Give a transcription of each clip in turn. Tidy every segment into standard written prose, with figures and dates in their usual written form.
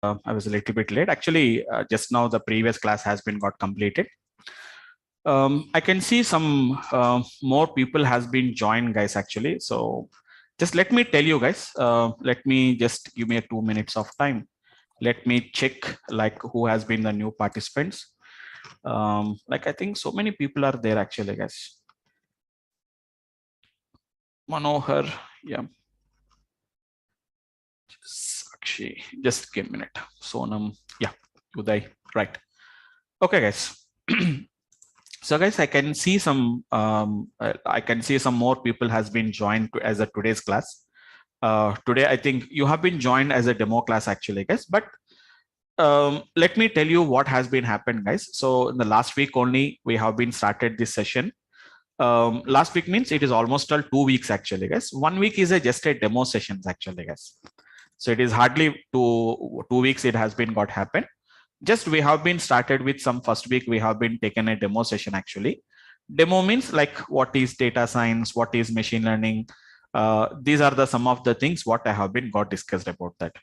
I was a little bit late. Actually, just now the previous class has been got completed. I can see some more people has been joined, guys. Actually, so just let me tell you, guys. Let me just give me a 2 minutes of time. Let me check like who has been the new participants. Like I think so many people are there actually, guys. Manohar, yeah. Sakshi, just give a minute. Sonam, yeah. Uday, right. Okay, guys. So guys, I can see some more people has been joined as a today's class. Today, I think you have been joined as a demo class actually, guys. But let me tell you what has been happened, guys. So in the last week only, we have been started this session. Last week means it is almost all 2 weeks actually, guys. 1 week is just a demo sessions actually, guys. So it is hardly 2 weeks it has been got happened. Just we have been started with some first week we have been taken a demo session actually. Demo means like what is data science, what is machine learning. These are the some of the things what I have been got discussed about that.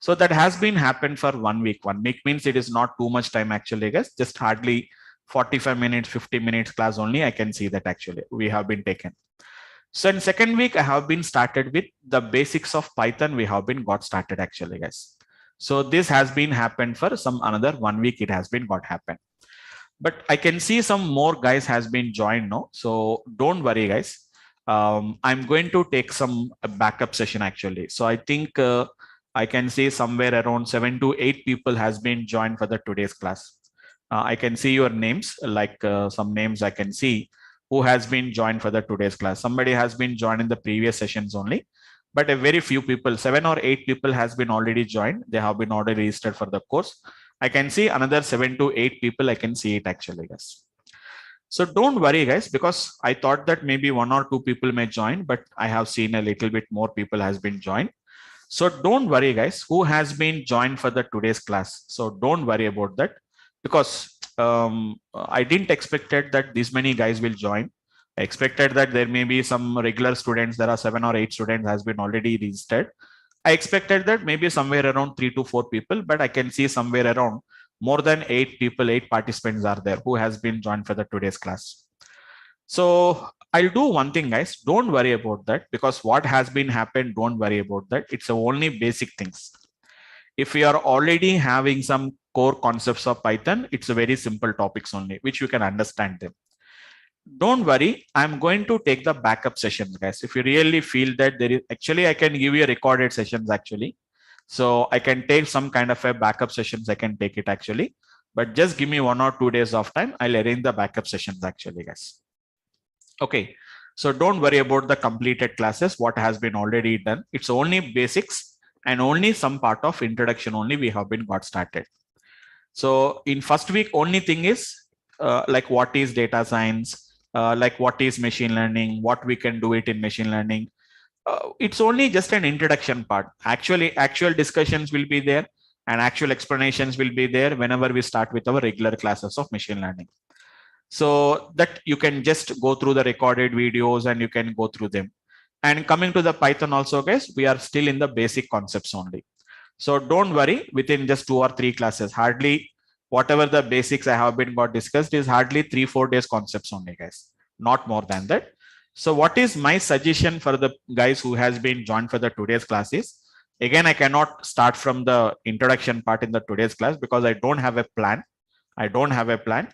So that has been happened for 1 week. 1 week means it is not too much time actually, guys. Just hardly 45 minutes, 50 minutes class only. I can see that actually we have been taken. So in second week, I have been started with the basics of Python. We have been got started actually, guys. So this has been happened for some another 1 week. It has been got happened. But I can see some more guys has been joined now. So don't worry, guys. I'm going to take some backup session actually. So I think I can see somewhere around 7 to 8 people has been joined for the today's class. I can see your names, like some names I can see who has been joined for the today's class. Somebody has been joined in the previous sessions only, but a very few people, 7 or 8 people has been already joined. They have been already registered for the course. I can see another 7 to 8 people. I can see it actually, guys. So don't worry, guys, because I thought that maybe 1 or 2 people may join, but I have seen a little bit more people has been joined. So don't worry, guys, who has been joined for the today's class. So don't worry about that because I didn't expected that this many guys will join. I expected that there may be some regular students. There are 7 or 8 students has been already registered. I expected that maybe somewhere around 3 to 4 people, but I can see somewhere around more than 8 people, 8 participants are there who has been joined for the today's class. So I'll do one thing, guys. Don't worry about that because what has been happened, don't worry about that. It's only basic things. If we are already having some core concepts of Python, it's a very simple topics only, which you can understand them. Don't worry, I'm going to take the backup sessions, guys. If you really feel that there is, actually, I can give you recorded sessions actually. So I can take some kind of a backup sessions. I can take it actually, but just give me 1 or 2 days of time. I'll arrange the backup sessions actually, guys. Okay. So don't worry about the completed classes, what has been already done. It's only basics and only some part of introduction only we have been got started. So in first week, only thing is like what is data science, like what is machine learning, what we can do it in machine learning. It's only just an introduction part. Actually, actual discussions will be there and actual explanations will be there whenever we start with our regular classes of machine learning. So that you can just go through the recorded videos and you can go through them. And coming to the Python also, guys, we are still in the basic concepts only. So don't worry, within just 2 or 3 classes, hardly whatever the basics I have been got discussed is hardly 3-4 days concepts only, guys, not more than that. So what is my suggestion for the guys who has been joined for the today's class is, again, I cannot start from the introduction part in the today's class because I don't have a plan. I don't have a plan.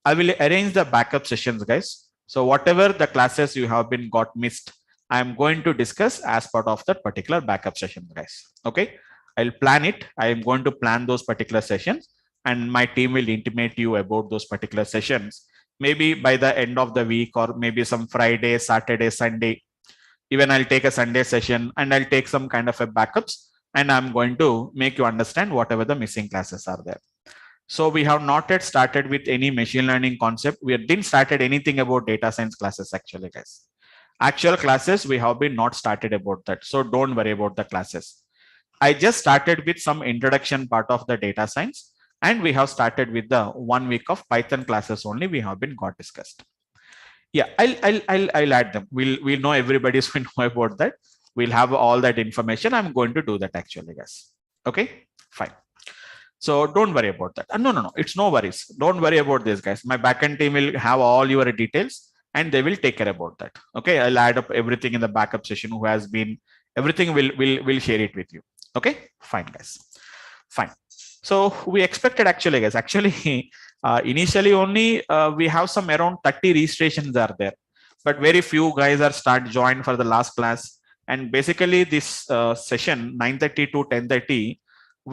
I will arrange the backup sessions, guys. So whatever the classes you have been got missed, I'm going to discuss as part of that particular backup session, guys. Okay. I'll plan it. I am going to plan those particular sessions and my team will intimate you about those particular sessions. Maybe by the end of the week or maybe some Friday, Saturday, Sunday. Even I'll take a Sunday session and I'll take some kind of a backups and I'm going to make you understand whatever the missing classes are there. So we have not yet started with any machine learning concept. We didn't started anything about data science classes actually, guys. Actual classes, we have been not started about that. So don't worry about the classes. I just started with some introduction part of the data science and we have started with the 1 week of Python classes only we have been got discussed. Yeah, I'll add them. We'll know everybody's going to know about that. We'll have all that information. I'm going to do that actually, guys. Okay, fine. So don't worry about that. No, it's no worries. Don't worry about this, guys. My backend team will have all your details and they will take care about that. Okay, I'll add up everything in the backup session who has been, everything will share it with you. Okay, fine, guys. Fine. So we expected actually, guys, actually initially only we have some around 30 registrations are there, but very few guys are start joined for the last class. And basically this session 9:30 to 10:30,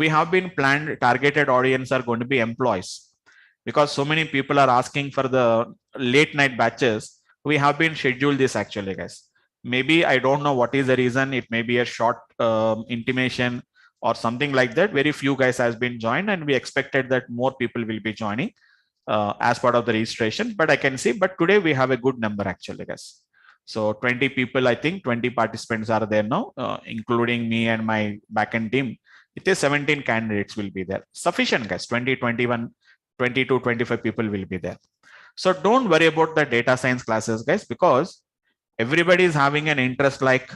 we have been planned targeted audience are going to be employees, because so many people are asking for the late night batches. We have been scheduled this actually, guys. Maybe I don't know what is the reason. It may be a short intimation or something like that. Very few guys has been joined, and we expected that more people will be joining as part of the registration. But I can see, but today we have a good number actually, guys. So 20 people, I think 20 participants are there now, including me and my backend team. It is 17 candidates will be there. Sufficient, guys. 20, 21, 22, 25 people will be there. So don't worry about the data science classes, guys, because everybody is having an interest, like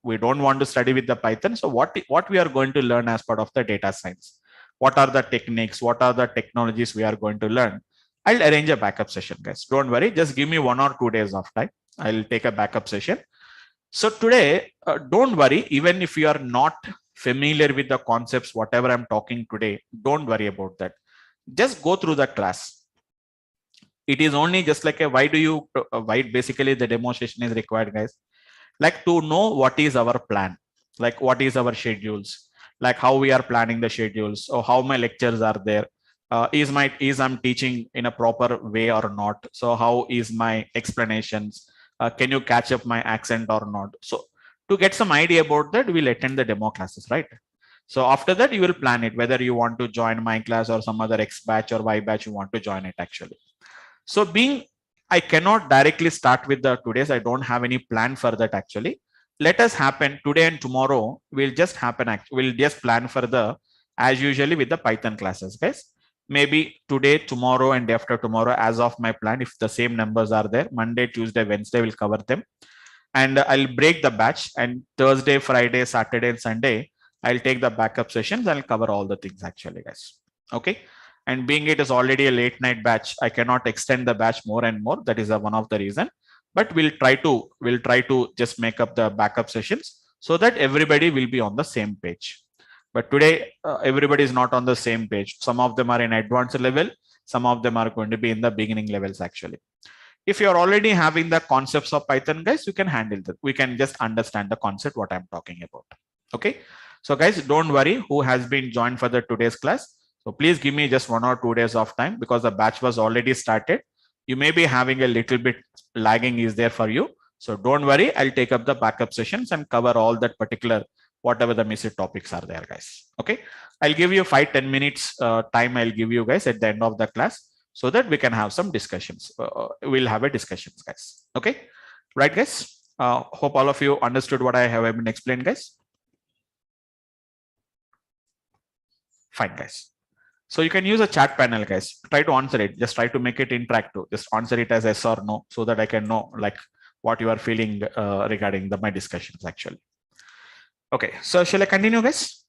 we don't want to study with the Python. So what we are going to learn as part of the data science? What are the techniques? What are the technologies we are going to learn? I'll arrange a backup session, guys. Don't worry. Just give me 1 or 2 days of time. I'll take a backup session. So today, don't worry. Even if you are not familiar with the concepts, whatever I'm talking today, don't worry about that. Just go through the class. It is only just like a why basically the demonstration is required, guys. Like to know what is our plan, like what is our schedules, like how we are planning the schedules, or how my lectures are there. Is I'm teaching in a proper way or not? So how is my explanations? Can you catch up my accent or not? So to get some idea about that, we'll attend the demo classes, right? So after that, you will plan it, whether you want to join my class or some other X batch or Y batch you want to join it actually. So I cannot directly start with the today's. I don't have any plan for that actually. Let us happen today and tomorrow. We'll just plan for the as usually with the Python classes, guys. Maybe today, tomorrow, and after tomorrow, as of my plan, if the same numbers are there, Monday, Tuesday, Wednesday, we'll cover them. And I'll break the batch, and Thursday, Friday, Saturday, and Sunday, I'll take the backup sessions. I'll cover all the things actually, guys. Okay. And being it is already a late night batch, I cannot extend the batch more and more. That is one of the reason. But we'll try to just make up the backup sessions so that everybody will be on the same page. But today, everybody is not on the same page. Some of them are in advanced level. Some of them are going to be in the beginning levels actually. If you're already having the concepts of Python, guys, you can handle that. We can just understand the concept, what I'm talking about. Okay. So guys, don't worry who has been joined for the today's class. So please give me just 1 or 2 days of time, because the batch was already started. You may be having a little bit lagging is there for you. So don't worry, I'll take up the backup sessions and cover all that particular, whatever the missed topics are there, guys. Okay. I'll give you 5-10 minutes time. I'll give you guys at the end of the class so that we can have some discussions. We'll have a discussions, guys. Okay. Right, guys. Hope all of you understood what I have been explained, guys. Fine, guys. So you can use a chat panel, guys. Try to answer it. Just try to make it interactive. Just answer it as yes or no, so that I can know like what you are feeling regarding my discussions actually. Okay. So shall I continue, guys?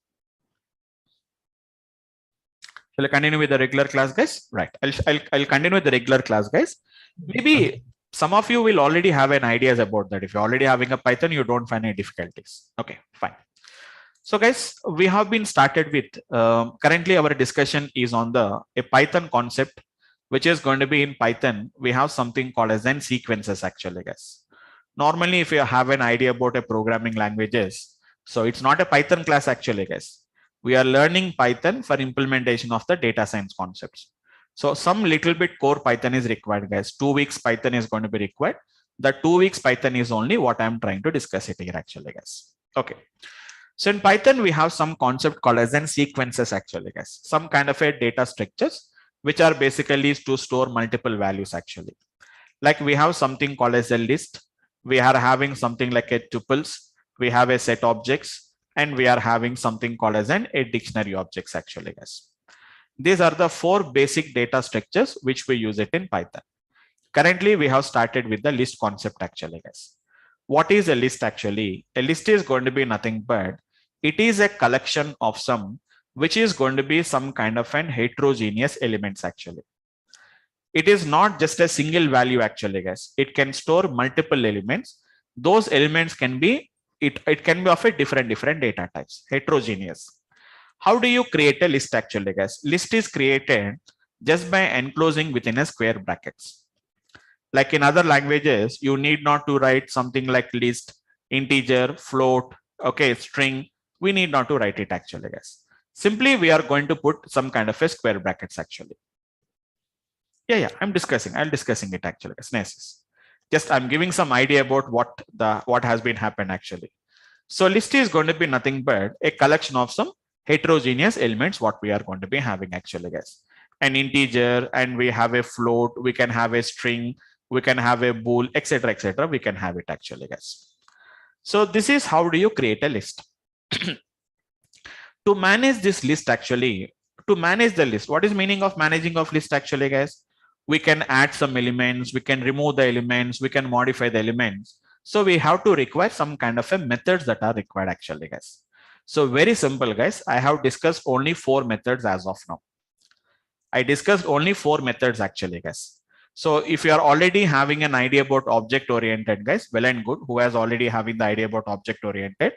Shall I continue with the regular class, guys? Right. I'll continue with the regular class, guys. Maybe some of you will already have an ideas about that. If you're already having a Python, you don't find any difficulties. Okay, fine. So guys, we have been started with, currently our discussion is on a Python concept, which is going to be in Python. We have something called as then sequences actually, guys. Normally, if you have an idea about a programming languages, so it's not a Python class actually, guys. We are learning Python for implementation of the data science concepts. So some little bit core Python is required, guys. 2 weeks Python is going to be required. The 2 weeks Python is only what I'm trying to discuss it here actually, guys. Okay. So in Python, we have some concept called as then sequences actually, guys. Some kind of a data structures, which are basically to store multiple values actually. Like we have something called as a list. We are having something like a tuples. We have a set objects, and we are having something called as a dictionary objects actually, guys. These are the 4 basic data structures which we use it in Python. Currently, we have started with the list concept actually, guys. What is a list actually? A list is going to be nothing but it is a collection of some which is going to be some kind of an heterogeneous elements actually. It is not just a single value actually, guys. It can store multiple elements. Those elements can be, it can be of a different data types, heterogeneous. How do you create a list actually, guys? List is created just by enclosing within a square brackets. Like in other languages, you need not to write something like list, integer, float, okay, string. We need not to write it actually, guys. Simply, we are going to put some kind of a square brackets actually. Yeah, I'm discussing. I'm discussing it actually. Nice. Just I'm giving some idea about what has been happened actually. So list is going to be nothing but a collection of some heterogeneous elements what we are going to be having actually, guys. An integer, and we have a float, we can have a string, we can have a bool, etc., etc. We can have it actually, guys. So this is how do you create a list. To manage this list actually, to manage the list, what is meaning of managing of list actually, guys? We can add some elements, we can remove the elements, we can modify the elements. So we have to require some kind of a methods that are required actually, guys. So very simple, guys. I have discussed only 4 methods as of now. I discussed only 4 methods actually, guys. So if you are already having an idea about object oriented, guys, well and good. Who has already having the idea about object oriented?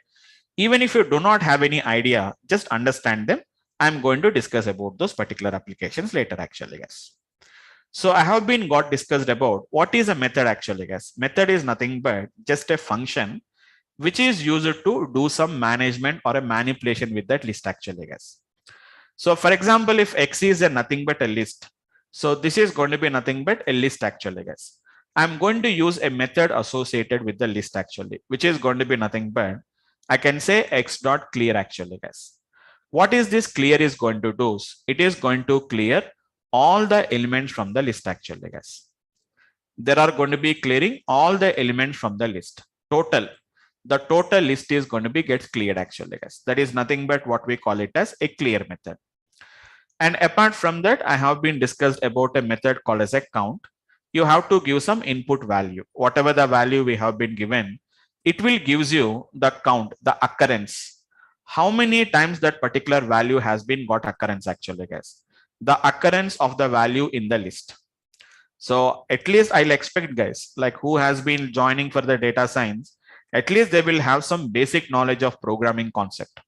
Even if you do not have any idea, just understand them. I'm going to discuss about those particular applications later actually, guys. So I have been got discussed about what is a method actually, guys. Method is nothing but just a function which is used to do some management or a manipulation with that list actually, guys. So for example, if X is a nothing but a list, so this is going to be nothing but a list actually, guys. I'm going to use a method associated with the list actually, which is going to be nothing but I can say X dot clear actually, guys. What is this clear is going to do? It is going to clear all the elements from the list actually, guys. There are going to be clearing all the elements from the list. The total list is going to be gets cleared actually, guys. That is nothing but what we call it as a clear method. And apart from that, I have been discussed about a method called as a count. You have to give some input value. Whatever the value we have been given, it will gives you the count, the occurrence. How many times that particular value has been got occurrence actually, guys. The occurrence of the value in the list. So at least I'll expect, guys, like who has been joining for the data science, at least they will have some basic knowledge of programming concept.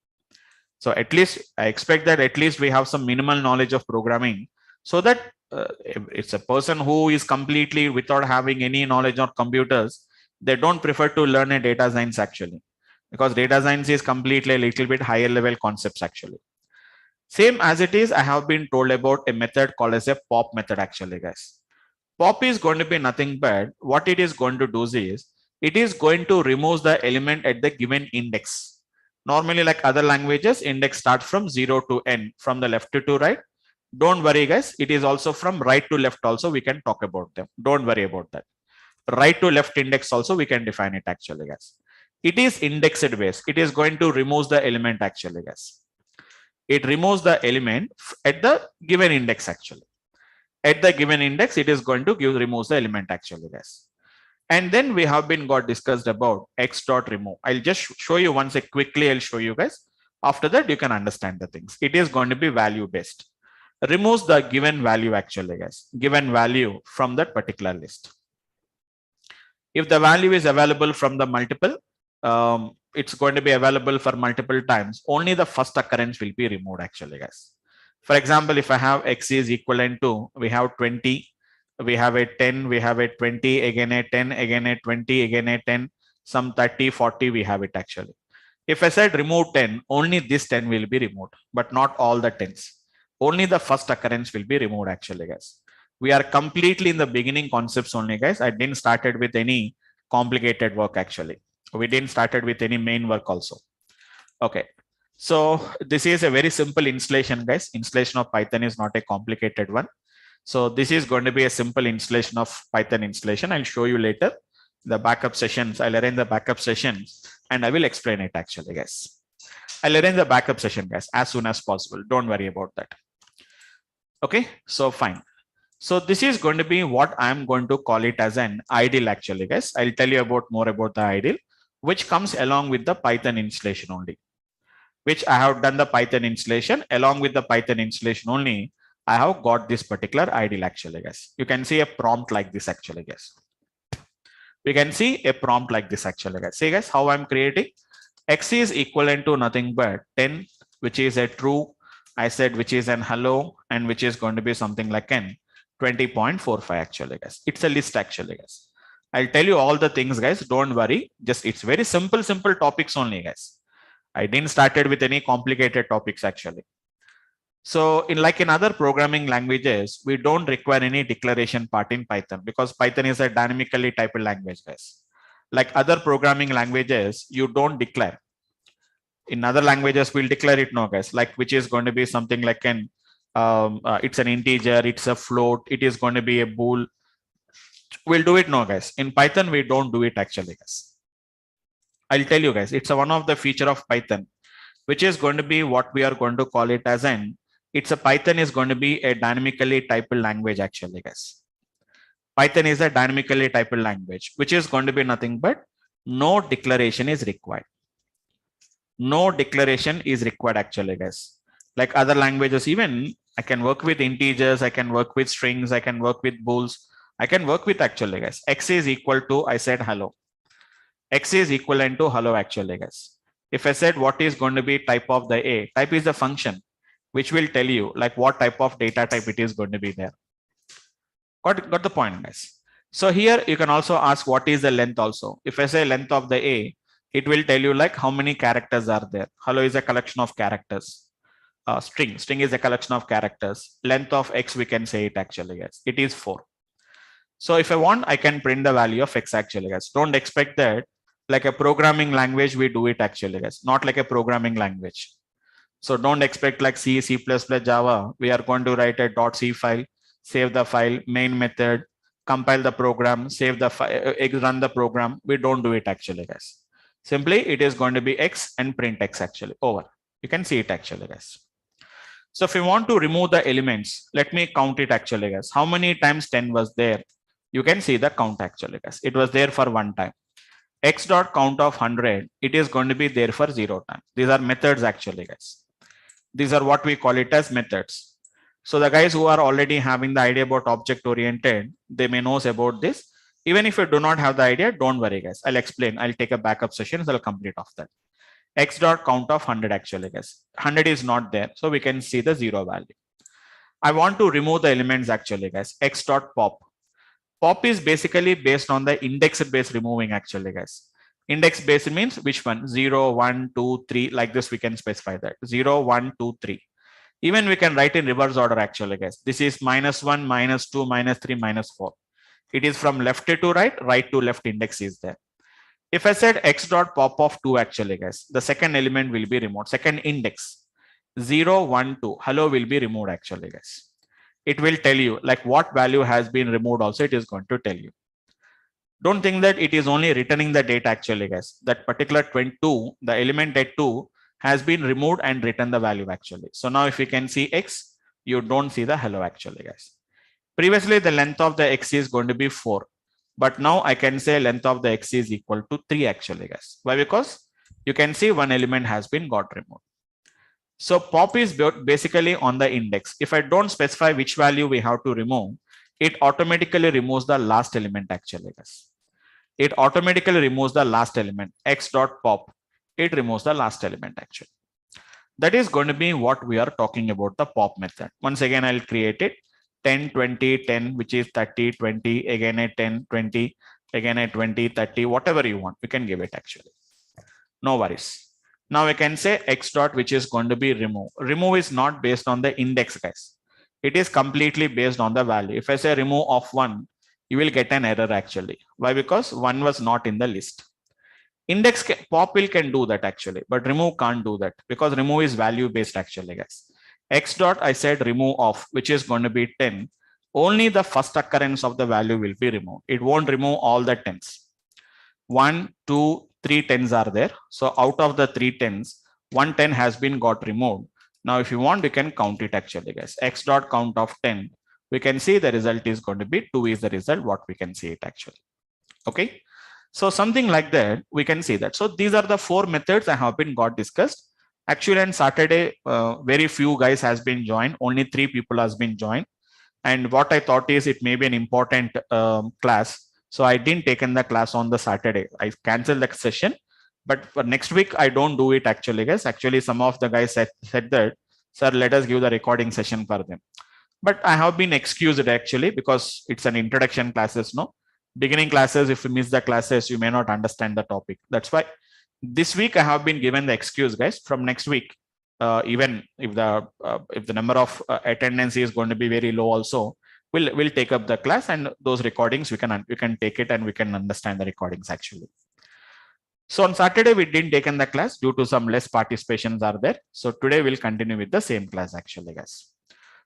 So at least I expect that at least we have some minimal knowledge of programming, so that it's a person who is completely without having any knowledge of computers, they don't prefer to learn a data science actually, because data science is completely a little bit higher level concepts actually. Same as it is, I have been told about a method called as a pop method actually, guys. Pop is going to be nothing but what it is going to do is it is going to remove the element at the given index. Normally, like other languages, index starts from 0 to n, from the left to right. Don't worry, guys. It is also from right to left also. We can talk about them. Don't worry about that. Right to left index also we can define it actually, guys. It is indexed base. It is going to remove the element actually, guys. It removes the element at the given index actually. At the given index, it is going to removes the element actually, guys. And then we have been got discussed about X dot remove. I'll just show you once quickly. I'll show you guys. After that, you can understand the things. It is going to be value based. Removes the given value actually, guys. Given value from that particular list. If the value is available from the multiple, it's going to be available for multiple times. Only the first occurrence will be removed actually, guys. For example, if I have X is equivalent to, we have 20, we have a 10, we have a 20, again a 10, again a 20, again a 10, some 30, 40, we have it actually. If I said remove 10, only this 10 will be removed, but not all the 10s. Only the first occurrence will be removed actually, guys. We are completely in the beginning concepts only, guys. I didn't started with any complicated work actually. We didn't started with any main work also. Okay. So this is a very simple installation, guys. Installation of Python is not a complicated one. So this is going to be a simple installation of Python installation. I'll show you later the backup sessions. I'll arrange the backup sessions and I will explain it actually, guys. I'll arrange the backup session, guys, as soon as possible. Don't worry about that. Okay, so fine. So this is going to be what I'm going to call it as an ideal actually, guys. I'll tell you about more about the ideal, which comes along with the Python installation only. which I have done the Python installation. Along with the Python installation only, I have got this particular ideal actually, guys. You can see a prompt like this actually, guys. We can see a prompt like this actually, guys. See guys, how I'm creating. X is equivalent to nothing but 10, which is a true. I said which is an hello, and which is going to be something like n 20.45 actually, guys. It's a list actually, guys. I'll tell you all the things, guys. Don't worry. Just it's very simple topics only, guys. I didn't started with any complicated topics actually. So in other programming languages, we don't require any declaration part in Python because Python is a dynamically typed language, guys. Like other programming languages, you don't declare. In other languages, we'll declare it no, guys. Like which is going to be something like it's an integer, it's a float, it is going to be a bool. We'll do it no, guys. In Python, we don't do it actually, guys. I'll tell you, guys. It's one of the feature of Python, which is going to be what we are going to call it as an. It's a Python is going to be a dynamically typed language actually, guys. Python is a dynamically typed language, which is going to be nothing but no declaration is required. No declaration is required actually, guys. Like other languages, even I can work with integers, I can work with strings, I can work with bools, I can work with actually, guys. X is equal to, I said hello. X is equivalent to hello actually, guys. If I said what is going to be type of the A, type is the function, which will tell you like what type of data type it is going to be there. Got the point, guys. So here you can also ask what is the length also. If I say length of the A, it will tell you like how many characters are there. Hello is a collection of characters. String is a collection of characters. Length of X, we can say it actually, guys. It is 4. So if I want, I can print the value of X actually, guys. Don't expect that like a programming language, we do it actually, guys. Not like a programming language. So don't expect like C, C++, Java. We are going to write a .c file, save the file, main method, compile the program, save the file, run the program. We don't do it actually, guys. Simply it is going to be X and print X actually over. You can see it actually, guys. So if you want to remove the elements, let me count it actually, guys. How many times 10 was there? You can see the count actually, guys. It was there for 1 time. X dot count of 100, it is going to be there for 0 times. These are methods actually, guys. These are what we call it as methods. So the guys who are already having the idea about object oriented, they may know about this. Even if you do not have the idea, don't worry, guys. I'll explain. I'll take a backup session. So I'll complete off that. X dot count of 100 actually, guys. 100 is not there. So we can see the 0 value. I want to remove the elements actually, guys. X dot pop. Pop is basically based on the index based removing actually, guys. Index based means which one? 0, 1, 2, 3. Like this, we can specify that. 0, 1, 2, 3. Even we can write in reverse order actually, guys. This is -1, -2, -3, -4. It is from left to right, right to left index is there. If I said X dot pop of 2 actually, guys, the second element will be removed. Second index 0, 1, 2. Hello will be removed actually, guys. It will tell you like what value has been removed also, it is going to tell you. Don't think that it is only returning the data actually, guys. That particular 22, the element at 2 has been removed and written the value actually. So now if you can see X, you don't see the hello actually, guys. Previously, the length of the X is going to be 4. But now I can say length of the X is equal to 3 actually, guys. Why? Because you can see one element has been got removed. So pop is basically on the index. If I don't specify which value we have to remove, it automatically removes the last element actually, guys. It automatically removes the last element. X dot pop. It removes the last element actually. That is going to be what we are talking about, the pop method. Once again, I'll create it. 10, 20, 10, which is 30, 20, again at 10, 20, again at 20, 30, whatever you want, you can give it actually. No worries. Now we can say X dot, which is going to be remove. Remove is not based on the index, guys. It is completely based on the value. If I say remove of 1, you will get an error actually. Why? Because 1 was not in the list. Index pop can do that actually, but remove can't do that because remove is value based actually, guys. X dot, I said remove of, which is going to be 10. Only the first occurrence of the value will be removed. It won't remove all the 10s. 1, 2, 3 10s are there. So out of the 3 10s, 1 10 has been got removed. Now, if you want, you can count it actually, guys. X dot count of 10. We can see the result is going to be 2 is the result, what we can see it actually. Okay. So something like that, we can see that. So these are the 4 methods I have been got discussed. Actually on Saturday, very few guys has been joined, only 3 people has been joined. And what I thought is it may be an important class, so I didn't take in the class on the Saturday. I canceled the session, but for next week I don't do it actually, guys. Actually some of the guys said that, sir, let us give the recording session for them, but I have been excused actually because it's an introduction classes. No, beginning classes, if you miss the classes you may not understand the topic. That's why this week I have been given the excuse, guys. From next week, even if the number of attendance is going to be very low also, we'll take up the class, and those recordings we can take it and we can understand the recordings actually. So on Saturday we didn't take in the class due to some less participations are there. So today we'll continue with the same class actually, guys.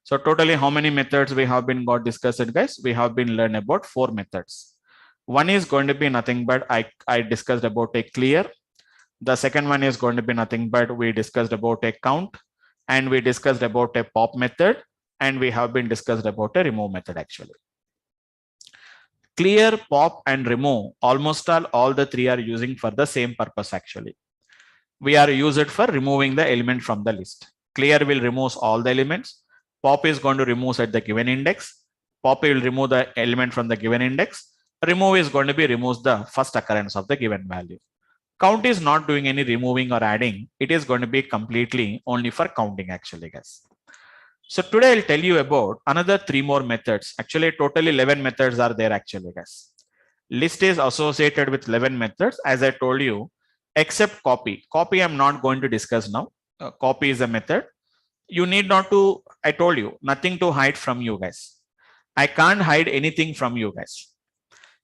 So totally how many methods we have been got discussed, guys? We have been learned about 4 methods. One is going to be nothing but I discussed about a clear. The second one is going to be nothing but we discussed about a count, and we discussed about a pop method, and we have been discussed about a remove method actually. Clear, pop, and remove, almost all the 3 are using for the same purpose actually. We are used for removing the element from the list. Clear will remove all the elements. Pop is going to remove at the given index. Pop will remove the element from the given index. Remove is going to be removes the first occurrence of the given value. Count is not doing any removing or adding. It is going to be completely only for counting actually, guys. So today I'll tell you about another 3 more methods. Actually, totally 11 methods are there actually, guys. List is associated with 11 methods, as I told you, except copy. Copy I'm not going to discuss now. Copy is a method. You need not to, I told you, nothing to hide from you guys. I can't hide anything from you guys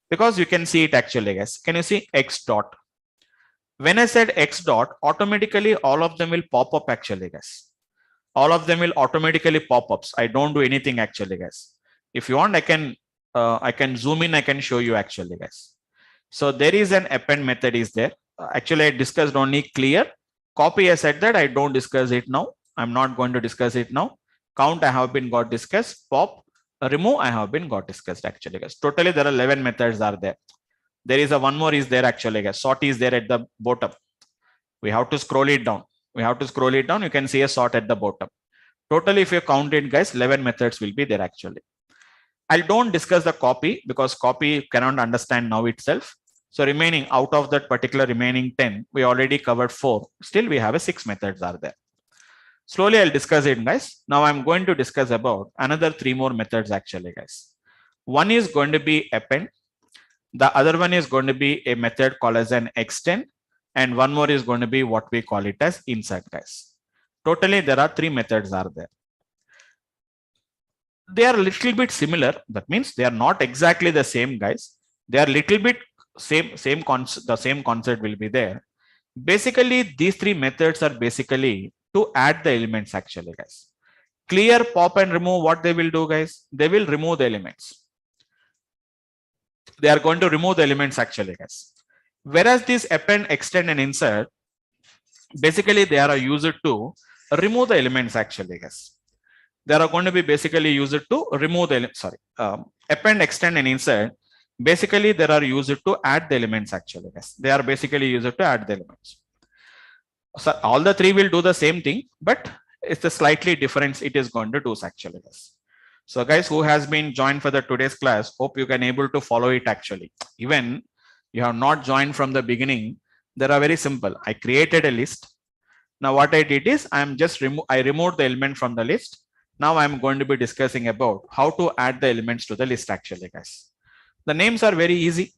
because you can see it actually, guys. Can you see X dot? When I said X dot, automatically all of them will pop up actually, guys. All of them will automatically pop ups. I don't do anything actually, guys. If you want, I can zoom in, I can show you actually, guys. So there is an append method is there. Actually, I discussed only clear. Copy, I said that I don't discuss it now. I'm not going to discuss it now. Count, I have been got discussed. Pop, remove, I have been got discussed actually, guys. Totally there are 11 methods are there. There is a one more is there actually, guys. Sort is there at the bottom. We have to scroll it down. We have to scroll it down. You can see a sort at the bottom. Totally, if you count it, guys, 11 methods will be there actually. I don't discuss the copy because copy cannot understand now itself. So remaining out of that particular remaining 10, we already covered 4. Still we have a 6 methods are there. Slowly I'll discuss it, guys. Now I'm going to discuss about another 3 more methods actually, guys. One is going to be append. The other one is going to be a method called as an extend. And one more is going to be what we call it as insert, guys. Totally there are 3 methods are there. They are a little bit similar. That means they are not exactly the same, guys. They are little bit the same concept will be there. Basically, these 3 methods are basically to add the elements actually, guys. Clear, pop, and remove, what they will do, guys? They will remove the elements. They are going to remove the elements actually, guys. Whereas this append, extend, and insert, basically they are used to remove the elements actually, guys. They are going to be basically used to remove the append, extend, and insert. Basically, they are used to add the elements actually, guys. They are basically used to add the elements. So all the 3 will do the same thing, but it's a slightly difference it is going to do actually, guys. So guys, who has been joined for the today's class, hope you can able to follow it actually. Even you have not joined from the beginning, they are very simple. I created a list. Now what I did is I removed the element from the list. Now I'm going to be discussing about how to add the elements to the list actually, guys. The names are very easy.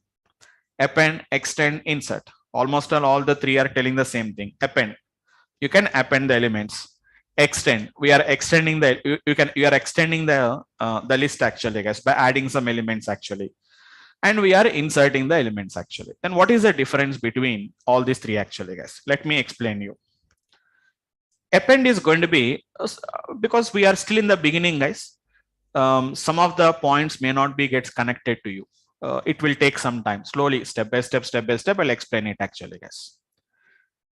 Append, extend, insert. Almost all the 3 are telling the same thing. Append, you can append the elements. Extend, we are extending you are extending the list actually, guys, by adding some elements actually. And we are inserting the elements actually. Then what is the difference between all these 3 actually, guys? Let me explain you. Append is going to be, because we are still in the beginning, guys, some of the points may not be gets connected to you. It will take some time. Slowly, step by step, I'll explain it actually, guys.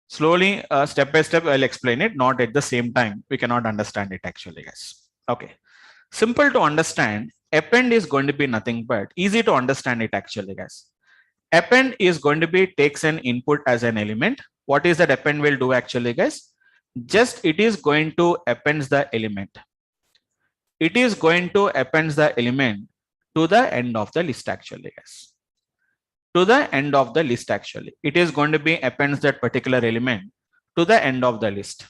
Slowly, step by step, I'll explain it. Not at the same time, we cannot understand it actually, guys. Okay, simple to understand. Append is going to be nothing but easy to understand it actually, guys. Append is going to be takes an input as an element. What is that append will do actually, guys? just it is going to append the element. It is going to append the element to the end of the list actually, guys. To the end of the list actually. It is going to be appends that particular element to the end of the list.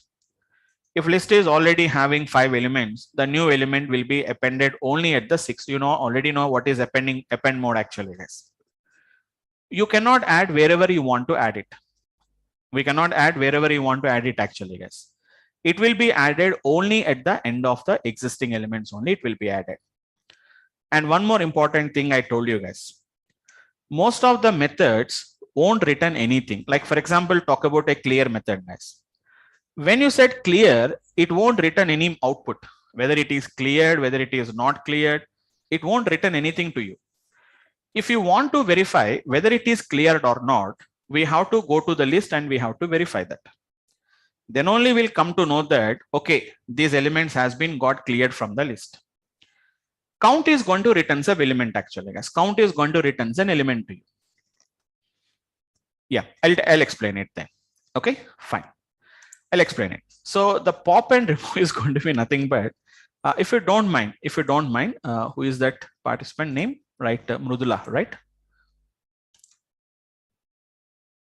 If list is already having 5 elements, the new element will be appended only at the 6th. You know, already know what is append mode actually, guys. You cannot add wherever you want to add it. We cannot add wherever you want to add it actually, guys. It will be added only at the end of the existing elements only. It will be added. And one more important thing I told you guys. Most of the methods won't return anything. Like for example, talk about a clear method, guys. When you said clear, it won't return any output, whether it is cleared, whether it is not cleared, it won't return anything to you. If you want to verify whether it is cleared or not, we have to go to the list and we have to verify that. Then only we'll come to know that, okay, these elements has been got cleared from the list. Count is going to return an element actually, guys. Count is going to return an element to you. Yeah, I'll explain it then. Okay, fine. I'll explain it. So the pop and remove is going to be nothing but, if you don't mind, who is that participant name? Right, Mrudula, right?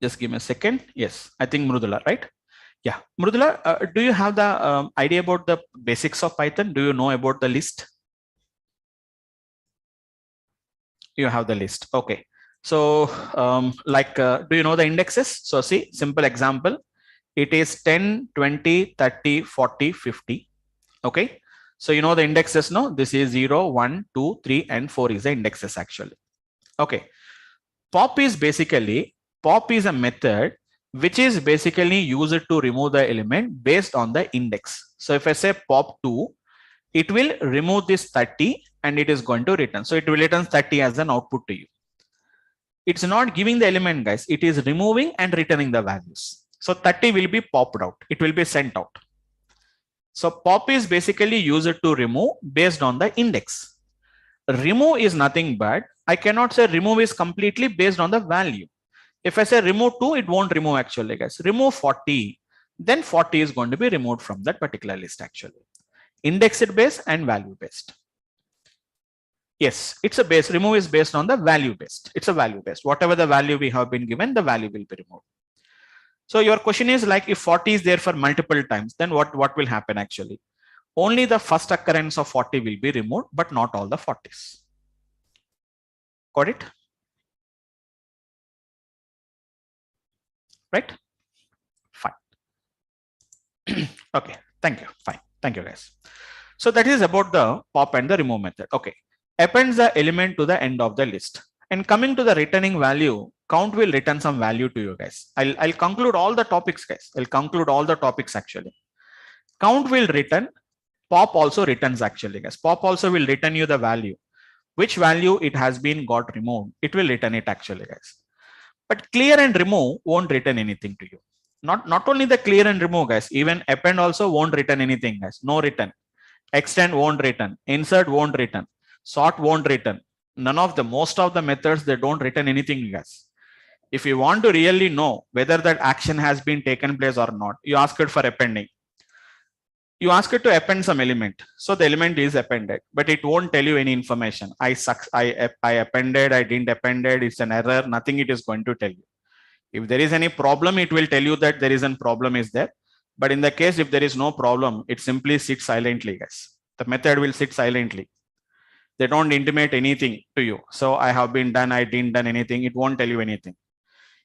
Just give me a second. Yes, I think Mrudula, right? Yeah, Mrudula, do you have the idea about the basics of Python? Do you know about the list? You have the list. Okay. So do you know the indexes? So see, simple example. It is 10, 20, 30, 40, 50. Okay. So you know the indexes, no? This is 0, 1, 2, 3, and 4 is the indexes actually. Okay. Pop is a method which is basically used to remove the element based on the index. So if I say pop 2, it will remove this 30 and it is going to return. So it will return 30 as an output to you. It's not giving the element, guys. It is removing and returning the values. So 30 will be popped out. It will be sent out. So pop is basically used to remove based on the index. Remove is nothing but, I cannot say remove is completely based on the value. If I say remove 2, it won't remove actually, guys. Remove 40, then 40 is going to be removed from that particular list actually. Indexed based and value based. Yes, it's a base. Remove is based on the value based. It's a value based. Whatever the value we have been given, the value will be removed. So your question is like, if 40 is there for multiple times, then what will happen actually? Only the first occurrence of 40 will be removed, but not all the 40s. Got it? Right? Fine. Okay. Thank you. Fine. Thank you, guys. So that is about the pop and the remove method. Okay. Appends the element to the end of the list. And coming to the returning value, count will return some value to you guys. I'll conclude all the topics, guys. I'll conclude all the topics actually. Count will return. Pop also returns actually, guys. Pop also will return you the value. Which value it has been got removed, it will return it actually, guys. But clear and remove won't return anything to you. Not only the clear and remove, guys, even append also won't return anything, guys. No return. Extend won't return. Insert won't return. Sort won't return. Most of the methods, they don't return anything, guys. If you want to really know whether that action has been taken place or not, you ask it for appending. You ask it to append some element. So the element is appended, but it won't tell you any information. I appended, I didn't appended, it's an error, nothing it is going to tell you. If there is any problem, it will tell you that there is a problem is there. But in the case, if there is no problem, it simply sits silently, guys. The method will sit silently. They don't intimate anything to you. So I have been done, I didn't done anything. It won't tell you anything.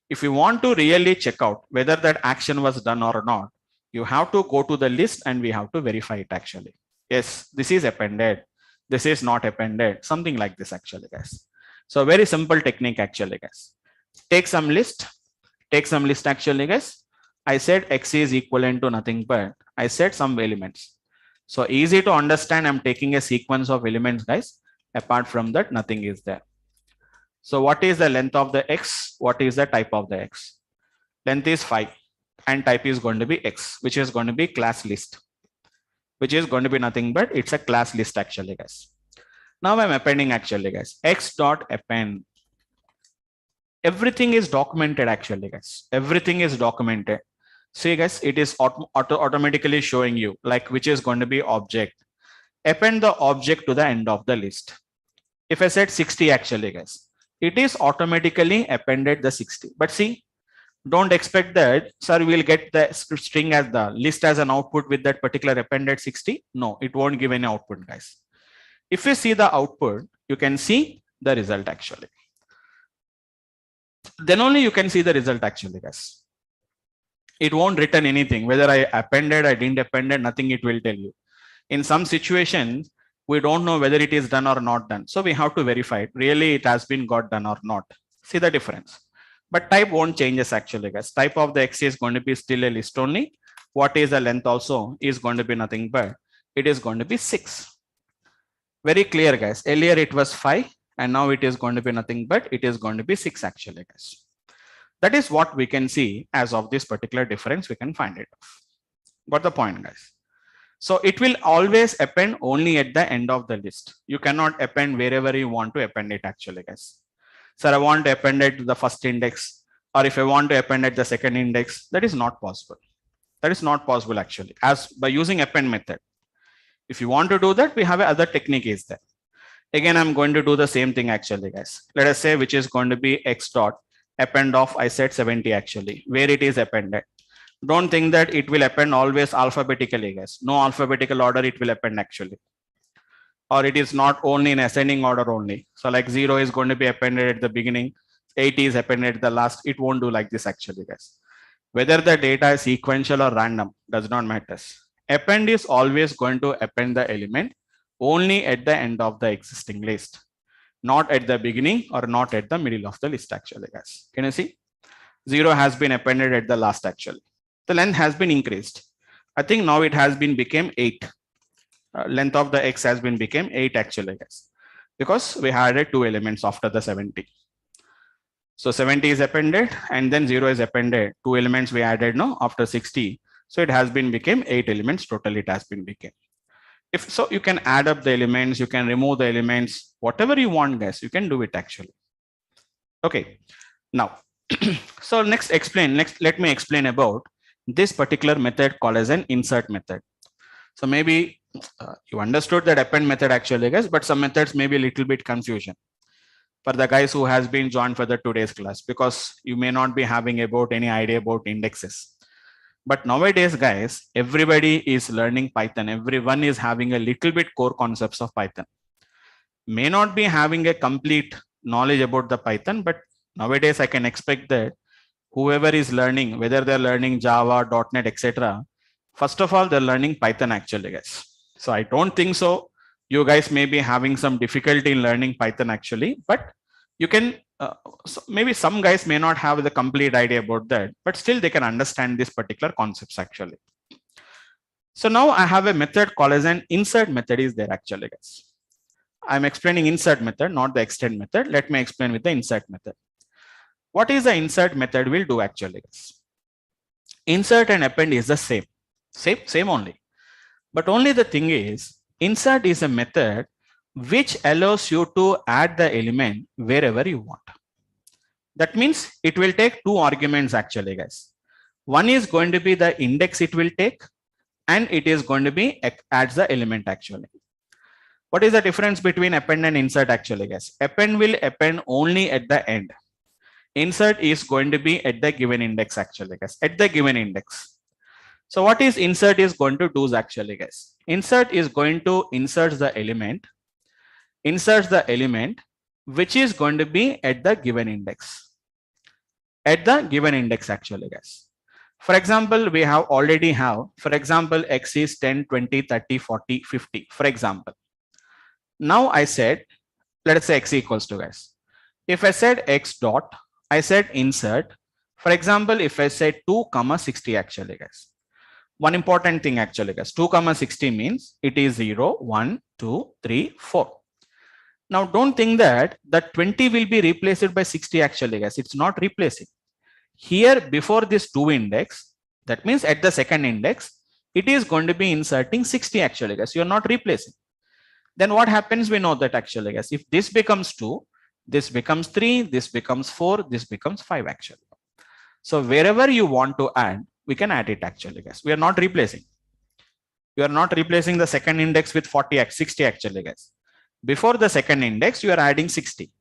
If you want to really check out whether that action was done or not, you have to go to the list and we have to verify it actually. Yes, this is appended. This is not appended. Something like this actually, guys. So very simple technique actually, guys. Take some list actually, guys. I said X is equivalent to nothing but I said some elements. So easy to understand. I'm taking a sequence of elements, guys. Apart from that, nothing is there. So what is the length of the X? What is the type of the X? Length is 5 and type is going to be X, which is going to be class list, which is going to be nothing but it's a class list actually, guys. Now I'm appending actually, guys. X dot append. Everything is documented actually, guys. Everything is documented. See guys, it is automatically showing you like which is going to be object. Append the object to the end of the list. If I said 60 actually guys, it is automatically appended the 60. But see, don't expect that, sir, we'll get the string as the list as an output with that particular appended 60. No, it won't give any output guys. If you see the output, you can see the result actually. Then only you can see the result actually guys. It won't return anything, whether I appended, I didn't appended, nothing it will tell you. In some situations, we don't know whether it is done or not done. So we have to verify it. Really it has been got done or not. See the difference. But type won't changes actually guys. Type of the X is going to be still a list only. What is the length also is going to be nothing but it is going to be 6. Very clear guys. Earlier it was 5 and now it is going to be nothing but it is going to be 6 actually guys. That is what we can see as of this particular difference. We can find it. Got the point guys. So it will always append only at the end of the list. You cannot append wherever you want to append it actually guys. Sir, I want to append it to the first index, or if I want to append at the second index, that is not possible. That is not possible actually as by using append method. If you want to do that, we have another technique is there. Again, I'm going to do the same thing actually guys. Let us say which is going to be X dot append of I said 70 actually, where it is appended. Don't think that it will append always alphabetically guys. No alphabetical order it will append actually. Or it is not only in ascending order only. So like 0 is going to be appended at the beginning, 80 is appended at the last. It won't do like this actually guys. Whether the data is sequential or random does not matter. Append is always going to append the element only at the end of the existing list, not at the beginning or not at the middle of the list actually guys. Can you see? 0 has been appended at the last actually. The length has been increased. I think now it has been became 8. Length of the X has been became 8 actually guys, because we had 2 elements after the 70. So 70 is appended and then 0 is appended. 2 elements we added now after 60. So it has been became 8 elements total. It has been became. If so, you can add up the elements, you can remove the elements, whatever you want guys, you can do it actually. Okay, now so next let me explain about this particular method called as an insert method. So maybe you understood that append method actually guys, but some methods may be a little bit confusion for the guys who has been joined for the today's class, because you may not be having about any idea about indexes. But nowadays guys, everybody is learning Python. Everyone is having a little bit core concepts of Python. May not be having a complete knowledge about the Python, but nowadays I can expect that whoever is learning, whether they're learning Java, .NET, etc. First of all, they're learning Python actually guys. So I don't think so you guys may be having some difficulty in learning Python actually, but you can, so maybe some guys may not have the complete idea about that, but still they can understand this particular concepts actually. So now I have a method called as an insert method is there actually guys. I'm explaining insert method, not the extend method. Let me explain with the insert method. What is the insert method will do actually guys? Insert and append is the same only. But only the thing is, insert is a method which allows you to add the element wherever you want. That means it will take 2 arguments actually guys. One is going to be the index it will take, and it is going to be adds the element actually. What is the difference between append and insert actually guys? Append will append only at the end. Insert is going to be at the given index actually guys, at the given index. So what is insert is going to do actually guys? Insert is going to insert the element which is going to be at the given index. At the given index actually guys. For example, we have already have, for example, X is 10, 20, 30, 40, 50, for example. Now I said, let us say X equals to guys. If I said X dot, I said insert. For example, if I say 2, 60 actually guys. One important thing actually guys, 2, 60 means it is 0, 1, 2, 3, 4. Now don't think that the 20 will be replaced by 60 actually guys. It's not replacing. Here before this 2 index, that means at the second index, it is going to be inserting 60 actually guys. You're not replacing. Then what happens? We know that actually guys, if this becomes 2, this becomes 3, this becomes 4, this becomes 5 actually. So wherever you want to add, we can add it actually, guys. We are not replacing. You are not replacing the second index with 60 actually, guys. Before the second index, you are adding 60.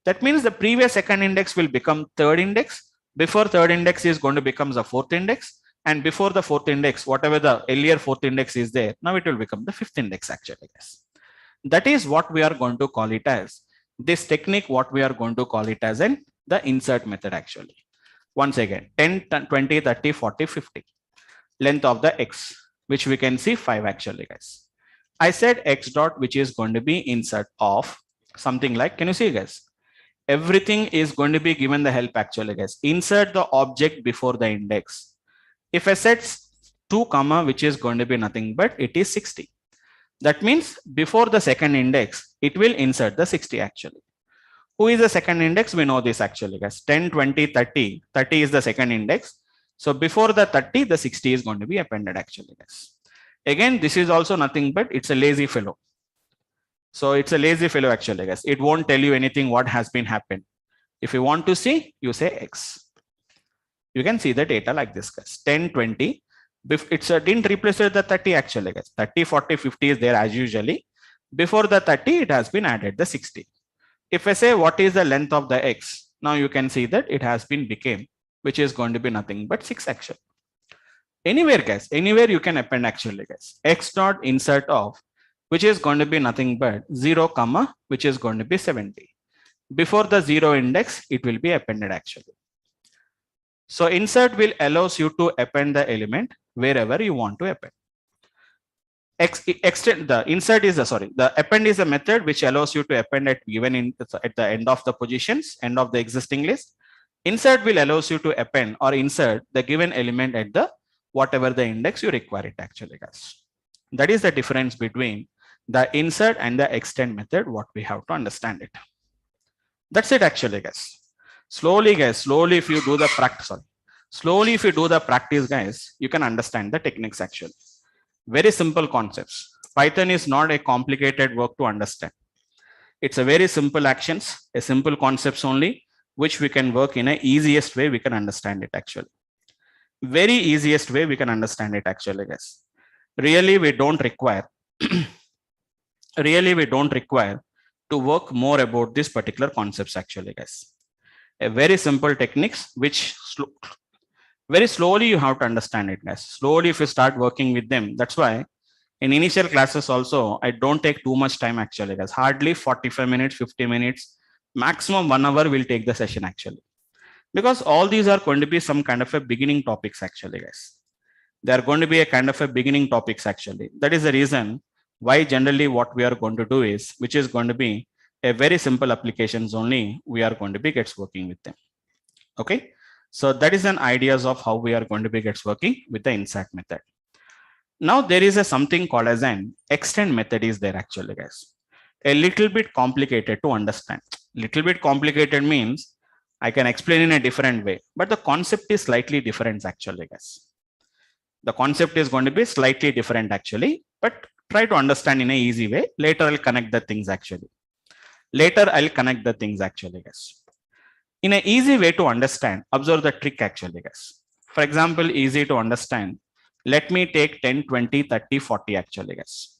That means the previous second index will become third index. Before third index is going to become the fourth index. And before the fourth index, whatever the earlier fourth index is there, now it will become the fifth index actually, guys. That is what we are going to call it as. This technique, what we are going to call it as the insert method actually. Once again, 10, 20, 30, 40, 50. Length of the x, which we can see 5 actually, guys. I said x dot, which is going to be insert of something like, can you see, guys? Everything is going to be given the help actually, guys. Insert the object before the index. If I set 2 comma, which is going to be nothing but it is 60. That means before the second index, it will insert the 60 actually. Who is the second index? We know this actually, guys. 10, 20, 30. 30 is the second index. So before the 30, the 60 is going to be appended actually, guys. Again, this is also nothing but it's a lazy fellow. So it's a lazy fellow actually, guys. It won't tell you anything what has been happened. If you want to see, you say X. You can see the data like this, guys. 10, 20. It's didn't replace the 30 actually, guys. 30, 40, 50 is there as usually. Before the 30, it has been added the 60. If I say what is the length of the X, now you can see that it has been became, which is going to be nothing but 6 actually. Anywhere, guys, anywhere you can append actually, guys. X dot insert of, which is going to be nothing but 0 comma, which is going to be 70. Before the 0 index, it will be appended actually. So insert will allows you to append the element wherever you want to append. Extend the insert is the append is a method which allows you to append at given at the end of the positions, end of the existing list. Insert will allows you to append or insert the given element at the whatever the index you require it actually, guys. That is the difference between the insert and the extend method, what we have to understand it. That's it actually, guys. Slowly, guys, slowly if you do the practice, slowly if you do the practice, guys, you can understand the techniques actually. Very simple concepts. Python is not a complicated work to understand. It's a very simple actions, a simple concepts only, which we can work in a easiest way we can understand it actually. Very easiest way we can understand it actually, guys. Really, we don't require to work more about this particular concepts actually, guys. A very simple techniques which very slowly you have to understand it, guys. Slowly if you start working with them, that's why in initial classes also I don't take too much time actually, guys. Hardly 45 minutes, 50 minutes, maximum 1 hour will take the session actually, because all these are going to be some kind of a beginning topics actually, guys. They are going to be a kind of a beginning topics actually. That is the reason why generally what we are going to do is, which is going to be a very simple applications only, we are going to be gets working with them. Okay. So that is an ideas of how we are going to be gets working with the insert method. Now there is a something called as an extend method is there actually, guys. A little bit complicated to understand. Little bit complicated means I can explain in a different way, but the concept is slightly different actually, guys. The concept is going to be slightly different actually, but try to understand in an easy way. Later I'll connect the things actually. Guys. In an easy way to understand, observe the trick actually, guys. For example, easy to understand. Let me take 10, 20, 30, 40 actually, guys.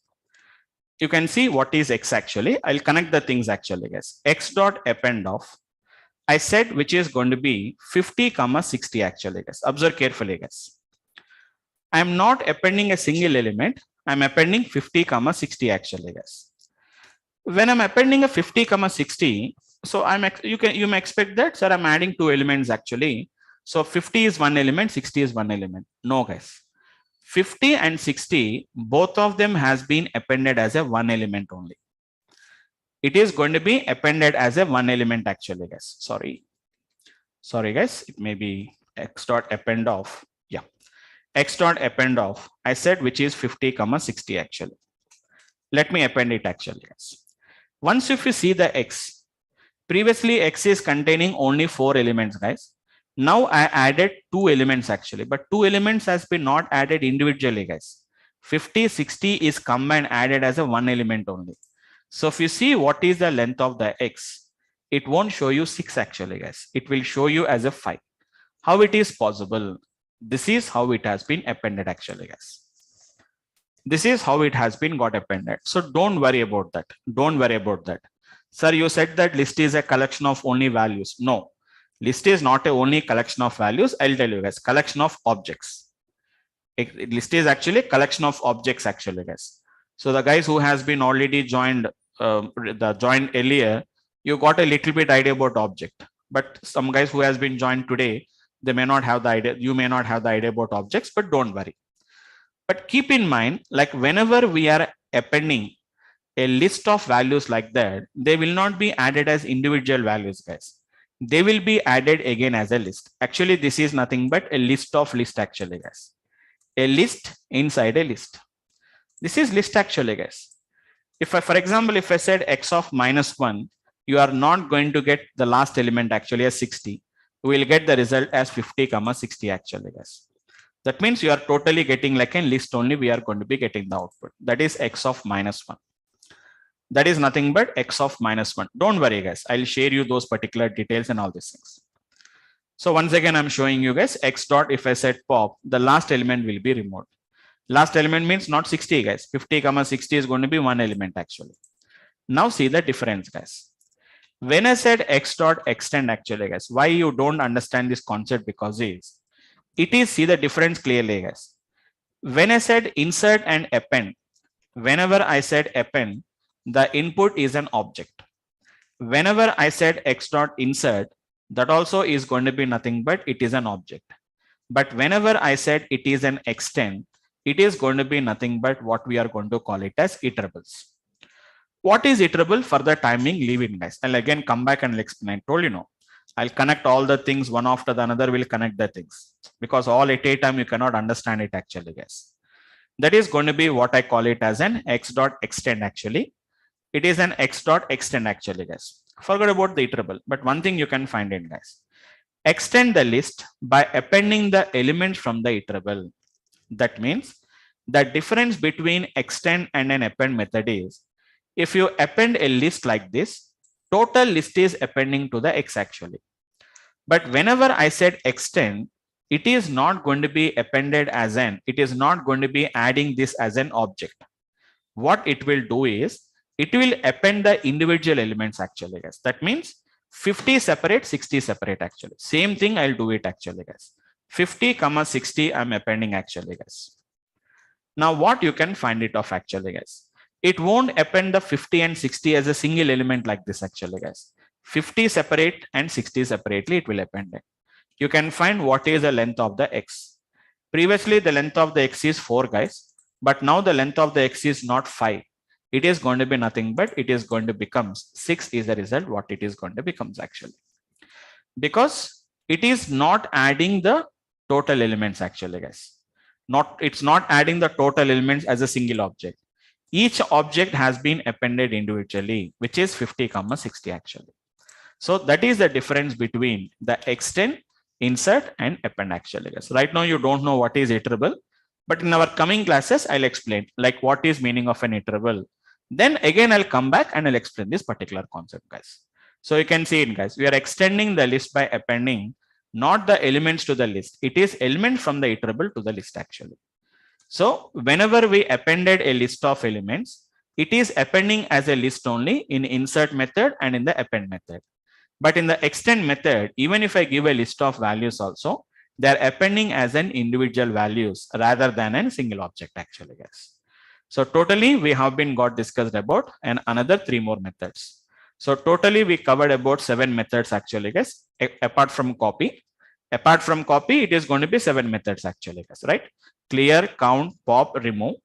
You can see what is X actually. I'll connect the things actually, guys. X dot append of, I said, which is going to be 50, 60 actually, guys. Observe carefully, guys. I'm not appending a single element. I'm appending 50, 60 actually, guys. When I'm appending a 50, 60, so you may expect that, sir, I'm adding 2 elements actually. So 50 is 1 element, 60 is 1 element. No, guys. 50 and 60, both of them has been appended as a 1 element only. It is going to be appended as a 1 element actually, guys. Sorry, guys. It may be X dot append of. Yeah. X dot append of, I said, which is 50, 60 actually. Let me append it actually, guys. Once if you see the X, previously X is containing only 4 elements, guys. Now I added 2 elements actually, but 2 elements has been not added individually, guys. 50, 60 is combined added as a 1 element only. So if you see what is the length of the X, it won't show you 6 actually, guys. It will show you as a 5. How it is possible? This is how it has been appended actually, guys. This is how it has been got appended. So don't worry about that. Don't worry about that. Sir, you said that list is a collection of only values. No, list is not a only collection of values. I'll tell you guys, collection of objects. List is actually a collection of objects actually, guys. So the guys who has been already joined joined earlier, you got a little bit idea about object. But some guys who has been joined today, they may not have the idea. You may not have the idea about objects, but don't worry. But keep in mind, like whenever we are appending a list of values like that, they will not be added as individual values, guys. They will be added again as a list. Actually, this is nothing but a list of list actually, guys. A list inside a list. This is list actually, guys. If I, for example, if I said x of -1, you are not going to get the last element actually as 60. We will get the result as 50, 60 actually, guys. That means you are totally getting like a list only. We are going to be getting the output. That is x of -1. That is nothing but x of -1. Don't worry, guys. I'll share you those particular details and all these things. So once again, I'm showing you guys x dot. If I said pop, the last element will be removed. Last element means not 60, guys. 50, 60 is going to be one element actually. Now see the difference, guys. When I said x dot extend actually, guys, why you don't understand this concept? Because it is see the difference clearly, guys. When I said insert and append, whenever I said append, the input is an object. Whenever I said x dot insert, that also is going to be nothing but it is an object. But whenever I said it is an extend, it is going to be nothing but what we are going to call it as iterables. What is iterable? For the timing, leave it, guys. I'll again come back and explain. I told you no. I'll connect all the things one after the another. Will connect the things because all at a time you cannot understand it actually, guys. That is going to be what I call it as an x dot extend actually. It is an x dot extend actually, guys. Forget about the iterable, but one thing you can find it, guys. Extend the list by appending the elements from the iterable. That means the difference between extend and an append method is if you append a list like this, total list is appending to the x actually. But whenever I said extend, it is not going to be appended as an, it is not going to be adding this as an object. What it will do is it will append the individual elements actually, guys. That means 50 separate, 60 separate actually. Same thing I'll do it actually, guys. 50, 60 I'm appending actually, guys. Now what you can find it of actually, guys. It won't append the 50 and 60 as a single element like this actually, guys. 50 separate and 60 separately it will append it. You can find what is the length of the x. Previously the length of the x is 4, guys, but now the length of the x is not 5. It is going to be nothing but it is going to become 6 is the result what it is going to becomes actually. Because it is not adding the total elements actually, guys. It's not adding the total elements as a single object. Each object has been appended individually, which is 50, 60 actually. So that is the difference between the extend, insert and append actually, guys. Right now you don't know what is iterable, but in our coming classes I'll explain like what is meaning of an iterable. Then again I'll come back and I'll explain this particular concept, guys. So you can see it, guys. We are extending the list by appending not the elements to the list. It is element from the iterable to the list actually. So whenever we appended a list of elements, it is appending as a list only in insert method and in the append method. But in the extend method, even if I give a list of values also, they're appending as an individual values rather than a single object actually, guys. So totally we have been got discussed about and another 3 more methods. So totally we covered about 7 methods actually, guys, apart from copy. Apart from copy, it is going to be 7 methods actually, guys, right? Clear, count, pop, remove.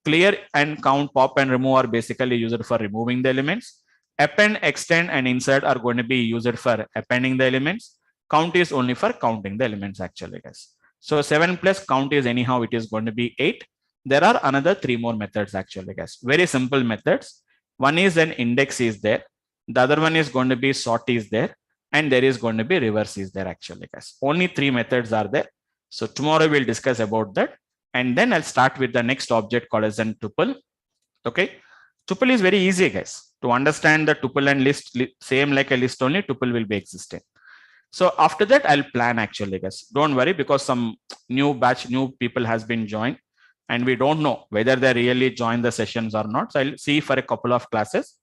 Clear and count, pop and remove are basically used for removing the elements. Append, extend and insert are going to be used for appending the elements. Count is only for counting the elements actually, guys. So 7 plus count is anyhow, it is going to be 8. There are another 3 more methods actually, guys. Very simple methods. One is an index is there. The other one is going to be sort is there. And there is going to be reverse is there actually, guys. Only 3 methods are there. So tomorrow we'll discuss about that. And then I'll start with the next object called as an tuple. Okay. Tuple is very easy, guys. To understand the tuple and list, same like a list only, tuple will be existing. So after that, I'll plan actually, guys. Don't worry, because some new batch, new people has been joined, and we don't know whether they really join the sessions or not. So I'll see for a couple of classes.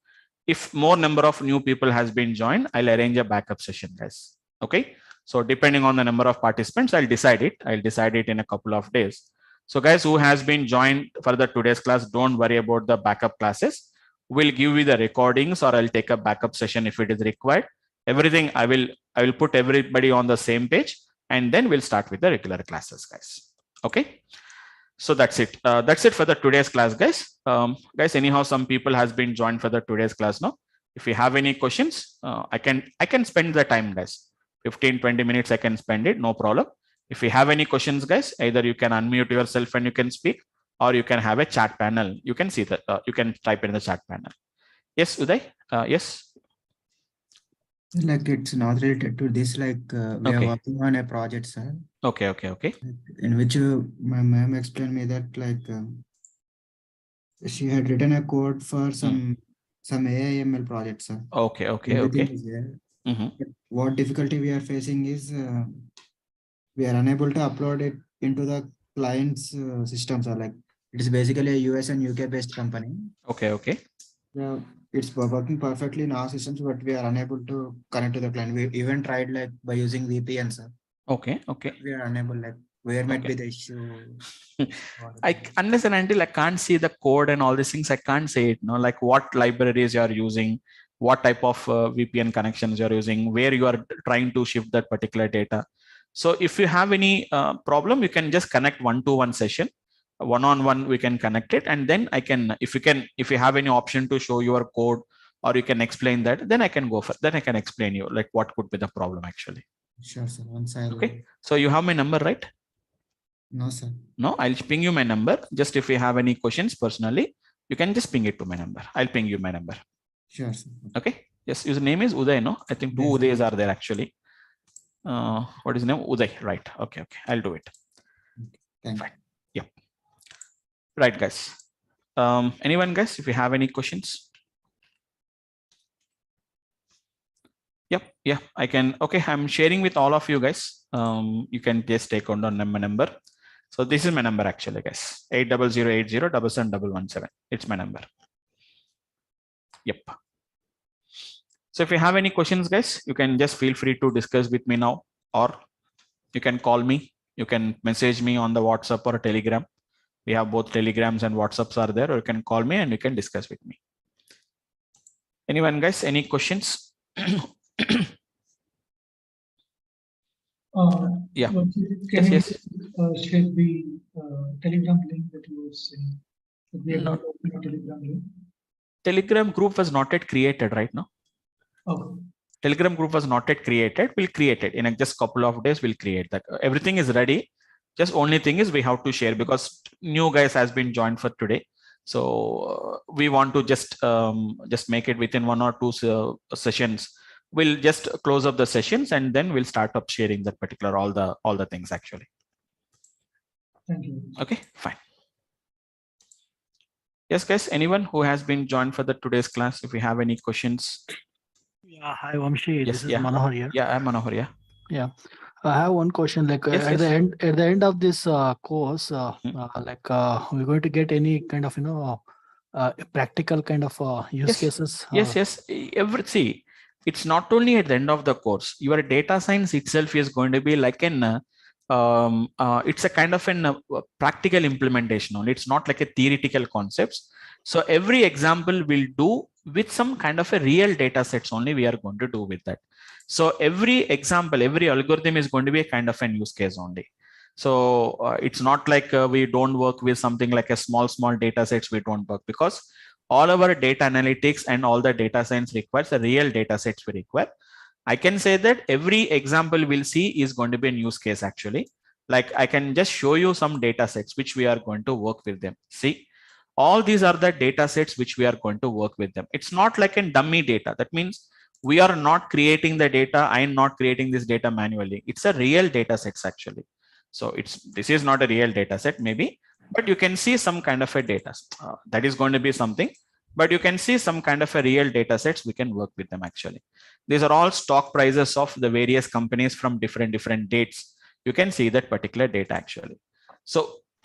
If more number of new people has been joined, I'll arrange a backup session, guys. Okay. So depending on the number of participants, I'll decide it. I'll decide it in a couple of days. So guys who has been joined for the today's class, don't worry about the backup classes. We'll give you the recordings, or I'll take a backup session if it is required. Everything I will put everybody on the same page, and then we'll start with the regular classes, guys. Okay. So that's it. That's it for the today's class, guys. Guys, anyhow, some people has been joined for the today's class now. If you have any questions, I can spend the time, guys. 15-20 minutes I can spend it, no problem. If you have any questions, guys, either you can unmute yourself and you can speak, or you can have a chat panel. You can see that you can type in the chat panel. Yes, Uday. Yes. Like it's not related to this. Like we are working on a project, sir. Okay. In which my ma'am explained me that like she had written a code for some AIML project, sir. Okay. Everything is there. What difficulty we are facing is we are unable to upload it into the client's systems. Or like it is basically a US and UK based company. Okay. Yeah, it's working perfectly in our systems, but we are unable to connect to the client. We even tried like by using VPN, sir. Okay. We are unable. Like where might be the issue? Unless and until I can't see the code and all these things, I can't say it. No, like what libraries you are using, what type of VPN connections you're using, where you are trying to shift that particular data. So if you have any problem, you can just connect one-to-one session, one-on-one. We can connect it, and then I can, if you have any option to show your code, or you can explain that, then I can go for. Then I can explain you like what could be the problem actually. Sure, sir. Okay. So you have my number, right? No, sir. No, I'll ping you my number. Just if you have any questions personally, you can just ping it to my number. I'll ping you my number. Sure, sir. Okay. Yes, his name is Uday, no? I think two Udays are there actually. What is his name? Uday, right. Okay. I'll do it. Thank you. Yeah. Right, guys. Anyone, guys, if you have any questions? Yep. Yeah, I can. Okay, I'm sharing with all of you guys. You can just take on my number. So this is my number actually, guys. 80080771117. It's my number. Yep. So if you have any questions, guys, you can just feel free to discuss with me now, or you can call me. You can message me on the WhatsApp or Telegram. We have both Telegrams and WhatsApps are there, or you can call me and you can discuss with me. Anyone, guys, any questions? Yeah. Can you share the Telegram link that you were saying? We are not open a Telegram link. Telegram group was not yet created right now. Okay. Telegram group was not yet created. We'll create it in just couple of days. We'll create that. Everything is ready. Just only thing is we have to share, because new guys has been joined for today. So we want to just make it within 1 or 2 sessions. We'll just close up the sessions, and then we'll start up sharing that particular all the things actually. Thank you. Okay, fine. Yes, guys, anyone who has been joined for the today's class, if you have any questions. Yeah, hi Vamsi. Yes, this is Manohar here. Yeah, I'm Manohar. Yeah. I have one question. Like at the end of this course, like we're going to get any kind of practical kind of use cases. Yes. See, it's not only at the end of the course. Your data science itself is going to be like an it's a kind of an practical implementation only. It's not like a theoretical concepts. So every example we'll do with some kind of a real data sets only we are going to do with that. So every example, every algorithm is going to be a kind of an use case only. So it's not like we don't work with something like a small data sets. We don't work, because all our data analytics and all the data science requires a real data sets we require. I can say that every example we'll see is going to be a use case actually. Like I can just show you some data sets which we are going to work with them. See, all these are the data sets which we are going to work with them. It's not like a dummy data. That means we are not creating the data. I am not creating this data manually. It's a real data sets actually. So this is not a real data set maybe, but you can see some kind of a data that is going to be something but you can see some kind of a real data sets. We can work with them actually. These are all stock prices of the various companies from different dates. You can see that particular data actually. So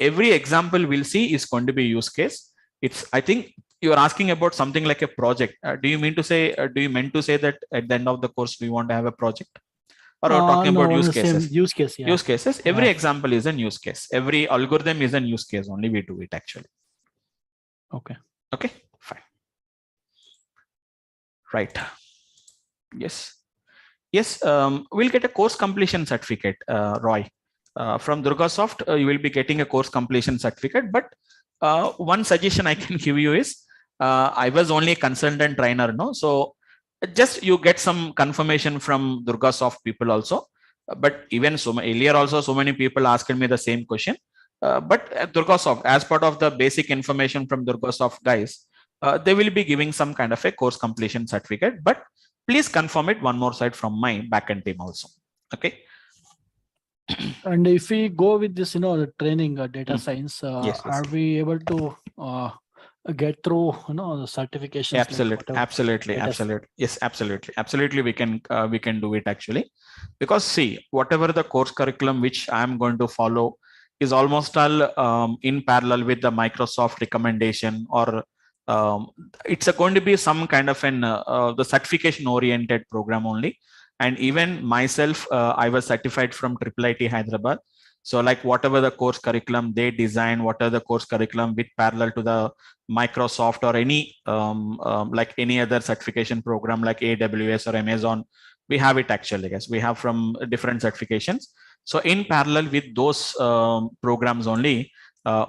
every example we'll see is going to be use case. It's, I think you're asking about something like a project. Do you mean to say, do you meant to say that at the end of the course, we want to have a project? Or are talking no, about use same cases? use case, yeah. Use cases. Every example is a use case. Every algorithm is a use case. Only we do it actually. Okay. Okay, fine. Right. Yes. Yes, we'll get a course completion certificate, Roy. From Durga Soft, you will be getting a course completion certificate. But one suggestion I can give you is, I was only a consultant trainer, no? So just you get some confirmation from Durga Soft people also. But even so earlier also, so many people asked me the same question. But Durga Soft, as part of the basic information from Durga Soft guys, they will be giving some kind of a course completion certificate. But please confirm it one more side from my backend team also. Okay. And if we go with this, the training data science, Yes. are we able to get through, the certifications? Absolutely, absolutely. Yes, absolutely. We can do it actually, because see, whatever the course curriculum which I am going to follow is almost all in parallel with the Microsoft recommendation, or it's going to be some kind of an the certification oriented program only. And even myself, I was certified from IIIT Hyderabad. So like whatever the course curriculum they design, whatever the course curriculum with parallel to the Microsoft or any like any other certification program like AWS or Amazon, we have it actually, guys. We have from different certifications. So in parallel with those programs only,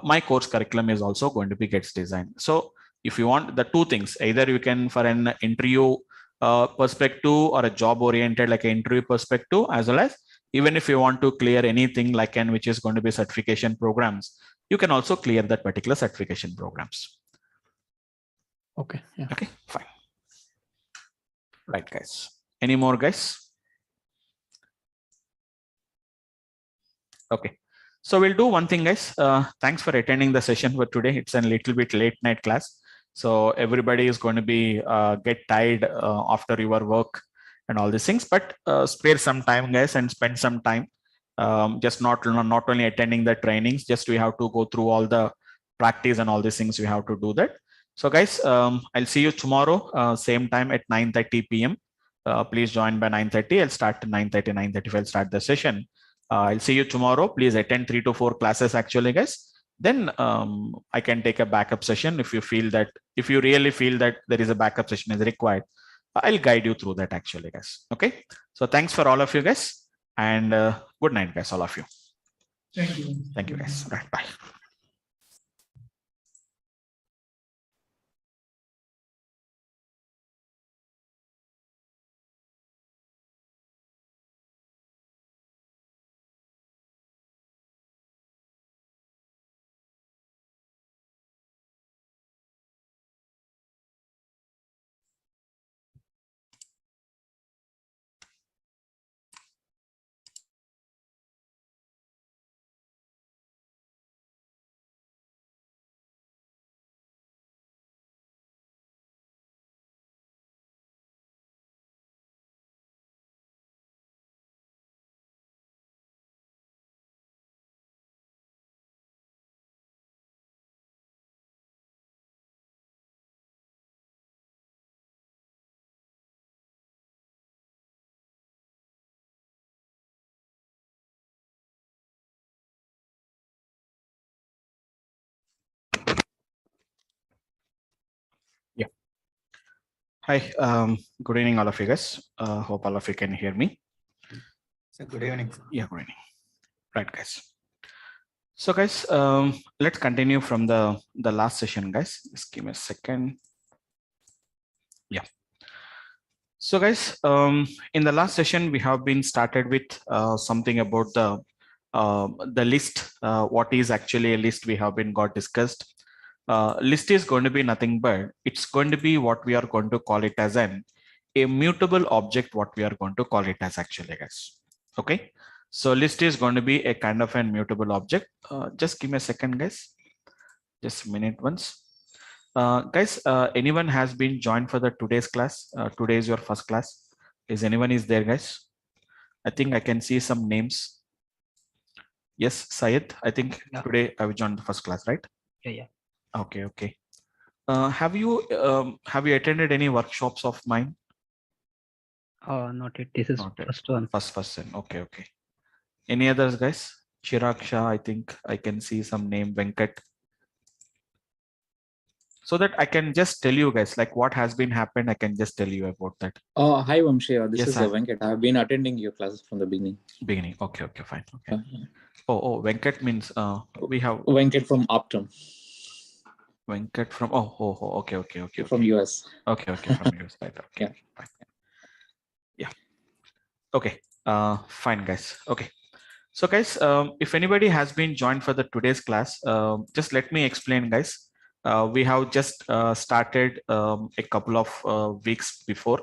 my course curriculum is also going to be gets designed. So if you want the two things, either you can for an interview perspective or a job oriented like an interview perspective, as well as even if you want to clear anything like an which is going to be certification programs, you can also clear that particular certification programs. Okay. Yeah. Okay, fine. Right, guys. Any more, guys? Okay. So we'll do one thing, guys. Thanks for attending the session for today. It's a little bit late night class. So everybody is going to be get tired after your work and all these things, but spare some time, guys, and spend some time. Just not only attending the trainings, just we have to go through all the practice and all these things. We have to do that. So guys, I'll see you tomorrow, same time at 9:30 p.m. Please join by 9:30. I'll start at 9:30, 9:35. I'll start the session. I'll see you tomorrow. Please attend 3 to 4 classes actually, guys. Then I can take a backup session if you feel that, if you really feel that there is a backup session is required. I'll guide you through that actually, guys. Okay. So thanks for all of you guys, and good night, guys, all of you. Thank you. Thank you, guys. Right, bye. Yeah. Hi. Good evening, all of you guys. Hope all of you can hear me. So good evening. Yeah, good evening. Right, guys. So guys, let's continue from the last session, guys. Just give me a second. Yeah. So guys, in the last session, we have been started with something about the list. What is actually a list? We have been got discussed. List is going to be nothing but it's going to be what we are going to call it as a mutable object. What we are going to call it as actually, guys. Okay. So list is going to be a kind of an mutable object. Just give me a second, guys. Just a minute once. Guys, anyone has been joined for the today's class? Today is your first class. Is anyone is there, guys? I think I can see some names. Yes, Syed. I think today I will join the first class, right? Yeah. Okay, okay. Have you attended any workshops of mine? Not yet. This is Not yet. first one. First person. Okay, okay. Any others, guys? Chirag Shah, I think I can see some name, Venkat. So that I can just tell you guys, like what has been happened, I can just tell you about that. Hi, Vamsi. This Yes, is Venkat. I've been attending your classes from the beginning. Okay, okay, fine. Okay. Oh, Venkat means we have Venkat from Optum. Venkat from okay. From US. Okay, from US. Right. Okay. Yeah. Fine. Yeah. Okay. Fine, guys. Okay. So, guys, if anybody has been joined for the today's class, just let me explain, guys. We have just started a couple of weeks before.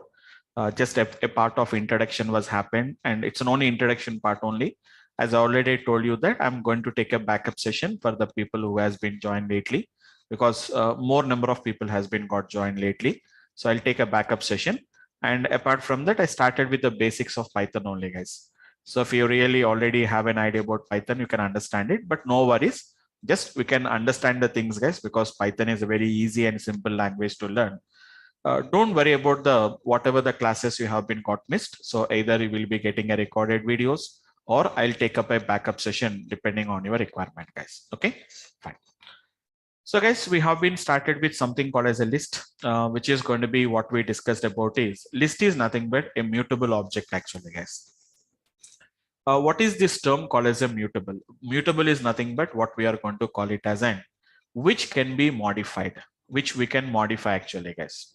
Just a part of introduction was happened, and it's an only introduction part only. As I already told you that I'm going to take a backup session for the people who has been joined lately, because more number of people has been got joined lately. So I'll take a backup session. And apart from that, I started with the basics of Python only, guys. So if you really already have an idea about Python, you can understand it, but no worries. Just we can understand the things, guys, because Python is a very easy and simple language to learn. Don't worry about the whatever the classes you have been got missed. So either you will be getting a recorded videos, or I'll take up a backup session depending on your requirement, guys. Okay, fine. So guys, we have been started with something called as a list, which is going to be what we discussed about is list is nothing but a mutable object actually, guys. What is this term called as a mutable? Mutable is nothing but what we are going to call it as an which can be modified, which we can modify actually, guys.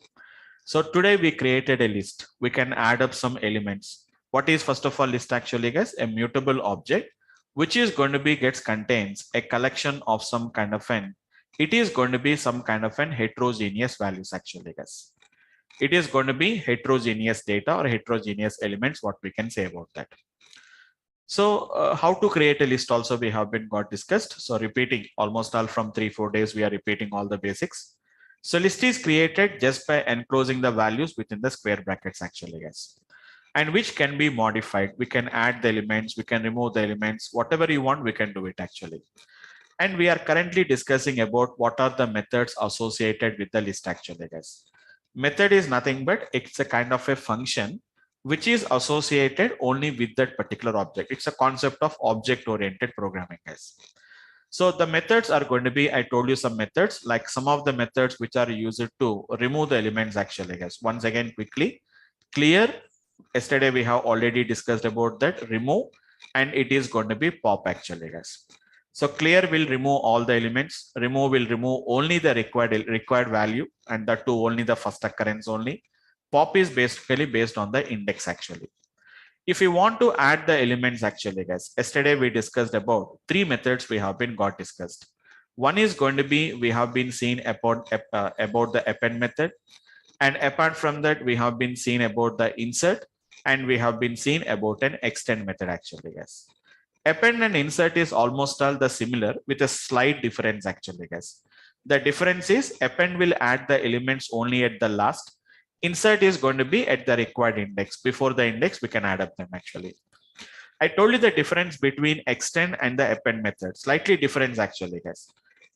So today we created a list. We can add up some elements. What is first of all list actually, guys? A mutable object, which is going to be contains a collection of some kind of an. It is going to be some kind of an heterogeneous values actually, guys. It is going to be heterogeneous data or heterogeneous elements. What we can say about that. So how to create a list also we have been got discussed. So repeating almost all from 3-4 days, we are repeating all the basics. So list is created just by enclosing the values within the square brackets actually, guys, and which can be modified. We can add the elements, we can remove the elements, whatever you want, we can do it actually. And we are currently discussing about what are the methods associated with the list actually, guys. Method is nothing but it's a kind of a function which is associated only with that particular object. It's a concept of object-oriented programming, guys. So the methods are going to be, I told you some methods, like some of the methods which are used to remove the elements actually, guys. Once again, quickly, clear. Yesterday we have already discussed about that, remove, and it is going to be pop actually, guys. So clear will remove all the elements, remove will remove only the required value, and that too only the first occurrence only. Pop is basically based on the index actually. If you want to add the elements actually, guys, yesterday we discussed about 3 methods we have been got discussed. One is going to be, we have been seen about the append method. And apart from that, we have been seen about the insert, and we have been seen about an extend method actually, guys. Append and insert is almost all the similar with a slight difference actually, guys. The difference is append will add the elements only at the last. Insert is going to be at the required index. Before the index, we can add up them actually. I told you the difference between extend and the append method. Slightly difference actually, guys.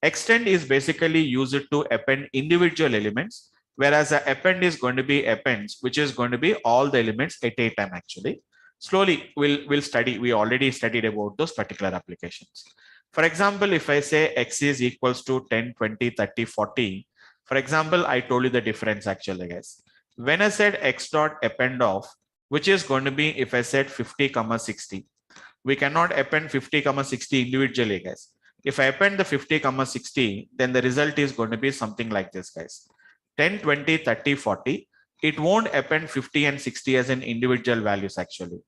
Extend is basically used to append individual elements, whereas the append is going to be appends, which is going to be all the elements at a time actually. Slowly, we'll study. We already studied about those particular applications. For example, if I say x is equals to 10, 20, 30, 40, for example, I told you the difference actually, guys. When I said x dot append of, which is going to be if I said 50, 60, we cannot append 50, 60 individually, guys. If I append the 50, 60, then the result is going to be something like this, guys. 10, 20, 30, 40. It won't append 50 and 60 as an individual values actually.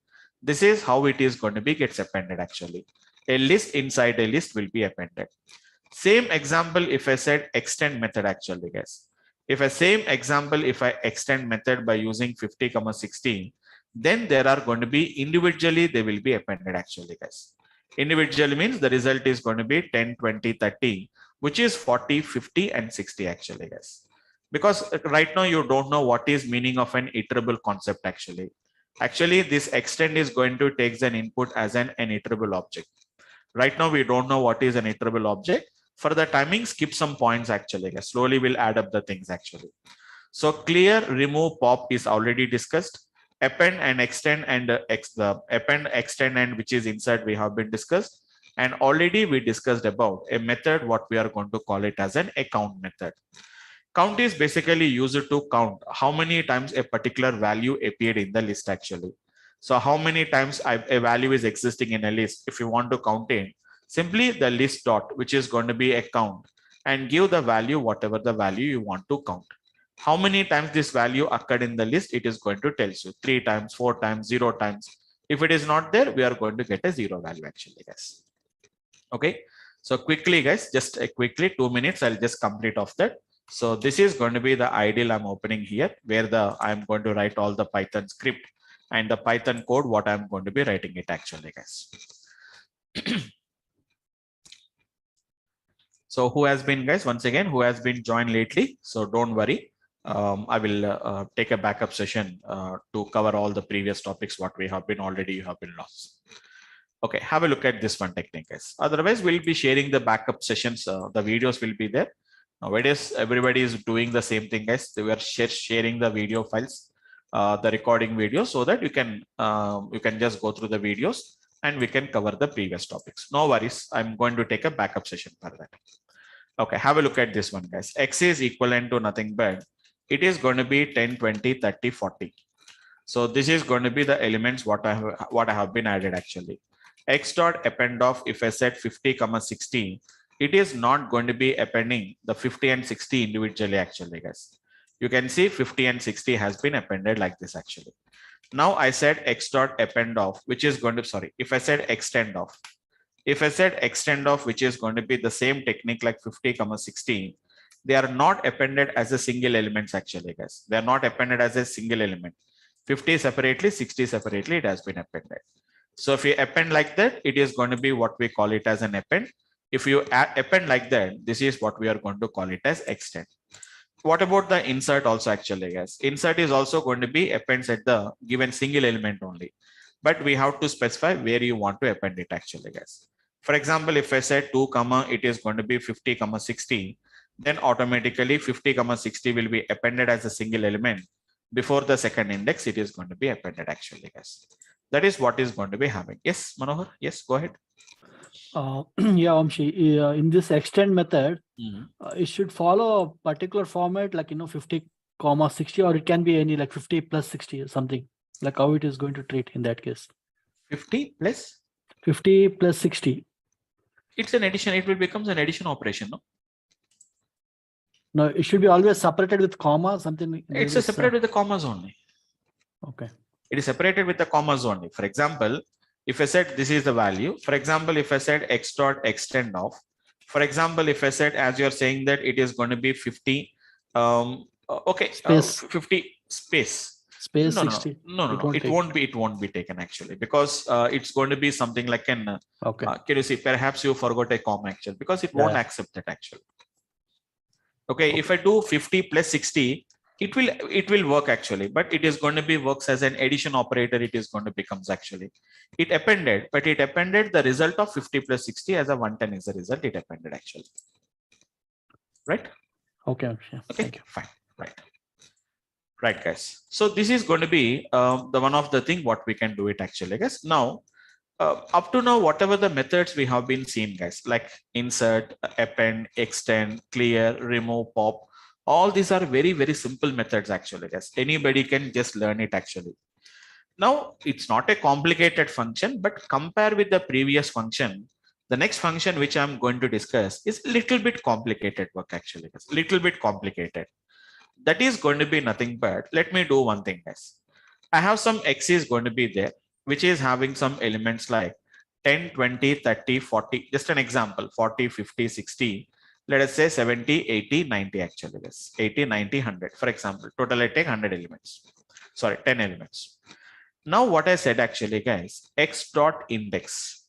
This is how it is going to be gets appended actually. A list inside a list will be appended. Same example if I said extend method actually, guys. If a same example, if I extend method by using 50, 60, then there are going to be individually, they will be appended actually, guys. Individually means the result is going to be 10, 20, 30, which is 40, 50, and 60 actually, guys. Because right now you don't know what is meaning of an iterable concept actually. Actually, this extend is going to take an input as an iterable object. Right now, we don't know what is an iterable object. For the timing, skip some points actually, guys. Slowly we'll add up the things actually. So clear, remove, pop is already discussed. Append and extend and the append, extend, and which is insert we have been discussed. And already we discussed about a method, what we are going to call it as an account method. Count is basically used to count how many times a particular value appeared in the list actually. So how many times a value is existing in a list. If you want to count in, simply the list dot, which is going to be a count, and give the value, whatever the value you want to count. How many times this value occurred in the list, it is going to tell you 3 times, 4 times, 0 times. If it is not there, we are going to get a 0 value actually, guys. Okay. So quickly, guys, just quickly 2 minutes, I'll just complete off that. So this is going to be the ideal I'm opening here, where I'm going to write all the Python script and the Python code, what I'm going to be writing it actually, guys. So who has been, guys, once again, who has been joined lately? So don't worry. I will take a backup session to cover all the previous topics, what we have been already, you have been lost. Okay, have a look at this one technique, guys. Otherwise, we'll be sharing the backup sessions. The videos will be there. Nowadays, everybody is doing the same thing, guys. They were sharing the video files, the recording video, so that you can just go through the videos and we can cover the previous topics. No worries. I'm going to take a backup session for that. Okay, have a look at this one, guys. X is equivalent to nothing but it is going to be 10, 20, 30, 40. So this is going to be the elements what I have been added actually. X dot append of, if I said 50, 60, it is not going to be appending the 50 and 60 individually actually, guys. You can see 50 and 60 has been appended like this actually. Now I said X dot append of, which is going to, sorry, if I said extend of, if I said extend of, which is going to be the same technique like 50, 60, they are not appended as a single elements actually, guys. They are not appended as a single element. 50 separately, 60 separately, it has been appended. So if you append like that, it is going to be what we call it as an append. If you append like that, this is what we are going to call it as extend. What about the insert also actually, guys? Insert is also going to be appends at the given single element only. But we have to specify where you want to append it actually, guys. For example, if I said 2, it is going to be 50, 60, then automatically 50, 60 will be appended as a single element. Before the second index, it is going to be appended actually, guys. That is what is going to be happening. Yes, Manohar? Yes, go ahead. Yeah, Vamsi, in this extend method, it should follow a particular format like, 50, 60, or it can be any like 50 plus 60 or something, like how it is going to treat in that case. 50 plus? 50 plus 60. It's an addition. It will become an addition operation, no? No, it should be always separated with comma, something. It's separate with the commas only. Okay. It is separated with the commas only. For example, if I said this is the value, for example, if I said X dot extend of, for example, if I said, as you're saying that it is going to be 50, okay, space. 50 space. Space No, 60. no, it won't be taken actually, because it's going to be something like an, okay. Can you see, perhaps you forgot a comma actually, because it won't accept that actually. Okay, if I do 50 plus 60, it will work actually, but it is going to be works as an addition operator. It is going to becomes actually, it appended, but it appended the result of 50 plus 60 as a 110 is the result it appended actually. Right? Okay. Okay, thank you. fine. Right, guys. So this is going to be the one of the thing what we can do it actually, guys. Now, up to now, whatever the methods we have been seeing, guys, like insert, append, extend, clear, remove, pop, all these are very, very simple methods actually, guys. Anybody can just learn it actually. Now, it's not a complicated function, but compare with the previous function, the next function which I'm going to discuss is a little bit complicated work actually, guys. Little bit complicated. That is going to be nothing but, let me do one thing, guys. I have some X is going to be there, which is having some elements like 10, 20, 30, 40, just an example, 40, 50, 60, let us say 70, 80, 90 actually, this 80, 90, 100, for example, total I take 100 elements, sorry, 10 elements. Now what I said actually, guys, X dot index,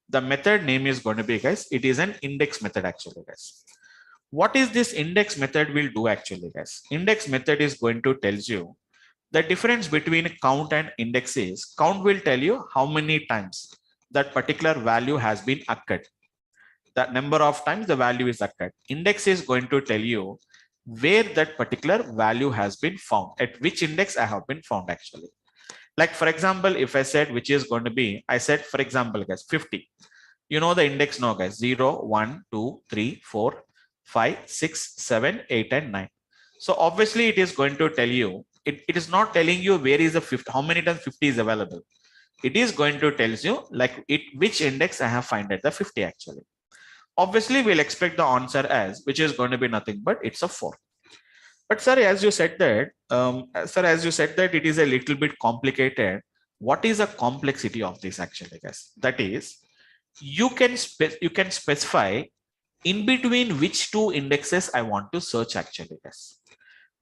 the method name is going to be, guys, it is an index method actually, guys. What is this index method will do actually, guys? Index method is going to tell you the difference between count and index is count will tell you how many times that particular value has been occurred. The number of times the value is occurred. Index is going to tell you where that particular value has been found, at which index I have been found actually. Like for example, if I said which is going to be, I said for example guys 50. You know the index now guys, 0, 1, 2, 3, 4, 5, 6, 7, 8 and 9. So obviously it is going to tell you, it is not telling you where is the 50, how many times 50 is available. It is going to tell you like which index I have found at the 50 actually. Obviously we'll expect the answer as, which is going to be nothing but it's a 4. But sir, as you said that, it is a little bit complicated. What is the complexity of this actually, guys? That is, you can specify in between which two indexes I want to search actually, guys.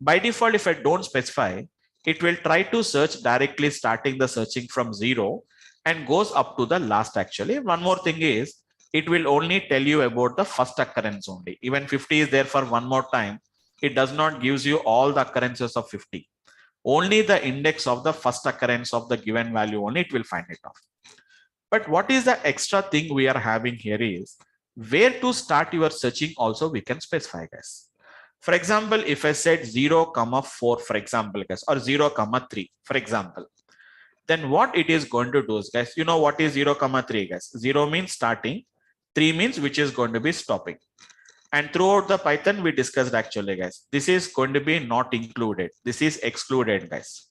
By default, if I don't specify, it will try to search directly starting the searching from 0 and goes up to the last actually. One more thing is, it will only tell you about the first occurrence only. Even 50 is there for one more time. It does not gives you all the occurrences of 50. Only the index of the first occurrence of the given value only it will find it off. But what is the extra thing we are having here is where to start your searching also we can specify, guys. For example, if I said 0, 4, for example, guys, or 0, 3, for example, then what it is going to do is, guys, you know what is 0, 3, guys? 0 means starting, 3 means which is going to be stopping. And throughout the Python, we discussed actually, guys, this is going to be not included. This is excluded, guys.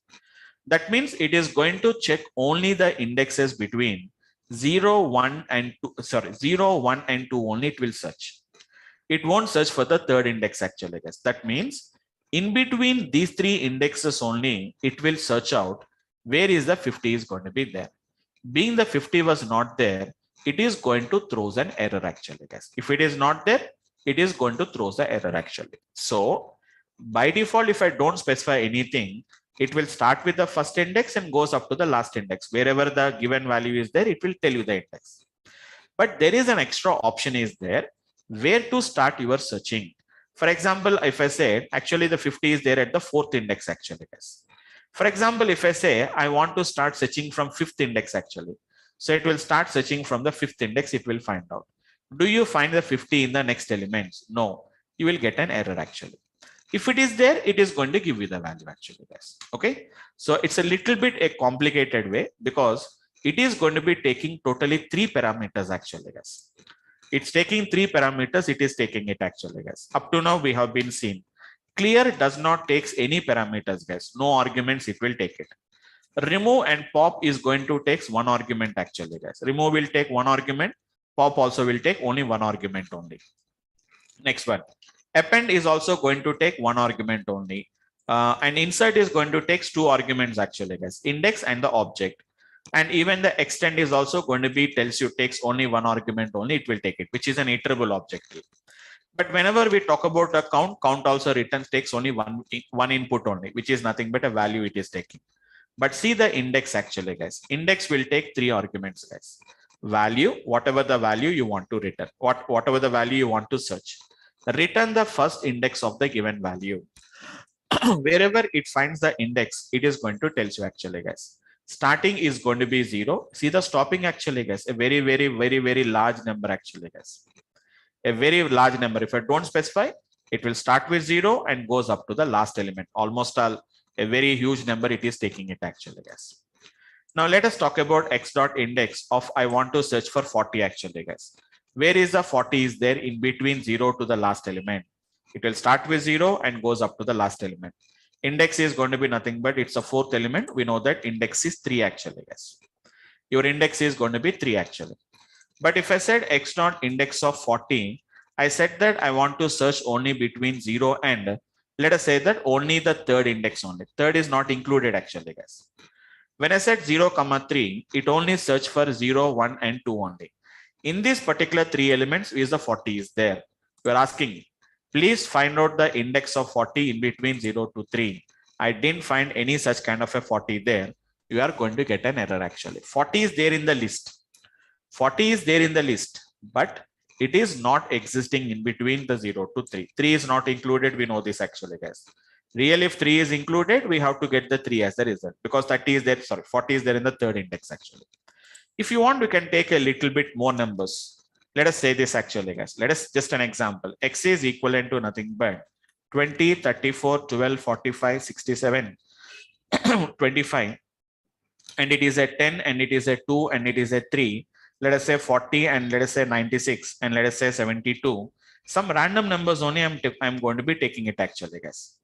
That means it is going to check only the indexes between 0, 1 and 2, 0, 1 and 2 only it will search. It won't search for the third index actually, guys. That means in between these three indexes only, it will search out where is the 50 is going to be there. Being the 50 was not there, it is going to throw an error actually, guys. If it is not there, it is going to throw the error actually. So by default, if I don't specify anything, it will start with the first index and goes up to the last index. Wherever the given value is there, it will tell you the index. But there is an extra option is there where to start your searching. For example, if I say actually the 50 is there at the fourth index actually, guys. For example, if I say I want to start searching from fifth index actually, so it will start searching from the fifth index, it will find out. Do you find the 50 in the next elements? No, you will get an error actually. If it is there, it is going to give you the value actually, guys. Okay, so it's a little bit a complicated way because it is going to be taking totally 3 parameters actually, guys. It's taking 3 parameters. It is taking it actually, guys. Up to now, we have been seen. Clear does not take any parameters, guys. No arguments, it will take it. Remove and pop is going to take 1 argument actually, guys. Remove will take 1 argument. Pop also will take only 1 argument only. Next one. Append is also going to take 1 argument only. And insert is going to take 2 arguments actually, guys. Index and the object. And even the extend is also going to be tells you takes only 1 argument only. It will take it, which is an iterable objective. But whenever we talk about a count also returns takes only one input only, which is nothing but a value it is taking. But see the index actually, guys. Index will take 3 arguments, guys. Value, whatever the value you want to return, whatever the value you want to search. Return the first index of the given value. Wherever it finds the index, it is going to tell you actually, guys. Starting is going to be 0. See the stopping actually, guys. A very, very, very, very large number actually, guys. A very large number. If I don't specify, it will start with 0 and goes up to the last element. Almost a very huge number it is taking it actually, guys. Now let us talk about x dot index of I want to search for 40 actually, guys. Where is the 40 is there in between 0 to the last element? It will start with 0 and goes up to the last element. Index is going to be nothing but it's a 4th element. We know that index is 3 actually, guys. Your index is going to be 3 actually. But if I said x dot index of 40, I said that I want to search only between 0 and let us say that only the 3rd index only. 3rd is not included actually, guys. When I said 0, 3, it only search for 0, 1 and 2 only. In this particular 3 elements is the 40 is there. You are asking, please find out the index of 40 in between 0 to 3. I didn't find any such kind of a 40 there. You are going to get an error actually. 40 is there in the list. 40 is there in the list, but It is not existing in between the 0 to 3. 3 is not included. We know this actually, guys. Real, if 3 is included, we have to get the 3 as the result because 30 is there. Sorry, 40 is there in the third index actually. If you want, we can take a little bit more numbers. Let us say this actually, guys. Let us just an example. X is equivalent to nothing but 20, 34, 12, 45, 67, 25. And it is a 10 and it is a 2 and it is a 3. Let us say 40 and let us say 96 and let us say 72. Some random numbers only I'm going to be taking it actually, guys.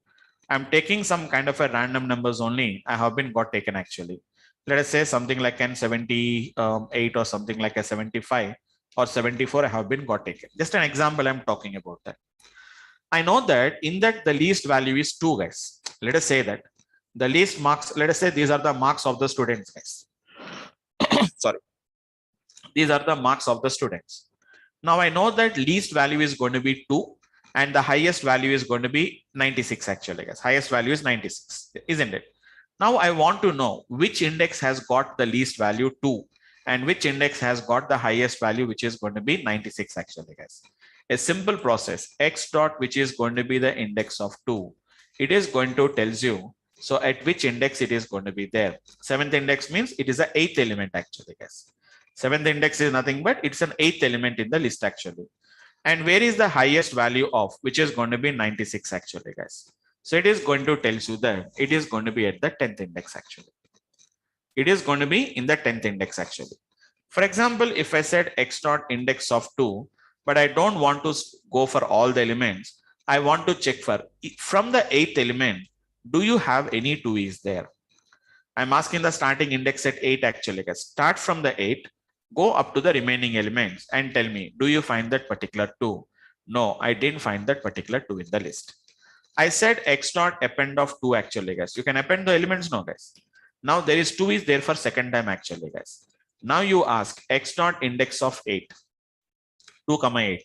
I'm taking some kind of a random numbers only. I have been got taken actually. Let us say something like an 78 or something like a 75 or 74. I have been got taken. Just an example I'm talking about that. I know that in that the least value is 2, guys. Let us say that the least marks, let us say these are the marks of the students, guys. Sorry. These are the marks of the students. Now I know that least value is going to be 2 and the highest value is going to be 96 actually, guys. Highest value is 96, isn't it? Now I want to know which index has got the least value 2 and which index has got the highest value, which is going to be 96 actually, guys. A simple process, x dot, which is going to be the index of 2. It is going to tells you, so at which index it is going to be there. 7th index means it is the 8th element actually, guys. 7th index is nothing but it's an 8th element in the list actually. And where is the highest value of, which is going to be 96 actually, guys. So it is going to tell you that it is going to be at the 10th index actually. It is going to be in the 10th index actually. For example, if I said x dot index of 2, but I don't want to go for all the elements. I want to check for from the 8th element, do you have any 2 is there? I'm asking the starting index at 8 actually, guys. Start from the 8, go up to the remaining elements and tell me, do you find that particular 2? No, I didn't find that particular 2 in the list. I said x dot append of 2 actually, guys. You can append the elements now, guys. Now there is 2 is there for second time actually, guys. Now you ask x dot index of 8, 2, 8.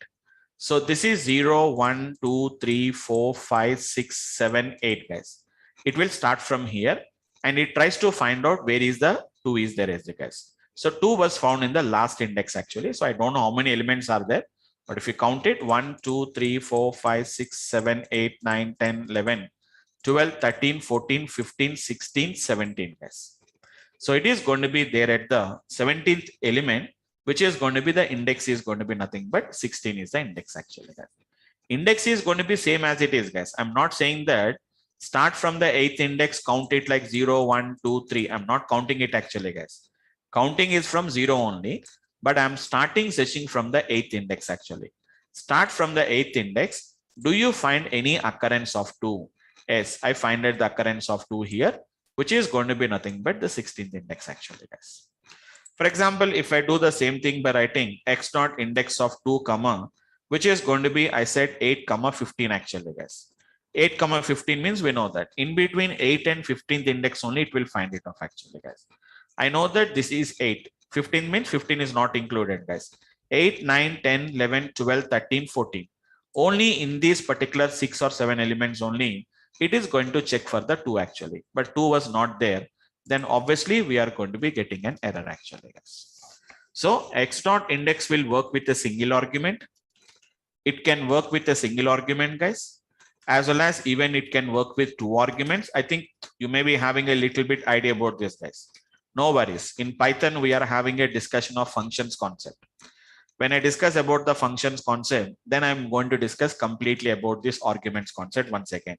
So this is 0, 1, 2, 3, 4, 5, 6, 7, 8, guys. It will start from here and it tries to find out where is the 2 is there, guys. So 2 was found in the last index actually. So I don't know how many elements are there, but if you count it, 1, 2, 3, 4, 5, 6, 7, 8, 9, 10, 11, 12, 13, 14, 15, 16, 17, guys. So it is going to be there at the 17th element, which is going to be the index is going to be nothing but 16 is the index actually, guys. Index is going to be same as it is, guys. I'm not saying that start from the 8th index, count it like 0, 1, 2, 3. I'm not counting it actually, guys. Counting is from 0 only, but I'm starting searching from the 8th index actually. Start from the 8th index. Do you find any occurrence of 2? Yes, I find that the occurrence of 2 here, which is going to be nothing but the 16th index actually, guys. For example, if I do the same thing by writing x dot index of 2 comma, which is going to be, I said 8 comma 15 actually, guys. 8 comma 15 means we know that in between 8 and 15th index only it will find it off actually, guys. I know that this is 8. 15 means 15 is not included, guys. 8, 9, 10, 11, 12, 13, 14. Only in these particular 6 or 7 elements only, it is going to check for the 2 actually, but 2 was not there. Then obviously we are going to be getting an error actually, guys. So x dot index will work with a single argument. It can work with a single argument, guys, as well as even it can work with 2 arguments. I think you may be having a little bit idea about this, guys. No worries. In Python, we are having a discussion of functions concept. When I discuss about the functions concept, then I'm going to discuss completely about this arguments concept once again.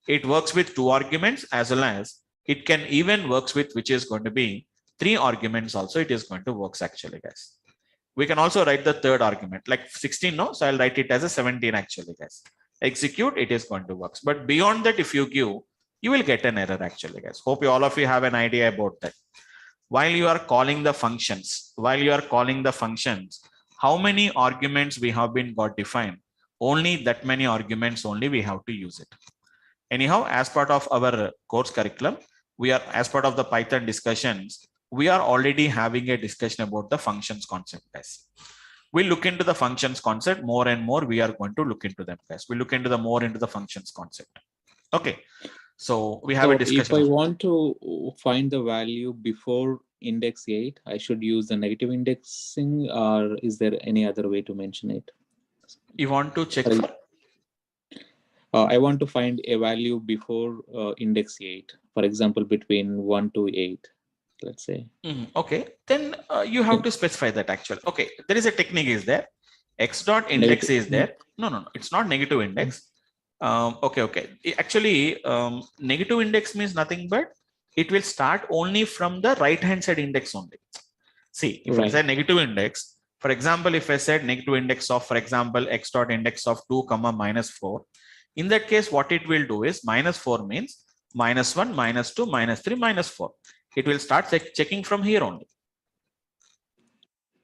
It works with 2 arguments as well as it can even works with which is going to be 3 arguments also. It is going to works actually, guys. We can also write the third argument like 16. No, so I'll write it as a 17 actually, guys. Execute, it is going to work. But beyond that, if you give, you will get an error actually, guys. Hope all of you have an idea about that. While you are calling the functions, how many arguments we have been got defined? Only that many arguments only we have to use it. Anyhow, as part of our course curriculum, we are, as part of the Python discussions, we are already having a discussion about the functions concept, guys. We'll look into the functions concept more and more. We are going to look into them, guys. We'll look into the more into the functions concept. Okay. So we have a discussion. If I want to find the value before index 8, I should use the negative indexing, or is there any other way to mention it? You want to check Sorry. for? I want to find a value before index 8, for example, between 1 to 8, let's say. Okay, then you have to specify that actually. Okay, there is a technique is there. X dot index is there. No, it's not negative index. Okay. Actually, negative index means nothing but it will start only from the right hand side index only. See, if I say negative index, for example, if I said negative index of, for example, x dot index of 2 comma minus 4, in that case, what it will do is minus 4 means minus 1, minus 2, minus 3, minus 4. It will start checking from here only.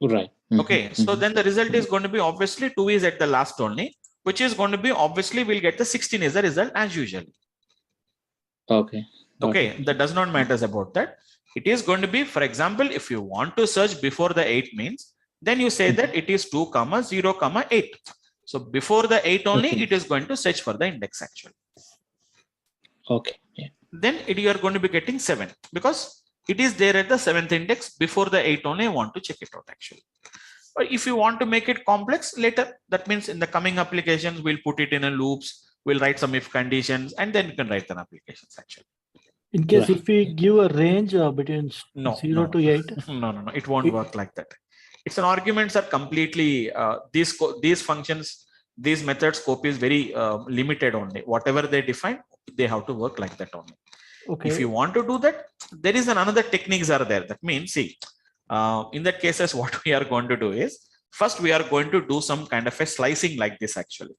Right. Okay, so then the result is going to be obviously 2 is at the last only, which is going to be obviously we'll get the 16 is the result as usual. Okay. Okay, that does not matter about that. It is going to be, for example, if you want to search before the 8 means, then you say that it is 2 comma 0 comma 8. So before the 8 only, it is going to search for the index actually. Okay. Yeah. Then you are going to be getting 7 because it is there at the 7th index. Before the 8 only, I want to check it out actually. Or if you want to make it complex later, that means in the coming applications, we'll put it in a loops, we'll write some if conditions, and then you can write an applications actually. In case if we give a range between 0 to 8. No, it won't work like that. It's an arguments are completely, these functions, these methods scope is very limited only. Whatever they define, they have to work like that only. Okay. If you want to do that, there is another techniques are there. That means, see, in that cases, what we are going to do is, first we are going to do some kind of a slicing like this actually.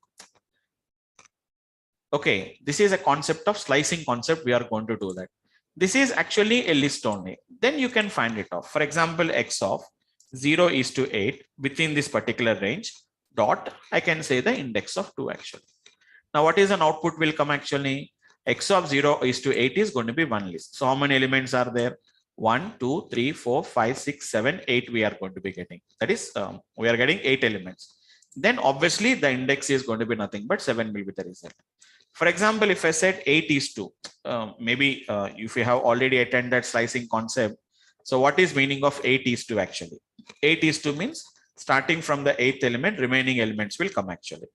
Okay, this is a concept of slicing concept. We are going to do that. This is actually a list only. Then you can find it off. For example, x of 0 is to 8 within this particular range dot, I can say the index of 2 actually. Now, what is an output will come actually? X of 0 is to 8 is going to be one list. So how many elements are there? 1, 2, 3, 4, 5, 6, 7, 8 we are going to be getting. That is, we are getting 8 elements. Then obviously the index is going to be nothing but 7 will be the result. For example, if I said 8 is 2, maybe if you have already attended that slicing concept. So what is meaning of 8 is 2 actually? 8 is 2 means starting from the 8th element, remaining elements will come actually.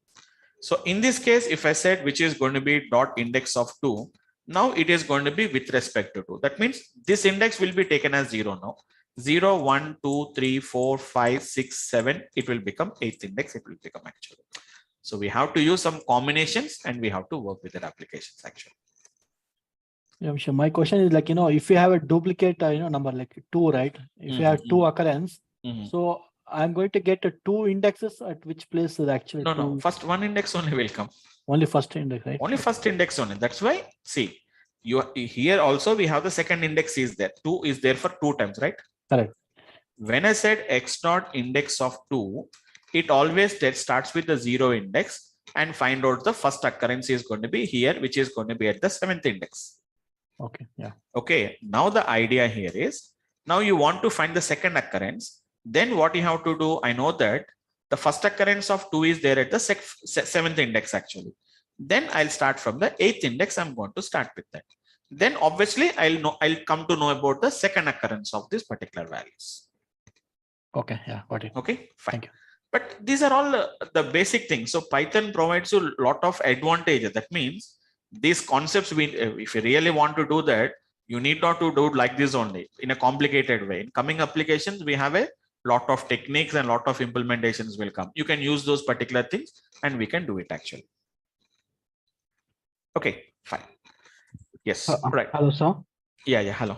So in this case, if I said which is going to be dot index of 2, now it is going to be with respect to 2. That means this index will be taken as 0 now. 0, 1, 2, 3, 4, 5, 6, 7, it will become 8th index, it will become actually. So we have to use some combinations and we have to work with the applications actually. Yeah, sure. My question is like, if you have a duplicate, number like 2, right? If you have 2 occurrence, so I'm going to get 2 indexes at which place is actually No, first one index only will come. Only first index, right? Only first index only. That's why, see, you here also we have the second index is there. 2 is there for 2 times, right? Correct. When I said x dot index of 2, it always starts with the 0 index and find out the first occurrence is going to be here, which is going to be at the 7th index. Okay. Yeah. Okay. Now the idea here is, now you want to find the second occurrence. Then what you have to do, I know that the first occurrence of 2 is there at the 7th index actually. Then I'll start from the 8th index. I'm going to start with that. Then obviously I'll come to know about the second occurrence of these particular values. Okay. Yeah. Got it. Okay. Fine. Thank you. But these are all the basic things. So Python provides you a lot of advantages. That means these concepts, if you really want to do that, you need not to do it like this only in a complicated way. In coming applications, we have a lot of techniques and lot of implementations will come. You can use those particular things and we can do it actually. Okay, fine. Yes, right. Hello, sir. Yeah, hello.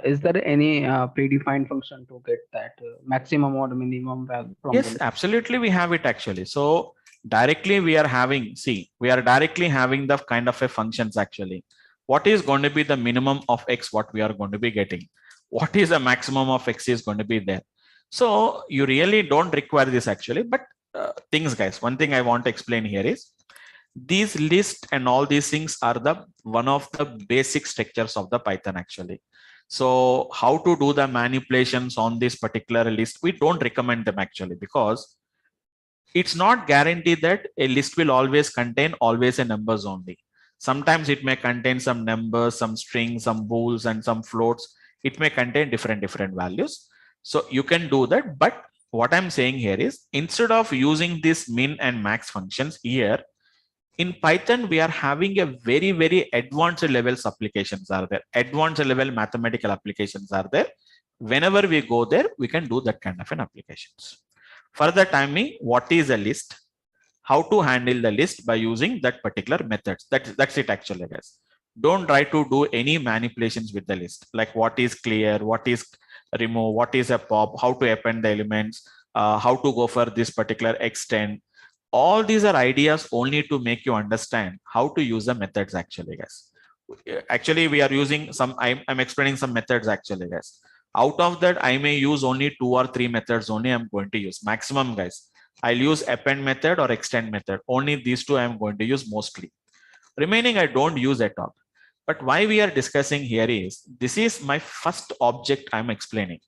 Is there any predefined function to get that maximum or minimum value from the Yes, list? absolutely. We have it actually. So directly we are having, we are directly having the kind of a functions actually. What is going to be the minimum of X, what we are going to be getting? What is the maximum of X is going to be there? So you really don't require this actually, but things guys, one thing I want to explain here is these lists and all these things are one of the basic structures of the Python actually. So how to do the manipulations on this particular list, we don't recommend them actually, because it's not guaranteed that a list will always contain always a numbers only. Sometimes it may contain some numbers, some strings, some bools and some floats. It may contain different values. So you can do that. But what I'm saying here is, instead of using this min and max functions here, in Python, we are having a very advanced levels applications are there. Advanced level mathematical applications are there. Whenever we go there, we can do that kind of an applications. For the timing, what is a list? How to handle the list by using that particular methods. That's it actually, guys. Don't try to do any manipulations with the list, like what is clear, what is remove, what is a pop, how to append the elements, how to go for this particular extend. All these are ideas only to make you understand how to use the methods actually, guys. Actually, we are using some, I'm explaining some methods actually, guys. Out of that, I may use only 2 or 3 methods only I'm going to use. Maximum, guys. I'll use append method or extend method. Only these two I'm going to use mostly. Remaining, I don't use at all. But why we are discussing here is, this is my first object I'm explaining.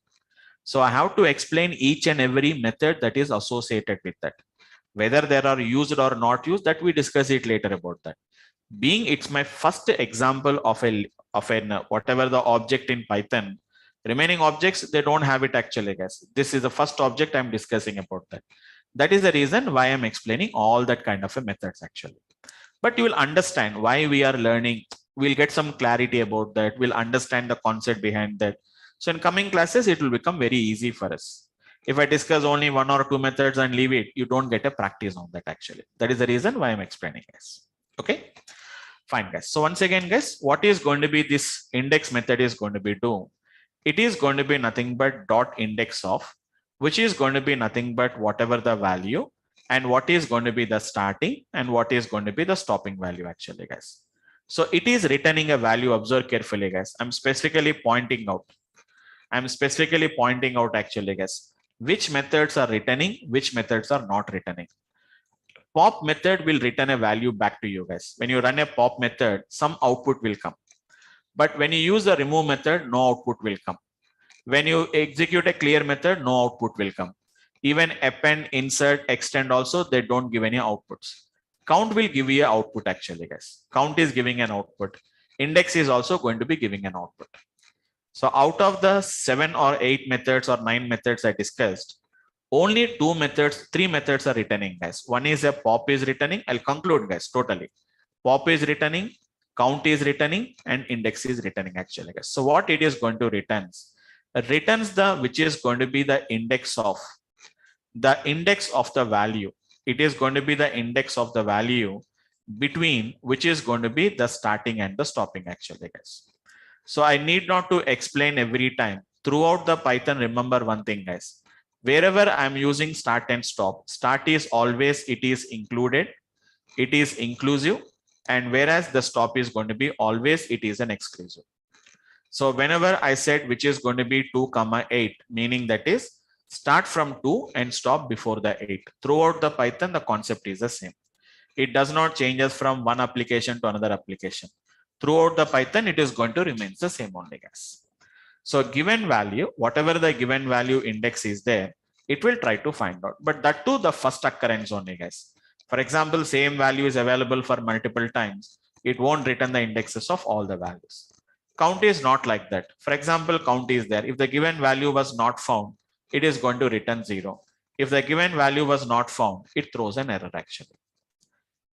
So I have to explain each and every method that is associated with that. Whether there are used or not used, that we discuss it later about that. Being it's my first example of whatever the object in Python, remaining objects, they don't have it actually, guys. This is the first object I'm discussing about that. That is the reason why I'm explaining all that kind of a methods actually. But you will understand why we are learning. We'll get some clarity about that. We'll understand the concept behind that. So in coming classes, it will become very easy for us. If I discuss only 1 or 2 methods and leave it, you don't get a practice on that actually. That is the reason why I'm explaining this. Okay, fine guys. So once again, guys, what is going to be this index method is going to be do? It is going to be nothing but dot index of, which is going to be nothing but whatever the value, and what is going to be the starting and what is going to be the stopping value actually, guys. So it is returning a value. Observe carefully, guys. I'm specifically pointing out actually, guys, which methods are returning, which methods are not returning. Pop method will return a value back to you, guys. When you run a pop method, some output will come. But when you use the remove method, no output will come. When you execute a clear method, no output will come. Even append, insert, extend also, they don't give any outputs. Count will give you an output actually, guys. Count is giving an output. Index is also going to be giving an output. So out of the 7 or 8 methods or 9 methods I discussed, only 2 methods, 3 methods are returning, guys. One is a pop is returning. I'll conclude, guys, totally. Pop is returning, count is returning, and index is returning actually, guys. So what it is going to returns the, which is going to be the index of the value. It is going to be the index of the value between which is going to be the starting and the stopping actually, guys. So I need not to explain every time. Throughout the Python, remember one thing, guys. Wherever I'm using start and stop, start is always, it is included, it is inclusive, and whereas the stop is going to be always, it is an exclusive. So whenever I said which is going to be 2, 8, meaning that is start from 2 and stop before the 8. Throughout the Python, the concept is the same. It does not change us from one application to another application. Throughout the Python, it is going to remain the same only, guys. So given value, whatever the given value index is there, it will try to find out. But that too, the first occurrence only, guys. For example, same value is available for multiple times. It won't return the indexes of all the values. Count is not like that. For example, count is there. If the given value was not found, it is going to return 0. If the given value was not found, it throws an error actually.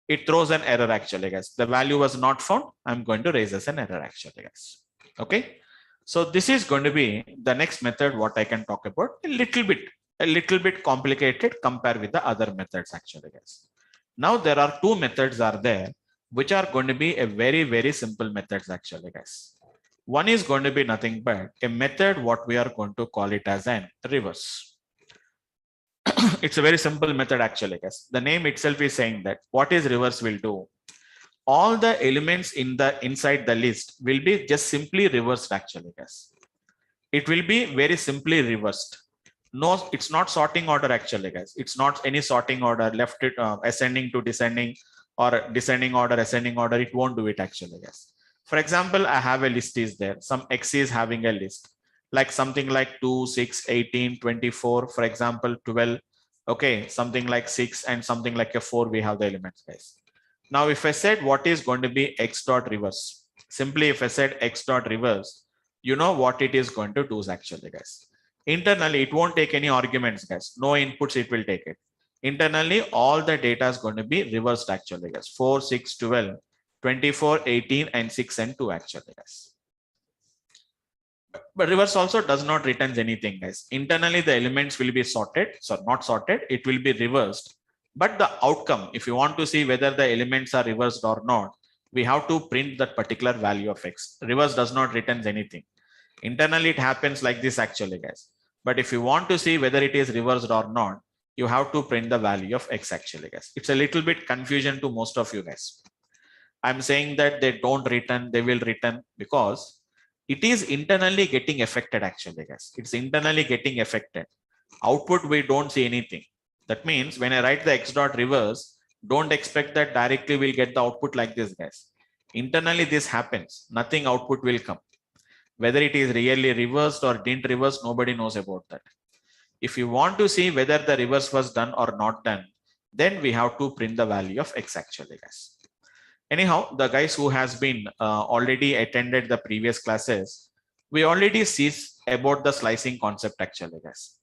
It throws an error actually, guys. The value was not found. I'm going to raise as an error actually, guys. Okay. So this is going to be the next method what I can talk about. A little bit complicated compared with the other methods actually, guys. Now there are 2 methods are there which are going to be a very simple methods actually, guys. One is going to be nothing but a method what we are going to call it as an reverse. It's a very simple method actually, guys. The name itself is saying that what is reverse will do. All the elements inside the list will be just simply reversed actually, guys. It will be very simply reversed. No, it's not sorting order actually, guys. It's not any sorting order, left it ascending to descending or descending order, ascending order. It won't do it actually, guys. For example, I have a list is there. Some X is having a list like something like 2, 6, 18, 24, for example, 12. Okay, something like 6 and something like a 4. We have the elements, guys. Now, if I said what is going to be X dot reverse, simply if I said X dot reverse, you know what it is going to do actually, guys. Internally, it won't take any arguments, guys. No inputs, it will take it. Internally, all the data is going to be reversed actually, guys. 4, 6, 12, 24, 18, and 6 and 2 actually, guys. But reverse also does not return anything, guys. Internally, the elements will be sorted. So not sorted, it will be reversed. But the outcome, if you want to see whether the elements are reversed or not, we have to print that particular value of X. Reverse does not return anything. Internally, it happens like this actually, guys. But if you want to see whether it is reversed or not, you have to print the value of X actually, guys. It's a little bit confusion to most of you guys. I'm saying that they don't return, they will return because it is internally getting affected actually, guys. It's internally getting affected. Output, we don't see anything. That means when I write the X dot reverse, don't expect that directly we'll get the output like this, guys. Internally, this happens. Nothing output will come. Whether it is really reversed or didn't reverse, nobody knows about that. If you want to see whether the reverse was done or not done, then we have to print the value of X actually, guys. Anyhow, the guys who has been already attended the previous classes, we already see about the slicing concept actually, guys.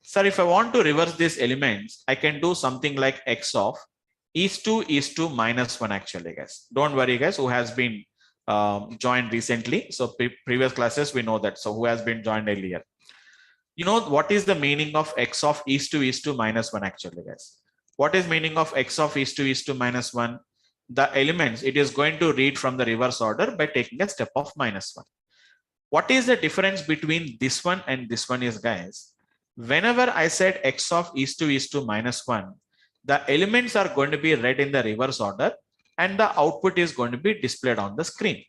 Sir, if I want to reverse these elements, I can do something like X of is to minus 1 actually, guys. Don't worry, guys, who has been joined recently. So previous classes, we know that. So who has been joined earlier? You know what is the meaning of X of is to minus 1 actually, guys? What is meaning of X of is to minus 1? The elements, it is going to read from the reverse order by taking a step of minus 1. What is the difference between this one and this one is, guys? Whenever I said X of is to minus 1, the elements are going to be read in the reverse order and the output is going to be displayed on the screen.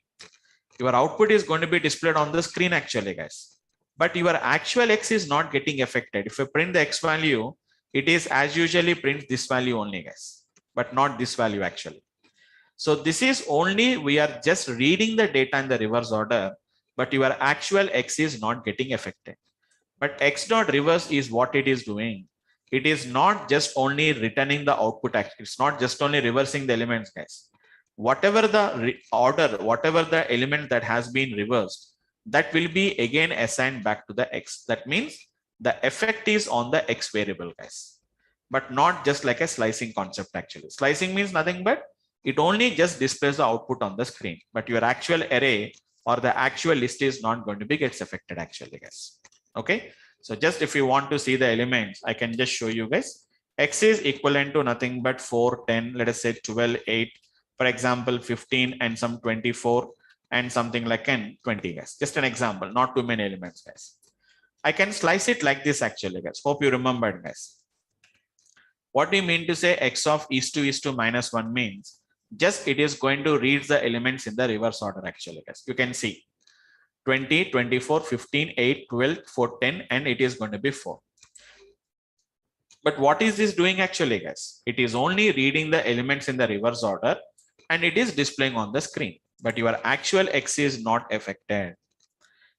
Your output is going to be displayed on the screen actually, guys. But your actual X is not getting affected. If you print the X value, it is as usually print this value only, guys, but not this value actually. So this is only, we are just reading the data in the reverse order, but your actual X is not getting affected. But X dot reverse is what it is doing. It is not just only returning the output. It's not just only reversing the elements, guys. Whatever the order, whatever the element that has been reversed, that will be again assigned back to the X. That means the effect is on the X variable, guys, but not just like a slicing concept actually. Slicing means nothing but it only just displays the output on the screen, but your actual array or the actual list is not going to be gets affected actually, guys. Okay, so just if you want to see the elements, I can just show you guys. X is equivalent to nothing but 4, 10, let us say 12, 8, for example, 15 and some 24 and something like 20, guys. Just an example, not too many elements, guys. I can slice it like this actually, guys. Hope you remembered, guys. What do you mean to say X of is to minus 1 means? Just it is going to read the elements in the reverse order actually, guys. You can see 20, 24, 15, 8, 12, 4, 10, and it is going to be 4. But what is this doing actually, guys? It is only reading the elements in the reverse order and it is displaying on the screen. But your actual X is not affected.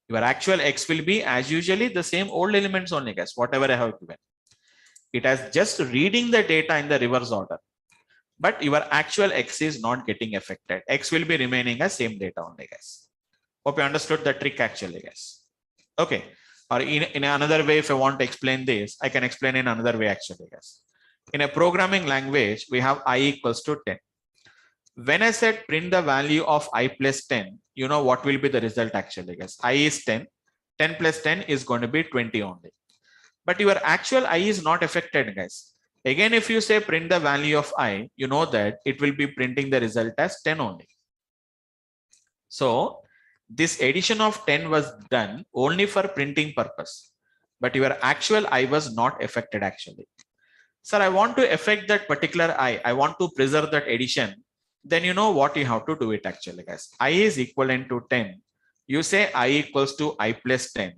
Your actual X will be as usually the same old elements only, guys, whatever I have given. It has just reading the data in the reverse order. But your actual X is not getting affected. X will be remaining as same data only, guys. Hope you understood the trick actually, guys. Okay. Or in another way, if I want to explain this, I can explain in another way actually, guys. In a programming language, we have I equals to 10. When I said print the value of I plus 10, you know what will be the result actually, guys. I is 10. 10 plus 10 is going to be 20 only. But your actual I is not affected, guys. Again, if you say print the value of I, you know that it will be printing the result as 10 only. So this addition of 10 was done only for printing purpose, but your actual I was not affected actually. Sir, I want to affect that particular I want to preserve that addition. Then you know what you have to do it actually, guys. I is equivalent to 10. You say I equals to I plus 10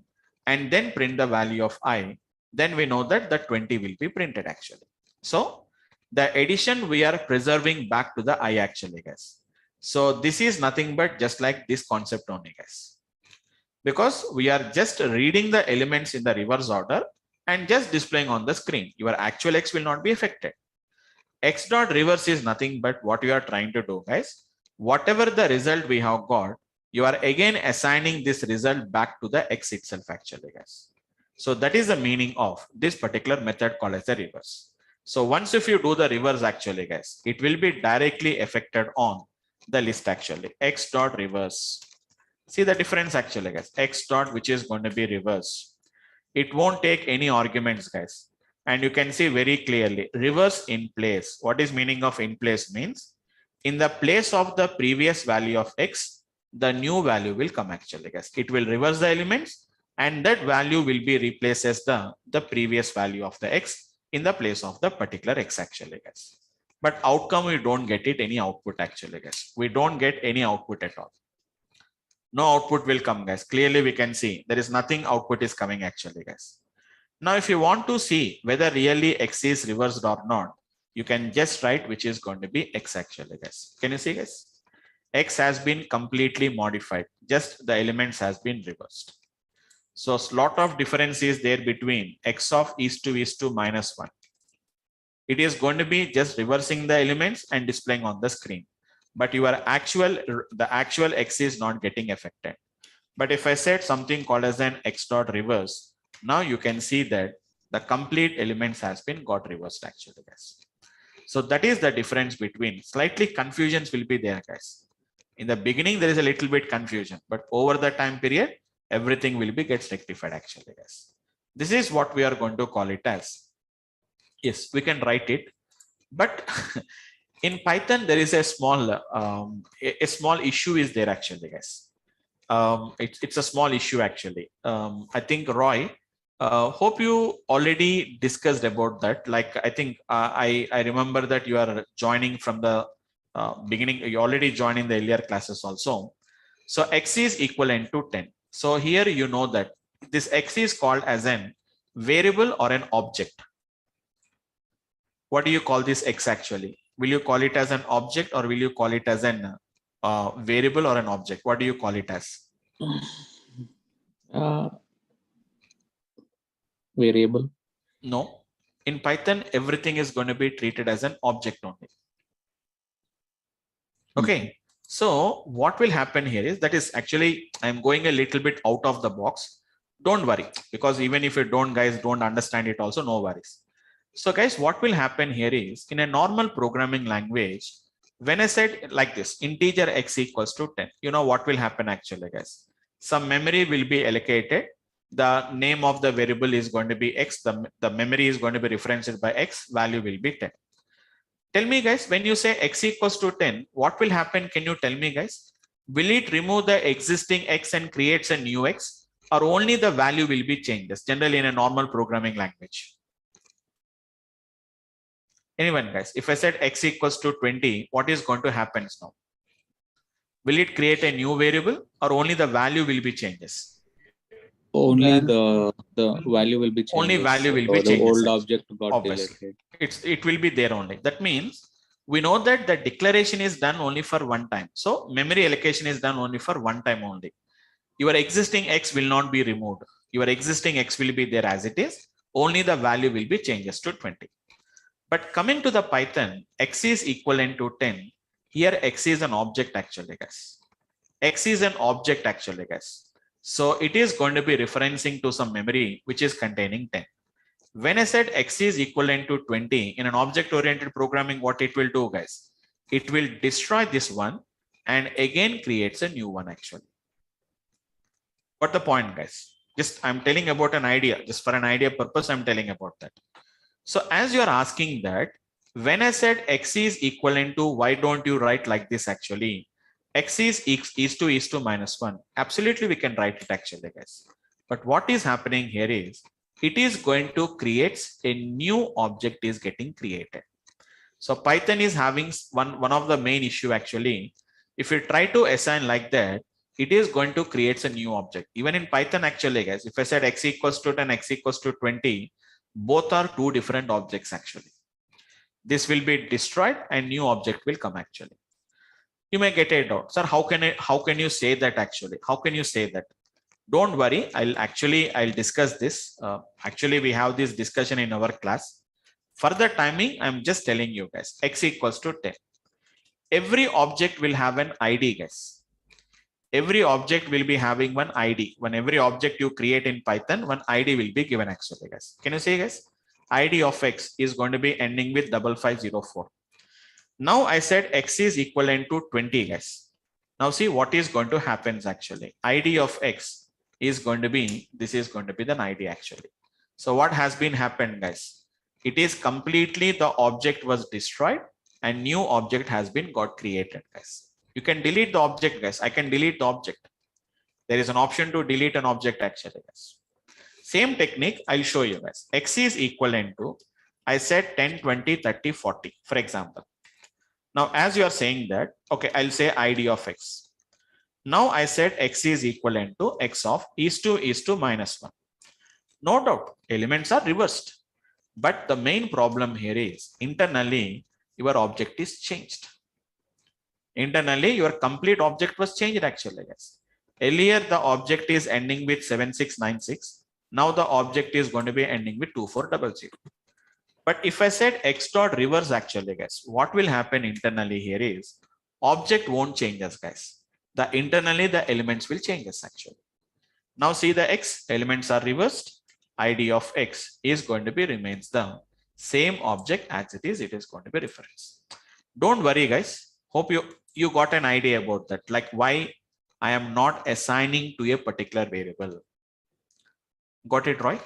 and then print the value of I. Then we know that the 20 will be printed actually. So the addition we are preserving back to the I actually, guys. So this is nothing but just like this concept only, guys. Because we are just reading the elements in the reverse order and just displaying on the screen. Your actual X will not be affected. X dot reverse is nothing but what we are trying to do, guys. Whatever the result we have got, you are again assigning this result back to the X itself actually, guys. So that is the meaning of this particular method called as the reverse. So once if you do the reverse actually, guys, it will be directly affected on the list actually. X dot reverse. See the difference actually, guys. X dot, which is going to be reverse. It won't take any arguments, guys. And you can see very clearly reverse in place. What is meaning of in place means in the place of the previous value of X, the new value will come actually, guys. It will reverse the elements and that value will be replaced as the previous value of the X in the place of the particular X actually, guys. But outcome, we don't get it any output actually, guys. We don't get any output at all. No output will come, guys. Clearly we can see there is nothing output is coming actually, guys. Now, if you want to see whether really X is reversed or not, you can just write which is going to be X actually, guys. Can you see, guys? X has been completely modified. Just the elements has been reversed. So a lot of difference is there between X of is to minus 1. It is going to be just reversing the elements and displaying on the screen. But the actual X is not getting affected. But if I said something called as an X dot reverse, now you can see that the complete elements has been got reversed actually, guys. So that is the difference between, slightly confusions will be there, guys. In the beginning, there is a little bit confusion, but over the time period, everything will be gets rectified actually, guys. This is what we are going to call it as. Yes, we can write it, but in Python, there is a small issue is there actually, guys. It's a small issue actually. I think Roy, hope you already discussed about that. Like I think I remember that you are joining from the beginning. You already joined in the earlier classes also. So X is equivalent to 10. So here you know that this X is called as an variable or an object. What do you call this X actually? Will you call it as an object or will you call it as an variable or an object? What do you call it as? Variable. No. In Python, everything is going to be treated as an object only. Okay. So what will happen here is that is actually, I'm going a little bit out of the box. Don't worry, because even if you don't understand it also, no worries. So guys, what will happen here is in a normal programming language, when I said like this, integer X equals to 10, you know what will happen actually, guys? Some memory will be allocated. The name of the variable is going to be X. The memory is going to be referenced by X. Value will be 10. Tell me, guys, when you say X equals to 10, what will happen? Can you tell me, guys? Will it remove the existing X and creates a new X, or only the value will be changed? Generally in a normal programming language. Anyone, guys? If I said X equals to 20, what is going to happen now? Will it create a new variable or only the value will be changes? Only the value will be changed. Only value will be the changes. old object got Obviously. deleted. It will be there only. That means we know that the declaration is done only for one time. So memory allocation is done only for one time only. Your existing X will not be removed. Your existing X will be there as it is. Only the value will be changes to 20. But coming to the Python, X is equivalent to 10. Here X is an object actually, guys. X is an object actually, guys. So it is going to be referencing to some memory which is containing 10. When I said X is equivalent to 20 in an object-oriented programming, what it will do, guys? It will destroy this one and again creates a new one actually. What the point, guys? Just I'm telling about an idea, just for an idea purpose, I'm telling about that. So as you're asking that, when I said X is equivalent to, why don't you write like this actually? X is to minus 1. Absolutely, we can write it actually, guys. But what is happening here is, it is going to create a new object is getting created. So Python is having one of the main issue actually. If you try to assign like that, it is going to create a new object. Even in Python actually, guys, if I said X equals to 10, X equals to 20, both are two different objects actually. This will be destroyed and new object will come actually. You may get a doubt, sir, how can you say that actually? How can you say that? Don't worry, I'll discuss this. Actually, we have this discussion in our class. For the timing, I'm just telling you guys, X equals to 10. Every object will have an ID, guys. every object will be having one ID. When every object you create in Python, one ID will be given actually, guys. Can you see, guys? ID of X is going to be ending with 5504. Now I said X is equivalent to 20, guys. Now see what is going to happen actually. ID of X is going to be, this is going to be the ID actually. So what has been happened, guys? It is completely the object was destroyed and new object has been got created, guys. You can delete the object, guys. I can delete the object. There is an option to delete an object actually, guys. Same technique I'll show you, guys. X is equivalent to, I said 10, 20, 30, 40, for example. Now, as you are saying that, okay, I'll say ID of X. Now I said X is equivalent to X of is to minus 1. No doubt, elements are reversed. But the main problem here is internally, your object is changed. Internally, your complete object was changed actually, guys. Earlier, the object is ending with 7696. Now the object is going to be ending with 2400. But if I said X dot reverse actually, guys, what will happen internally here is object won't change us, guys. Internally, the elements will change us actually. Now see the X elements are reversed. ID of X is going to be remains the same object as it is going to be reference. Don't worry, guys. Hope you got an idea about that, like why I am not assigning to a particular variable. Got it, Roy?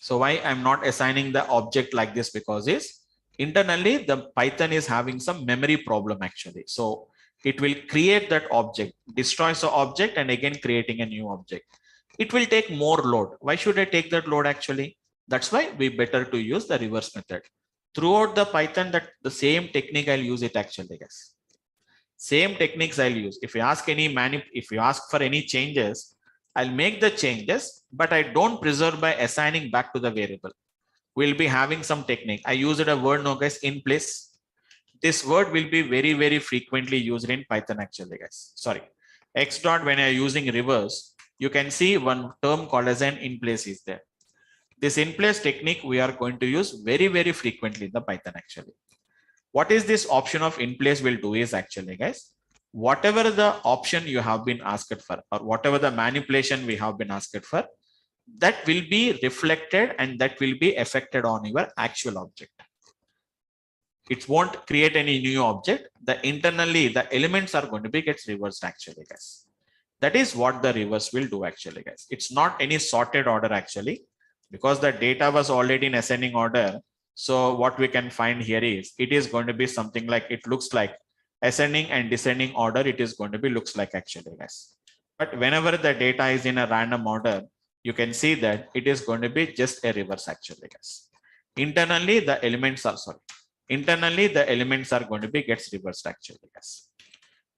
So why I'm not assigning the object like this, because is internally the Python is having some memory problem actually. So it will create that object, destroys the object and again creating a new object. It will take more load. Why should I take that load actually? That's why we better to use the reverse method. Throughout the Python, that the same technique I'll use it actually, guys. Same techniques I'll use. If you ask if you ask for any changes, I'll make the changes, but I don't preserve by assigning back to the variable. We'll be having some technique. I used a word now, guys, in place. This word will be very, very frequently used in Python actually, guys. Sorry. X dot, when you're using reverse, you can see one term called as an in place is there. This in place technique we are going to use very, very frequently in the Python actually. What is this option of in place will do is actually, guys, whatever the option you have been asked for or whatever the manipulation we have been asked for, that will be reflected and that will be affected on your actual object. It won't create any new object. Internally, the elements are going to be gets reversed actually, guys. That is what the reverse will do actually, guys. It's not any sorted order actually, because the data was already in ascending order. So what we can find here is it is going to be something like, it looks like ascending and descending order. It is going to be looks like actually, guys. But whenever the data is in a random order, you can see that it is going to be just a reverse actually, guys. Internally, the elements are going to be gets reversed actually, guys.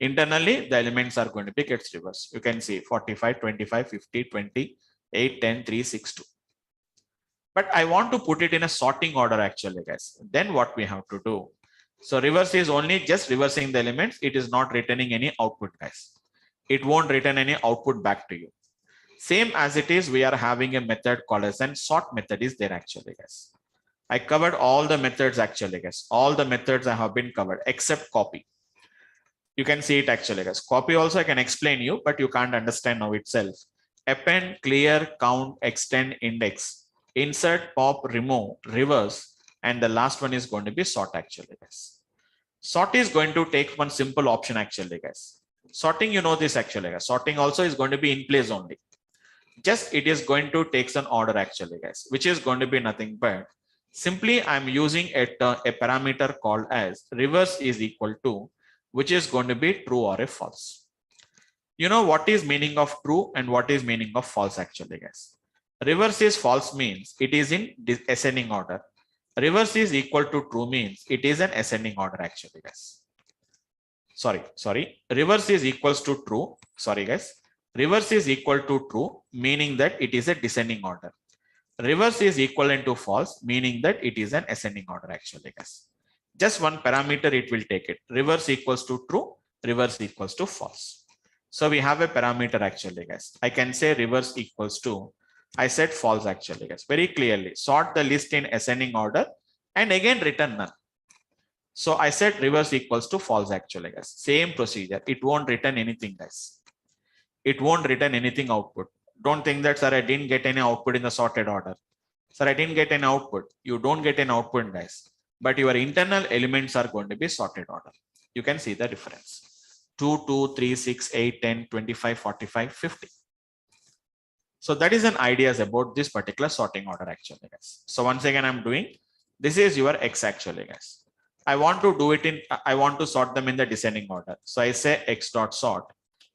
Internally, the elements are going to be gets reversed. You can see 45, 25, 50, 20, 8, 10, 3, 6, 2. But I want to put it in a sorting order actually, guys. Then what we have to do? So reverse is only just reversing the elements. It is not returning any output, guys. It won't return any output back to you. Same as it is, we are having a method called as an sort method is there actually, guys. I covered all the methods actually, guys. All the methods I have been covered except copy. You can see it actually, guys. Copy also I can explain you, but you can't understand now itself. Append, clear, count, extend, index, insert, pop, remove, reverse, and the last one is going to be sort actually, guys. Sort is going to take one simple option actually, guys. Sorting, you know this actually, guys. Sorting also is going to be in place only. Just it is going to take an order actually, guys, which is going to be nothing but simply I'm using a parameter called as reverse is equal to, which is going to be true or a false. You know what is meaning of true and what is meaning of false actually, guys. Reverse is false means it is in ascending order. Reverse is equal to true means it is an ascending order actually, guys. Sorry. Reverse is equals to true. Sorry, guys. Reverse is equal to true, meaning that it is a descending order. Reverse is equivalent to false, meaning that it is an ascending order actually, guys. Just one parameter it will take it. Reverse equals to true, reverse equals to false. So we have a parameter actually, guys. I can say reverse equals to, I said false actually, guys. Very clearly, sort the list in ascending order and again return none. So I said reverse equals to false actually, guys. Same procedure. It won't return anything, guys. It won't return anything output. Don't think that, sir, I didn't get any output in the sorted order. Sir, I didn't get an output. You don't get an output, guys. But your internal elements are going to be sorted order. You can see the difference. 2, 2, 3, 6, 8, 10, 25, 45, 50. So that is an idea about this particular sorting order actually, guys. So once again, I'm doing, this is your X actually, guys. I want to do it in, I want to sort them in the descending order. So I say X dot sort.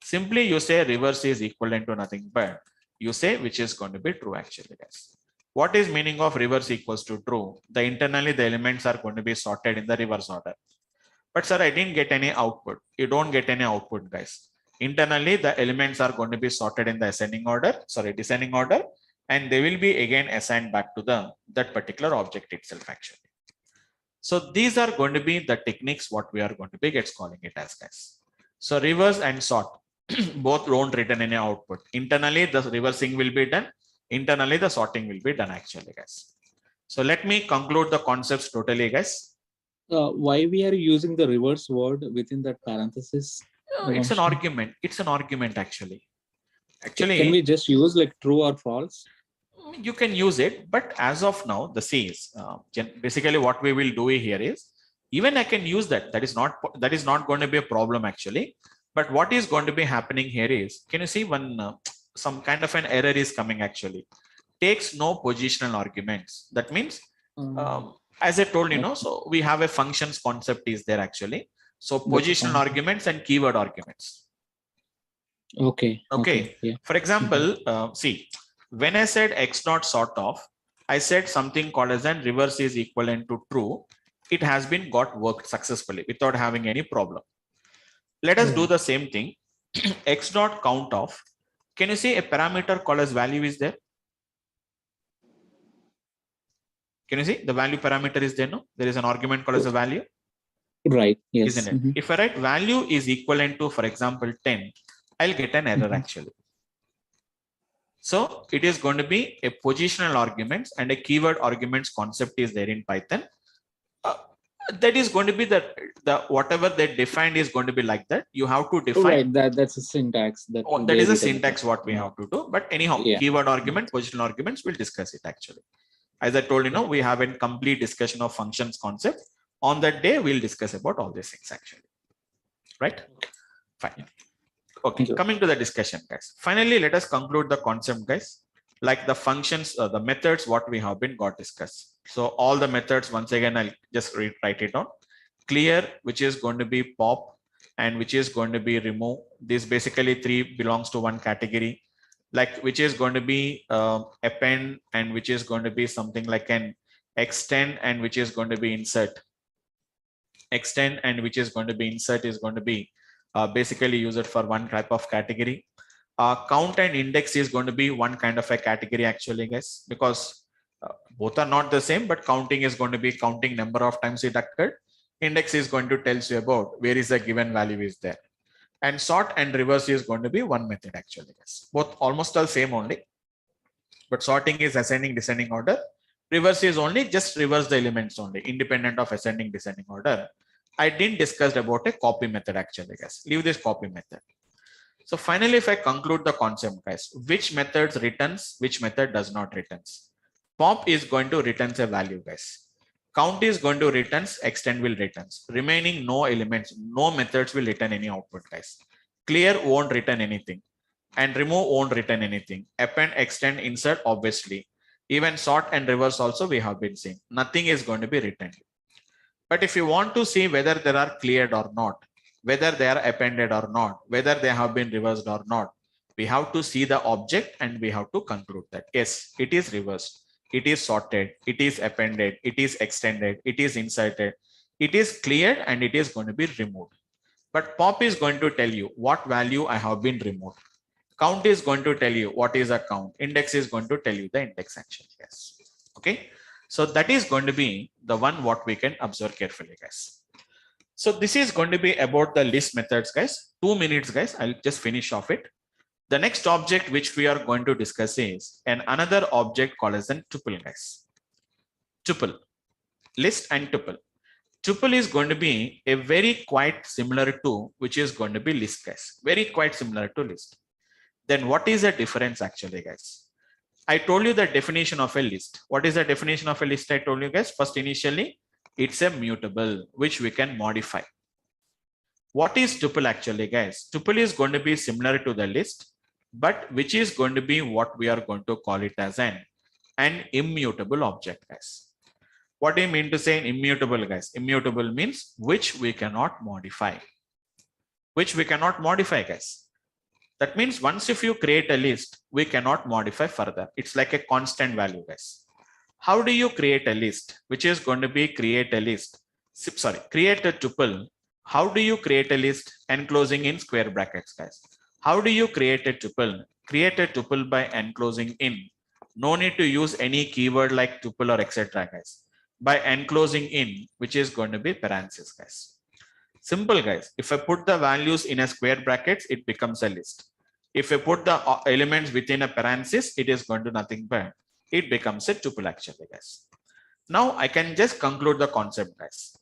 Simply you say reverse is equivalent to nothing but you say which is going to be true actually, guys. What is meaning of reverse equals to true? The internally the elements are going to be sorted in the reverse order. But sir, I didn't get any output. You don't get any output, guys. Internally, the elements are going to be sorted in the descending order, and they will be again assigned back to that particular object itself actually. So these are going to be the techniques what we are going to be calling it as, guys. So reverse and sort both don't return any output. Internally, the reversing will be done. Internally, the sorting will be done actually, guys. So let me conclude the concepts totally, guys. Why we are using the reverse word within that parenthesis? It's an argument. It's an argument actually. Actually, can we just use like true or false? You can use it, but as of now, the C is basically what we will do here is even I can use that. That is not going to be a problem actually. But what is going to be happening here is, can you see when some kind of an error is coming actually? Takes no positional arguments. That means, as I told you, so we have a functions concept is there actually. So positional arguments and keyword arguments. Okay. Yeah. For example, see, when I said X dot sort of, I said something called as an reverse is equivalent to true. It has been worked successfully without having any problem. Let us do the same thing. X dot count of. Can you see a parameter called as value is there? Can you see the value parameter is there? No, there is an argument called as a value. Right. Yes. Isn't it? If I write value is equivalent to, for example, 10, I'll get an error actually. So it is going to be a positional arguments and a keyword arguments concept is there in Python. That is going to be the whatever they defined is going to be like that. You have to define. Right. That's a syntax. That is a syntax what we have to do. But anyhow, keyword argument, positional arguments, we'll discuss it actually. As I told you, we have a complete discussion of functions concept. On that day, we'll discuss about all these things actually. Right? Fine. Okay, coming to the discussion, guys. Finally, let us conclude the concept, guys. Like the functions, the methods, what we have been discussed. So all the methods, once again, I'll just write it down. Clear, which is going to be pop, and which is going to be remove. This basically 3 belongs to one category. Like which is going to be append, and which is going to be something like an extend, and which is going to be insert. Extend and which is going to be insert is going to be basically used for one type of category. Count and index is going to be one kind of a category actually, guys, because both are not the same, but counting is going to be counting number of times it occurred. Index is going to tell you about where is the given value is there. And sort and reverse is going to be one method actually, guys. Both almost all same only, but sorting is ascending descending order. Reverse is only just reverse the elements only, independent of ascending descending order. I didn't discuss about a copy method actually, guys. Leave this copy method. So finally, if I conclude the concept, guys, which methods returns, which method does not returns. Pop is going to returns a value, guys. Count is going to returns, extend will returns. Remaining no elements, no methods will return any output, guys. Clear won't return anything. And remove won't return anything. Append, extend, insert, obviously. Even sort and reverse also we have been seeing. Nothing is going to be returned. But if you want to see whether they are cleared or not, whether they are appended or not, whether they have been reversed or not, we have to see the object and we have to conclude that yes, it is reversed, it is sorted, it is appended, it is extended, it is inserted, it is cleared, and it is going to be removed. But pop is going to tell you what value I have been removed. Count is going to tell you what is a count. Index is going to tell you the index actually, yes. Okay. So that is going to be the one what we can observe carefully, guys. So this is going to be about the list methods, guys. 2 minutes, guys. I'll just finish off it. The next object which we are going to discuss is another object called as a tuple, guys. Tuple, list and tuple. Tuple is going to be a very quite similar to which is going to be list, guys. Very quite similar to list. Then what is the difference actually, guys? I told you the definition of a list. What is the definition of a list? I told you guys first initially, it's a mutable which we can modify. What is tuple actually, guys? Tuple is going to be similar to the list, but which is going to be what we are going to call it as an immutable object, guys. What do you mean to say immutable, guys? Immutable means which we cannot modify. Which we cannot modify, guys. That means once if you create a list, we cannot modify further. It's like a constant value, guys. How do you create a list? Which is going to be create a list. Sorry, create a tuple. How do you create a list? Enclosing in square brackets, guys. How do you create a tuple? Create a tuple by enclosing in. No need to use any keyword like tuple or etc., guys. By enclosing in, which is going to be parenthesis, guys. Simple, guys. If I put the values in a square brackets, it becomes a list. If I put the elements within a parenthesis, it is going to nothing but it becomes a tuple actually, guys. Now I can just conclude the concept, guys.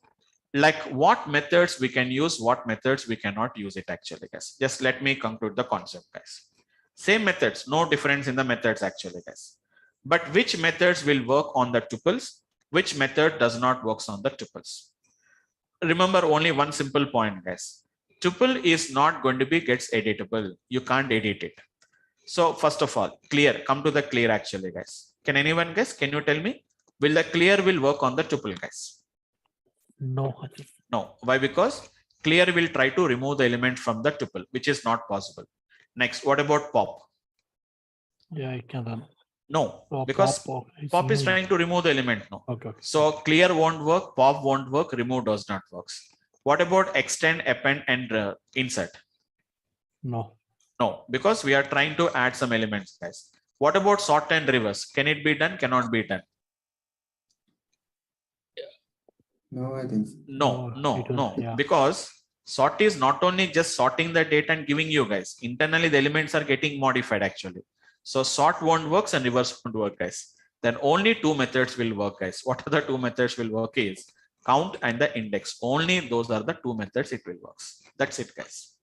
Like what methods we can use, what methods we cannot use it actually, guys. Just let me conclude the concept, guys. Same methods, no difference in the methods actually, guys. But which methods will work on the tuples? Which method does not work on the tuples? Remember only one simple point, guys. Tuple is not going to be gets editable. You can't edit it. So first of all, clear. Come to the clear actually, guys. Can anyone guess? Can you tell me? Will the clear will work on the tuple, guys? No. No. Why? Because clear will try to remove the element from the tuple, which is not possible. Next, what about pop? Yeah, I can run. No, because pop is trying to remove the element. No. Okay. So clear won't work, pop won't work, remove does not work. What about extend, append, and insert? No. No, because we are trying to add some elements, guys. What about sort and reverse? Can it be done? Cannot be done. No, I think so. No. Yeah. Because sort is not only just sorting the data and giving you guys. Internally, the elements are getting modified actually. So sort won't work and reverse won't work, guys. Then only two methods will work, guys. What are the two methods will work is count and the index. Only those are the two methods it will work. That's it, guys.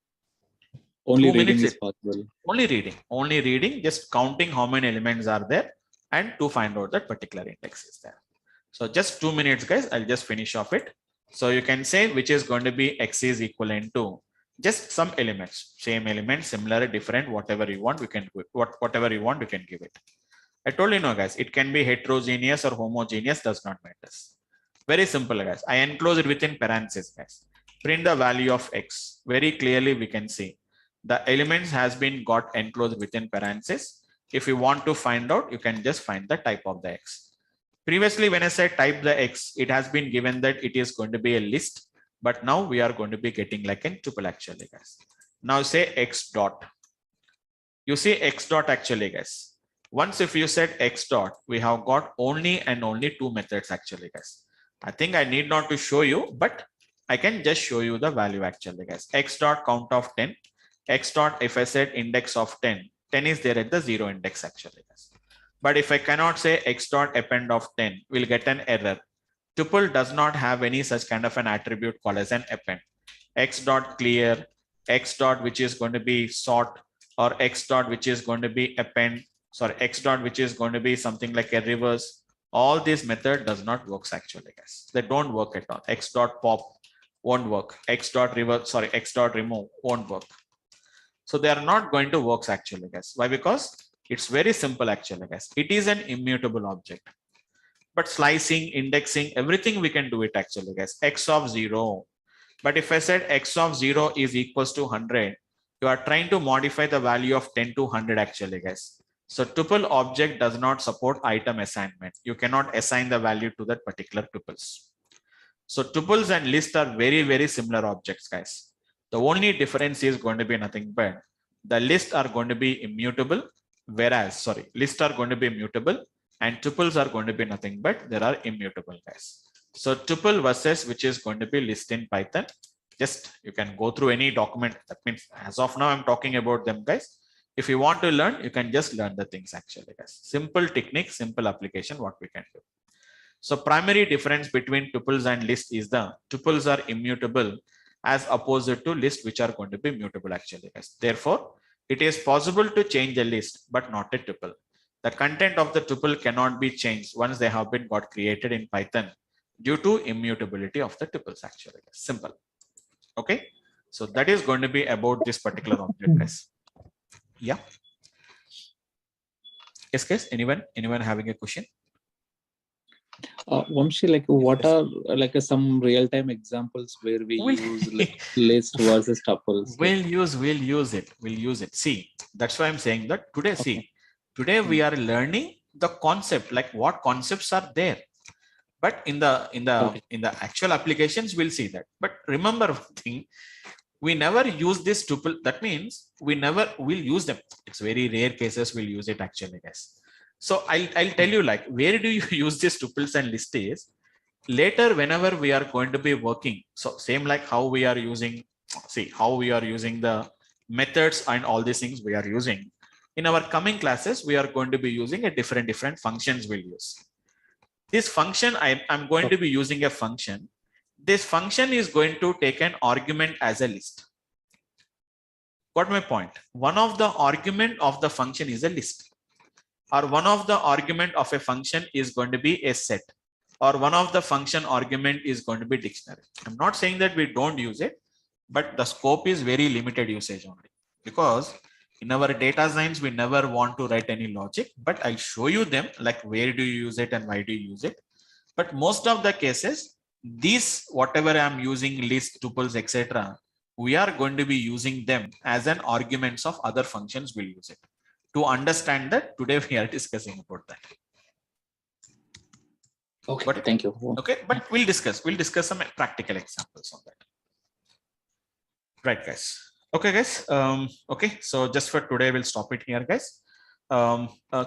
Only 2 reading minutes is possible. Only reading, just counting how many elements are there and to find out that particular index is there. So just 2 minutes, guys. I'll just finish off it. So you can say which is going to be x is equivalent to just some elements, same element, similar, different, whatever you want, we can do it. Whatever you want, you can give it. I told you, no, guys, it can be heterogeneous or homogeneous, does not matter. Very simple, guys. I enclose it within parentheses, guys. Print the value of x. Very clearly, we can see the elements has been got enclosed within parentheses. If you want to find out, you can just find the type of the x. Previously, when I said type the x, it has been given that it is going to be a list. But now we are going to be getting like a tuple actually, guys. Now say x dot. You see x dot actually, guys. Once if you said x dot, we have got only and only two methods actually, guys. I think I need not to show you, but I can just show you the value actually, guys. X dot count of 10. X dot, if I said index of 10, 10 is there at the 0 index actually, guys. But if I cannot say x dot append of 10, we'll get an error. Tuple does not have any such kind of an attribute called as an append. X dot clear, X dot which is going to be sort, or X dot which is going to be append, sorry, X dot which is going to be something like a reverse. All this method does not work actually, guys. They don't work at all. X dot pop won't work. X dot reverse, sorry, X dot remove won't work. So they are not going to work actually, guys. Why? Because it's very simple actually, guys. It is an immutable object. But slicing, indexing, everything we can do it actually, guys. X of 0. But if I said x of 0 is equals to 100, you are trying to modify the value of 10 to 100 actually, guys. So tuple object does not support item assignment. You cannot assign the value to that particular tuples. So tuples and lists are very, very similar objects, guys. The only difference is going to be nothing but the lists are going to be immutable, whereas, sorry, lists are going to be mutable and tuples are going to be nothing but there are immutable, guys. So tuple versus which is going to be list in Python. Just you can go through any document. That means as of now, I'm talking about them, guys. If you want to learn, you can just learn the things actually, guys. Simple technique, simple application, what we can do. So primary difference between tuples and list is the tuples are immutable as opposed to list which are going to be mutable actually, guys. Therefore, it is possible to change a list, but not a tuple. The content of the tuple cannot be changed once they have been got created in Python due to immutability of the tuples actually. Simple. Okay. So that is going to be about this particular object, guys. Yeah. Yes, guys. Anyone having a question? Vamshi, like what are like some real-time examples where we use like list versus tuples? We'll use it. See, that's why I'm saying that today. Okay. See, today we are learning the concept, like what concepts are there. But in the actual applications, we'll see that. But remember one thing, we never use this tuple. That means we never will use them. It's very rare cases we'll use it actually, guys. So I'll tell you like where do you use these tuples and list is later whenever we are going to be working. So same like how we are using, see how we are using the methods and all these things we are using. In our coming classes, we are going to be using a different functions we'll use. This function, I'm going to be using a function. This function is going to take an argument as a list. Got my point? One of the argument of the function is a list, or one of the argument of a function is going to be a set, or one of the function argument is going to be dictionary. I'm not saying that we don't use it, but the scope is very limited usage only, because in our data science, we never want to write any logic, but I'll show you them like where do you use it and why do you use it. But most of the cases, these whatever I'm using list, tuples, etc., we are going to be using them as an arguments of other functions. We'll use it to understand that today we are discussing about that. Okay, but, thank you. Okay, but we'll discuss some practical examples on that. Right, guys. Okay, guys. Okay, so just for today, we'll stop it here, guys.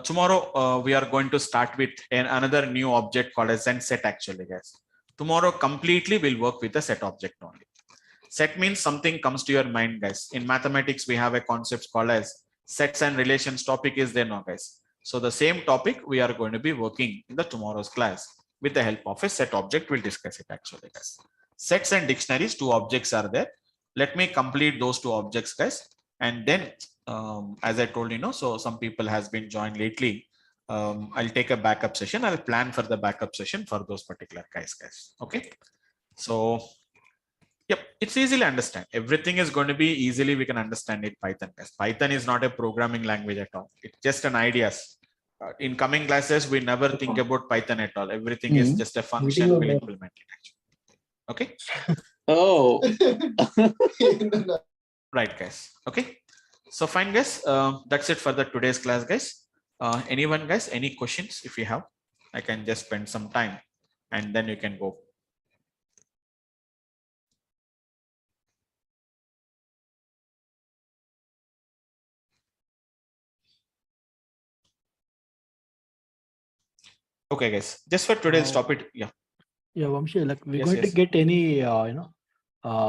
Tomorrow, we are going to start with another new object called as set actually, guys. Tomorrow, completely we'll work with the set object only. Set means something comes to your mind, guys. In mathematics, we have a concept called as sets and relations topic is there now, guys. So the same topic we are going to be working in the tomorrow's class with the help of a set object. We'll discuss it actually, guys. Sets and dictionaries, two objects are there. Let me complete those two objects, guys. And then, as I told you, so some people has been joined lately. I'll take a backup session. I'll plan for the backup session for those particular guys. Okay. So, yep, it's easily understand. Everything is going to be easily, we can understand it Python. Python is not a programming language at all. It's just an ideas. In coming classes, we never think about Python at all. Everything is just a function. We'll implement it actually. Okay. Oh. Right, guys. Okay. So fine, guys. That's it for the today's class, guys. Anyone, guys, any questions? If you have, I can just spend some time and then you can go. Okay, guys. Just for today's topic, yeah. Yeah, Vamshi, like we're Yes, going to yes. get any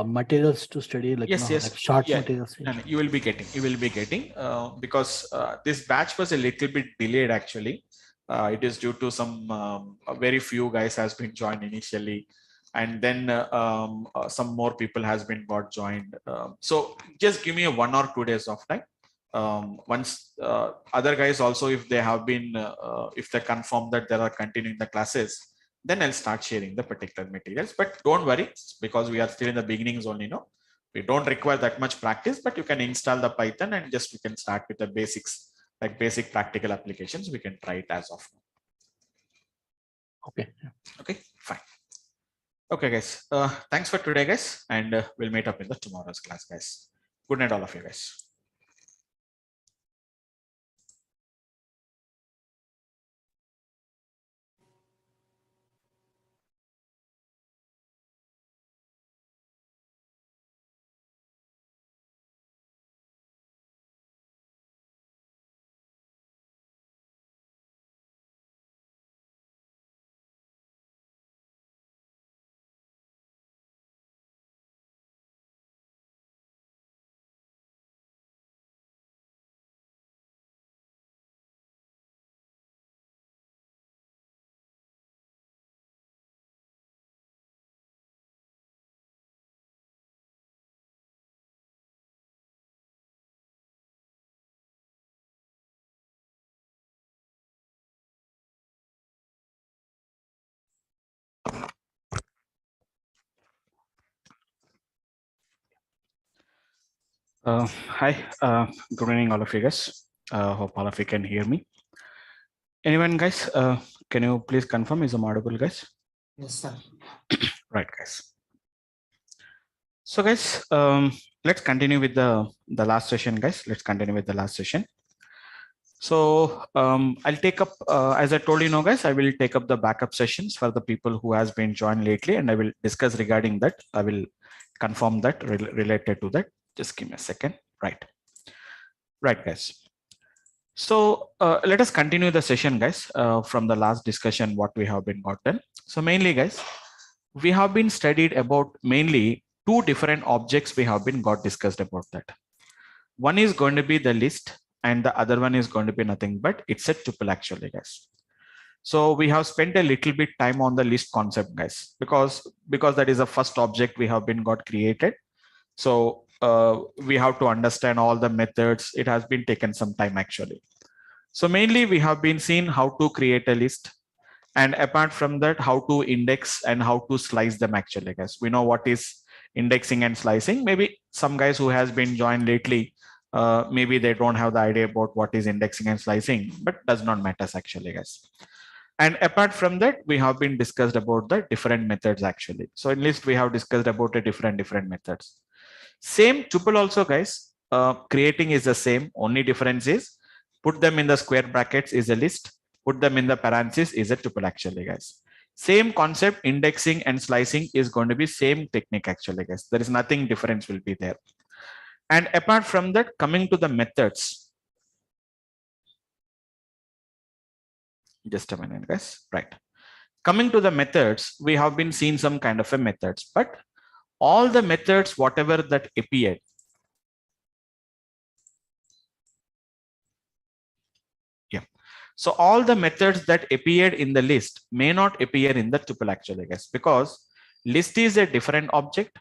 materials to study, like Yes, yes. like short Yeah. materials. No, you will be getting because this batch was a little bit delayed actually. It is due to some very few guys has been joined initially, and then some more people has been got joined. So just give me a 1 or 2 days of time. Once other guys also, if they have been if they confirm that they are continuing the classes, then I'll start sharing the particular materials. But don't worry, because we are still in the beginnings only. We don't require that much practice, but you can install the Python and just we can start with the basics, like basic practical applications. We can try it as of now. Okay. Okay, fine. Okay, guys. Thanks for today, guys, and we'll meet up in the tomorrow's class, guys. Good night, all of you guys. Hi, good evening, all of you guys. Hope all of you can hear me. Anyone, guys? Can you please confirm is I'm audible, guys? Yes, sir. Right, guys. So, guys, let's continue with the last session, guys. Let's continue with the last session. So, I'll take up, as I told you, know, guys, I will take up the backup sessions for the people who has been joined lately, and I will discuss regarding that. I will confirm that related to that. Just give me a second. Right, guys. So let us continue the session, guys, from the last discussion, what we have been gotten. So mainly, guys, we have been studied about mainly two different objects we have been got discussed about that. One is going to be the list and the other one is going to be nothing but it's a tuple actually, guys. So we have spent a little bit time on the list concept, guys, because that is the first object we have been got created. So we have to understand all the methods. It has been taken some time actually. So mainly we have been seeing how to create a list, and apart from that, how to index and how to slice them actually, guys. We know what is indexing and slicing. Maybe some guys who has been joined lately, maybe they don't have the idea about what is indexing and slicing, but does not matter actually, guys. And apart from that, we have been discussed about the different methods actually. So in list, we have discussed about the different methods. Same tuple also, guys. Creating is the same. Only difference is put them in the square brackets is a list. Put them in the parentheses is a tuple actually, guys. Same concept, indexing and slicing is going to be same technique actually, guys. There is nothing difference will be there. And apart from that, coming to the methods. Just a minute, guys. Right. Coming to the methods, we have been seeing some kind of a methods, but all the methods, whatever that appeared, so all the methods that appeared in the list may not appear in the tuple actually, guys, because list is a different object,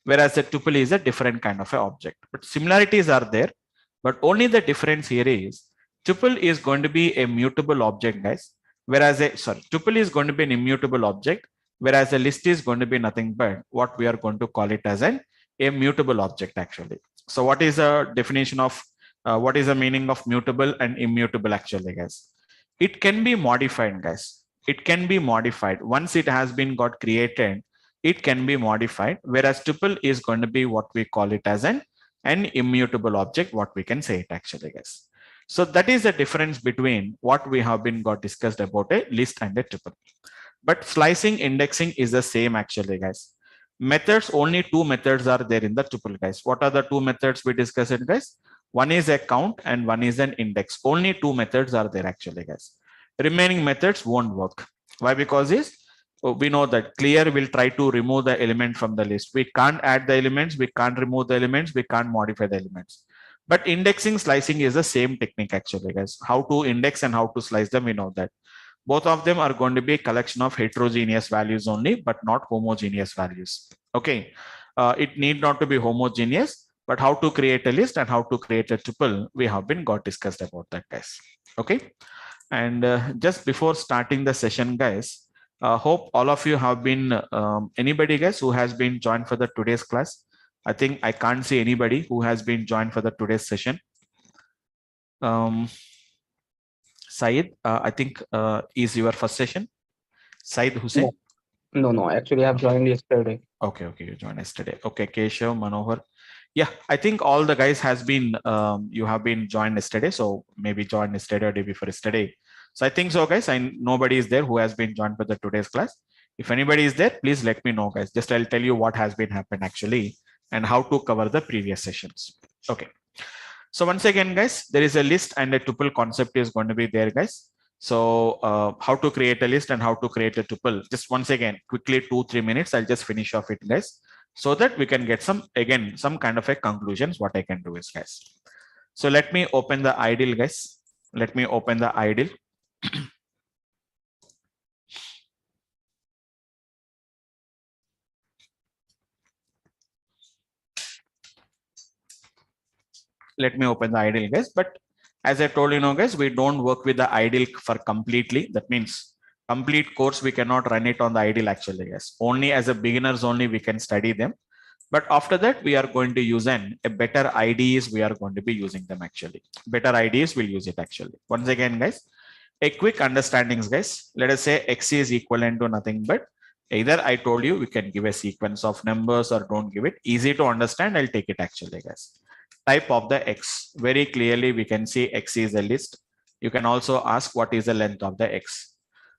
whereas a tuple is a different kind of a object. But similarities are there, but only the difference here is tuple is going to be a mutable object, guys, whereas tuple is going to be an immutable object, whereas a list is going to be nothing but what we are going to call it as an immutable object actually. So what is the definition of what is the meaning of mutable and immutable actually, guys? It can be modified, guys. It can be modified once it has been got created. It can be modified, whereas tuple is going to be what we call it as an immutable object, what we can say it actually, guys. So that is the difference between what we have been got discussed about a list and a tuple. But slicing, indexing is the same actually, guys. Methods, only two methods are there in the tuple, guys. What are the two methods we discussed, guys? One is a count and one is an index. Only two methods are there actually, guys. Remaining methods won't work. Why? Because we know that clear will try to remove the element from the list. We can't add the elements, we can't remove the elements, we can't modify the elements. But indexing, slicing is the same technique actually, guys. How to index and how to slice them, we know that. Both of them are going to be a collection of heterogeneous values only, but not homogeneous values. Okay. It need not to be homogeneous, but how to create a list and how to create a tuple, we have been got discussed about that, guys. Okay. And just before starting the session, guys, hope all of you have been, anybody, guys, who has been joined for the today's class. I think I can't see anybody who has been joined for the today's session. Syed, I think is your first session. Syed Hussain. No. Actually, I have joined yesterday. Okay, you joined yesterday. Okay, Keshav, Manohar. Yeah, I think all the guys has been, you have been joined yesterday. So maybe joined yesterday or day before yesterday. So I think so, guys. Nobody is there who has been joined for the today's class. If anybody is there, please let me know, guys. Just I'll tell you what has been happened actually and how to cover the previous sessions. Okay. So once again, guys, there is a list and a tuple concept is going to be there, guys. So how to create a list and how to create a tuple. Just once again, quickly 2-3 minutes. I'll just finish off it, guys, so that we can get some kind of a conclusions. What I can do is, guys. So let me open the ideal, guys. Let me open the ideal. Let me open the ideal, guys. But as I told you, guys, we don't work with the ideal for completely. That means complete course we cannot run it on the ideal actually, guys. Only as a beginners only we can study them. But after that, we are going to use a better IDs. We are going to be using them actually. Better IDs will use it actually. Once again, guys, a quick understandings, guys. Let us say X is equivalent to nothing but either I told you we can give a sequence of numbers or don't give it. Easy to understand. I'll take it actually, guys. Type of the X. Very clearly, we can see X is a list. You can also ask what is the length of the X.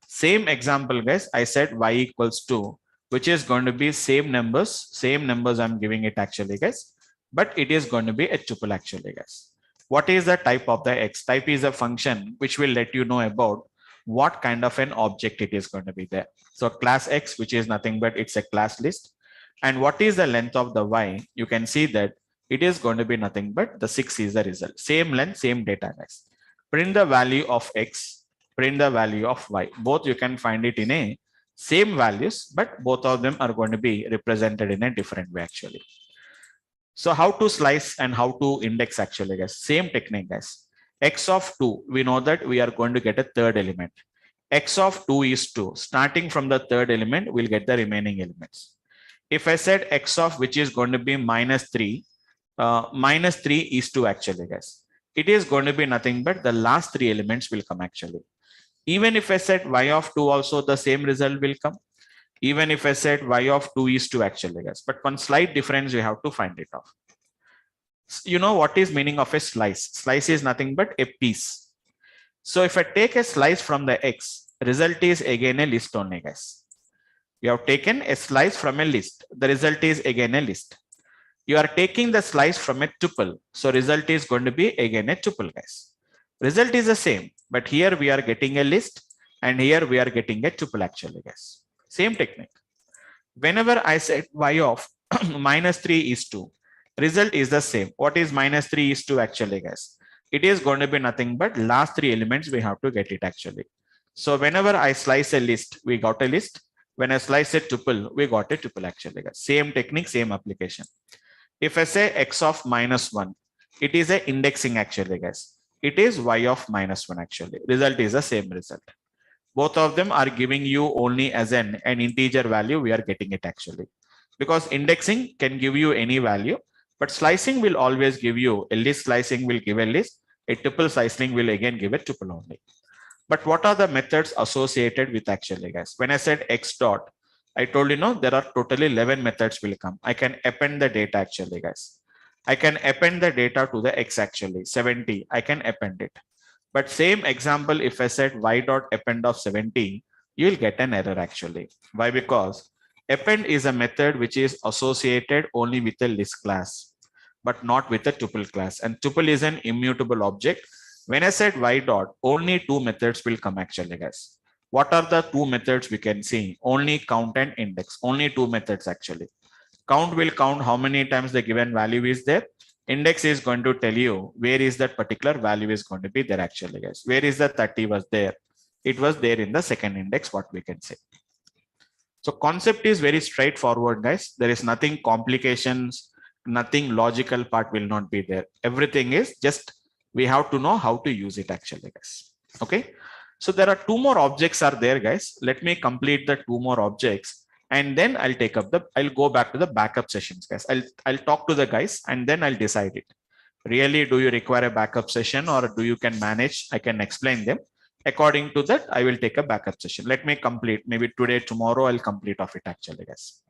Same example, guys. I said Y equals 2, which is going to be same numbers I'm giving it actually, guys, but it is going to be a tuple actually, guys. What is the type of the X? Type is a function which will let you know about what kind of an object it is going to be there. So class X, which is nothing but it's a class list. And what is the length of the Y? You can see that it is going to be nothing but the 6 is the result. Same length, same data, guys. Print the value of X, print the value of Y. Both you can find it in a same values, but both of them are going to be represented in a different way actually. So how to slice and how to index actually, guys? Same technique, guys. X of 2, we know that we are going to get a third element. X of 2 is 2. Starting from the third element, we'll get the remaining elements. If I said X of which is going to be minus 3, minus 3 is 2 actually, guys. It is going to be nothing but the last 3 elements will come actually. Even if I said Y of 2 also, the same result will come. Even if I said Y of 2 is 2 actually, guys. But one slight difference, you have to find it off. You know what is meaning of a slice? Slice is nothing but a piece. So if I take a slice from the X, result is again a list only, guys. You have taken a slice from a list. The result is again a list. You are taking the slice from a tuple. So result is going to be again a tuple, guys. Result is the same, but here we are getting a list and here we are getting a tuple actually, guys. Same technique. Whenever I said Y of minus 3 is 2, result is the same. What is minus 3 is 2 actually, guys? It is going to be nothing but last 3 elements we have to get it actually. So whenever I slice a list, we got a list. When I slice a tuple, we got a tuple actually, guys. Same technique, same application. If I say X of minus 1, it is a indexing actually, guys. It is Y of minus 1 actually. Result is the same result. Both of them are giving you only as an integer value. We are getting it actually. Because indexing can give you any value, but slicing will always give you a list. Slicing will give a list. A tuple slicing will again give a tuple only. But what are the methods associated with actually, guys? When I said X dot, I told you, no, there are totally 11 methods will come. I can append the data actually, guys. I can append the data to the X actually, 70. I can append it. But same example, if I said Y dot append of 70, you'll get an error actually. Why? Because append is a method which is associated only with a list class, but not with a tuple class. And tuple is an immutable object. When I said Y dot, only 2 methods will come actually, guys. What are the 2 methods we can see? Only count and index. Only 2 methods actually. Count will count how many times the given value is there. Index is going to tell you where is that particular value is going to be there actually, guys. Where is the 30 was there? It was there in the second index, what we can say. So concept is very straightforward, guys. There is nothing complications, nothing logical part will not be there. Everything is just we have to know how to use it actually, guys. Okay. So there are 2 more objects are there, guys. Let me complete the 2 more objects. And then I'll go back to the backup sessions, guys. I'll talk to the guys and then I'll decide it. Really, do you require a backup session or do you can manage? I can explain them. According to that, I will take a backup session. Let me complete. Maybe today, tomorrow, I'll complete of it actually, guys.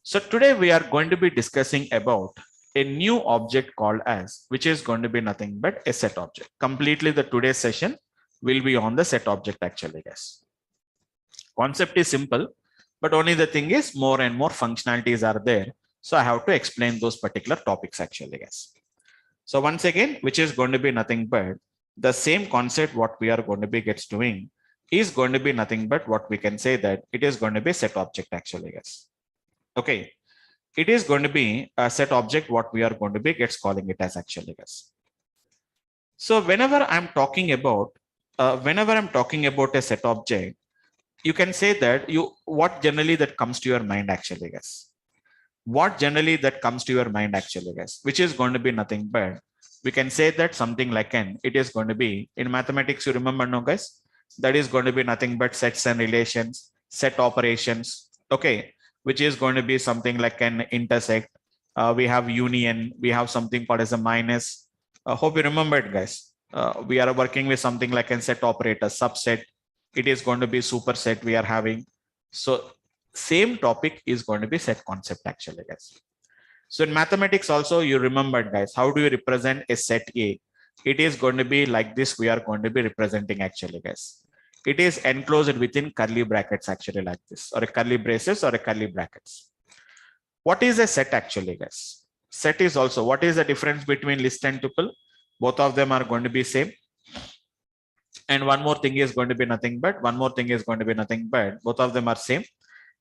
So today we are going to be discussing about a new object called as, which is going to be nothing but a set object. Completely the today's session will be on the set object actually, guys. Concept is simple. But only the thing is more and more functionalities are there. So I have to explain those particular topics actually, guys. So once again, which is going to be nothing but the same concept what we are going to be doing is going to be nothing but what we can say that it is going to be set object actually, guys. Okay. It is going to be a set object what we are going to be calling it as actually, guys. So whenever I'm talking about a set object, you can say that what generally that comes to your mind actually, guys. What generally that comes to your mind actually, guys, which is going to be nothing but we can say that something like it is going to be in mathematics. You remember, no, guys, that is going to be nothing but sets and relations, set operations. Okay. which is going to be something like an intersect. We have union, we have something called as a minus. Hope you remembered, guys. We are working with something like a set operator, subset. It is going to be superset we are having. So same topic is going to be set concept actually, guys. So in mathematics also, you remembered, guys, how do you represent a set A? It is going to be like this. We are going to be representing actually, guys. It is enclosed within curly brackets actually like this, or a curly braces or a curly brackets. What is a set actually, guys? Set is also, what is the difference between list and tuple? Both of them are going to be same. And one more thing is going to be nothing but, both of them are same.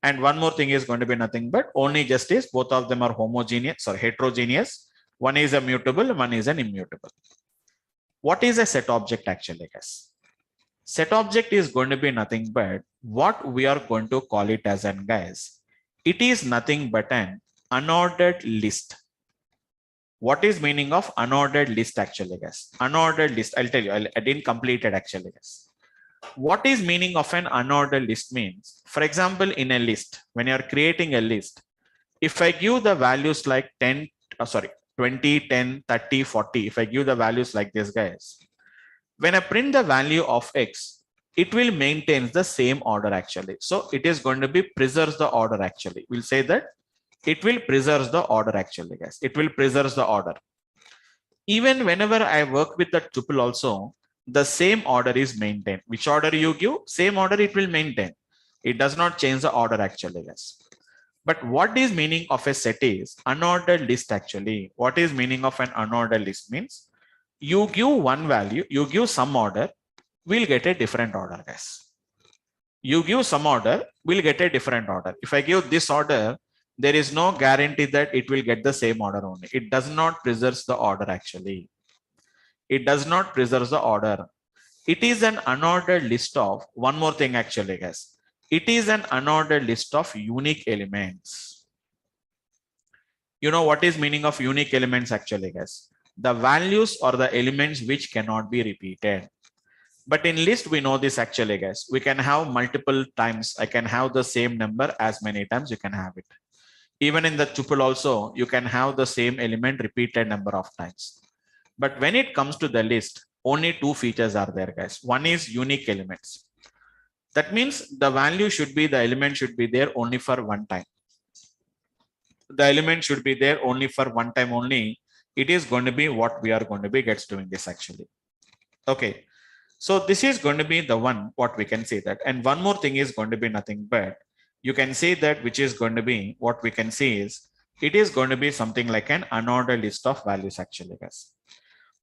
And one more thing is going to be nothing but, only just is both of them are homogeneous or heterogeneous. One is a mutable, one is an immutable. What is a set object actually, guys? Set object is going to be nothing but what we are going to call it as an, guys. It is nothing but an unordered list. What is meaning of unordered list actually, guys? Unordered list, I'll tell you, I didn't complete it actually, guys. What is meaning of an unordered list means, for example, in a list, when you're creating a list, if I give the values like 20, 10, 30, 40, if I give the values like this, guys, when I print the value of X, it will maintain the same order actually. So it is going to be preserves the order actually. We'll say that it will preserve the order actually, guys. It will preserve the order. Even whenever I work with the tuple also, the same order is maintained. Which order you give, same order it will maintain. It does not change the order actually, guys. But what is meaning of a set is unordered list actually. What is meaning of an unordered list means, you give one value, you give some order, we'll get a different order, guys. You give some order, we'll get a different order. If I give this order, there is no guarantee that it will get the same order only. It does not preserve the order actually. It does not preserve the order. It is an unordered list of, one more thing actually, guys. It is an unordered list of unique elements. You know what is meaning of unique elements actually, guys? The values or the elements which cannot be repeated. But in list, we know this actually, guys. We can have multiple times. I can have the same number as many times you can have it. Even in the tuple also, you can have the same element repeated number of times. But when it comes to the list, only two features are there, guys. One is unique elements. That means the value should be, the element should be there only for one time. The element should be there only for one time only. It is going to be what we are going to be gets doing this actually. Okay. So this is going to be the one, what we can say that. And one more thing is going to be nothing but, you can say that which is going to be, what we can say is, it is going to be something like an unordered list of values actually, guys.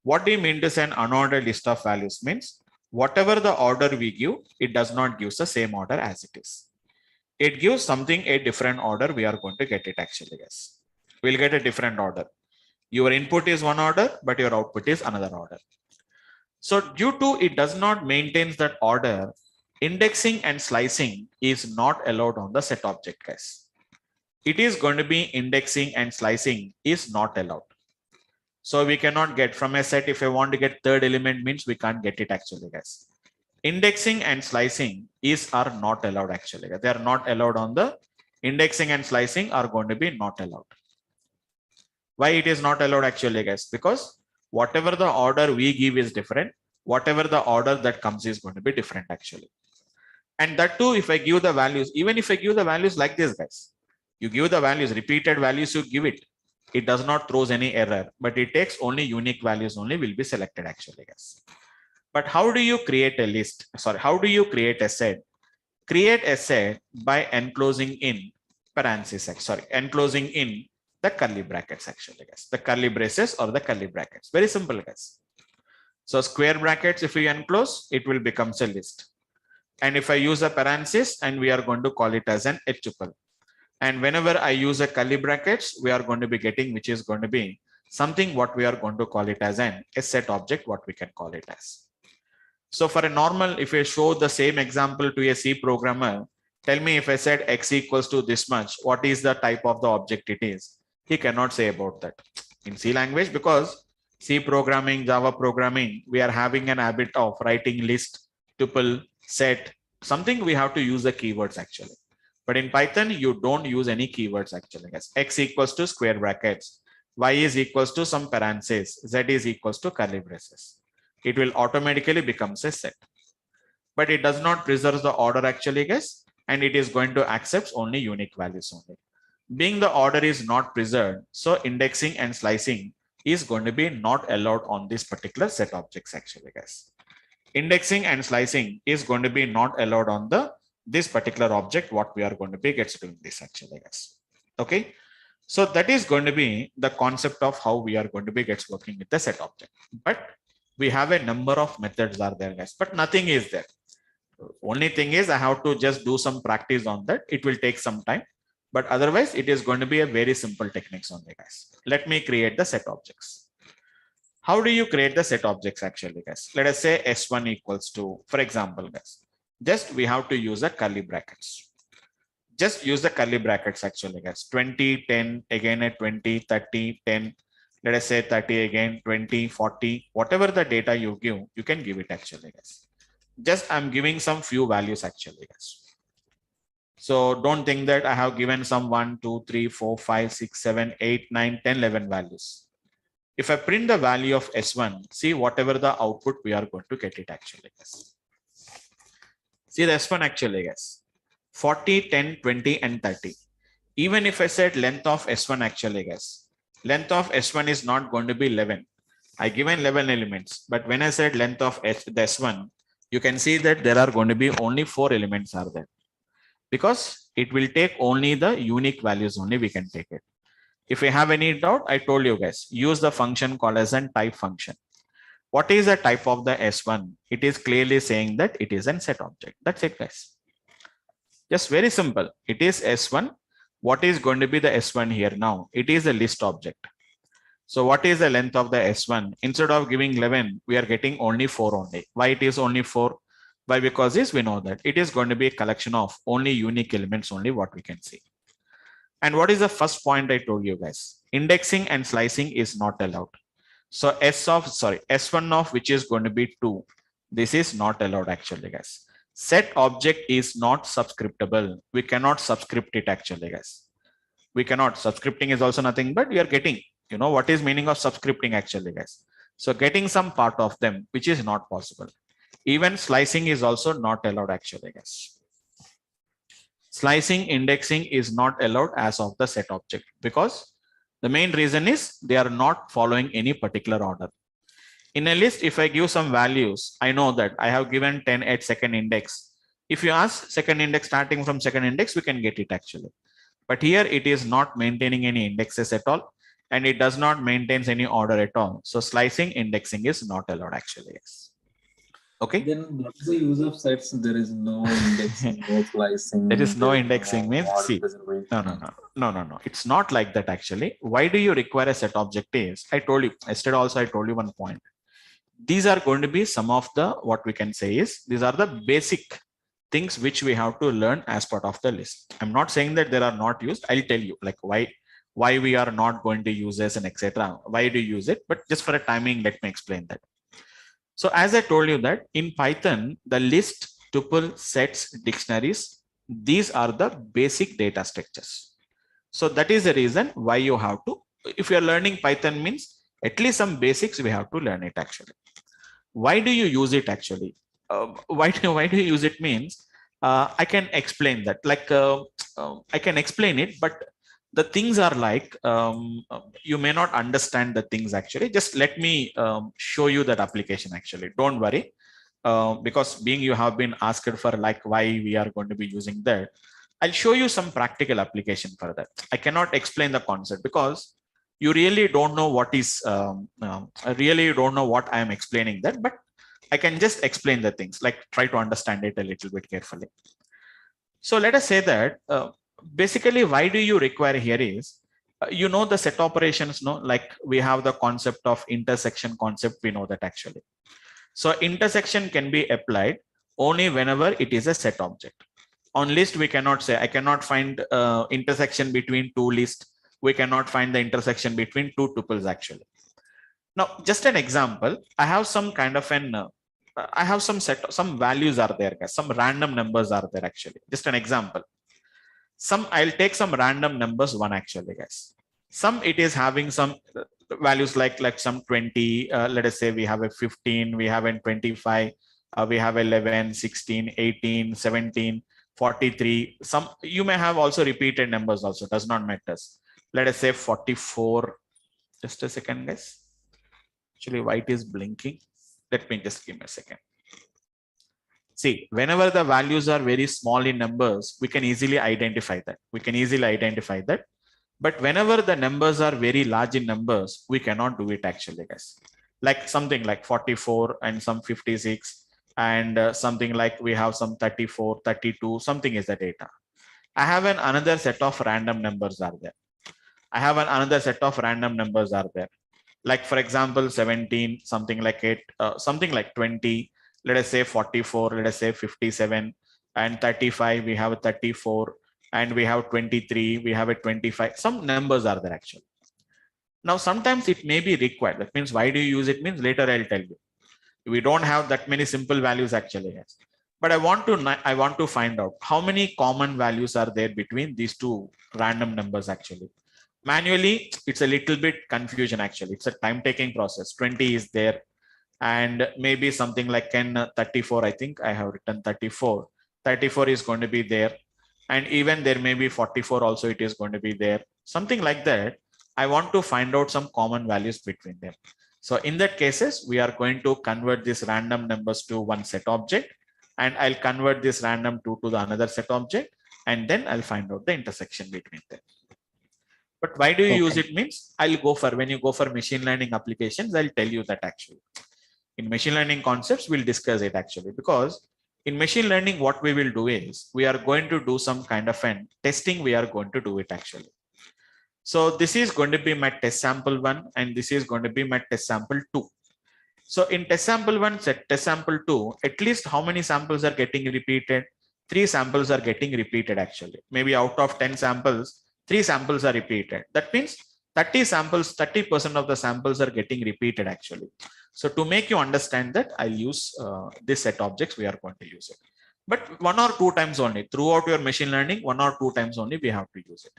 What do you mean to say an unordered list of values means? Whatever the order we give, it does not give the same order as it is. It gives something a different order. We are going to get it actually, guys. We'll get a different order. Your input is one order, but your output is another order. So due to it does not maintain that order, indexing and slicing is not allowed on the set object, guys. It is going to be indexing and slicing is not allowed. So we cannot get from a set, if I want to get third element means we can't get it actually, guys. Indexing and slicing are not allowed actually. They are not allowed on the indexing and slicing are going to be not allowed. Why it is not allowed actually, guys? Because whatever the order we give is different. Whatever the order that comes is going to be different actually. And that too, if I give the values, even if I give the values like this, guys, you give the values, repeated values, you give it. It does not throws any error, but it takes only unique values only will be selected actually, guys. But how do you create a list? Sorry, how do you create a set? Create a set by enclosing in parentheses, enclosing in the curly brackets actually, guys. The curly braces or the curly brackets. Very simple, guys. So square brackets, if we enclose, it will become a list. And if I use a parenthesis, and we are going to call it as an tuple. And whenever I use a curly brackets, we are going to be getting, which is going to be something what we are going to call it as a set object, what we can call it as. So for a normal, if I show the same example to a C programmer, tell me if I said X equals to this much, what is the type of the object it is? He cannot say about that in C language, because C programming, Java programming, we are having an habit of writing list, tuple, set, something we have to use the keywords actually. But in Python, you don't use any keywords actually, guys. X equals to square brackets, Y is equals to some parentheses, Z is equals to curly braces. It will automatically becomes a set. But it does not preserve the order actually, guys, and it is going to accept only unique values only. Being the order is not preserved, so indexing and slicing is going to be not allowed on this particular set objects actually, guys. Indexing and slicing is going to be not allowed on this particular object what we are going to be gets doing this actually, guys. Okay, so that is going to be the concept of how we are going to be gets working with the set object. But we have a number of methods are there, guys, but nothing is there. Only thing is I have to just do some practice on that. It will take some time, but otherwise it is going to be a very simple techniques only, guys. Let me create the set objects. How do you create the set objects actually, guys? Let us say S1 equals to, for example, guys, just we have to use a curly brackets. Just use the curly brackets actually, guys. 20, 10, again a 20, 30, 10. Let us say 30 again, 20, 40, whatever the data you give, you can give it actually, guys. Just I'm giving some few values actually, guys. So don't think that I have given some 1, 2, 3, 4, 5, 6, 7, 8, 9, 10, 11 values. If I print the value of S1, see whatever the output we are going to get it actually, guys. See the S1 actually, guys. 40, 10, 20, and 30. Even if I said length of S1 actually, guys, length of S1 is not going to be 11. I given 11 elements, but when I said length of the S1, you can see that there are going to be only 4 elements are there, because it will take only the unique values only we can take it. If you have any doubt, I told you guys, use the function called as a type function. What is the type of the S1? It is clearly saying that it is a set object. That's it, guys. Just very simple. It is S1. What is going to be the S1 here now? It is a list object. So what is the length of the S1? Instead of giving 11, we are getting only 4 only. Why it is only 4? Why? Because this we know that it is going to be a collection of only unique elements only what we can see. And what is the first point I told you guys? Indexing and slicing is not allowed. So S1 of which is going to be 2. This is not allowed actually, guys. Set object is not subscriptable. We cannot subscript it actually, guys. We cannot. Subscripting is also nothing but we are getting, you know, what is meaning of subscripting actually, guys. So getting some part of them, which is not possible. Even slicing is also not allowed actually, guys. Slicing, indexing is not allowed as of the set object, because the main reason is they are not following any particular order. In a list, if I give some values, I know that I have given 10 at second index. If you ask second index, starting from second index, we can get it actually. But here it is not maintaining any indexes at all, and it does not maintain any order at all. So slicing, indexing is not allowed actually. Yes. Okay. Then what's the use of sets? There is no indexing, no slicing. There is no indexing means see. No. It's not like that actually. Why do you require a set object is? I told you yesterday also. I told you one point. These are going to be some of the what we can say is these are the basic things which we have to learn as part of the list. I'm not saying that they are not used. I'll tell you like why we are not going to use this and etc. Why do you use it? But just for a timing, let me explain that. So as I told you that in Python, the list, tuple, sets, dictionaries, these are the basic data structures. So that is the reason why you have to, if you are learning Python means at least some basics we have to learn it actually. Why do you use it actually? Why do you use it means I can explain that like I can explain it, but the things are like you may not understand the things actually. Just let me show you that application actually. Don't worry, because being you have been asked for like why we are going to be using that. I'll show you some practical application for that. I cannot explain the concept because you really don't know what is. I really don't know what I am explaining that, but I can just explain the things. Like try to understand it a little bit carefully. So let us say that. Basically, why do you require here is, you know, the set operations, no, like we have the concept of intersection concept. We know that actually. So intersection can be applied only whenever it is a set object. On list, we cannot say, I cannot find intersection between two lists. We cannot find the intersection between two tuples actually. Now, just an example, I have some kind of an, I have some values are there, guys. Some random numbers are there actually. Just an example. I'll take some random numbers one actually, guys. Some it is having some values like some 20, let us say we have a 15, we have a 25, we have 11, 16, 18, 17, 43. Some you may have also repeated numbers also, does not matter. Let us say 44. Just a second, guys. Actually, white is blinking. Let me just give me a second. See, whenever the values are very small in numbers, we can easily identify that. But whenever the numbers are very large in numbers, we cannot do it actually, guys. Like something like 44 and some 56 and something like we have some 34, 32, something is the data. I have another set of random numbers are there. Like for example, 17, something like 8, something like 20, let us say 44, let us say 57, and 35, we have a 34, and we have 23, we have a 25. Some numbers are there actually. Now, sometimes it may be required. That means why do you use it means later I'll tell you. We don't have that many simple values actually. Yes. But I want to find out how many common values are there between these two random numbers actually. Manually, it's a little bit confusion actually. It's a time-taking process. 20 is there, and maybe something like 34. I think I have written 34. 34 is going to be there, and even there may be 44 also. It is going to be there. Something like that. I want to find out some common values between them. So in that cases, we are going to convert these random numbers to one set object, and I'll convert this random two to the another set object, and then I'll find out the intersection between them. But why do you use it means when you go for machine learning applications, I'll tell you that actually. In machine learning concepts, we'll discuss it actually, because in machine learning, what we will do is we are going to do some kind of an testing. We are going to do it actually. So this is going to be my test sample 1, and this is going to be my test sample 2. So in test sample 1, test sample 2, at least how many samples are getting repeated? 3 samples are getting repeated actually. Maybe out of 10 samples, 3 samples are repeated. That means 30 samples, 30% of the samples are getting repeated actually. So to make you understand that, I'll use this set objects, we are going to use it. But 1 or 2 times only. Throughout your machine learning, 1 or 2 times only we have to use it.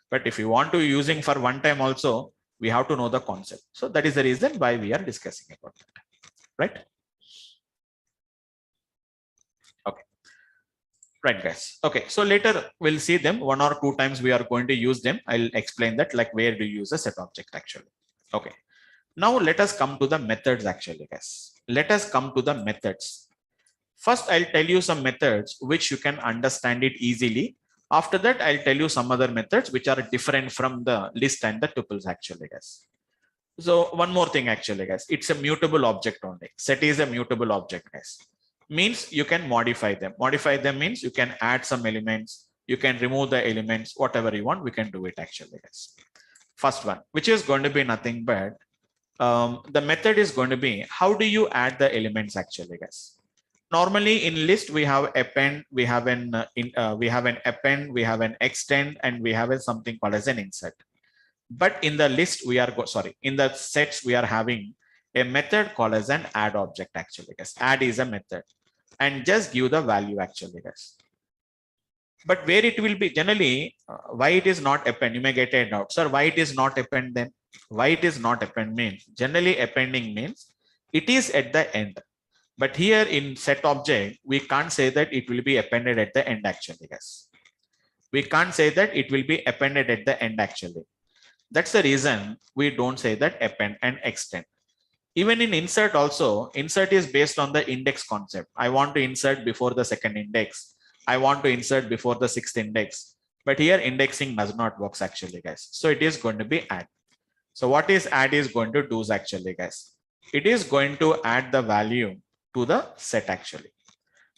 But if you want to using for one time also, we have to know the concept. So that is the reason why we are discussing about that, right? Okay. Right, guys. Okay, so later we'll see them 1 or 2 times we are going to use them. I'll explain that, like where do you use a set object actually. Okay. Now let us come to the methods actually, guys. Let us come to the methods. First, I'll tell you some methods which you can understand it easily. After that, I'll tell you some other methods which are different from the list and the tuples actually, guys. So one more thing actually, guys. It's a mutable object only. Set is a mutable object, guys. Means you can modify them. Modify them means you can add some elements, you can remove the elements, whatever you want, we can do it actually, guys. First one, which is going to be nothing but the method is going to be how do you add the elements actually, guys. Normally in list we have append, we have an append, we have an extend, and we have something called as an insert. But in the list we are in the sets we are having a method called as an add object actually, guys. Add is a method, and just give the value actually, guys. But where it will be generally, why it is not append? You may get a doubt, sir. Why it is not append then? Why it is not append means generally appending means it is at the end. But here in set object, we can't say that it will be appended at the end actually, guys. We can't say that it will be appended at the end actually. That's the reason we don't say that append and extend. Even in insert also, insert is based on the index concept. I want to insert before the second index. I want to insert before the 6th index. But here indexing does not work actually, guys. So it is going to be add. So what is add is going to do actually, guys? It is going to add the value to the set actually.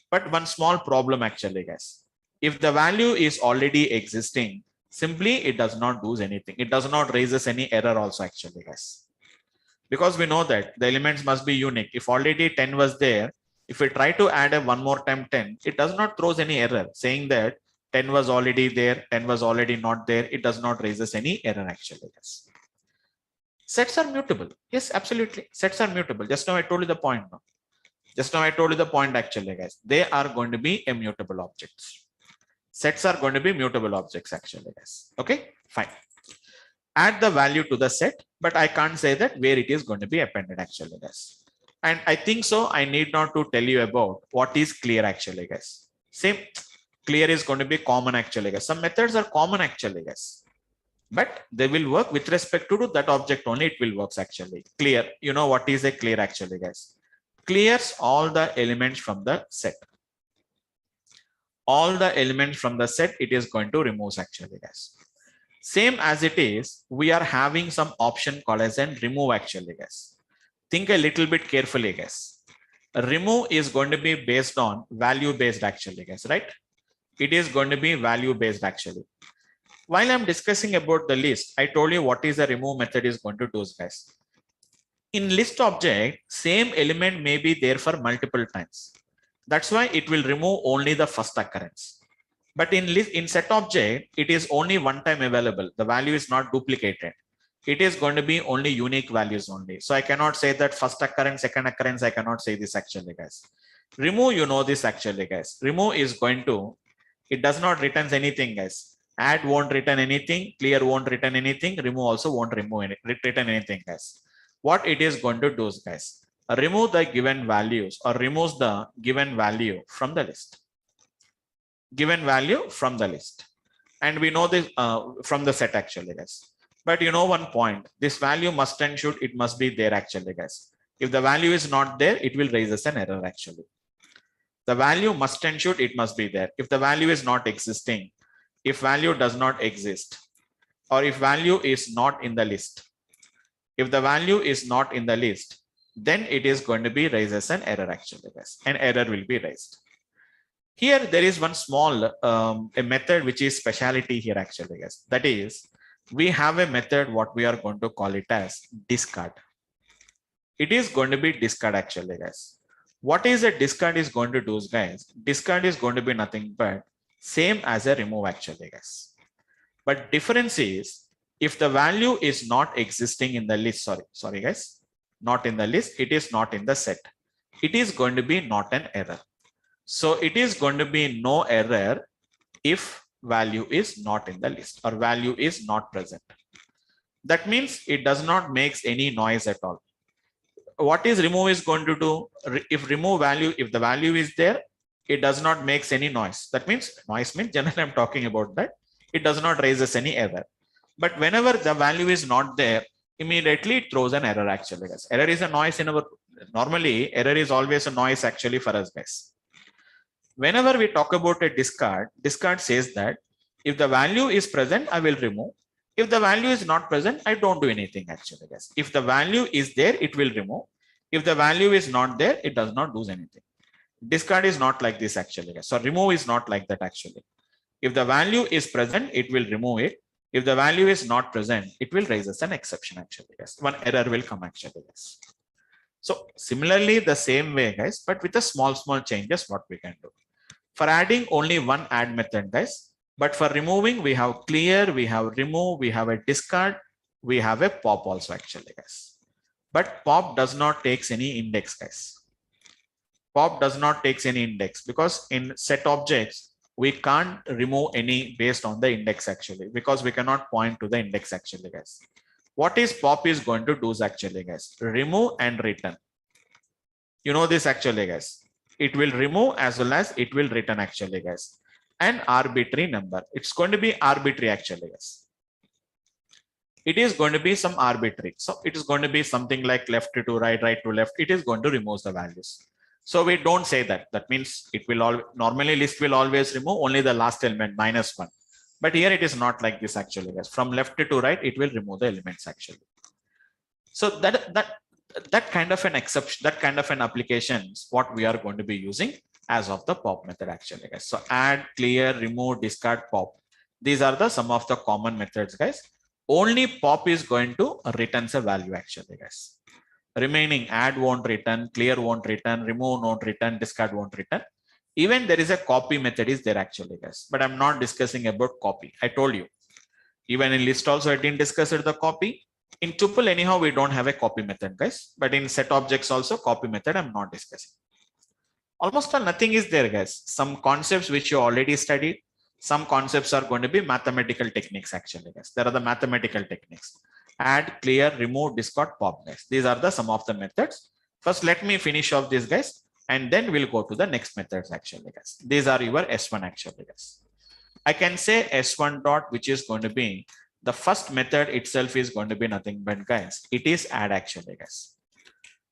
But one small problem actually, guys. If the value is already existing, simply it does not do anything. It does not raises any error also actually, guys. Because we know that the elements must be unique. If already 10 was there, if we try to add a one more time 10, it does not throws any error saying that 10 was already there, 10 was already not there. It does not raises any error actually, guys. Sets are mutable. Yes, absolutely. Sets are mutable. Just now I told you the point. No? Just now I told you the point actually, guys. They are going to be immutable objects. Sets are going to be mutable objects actually, guys. Okay, fine. Add the value to the set, but I can't say that where it is going to be appended actually, guys. And I think so I need not to tell you about what is clear actually, guys. Same, clear is going to be common actually, guys. Some methods are common actually, guys, but they will work with respect to that object only. It will works actually. Clear, you know what is a clear actually, guys? Clears all the elements from the set. All the elements from the set it is going to remove actually, guys. Same as it is, we are having some option called as an remove actually, guys. Think a little bit carefully, guys. Remove is going to be based on value based actually, guys, right? It is going to be value based actually. While I'm discussing about the list, I told you what is the remove method is going to do, guys. In list object, same element may be there for multiple times. That's why it will remove only the first occurrence. But in set object, it is only one time available. The value is not duplicated. It is going to be only unique values only. So I cannot say that first occurrence, second occurrence. I cannot say this actually, guys. Remove, you know this actually, guys. Remove is going to, it does not return anything, guys. Add won't return anything. Clear won't return anything. Remove also won't return anything, guys. What it is going to do is, guys, remove the given values or removes the given value from the list. Given value from the list. And we know this from the set actually, guys. But you know one point, this value must and should, it must be there actually, guys. If the value is not there, it will raise us an error actually. The value must and should, it must be there. If the value is not existing, if value does not exist, or if value is not in the list, if the value is not in the list, then it is going to be raised as an error actually, guys. An error will be raised. Here, there is one small a method which is speciality here actually, guys. That is, we have a method what we are going to call it as discard. It is going to be discard actually, guys. What is a discard is going to do, guys? Discard is going to be nothing but same as a remove actually, guys. But difference is, if the value is not existing in the list, sorry guys, not in the list, it is not in the set. It is going to be not an error. So it is going to be no error if value is not in the list or value is not present. That means it does not make any noise at all. What is remove is going to do? If remove value, if the value is there, it does not make any noise. That means noise means generally I'm talking about that. It does not raise us any error. But whenever the value is not there, immediately it throws an error actually, guys. Error is a noise in our, normally error is always a noise actually for us, guys. Whenever we talk about a discard, discard says that if the value is present, I will remove. If the value is not present, I don't do anything actually, guys. If the value is there, it will remove. If the value is not there, it does not do anything. Discard is not like this actually, guys. So remove is not like that actually. If the value is present, it will remove it. If the value is not present, it will raise as an exception actually, guys. One error will come actually, guys. So similarly, the same way, guys, but with a small changes, what we can do. For adding only one add method, guys, but for removing, we have clear, we have remove, we have a discard, we have a pop also actually, guys. But pop does not takes any index, guys. Pop does not takes any index because in set objects, we can't remove any based on the index actually, because we cannot point to the index actually, guys. What is pop is going to do actually, guys? Remove and return. You know this actually, guys. It will remove as well as it will return actually, guys. An arbitrary number. It's going to be arbitrary actually, guys. It is going to be some arbitrary. So it is going to be something like left to right, right to left. It is going to remove the values. So we don't say that. That means it will all normally list will always remove only the last element -1. But here it is not like this actually, guys. From left to right, it will remove the elements actually. So that kind of an exception, that kind of an application is what we are going to be using as of the pop method actually, guys. So add, clear, remove, discard, pop. These are the some of the common methods, guys. Only pop is going to return a value actually, guys. Remaining add won't return, clear won't return, remove won't return, discard won't return. Even there is a copy method is there actually, guys. But I'm not discussing about copy. I told you. Even in list also I didn't discuss it, the copy. In tuple anyhow we don't have a copy method, guys. But in set objects also copy method I'm not discussing. Almost nothing is there, guys. Some concepts which you already studied, Some concepts are going to be mathematical techniques actually, guys. There are the mathematical techniques. Add, clear, remove, discard, pop, guys. These are the some of the methods. First, let me finish off this, guys, and then we'll go to the next methods actually, guys. These are your S1 actually, guys. I can say S1 dot, which is going to be the first method itself is going to be nothing but, guys, it is add actually, guys.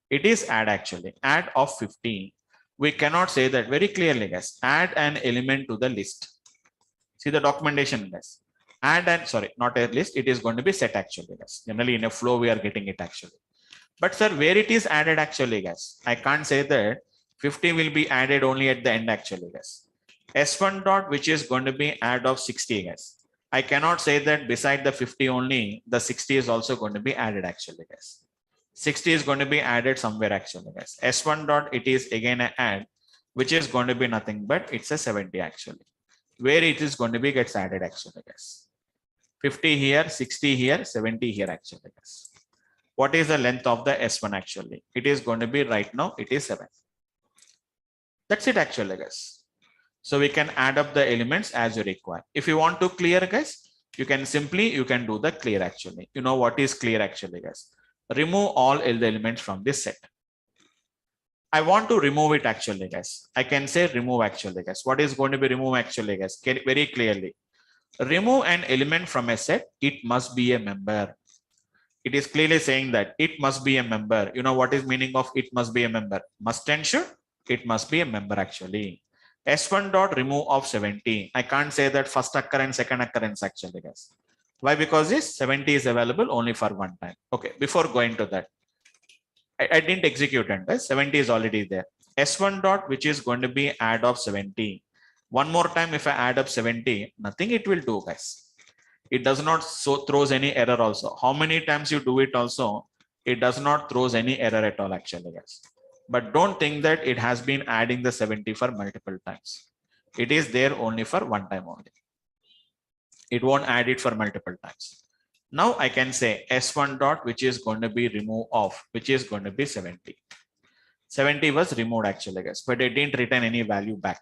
It is add actually, add of 50. We cannot say that very clearly, guys. Add an element to the list. See the documentation, guys. Add and sorry, not a list. It is going to be set actually, guys. Generally in a flow, we are getting it actually. But sir, where it is added actually, guys? I can't say that 50 will be added only at the end actually, guys. S1 dot, which is going to be add of 60, guys. I cannot say that beside the 50 only, the 60 is also going to be added actually, guys. 60 is going to be added somewhere actually, guys. S1 dot, it is again an add, which is going to be nothing but it's a 70 actually. Where it is going to be gets added actually, guys. 50 here, 60 here, 70 here actually, guys. What is the length of the S1 actually? It is going to be right now, it is 7. That's it actually, guys. So we can add up the elements as you require. If you want to clear, guys, you can do the clear actually. You know what is clear actually, guys? Remove all the elements from this set. I want to remove it actually, guys. I can say remove actually, guys. What is going to be remove actually, guys? Very clearly. Remove an element from a set. It must be a member. It is clearly saying that it must be a member. You know what is meaning of it must be a member? Must and should. It must be a member actually. S1 dot remove of 70. I can't say that first occurrence, second occurrence actually, guys. Why? Because this 70 is available only for one time. Okay, before going to that, I didn't execute it, guys. 70 is already there. S1 dot, which is going to be add of 70. One more time, if I add up 70, nothing it will do, guys. It does not throws any error also. How many times you do it also, it does not throws any error at all actually, guys. But don't think that it has been adding the 70 for multiple times. It is there only for one time only. It won't add it for multiple times. Now I can say S1 dot, which is going to be remove of, which is going to be 70. 70 was removed actually, guys, but it didn't return any value back.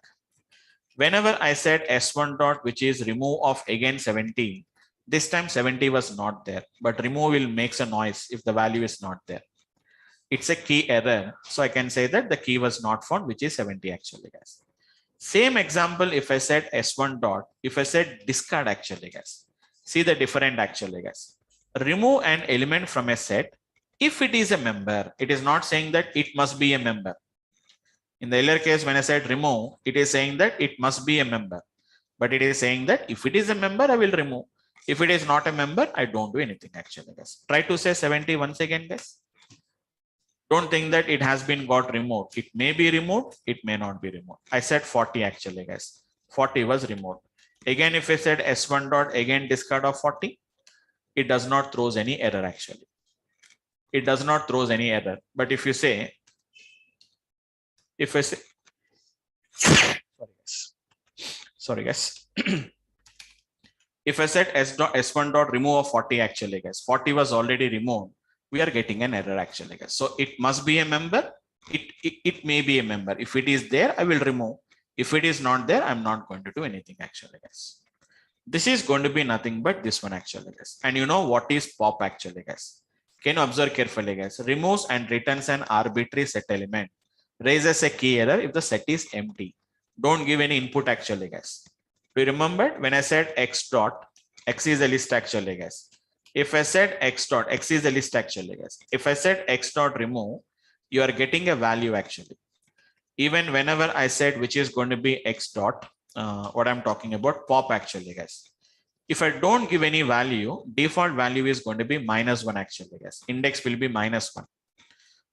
Whenever I said S1 dot, which is remove of again 70, this time 70 was not there, but remove will makes a noise if the value is not there. It's a key error. So I can say that the key was not found, which is 70 actually, guys. Same example, if I said S1 dot, if I said discard actually, guys. See the different actually, guys. Remove an element from a set. If it is a member, it is not saying that it must be a member. In the earlier case, when I said remove, it is saying that it must be a member. But it is saying that if it is a member, I will remove. If it is not a member, I don't do anything actually, guys. Try to say 70 once again, guys. Don't think that it has been got removed. It may be removed. It may not be removed. I said 40 actually, guys. 40 was removed. Again, if I said S1 dot again discard of 40, it does not throws any error actually. It does not throws any error. But if you say, if I say, sorry guys. If I said S1 dot remove of 40 actually, guys, 40 was already removed. We are getting an error actually, guys. So it must be a member. It may be a member. If it is there, I will remove. If it is not there, I'm not going to do anything actually, guys. This is going to be nothing but this one actually, guys. And you know what is pop actually, guys? Can you observe carefully, guys? Removes and returns an arbitrary set element. Raises a key error if the set is empty. Don't give any input actually, guys. Do you remember when I said X dot, X is a list actually, guys. If I said X dot, X is a list actually, guys. If I said X dot remove, you are getting a value actually. Even whenever I said which is going to be X dot, what I'm talking about, pop actually, guys. If I don't give any value, default value is going to be -1 actually, guys. Index will be -1.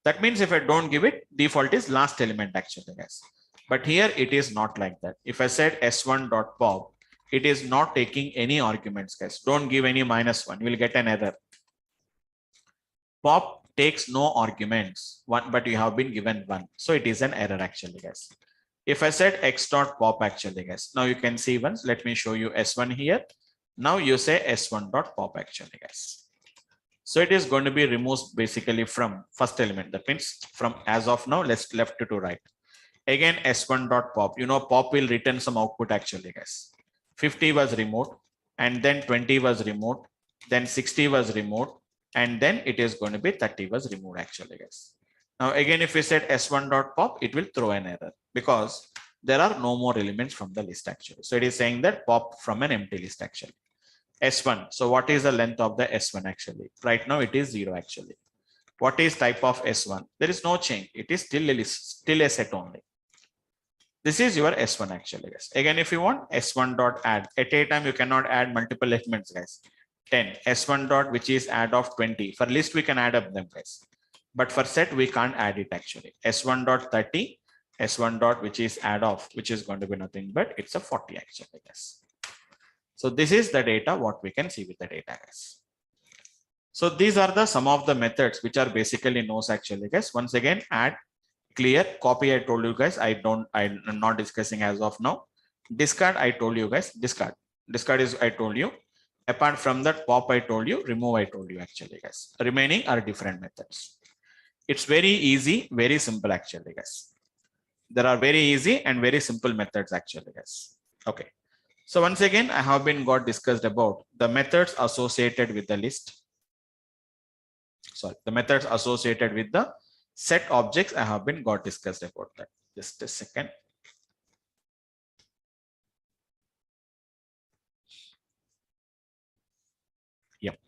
That means if I don't give it, default is last element actually, guys. But here it is not like that. If I said S1 dot pop, it is not taking any arguments, guys. Don't give any -1. You will get an error. Pop takes no arguments, but you have been given 1. So it is an error actually, guys. If I said X dot pop actually, guys. Now you can see once. Let me show you S1 here. Now you say S1 dot pop actually, guys. So it is going to be removed basically from first element. That means from as of now, let's left to right. Again, S1 dot pop. You know, pop will return some output actually, guys. 50 was removed, and then 20 was removed, then 60 was removed, and then it is going to be 30 was removed actually, guys. Now again, if we set s1.pop, it will throw an error because there are no more elements from the list actually. So it is saying that pop from an empty list actually. S1. So what is the length of the S1 actually? Right now it is 0 actually. What is type of S1? There is no change. It is still a list, still a set only. This is your S1 actually, guys. Again, if you want S1 dot add, at a time you cannot add multiple elements, guys. 10 S1 dot, which is add of 20. For list we can add up them, guys, but for set we can't add it actually. S1 dot 30, S1 dot, which is add of, which is going to be nothing but it's a 40 actually, guys. So this is the data what we can see with the data, guys. So these are the some of the methods which are basically knows actually, guys. Once again, add, clear, copy. I told you guys, I'm not discussing as of now. Discard, I told you guys, discard is I told you. Apart from that, pop I told you, remove I told you actually, guys. Remaining are different methods. It's very easy, very simple actually, guys. There are very easy and very simple methods actually, guys. Okay. So once again, I have been got discussed about the methods associated with the list. Sorry, the methods associated with the set objects. I have been got discussed about that. Just a second. Yep.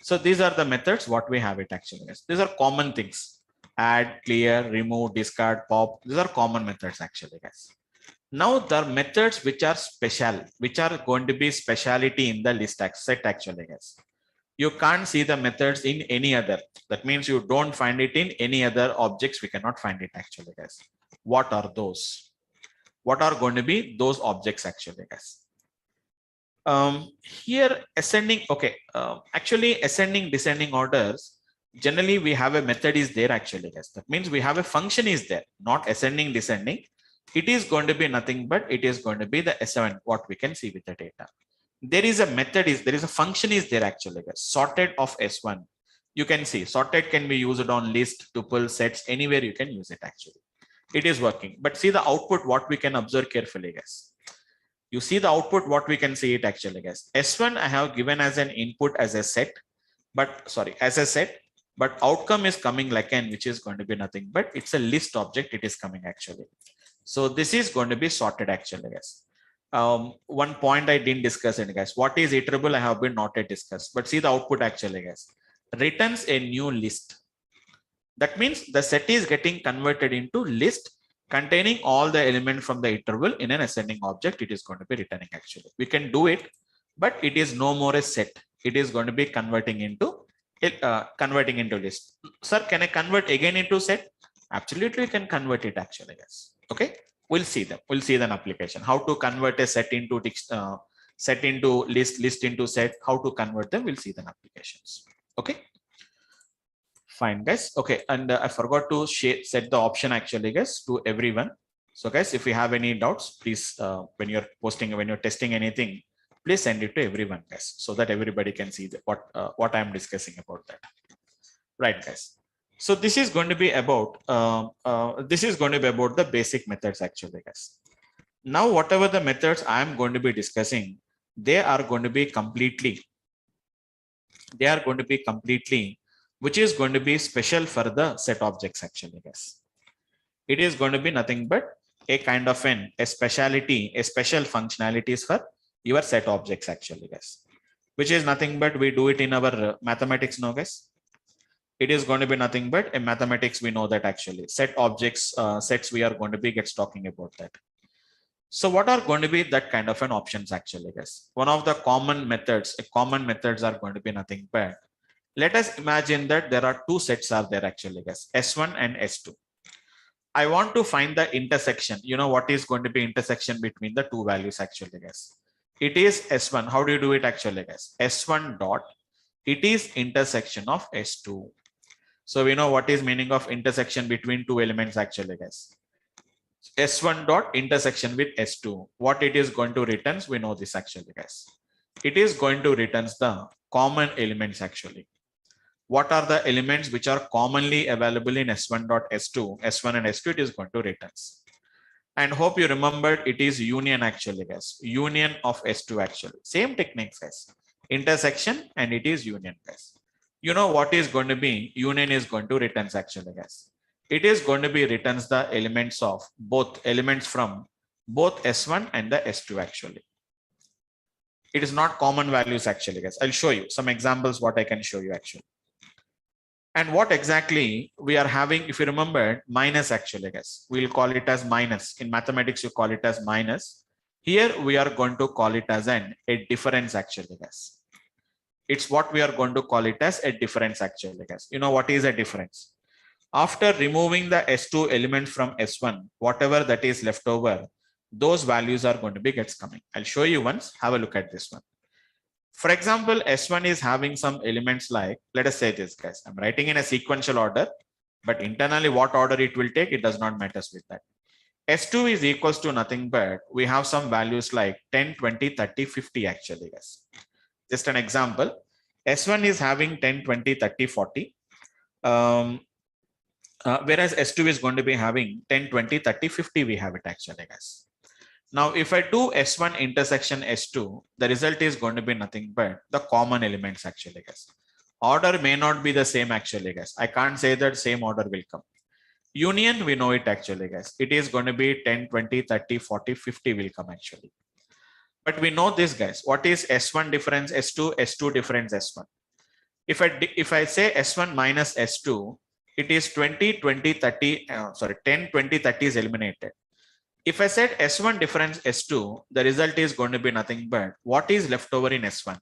So these are the methods what we have it actually, guys. These are common things. Add, clear, remove, discard, pop. These are common methods actually, guys. Now there are methods which are special, which are going to be speciality in the list set actually, guys. You can't see the methods in any other. That means you don't find it in any other objects. We cannot find it actually, guys. What are those? What are going to be those objects actually, guys? Here ascending, okay. Actually ascending, descending orders. Generally we have a method is there actually, guys. That means we have a function is there, not ascending, descending. It is going to be nothing but it is going to be the S7, what we can see with the data. There is a method is there is a function is there actually, guys. Sorted of S1. You can see sorted can be used on list, tuple, sets, anywhere you can use it actually. It is working. But see the output what we can observe carefully, guys. You see the output what we can see it actually, guys. S1 I have given as an input as a set, but sorry, as a set, but outcome is coming like n, which is going to be nothing but it's a list object. It is coming actually. So this is going to be sorted actually, guys. One point I didn't discuss it, guys. What is iterable? I have been not yet discussed, but see the output actually, guys. Returns a new list. That means the set is getting converted into list containing all the elements from the interval in an ascending object. It is going to be returning actually. We can do it, but it is no more a set. It is going to be converting into list. Sir, can I convert again into set? Absolutely, you can convert it actually, guys. Okay, we'll see them. We'll see an application. How to convert a set into set into list, list into set. How to convert them? We'll see the applications. Okay. Fine, guys. Okay, and I forgot to set the option actually, guys, to everyone. So, guys, if you have any doubts, please, when you're testing anything, please send it to everyone, guys, so that everybody can see what I'm discussing about that. Right, guys. So this is going to be about the basic methods actually, guys. Now, whatever the methods I am going to be discussing, they are going to be completely, which is going to be special for the set objects actually, guys. It is going to be nothing but a kind of a speciality, a special functionalities for your set objects actually, guys, which is nothing but we do it in our mathematics now, guys. It is going to be nothing but in mathematics. We know that actually set objects, sets, we are going to be talking about that. So what are going to be that kind of an options actually, guys? One of the common methods are going to be nothing but, let us imagine that there are two sets are there actually, guys, S1 and S2. I want to find the intersection. You know what is going to be intersection between the two values actually, guys? It is S1. How do you do it actually, guys? S1 dot, it is intersection of S2. So we know what is meaning of intersection between two elements actually, guys. S1 dot intersection with S2. What it is going to returns, we know this actually, guys. It is going to returns the common elements actually. What are the elements which are commonly available in S1 dot S2? S1 and S2, it is going to returns. And hope you remembered it is union actually, guys. Union of S2 actually. Same techniques, guys. Intersection and it is union, guys. You know what is going to be? Union is going to returns actually, guys. It is going to be returns the elements of both elements from both S1 and the S2 actually. It is not common values actually, guys. I'll show you some examples what I can show you actually. And what exactly we are having, if you remember, minus actually, guys. We'll call it as minus. In mathematics, you call it as minus. Here we are going to call it as a difference actually, guys. It's what we are going to call it as a difference actually, guys. You know what is a difference? After removing the S2 element from S1, whatever that is left over, those values are going to be gets coming. I'll show you once. Have a look at this one. For example, S1 is having some elements like, let us say this, guys. I'm writing in a sequential order, but internally what order it will take, it does not matter with that. S2 is equals to nothing but we have some values like 10, 20, 30, 50 actually, guys. Just an example. S1 is having 10, 20, 30, 40. Whereas S2 is going to be having 10, 20, 30, 50. We have it actually, guys. Now, if I do S1 intersection S2, the result is going to be nothing but the common elements actually, guys. Order may not be the same actually, guys. I can't say that same order will come. Union, we know it actually, guys. It is going to be 10, 20, 30, 40, 50 will come actually. But we know this, guys. What is S1 difference S2, S2 difference S1? If I say S1 minus S2, it is 20, 20, 30, 10, 20, 30 is eliminated. If I said S1 difference S2, the result is going to be nothing but what is left over in S1,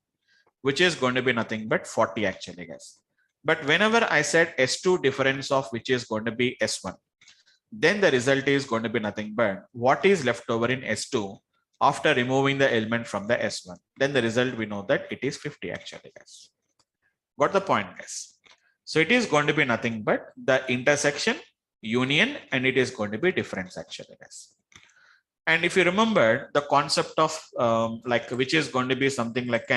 which is going to be nothing but 40 actually, guys. But whenever I said S2 difference of which is going to be S1, then the result is going to be nothing but what is left over in S2 after removing the element from the S1. Then the result we know that it is 50 actually, guys. Got the point, guys? So it is going to be nothing but the intersection, union, and it is going to be difference actually, guys. And if you remember the concept of like which is going to be something like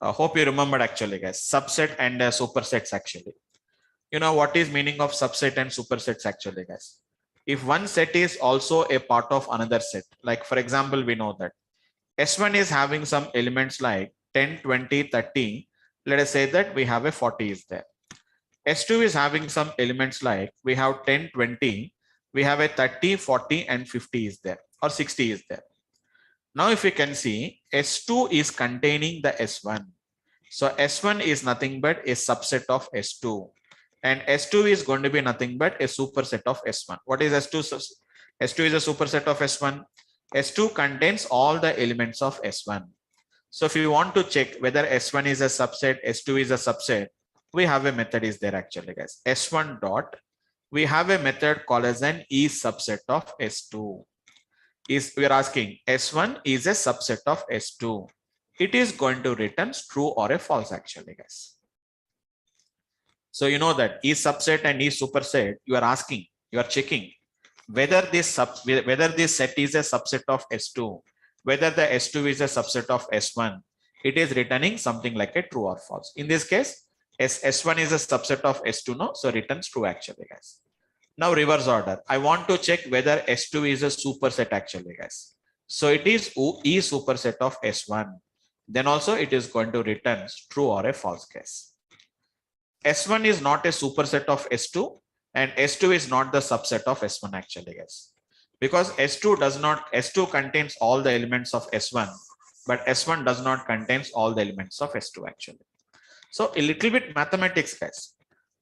hope you remembered actually, guys, subset and supersets actually. You know what is meaning of subset and supersets actually, guys? If one set is also a part of another set, like for example, we know that S1 is having some elements like 10, 20, 30. Let us say that we have a 40 is there. S2 is having some elements like we have 10, 20, we have a 30, 40 and 50 is there, or 60 is there. Now if you can see, S2 is containing the S1. So S1 is nothing but a subset of S2. And S2 is going to be nothing but a superset of S1. What is S2? S2 is a superset of S1. S2 contains all the elements of S1. So if you want to check whether S1 is a subset, S2 is a subset, we have a method is there actually, guys. S1 dot, we have a method called as an E subset of S2. We are asking S1 is a subset of S2. It is going to return true or a false actually, guys. So you know that E subset and E superset, you are asking, you are checking whether this set is a subset of S2, whether the S2 is a subset of S1. It is returning something like a true or false. In this case, S1 is a subset of S2, no? So returns true actually, guys. Now reverse order. I want to check whether S2 is a superset actually, guys. So it is E superset of S1. Then also it is going to return true or a false case. S1 is not a superset of S2 and S2 is not the subset of S1 actually, guys. Because S2 contains all the elements of S1, but S1 does not contains all the elements of S2 actually. So a little bit mathematics, guys.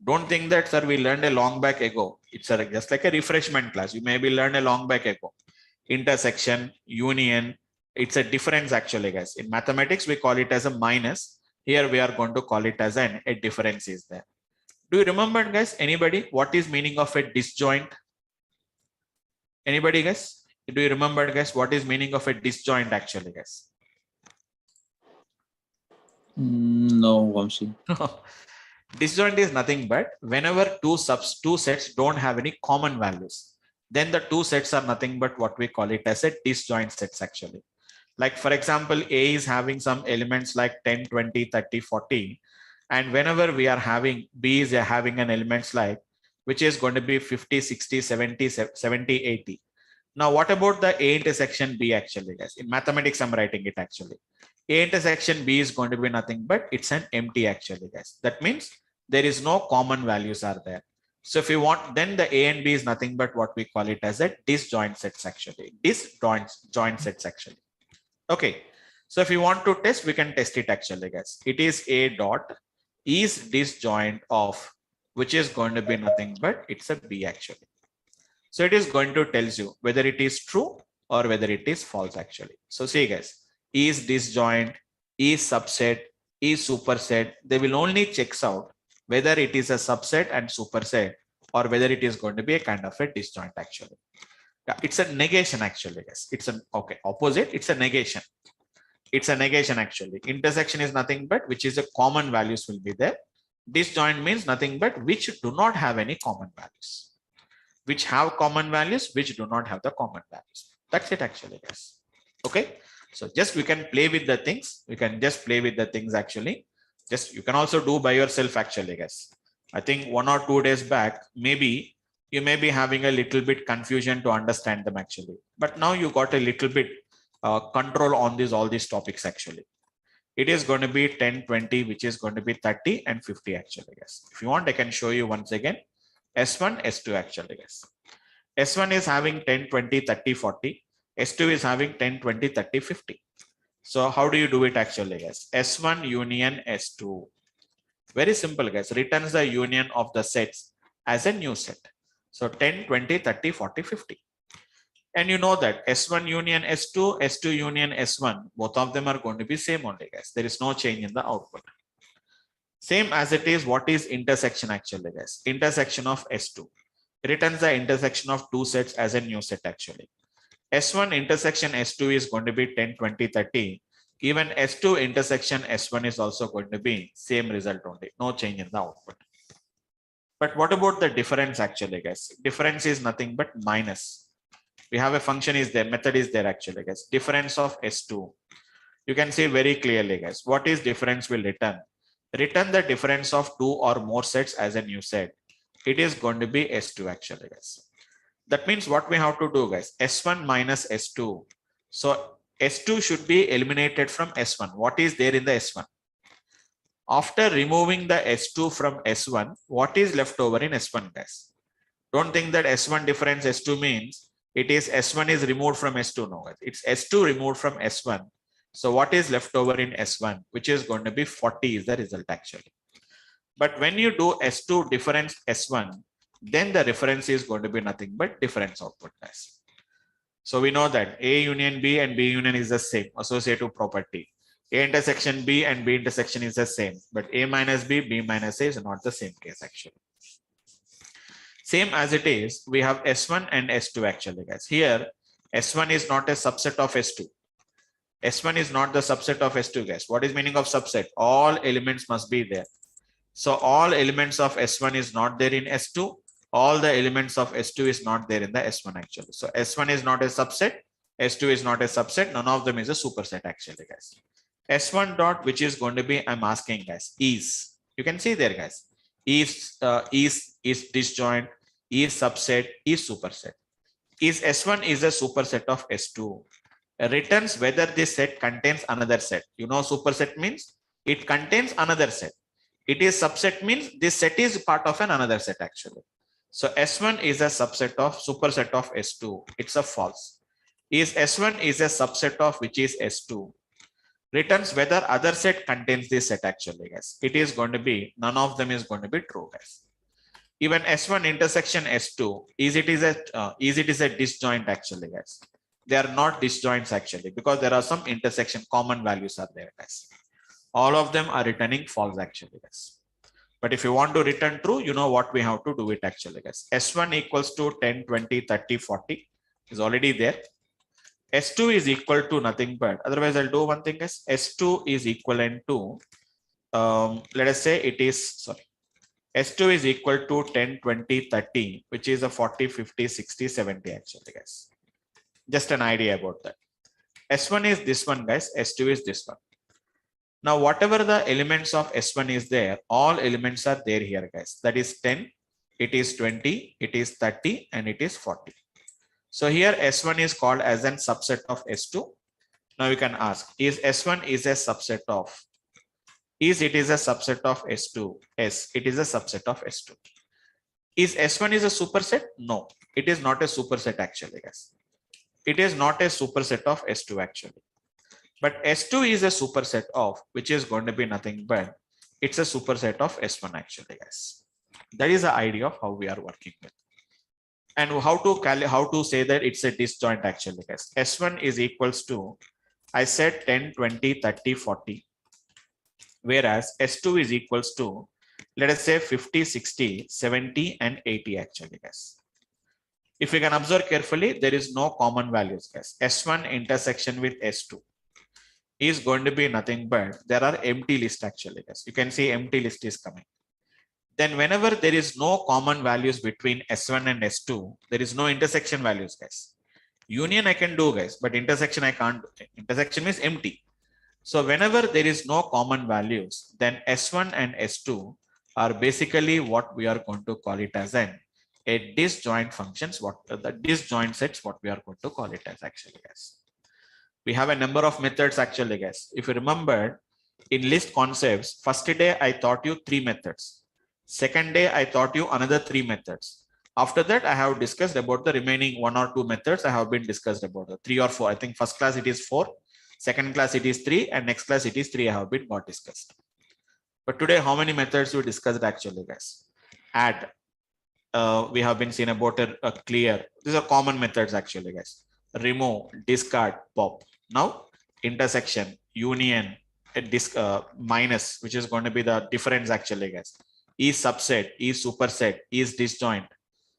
Don't think that, sir, we learned a long back ago. It's just like a refreshment class. You maybe learned a long back ago. Intersection, union, it's a difference actually, guys. In mathematics, we call it as a minus. Here we are going to call it as a difference is there. Do you remember, guys, anybody, what is meaning of a disjoint? Anybody, guys? Do you remember, guys, what is meaning of a disjoint actually, guys? No, Vamsi. Disjoint is nothing but whenever two sets don't have any common values, then the two sets are nothing but what we call it as a disjoint sets actually. Like for example, A is having some elements like 10, 20, 30, 40. And whenever we are having B is having an elements like which is going to be 50, 60, 70, 80. Now, what about the A intersection B actually, guys? In mathematics, I'm writing it actually. A intersection B is going to be nothing but it's an empty actually, guys. That means there is no common values are there. So if you want, then the A and B is nothing but what we call it as a disjoint sets actually. Disjoint sets actually. Okay. So if you want to test, we can test it actually, guys. It is A dot is disjoint of, which is going to be nothing but it's a B actually. So it is going to tells you whether it is true or whether it is false actually. So see guys, is disjoint, is subset, is superset. They will only checks out whether it is a subset and superset or whether it is going to be a kind of a disjoint actually. Yeah, it's a negation actually, guys. It's an okay opposite. It's a negation. It's a negation actually. Intersection is nothing but which is a common values will be there. Disjoint means nothing but which do not have any common values. Which have common values, which do not have the common values. That's it actually, guys. Okay. So just we can play with the things. We can just play with the things actually. Just you can also do by yourself actually, guys. I think 1 or 2 days back, maybe you may be having a little bit confusion to understand them actually. But now you got a little bit control on all these topics actually. It is going to be 10, 20, which is going to be 30 and 50 actually, guys. If you want, I can show you once again. S1, S2 actually, guys. S1 is having 10, 20, 30, 40. S2 is having 10, 20, 30, 50. So how do you do it actually, guys? S1 union S2. Very simple, guys. Returns the union of the sets as a new set. So 10, 20, 30, 40, 50. And you know that S1 union S2, S2 union S1, both of them are going to be same only, guys. There is no change in the output. Same as it is, what is intersection actually, guys? Intersection of S2. Returns the intersection of two sets as a new set actually. S1 intersection S2 is going to be 10, 20, 30. Even S2 intersection S1 is also going to be same result only. No change in the output. But what about the difference actually, guys? Difference is nothing but minus. We have a function is there, method is there actually, guys. Difference of S2. You can see very clearly, guys. What is difference will return? Return the difference of two or more sets as a new set. It is going to be S2 actually, guys. That means what we have to do, guys, S1 minus S2. So S2 should be eliminated from S1. What is there in the S1? After removing the S2 from S1, what is left over in S1, guys? Don't think that S1 difference S2 means it is S1 is removed from S2. No, guys. It's S2 removed from S1. So what is left over in S1, which is going to be 40 is the result actually. But when you do S2 difference S1, then the reference is going to be nothing but difference output, guys. So we know that A union B and B union is the same associative property. A intersection B and B intersection is the same, but A minus B, B minus A is not the same case actually. Same as it is, we have S1 and S2 actually, guys. Here, S1 is not a subset of S2. S1 is not the subset of S2, guys. What is meaning of subset? All elements must be there. So all elements of S1 is not there in S2. All the elements of S2 is not there in the S1 actually. So S1 is not a subset. S2 is not a subset. None of them is a superset actually, guys. S1 dot, which is going to be, I'm asking, guys, is. You can see there, guys. Is disjoint, is subset, is superset. Is S1 is a superset of S2. Returns whether this set contains another set. You know, superset means it contains another set. It is subset means this set is part of another set actually. So S1 is a subset of superset of S2. It's a false. Is S1 is a subset of which is S2. Returns whether other set contains this set actually, guys. It is going to be, none of them is going to be true, guys. Even S1 intersection S2 is it is a disjoint actually, guys. They are not disjoints actually because there are some intersection common values are there, guys. All of them are returning false actually, guys. But if you want to return true, you know what we have to do it actually, guys. S1 equals to 10, 20, 30, 40 is already there. S2 is equal to nothing but, otherwise I'll do one thing, guys. S2 is equivalent to, let us say it is, sorry. S2 is equal to 10, 20, 30, which is a 40, 50, 60, 70 actually, guys. Just an idea about that. S1 is this one, guys. S2 is this one. Now, whatever the elements of S1 is there, all elements are there here, guys. That is 10, it is 20, it is 30, and it is 40. So here S1 is called as a subset of S2. Now you can ask, is S1 is a subset of, is it is a subset of S2? Yes, it is a subset of S2. Is S1 is a superset? No, it is not a superset actually, guys. It is not a superset of S2 actually. But S2 is a superset of, which is going to be nothing but, it's a superset of S1 actually, guys. That is the idea of how we are working with. And how to say that it's a disjoint actually, guys. S1 is equals to, I said 10, 20, 30, 40. Whereas S2 is equals to, let us say 50, 60, 70, and 80 actually, guys. If you can observe carefully, there is no common values, guys. S1 intersection with S2 is going to be nothing but, there are empty list actually, guys. You can see empty list is coming. Then whenever there is no common values between S1 and S2, there is no intersection values, guys. Union I can do, guys, but intersection I can't do. Intersection means empty. So whenever there is no common values, then S1 and S2 are basically what we are going to call it as a disjoint functions, what the disjoint sets, what we are going to call it as actually, guys. We have a number of methods actually, guys. If you remember in list concepts, first day I taught you 3 methods. Second day I taught you another 3 methods. After that, I have discussed about the remaining 1 or 2 methods. I have been discussed about the 3 or 4. I think first class it is 4. Second class it is 3, and next class it is 3 I have been got discussed. But today, how many methods we discussed actually, guys? Add. We have been seen about a clear. These are common methods actually, guys. Remove, discard, pop. Now, intersection, union, minus, which is going to be the difference actually, guys. Is subset, is superset, is disjoint.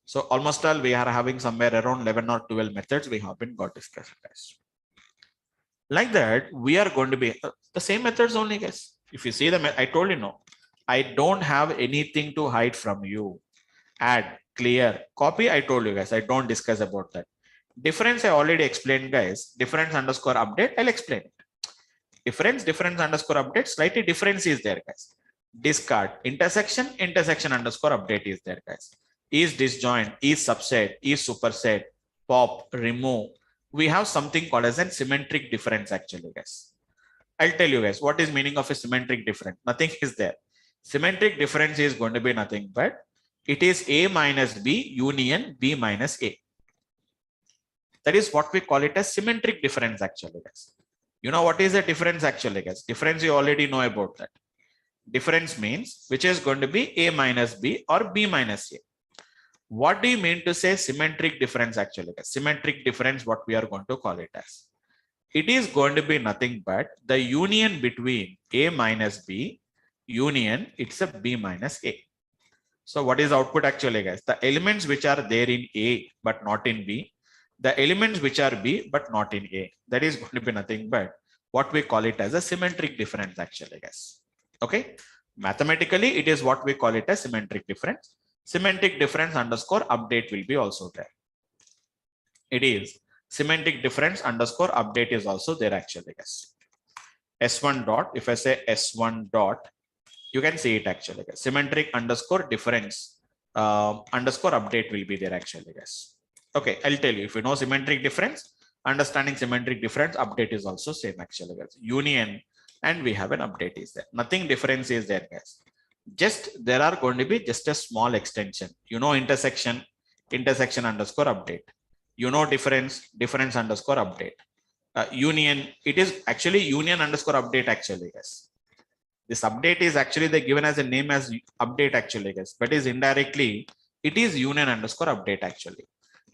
So almost all we are having somewhere around 11 or 12 methods we have been got discussed, guys. Like that, we are going to be the same methods only, guys. If you see them, I told you no. I don't have anything to hide from you. Add, clear, copy, I told you guys. I don't discuss about that. Difference I already explained, guys. Difference underscore update, I'll explain it. Difference underscore update, slightly difference is there, guys. Discard, intersection underscore update is there, guys. Is disjoint, is subset, is superset, pop, remove. We have something called as a symmetric difference actually, guys. I'll tell you guys what is meaning of a symmetric difference. Nothing is there. Symmetric difference is going to be nothing but it is A minus B union B minus A. That is what we call it as symmetric difference actually, guys. You know what is the difference actually, guys? Difference you already know about that. Difference means which is going to be A minus B or B minus A. What do you mean to say symmetric difference actually? Symmetric difference, what we are going to call it as. It is going to be nothing but the union between A minus B union, it's a B minus A. So what is output actually, guys? The elements which are there in A but not in B, the elements which are B but not in A, that is going to be nothing but what we call it as a symmetric difference actually, guys. Okay. Mathematically, it is what we call it as symmetric difference. Symmetric difference underscore update will be also there. It is symmetric difference underscore update is also there actually, guys. S1 dot, if I say S1 dot, you can see it actually, guys. Symmetric underscore difference underscore update will be there actually, guys. Okay, I'll tell you, if you know symmetric difference, understanding symmetric difference, update is also same actually, guys. Union, and we have an update is there. Nothing difference is there, guys. Just there are going to be just a small extension. You know intersection underscore update. You know difference underscore update. Union, it is actually union underscore update actually, guys. This update is actually they given as a name as update actually, guys, but is indirectly it is union underscore update actually.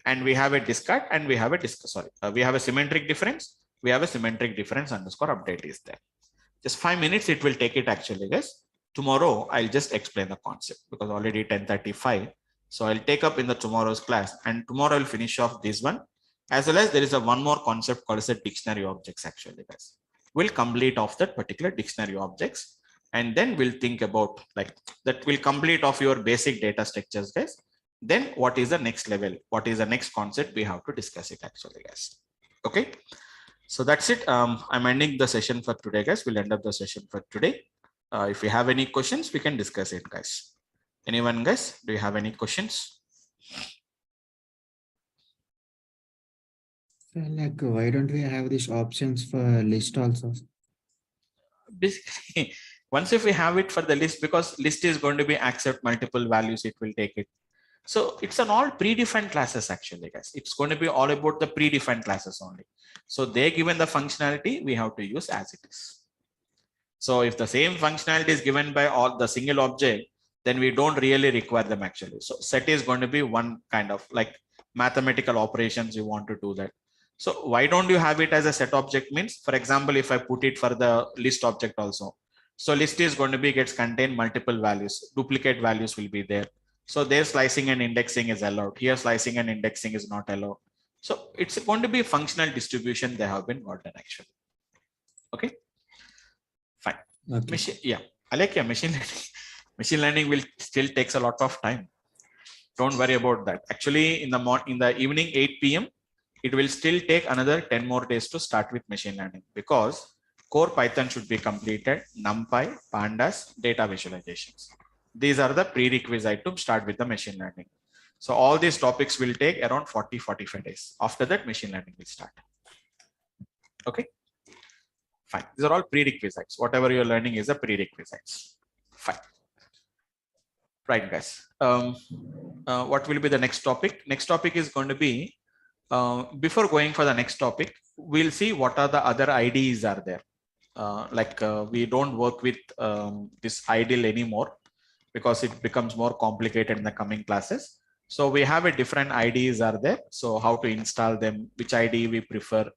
And we have a discard and we have a we have a symmetric difference. We have a symmetric difference underscore update is there. Just 5 minutes it will take it actually, guys. Tomorrow I'll just explain the concept because already 10:35. So I'll take up in the tomorrow's class, and tomorrow I'll finish off this one, as well as there is a one more concept called as a dictionary objects actually, guys. We'll complete off that particular dictionary objects, and then we'll think about like that will complete off your basic data structures, guys. Then what is the next level? What is the next concept? We have to discuss it actually, guys. Okay. So that's it. I'm ending the session for today, guys. We'll end up the session for today. If you have any questions, we can discuss it, guys. Anyone, guys? Do you have any questions? So like, why don't we have these options for list also? Basically, once if we have it for the list, because list is going to be accept multiple values, it will take it. So it's an all predefined classes actually, guys. It's going to be all about the predefined classes only. So they given the functionality, we have to use as it is. So if the same functionality is given by all the single object, then we don't really require them actually. So set is going to be one kind of like mathematical operations you want to do that. So why don't you have it as a set object means, for example, if I put it for the list object also. So list is going to be gets contain multiple values, duplicate values will be there. So there slicing and indexing is allowed. Here slicing and indexing is not allowed. So it's going to be a functional distribution they have been gotten actually. Okay. Fine. Okay. Yeah, I like machine learning. Machine learning will still takes a lot of time. Don't worry about that. Actually, in the evening 8 p.m., it will still take another 10 more days to start with machine learning because core Python should be completed, NumPy, Pandas, data visualizations. These are the prerequisite to start with the machine learning. So all these topics will take around 40-45 days. After that, machine learning will start. Okay. Fine. These are all prerequisites. Whatever you're learning is a prerequisites. Fine. Right, guys. What will be the next topic? Next topic is going to be, before going for the next topic, we'll see what are the other IDEs are there. We don't work with this IDLE anymore because it becomes more complicated in the coming classes. So we have a different IDEs are there. So how to install them, which IDE we prefer.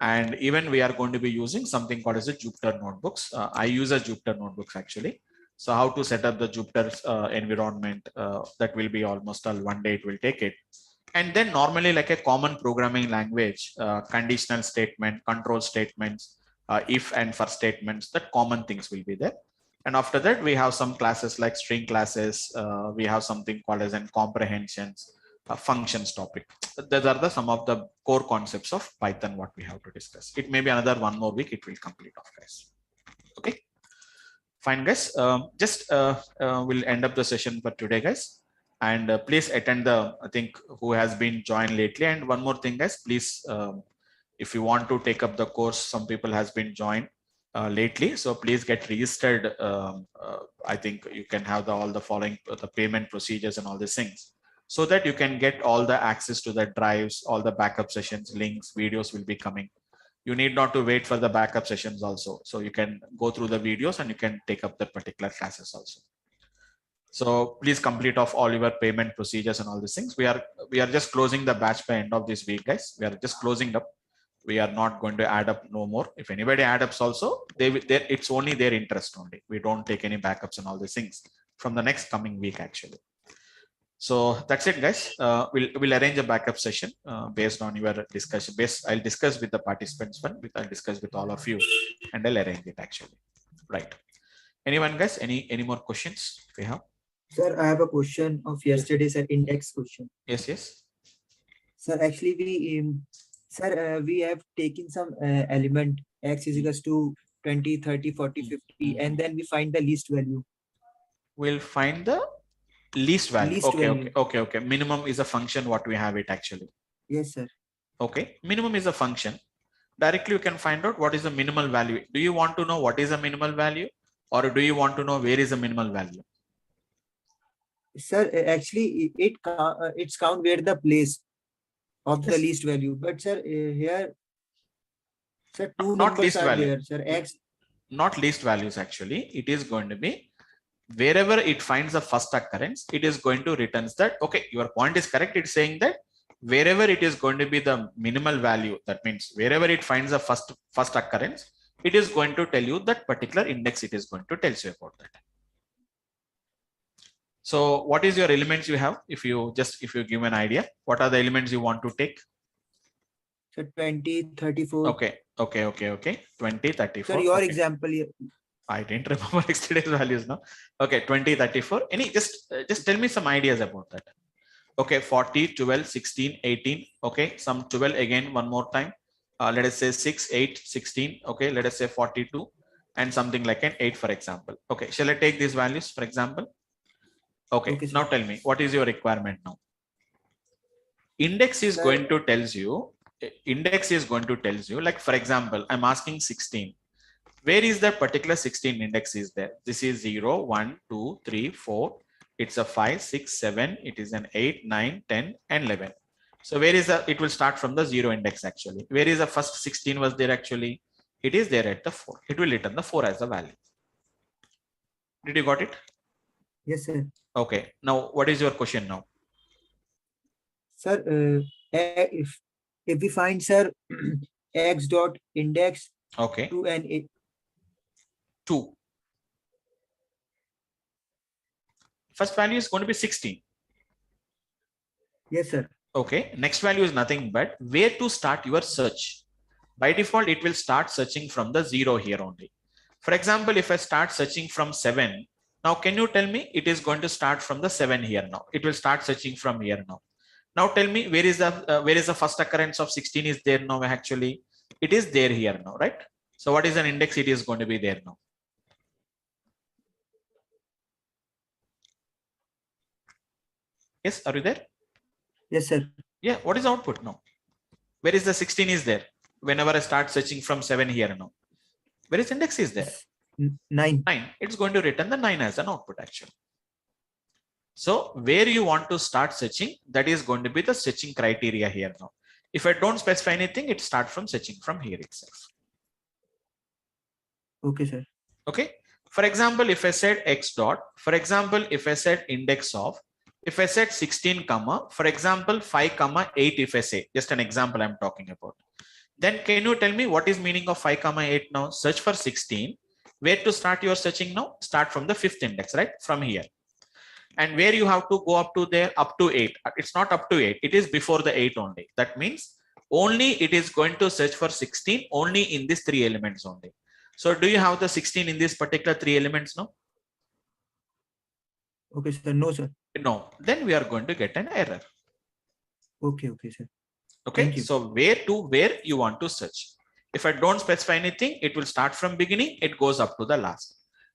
And even we are going to be using something called as a Jupyter notebooks. I use a Jupyter notebooks actually. So how to set up the Jupyter environment, that will be almost all one day it will take it. And then normally like a common programming language, conditional statement, control statements, if and for statements, that common things will be there. And after that, we have some classes like string classes. We have something called as in comprehensions, functions topic. Those are some of the core concepts of Python what we have to discuss. It may be another one more week, it will complete off, guys. Okay. Fine, guys. We'll end up the session for today, guys. And please attend I think, who has been joined lately. And one more thing, guys, please, if you want to take up the course, some people has been joined lately. So please get registered. I think you can have all the following, the payment procedures and all these things, so that you can get all the access to the drives, all the backup sessions, links, videos will be coming. You need not to wait for the backup sessions also. So you can go through the videos and you can take up the particular classes also. So please complete off all your payment procedures and all these things. We are just closing the batch by end of this week, guys. We are just closing up. We are not going to add up no more. If anybody add ups also, it's only their interest only. We don't take any backups and all these things from the next coming week actually. So that's it, guys. We'll arrange a backup session based on your discussion. I'll discuss with the participants one. I'll discuss with all of you, and I'll arrange it actually. Right. Anyone, guys? Any more questions we have? Sir, I have a question of yesterday's index question. Yes, yes. Sir, actually we have taken some element x is equals to 20, 30, 40, 50, and then we find the least value. We'll find the least value. Least value. Okay. Minimum is a function what we have it actually. Yes, sir. Okay. Minimum is a function. Directly you can find out what is the minimal value. Do you want to know what is the minimal value, or do you want to know where is the minimal value? Sir, actually it's count where the place of the least value. But sir, here, sir, two not numbers least are value. there, sir. X. Not least values actually. It is going to be wherever it finds the first occurrence, it is going to returns that. Okay, your point is correct. It's saying that wherever it is going to be the minimal value, that means wherever it finds the first occurrence, it is going to tell you that particular index. It is going to tell you about that. So what is your elements you have? If you give an idea, what are the elements you want to take? So 20, 34. Okay. 20, 34. Sir, your example here. I didn't remember yesterday's values now. Okay, 20, 34. Just tell me some ideas about that. Okay, 40, 12, 16, 18. Okay, some 12 again one more time. Let us say 6, 8, 16. Okay, let us say 42 and something like an 8, for example. Okay, shall I take these values, for example? Okay, now tell me, what is your requirement now? Index is going to tells you index is going to tells you, like for example, I'm asking 16. Where is that particular 16 index is there? This is 0, 1, 2, 3, 4. It's a 5, 6, 7. It is an 8, 9, 10, and 11. So where is the, it will start from the 0 index actually. Where is the first 16 was there actually? It is there at the 4. It will return the 4 as the value. Did you got it? Yes, sir. Okay. Now, what is your question now? Sir, if we find, sir, x dot index Okay. to an 2. First value is going to be 16. Yes, sir. Okay. Next value is nothing but where to start your search. By default, it will start searching from the 0 here only. For example, if I start searching from 7, now can you tell me it is going to start from the 7 here now? It will start searching from here now. Now tell me where is the first occurrence of 16 is there now actually? It is there here now, right? So what is an index? It is going to be there now. Yes, are you there? Yes, sir. Yeah, what is output now? Where is the 16 is there? Whenever I start searching from 7 here now. Where is index is there? 9. 9. It's going to return the 9 as an output actually. So where you want to start searching, that is going to be the searching criteria here now. If I don't specify anything, it starts from searching from here itself. Okay, sir. Okay. For example, if I said x dot, for example, if I said index of, if I said 16 comma, for example, 5 comma 8, if I say, just an example I'm talking about, then can you tell me what is meaning of 5 comma 8 now? Search for 16. Where to start your searching now? Start from the 5th index, right? From here. And where you have to go up to there, up to 8. It's not up to 8. It is before the 8 only. That means only it is going to search for 16 only in these 3 elements only. So do you have the 16 in these particular 3 elements now? Okay, sir. No, sir. No. Then we are going to get an error. Okay, okay, sir. Okay. So where you want to search. If I don't specify anything, it will start from beginning. It goes up to the last.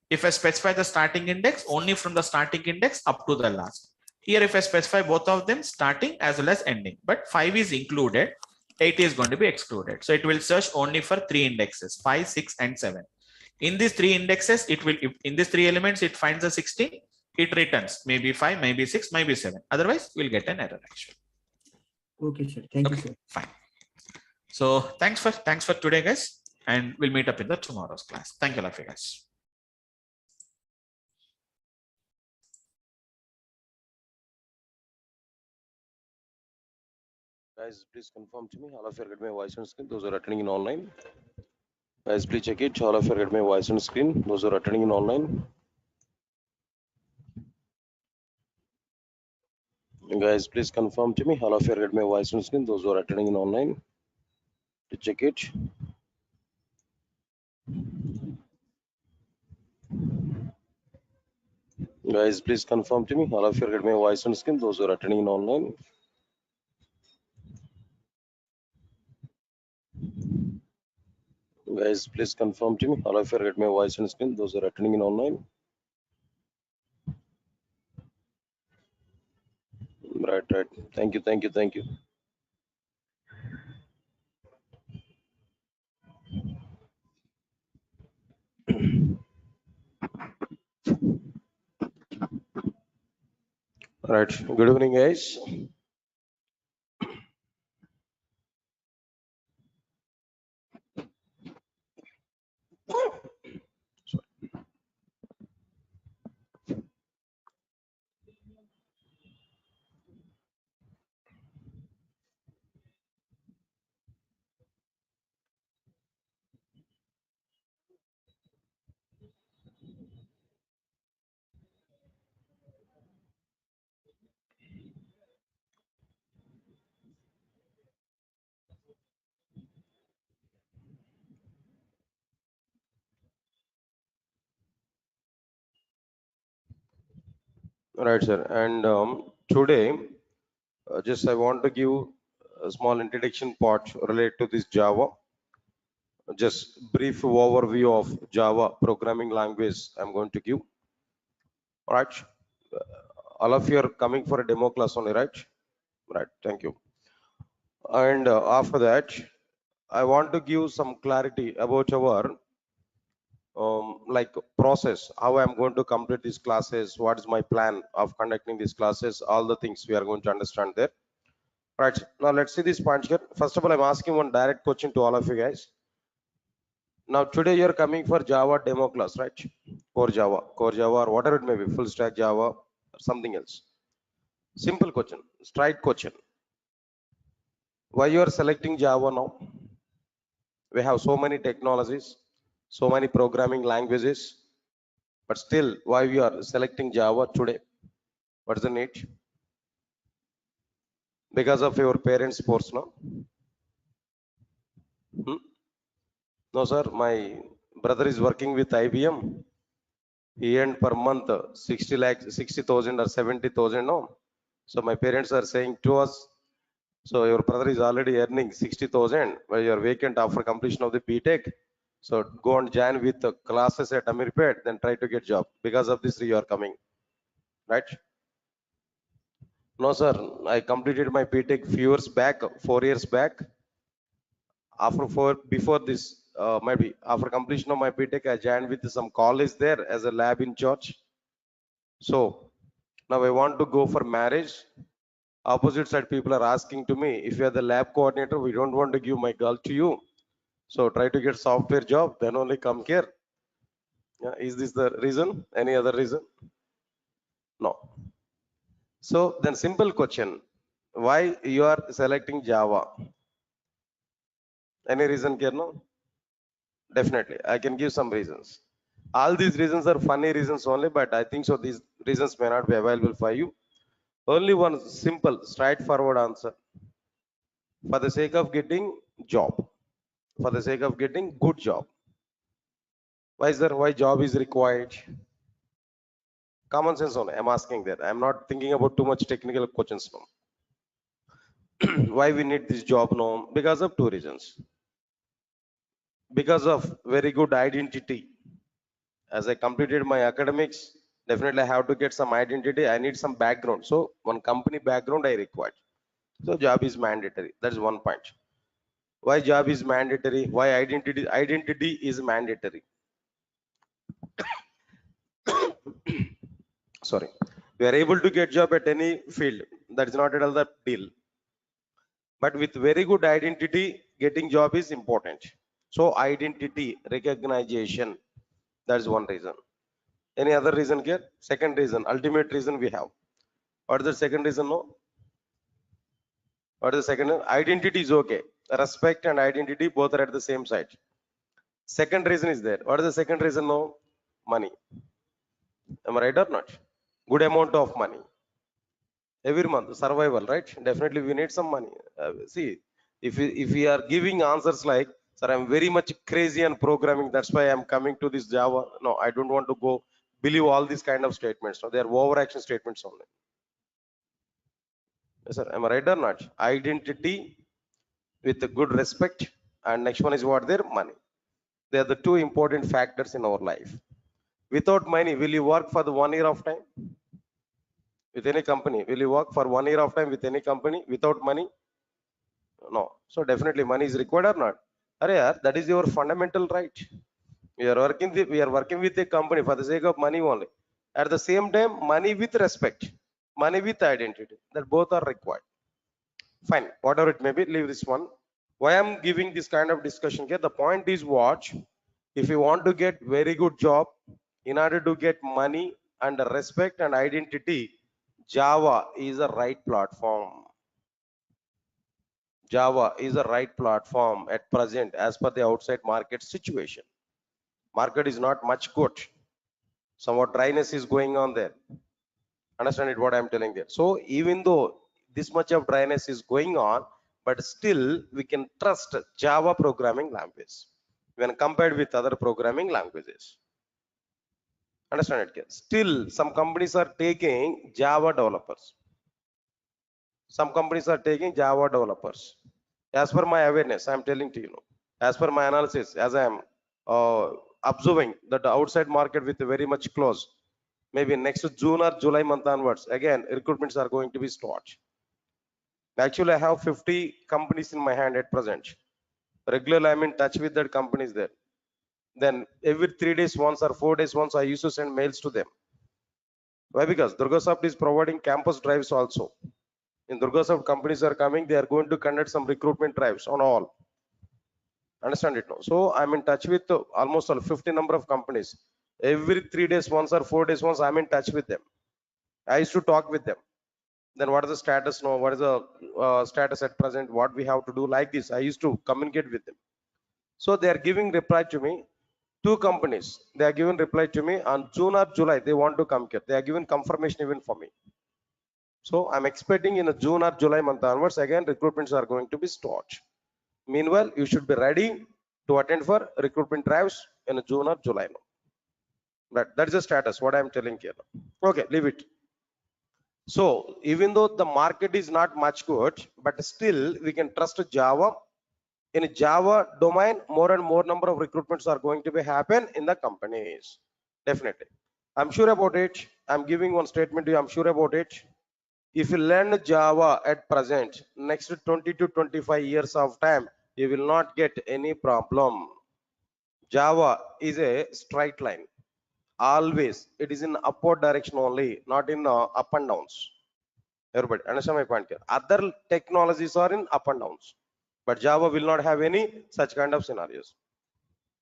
If I specify the starting index, only from the starting index up to the last. Here, if I specify both of them, starting as well as ending, but 5 is included, 8 is going to be excluded. So it will search only for 3 indexes, 5, 6, and 7. In these 3 indexes, it will, in these 3 elements, it finds the 16, it returns maybe 5, maybe 6, maybe 7. Otherwise, we'll get an error actually. Okay, sir. Thank you, sir. Fine. So thanks for today, guys, and we'll meet up in the tomorrow's class. Thank you, guys. Guys, please confirm to me. All of you get my voice on screen. Those are attending in online. Guys, please check it. All of you get my voice on screen. Those are attending in online. Guys, please confirm to me. All of you get my voice on screen. Those are attending in online. To check it. Guys, please confirm to me. All of you get my voice on screen. Those are attending in online. Guys, please confirm to me. All of you get my voice on screen. Those are attending in online. Right. Thank you. Right. Good evening, guys. Right, sir. And today, just I want to give a small introduction part related to this Java. Just brief overview of Java programming language I'm going to give. All right. All of you are coming for a demo class only, right? Right. Thank you. And after that, I want to give some clarity about our like process, how I'm going to complete these classes, what is my plan of conducting these classes, all the things we are going to understand there. Right, now let's see this point here. First of all, I'm asking one direct question to all of you guys. Now today you're coming for Java demo class, right? Core Java or whatever it may be, full stack Java or something else. Simple question, straight question. Why you are selecting Java now? We have so many technologies, so many programming languages, but still why we are selecting Java today? What's the need? Because of your parents' sports, no? No, sir. My brother is working with IBM. He earned per month 60 lakhs, 60,000 or 70,000. No. So my parents are saying to us, so your brother is already earning 60,000 while you are vacant after completion of the BTech. So go and join with the classes at Amirpet, then try to get job. Because of this, you are coming, right? No, sir. I completed my BTech few years back, 4 years back. Before this, maybe after completion of my BTech, I joined with some college there as a lab in church. So now I want to go for marriage. Opposite side people are asking to me, if you are the lab coordinator, we don't want to give my girl to you. So try to get software job, then only come here. Yeah, is this the reason? Any other reason? No. So then simple question, why you are selecting Java? Any reason here? No? Definitely, I can give some reasons. All these reasons are funny reasons only, but I think so these reasons may not be available for you. Only one simple, straightforward answer. For the sake of getting job, for the sake of getting good job. Why is there? Why job is required? Common sense only. I'm asking that. I'm not thinking about too much technical questions now. Why we need this job now? Because of two reasons. Because of very good identity. As I completed my academics, definitely I have to get some identity. I need some background. So one company background I required. So job is mandatory. That's one point. Why job is mandatory? Why identity is mandatory? Sorry. We are able to get job at any field. That is not at all the deal. But with very good identity, getting job is important. So identity, recognition, that's one reason. Any other reason here? Second reason, ultimate reason we have. What is the second reason? No. What is the second? Identity is okay. Respect and identity both are at the same side. Second reason is there. What is the second reason? No. Money. Am I right or not? Good amount of money. Every month, survival, right? Definitely we need some money. See, if we are giving answers like, sir, I'm very much crazy on programming, that's why I'm coming to this Java. No, I don't want to go believe all these kind of statements. No, they are overaction statements only. Yes, sir. Am I right or not? Identity with a good respect, and next one is what? Their money. They are the two important factors in our life. Without money, will you work for the 1 year of time with any company? Will you work for 1 year of time with any company without money? No. So definitely money is required or not? That is your fundamental right. We are working with a company for the sake of money only. At the same time, money with respect, money with identity. That both are required. Fine. Whatever it may be, leave this one. Why I'm giving this kind of discussion here? The point is what? If you want to get very good job, in order to get money and respect and identity, Java is a right platform. Java is the right platform at present as per the outside market situation. Market is not much good. Somewhat dryness is going on there. Understand it what I'm telling there. So even though this much of dryness is going on, but still we can trust Java programming language when compared with other programming languages. Understand it? Still some companies are taking Java developers. Some companies are taking Java developers. As per my awareness, I'm telling to you, as per my analysis, as I am observing that the outside market with very much close, maybe next June or July month onwards, again recruitments are going to be start. Actually, I have 50 companies in my hand at present. Regularly, I'm in touch with that companies there. Then every 3 days once or 4 days once, I used to send mails to them. Why? Because Durgasoft is providing campus drives also. In Durgasoft, companies are coming, they are going to conduct some recruitment drives on all. Understand it now? So I'm in touch with almost 50 number of companies. Every 3 days once or 4 days once, I'm in touch with them. I used to talk with them. Then what is the status now? What is the status at present? What we have to do like this? I used to communicate with them. So they are giving reply to me. 2 companies, they are given reply to me on June or July. They want to come here. They are given confirmation even for me. So I'm expecting in a June or July month onwards, again, recruitments are going to be started. Meanwhile, you should be ready to attend for recruitment drives in June or July. That is the status, what I'm telling here. Okay, leave it. So even though the market is not much good, but still we can trust Java. In Java domain, more and more number of recruitments are going to be happen in the companies. Definitely. I'm sure about it. I'm giving one statement to you. I'm sure about it. If you learn Java at present, next 20 to 25 years of time, you will not get any problem. Java is a straight line. Always, it is in upward direction only, not in up and downs. Everybody understand my point here? Other technologies are in up and downs, but Java will not have any such kind of scenarios.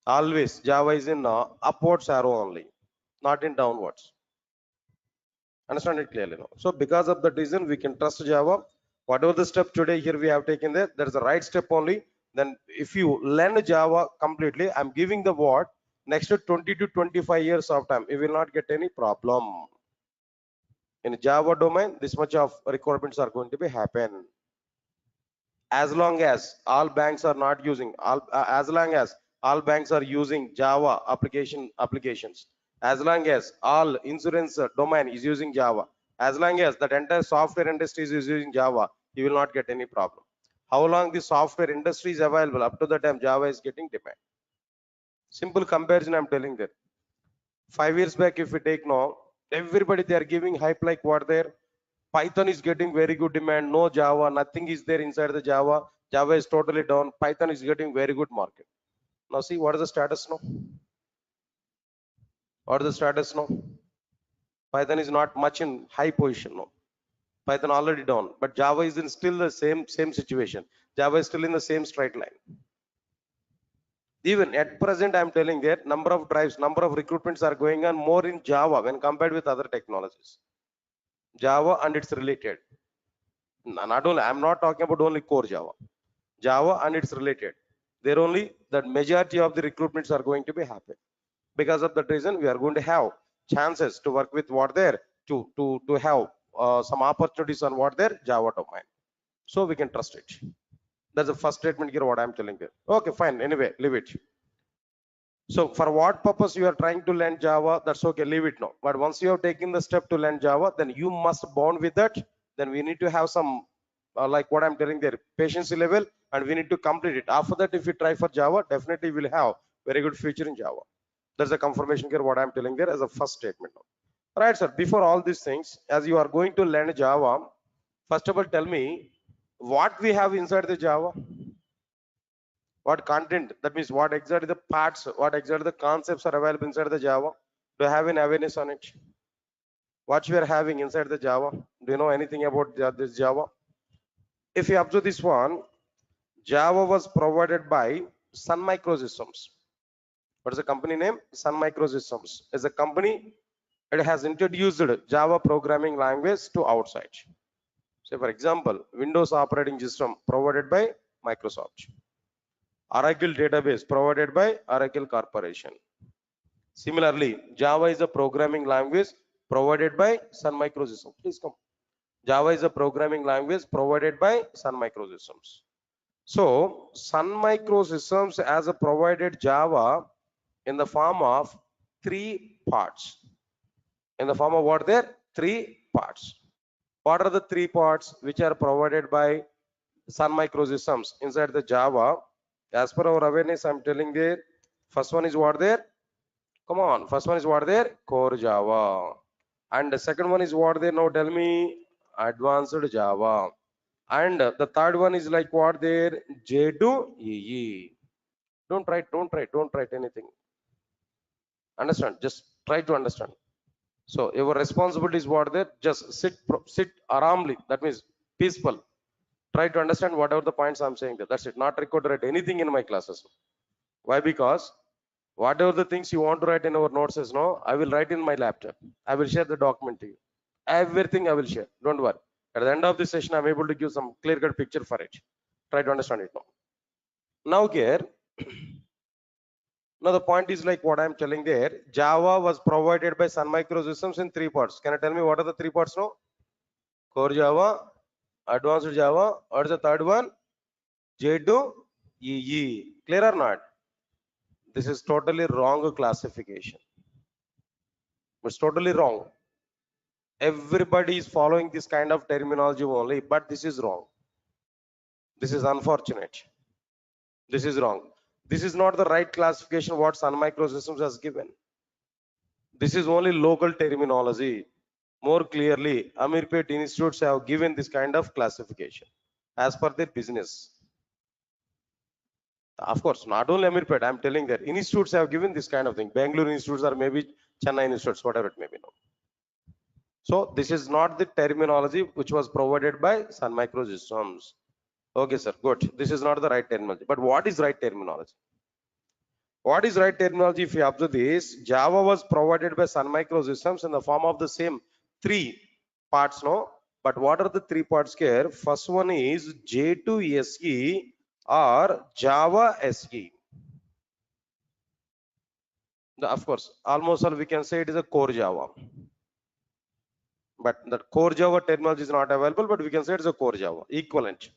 Always, Java is in upwards arrow only, not in downwards. Understand it clearly now. So because of the reason, we can trust Java. Whatever the step today here we have taken there, that is the right step only. Then if you learn Java completely, I'm giving the word, next to 20 to 25 years of time, you will not get any problem. In Java domain, this much of requirements are going to be happen. As long as all banks are not using, as long as all banks are using Java applications, as long as all insurance domain is using Java, as long as that entire software industry is using Java, you will not get any problem. How long the software industry is available, up to the time Java is getting demand. Simple comparison I'm telling that. 5 years back, if we take now, everybody they are giving hype like what there. Python is getting very good demand, no Java, nothing is there inside the Java. Java is totally down. Python is getting very good market. Now see what is the status now? What is the status now? Python is not much in high position now. Python already down, but Java is in still the same situation. Java is still in the same straight line. Even at present, I'm telling that number of drives, number of recruitments are going on more in Java when compared with other technologies. Java and it's related. Not only, I'm not talking about only core Java. Java and it's related. There only the majority of the recruitments are going to be happen. Because of that reason, we are going to have chances to work with what there to have some opportunities on what there Java domain. So we can trust it. That's the first statement here. What I'm telling you. Okay, fine. Anyway, leave it. So for what purpose you are trying to learn Java, that's okay, leave it now. But once you have taken the step to learn Java, then you must bond with that. Then we need to have some, like what I'm telling there, patience level, and we need to complete it. After that, if you try for Java, definitely we'll have very good future in Java. That's a confirmation here, what I'm telling there as a first statement now. All right, sir, before all these things, as you are going to learn Java, first of all, tell me what we have inside the Java. What content, that means what exactly the parts, what exactly the concepts are available inside the Java. Do you have any awareness on it? What you are having inside the Java? Do you know anything about this Java? If you observe this one, Java was provided by Sun Microsystems. What is the company name? Sun Microsystems is a company. It has introduced Java programming language to outside. So for example, Windows operating system provided by Microsoft. Oracle database provided by Oracle Corporation. Similarly, Java is a programming language provided by Sun Microsystems. Please come. Java is a programming language provided by Sun Microsystems. So Sun Microsystems has a provided Java in the form of 3 parts. In the form of what there? 3 parts. What are the 3 parts which are provided by Sun Microsystems inside the Java? As per our awareness, I'm telling there. First one is what there? Come on. First one is what there? Core Java. And the second one is what there? Now tell me. Advanced Java. And the third one is like what there? J to EE. Don't write anything. Understand? Just try to understand. So your responsibility is what there? Just sit aramly. That means peaceful. Try to understand whatever the points I'm saying there. That's it. Not required to write anything in my classes. Why? Because whatever the things you want to write in our notes is no, I will write in my laptop. I will share the document to you. Everything I will share. Don't worry. At the end of this session, I'm able to give some clear-cut picture for it. Try to understand it now. Now here, now the point is like what I'm telling there. Java was provided by Sun Microsystems in 3 parts. Can you tell me what are the 3 parts now? Core Java, Advanced Java, or the third one? J2 EE. Clear or not? This is totally wrong classification. It's totally wrong. Everybody is following this kind of terminology only, but this is wrong. This is unfortunate. This is wrong. This is not the right classification what Sun Microsystems has given. This is only local terminology. More clearly, Amirpet institutes have given this kind of classification as per their business. Of course, not only Amirpet, I'm telling that institutes have given this kind of thing. Bangalore institutes or maybe Chennai institutes, whatever it may be. No. So this is not the terminology which was provided by Sun Microsystems. Okay, sir, good. This is not the right terminology. But what is right terminology? What is right terminology? If you observe this, Java was provided by Sun Microsystems in the form of the same 3 parts, no? But what are the 3 parts here? First one is J2 SE or Java SE. Of course, almost all we can say it is a core Java. But the core Java terminology is not available, but we can say it's a core Java, equivalent.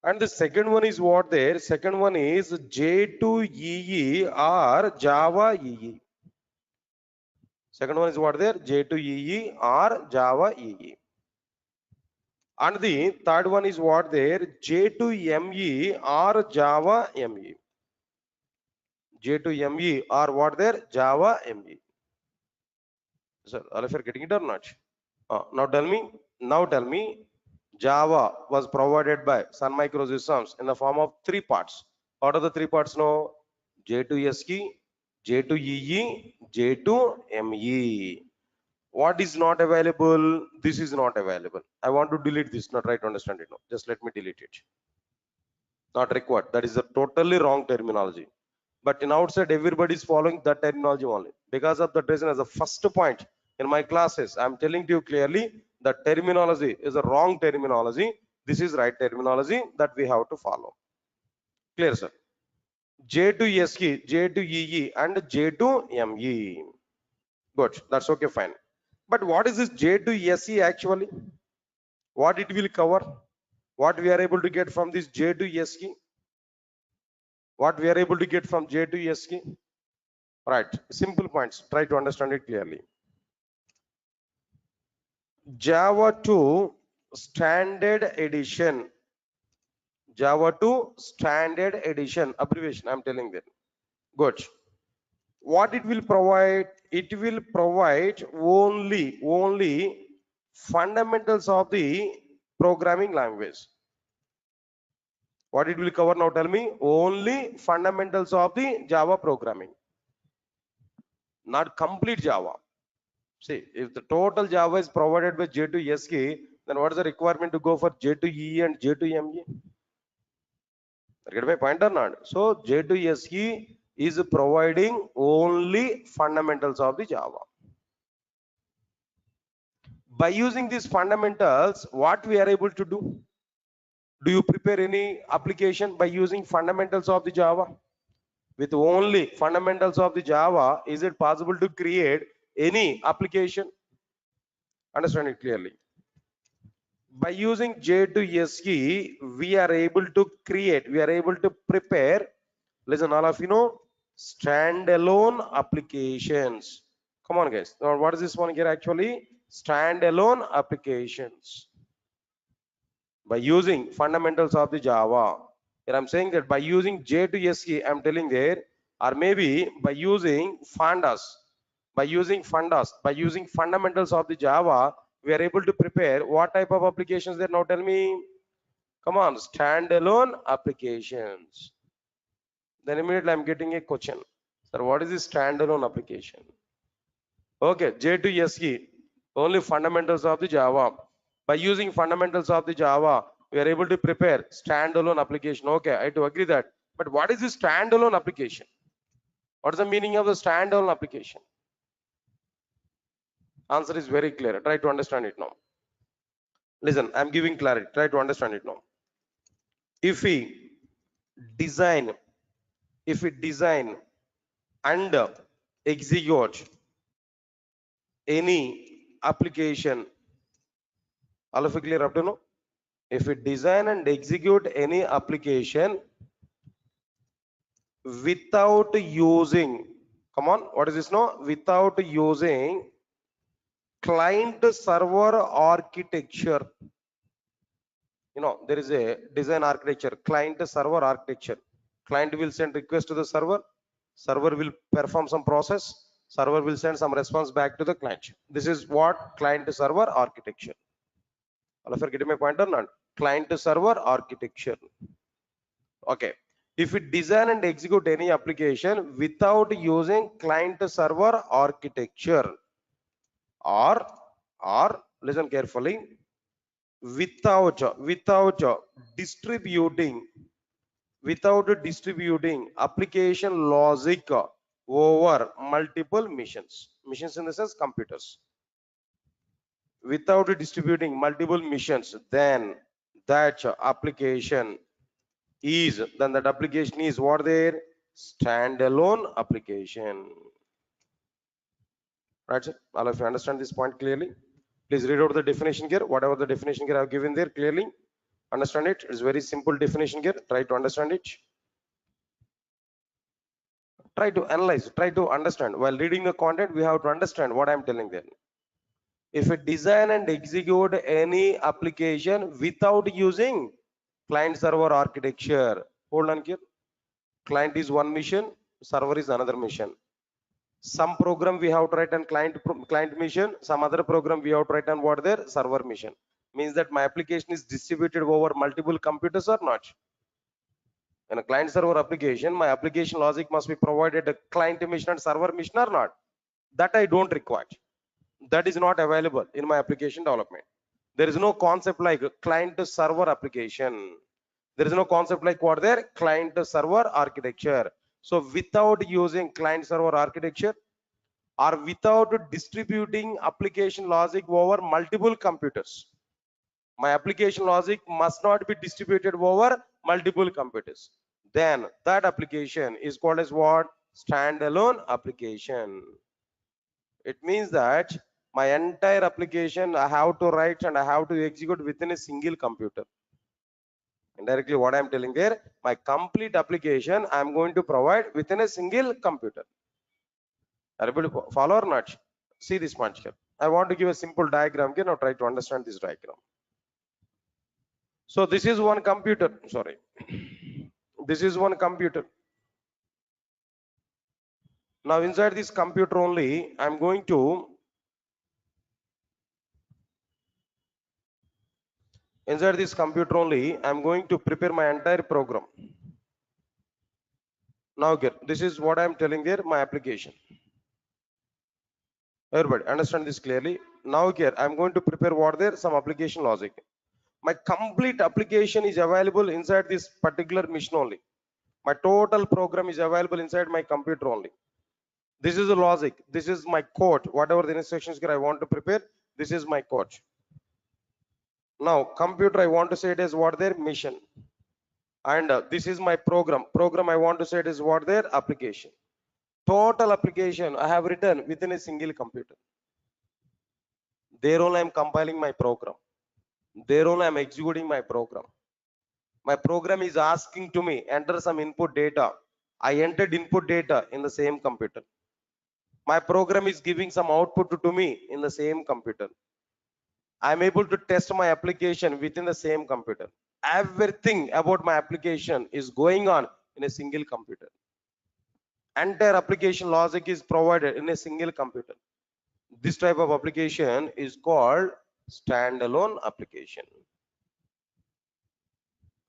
And the second one is what there? Second one is J2EE or Java EE. Second one is what there? J2EE or Java EE. And the third one is what there? J2ME or Java ME. J2ME or what there? Java ME. So all of you are getting it or not? Now tell me, Java was provided by Sun Microsystems in the form of 3 parts. What are the 3 parts now? J2SE, J2EE, J2ME. What is not available? This is not available. I want to delete this, not try to understand it now. Just let me delete it. Not required. That is a totally wrong terminology. But in outside, everybody is following that terminology only. Because of that reason, as a first point in my classes, I'm telling to you clearly that terminology is a wrong terminology. This is right terminology that we have to follow. Clear, sir? J2SE, J2EE, and J2ME. Good. That's okay, fine. But what is this J2SE actually? What it will cover? What we are able to get from this J2SE? What we are able to get from J2SE? Right. Simple points. Try to understand it clearly. Java 2 Standard Edition. Java 2 Standard Edition. Abbreviation, I'm telling that. Good. What it will provide? It will provide only fundamentals of the programming language. What it will cover now? Tell me. Only fundamentals of the Java programming. Not complete Java. See, if the total Java is provided by J2SE, then what is the requirement to go for J2EE and J2ME? Get my point or not? So J2SE is providing only fundamentals of the Java. By using these fundamentals, what we are able to do? Do you prepare any application by using fundamentals of the Java? With only fundamentals of the Java, is it possible to create any application? Understand it clearly. By using J2SE, we are able to create, we are able to prepare, listen all of you know, standalone applications. Come on guys. Now what is this one here actually? Standalone applications. By using fundamentals of the Java. Here I'm saying that by using J2SE, I'm telling there, or maybe by using fundamentals of the Java, we are able to prepare what type of applications there? Now tell me. Come on, standalone applications. Then immediately I'm getting a question. Sir, what is this standalone application? Okay, J to SE, only fundamentals of the Java. By using fundamentals of the Java, we are able to prepare standalone application. Okay, I do agree that. But what is this standalone application? What is the meaning of the standalone application? Answer is very clear. Try to understand it now. Listen, I'm giving clarity. Try to understand it now. If we design, and execute any application, all of you clear up to now? If we design and execute any application without using, come on, what is this now? Without using client server architecture. You know, there is a design architecture, client server architecture. Client will send request to the server, server will perform some process, server will send some response back to the client. This is what client server architecture. All of you are getting my point or not? Client server architecture. Okay. If we design and execute any application without using client server architecture, or listen carefully, without distributing application logic over multiple machines in the sense computers, without distributing multiple machines, then that application is what their standalone application. Right, sir? All of you understand this point clearly? Please read out the definition here. Whatever the definition here I have given there, clearly understand it. It's very simple definition here. Try to understand it. Try to analyze, try to understand. While reading the content, we have to understand what I'm telling there. If we design and execute any application without using client server architecture, hold on here. Client is one mission, server is another mission. Some program we have to write on client mission, some other program we have to write on what their server mission. Means that my application is distributed over multiple computers or not. In a client server application, my application logic must be provided a client mission and server mission or not. That I don't require. That is not available in my application development. There is no concept like client server application. There is no concept like what there client server architecture. So without using client server architecture or without distributing application logic over multiple computers, my application logic must not be distributed over multiple computers, then that application is called as what? Standalone application. It means that my entire application I have to write and I have to execute within a single computer. Indirectly what I am telling there, my complete application I am going to provide within a single computer. Are you able to follow or not? See this point here. I want to give a simple diagram here. Now try to understand this diagram. So this is one computer, sorry. This is one computer. Now inside this computer only, I'm going to prepare my entire program. Now here, this is what I'm telling there, my application. Everybody understand this clearly. Now here, I'm going to prepare what there, some application logic. My complete application is available inside this particular machine only. My total program is available inside my computer only. This is the logic. This is my code. Whatever the instructions here I want to prepare, this is my code. Now computer I want to say it is what their mission. And this is my program. Program I want to say it is what their application. Total application I have written within a single computer. There only I am compiling my program. There only I am executing my program. My program is asking to me enter some input data. I entered input data in the same computer. My program is giving some output to me in the same computer. I am able to test my application within the same computer. Everything about my application is going on in a single computer. Entire application logic is provided in a single computer. This type of application is called Standalone application.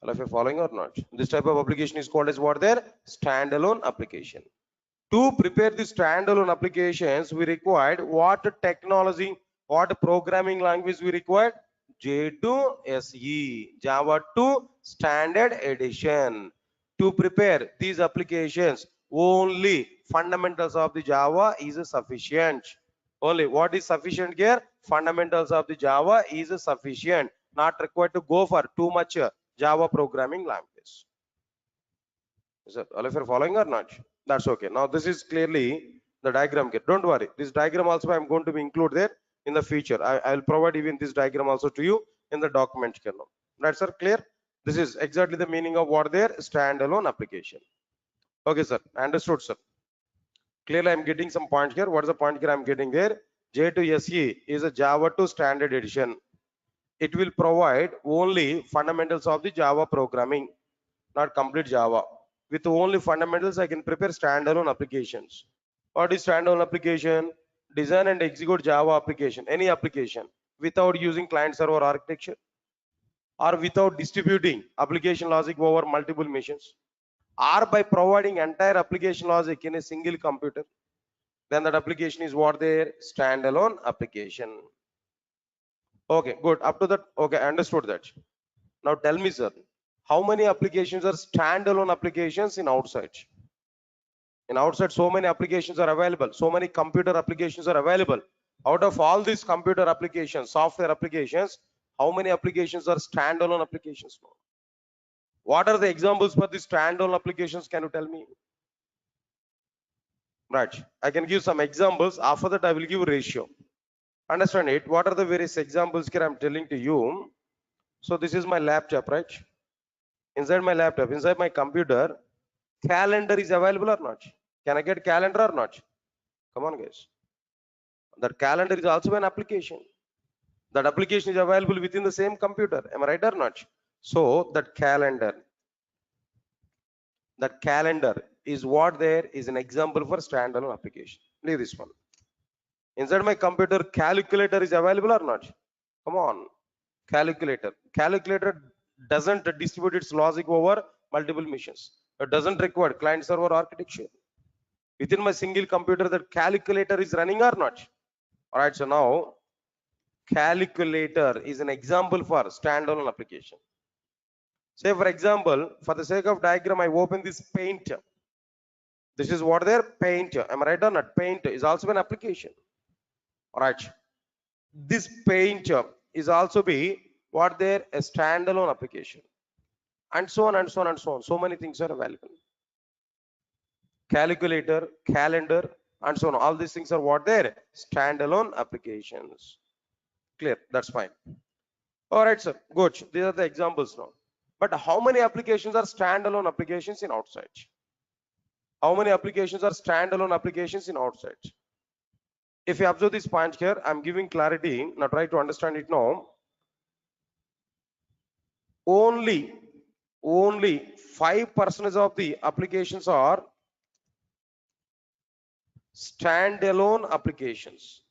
If you're following or not, this type of application is called as what there? Standalone application. To prepare the standalone applications, we required what technology, what programming language we required? J2SE, Java 2 Standard Edition. To prepare these applications, only fundamentals of the Java is sufficient. Only what is sufficient here? Fundamentals of the Java is sufficient. Not required to go for too much Java programming language. Is that all of you are following or not? That's okay. Now this is clearly the diagram here. Don't worry. This diagram also I'm going to be include there in the future. I will provide even this diagram also to you in the document here now. Right, sir? Clear? This is exactly the meaning of what there standalone application. Okay, sir. Understood, sir. Clearly, I'm getting some points here. What is the point here I'm getting there? J2SE is a Java 2 Standard Edition. It will provide only fundamentals of the Java programming, not complete Java. With only fundamentals, I can prepare standalone applications. What is standalone application? Design and execute Java application, any application, without using client server architecture or without distributing application logic over multiple machines, or by providing entire application logic in a single computer. Then that application is what their standalone application. Okay, good. Up to that, okay, I understood that. Now tell me, sir, how many applications are standalone applications in outside? In outside, so many applications are available. So many computer applications are available. Out of all these computer applications, software applications, how many applications are standalone applications? What are the examples for these standalone applications? Can you tell me? Right. I can give some examples. After that, I will give a ratio. Understand it? What are the various examples here I'm telling to you? So this is my laptop, right? Inside my laptop, inside my computer, calendar is available or not? Can I get calendar or not? Come on, guys. That calendar is also an application. That application is available within the same computer. Am I right or not? So that calendar is what there is an example for standalone application. Leave this one. Inside my computer, calculator is available or not? Come on. Calculator doesn't distribute its logic over multiple machines. It doesn't require client server architecture. Within my single computer, that calculator is running or not? All right, so now calculator is an example for standalone application. Say for example, for the sake of diagram, I open this paint. This is what their paint. Am I right or not? Paint is also an application. All right. This paint is also be what their a standalone application, and so on and so on and so on. So many things are available. Calculator, calendar, and so on. All these things are what their standalone applications. Clear? That's fine. All right, sir. Good. These are the examples now. But how many applications are standalone applications in outside? How many applications are standalone applications in outside? If you observe this point here, I'm giving clarity. Now try to understand it now. Only 5% of the applications are standalone applications.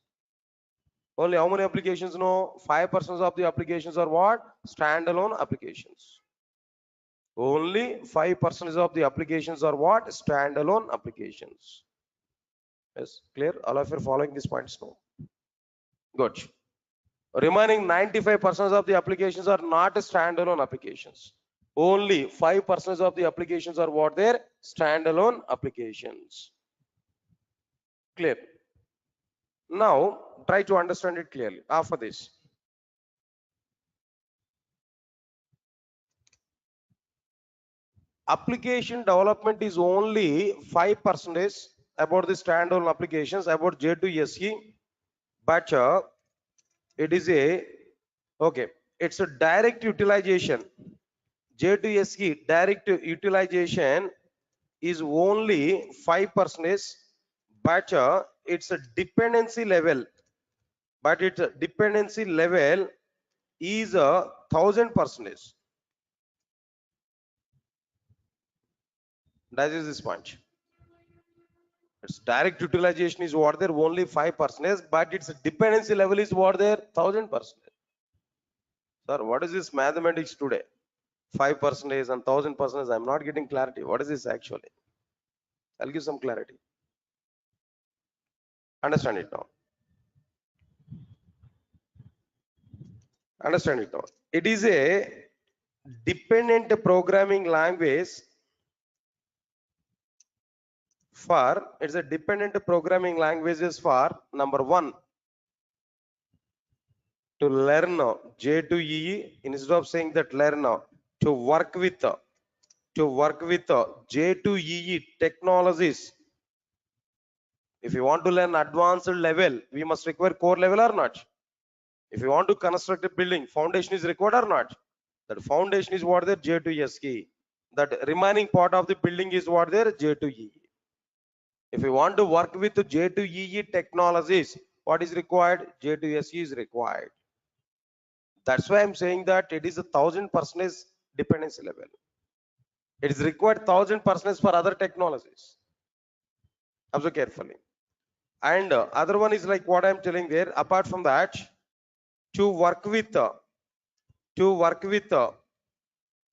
Only how many applications? No, 5% of the applications are what? Standalone applications. Only 5% of the applications are what? Standalone applications. Yes, clear? All of you are following these points now. Good. Remaining 95% of the applications are not standalone applications. Only 5% of the applications are what? They're standalone applications. Clear? Now try to understand it clearly after this. Application development is only 5% about the standalone applications, about J2SE, but it is a okay, it's a direct utilization. J2SE direct utilization is only 5%, but it's a dependency level. But its dependency level is 1000%. That is this point. Its direct utilization is what there only 5%, but its dependency level is what there 1000%. Sir, what is this mathematics today? 5% and 1000%. I'm not getting clarity. What is this actually? I'll give some clarity. Understand it now. Understand it now. It is a dependent programming language for, it's a dependent programming languages for number one, to learn J to EE, instead of saying that learn, to work with J to EE technologies. If you want to learn advanced level, we must require core level or not? If you want to construct a building, foundation is required or not? That foundation is what there, J to SE. That remaining part of the building is what there, J to EE. If you want to work with J to EE technologies, what is required? J to SE is required. That's why I'm saying that it is 1000% dependency level. It is required 1000% for other technologies. Observe carefully. And other one is like what I'm telling there. Apart from that, to work with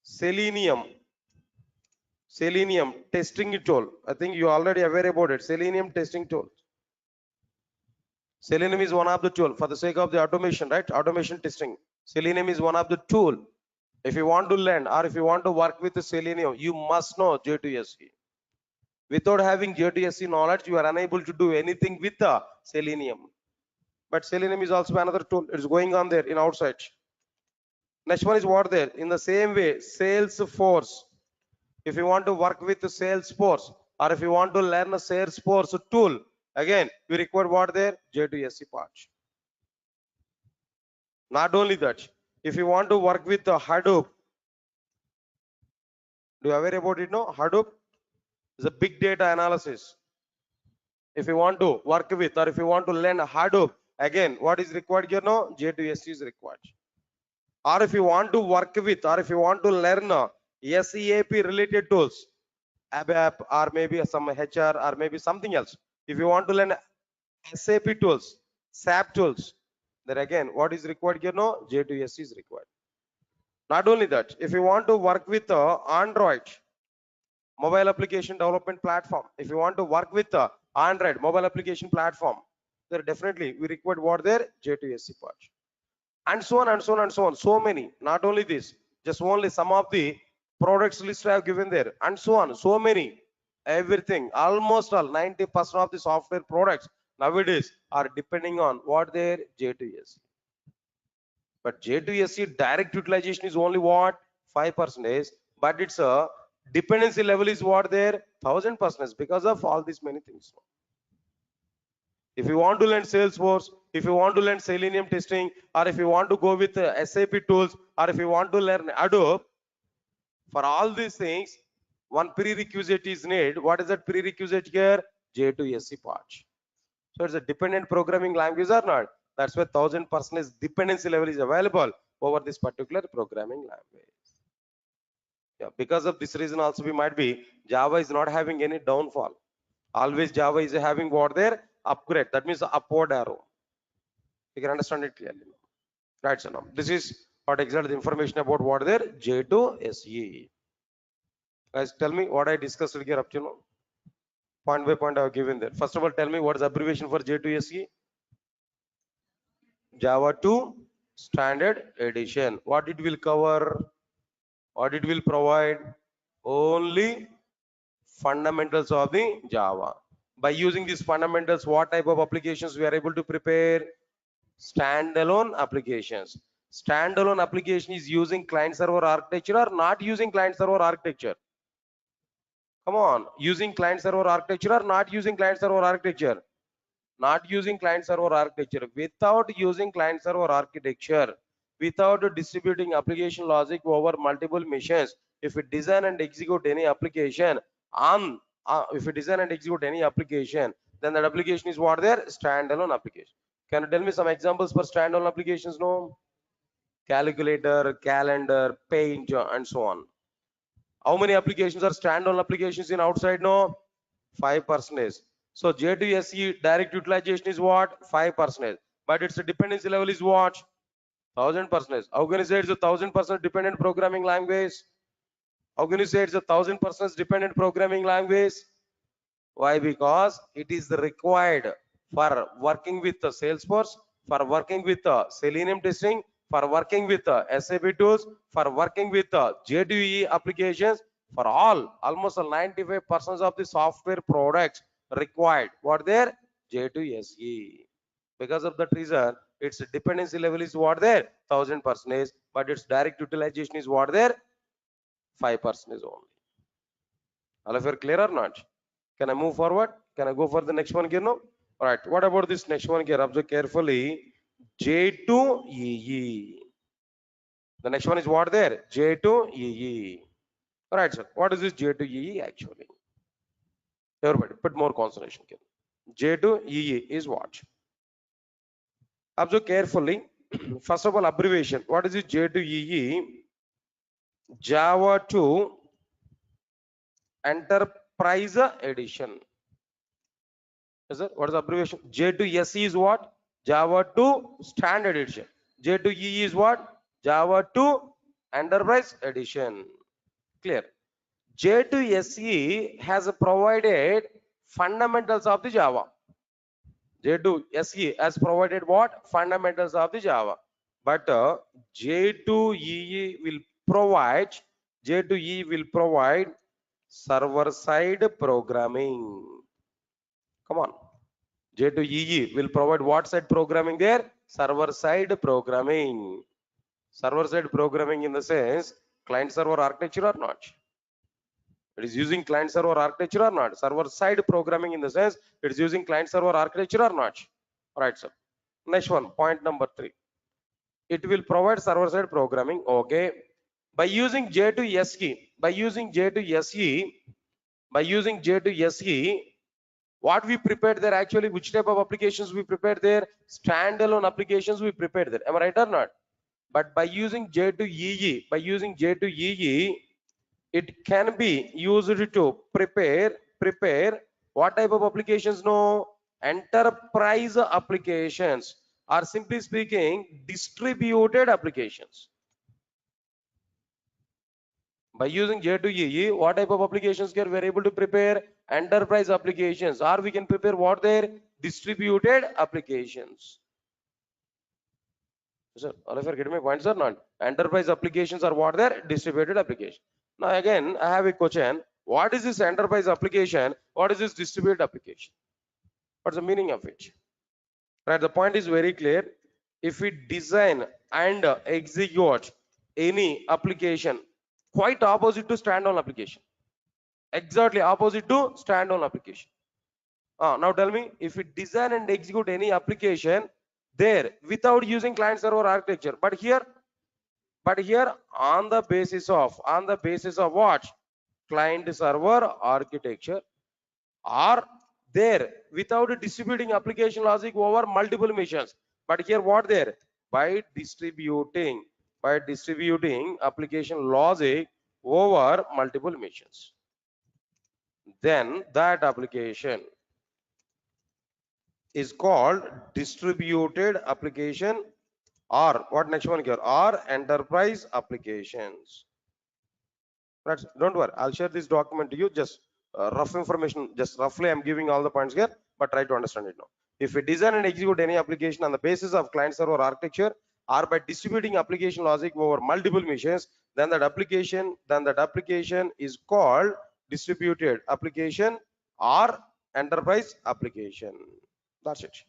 selenium testing tool. I think you already aware about it. Selenium testing tool. Selenium is one of the tool for the sake of the automation, right? Automation testing. Selenium is one of the tool. If you want to learn or if you want to work with the Selenium, you must know J2SE. Without having J2SE knowledge, you are unable to do anything with the Selenium. But Selenium is also another tool. It's going on there in outside. Next one is what there. In the same way, Salesforce. If you want to work with Salesforce or if you want to learn a Salesforce tool, again, you require what there? J2SE part. Not only that, if you want to work with Hadoop, do you aware about it? No, Hadoop is a big data analysis. If you want to work with or if you want to learn Hadoop, again, what is required here? No, J2SE is required. Or if you want to work with or if you want to learn SEAP related tools, ABAP or maybe some HR or maybe something else. If you want to learn SAP tools, SAP tools, then again, what is required here? No, J2SE is required. Not only that, if you want to work with Android mobile application development platform, if you want to work with Android mobile application platform, there definitely we require what there? J2SE part. And so on and so on and so on. So many. Not only this, just only some of the products list I have given there, and so on. So many. Everything, almost all 90% of the software products nowadays are depending on what their J2SE. But J2SE direct utilization is only what? 5%, but it's a dependency level is what there? 1000% because of all these many things. If you want to learn Salesforce, if you want to learn Selenium testing, or if you want to go with SAP tools, or if you want to learn Adobe, for all these things, one prerequisite is needed. What is that prerequisite here? J2SE part. So it's a dependent programming language or not? That's why 1000% dependency level is available over this particular programming language. Yeah, because of this reason also we might be Java is not having any downfall. Always Java is having what there? Upgrade. That means upward arrow. You can understand it clearly. Right, so now this is what exactly the information about what there? J2SE. Guys, tell me what I discussed here up to now. Point by point I have given there. First of all, tell me what is the abbreviation for J2SE? Java 2 Standard Edition. What it will cover? What it will provide? Only fundamentals of the Java. By using these fundamentals, what type of applications we are able to prepare? Standalone applications. Standalone application is using client server architecture or not using client server architecture? Come on, using client server architecture or not using client server architecture? Not using client server architecture. Without using client server architecture, without distributing application logic over multiple machines, if we design and execute any application on then that application is what there? Standalone application. Can you tell me some examples for standalone applications? No, calculator, calendar, paint, and so on. How many applications are standalone applications in outside? No, 5%. So J2SE direct utilization is what? 5%. But its dependency level is what? 1000%. How can you say it's a 1000% dependent programming language? How can you say it's a 1000% dependent programming language? Why? Because it is required for working with the Salesforce, for working with the Selenium testing, for working with the SAP tools, for working with the J2EE applications, for almost 95% of the software products required. What there? J2SE. Because of that reason, its dependency level is what there? 1000%, but its direct utilization is what there? 5% only. All of you are clear or not? Can I move forward? Can I go for the next one here now? All right. What about this next one here? Observe carefully. J2EE. The next one is what there? J2EE. All right, sir. What is this J2EE actually? Everybody, put more concentration here. J2EE is what? Observe carefully. First of all, abbreviation. What is this J2EE? Java 2 Enterprise Edition. Yes, sir. What is the abbreviation? J2SE is what? Java 2 Standard Edition. J2EE is what? Java 2 Enterprise Edition. Clear? J2SE has provided fundamentals of the Java. J2SE has provided what? Fundamentals of the Java. But J2EE will provide server-side programming. Come on. J2EE will provide what side programming there? Server-side programming. Server-side programming in the sense client-server architecture or not? It is using client-server architecture or not? Server-side programming in the sense it is using client-server architecture or not? All right, sir. Next one, point number 3. It will provide server-side programming. Okay. By using J2SE, what we prepared there actually, which type of applications we prepared there? Standalone applications we prepared there. Am I right or not? But by using J2EE, it can be used to prepare what type of applications? No, enterprise applications, or simply speaking, distributed applications. By using J2EE, what type of applications we are able to prepare? Enterprise applications, or we can prepare what there? Distributed applications. Sir, all of you are getting my points or not? Enterprise applications are what there? Distributed application. Now again, I have a question. What is this enterprise application? What is this distributed application? What's the meaning of it? Right, the point is very clear. If we design and execute any application, quite opposite to standalone application, exactly opposite to standalone application. Now tell me, if we design and execute any application there without using client server architecture, but here on the basis of what? Client server architecture, or there without distributing application logic over multiple machines, but here what there? By distributing application logic over multiple machines, then that application is called distributed application, or what next one here? Or enterprise applications. Right, don't worry, I'll share this document to you. Just rough information, just roughly I'm giving all the points here, but try to understand it now. If we design and execute any application on the basis of client server architecture, or by distributing application logic over multiple machines, then that application is called distributed application or enterprise application. That's it.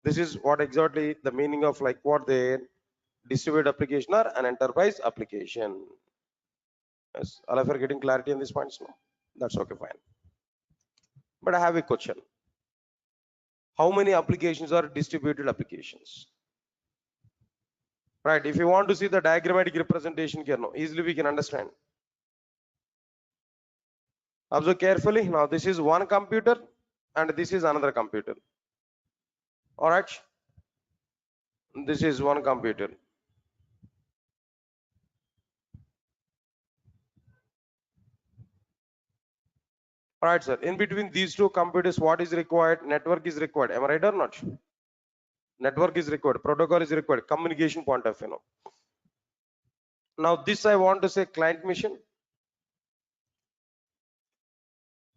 This is what exactly the meaning of like what the distributed application or an enterprise application. Yes, all of you are getting clarity on these points now. That's okay, fine. But I have a question. How many applications are distributed applications? Right, if you want to see the diagrammatic representation here now, easily we can understand. Observe carefully. Now this is one computer and this is another computer. All right, this is one computer. All right, sir. In between these two computers, what is required? Network is required. Am I right or not? Network is required, protocol is required, communication point of view. Now this I want to say client mission.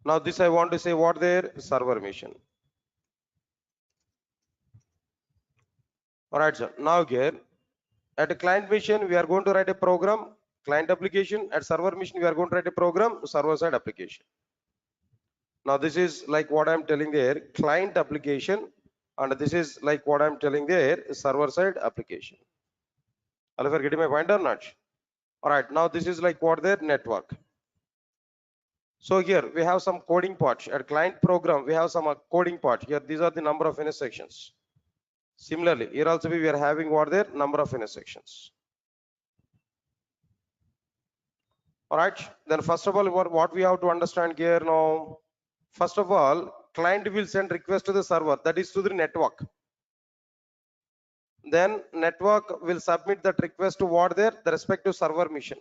Now this I want to say what there, server mission. All right, sir. Now here at a client mission, we are going to write a program, client application. At server mission, we are going to write a program, server side application. Now this is like what I'm telling there, client application, and this is like what I'm telling there, server side application. Are you getting my point or not? All right, now this is like what their network. So here we have some coding part. At client program, we have some coding part. Here these are the number of intersections. Similarly, here also we are having what their number of intersections. All right, then first of all, what we have to understand here now, first of all, client will send request to the server, that is to the network. Then network will submit that request to what there, the respective server mission.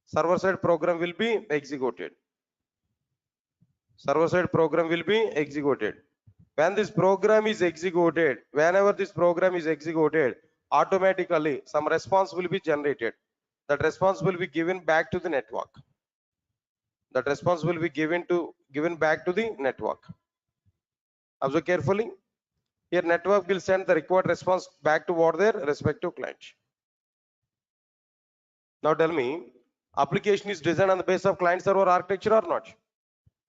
Server side program will be executed. Server side program will be executed. When this program is executed, whenever this program is executed, automatically some response will be generated. That response will be given back to the network. That response will be given back to the network. Observe carefully. Here network will send the required response back to what their respective client. Now tell me, application is designed on the basis of client server architecture or not?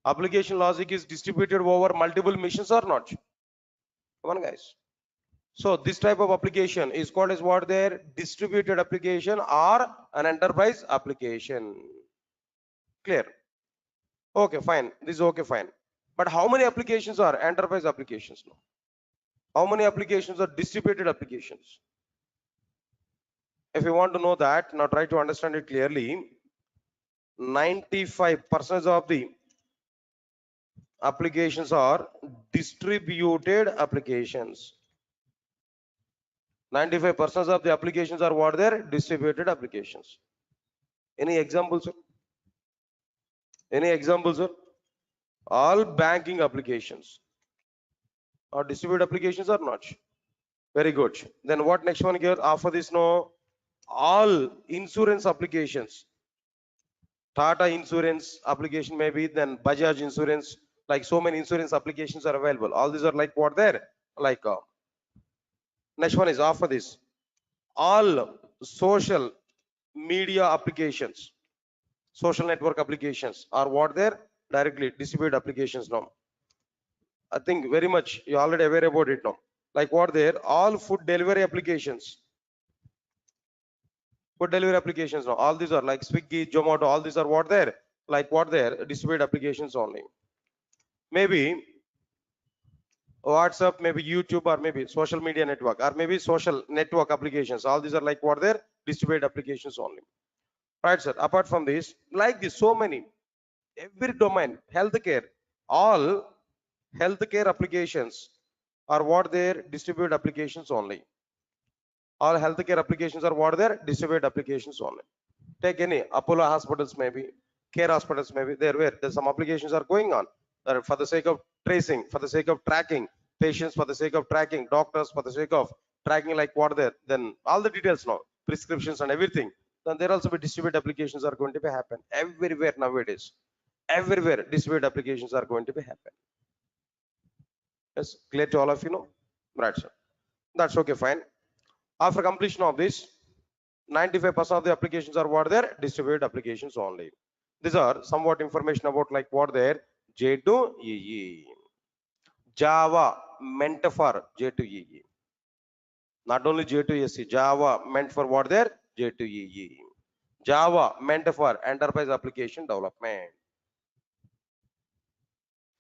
Application logic is distributed over multiple machines or not? Come on guys. So this type of application is called as what their distributed application or an enterprise application. Clear? Okay, fine. This is okay, fine. But how many applications are enterprise applications now? How many applications are distributed applications? If you want to know that, now try to understand it clearly. 95% of the applications are distributed applications. 95% of the applications are what they're distributed applications. Any examples? Any examples? All banking applications are distributed applications or not? Very good. Then what next one here? After this, no, all insurance applications. Tata insurance application maybe, then Bajaj insurance, like so many insurance applications are available. All these are like what there, like next one is after this, all social media applications, social network applications are what there, directly distributed applications now. I think very much you already aware about it now. Like what there, all food delivery applications. Food delivery applications now. All these are like Swiggy, Zomato, all these are what there, like what there, distributed applications only. Maybe WhatsApp, maybe YouTube, or maybe social media network, or maybe social network applications. All these are like what they're distributed applications only. Right, sir. Apart from this, like this, so many, every domain, healthcare, all healthcare applications are what they're distributed applications only. All healthcare applications are what they're distributed applications only. Take any Apollo hospitals, maybe care hospitals, maybe there where there's some applications are going on for the sake of tracing, for the sake of tracking patients, for the sake of tracking doctors, for the sake of tracking like what there, then all the details now, prescriptions and everything. Then there also be distributed applications are going to be happen everywhere nowadays. Everywhere distributed applications are going to be happen. Yes, clear to all of you know? Right, sir. That's okay, fine. After completion of this, 95% of the applications are what they're distributed applications only. These are somewhat information about like what they're J2EE. Java meant for J2EE. Not only J2SC, Java meant for what they're J2EE. Java meant for enterprise application development.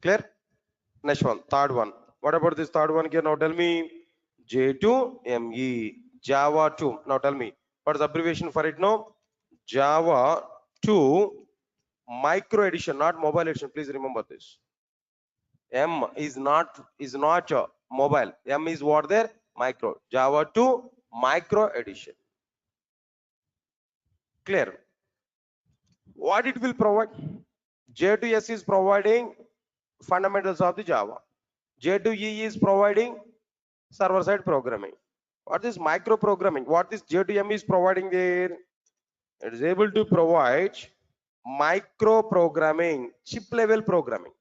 Clear? Next one, third one. What about this third one here? Now tell me J2ME, Java 2. Now tell me what is the abbreviation for it now? Java 2 micro edition, not mobile edition. Please remember this. M is not mobile. M is what there? Micro. Java 2 micro edition. Clear? What it will provide? J2S is providing fundamentals of the Java. J2EE is providing server side programming. What is micro programming? What this J2M is providing there? It is able to provide micro programming, chip level programming,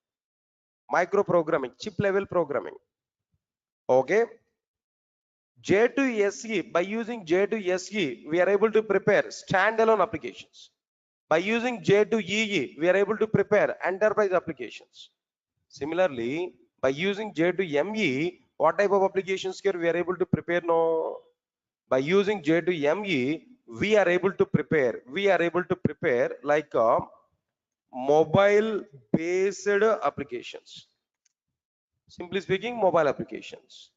micro programming, chip level programming. Okay. J2SE, by using J2SE, we are able to prepare standalone applications. By using J2EE, we are able to prepare enterprise applications. Similarly, by using J2ME, what type of applications here we are able to prepare now? By using J2ME, we are able to prepare like mobile based applications. Simply speaking, mobile applications.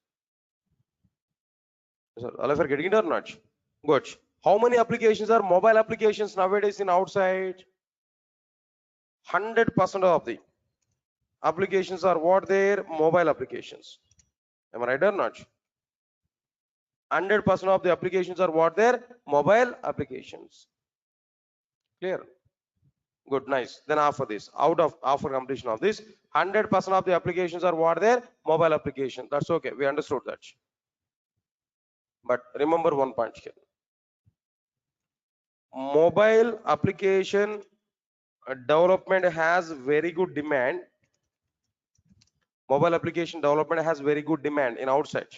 So, all of you are getting it or not? Good. How many applications are mobile applications nowadays in outside? 100% of the applications are what they're mobile applications. Am I right or not? 100% of the applications are what they're mobile applications. Clear? Good, nice. Then after this, after completion of this, 100% of the applications are what they're mobile application. That's okay. We understood that. But remember one point here. Mobile application development has very good demand. Mobile application development has very good demand in outside.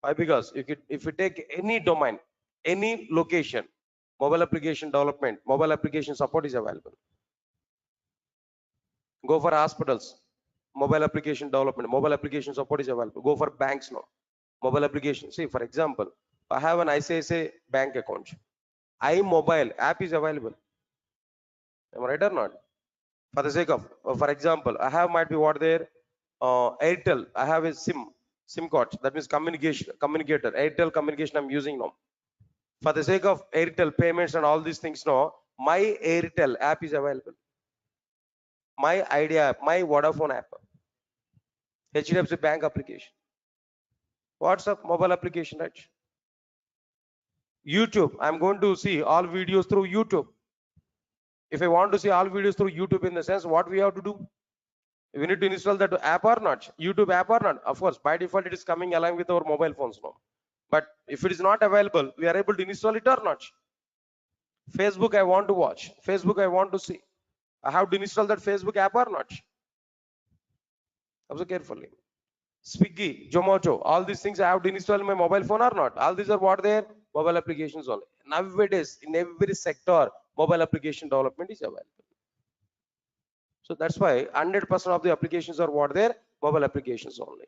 Why? Because if you take any domain, any location, mobile application development, mobile application support is available. Go for hospitals, mobile application development, mobile application support is available. Go for banks now, mobile application. See, for example, I have an ICICI bank account. iMobile app is available. Am I right or not? For the sake of, for example, I have might be what there, Airtel. I have a SIM card. That means communicator. Airtel communication I'm using now. For the sake of Airtel payments and all these things now, my Airtel app is available. My Idea app, my Vodafone app, HDFC Bank application, WhatsApp mobile application, right? YouTube, I'm going to see all videos through YouTube. If I want to see all videos through YouTube, in the sense, what we have to do? We need to install that app or not? YouTube app or not? Of course, by default, it is coming along with our mobile phones now. But if it is not available, we are able to install it or not? Facebook, I want to watch. Facebook, I want to see. I have to install that Facebook app or not? Observe carefully. Swiggy, Zomato, all these things I have to install in my mobile phone or not? All these are what they are? Mobile applications only. Nowadays, in every sector, mobile application development is available. So that's why 100% of the applications are what they are? Mobile applications only.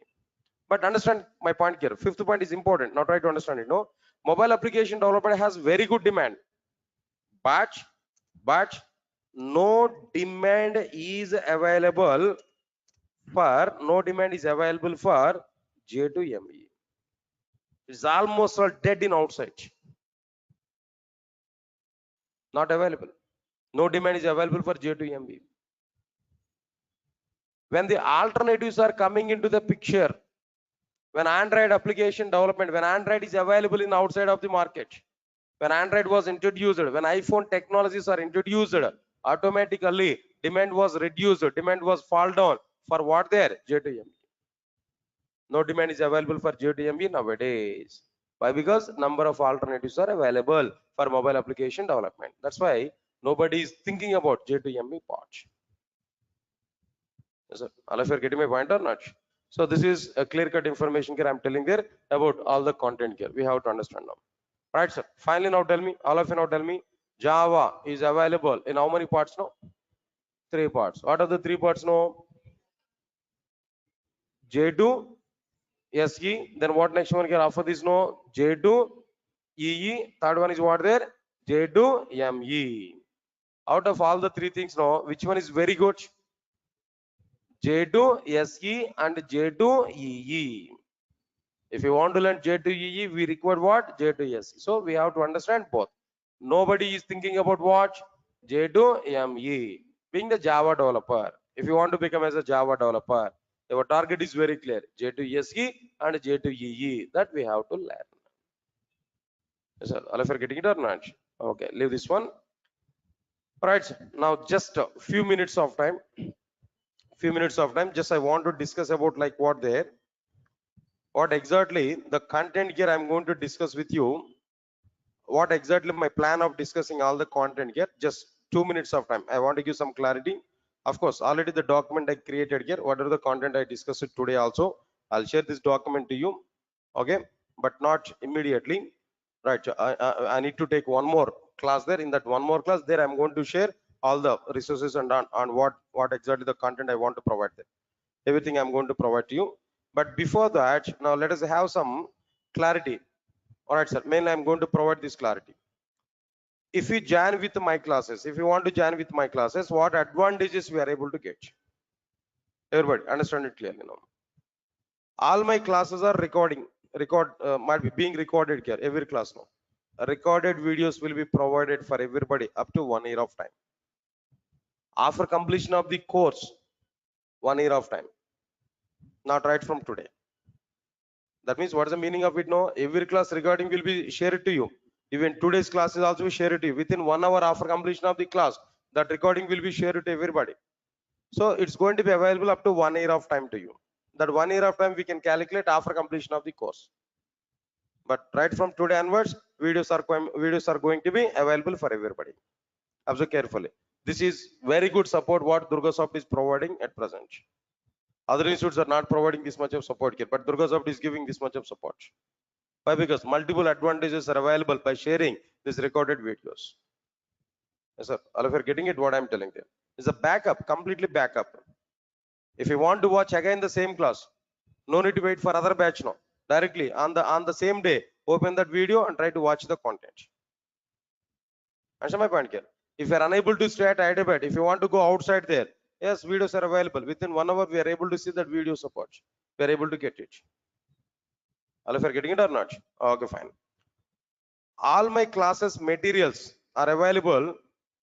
But understand my point here. Fifth point is important. Not try to understand it. No, mobile application development has very good demand, but no demand is available for J2ME. It's almost all dead in outside. Not available. No demand is available for J2ME. When the alternatives are coming into the picture, when Android application development, when Android is available in outside of the market, when Android was introduced, when iPhone technologies are introduced, automatically demand was reduced, demand was fall down for what there? J2ME. No demand is available for J2ME nowadays. Why? Because number of alternatives are available for mobile application development. That's why nobody is thinking about J2ME part. So, all of you are getting my point or not? So this is a clear-cut information here I'm telling there about all the content here. We have to understand now. Right, sir. Finally, now tell me, all of you now tell me, Java is available in how many parts now? 3 parts. What are the 3 parts now? J2 SE, then what next one can offer this no? J2 EE, third one is what there? J2 ME. Out of all the 3 things now, which one is very good? J2 SE and J2 EE. If you want to learn J2 EE, we require what? J2 SE. So we have to understand both. Nobody is thinking about what? J2 ME. Being the Java developer, if you want to become as a Java developer, our target is very clear. J2 SE and J2 EE. That we have to learn. So, all of you are getting it or not? Okay, leave this one. All right, now just a few minutes of time. Just I want to discuss about like what there. what exactly the content here I'm going to discuss with you, what exactly my plan of discussing all the content here. Just 2 minutes of time, I want to give some clarity. Of course, already the document I created here, whatever the content I discussed today also, I'll share this document to you. Okay, but not immediately, right? I need to take one more class there. In that one more class there, I'm going to share all the resources and on what exactly the content I want to provide there. Everything I'm going to provide to you. But before that, now let us have some clarity. All right, sir. Mainly, I'm going to provide this clarity. If you join with my classes, if you want to join with my classes, what advantages we are able to get? Everybody understand it clearly now. All my classes are might be being recorded here. Every class now. Recorded videos will be provided for everybody up to 1 year of time. After completion of the course, 1 year of time. Not right from today. That means what is the meaning of it now? Every class recording will be shared to you. Even today's class is also shared to you. Within 1 hour after completion of the class, that recording will be shared to everybody. So it's going to be available up to 1 year of time to you. That 1 year of time we can calculate after completion of the course. But right from today onwards, videos are going to be available for everybody. Observe carefully. This is very good support what Durgasoft is providing at present. Other institutes are not providing this much of support here, but Durgasoft is giving this much of support. Why? Because multiple advantages are available by sharing these recorded videos. Yes, sir. All of you are getting it what I'm telling you. It's a backup, completely backup. If you want to watch again the same class, no need to wait for other batch now. Directly on the same day, open that video and try to watch the content. Understand my point here? If you are unable to stay at Hyderabad, if you want to go outside there, yes, videos are available. Within 1 hour, we are able to see that video support. We are able to get it. All of you are getting it or not? Okay, fine. All my classes materials are available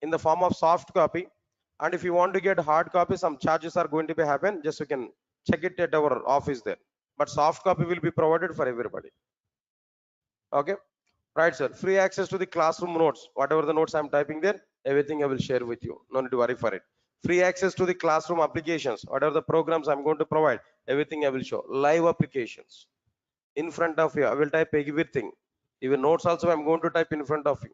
in the form of soft copy. And if you want to get hard copy, some charges are going to be happen. Just you can check it at our office there. But soft copy will be provided for everybody. Okay. Right, sir. Free access to the classroom notes. Whatever the notes I'm typing there, everything I will share with you. No need to worry for it. Free access to the classroom applications. Whatever the programs I'm going to provide, everything I will show. Live applications. In front of you, I will type everything. Even notes also I'm going to type in front of you.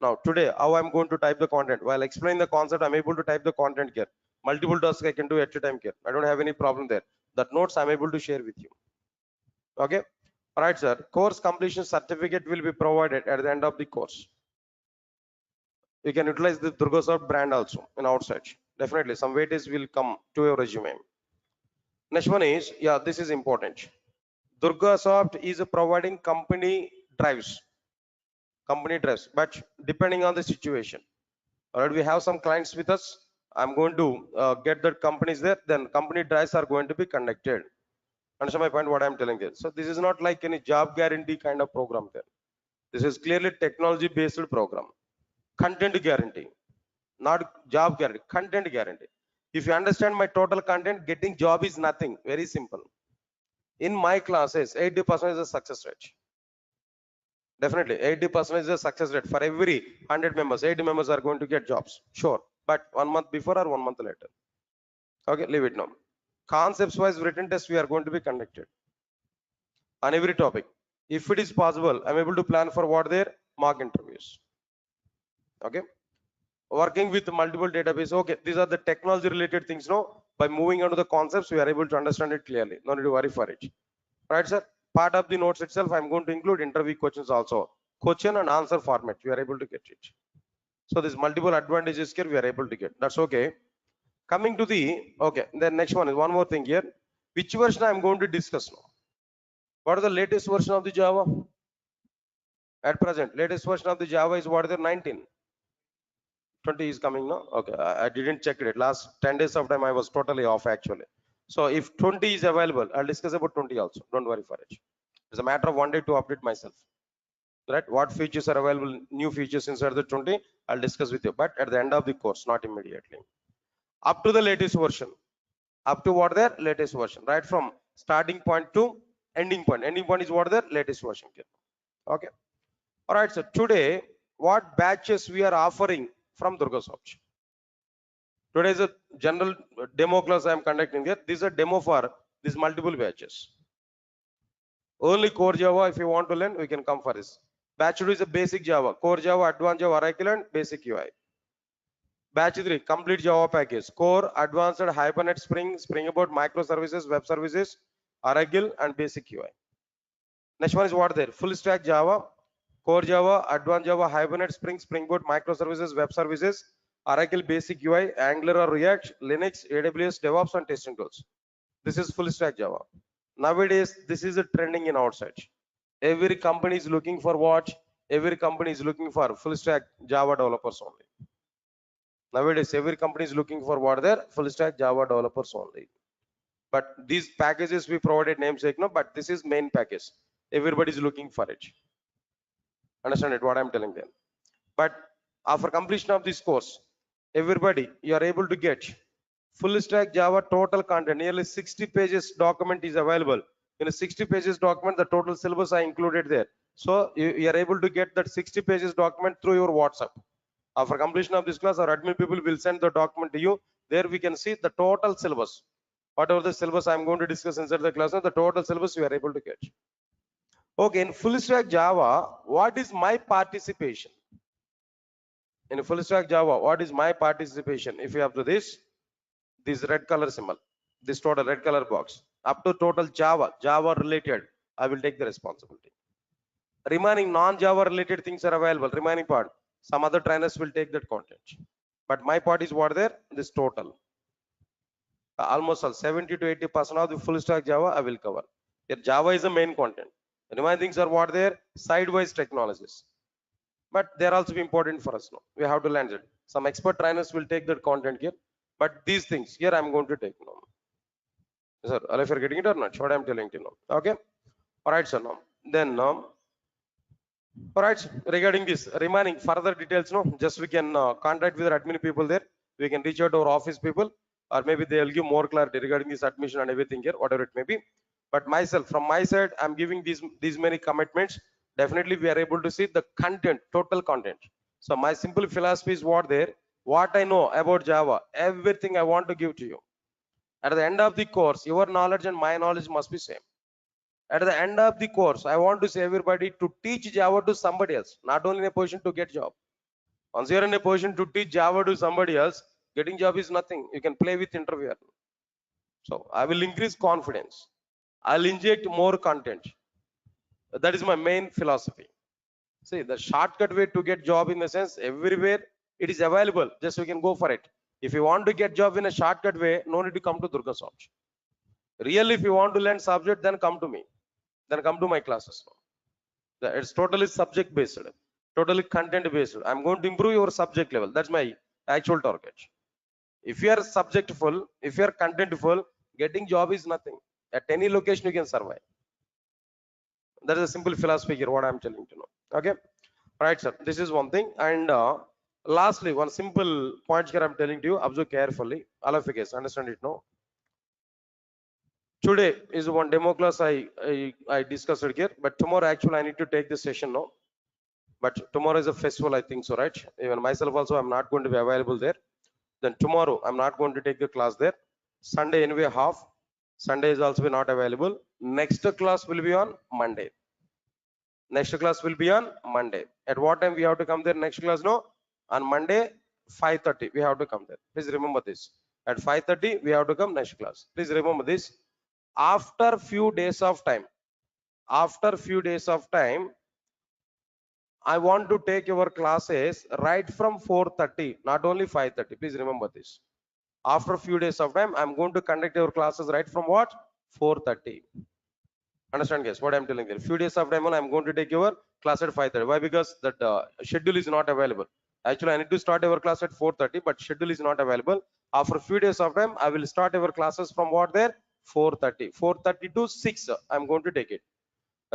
Now today, how I'm going to type the content? While explaining the concept, I'm able to type the content here. Multiple tasks I can do at a time here. I don't have any problem there. That notes I'm able to share with you. Okay. All right, sir. Course completion certificate will be provided at the end of the course. You can utilize the Durgasoft brand also in outside. Definitely, some weightage will come to your resume. Next one is, yeah, this is important. Durgasoft is providing company drives, but depending on the situation. All right, we have some clients with us. I'm going to get the companies there. Then company drives are going to be conducted. Understand my point? What I'm telling you. So this is not like any job guarantee kind of program there. This is clearly technology based program. Content guarantee, not job guarantee, content guarantee. If you understand my total content, getting job is nothing. Very simple. In my classes, 80% is a success rate. Definitely, 80% is a success rate. For every 100 members, 80 members are going to get jobs. Sure. But 1 month before or 1 month later. Okay, leave it now. Concepts wise written test we are going to be conducted on every topic. If it is possible, I'm able to plan for what their mock interviews. Okay. Working with multiple database. Okay, these are the technology related things. No, by moving on to the concepts, we are able to understand it clearly. No need to worry for it. Right, sir? Part of the notes itself, I'm going to include interview questions also. Question and answer format, we are able to get it. So there's multiple advantages here we are able to get. That's okay. Coming to the, okay, the next one is one more thing here. Which version I'm going to discuss now? What is the latest version of the Java? At present, latest version of the Java is what is the 19? 20 is coming now. Okay, I didn't check it. Last 10 days of time I was totally off actually. So if 20 is available, I'll discuss about 20 also. Don't worry for it. It's a matter of 1 day to update myself. Right? What features are available, new features inside the 20, I'll discuss with you. But at the end of the course, not immediately. Up to the latest version. Up to what their latest version. Right from starting point to ending point. Ending point is what their latest version. Okay. All right. So today, what batches we are offering from Durgasoft? Today is a general demo class I am conducting here. This is a demo for these multiple batches. Only core Java, if you want to learn, we can come for this. Batch 2 is a basic Java, core Java, advanced Java, Oracle, and basic UI. Batch 3, complete Java package, core, advanced, Hibernate, Spring, Spring Boot, microservices, web services, Oracle, and basic UI. Next one is what there? Full stack Java, core Java, advanced Java, Hibernate, Spring, Spring Boot, microservices, web services, Oracle, basic UI, Angular or React, Linux, AWS, DevOps, and testing tools. This is full stack Java. Nowadays, this is a trending in outside. Every company is looking for what? Every company is looking for full stack Java developers only. Nowadays, every company is looking for what? There full stack Java developers only. But these packages we provided namesake, no, but this is main package. Everybody is looking for it. Understand it? What I'm telling them. But after completion of this course, everybody, you are able to get full stack Java total content. Nearly 60 pages document is available. In a 60 pages document, the total syllabus are included there. So you are able to get that 60 pages document through your WhatsApp. After completion of this class, our admin people will send the document to you. There we can see the total syllabus. Whatever the syllabus I'm going to discuss inside the class, the total syllabus you are able to get. Okay, in full stack Java, what is my participation? In full stack Java, what is my participation? If you have to this red color symbol, this total red color box, up to total Java related, I will take the responsibility. Remaining non-Java related things are available. Remaining part, some other trainers will take that content. But my part is what there? This total. Almost all 70 to 80% of the full stack Java I will cover. Here Java is the main content. Remaining things are what there? Sidewise technologies. But they're also important for us now. We have to learn it. Some expert trainers will take that content here. But these things here I'm going to take now. Sir, if you're getting it or not, what I'm telling you now. Okay. All right, sir. Now then all right, regarding this remaining further details, no, just we can contact with our admin people there. We can reach out to our office people, or maybe they'll give more clarity regarding this admission and everything here, whatever it may be. But myself, from my side, I'm giving these many commitments. Definitely, we are able to see the content, total content. So my simple philosophy is what there, what I know about Java, everything I want to give to you. At the end of the course, your knowledge and my knowledge must be same. At the end of the course, I want to say everybody to teach Java to somebody else, not only in a position to get job. Once you're in a position to teach Java to somebody else, getting job is nothing. You can play with interviewer. So I will increase confidence. I'll inject more content. That is my main philosophy. See, the shortcut way to get job in the sense everywhere it is available. Just we can go for it. If you want to get job in a shortcut way, no need to come to Durga Soft. Really, if you want to learn subject, then come to me. Then come to my classes. It's totally subject based, totally content based. I'm going to improve your subject level. That's my actual target. If you are subjectful, if you are contentful, getting job is nothing. At any location you can survive. That is a simple philosophy here, what I'm telling you now. Okay. All right, sir. This is one thing. And lastly, one simple point here I'm telling to you. Observe carefully. All of you guys understand it now. Today is one demo class I discussed it here, but tomorrow actually I need to take this session now. But tomorrow is a festival, I think so, right? Even myself also, I'm not going to be available there. Then tomorrow, I'm not going to take the class there. Sunday anyway half. Sunday is also not available. Next class will be on Monday. Next class will be on Monday. At what time we have to come there? Next class, no? On Monday, 5:30. We have to come there. Please remember this. At 5:30, we have to come next class. Please remember this. After few days of time, I want to take your classes right from 4:30, not only 5:30. Please remember this. After a few days of time, I'm going to conduct your classes right from what? 4:30. Understand, guys? What I'm telling you. Few days of time, I'm going to take your class at 5:30. Why? Because that schedule is not available. Actually, I need to start our class at 4:30, but schedule is not available. After a few days of time, I will start our classes from what there? 4:30. 4:30 to 6. I'm going to take it.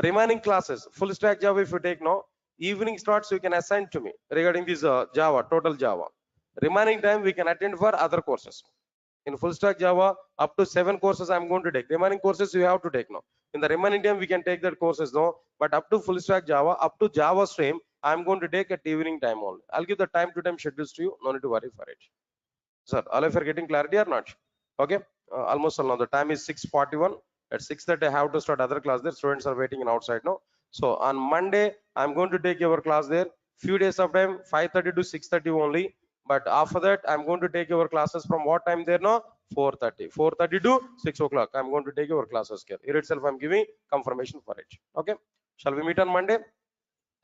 Remaining classes, full stack Java, if you take now, evening starts, you can assign to me regarding this Java, total Java. Remaining time, we can attend for other courses. In full stack Java, up to 7 courses I'm going to take. Remaining courses you have to take now. In the remaining time, we can take that courses now. But up to full stack Java, up to Java stream, I'm going to take at evening time only. I'll give the time to time schedules to you. No need to worry for it. Sir, all of you are getting clarity or not? Okay. Almost all now. The time is 6:41. At 6:30 I have to start other class there. Students are waiting in outside now. So on Monday, I'm going to take your class there. Few days of time, 5:30 to 6:30 only. But after that, I'm going to take your classes from what time there now? 4:30. 4:30 to 6 o'clock. I'm going to take your classes here. Here itself, I'm giving confirmation for it. Okay. Shall we meet on Monday?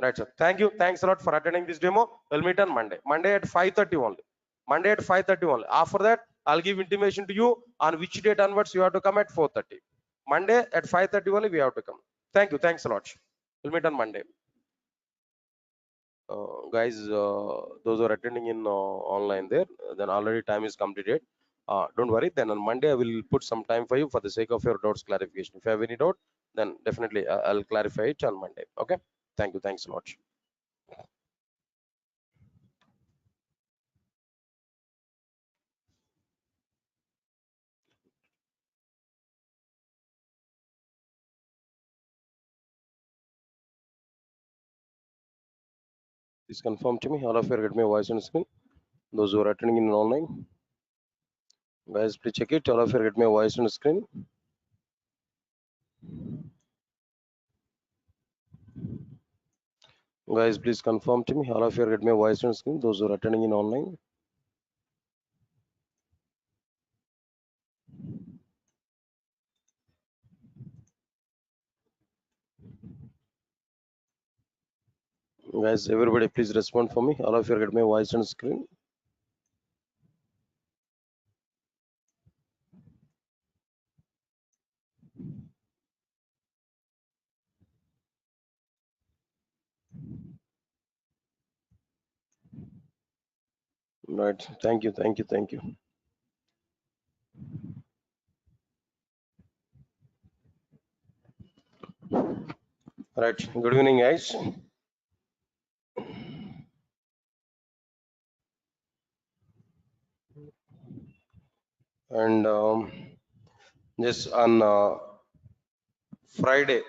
Right, sir. Thank you. Thanks a lot for attending this demo. We'll meet on Monday. Monday at 5:30 only. Monday at 5:30 only. After that, I'll give intimation to you on which date onwards you have to come at 4:30. Monday at 5:30 only we have to come. Thank you. Thanks a lot. We'll meet on Monday. Guys, those who are attending in online there, then already time is completed. Don't worry. Then on Monday, I will put some time for you for the sake of your doubts clarification. If you have any doubt, then definitely I'll clarify it on Monday. Okay. Thank you. Thanks a lot. Please confirm to me. All of you get my voice on screen. Those who are attending in online, guys, please check it. All of you get my voice on screen. Guys, please confirm to me. All of you get my voice on screen. Those who are attending in online. Guys, everybody, please respond for me. All of you get my voice on screen. Right. Thank you. Thank you. Thank you. Right. Good evening, guys. And just on Friday,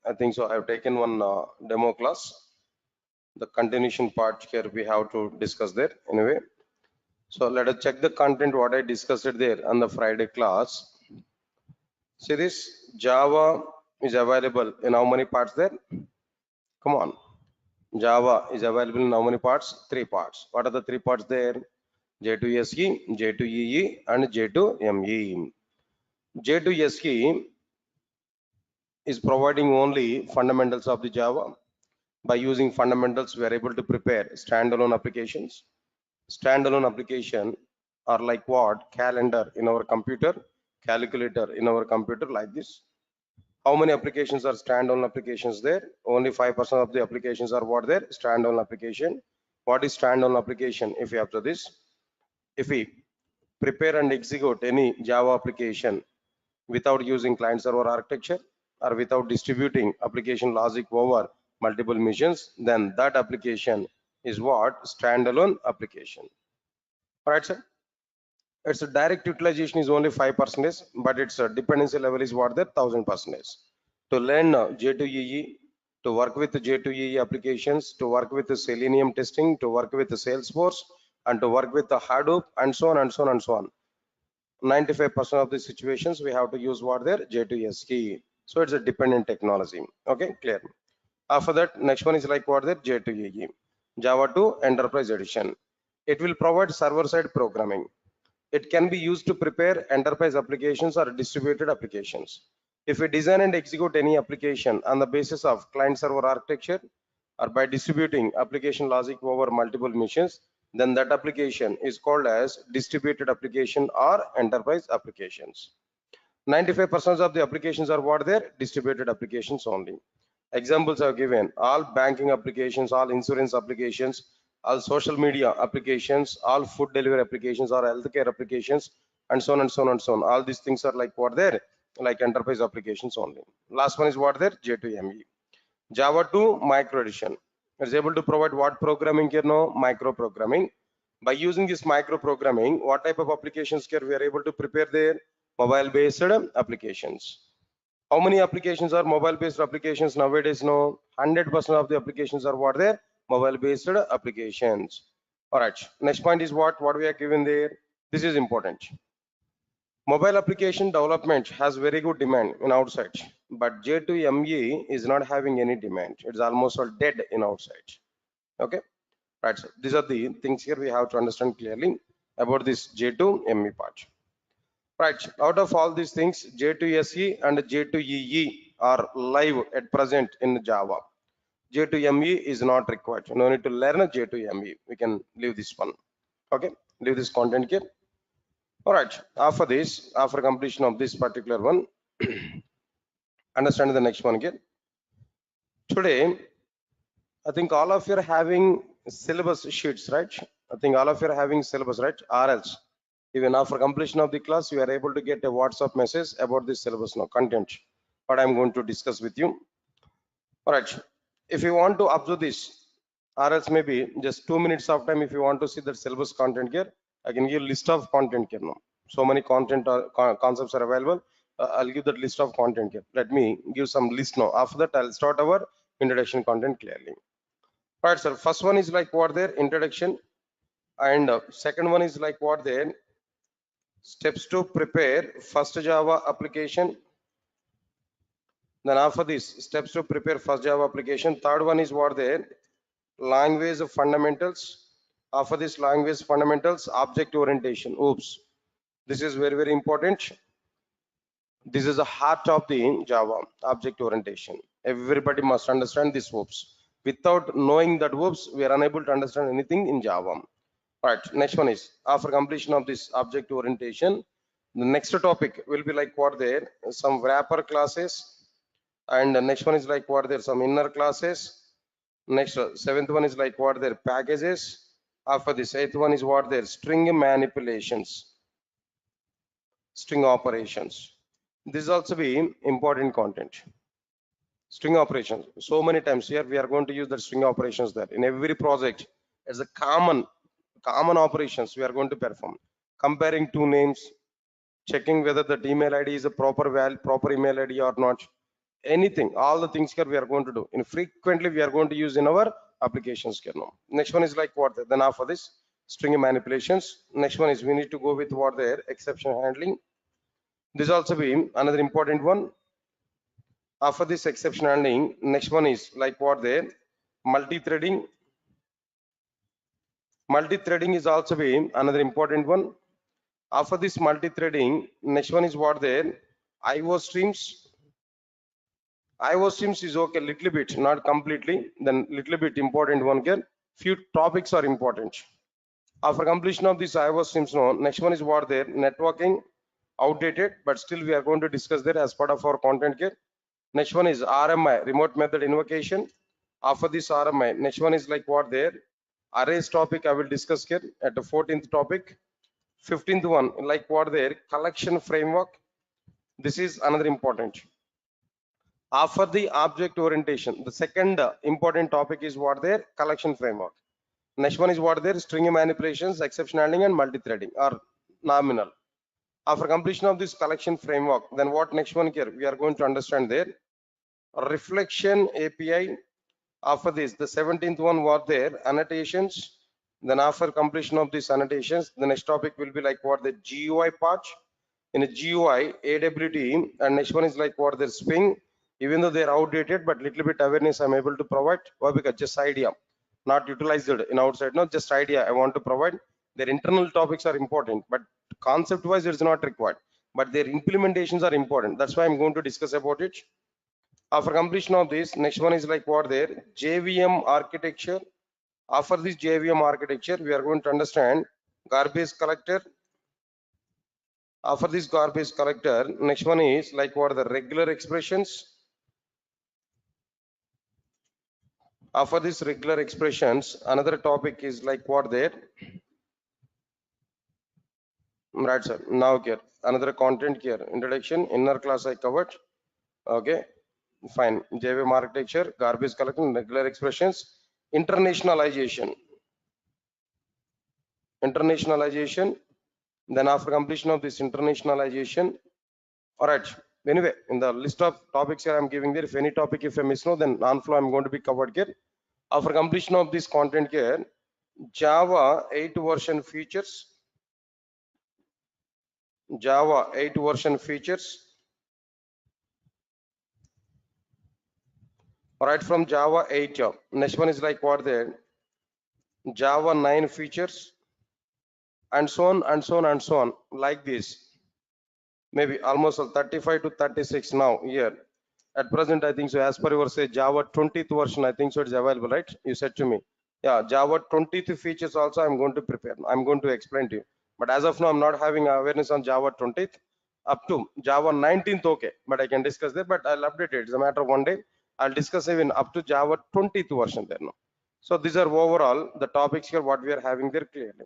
I think so, I've taken one demo class. The continuation part here we have to discuss there anyway. So let us check the content what I discussed it there on the Friday class. See this Java is available in how many parts there? Come on. Java is available in how many parts? 3 parts. What are the 3 parts there? J2SE, J2EE and J2ME. J2SE is providing only fundamentals of the Java. By using fundamentals, we are able to prepare standalone applications. Standalone application are like what? Calendar in our computer, calculator in our computer, like this. How many applications are standalone applications there? Only 5% of the applications are what there? Standalone application. What is standalone application? If you have to this, if we prepare and execute any Java application without using client server architecture or without distributing application logic over multiple machines, then that application is what? Standalone application. All right, sir. Its direct utilization is only 5%, but its dependency level is what? There 1000%. To learn J2EE, to work with J2EE applications, to work with the Selenium testing, to work with the Salesforce, and to work with the Hadoop, and so on and so on and so on. 95% of the situations we have to use what there? J2SE. So it's a dependent technology. Okay, clear. After that, next one is like what there? J2EE. Java 2 Enterprise Edition. It will provide server-side programming. It can be used to prepare enterprise applications or distributed applications. If we design and execute any application on the basis of client-server architecture or by distributing application logic over multiple machines, then that application is called as distributed application or enterprise applications. 95% of the applications are what there? Distributed applications only. Examples are given: all banking applications, all insurance applications, all social media applications, all food delivery applications, or healthcare applications, and so on and so on and so on. All these things are like what there? Like enterprise applications only. Last one is what there? J2ME. Java 2 Micro Edition is able to provide what programming here now? Micro programming. By using this micro programming, what type of applications here we are able to prepare there? Mobile based applications. How many applications are mobile based applications nowadays? No, 100% of the applications are what there? Mobile based applications. All right, next point is what we are given there. This is important. Mobile application development has very good demand in outside, but J2ME is not having any demand. It's almost all dead in outside. Okay, right. So these are the things here we have to understand clearly about this J2ME part. Right. Out of all these things, J2SE and J2EE are live at present in Java. J2ME is not required. No need to learn a J2ME. We can leave this one. Okay, leave this content here. All right, after this, after completion of this particular one, understand the next one again. Today, I think all of you are having syllabus sheets, right? I think all of you are having syllabus, right? Or else, even after completion of the class, you are able to get a WhatsApp message about this syllabus now, content, what I'm going to discuss with you. All right, if you want to observe this, or else maybe just 2 minutes of time, if you want to see the syllabus content here, I can give list of content here now. So many content concepts are available. I'll give that list of content here. Let me give some list now. After that, I'll start our introduction content clearly. All right, sir. First one is like what their introduction, and second one is like what their steps to prepare first Java application. Then after this, steps to prepare first Java application. Third one is what their language fundamentals. After this language fundamentals, object orientation. Oops, this is very, very important. This is the heart of the Java, object orientation. Everybody must understand this oops. Without knowing that oops, we are unable to understand anything in Java. Right, next one is after completion of this object orientation, the next topic will be like what there, some wrapper classes, and the next one is like what there, some inner classes. Next, seventh one is like what their packages. After this, eighth one is what their string manipulations, string operations. This is also be important content. String operations. So many times here we are going to use the string operations there in every project as a common operations we are going to perform. Comparing two names, checking whether the email ID is a proper email ID or not. Anything, all the things here we are going to do. And frequently we are going to use in our applications here now. Next one is like what then after this string manipulations. Next one is we need to go with what their exception handling. This also be another important one. After this exception handling, next one is like what there multi-threading. Multi-threading is also be another important one. After this multi-threading, next one is what there IO streams. IO streams is okay, little bit, not completely. Then little bit important one here. Few topics are important. After completion of this IO streams, no, next one is what there networking, outdated, but still we are going to discuss that as part of our content here. Next one is RMI, remote method invocation. After this RMI, next one is like what there arrays topic I will discuss here at the 14th topic. 15th one, like what there collection framework. This is another important. After the object orientation, the second important topic is what there collection framework. Next one is what there string manipulations, exception handling, and multi-threading or nominal. After completion of this collection framework, then what next one here we are going to understand there reflection API. After this, the 17th one was there annotations. Then after completion of these annotations, the next topic will be like what the GUI part. In a GUI, AWT, and next one is like what their Swing. Even though they are outdated, but little bit awareness I'm able to provide. Why? Because just idea, not utilized in outside. No, just idea I want to provide. Their internal topics are important, but concept-wise it's not required. But their implementations are important. That's why I'm going to discuss about it. After completion of this, next one is like what there JVM architecture. After this JVM architecture, we are going to understand garbage collector. After this garbage collector, next one is like what are the regular expressions. After this regular expressions, another topic is like what there. Right, sir. Now here another content here. Introduction, inner class I covered. Okay, fine. JVM architecture, garbage collection, regular expressions, internationalization. Internationalization. Then after completion of this internationalization, all right. Anyway, in the list of topics here I'm giving there, if any topic if I miss no, then non-flow I'm going to be covered here. After completion of this content here, Java 8 version features. Java 8 version features. Right from Java 8. Next one is like what there? Java 9 features, and so on and so on and so on, like this. Maybe almost 35 to 36 now here. At present, I think so. As per your say, Java 20th version, I think so. It's available, right? You said to me. Yeah, Java 20th features also I'm going to prepare. I'm going to explain to you. But as of now, I'm not having awareness on Java 20th. Up to Java 19th, okay. But I can discuss that. But I'll update it. It's a matter of one day. I'll discuss even up to Java 20th version there now. So these are overall the topics here what we are having there clearly.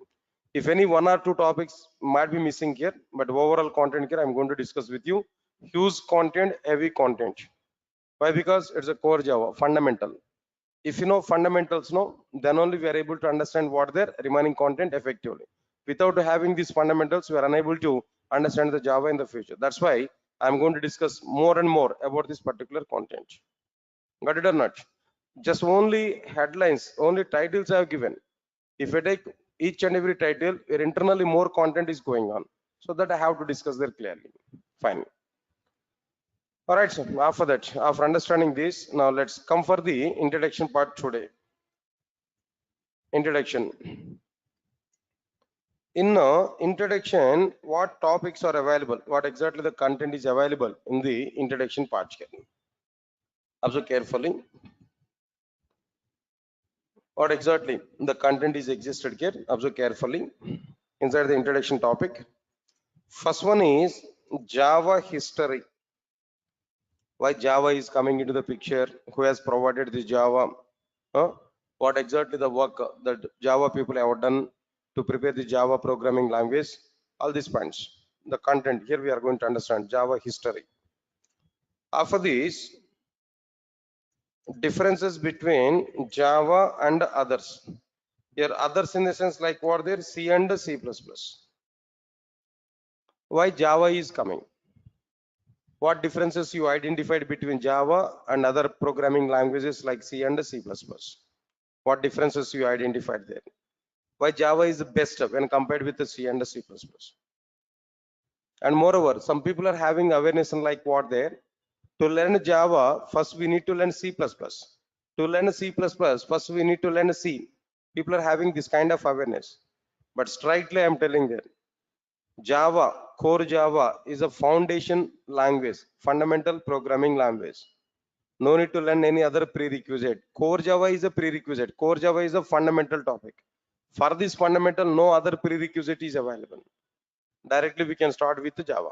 If any one or two topics might be missing here, but overall content here I'm going to discuss with you. Huge content, heavy content. Why? Because it's a core Java, fundamental. If you know fundamentals, no, then only we are able to understand what their remaining content effectively. Without having these fundamentals, we are unable to understand the Java in the future. That's why I'm going to discuss more and more about this particular content. Got it or not? Just only headlines, only titles I have given. If I take each and every title, where internally more content is going on, so that I have to discuss there clearly. Fine. All right, so after that, after understanding this, now let's come for the introduction part today. Introduction. In introduction, what topics are available? What exactly the content is available in the introduction part? Observe carefully. What exactly the content is existed here? Observe carefully inside the introduction topic. First one is Java history. Why Java is coming into the picture? Who has provided this Java? What exactly the work that Java people have done to prepare the Java programming language? All these points. The content here we are going to understand Java history. After this, differences between Java and others. Here others in the sense like what there C and C++. Why Java is coming? What differences you identified between Java and other programming languages like C and C++? What differences you identified there? Why Java is the best when compared with the C and C++? And moreover, some people are having awareness on like what there. To learn Java, first we need to learn C++. To learn C++, first we need to learn C. People are having this kind of awareness. But strictly I'm telling them, Java, core Java is a foundation language, fundamental programming language. No need to learn any other prerequisite. Core Java is a prerequisite. Core Java is a fundamental topic. For this fundamental, no other prerequisite is available. Directly we can start with Java.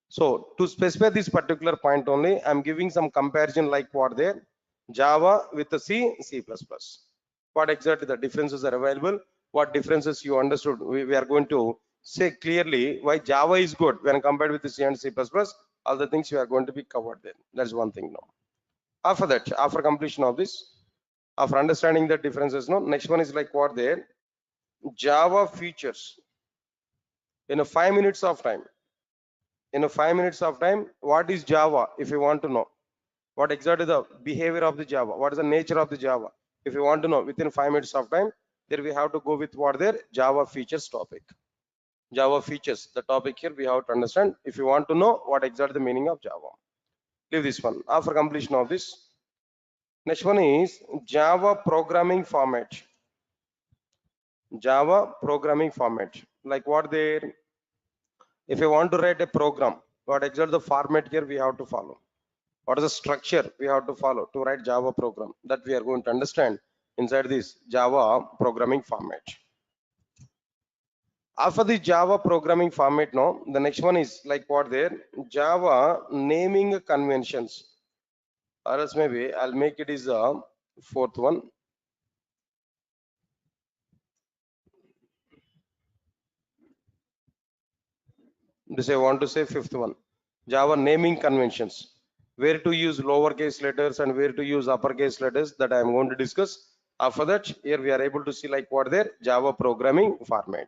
So to specify this particular point only, I'm giving some comparison like what there, Java with the C, C++. What exactly the differences are available? What differences you understood? We are going to say clearly why Java is good when compared with the C and C++. All the things you are going to be covered there. That's one thing now. After that, after completion of this, after understanding the differences, no, next one is like what there, Java features. In a 5 minutes of time, what is Java? If you want to know what exactly the behavior of the Java, what is the nature of the Java? If you want to know within 5 minutes of time, there we have to go with what there, Java features topic. Java features, the topic here we have to understand. If you want to know what exactly the meaning of Java, leave this one. After completion of this, next one is Java programming format. Java programming format, like what there, if you want to write a program, what exactly the format here we have to follow? What is the structure we have to follow to write Java program? That we are going to understand inside this Java programming format. After the Java programming format, no, the next one is like what there, Java naming conventions, or else maybe I'll make it is a fourth one. This I want to say fifth one, Java naming conventions, where to use lowercase letters and where to use uppercase letters, that I am going to discuss. After that, here we are able to see like what there, Java programming format.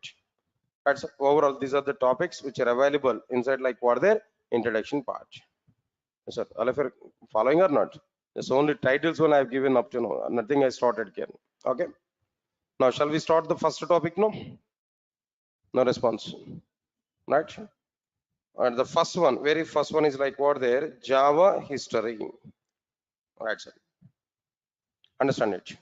That's overall, these are the topics which are available inside like what there, introduction part. Yes, sir, all of you are following or not? It's only titles one I have given up to now, nothing I started here. Okay, now shall we start the first topic? No response, right? And the first one, very first one is like what there? Java history. Right, sir. Understand it.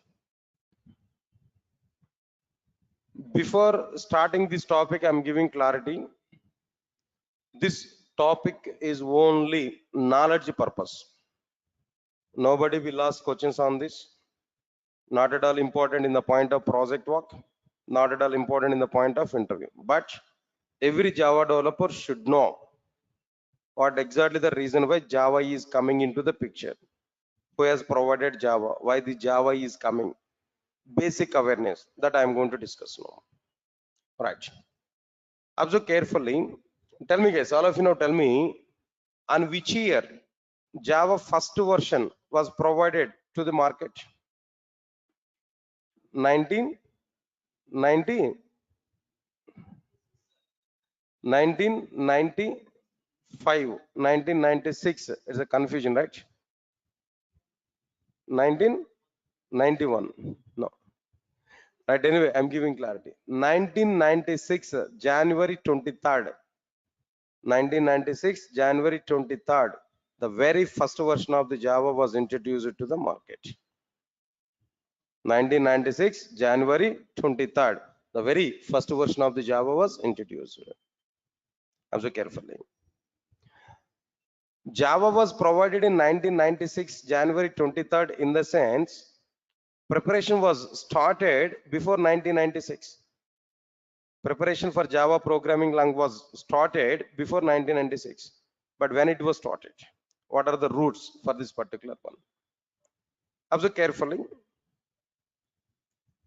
Before starting this topic, I'm giving clarity. This topic is only knowledge purpose. Nobody will ask questions on this. Not at all important in the point of project work. Not at all important in the point of interview. But every Java developer should know what exactly the reason why Java is coming into the picture. Who has provided Java? Why the Java is coming? Basic awareness that I am going to discuss now. Right. Observe carefully. Tell me guys, all of you now tell me, on which year Java first version was provided to the market? 1990, 1995, 1996. It's a confusion, right? 1991. No. Right, anyway, I'm giving clarity. 1996, January 23rd. 1996, January 23rd. The very first version of the Java was introduced to the market. 1996, January 23rd. The very first version of the Java was introduced. Observe carefully. Java was provided in 1996, January 23rd, in the sense preparation was started before 1996. Preparation for Java programming language was started before 1996. But when it was started, what are the roots for this particular one? Observe carefully.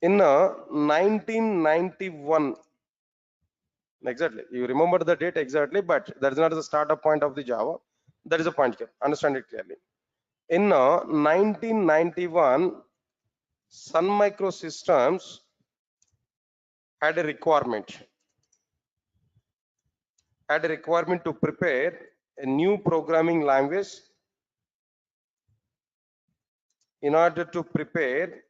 In 1991, exactly, you remember the date exactly, but that is not the startup point of the Java. That is a point here. Understand it clearly. In 1991, Sun Microsystems had a requirement to prepare a new programming language in order to prepare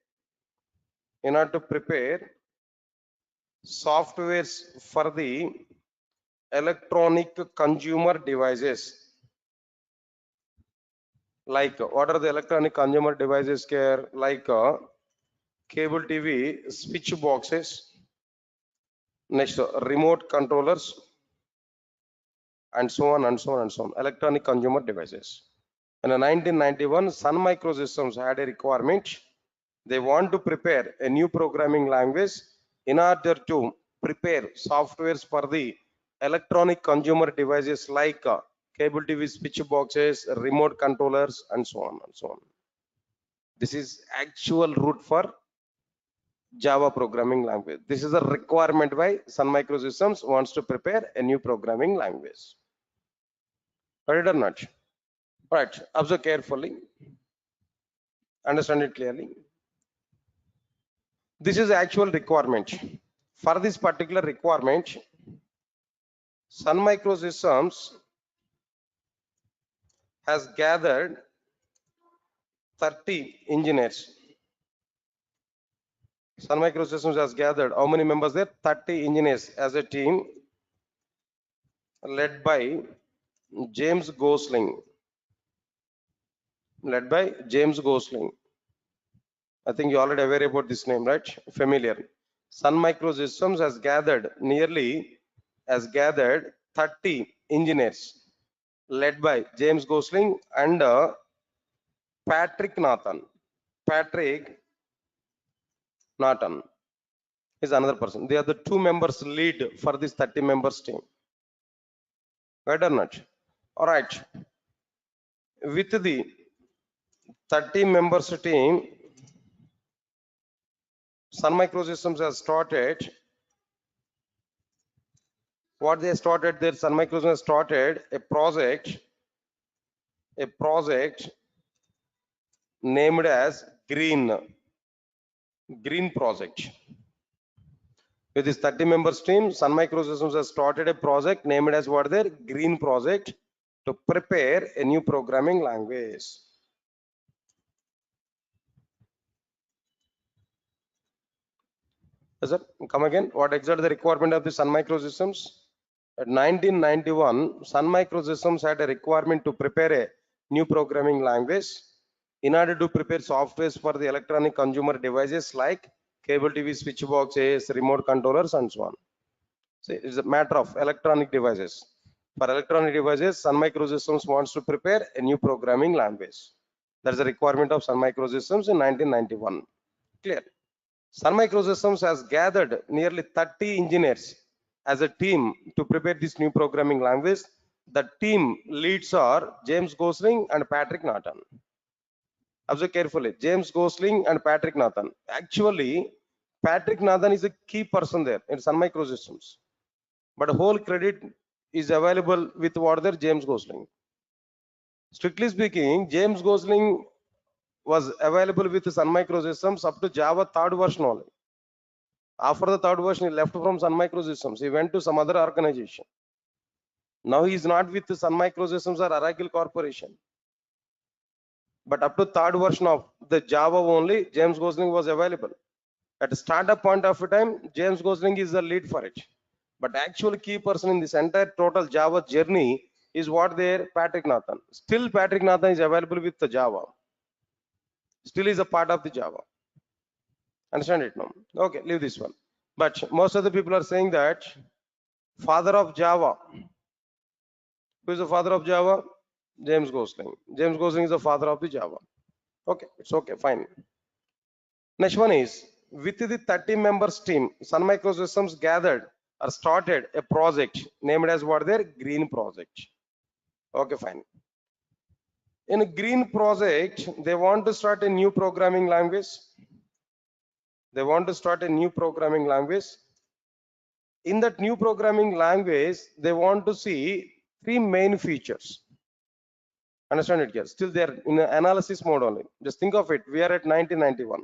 softwares for the electronic consumer devices. Like what are the electronic consumer devices here? Like cable TV, switch boxes, next remote controllers, and so on and so on and so on. Electronic consumer devices. In 1991, Sun Microsystems had a requirement. They want to prepare a new programming language in order to prepare softwares for the electronic consumer devices like cable TV, switch boxes, remote controllers, and so on and so on. This is actual root for Java programming language. This is a requirement by Sun Microsystems wants to prepare a new programming language. Got it or not? Right. Observe carefully. Understand it clearly. This is actual requirement. For this particular requirement, Sun Microsystems has gathered 30 engineers. Sun Microsystems has gathered how many members there? 30 engineers as a team led by James Gosling. Led by James Gosling. I think you already aware about this name, right? Familiar. Sun Microsystems has gathered 30 engineers led by James Gosling and Patrick Nathan. Patrick Nathan is another person. They are the two members lead for this 30 members team. Right or not? All right. With the 30 members team, Sun Microsystems has started. What they started there, Sun Microsystems started a project named as Green project. With this 30 members team, Sun Microsystems has started a project named as what their Green project to prepare a new programming language. Yes, sir. Come again. What exactly the requirement of the Sun Microsystems? At 1991, Sun Microsystems had a requirement to prepare a new programming language in order to prepare softwares for the electronic consumer devices like cable TV, switch boxes, remote controllers, and so on. So it's a matter of electronic devices. For electronic devices, Sun Microsystems wants to prepare a new programming language. That is a requirement of Sun Microsystems in 1991. Clear. Sun Microsystems has gathered nearly 30 engineers as a team to prepare this new programming language. The team leads are James Gosling and Patrick Norton. Observe carefully, James Gosling and Patrick Norton. Actually, Patrick Norton is a key person there in Sun Microsystems, but whole credit is available with what there James Gosling. Strictly speaking, James Gosling was available with Sun Microsystems up to Java 3rd version only. After the 3rd version, he left from Sun Microsystems. He went to some other organization. Now he is not with Sun Microsystems or Oracle Corporation. But up to 3rd version of the Java only, James Gosling was available. At the startup point of time, James Gosling is the lead for it. But actual key person in this entire total Java journey is what there, Patrick Norton. Still Patrick Norton is available with the Java. Still is a part of the Java. Understand it now? Okay, leave this one. But most of the people are saying that father of Java. Who is the father of Java? James Gosling. James Gosling is the father of the Java. Okay, it's okay, fine. Next one is, with the 30 members team, Sun Microsystems gathered or started a project named as what their Green Project. Okay, fine. In a Green Project, they want to start a new programming language. They want to start a new programming language. In that new programming language, they want to see 3 main features. Understand it here? Still they are in analysis mode only. Just think of it. We are at 1991.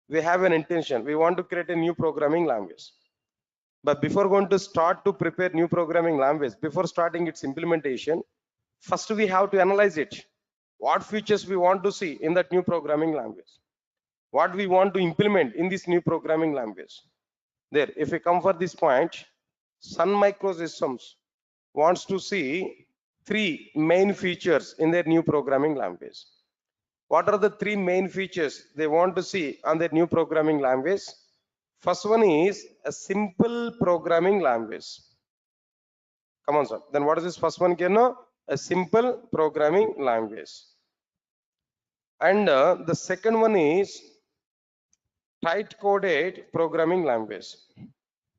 We have an intention. We want to create a new programming language. But before going to start to prepare new programming language, before starting its implementation, first we have to analyze it. What features we want to see in that new programming language? What we want to implement in this new programming language? There, if we come for this point, Sun Microsystems wants to see 3 main features in their new programming language. What are the 3 main features they want to see on their new programming language? First one is a simple programming language. Come on, sir. Then what is this first one, Kirno? A simple programming language. And the second one is tight coded programming language.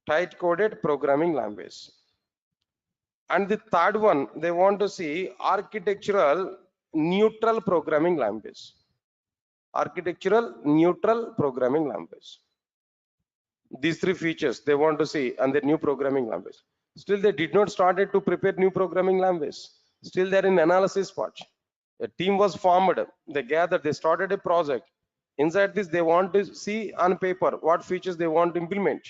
Tight coded programming language. And the third one, they want to see architectural neutral programming language. Architectural neutral programming language. These 3 features they want to see on their new programming language. Still they did not started to prepare new programming language. Still they're in analysis part. A team was formed, they gathered, they started a project. Inside this, they want to see on paper what features they want to implement.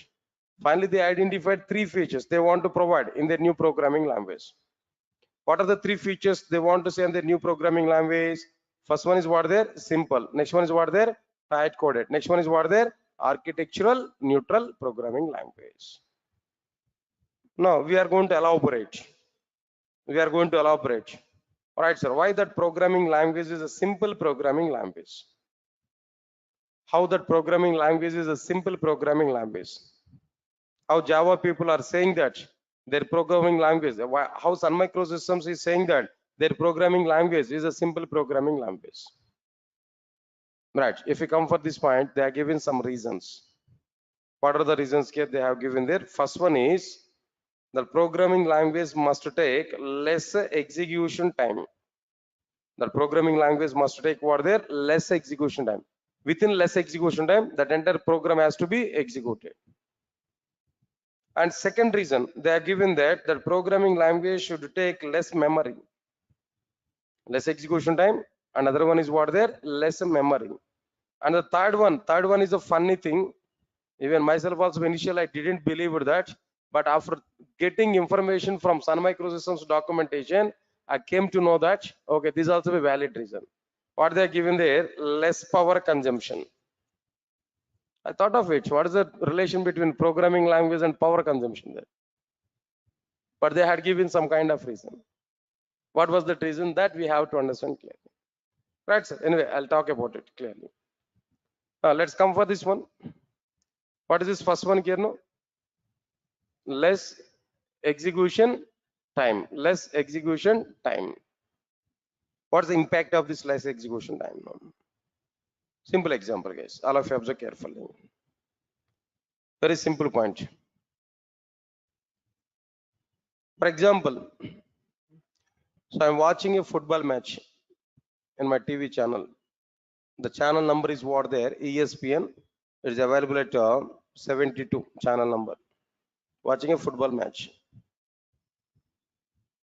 Finally, they identified 3 features they want to provide in their new programming language. What are the 3 features they want to see in their new programming language? First one is what there? Simple. Next one is what there? Tight coded. Next one is what there? Architectural neutral programming language. Now we are going to elaborate. We are going to elaborate. All right, sir. Why that programming language is a simple programming language? How that programming language is a simple programming language? How Java people are saying that their programming language? How Sun Microsystems is saying that their programming language is a simple programming language? Right. If you come for this point, they are given some reasons. What are the reasons here they have given there? First one is the programming language must take less execution time. The programming language must take what there? Less execution time. Within less execution time, that entire program has to be executed. And second reason, they are given that the programming language should take less memory. Less execution time. Another one is what there? Less memory. And the third one is a funny thing. Even myself also initially I didn't believe that, but after getting information from Sun Microsystems documentation, I came to know that okay, this is also a valid reason. What they are given there? Less power consumption. I thought of it. What is the relation between programming language and power consumption there? but they had given some kind of reason. What was that reason? That we have to understand clearly. Right, sir? Anyway, I'll talk about it clearly. Let's come for this one. What is this first one here now? Less execution time. Less execution time. What's the impact of this less execution time now? Simple example, guys. All of you observe carefully. Very simple point. For example, so I'm watching a football match in my TV channel. The channel number is what there, ESPN. It is available at 72 channel number. Watching a football match.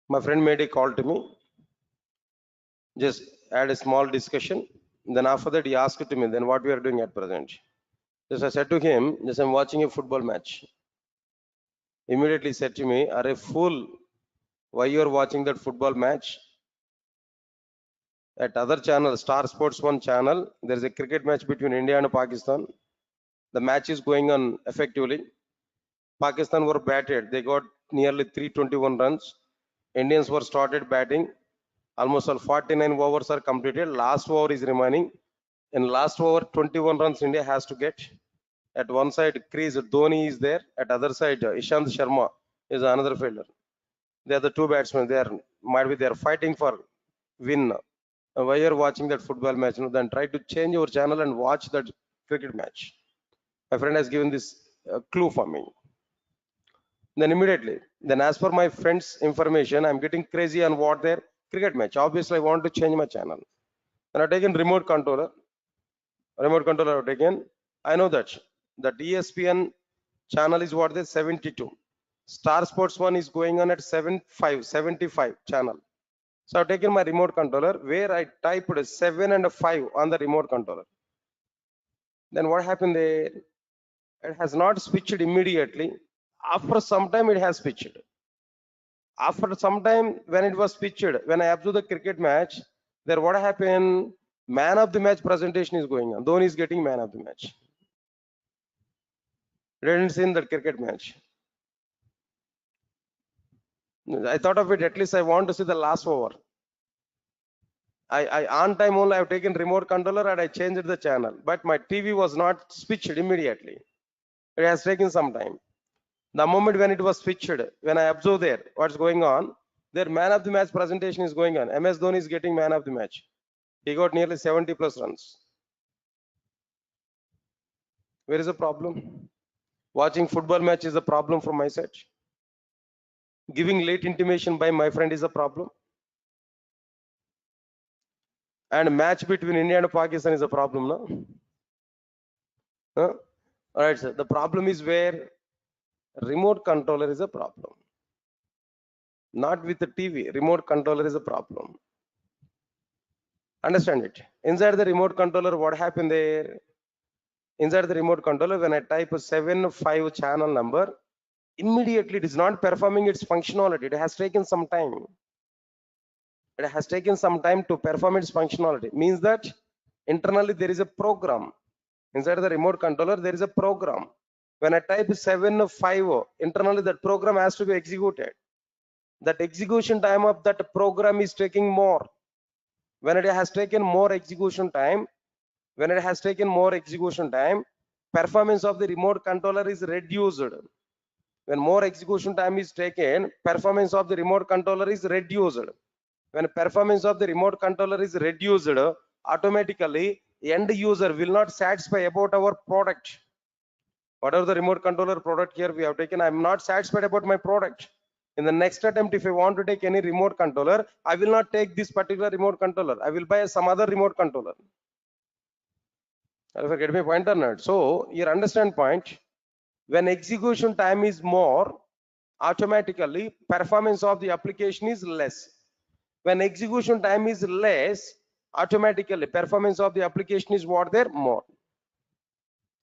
My friend made a call to me. Just had a small discussion. Then after that, he asked to me, then what we are doing at present. Just I said to him, just I'm watching a football match. Immediately said to me, "Are a fool? Why you are watching that football match?" At other channel, Star Sports 1 channel, there is a cricket match between India and Pakistan. The match is going on effectively. Pakistan were batted. They got nearly 321 runs. Indians were started batting. Almost all 49 overs are completed. Last over is remaining. In last over, 21 runs India has to get. At one side, crease Dhoni is there. At other side, Ishant Sharma is another fielder. They are the two batsmen. They are fighting for win. Why you are watching that football match? Then try to change your channel and watch that cricket match. My friend has given this clue for me. Then immediately, then as per my friend's information, I'm getting crazy on what their cricket match. Obviously, I want to change my channel. And I've taken remote controller. I've taken. I know that ESPN channel is what they 72. Star Sports 1 is going on at 75 channel. So I've taken my remote controller where I typed 7 and 5 on the remote controller. Then what happened there? It has not switched immediately. After some time, it has switched. After some time, when it was switched, when I observed the cricket match, there what happened? Man of the match presentation is going on. Dhoni is getting man of the match. Didn't see in that cricket match. I thought of it, at least I want to see the last over. I on time only I've taken remote controller and I changed the channel, but my TV was not switched immediately. It has taken some time. The moment when it was switched, when I observe there what's going on, their man of the match presentation is going on. MS Dhoni is getting man of the match. He got nearly 70 plus runs. Where is the problem? Watching football match is a problem from my side. Giving late intimation by my friend is a problem. And match between India and Pakistan is a problem, no? Huh? All right, sir. The problem is where remote controller is a problem. Not with the TV. Remote controller is a problem. Understand it. Inside the remote controller, what happened there? Inside the remote controller, when I type a 7-5 channel number, immediately it is not performing its functionality. It has taken some time. It has taken some time to perform its functionality. Means that internally there is a program. Inside the remote controller, there is a program. When I type 7-5, internally that program has to be executed. That execution time of that program is taking more. When it has taken more execution time, performance of the remote controller is reduced. When more execution time is taken, performance of the remote controller is reduced. When performance of the remote controller is reduced, automatically end user will not satisfy about our product. Whatever the remote controller product here we have taken, I'm not satisfied about my product. In the next attempt, if I want to take any remote controller, I will not take this particular remote controller. I will buy some other remote controller. If I get my point or not? So your understand point, when execution time is more, automatically performance of the application is less. When execution time is less, automatically performance of the application is what there more.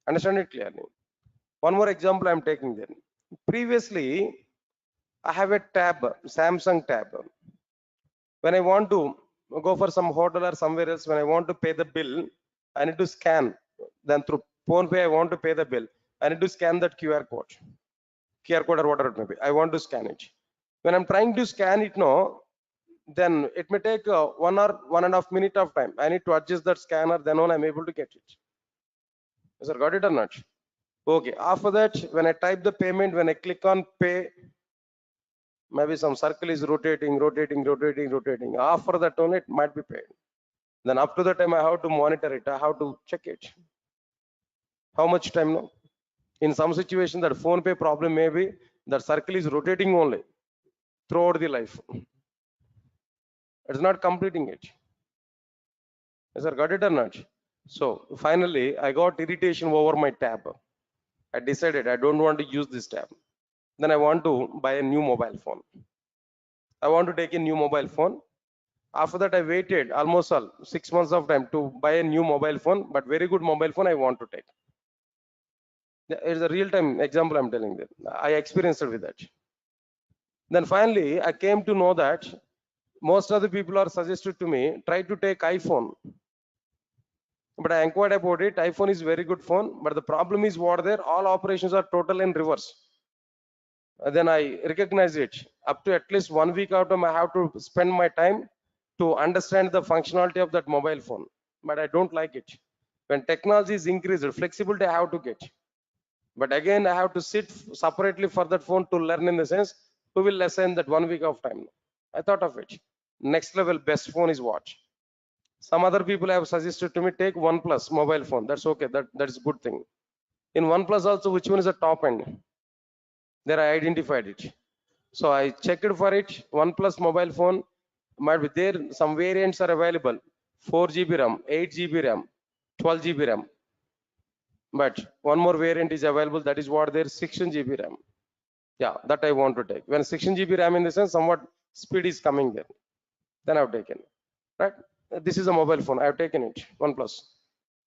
Understand it clearly. One more example I'm taking there. Previously, I have a tab, Samsung tab. When I want to go for some hotel or somewhere else, when I want to pay the bill, I need to scan. Then through PhonePe, I want to pay the bill. I need to scan that QR code or whatever it may be. I want to scan it. When I'm trying to scan it now, then it may take 1 or 1.5 minute of time. I need to adjust that scanner, then only I'm able to get it. Sir, got it or not? Okay, after that, when I type the payment, when I click on pay, maybe some circle is rotating. After that only it might be paid. Then up to the time I have to monitor it, I have to check it. How much time now? In some situation, that phone pay problem may be that circle is rotating only throughout the life. It's not completing it. Yes, sir, got it or not? So finally, I got irritation over my tab. I decided I don't want to use this tab. Then I want to buy a new mobile phone. I want to take a new mobile phone. After that, I waited almost 6 months of time to buy a new mobile phone, but very good mobile phone I want to take. It's a real-time example I'm telling them. I experienced it with that. Then finally, I came to know that most of the people are suggested to me, try to take iPhone. But I inquired about it. iPhone is very good phone, but the problem is what there, all operations are total in reverse. Then I recognize it. Up to at least 1 week out of I have to spend my time to understand the functionality of that mobile phone. But I don't like it. When technology is increased, flexibility I have to get. But again, I have to sit separately for that phone to learn, in the sense, who will lesson that 1 week of time. I thought of it. Next level best phone is what? Some other people have suggested to me, take OnePlus mobile phone. That's okay. That is good thing. In OnePlus also, which one is the top end? There I identified it. So I checked for it. OnePlus mobile phone might be there. Some variants are available. 4 GB RAM, 8 GB RAM, 12 GB RAM. But one more variant is available. That is what there, 16 GB RAM. Yeah, that I want to take. When 16 GB RAM, in the sense, somewhat speed is coming there. Then I've taken. Right? This is a mobile phone. I've taken it. OnePlus.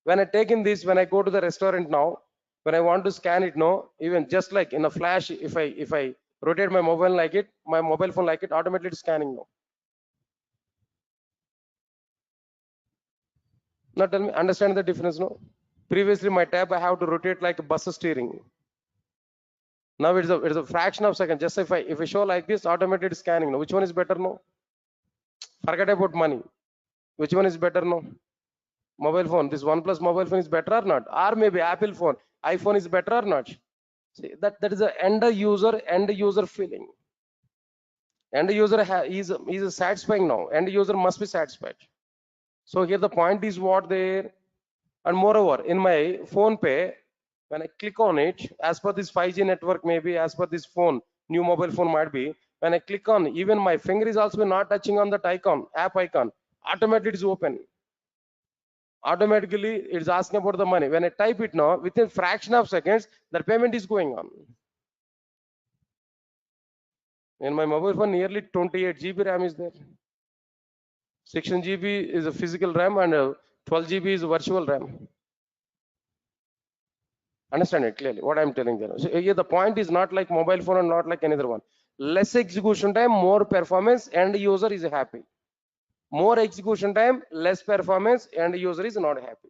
When I taken this, when I go to the restaurant now, when I want to scan it now, even just like in a flash, if I rotate my mobile like it, my mobile phone like it, automatically it's scanning now. Now tell me, understand the difference now? Previously my tab I have to rotate like a bus steering. Now it's a fraction of second. Just if I show like this, automated scanning now. Which one is better now? Forget about money. Which one is better now? Mobile phone. This OnePlus mobile phone is better or not? Or maybe Apple phone, iPhone is better or not? See, that is a end user feeling. End user is satisfying now. End user must be satisfied. So here the point is what there. And moreover, in my phone pay, when I click on it, as per this 5G network, maybe as per this phone, new mobile phone might be, when I click on, even my finger is also not touching on that icon, app icon, automatically it is open. Automatically it's asking about the money. When I type it now, within fraction of seconds, the payment is going on. In my mobile phone, nearly 28 GB RAM is there. 16 GB is a physical RAM and 12 GB is virtual RAM. Understand it clearly what I'm telling there. So here the point is not like mobile phone and not like another one. Less execution time, more performance, and user is happy. More execution time, less performance, and user is not happy.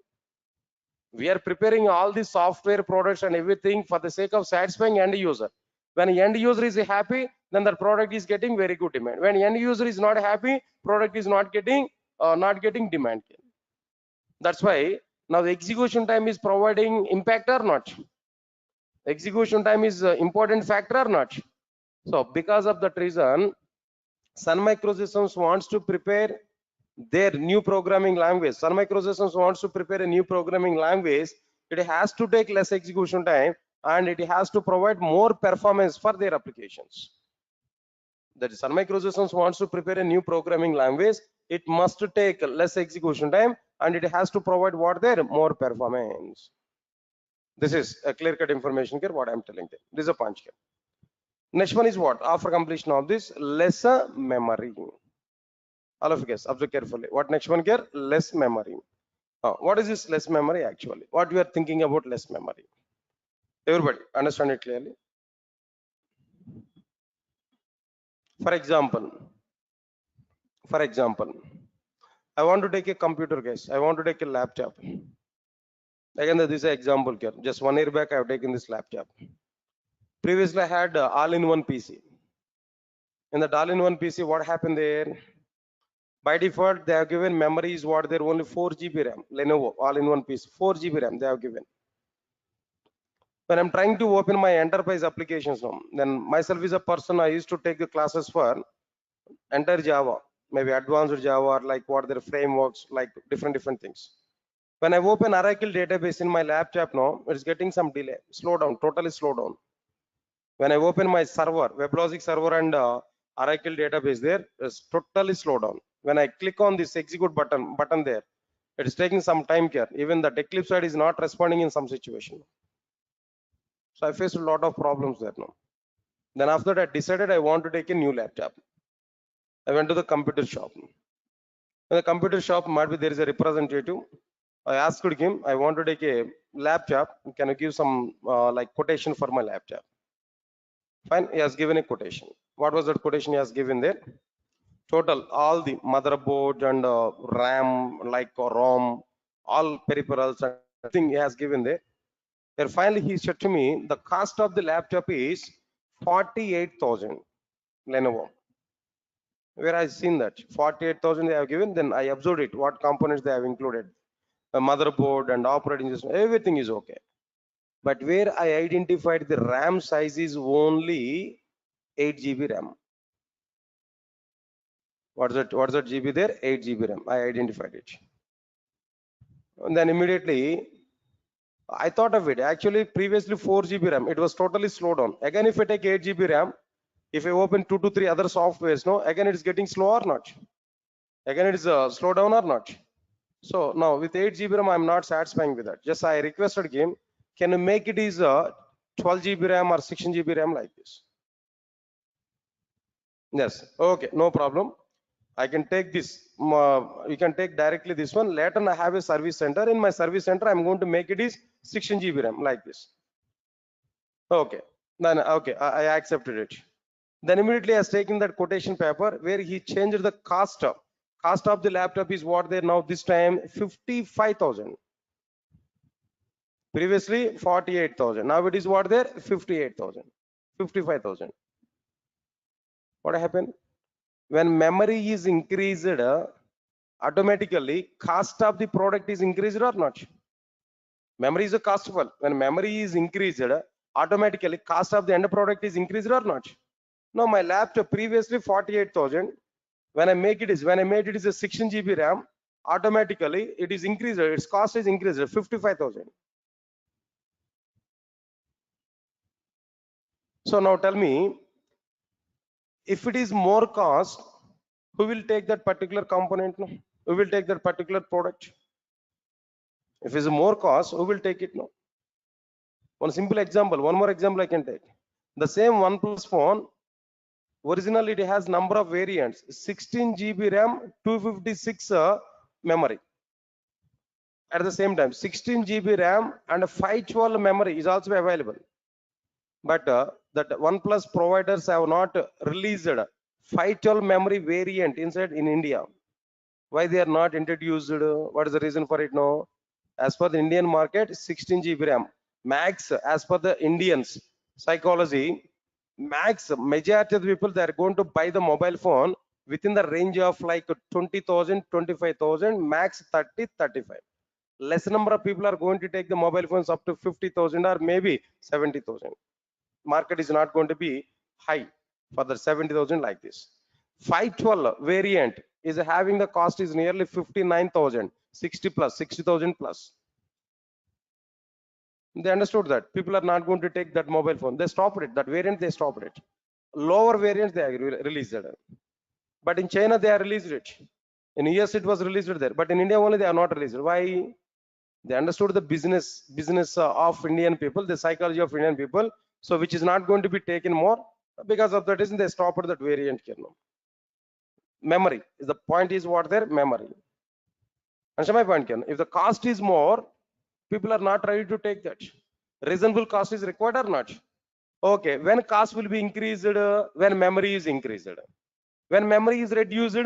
We are preparing all these software products and everything for the sake of satisfying end user. When end user is happy, then the product is getting very good demand. When end user is not happy, product is not getting demand. That's why now the execution time is providing impact or not. Execution time is an important factor or not. So because of that reason, Sun Microsystems wants to prepare their new programming language. Sun Microsystems wants to prepare a new programming language. It has to take less execution time and it has to provide more performance for their applications. That is, Sun Microsystems wants to prepare a new programming language. It must take less execution time and it has to provide what there, more performance. This is a clear-cut information here. What I'm telling them. This is a punch here. Next one is what? After completion of this, lesser memory. All of you guys observe carefully. What next one here? Less memory. What is this less memory actually? What we are thinking about less memory? Everybody understand it clearly. For example, I want to take a computer, guys. I want to take a laptop. Again, this is an example here. Just 1 year back, I have taken this laptop. Previously, I had all-in-one PC. In the all-in-one PC, what happened there? By default, they have given memory is what they're only 4 GB RAM. Lenovo all-in-one PC, 4 GB RAM they have given. When I'm trying to open my enterprise applications now, then myself is a person, I used to take the classes for entire Java, maybe advanced Java, like what their frameworks, like different things. When I open Oracle database in my laptop now, it's getting some delay, slow down, totally slow down. When I open my server, WebLogic server and Oracle database there, it's totally slow down. When I click on this execute button there, it is taking some time here. Even the Eclipse side is not responding in some situation. So I faced a lot of problems there now. Then after that, I decided I want to take a new laptop. I went to the computer shop. In the computer shop, might be there is a representative. I asked him, I want to take a laptop. Can you give some like quotation for my laptop? Fine, he has given a quotation. What was that quotation he has given there? Total, all the motherboard and RAM, like ROM, all peripherals and everything he has given there. Then finally he said to me, the cost of the laptop is 48,000 Lenovo. Where I seen that 48,000 they have given, then I observed it, what components they have included. The motherboard and operating system, everything is okay. But where I identified the RAM size is only 8 GB RAM. What's that GB there? 8 GB RAM. I identified it. And then immediately I thought of it. Actually, previously 4 GB RAM, it was totally slowed down. Again, if I take 8 GB RAM, if I open 2 to 3 other softwares, no, again it is getting slow or not? Again it is slow down or not? So now with 8 GB RAM, I'm not satisfying with that. Just I requested him, can you make it is 12 GB RAM or 16 GB RAM like this? Yes, okay, no problem. I can take this. You can take directly this one. Later I have a service center. In my service center, I'm going to make it is 16 GB RAM like this. Okay, then okay, I accepted it. Then immediately I was taking that quotation paper where he changed the cost of the laptop is what they now this time 55,000. Previously 48,000. Now it is what there 58,000, 55,000. What happened? When memory is increased, automatically cost of the product is increased or not? Memory is a costful. When memory is increased, automatically cost of the end product is increased or not? Now my laptop previously 48,000. When I made it is a 16 GB RAM, automatically it is increased. Its cost is increased 55,000. So now tell me, if it is more cost, who will take that particular component? No? Who will take that particular product? If it's more cost, who will take it? No. One simple example, one more example I can take. The same OnePlus phone, originally it has number of variants, 16 GB RAM, 256 memory. At the same time, 16 GB RAM and 512 memory is also available. But that OnePlus providers have not released 512 memory variant inside in India. Why they are not introduced? What is the reason for it? No, as per the Indian market, 16 GB RAM max. As per the Indians psychology, max majority of the people, they are going to buy the mobile phone within the range of like 20,000, 25,000, max 30, 35. Less number of people are going to take the mobile phones up to 50,000 or maybe 70,000. Market is not going to be high for the 70,000 like this. 512 variant is having the cost is nearly 59,000, 60 plus, 60,000 plus. They understood that people are not going to take that mobile phone. They stopped it. That variant they stopped it. Lower variants they released it. But in China they are released it. In US it was released there. But in India only they are not released. Why? They understood the business of Indian people, the psychology of Indian people. So which is not going to be taken more. Because of that reason they stopped that variant here now. Memory is the point is what their memory. Understand my point, Ken? If the cost is more, people are not ready to take that. Reasonable cost is required or not? Okay, when cost will be increased, when memory is increased. When memory is reduced,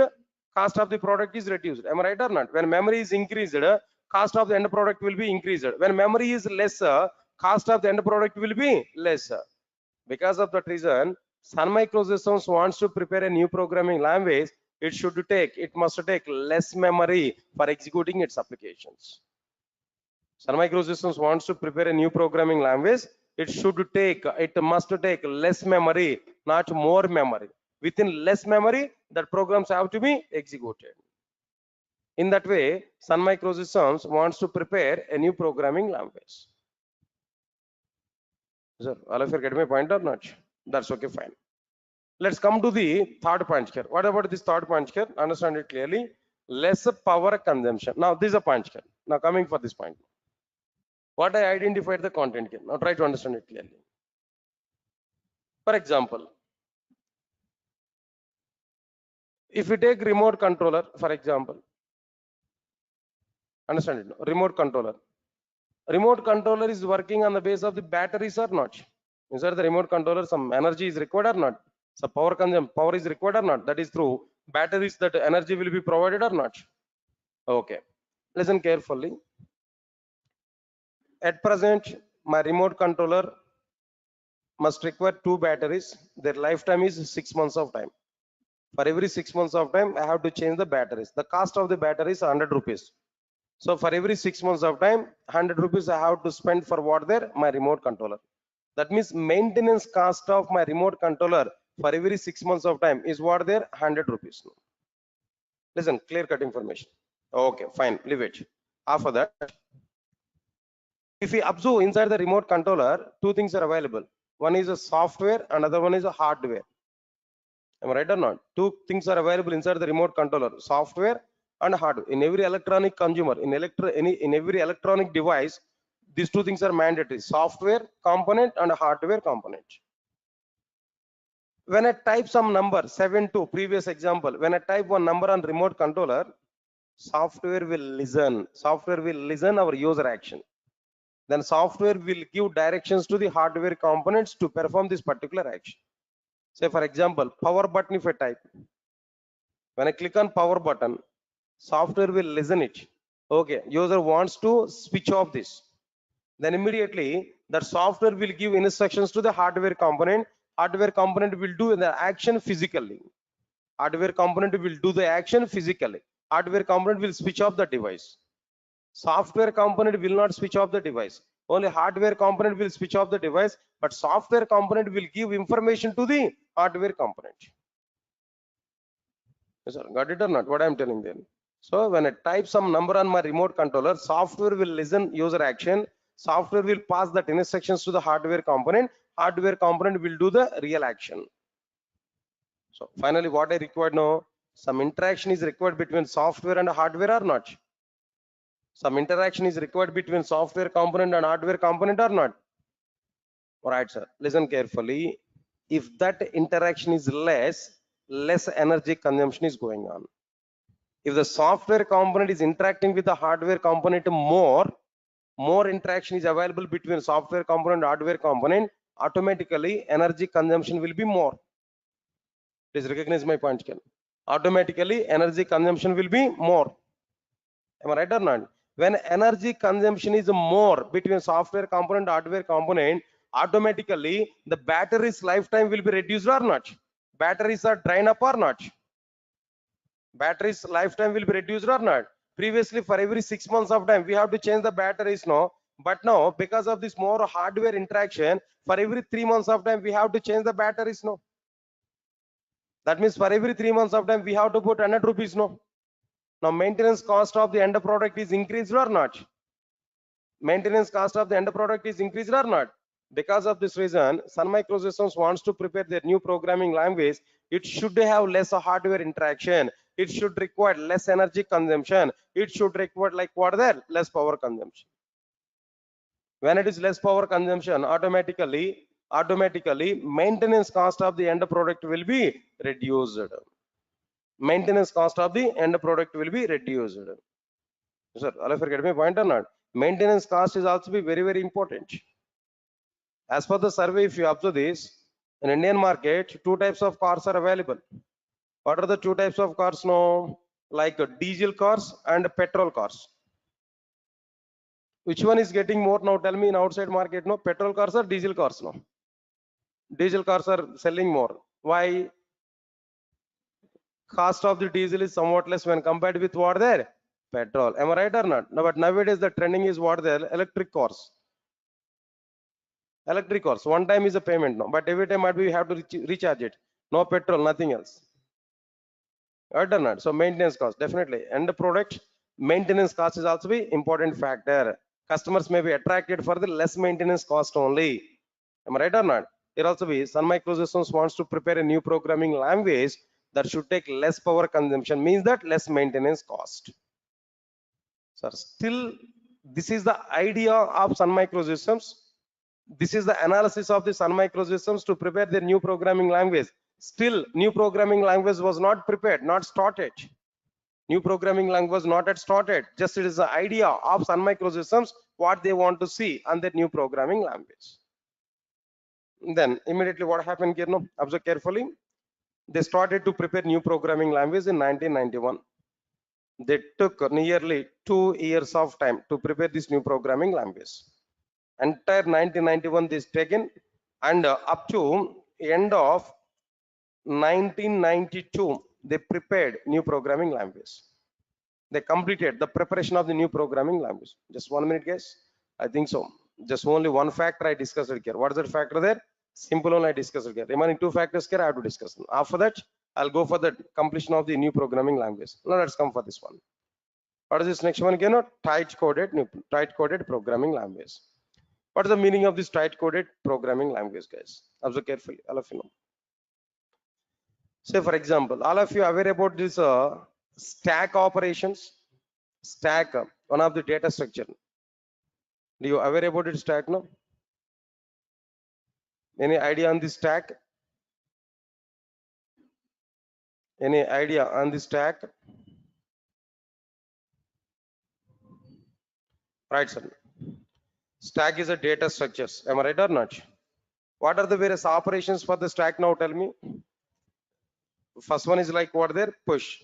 cost of the product is reduced. Am I right or not? When memory is increased, cost of the end product will be increased. When memory is lesser, cost of the end product will be lesser. Because of that reason, Sun Microsystems wants to prepare a new programming language, it must take less memory for executing its applications. Sun Microsystems wants to prepare a new programming language, it must take less memory, not more memory. Within less memory, that programs have to be executed. In that way, Sun Microsystems wants to prepare a new programming language. Sir, all of you get my point or not? That's okay, fine. Let's come to the third point here. What about this third point here? Understand it clearly. Less power consumption. Now, this is a point here. Now, coming for this point. What I identified the content here. Now, try to understand it clearly. For example, if you take remote controller, for example, understand it, remote controller. Remote controller is working on the base of the batteries or not? Inside the remote controller, some energy is required or not? So power is required or not? That is through batteries that energy will be provided or not? Okay, listen carefully. At present, my remote controller must require 2 batteries. Their lifetime is 6 months of time. For every 6 months of time, I have to change the batteries. The cost of the battery is 100 rupees. So for every 6 months of time, 100 rupees I have to spend for what there? My remote controller. That means maintenance cost of my remote controller for every 6 months of time is what there? 100 rupees. Listen, clear cut information. Okay, fine, leave it. After that, if we observe inside the remote controller, 2 things are available. One is a software, another one is a hardware. Am I right or not? 2 things are available inside the remote controller, software and hardware. In every electronic consumer, in every electronic device, these 2 things are mandatory: software component and hardware component. When I type some number, 72, previous example, when I type one number on remote controller, software will listen our user action. Then software will give directions to the hardware components to perform this particular action. Say for example, power button if I type. When I click on power button, software will listen it. Okay, user wants to switch off this. Then immediately that software will give instructions to the hardware component. Hardware component will do the action physically. Hardware component will do the action physically. Hardware component will switch off the device. Software component will not switch off the device. Only hardware component will switch off the device, but software component will give information to the hardware component. Yes, sir. Got it or not? What I am telling them. So when I type some number on my remote controller, software will listen user action. Software will pass that instructions to the hardware component. Hardware component will do the real action. So finally, what I required now, some interaction is required between software and hardware or not? Some interaction is required between software component and hardware component or not? All right, sir. Listen carefully. If that interaction is less energy consumption is going on. If the software component is interacting with the hardware component more interaction is available between software component and hardware component, automatically energy consumption will be more. Please recognize my point, Ken. Automatically energy consumption will be more. Am I right or not? When energy consumption is more between software component and hardware component, automatically the battery's lifetime will be reduced or not? Batteries are drained up or not? Battery's lifetime will be reduced or not? Previously, for every 6 months of time, we have to change the batteries now. But now, because of this more hardware interaction, for every 3 months of time, we have to change the batteries now. That means for every 3 months of time, we have to put 100 rupees now. Now, maintenance cost of the end product is increased or not? Maintenance cost of the end product is increased or not? Because of this reason, Sun Microsystems wants to prepare their new programming language. It should have less hardware interaction. It should require less energy consumption. It should require like what there? Less power consumption. When it is less power consumption, automatically maintenance cost of the end product will be reduced. Maintenance cost of the end product will be reduced. Sir, all of you get my point or not? Maintenance cost is also be very important. As per the survey, if you observe this, in Indian market, 2 types of cars are available. What are the 2 types of cars now? Like diesel cars and petrol cars. Which one is getting more now? Tell me in outside market, no? Petrol cars or diesel cars now? Diesel cars are selling more. Why? Cost of the diesel is somewhat less when compared with what there? Petrol. Am I right or not? No, but nowadays the trending is what there? Electric cars. Electric cars. One time is a payment now, but every time we have to recharge it. No petrol, nothing else. Right or not? So maintenance cost definitely. And the product maintenance cost is also be important factor. Customers may be attracted for the less maintenance cost only. Am I right or not? Here also be Sun Microsystems wants to prepare a new programming language that should take less power consumption, means that less maintenance cost. So still, this is the idea of Sun Microsystems. This is the analysis of the Sun Microsystems to prepare their new programming language. Still, new programming language was not prepared, not started. New programming language was not yet started. Just it is the idea of Sun Microsystems, what they want to see on that new programming language. Then immediately what happened here? No, observe carefully. They started to prepare new programming language in 1991. They took nearly 2 years of time to prepare this new programming language. Entire 1991 this taken, and up to end of 1992 they prepared new programming language. They completed the preparation of the new programming language. Just 1 minute, guys. I think so. Just only one factor I discussed here. What is that factor there? Simple one I discussed here. Remaining 2 factors here I have to discuss. After that, I'll go for the completion of the new programming language. Now let's come for this one. What is this next one again? Tight coded programming language. What is the meaning of this tight coded programming language, guys? Observe carefully, all of you know. Say for example, all of you are aware about this stack operations. Stack, one of the data structure. Do you aware about it? Stack, no? Any idea on this stack? Any idea on this stack? Right, sir. Stack is a data structures. Am I right or not? What are the various operations for the stack now? Tell me. First one is like what there? Push.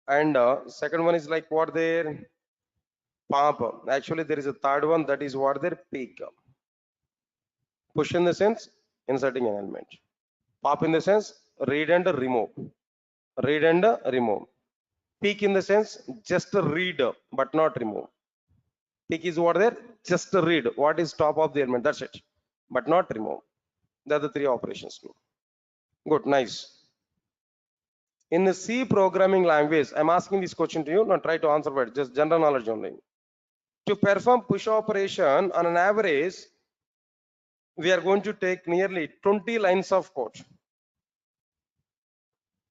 And second one is like what there? Pop. Actually, there is a third one, that is what there? Peak. Push in the sense inserting an element. Pop in the sense read and remove. Read and remove. Peak in the sense just read but not remove. Peak is what there? Just read what is top of the element. That's it. But not remove. That are the 3 operations. Good, nice. In the C programming language, I'm asking this question to you. Not try to answer, but just general knowledge only. To perform push operation on an average, we are going to take nearly 20 lines of code.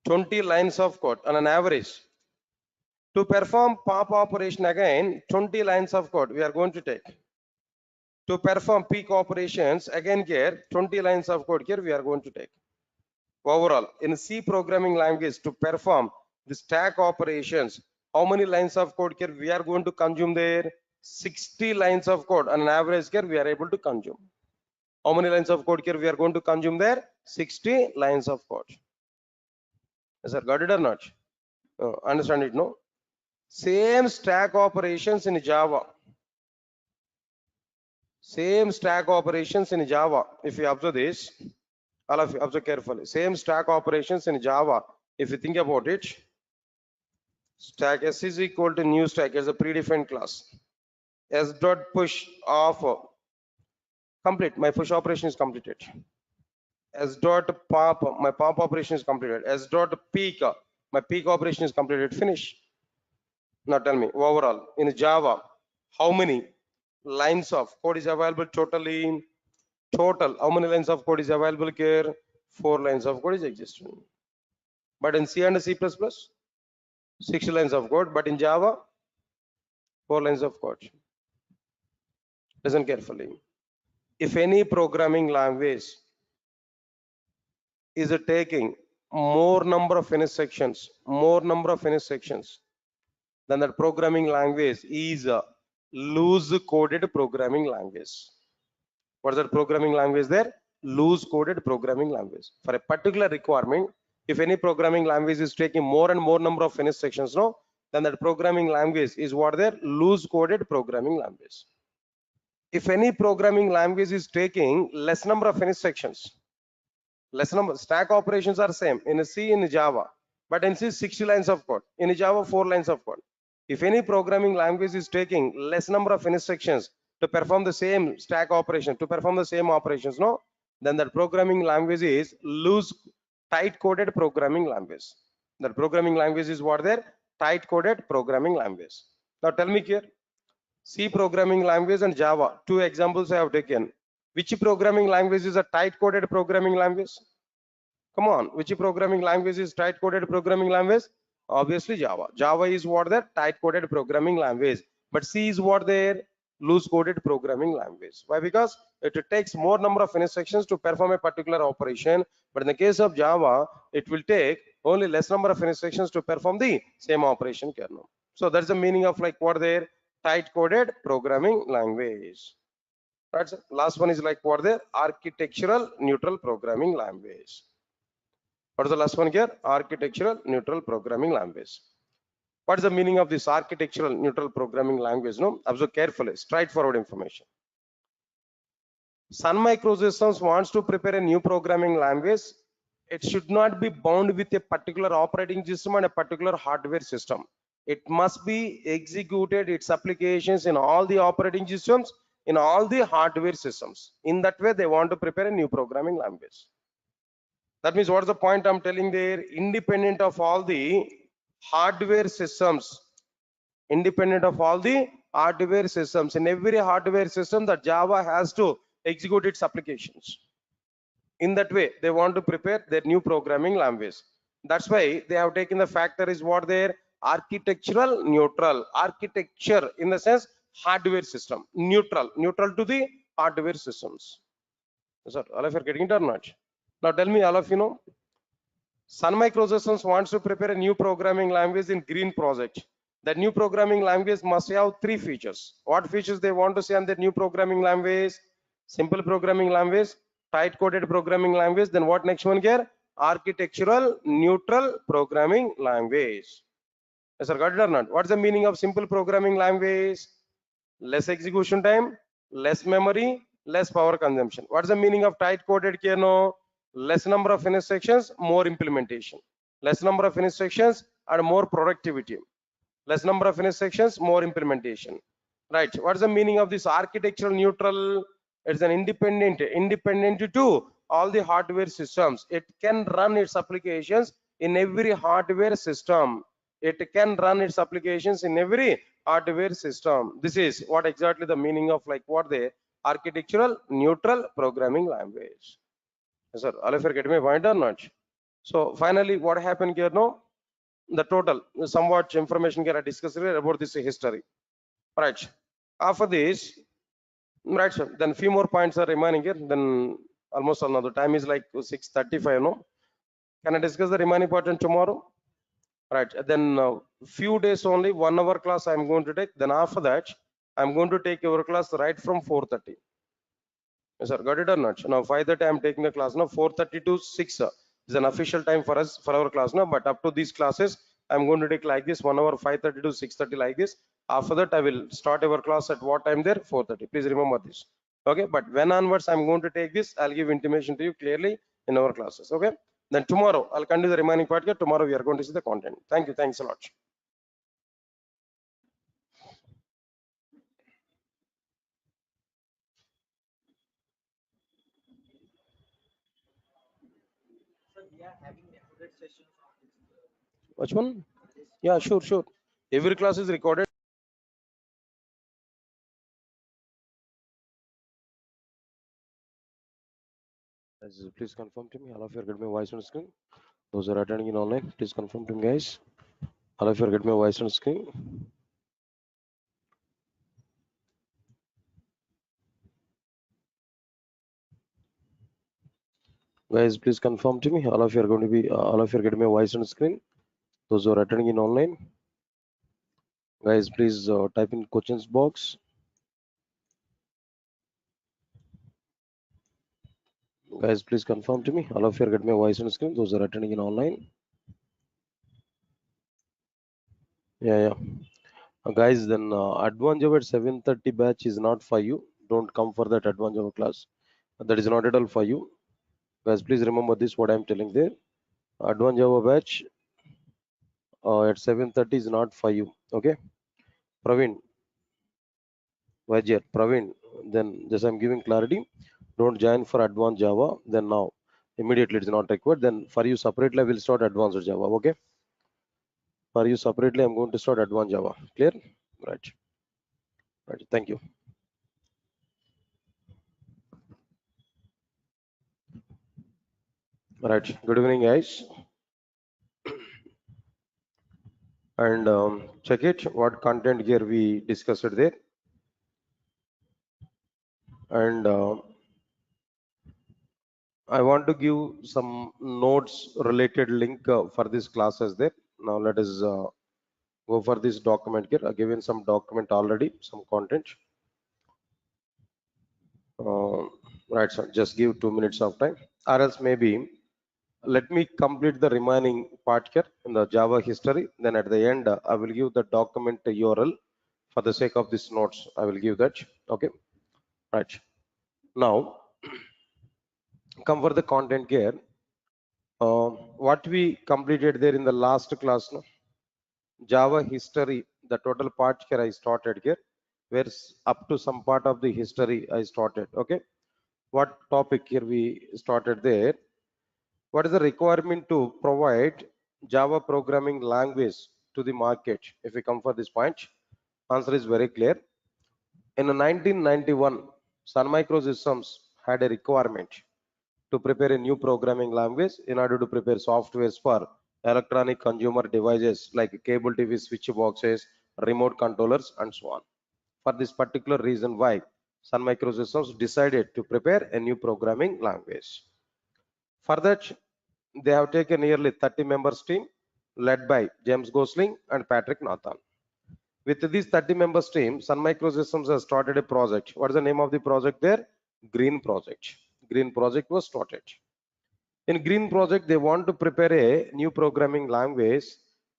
20 lines of code on an average. To perform pop operation again, 20 lines of code we are going to take. To perform peak operations again here, 20 lines of code here we are going to take. Overall, in C programming language, to perform the stack operations, how many lines of code here we are going to consume there? 60 lines of code on an average here we are able to consume. How many lines of code here we are going to consume there? 60 lines of code. Is that got it or not? Understand it, no? Same stack operations in Java. Same stack operations in Java. If you observe this, all of you observe carefully. Same stack operations in Java. If you think about it, stack S is equal to new stack as a predefined class. S dot push of complete. My push operation is completed. S dot pop, my pop operation is completed. S dot peak, my peak operation is completed. Finish. Now tell me overall in Java, how many lines of code is available totally? Total, how many lines of code is available here? 4 lines of code is existing. But in C and C++, 60 lines of code. But in Java, 4 lines of code. Listen carefully. If any programming language is taking more number of finish sections, then that programming language is a loose coded programming language. What is that programming language there? Loose coded programming language. For a particular requirement, if any programming language is taking more and more number of finish sections, no, then that programming language is what there? Loose coded programming language. If any programming language is taking less number of finish sections, Less number stack operations are same in C, in Java, but in C 60 lines of code, in Java 4 lines of code. If any programming language is taking less number of instructions to perform the same stack operation, to perform the same operations, no, then that programming language is loose tight coded programming language. That programming language is what there? Tight coded programming language. Now tell me here, C programming language and Java, two examples I have taken. Which programming language is a tight coded programming language? Come on, which programming language is tight coded programming language? Obviously Java. Java is what the tight coded programming language, but C is what their loose coded programming language. Why? Because it takes more number of instructions to perform a particular operation, but in the case of Java, it will take only less number of instructions to perform the same operation kernel. So that's the meaning of like what their tight coded programming language. Right, sir? Last one is like what their architectural neutral programming language. What is the last one here? Architectural neutral programming language. What is the meaning of this architectural neutral programming language? No, observe carefully, straightforward information. Sun Microsystems wants to prepare a new programming language. It should not be bound with a particular operating system and a particular hardware system. It must be executed its applications in all the operating systems, in all the hardware systems. In that way, they want to prepare a new programming language. That means what's the point I'm telling there? Independent of all the hardware systems, independent of all the hardware systems, in every hardware system that Java has to execute its applications. In that way, they want to prepare their new programming language. That's why they have taken the factor is what their architectural neutral, architecture in the sense hardware system, neutral to the hardware systems. Sir, all of you are getting it or not? Now tell me, all of you know, Sun Microsystems wants to prepare a new programming language in green project. That new programming language must have three features. What features they want to see on that new programming language? Simple programming language, tight coded programming language. Then what next one here? Architectural neutral programming language. Yes, sir, got it or not? What's the meaning of simple programming language? Less execution time, less memory, less power consumption. What's the meaning of tight coded here? No, less number of instructions, more implementation. Less number of instructions and more productivity. Less number of instructions, more implementation. Right. What's the meaning of this architectural neutral? It's an independent to all the hardware systems. It can run its applications in every hardware system. It can run its applications in every hardware system. This is what exactly the meaning of like what the architectural neutral programming language. Yes, sir, all of you getting my point or not? So finally, what happened here now? The total somewhat information here I discussed about this history. Right. After this, right, sir, then few more points are remaining here. Then almost another time is like 6:35. No, can I discuss the remaining part tomorrow? Right. Then few days only 1 hour class I'm going to take. Then after that, I'm going to take your class right from 4:30. Yes, sir, got it or not? Now 5:30 I'm taking the class now. 4:30 to 6 is an official time for us for our class now. But up to these classes, I'm going to take like this 1 hour 5:30 to 6:30 like this. After that, I will start our class at what time there? 4:30. Please remember this. Okay. But when onwards I'm going to take this, I'll give intimation to you clearly in our classes. Okay. Then tomorrow I'll continue the remaining part here. Tomorrow we are going to see the content. Thank you. Thanks a lot. Which one? Yeah, sure. Every class is recorded. Please confirm to me. All of you are getting my voice on screen. Those who are attending in online, please confirm to me, guys. All of you are getting my voice on screen. Guys, please confirm to me. All of you are going to be. All of you are getting my voice on screen. Those who are attending in online, guys, please type in questions box. Guys, please confirm to me. All of you are getting my voice on screen. Those who are attending in online. Yeah. Guys, then advanced Java at 7:30 batch is not for you. Don't come for that advanced Java class. That is not at all for you. Guys, please remember this, what I'm telling there. Advanced Java batch at 7:30 is not for you. Okay. Praveen, Vajir, Praveen, then just I'm giving clarity. Don't join for advanced Java. Then now, immediately it's not required. Then for you separately, I will start advanced Java. Okay. For you separately, I'm going to start advanced Java. Clear? Right. Right. Thank you. Right. Good evening, guys. And check it. What content here we discussed there. And I want to give some notes related link for this class as there. Now let us go for this document here. I've given some document already, some content. Right, so just give 2 minutes of time, or else maybe let me complete the remaining part here in the Java history. Then at the end, I will give the document URL for the sake of this notes. I will give that. Okay, right. Now, come for the content here. What we completed there in the last class, no? Java history, the total part here I started here, where up to some part of the history I started. Okay, what topic here we started there? What is the requirement to provide Java programming language to the market? If we come for this point, answer is very clear. In 1991, Sun Microsystems had a requirement to prepare a new programming language in order to prepare softwares for electronic consumer devices like cable TV switch boxes, remote controllers, and so on. For this particular reason why Sun Microsystems decided to prepare a new programming language. For that, they have taken nearly 30 members team led by James Gosling and Patrick Nathan. With this 30 members team, Sun Microsystems has started a project. What is the name of the project there? Green Project. Green Project was started. In Green Project, they want to prepare a new programming language.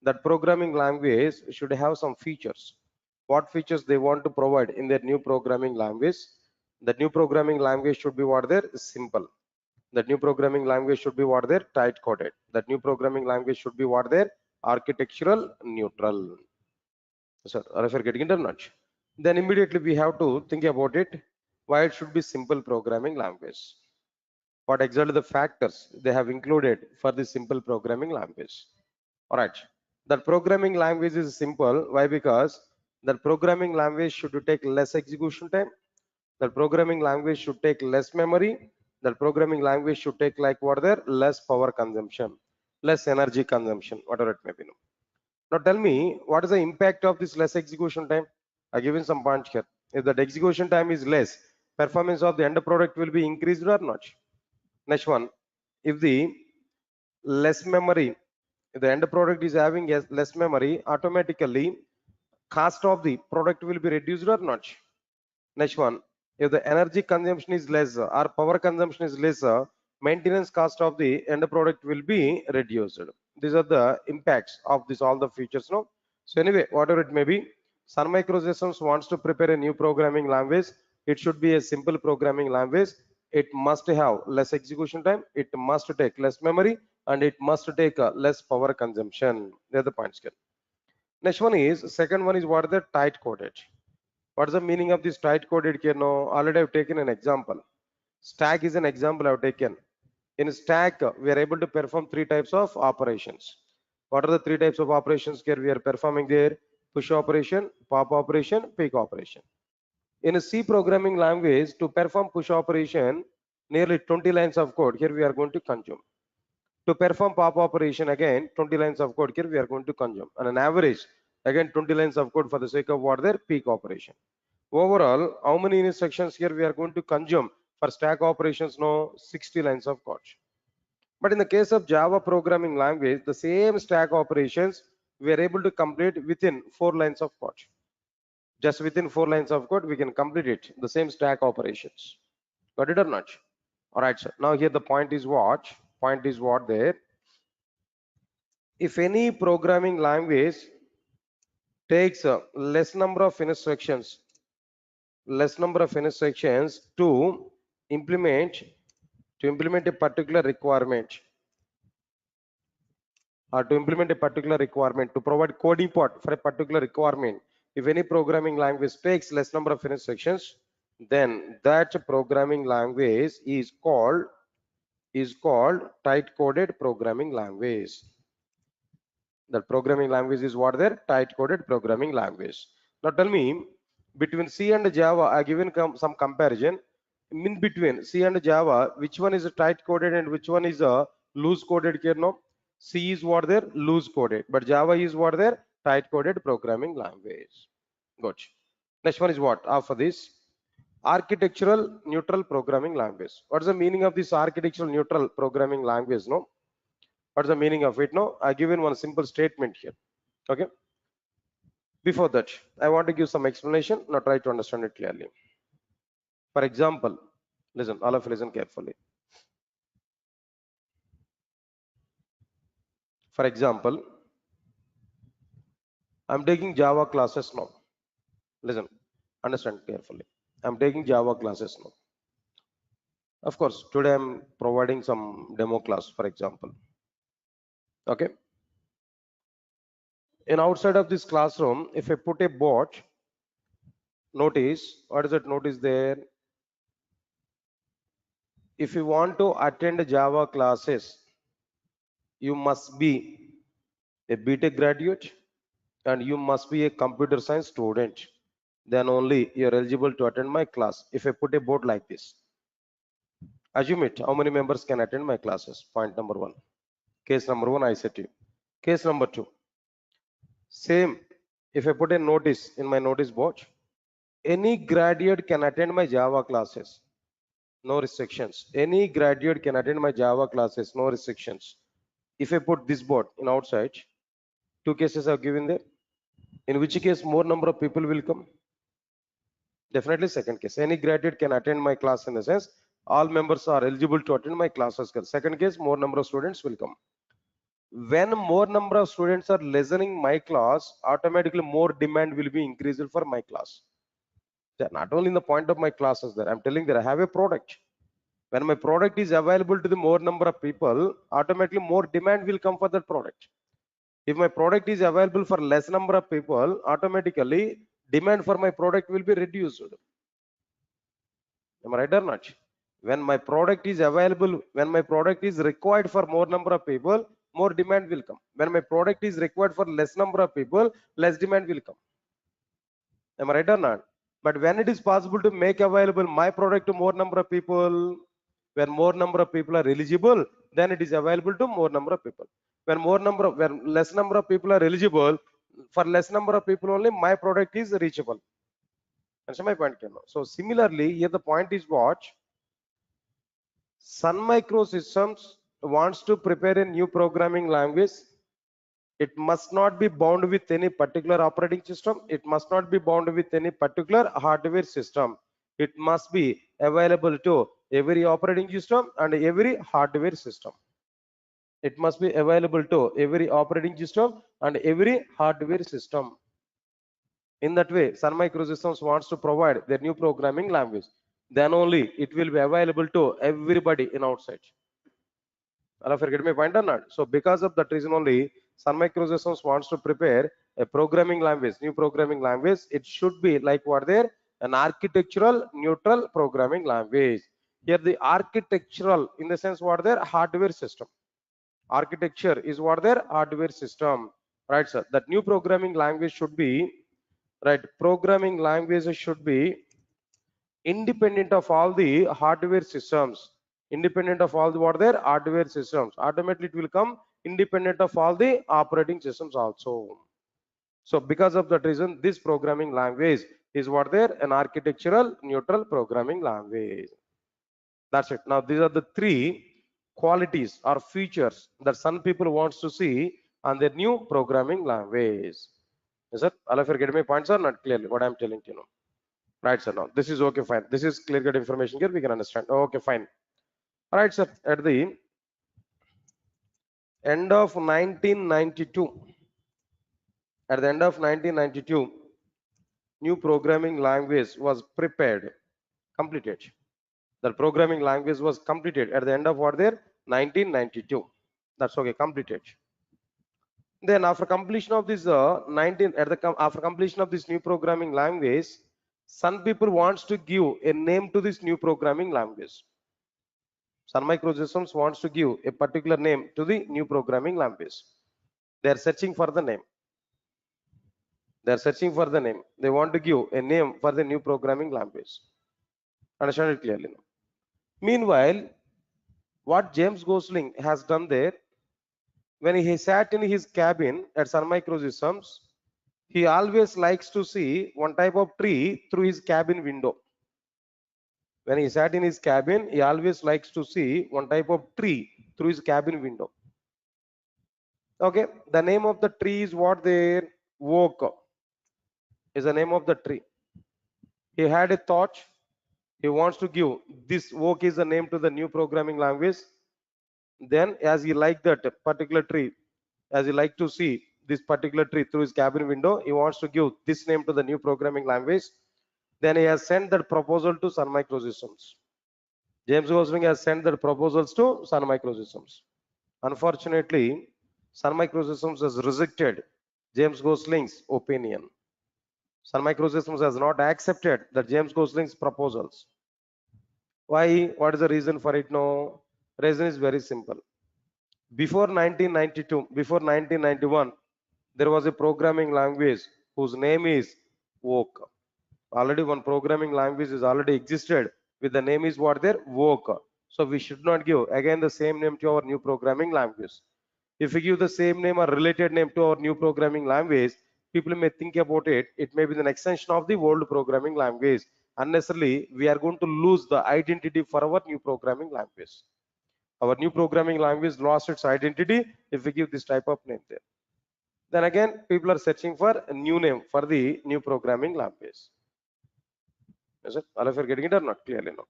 That programming language should have some features. What features they want to provide in their new programming language? The new programming language should be what there? Simple. That new programming language should be what there? Tight coded. That new programming language should be what there? Architectural neutral. Sir, are you getting it or not? Then immediately we have to think about it. Why it should be simple programming language? What exactly the factors they have included for the simple programming language? All right. That programming language is simple. Why? Because that programming language should take less execution time. That programming language should take less memory. That programming language should take like what there? Less power consumption, less energy consumption, whatever it may be. Now tell me, what is the impact of this less execution time? I given some points here. If that execution time is less, performance of the end product will be increased or not? Next one, if the less memory, if the end product is having less memory, automatically cost of the product will be reduced or not? Next one, if the energy consumption is less or power consumption is lesser, maintenance cost of the end product will be reduced. These are the impacts of this all the features. No, so anyway, whatever it may be, Sun Microsystems wants to prepare a new programming language. It should be a simple programming language. It must have less execution time. It must take less memory, and it must take less power consumption. They're the points here. Next one is second one is what the tight coded. What's the meaning of this tight coded here? No, already I've taken an example. Stack is an example I've taken. In stack, we are able to perform three types of operations. What are the three types of operations here we are performing there? Push operation, pop operation, pick operation. In a C programming language, to perform push operation, nearly 20 lines of code here we are going to consume. To perform pop operation, again 20 lines of code here we are going to consume. On an average, again 20 lines of code for the sake of what their peak operation. Overall, how many instructions here we are going to consume for stack operations? No, 60 lines of code. But in the case of Java programming language, the same stack operations we are able to complete within 4 lines of code. Just within 4 lines of code, we can complete it, the same stack operations. Got it or not? All right, sir. Now here the point is what? Point is what there? If any programming language takes a less number of instructions to implement to implement a particular requirement or to implement a particular requirement, to provide coding part for a particular requirement. If any programming language takes less number of instructions, then that programming language is called tight coded programming language. The programming language is what? Their tight coded programming language. Now tell me, between C and Java, I given some comparison. In between C and Java, which one is a tight coded and which one is a loose coded here? No, C is what? Their loose coded, but Java is what? Their tight coded programming language. Good. Next one is what? After this, architectural neutral programming language. What's the meaning of this architectural neutral programming language? No, what's the meaning of it? No, I given one simple statement here. Okay. Before that, I want to give some explanation. Now try to understand it clearly. For example, listen, all of you listen carefully. For example, I'm taking Java classes now. Listen, understand carefully. I'm taking Java classes now. Of course, today I'm providing some demo class, for example. Okay. And outside of this classroom, if I put a bot, notice, what is that notice there? If you want to attend Java classes, you must be a BTech graduate and you must be a computer science student. Then only you're eligible to attend my class. If I put a board like this, assume it, how many members can attend my classes? Point number one. Case number one, I said to you. Case number two, same. If I put a notice in my notice board, any graduate can attend my Java classes. No restrictions. Any graduate can attend my Java classes. No restrictions. If I put this board in outside, two cases I've given there. In which case more number of people will come? Definitely second case. Any graduate can attend my class, in the sense all members are eligible to attend my classes. Second case, more number of students will come. When more number of students are listening my class, automatically more demand will be increased for my class. Not only in the point of my classes there, I'm telling that I have a product. When my product is available to the more number of people, automatically more demand will come for that product. If my product is available for less number of people, automatically demand for my product will be reduced. Am I right or not? When my product is available, when my product is required for more number of people, more demand will come. When my product is required for less number of people, less demand will come. Am I right or not? But when it is possible to make available my product to more number of people, when more number of people are eligible, then it is available to more number of people. When less number of people are eligible, for less number of people only my product is reachable. That's my point. So similarly, here the point is what? Sun Microsystems wants to prepare a new programming language. It must not be bound with any particular operating system. It must not be bound with any particular hardware system. It must be available to every operating system and every hardware system. It must be available to every operating system and every hardware system. In that way, Sun Microsystems wants to provide their new programming language. Then only it will be available to everybody in outside. All of you get my point or not? So because of that reason only, Sun Microsystems wants to prepare a programming language, new programming language. It should be like what there, an architectural neutral programming language. Here the architectural, in the sense what there, hardware system. Architecture is what their hardware system, right, sir? That new programming language should be, right, programming languages should be independent of all the hardware systems, independent of all the what their hardware systems. Automatically it will come independent of all the operating systems also. So because of that reason, this programming language is what there, an architectural neutral programming language. That's it. Now these are the three qualities or features that some people wants to see on their new programming language. Is it all of you getting my points or not clearly what I'm telling you? Right, sir. Now this is okay, fine. This is clear cut information here. We can understand. Okay, fine. All right, sir. At the end of 1992, at the end of 1992, new programming language was prepared, completed. The programming language was completed at the end of what there 1992. That's okay, completed. Then after completion of this after completion of this new programming language, some people wants to give a name to this new programming language. Sun Microsystems wants to give a particular name to the new programming language. They are searching for the name. They are searching for the name. They want to give a name for the new programming language. Understand it clearly now. Meanwhile, what James Gosling has done there, when he sat in his cabin at Sun Microsystems, he always likes to see one type of tree through his cabin window. When he sat in his cabin, he always likes to see one type of tree through his cabin window. Okay, the name of the tree is what there? Oak is the name of the tree. He had a thought. He wants to give this oak is the name to the new programming language. Then, as he liked that particular tree, as he liked to see this particular tree through his cabin window, he wants to give this name to the new programming language. Then he has sent that proposal to Sun Microsystems. James Gosling has sent the proposals to Sun Microsystems. Unfortunately, Sun Microsystems has rejected James Gosling's opinion. Sun Microsystems has not accepted the James Gosling's proposals. Why? What is the reason for it? No, reason is very simple. Before 1992, before 1991, there was a programming language whose name is Voc. Already one programming language is already existed with the name is what there? Voc. So we should not give again the same name to our new programming language. If we give the same name or related name to our new programming language, people may think about it. It may be an extension of the old programming language. Unnecessarily, we are going to lose the identity for our new programming language. Our new programming language lost its identity if we give this type of name there. Then again, people are searching for a new name for the new programming language. Is it? All of you are getting it or not? Clearly no.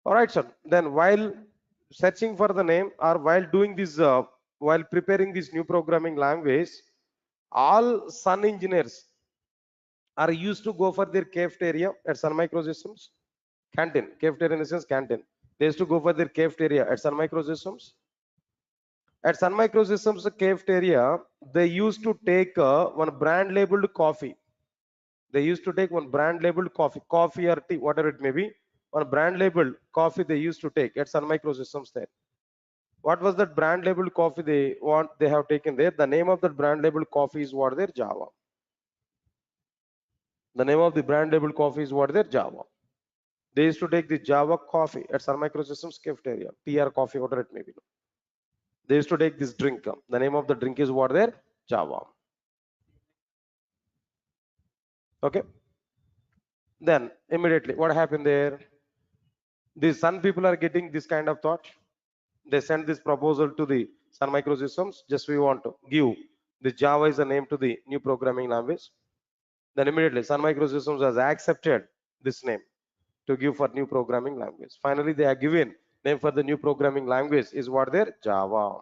All right, sir. Then while searching for the name or while doing this, while preparing this new programming language, all Sun engineers are used to go for their cafeteria at Sun Microsystems. Canteen, cafeteria in the sense canteen. They used to go for their cafeteria at Sun Microsystems. At Sun Microsystems cafeteria, they used to take one brand labeled coffee. They used to take one brand labeled coffee or tea, whatever it may be. One brand labeled coffee they used to take at Sun Microsystems there. What was that brand labeled coffee they have taken there? The name of that brand labeled coffee is what there? Java. The name of the brand labeled coffee is what there? Java. They used to take the Java coffee at Sun Microsystems cafeteria, tea or coffee, whatever it may be. They used to take this drink. The name of the drink is what there? Java. Okay. Then immediately, what happened there? The Sun people are getting this kind of thought. They send this proposal to the Sun Microsystems. Just we want to give the Java is a name to the new programming language. Then immediately Sun Microsystems has accepted this name to give for new programming language. Finally, they are given name for the new programming language is what there? Java.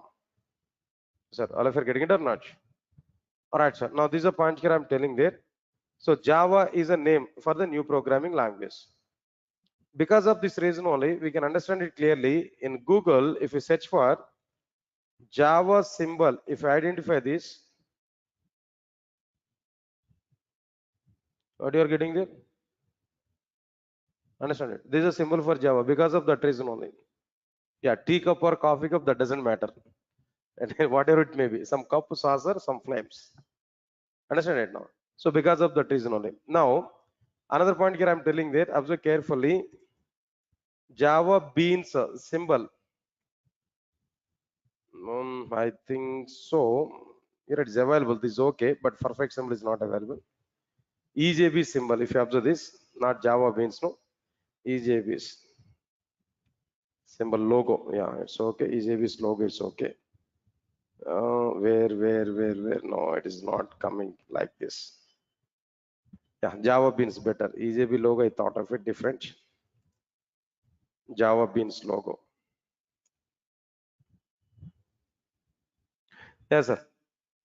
Sir, all of you are getting it or not? All right, sir. Now, this is a point here I'm telling there. So, Java is a name for the new programming language. Because of this reason only, we can understand it clearly. In Google, if you search for Java symbol, if you identify this, what you are getting there? Understand it? This is a symbol for Java because of that reason only. Yeah, tea cup or coffee cup, that doesn't matter. And whatever it may be, some cup, saucer, some flames. Understand it now? So because of that reason only. Now, another point here I'm telling there, observe carefully. Java beans symbol. I think so. Here it is available. This is okay, but perfect symbol is not available. EJB symbol. If you observe this, not Java beans, no. EJB's symbol logo. Yeah, it's okay. EJB's logo, it's okay. Where? No, it is not coming like this. Yeah, Java beans better. EJB logo, I thought of it different. Java beans logo. Yes, sir.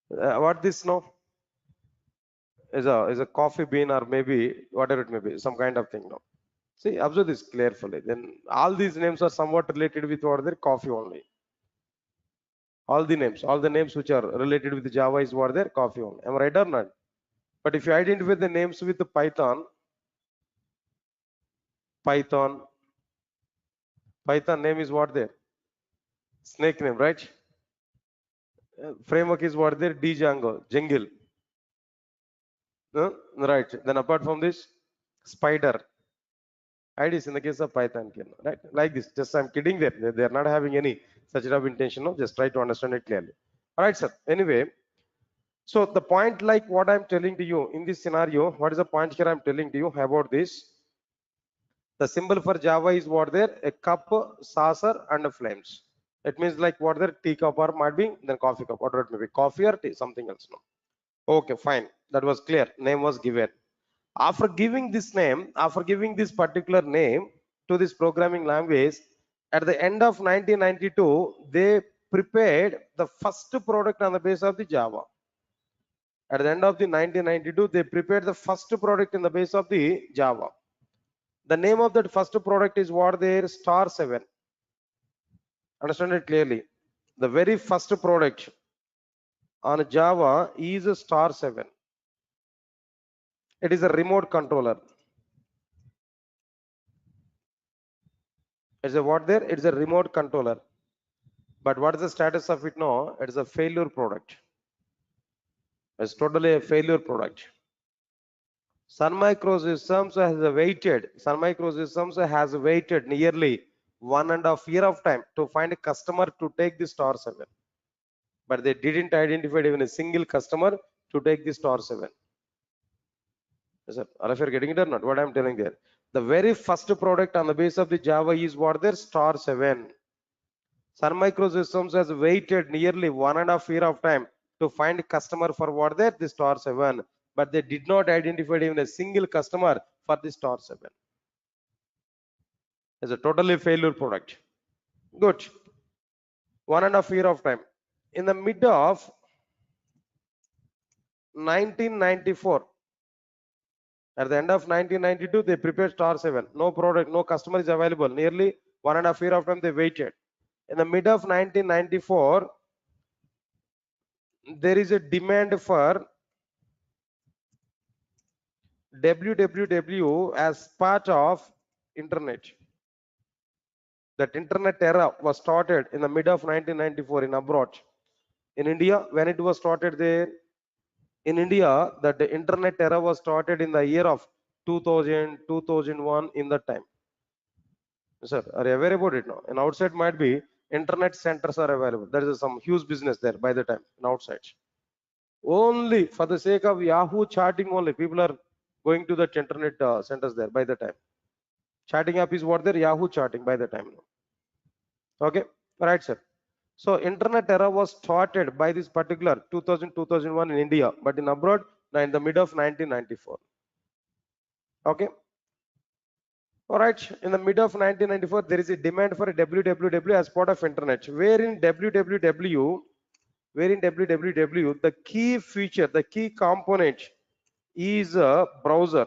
What this now? Is a coffee bean or maybe whatever it may be, some kind of thing now. See, observe this carefully. Then all these names are somewhat related with what their coffee only. All the names which are related with Java is what their coffee only. Am I right or not? But if you identify the names with the Python name is what there? Snake name, right? Framework is what there? Django, Jungle. Right. Then apart from this, Spider. IDs in the case of Python, right? Like this. Just I'm kidding there. They are not having any such type of intention. No, just try to understand it clearly. All right, sir. Anyway, so the point, like what I'm telling to you in this scenario, what is the point here I'm telling to you about this? The symbol for Java is what there? A cup, saucer, and flames. It means like what there? Tea cup or might be then coffee cup. Whatever it may be, coffee or tea, something else. No. Okay, fine. That was clear. Name was given. After giving this name, after giving this particular name to this programming language, at the end of 1992, they prepared the first product on the base of the Java. At the end of the 1992, they prepared the first product in the base of the Java. The name of that first product is what there? Star 7. Understand it clearly. The very first product on Java is a Star 7. It is a remote controller. It's a what there? It's a remote controller. But what is the status of it now? It is a failure product. It's totally a failure product. Sun Microsystems has waited nearly 1.5 years of time to find a customer to take the Star 7. But they didn't identify even a single customer to take the Star 7. Yes, sir. All of you are getting it or not? What I'm telling there. The very first product on the base of the Java is what there? Star 7. Sun Microsystems has waited nearly 1.5 years of time to find a customer for what there? The Star 7. But they did not identify even a single customer for the Star 7. It's a totally failure product. Good. 1.5 years of time. In the mid of 1994, at the end of 1992, they prepared Star 7. No product, no customer is available. Nearly 1.5 years of time they waited. In the mid of 1994, there is a demand for www as part of internet. That internet era was started in the mid of 1994 in abroad. In India, when it was started there, in India, that the internet era was started in the year of 2000, 2001 in that time. Sir, are you aware about it now? And outside might be internet centers are available. There is some huge business there by the time in outside. Only for the sake of Yahoo chatting only, people are going to the internet centers there by the time. Chatting app is what there? Yahoo chatting by the time. Okay, right, sir. So internet era was started by this particular 2000, 2001 in India, but in abroad in the mid of 1994. Okay. All right. In the mid of 1994, there is a demand for a www as part of internet. Wherein www, the key feature, the key component is a browser.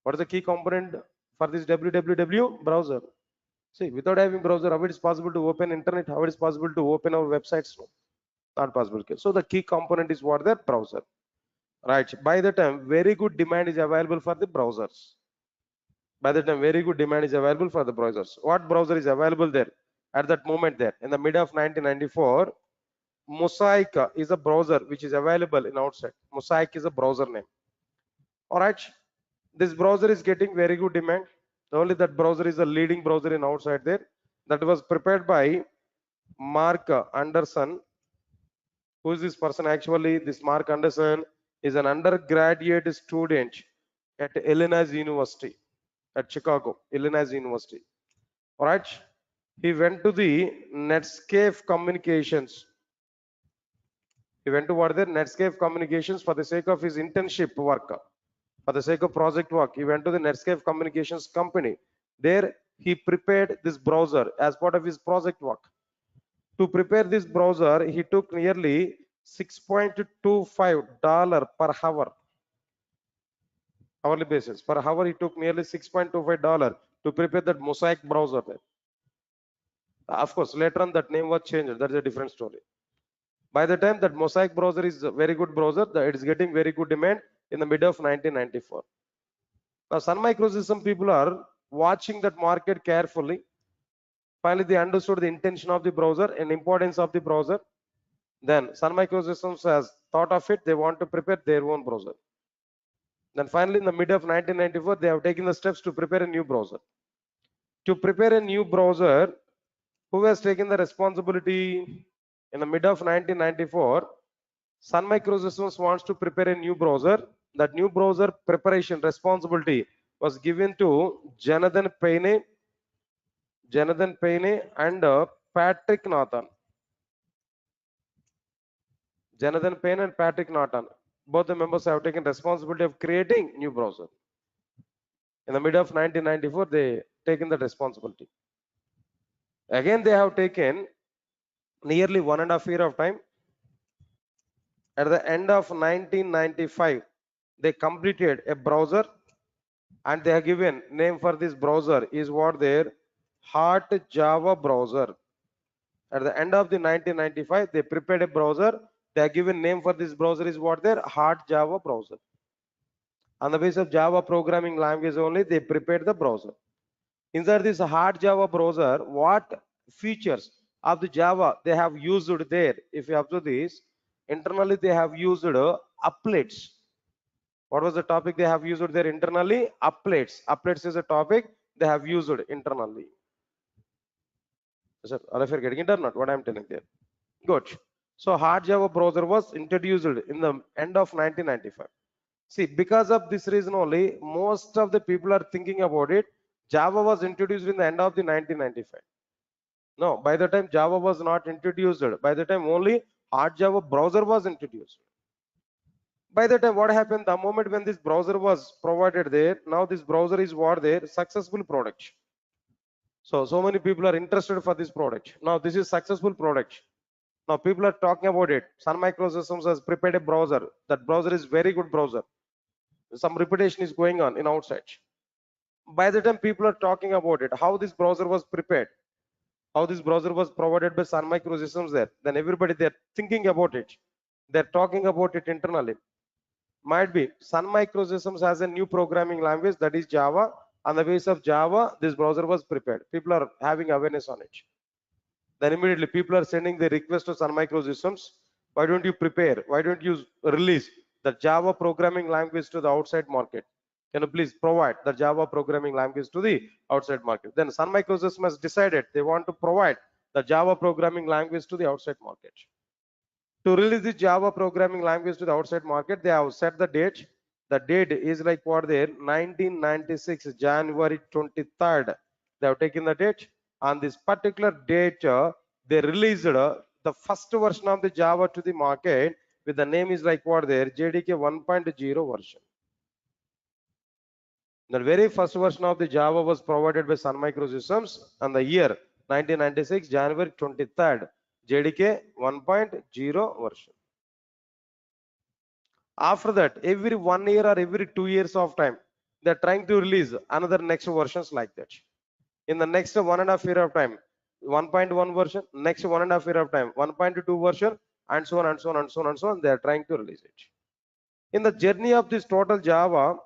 What is the key component for this www? Browser. See, without having browser, how it is possible to open internet? How it is possible to open our websites? No, not possible. So the key component is what? The browser. Right. By the time, very good demand is available for the browsers. By the time, very good demand is available for the browsers. What browser is available there at that moment there? In the mid of 1994, Mosaic is a browser which is available in outside. Mosaic is a browser name. All right. This browser is getting very good demand. Only that browser is a leading browser in outside there. That was prepared by Mark Anderson. Who is this person actually? This Mark Anderson is an undergraduate student at Illinois University at Chicago, Illinois University. All right. He went to the Netscape Communications. He went to what there? Netscape Communications for the sake of his internship work. For the sake of project work, he went to the Netscape Communications company. There he prepared this browser as part of his project work. To prepare this browser, he took nearly $6.25 per hour. hourly basis. Per hour, it took nearly $6.25 to prepare that Mosaic browser there. Of course, later on that name was changed. That's a different story. By the time that Mosaic browser is a very good browser, it is getting very good demand in the mid of 1994. Now, Sun Microsystem people are watching that market carefully. Finally, they understood the intention of the browser and importance of the browser. Then Sun Microsystems has thought of it. They want to prepare their own browser. Then finally, in the mid of 1994, they have taken the steps to prepare a new browser. To prepare a new browser, who has taken the responsibility? In the mid of 1994, Sun Microsystems wants to prepare a new browser. That new browser preparation responsibility was given to Jonathan Payne and Patrick Norton. Jonathan Payne and Patrick Norton. Both the members have taken responsibility of creating new browser. In the mid of 1994, they taken that responsibility. Again, they have taken nearly 1.5 years of time. At the end of 1995, they completed a browser, and they have given name for this browser is what their Heart Java browser. At the end of the 1995, they prepared a browser. They have given name for this browser is what their Heart Java browser. On the basis of Java programming language only, they prepared the browser. Inside this Heart Java browser, what features of the Java they have used there? If you observe this, internally they have used applets. What was the topic they have used there internally? Applets. Applets is a topic they have used internally. Sir, all of you are getting it or not? What I am telling there. Good. So Hard Java browser was introduced in the end of 1995. See, because of this reason only, most of the people are thinking about it. Java was introduced in the end of the 1995. No, by the time Java was not introduced, by the time only Hard Java browser was introduced. By the time what happened, the moment when this browser was provided there, now this browser is what there, successful product. So many people are interested for this product. Now this is successful product. Now people are talking about it. Sun Microsystems has prepared a browser. That browser is very good browser. Some reputation is going on in outside. By the time people are talking about it, how this browser was prepared, how this browser was provided by Sun Microsystems there, then everybody they're thinking about it. They're talking about it internally. Might be Sun Microsystems has a new programming language that is Java. On the base of Java, this browser was prepared. People are having awareness on it. Then immediately people are sending the request to Sun Microsystems. Why don't you prepare? Why don't you release the Java programming language to the outside market? Can you please provide the Java programming language to the outside market? Then Sun Microsystems has decided they want to provide the Java programming language to the outside market. To release the Java programming language to the outside market, they have set the date. The date is like what there, 1996, January 23rd. They have taken the date. On this particular date, they released the first version of the Java to the market with the name is like what there, JDK 1.0 version. The very first version of the Java was provided by Sun Microsystems on the year 1996, January 23rd, JDK 1.0 version. After that, every 1 year or every 2 years of time, they're trying to release another next versions like that. In the next 1.5 year of time, 1.1 version, next 1.5 year of time, 1.2 version, and so on and so on and so on and so on. They are trying to release it. In the journey of this total Java,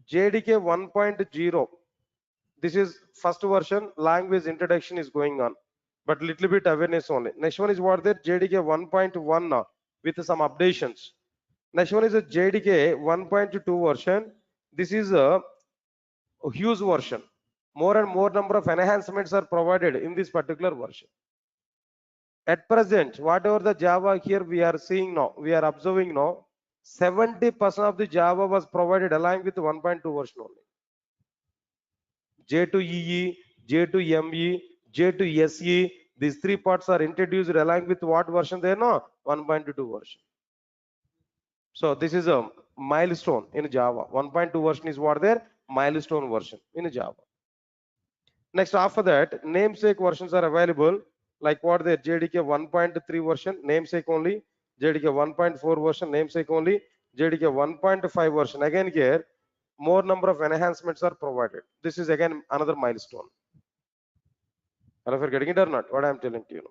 JDK 1.0, this is first version, language introduction is going on, but little bit awareness only. Next one is what there, JDK 1.1 now with some updations. Next one is a JDK 1.2 version. This is a huge version. More and more number of enhancements are provided in this particular version. At present, whatever the Java here we are seeing now, we are observing now, 70% of the Java was provided aligned with 1.2 version only. J2EE, J2ME, J2SE, these three parts are introduced aligned with what version they are now? 1.2 version. So this is a milestone in Java. 1.2 version is what there? Milestone version in Java. Next, after that, namesake versions are available. Like what there? JDK 1.3 version, namesake only. JDK 1.4 version, namesake only. JDK 1.5 version. Again here, more number of enhancements are provided. This is again another milestone. And if you're getting it or not, what I'm telling to you.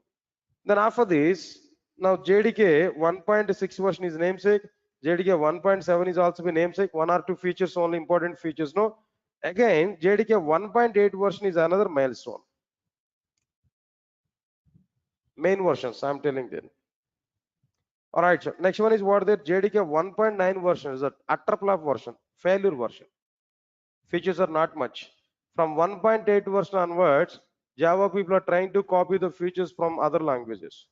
Then after this, now JDK 1.6 version is namesake. JDK 1.7 is also be namesake. One or two features only, important features. No. Again, JDK 1.8 version is another milestone. Main versions, I'm telling them. All right, sir. Next one is what the JDK 1.9 version is, a utter flop version, failure version. Features are not much. From 1.8 version onwards, Java people are trying to copy the features from other languages.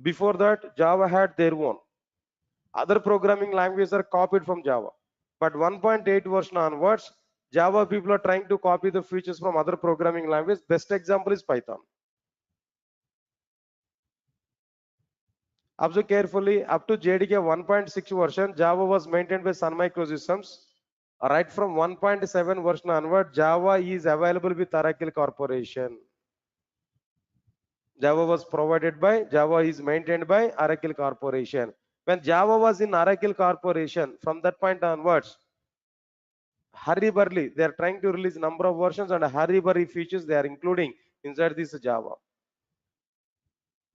Before that, Java had their own. Other programming languages are copied from Java. But 1.8 version onwards, Java people are trying to copy the features from other programming languages. Best example is Python. Observe carefully, up to JDK 1.6 version, Java was maintained by Sun Microsystems. Right from 1.7 version onward, Java is available with Oracle Corporation. Java was provided by, Java is maintained by Oracle Corporation. When Java was in Oracle Corporation, from that point onwards, hurry-burly, they are trying to release number of versions and hurry-burly features they are including inside this Java.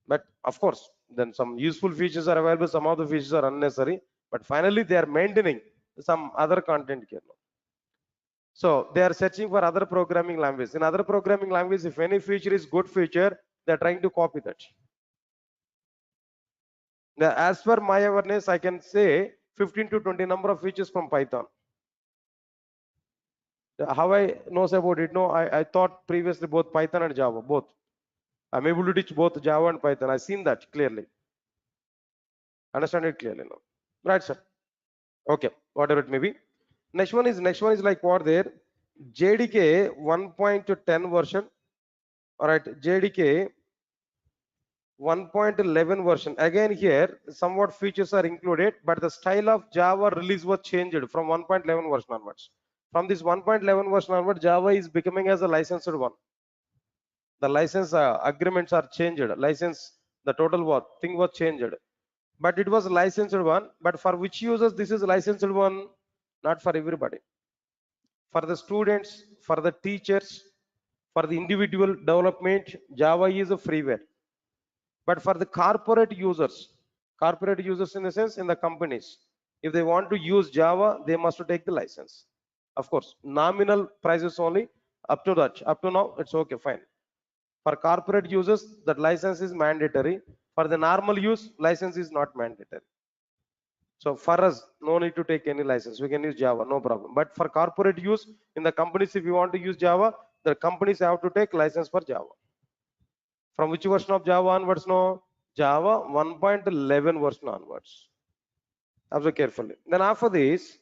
But of course, then some useful features are available, some of the features are unnecessary, but finally they are maintaining some other content here. So they are searching for other programming languages. In other programming languages, if any feature is good feature, they are trying to copy that. Now, as per my awareness, I can say 15 to 20 number of features from Python. How I knows about it? No, I thought previously both Python and Java, both. I'm able to teach both Java and Python. I've seen that clearly. Understand it clearly now. Right, sir. Okay, whatever it may be. Next one is like what there? JDK 1.10 version. All right, JDK 1.11 version. Again here, somewhat features are included, but the style of Java release was changed from 1.11 version onwards. From this 1.11 version onwards, Java is becoming as a licensed one. The license agreements are changed. License, the total thing was changed. But it was a licensed one. But for which users this is a licensed one? Not for everybody. For the students, for the teachers, for the individual development, Java is a freeware. But for the corporate users in the sense in the companies, if they want to use Java, they must take the license. Of course, nominal prices only. Up to that, up to now, it's okay, fine. For corporate users, that license is mandatory. For the normal use, license is not mandatory. So for us, no need to take any license. We can use Java, no problem. But for corporate use, in the companies, if you want to use Java, the companies have to take license for Java. From which version of Java onwards? No, Java 1.11 version onwards. Observe carefully. Then after this,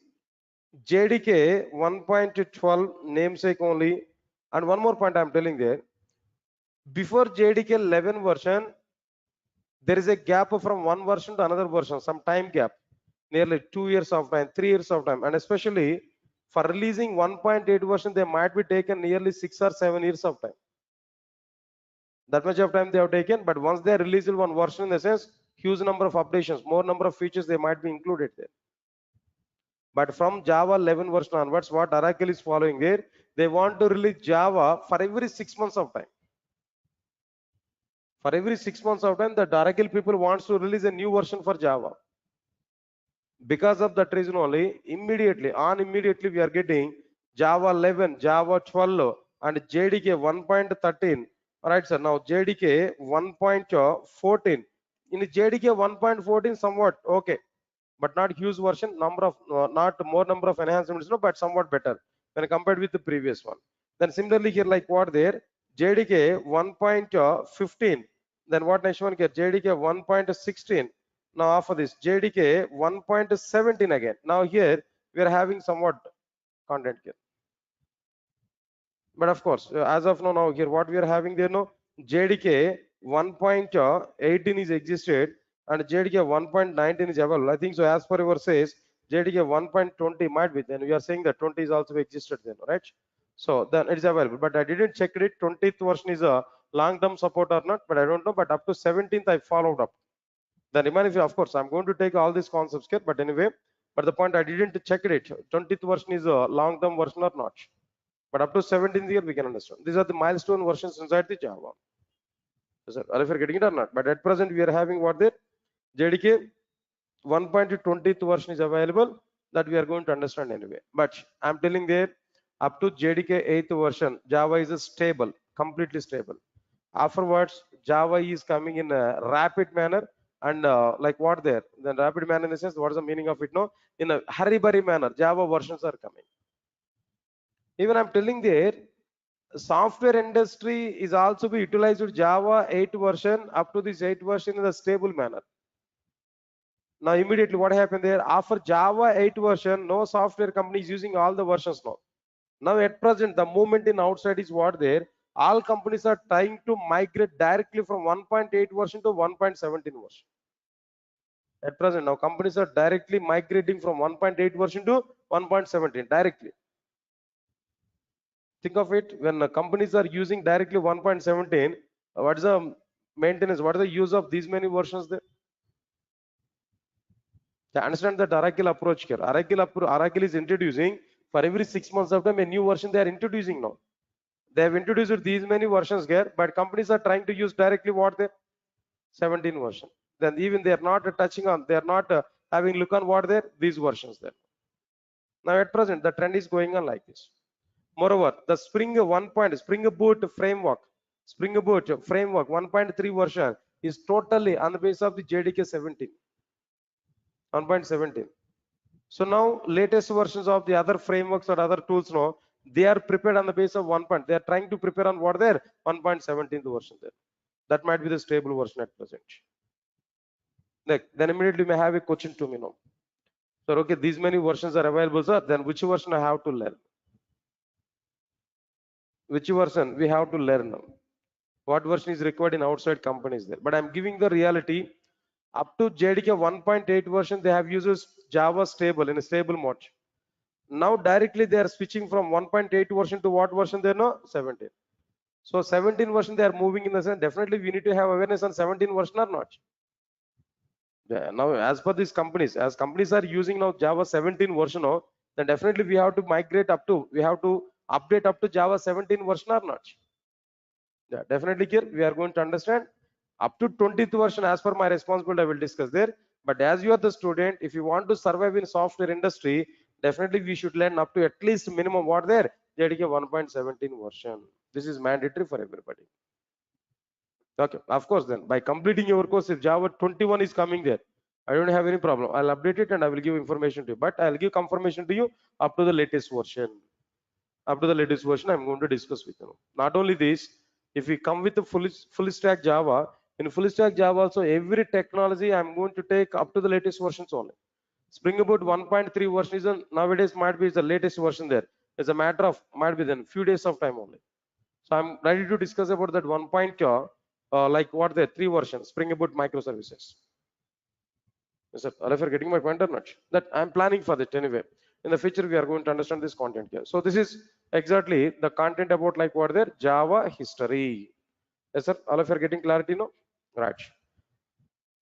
JDK 1.12 namesake only. And one more point I'm telling there. Before JDK 11 version, there is a gap from one version to another version, some time gap, nearly 2 years of time, 3 years of time. And especially for releasing 1.8 version, they might be taken nearly 6 or 7 years of time. That much of time they have taken, but once they release one version, in the sense, huge number of updations, more number of features, they might be included there. But from Java 11 version onwards, what Oracle is following there, they want to release Java for every 6 months of time. For every 6 months of time, the Oracle people wants to release a new version for Java. Because of that reason only, immediately we are getting Java 11, Java 12, and JDK 1.13. All right, sir. Now JDK 1.14. In JDK 1.14, somewhat okay, but not huge version. Number of not more number of enhancements, no, but somewhat better when compared with the previous one. Then similarly here, like what there, JDK 1.15. Then what next one here? JDK 1.16. Now after this, JDK 1.17 again. Now here we are having somewhat content here. But of course, as of now here what we are having there, no, JDK 1.18 is existed and JDK 1.19 is available. I think so. As per your says, JDK 1.20 might be. Then we are saying that 20 is also existed then, right? So then it is available. But I didn't check it. 20th version is a long-term support or not, but I don't know. But up to 17th, I followed up. The remaining, of course, I'm going to take all these concepts here. But anyway, But the point I didn't check it. 20th version is a long-term version or not. But up to 17th year we can understand. These are the milestone versions inside the Java. Sir, if you're getting it or not. But at present we are having what there? JDK 1.20th version is available, that we are going to understand anyway. But I'm telling there, up to JDK 8th version, Java is a stable, completely stable. Afterwards, Java is coming in a rapid manner, and like what there? The rapid manner in the sense, what is the meaning of it? No, in a hurry-burry manner, Java versions are coming. Even I'm telling there, software industry is also be utilized with Java 8 version up to this 8 version in a stable manner. Now immediately what happened there? After Java 8 version, no software company is using all the versions now. Now at present, the movement in outside is what there? All companies are trying to migrate directly from 1.8 version to 1.17 version. At present, now companies are directly migrating from 1.8 version to 1.17 directly. Think of it, when companies are using directly 1.17, what is the maintenance? What is the use of these many versions there? Understand that Oracle approach here. Oracle is introducing for every 6 months of time a new version they are introducing now. They have introduced these many versions here, but companies are trying to use directly what they 17 version. Then even they are not touching on, they are not having look on what there these versions there. Now at present the trend is going on like this. Moreover, the Spring Boot framework, 1.3 version is totally on the basis of the JDK 17, 1.17. So now latest versions of the other frameworks or other tools now, they are prepared on the basis of 1. They are trying to prepare on what there 1.17 version there. That might be the stable version at present. Then immediately may have a question to me now. So okay, these many versions are available, sir. Then which version I have to learn? Which version we have to learn now? What version is required in outside companies there? But I'm giving the reality. Up to JDK 1.8 version, they have used Java stable in a stable mode. Now directly they are switching from 1.8 version to what version they know? 17. So 17 version they are moving in the sense, definitely we need to have awareness on 17 version or not. Yeah, now as per these companies, as companies are using now Java 17 version now, then definitely we have to migrate up to, we have to update up to Java 17 version or not. Yeah, definitely here we are going to understand up to 20th version. As per my responsibility, I will discuss there. But as you are the student, if you want to survive in software industry, definitely we should learn up to at least minimum what there JDK 1.17 version. This is mandatory for everybody. Okay, of course, then by completing your course, if Java 21 is coming there, I don't have any problem. I'll update it and I will give information to you. But I'll give confirmation to you up to the latest version. Up to the latest version, I'm going to discuss with you. Not only this, if we come with the full stack Java, in full stack Java also every technology I'm going to take up to the latest versions only. Spring Boot 1.3 version is nowadays might be the latest version there. It's a matter of might be then few days of time only. So I'm ready to discuss about that 1. Like what the 3 versions Spring Boot microservices. Yes, sir. If you're getting my point or not, that I'm planning for that anyway. In the future, we are going to understand this content here. So this is exactly the content about like what there Java history. Yes, sir. All of you are getting clarity now, right?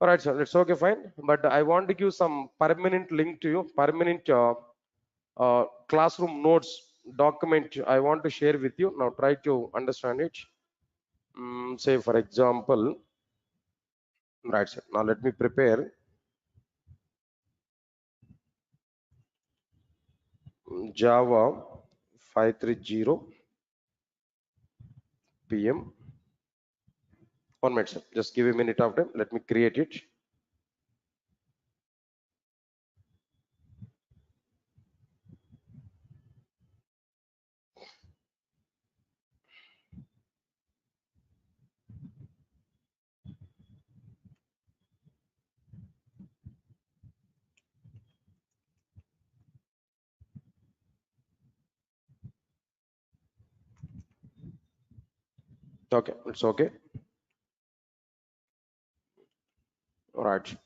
All right, sir. It's okay, fine. But I want to give some permanent link to you, permanent classroom notes document. I want to share with you. Now try to understand it. Say for example, right, sir. Now let me prepare Java 530 PM. 1 minute, sir. Just give a minute of time. Let me create it. Okay, it's okay. All right.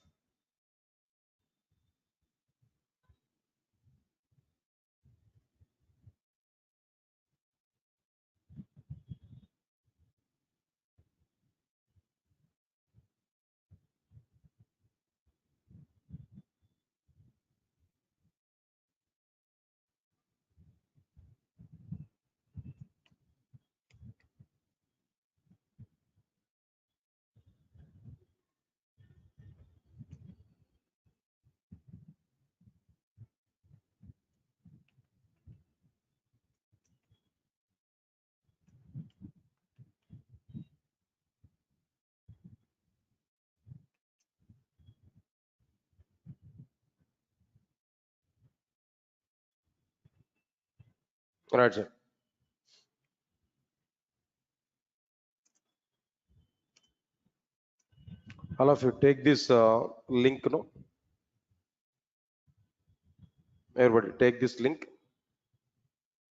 Right, sir. All of you take this link, no? Everybody take this link.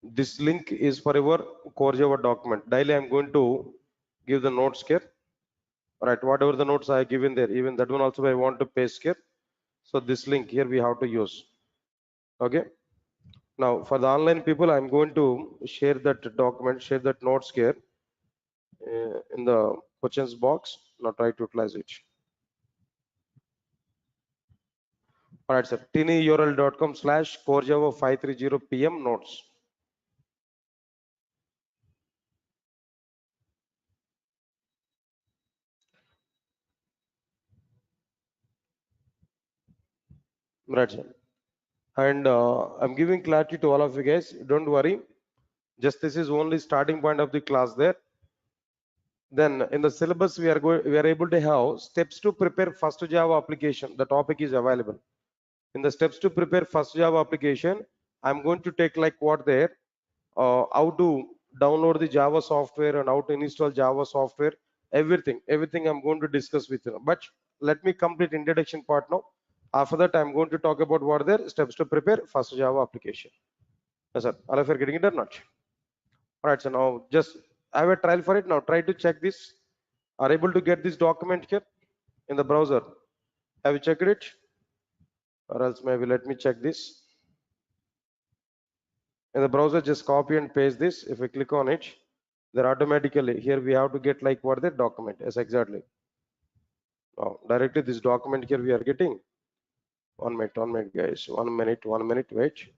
This link is for your core Java document. Daily I'm going to give the notes here. Right, whatever the notes I have given there, even that one also I want to paste here. So this link here we have to use. Okay. Now for the online people, I'm going to share that document, share that notes here in the questions box. Now try to utilize it. All right, sir. tinyurl.com/corejava530pm notes. Right, sir. And I'm giving clarity to all of you guys. Don't worry. Just this is only starting point of the class there. Then in the syllabus we are able to have steps to prepare first Java application. The topic is available. In the steps to prepare first Java application, I'm going to take like what there, how to download the Java software and how to install Java software, everything I'm going to discuss with you. But let me complete introduction part now. After that, I'm going to talk about what there steps to prepare first Java application. Yes, sir. All of you are getting it or not? All right, so now just I have a trial for it. Now try to check this. Are able to get this document here in the browser? Have you checked it? Or else maybe let me check this. In the browser, just copy and paste this. If we click on it, then automatically here we have to get like what the document is exactly. Oh, directly this document here we are getting. 1 minute, guys. 1 minute, wait.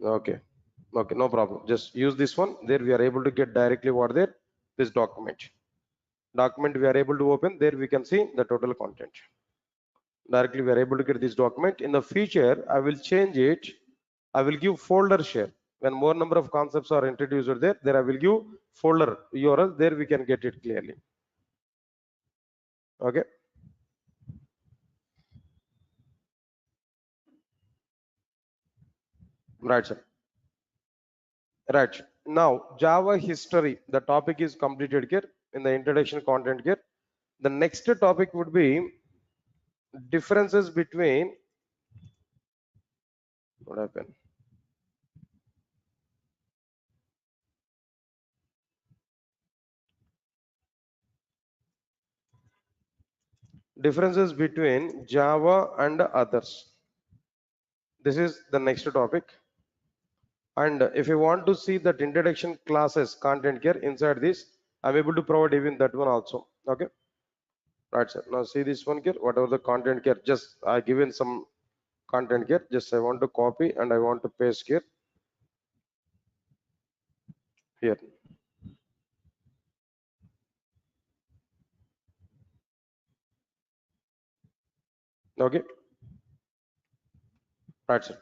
Okay, no problem. Just use this one. There we are able to get directly what there this document. Document we are able to open. There we can see the total content. Directly we are able to get this document. In the future, I will change it. I will give folder share. When more number of concepts are introduced there I will give folder URL. There we can get it clearly. Okay. Right, sir. Right. Now, Java history. The topic is completed here in the introduction content here. The next topic would be differences between what happened. Differences between Java and others. This is the next topic. And if you want to see that introduction classes content here inside this, I'm able to provide even that one also. Okay. Right, sir. Now see this one here, whatever the content here, just I given some content here. Just I want to copy and I want to paste here. Here. Okay. Right, sir.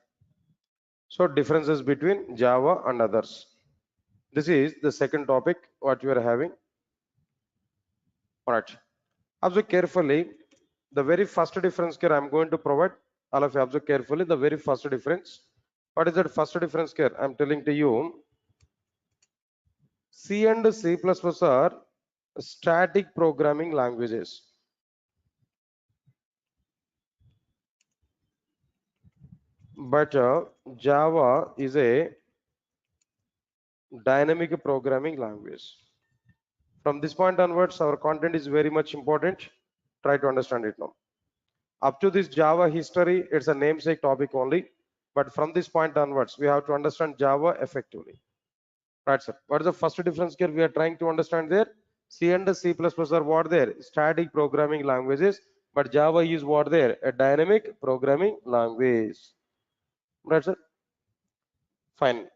So differences between Java and others. This is the second topic what we are having. All right. Observe carefully. The very first difference here I'm going to provide. All of you observe carefully. The very first difference. What is that first difference here? I'm telling to you. C and C++ are static programming languages. But Java is a dynamic programming language. From this point onwards, our content is very much important. Try to understand it now. Up to this Java history, it's a namesake topic only. But from this point onwards, we have to understand Java effectively. Right, sir. What is the first difference here we are trying to understand there? C and C++ are what there? Static programming languages. But Java is what there? A dynamic programming language. Right, sir. Fine.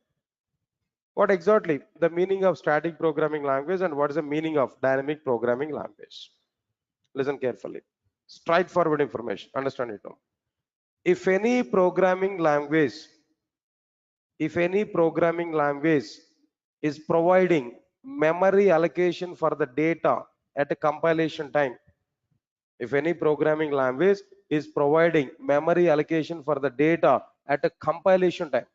What exactly the meaning of static programming language and what is the meaning of dynamic programming language? Listen carefully. Straightforward information. Understand it now. If any programming language is providing memory allocation for the data at a compilation time, If any programming language is providing memory allocation for the data at a compilation time,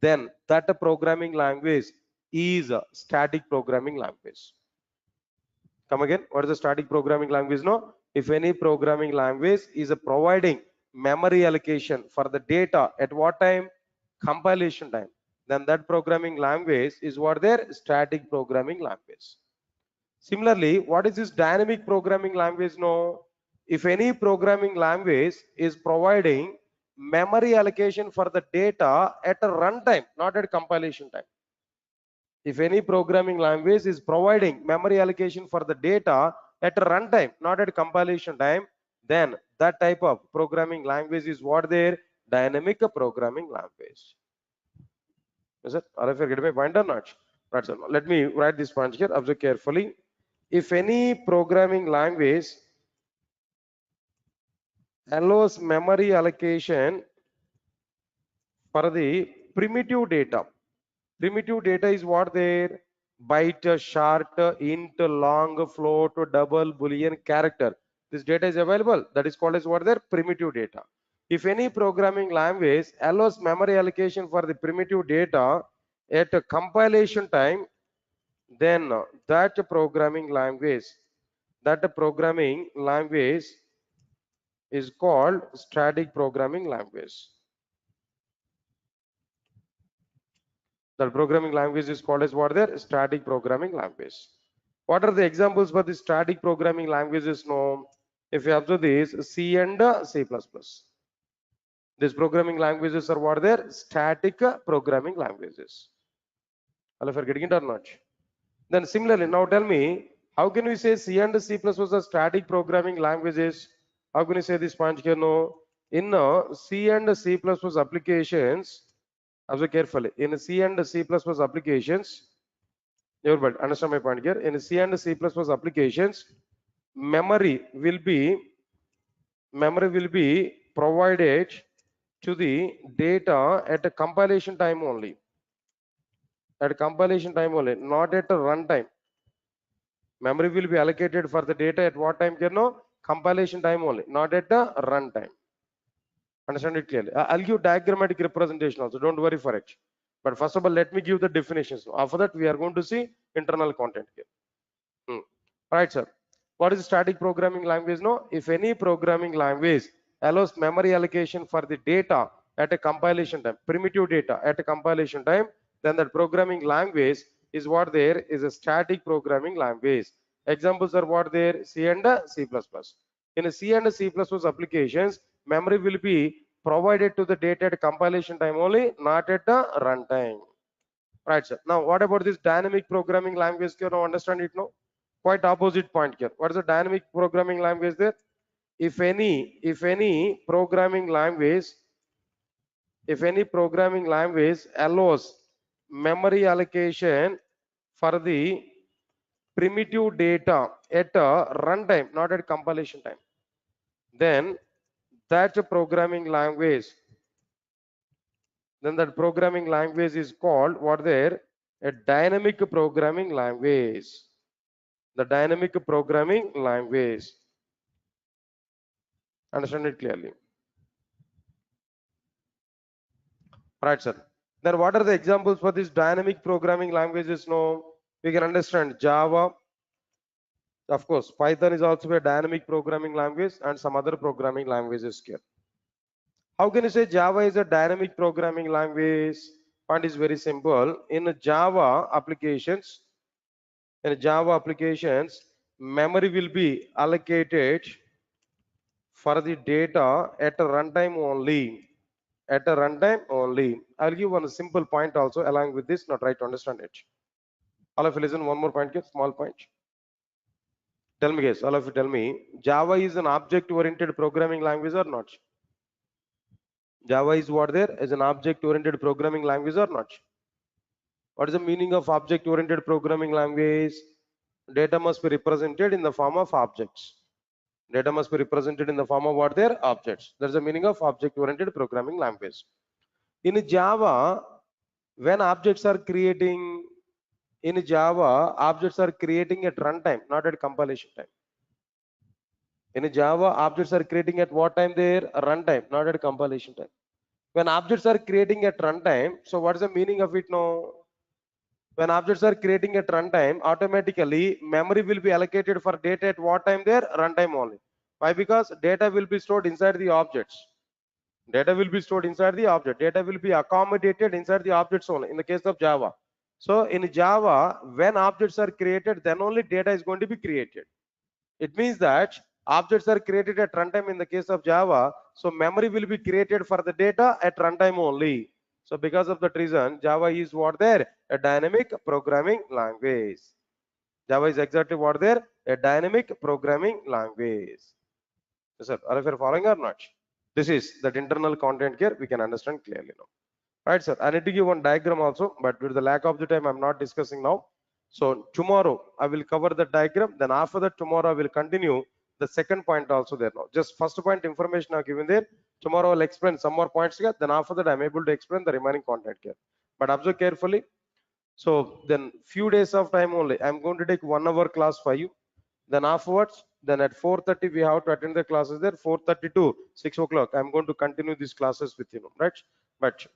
then that programming language is a static programming language. Come again, what is the static programming language? No, if any programming language is providing memory allocation for the data at what time? Compilation time, then that programming language is what their static programming language. Similarly, what is this dynamic programming language? No, if any programming language is providing memory allocation for the data at a runtime, not at compilation time. If any programming language is providing memory allocation for the data at a runtime, not at compilation time, then that type of programming language is what their dynamic programming language. Is it? Or if you get my point or not? Right, so let me write this point here. Observe carefully. If any programming language allows memory allocation for the primitive data, primitive data is what there? Byte, short, int, long, float, double, boolean, character. This data is available. That is called as what there? Primitive data. If any programming language allows memory allocation for the primitive data at a compilation time, then that programming language is called static programming language. The programming language is called as what there? Static programming language. What are the examples for the static programming languages? No, if you observe this, C and C++. These programming languages are what there? Static programming languages. All of you are getting it or not? Then similarly, now tell me, how can we say C and C++ are static programming languages? How can you say this point here? No, in C and C++ applications, observe carefully. In C and C++ applications, everybody understand my point here. In C and C++ applications, memory will be provided to the data at a compilation time only. At compilation time only, not at a runtime. Memory will be allocated for the data at what time? No, compilation time only, not at the runtime. Understand it clearly. I'll give diagrammatic representation also. Don't worry for it. But first of all, let me give the definitions. After that, we are going to see internal content here. Right, sir. What is static programming language? No, if any programming language allows memory allocation for the data at a compilation time, primitive data at a compilation time, then that programming language is what there is a static programming language. Examples are what there? C and C++. In a C and C++ applications, memory will be provided to the data at compilation time only, not at the runtime. Right, sir. Now, what about this dynamic programming language? Can you understand it now? Quite opposite point here. What is the dynamic programming language there? If any programming language allows memory allocation for the primitive data at a runtime, not at compilation time, then that programming language is called what there? A dynamic programming language. The dynamic programming language. Understand it clearly. Right, sir. Then what are the examples for these dynamic programming languages? No, we can understand Java. Of course, Python is also a dynamic programming language and some other programming languages here. How can you say Java is a dynamic programming language? Point is very simple. In Java applications, memory will be allocated for the data at a runtime only. At a runtime only. I'll give one simple point also along with this. Now try to understand it. All of you listen. One more point here. Small point. Tell me, guys. All of you tell me. Java is an object-oriented programming language or not? Java is what there is an object-oriented programming language or not? What is the meaning of object-oriented programming language? Data must be represented in the form of objects. Data must be represented in the form of what their objects. That's the meaning of object-oriented programming language. In Java, when objects are creating at runtime, not at compilation time. In Java, objects are creating at what time there? Runtime, not at compilation time. When objects are creating at runtime, so what is the meaning of it now? When objects are creating at runtime, automatically memory will be allocated for data at what time there? Runtime only. Why? Because data will be stored inside the objects. Data will be stored inside the object. Data will be accommodated inside the objects only in the case of Java. So in Java, when objects are created, then only data is going to be created. It means that objects are created at runtime in the case of Java. So memory will be created for the data at runtime only. So because of that reason, Java is what there? A dynamic programming language. Java is exactly what there? A dynamic programming language. Yes, sir. Are you following or not? This is that internal content here we can understand clearly now. Right, sir. I need to give one diagram also, but due to the lack of the time, I'm not discussing now. So tomorrow I will cover the diagram. Then after that, tomorrow I will continue the second point also there now. Just first point information I've given there. Tomorrow I'll explain some more points here. Then after that, I'm able to explain the remaining content here. But observe carefully. So then few days of time only. I'm going to take 1 hour class for you. Then afterwards, then at 4:30 we have to attend the classes there. 4:30 to 6 o'clock. I'm going to continue these classes with you, right? But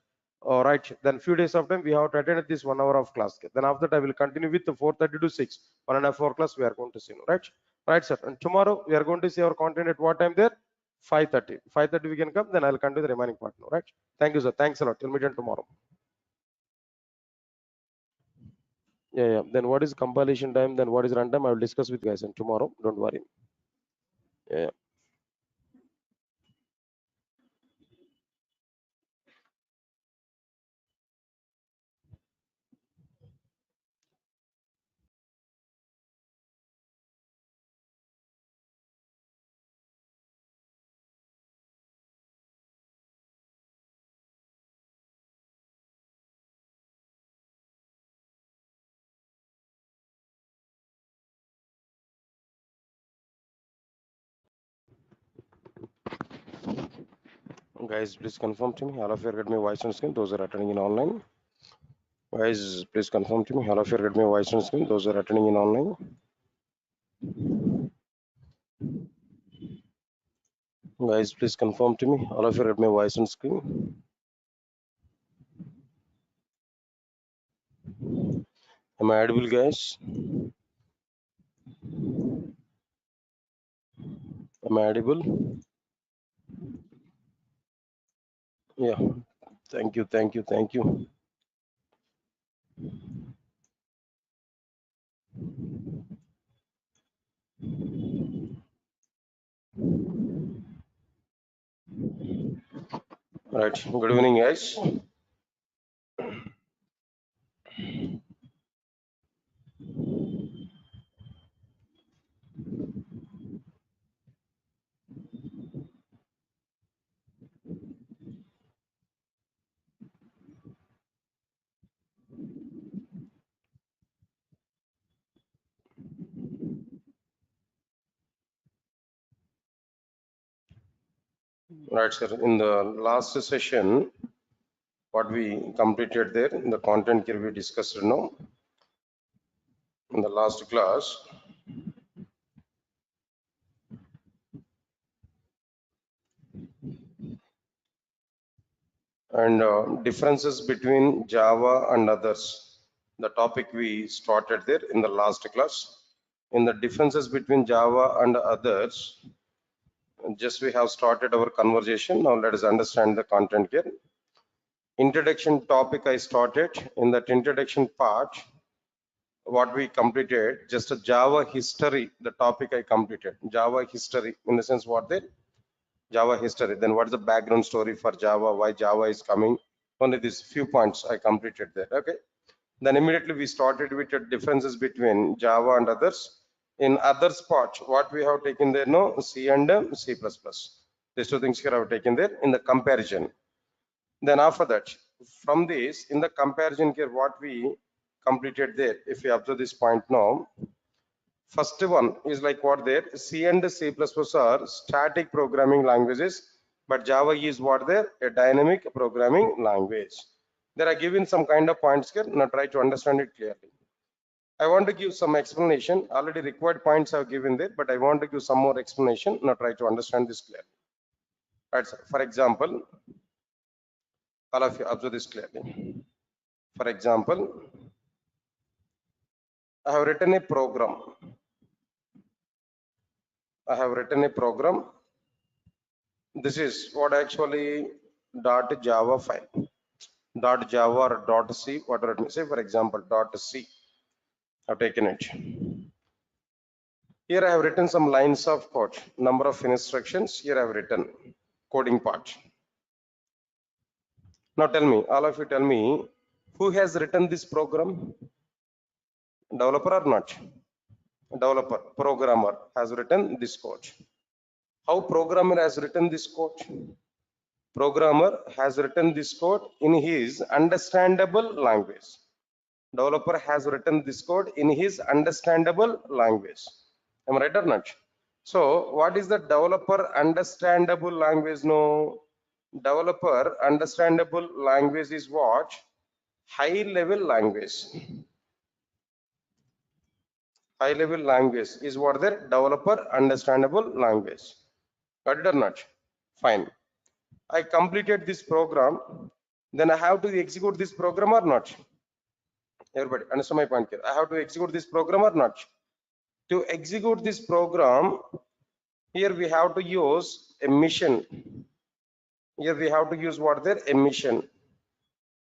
all right, then few days of time we have to attend this 1 hour of class. Then after that I will continue with the 4:30 to 6, 1.5 hour class we are going to see, right? Right, sir. And tomorrow we are going to see our content at what time there? 5:30. 5:30 we can come. Then I'll continue the remaining part now, right? Thank you, sir. Thanks a lot. Till meet again tomorrow. Yeah. Then what is compilation time? Then what is runtime? I will discuss with guys and tomorrow. Don't worry. Yeah. Guys, please confirm to me. All of you get my voice on screen. Those are attending in online. Guys, please confirm to me. All of you get my voice on screen. Those are attending in online. Guys, please confirm to me. All of you get my voice on screen. Am I audible, guys? Am I audible? Yeah. Thank you. Thank you. Thank you. Right. Good evening, guys. Right, sir. In the last session, what we completed there in the content here we discussed now in the last class. And differences between Java and others. The topic we started there in the last class. In the differences between Java and others, just we have started our conversation. Now let us understand the content here. Introduction topic I started. In that introduction part, what we completed, just a Java history, the topic I completed. Java history, in the sense what there? Java history. Then what is the background story for Java? Why Java is coming? Only these few points I completed there. Okay. Then immediately we started with the differences between Java and others. In others part, what we have taken there, no, C and C++. These two things here I have taken there in the comparison. Then after that, from this, in the comparison here, what we completed there, if you observe this point now, first one is like what there, C and C++ are static programming languages, but Java is what there, a dynamic programming language. There are given some kind of points here. Now try to understand it clearly. I want to give some explanation. Already required points I've given there, but I want to give some more explanation. Now try to understand this clearly. Right, sir. For example, all of you observe this clearly. For example, I have written a program. I have written a program. This is what actually .java file. .java or .c, whatever it may say. For example, .c. I've taken it. Here I have written some lines of code, number of instructions. Here I have written coding part. Now tell me, all of you tell me, who has written this program? Developer or not? Developer, programmer has written this code. How programmer has written this code? Programmer has written this code in his understandable language. Developer has written this code in his understandable language. Am I right or not? So what is the developer understandable language? No, developer understandable language is what? High level language. High level language is what the developer understandable language. Got it or not? Fine. I completed this program. Then I have to execute this program or not? Everybody understand my point here. I have to execute this program or not? To execute this program, here we have to use a mission. Here we have to use what there? A mission.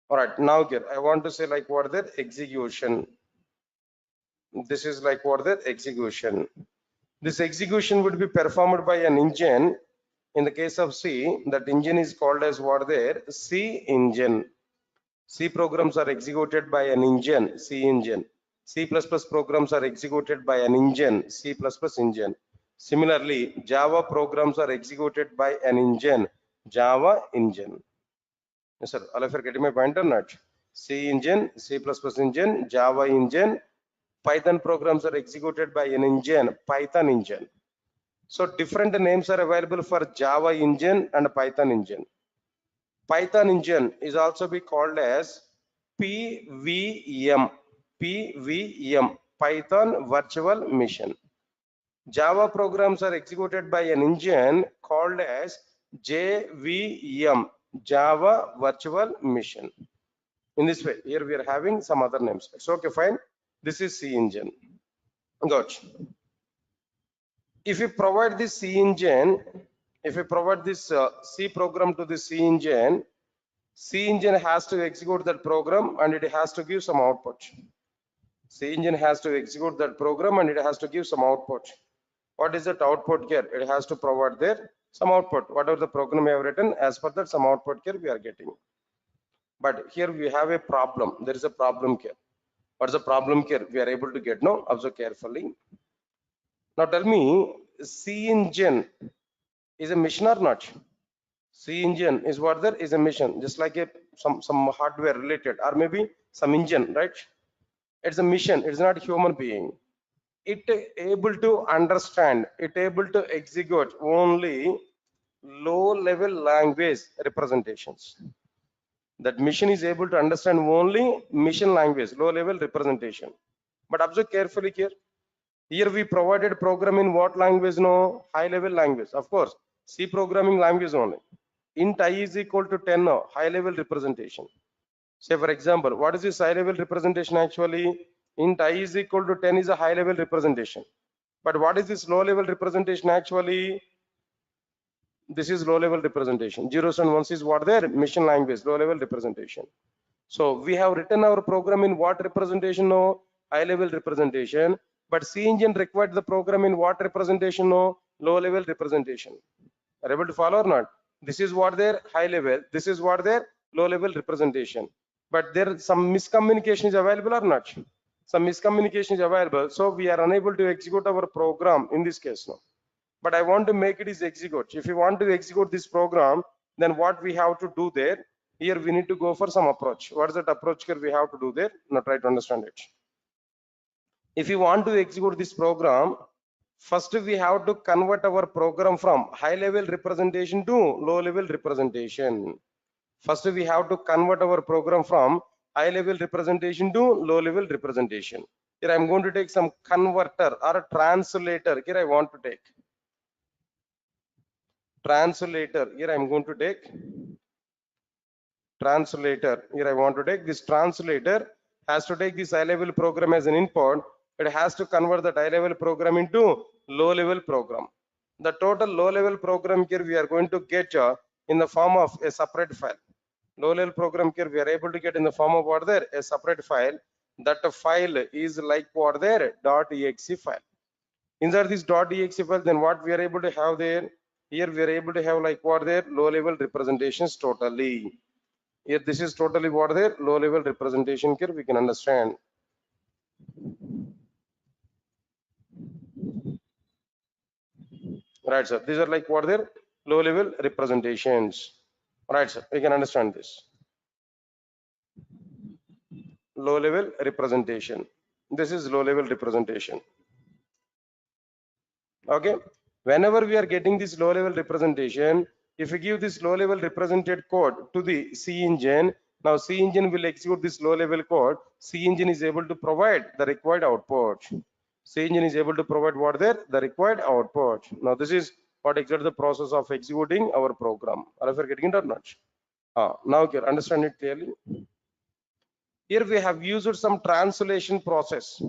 All right, now here I want to say like what there? Execution. This is like what there? Execution. This execution would be performed by an engine. In the case of C, that engine is called as what there? C engine. C programs are executed by an engine, C engine. C++ programs are executed by an engine, C++ engine. Similarly, Java programs are executed by an engine, Java engine. Yes, sir. All of you are getting my point or not? C engine, C++ engine, Java engine. Python programs are executed by an engine, Python engine. So different names are available for Java engine and Python engine. Python engine is also be called as PVM, PVM, Python Virtual Machine. Java programs are executed by an engine called as JVM, Java Virtual Machine. In this way, here we are having some other names. It's okay, fine. This is C engine. Good. If you provide this C engine, if you provide this C program to the C engine has to execute that program and it has to give some output. C engine has to execute that program and it has to give some output. What is that output here? It has to provide there some output. Whatever the program we have written, as per that some output here we are getting. But here we have a problem. There is a problem here. What is the problem here? We are able to get no. Observe carefully. Now tell me, C engine is a mission or not? C engine is what there is a mission, just like a some hardware related or maybe some engine, right? It's a mission. It's not a human being. It able to understand. It able to execute only low-level language representations. That mission is able to understand only mission language, low-level representation. But observe carefully here. Here we provided program in what language? No, high-level language. Of course, C programming language only. Int I is equal to 10 now, high-level representation. Say for example, what is this high-level representation actually? Int I is equal to 10 is a high-level representation. But what is this low-level representation actually? This is low-level representation. Zeros and ones is what their mission language, low-level representation. So we have written our program in what representation? No, high-level representation. But C engine required the program in what representation? No, low-level representation. Are able to follow or not? This is what their high-level. This is what their low-level representation. But there some miscommunication is available or not? Some miscommunication is available. So we are unable to execute our program in this case now. But I want to make it is execute. If you want to execute this program, then what we have to do there? Here we need to go for some approach. What is that approach here we have to do there? Now try to understand it. If you want to execute this program, first we have to convert our program from high-level representation to low-level representation. First we have to convert our program from high-level representation to low-level representation. Here I'm going to take some converter or a translator. Here I want to take translator. Here I'm going to take translator. Here I want to take this translator has to take this high level program as an input. It has to convert the high level program into low level program. The total low level program here we are going to get in the form of a separate file. Low level program here we are able to get in the form of what there, a separate file. That file is like what there, .exe file. Inside this .exe file, then what we are able to have there, here we are able to have like what there, low level representations totally. Here this is totally what there, low level representation here we can understand. Right, sir. These are like what there, low level representations. Right, sir. We can understand this. Low level representation. This is low level representation. Okay. Whenever we are getting this low level representation, if we give this low level represented code to the C engine, now C engine will execute this low level code. C engine is able to provide the required output. C engine is able to provide what there, the required output. Now this is what exactly the process of executing our program. Are you getting it or not? Now you understand it clearly. Here we have used some translation process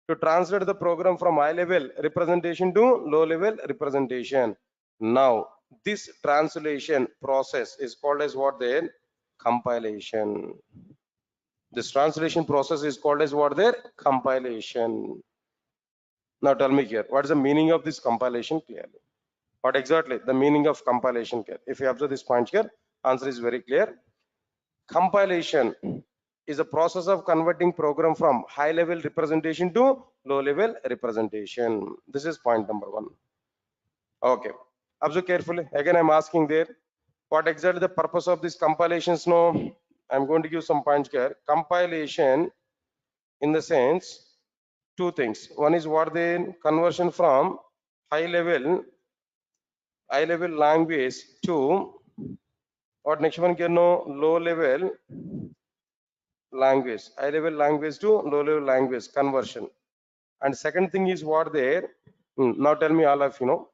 to translate the program from high level representation to low level representation. Now this translation process is called as what then? Compilation. This translation process is called as what there? Compilation. Now tell me here, what is the meaning of this compilation clearly? What exactly the meaning of compilation here? If you observe this point here, answer is very clear. Compilation is a process of converting program from high level representation to low level representation. This is point number 1. Okay, observe carefully. Again, I'm asking there, what exactly the purpose of this compilations? No, I'm going to give some points here. Compilation in the sense, two things. One is what the conversion from high level language to what next one can know, low level language, high level language to low level language conversion. And second thing is what there, now tell me all of you know,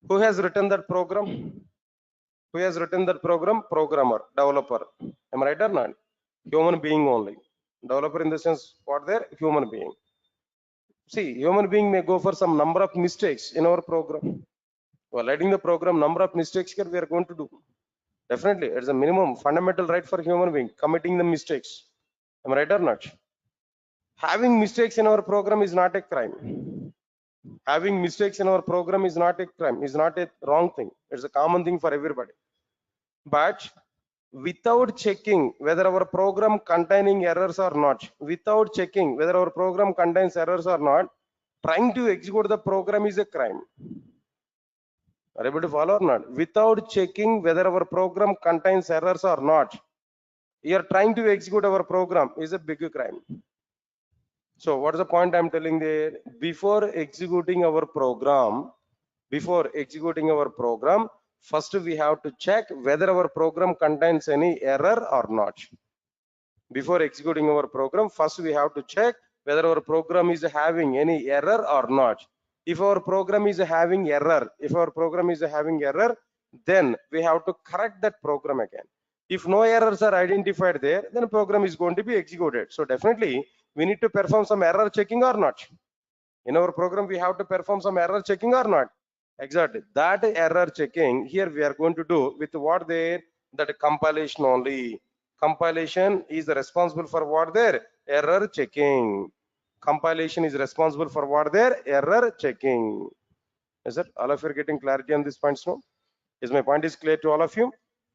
who has written that program? Who has written that program? Programmer, developer. Am I right or not? Human being only. Developer in the sense what there? Human being. See, human being may go for some number of mistakes in our program. While writing the program, number of mistakes here we are going to do. Definitely, it's a minimum fundamental right for human being, committing the mistakes. Am I right or not? Having mistakes in our program is not a crime. Having mistakes in our program is not a crime, is not a wrong thing. It's a common thing for everybody. But without checking whether our program containing errors or not, without checking whether our program contains errors or not, trying to execute the program is a crime. Are you able to follow or not? Without checking whether our program contains errors or not, you are trying to execute our program is a big crime. So what is the point I'm telling there? Before executing our program, first we have to check whether our program contains any error or not. Before executing our program, first we have to check whether our program is having any error or not. If our program is having error, then we have to correct that program again. If no errors are identified there, then the program is going to be executed. So definitely we need to perform some error checking or not. In our program, we have to perform some error checking or not. Exactly. That error checking here we are going to do with what there, that compilation only. Compilation is responsible for what there, error checking. Compilation is responsible for what there, error checking. Is it all of you are getting clarity on this point now? Is my point is clear to all of you?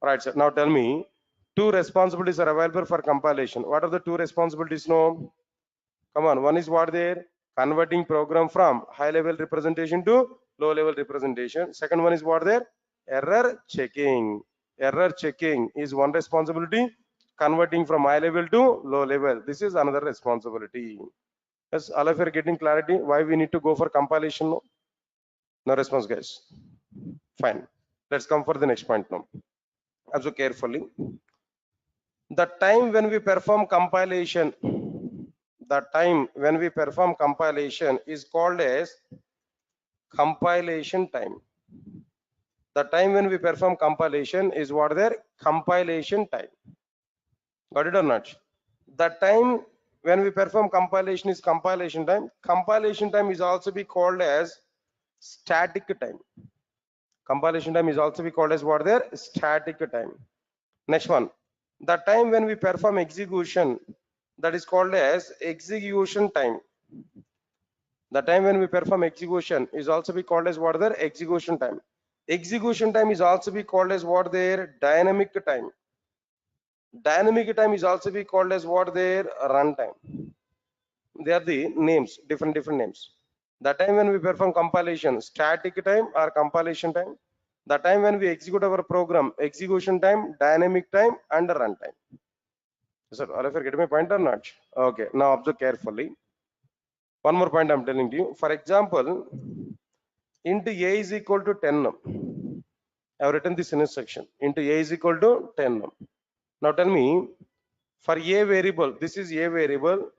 All right, sir. Now tell me, two responsibilities are available for compilation. What are the two responsibilities now? Come on, one is what there, converting program from high level representation to low level representation. Second one is what there, error checking. Error checking is one responsibility. Converting from high level to low level, this is another responsibility. Yes, all of you are getting clarity why we need to go for compilation? No response, guys. Fine. Let's come for the next point now. Observe carefully. The time when we perform compilation, The time when we perform compilation is called as compilation time. The time when we perform compilation is what their compilation time. Got it or not? The time when we perform compilation is compilation time. Compilation time is also be called as static time. Compilation time is also be called as what their static time. Next one, the time when we perform execution, that is called as execution time. The time when we perform execution is also be called as what their execution time. Execution time is also be called as what their dynamic time. Dynamic time is also be called as what their runtime. They are the names, different names. The time when we perform compilation, static time or compilation time. The time when we execute our program, execution time, dynamic time, and runtime. Sir, all of you get my point or not? Okay, now observe carefully. One more point I'm telling you. For example, int a is equal to 10. I have written this in a section. Int a is equal to 10. Now tell me, for a variable, this is a variable.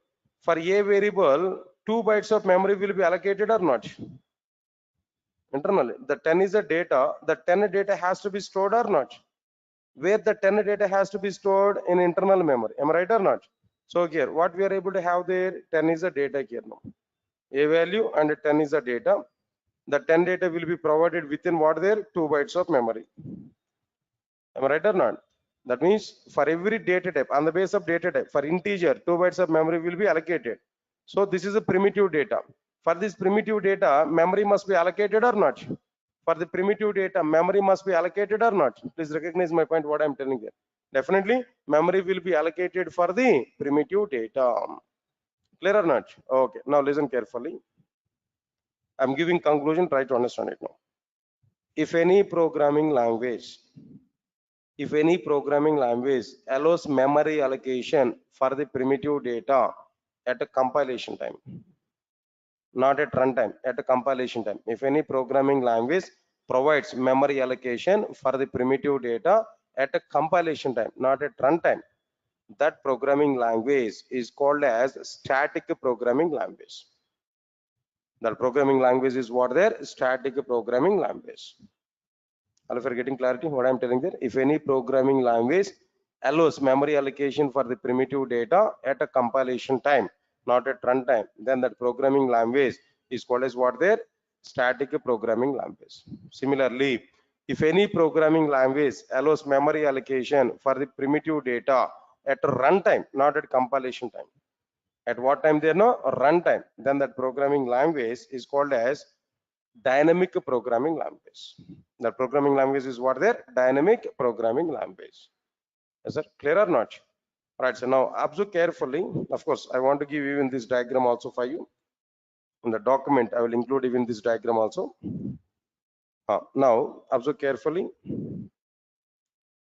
For a variable, 2 bytes of memory will be allocated or not? Internally, the 10 is the data. The 10 data has to be stored or not? Where the 10 data has to be stored in internal memory. Am I right or not? So here, what we are able to have there, 10 is the data here now. A value and 10 is the data. The 10 data will be provided within what there, 2 bytes of memory. Am I right or not? That means for every data type, on the base of data type, for integer, 2 bytes of memory will be allocated. So this is a primitive data. For this primitive data, memory must be allocated or not? For the primitive data, memory must be allocated or not? Please recognize my point, what I'm telling here. Definitely, memory will be allocated for the primitive data. Clear or not? Okay, now listen carefully. I'm giving conclusion, try to understand it now. If any programming language allows memory allocation for the primitive data at a compilation time, not at runtime, at a compilation time. If any programming language provides memory allocation for the primitive data at a compilation time, not at runtime, that programming language is called as static programming language. That programming language is what there? Static programming language. All of you are getting clarity what I'm telling there? If any programming language allows memory allocation for the primitive data at a compilation time, not at runtime, then that programming language is called as what there? Static programming language. Similarly, if any programming language allows memory allocation for the primitive data at a runtime, not at compilation time, at what time there no runtime, then that programming language is called as dynamic programming language. The programming language is what there? Dynamic programming language. Is that clear or not? Right, so now observe carefully. Of course, I want to give even this diagram also for you. In the document, I will include even this diagram also. Now, observe carefully.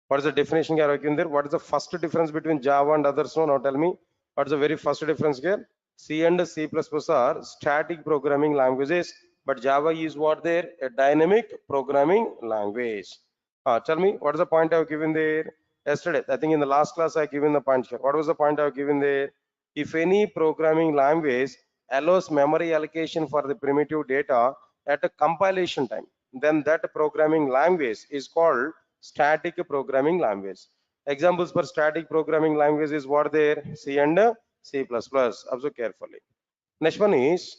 What is the definition you are given there? What is the first difference between Java and others? So now tell me, what is the very first difference here? C and C++ are static programming languages, but Java is what there? A dynamic programming language. Tell me, what is the point I have given there? Yesterday, I think in the last class I have given the point here. What was the point I have given there? If any programming language allows memory allocation for the primitive data at a compilation time, then that programming language is called static programming language. Examples for static programming language is what there? C and C++. Observe carefully. Next one is,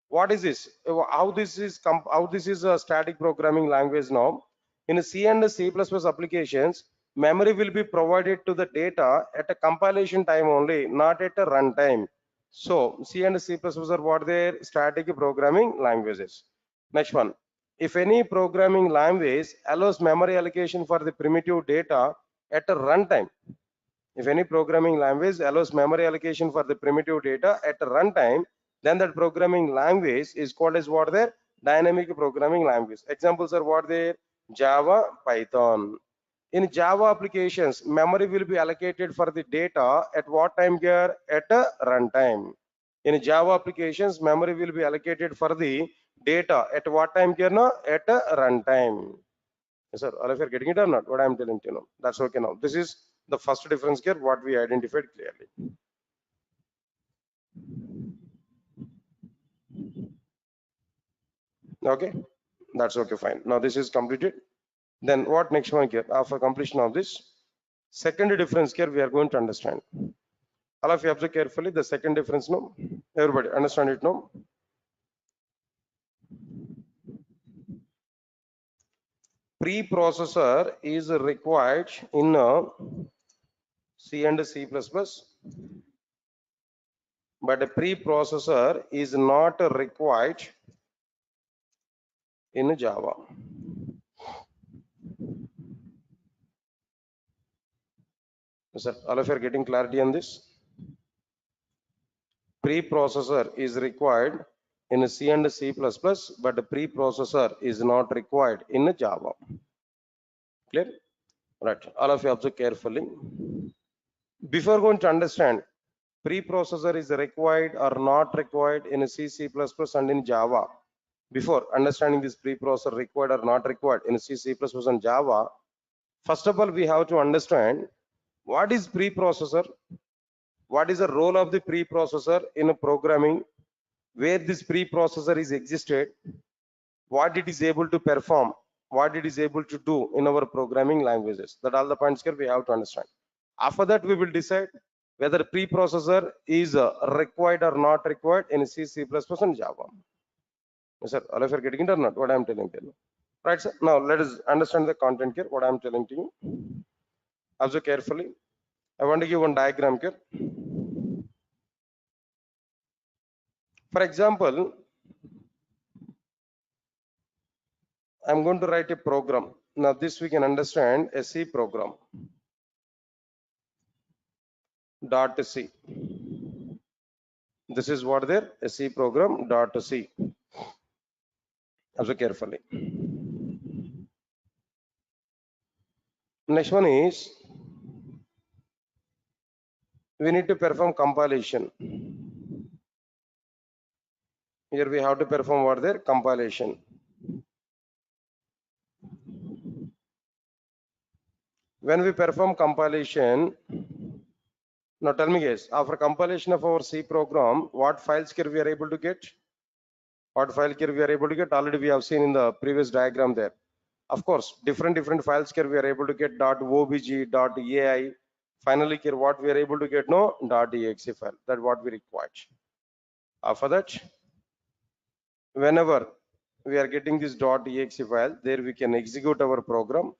what is this? How this is a static programming language now? In C and C++ applications, memory will be provided to the data at a compilation time only, not at a runtime. So C and C++ are what their static programming languages. Next one, if any programming language allows memory allocation for the primitive data at a runtime, if any programming language allows memory allocation for the primitive data at a runtime, then that programming language is called as what their dynamic programming language. Examples are what there? Java, Python. In Java applications, memory will be allocated for the data at what time here? At a runtime. In Java applications, memory will be allocated for the data at what time here? No? At a runtime. Yes, sir. All of you are getting it or not? What I'm telling you now. That's okay now. This is the first difference here, what we identified clearly. Okay, that's okay, fine. Now this is completed. Then what next one here? After completion of this, second difference here we are going to understand. All of you observe carefully the second difference, no? Everybody understand it, no? Preprocessor is required in C and C++, but a preprocessor is not required in Java. Sir, all of you are getting clarity on this? Preprocessor is required in C and C++, but a preprocessor is not required in Java. Clear? Right. All of you observe carefully. Before going to understand preprocessor is required or not required in C, C++ and in Java. Before understanding this preprocessor required or not required in C, C++ and Java, first of all, we have to understand what is preprocessor, what is the role of the preprocessor in programming, where this preprocessor is existed, what it is able to perform, what it is able to do in our programming languages. That all the points here we have to understand. After that, we will decide whether preprocessor is required or not required in C, C++ and Java. Yes, sir, all of you are getting it or not? What I am telling you. Right, sir. Now let us understand the content here. What I am telling to you. Observe carefully. I want to give one diagram here. For example, I'm going to write a program. Now this we can understand a C program. Dot C. This is what there a C program dot C. Observe carefully. Next one is we need to perform compilation. Here we have to perform what there compilation. When we perform compilation, now tell me guys, after compilation of our C program, what files here we are able to get? What file here we are able to get? Already we have seen in the previous diagram there. Of course, different files here we are able to get .obj, .ai. Finally here what we are able to get? No, .exe file. That's what we require. After that, whenever we are getting this .exe file, there we can execute our program.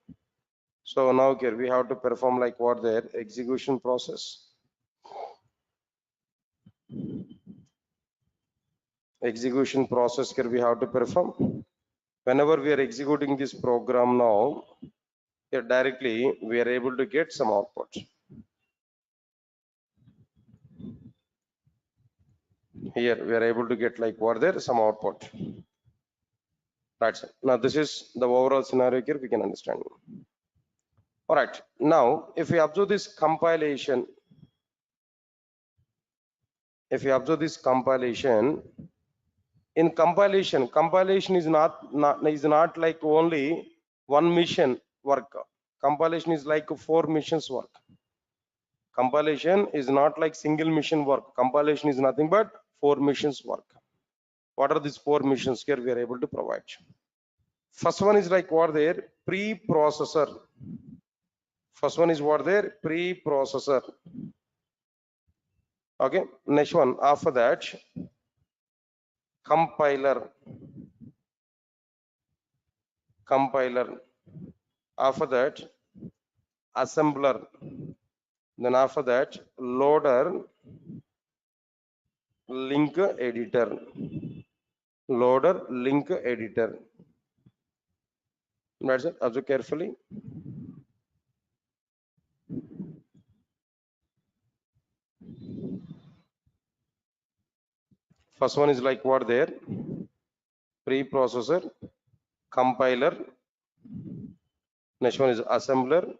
So now here we have to perform like what there execution process. Execution process here we have to perform. Whenever we are executing this program now, here directly we are able to get some output. Here we are able to get like what there some output. Right. Now this is the overall scenario here we can understand. All right. Now if we observe this compilation, in compilation is not like only one mission work. Compilation is like 4 missions work. Compilation is not like single mission work. Compilation is nothing but 4 missions work. What are these 4 missions here we are able to provide? First one is like what there preprocessor. First one is what there preprocessor. Okay. Next one after that compiler. After that assembler. Then after that loader, link editor. Loader, link editor. That's it. Observe carefully. First one is like what there preprocessor, compiler. Next one is assembler.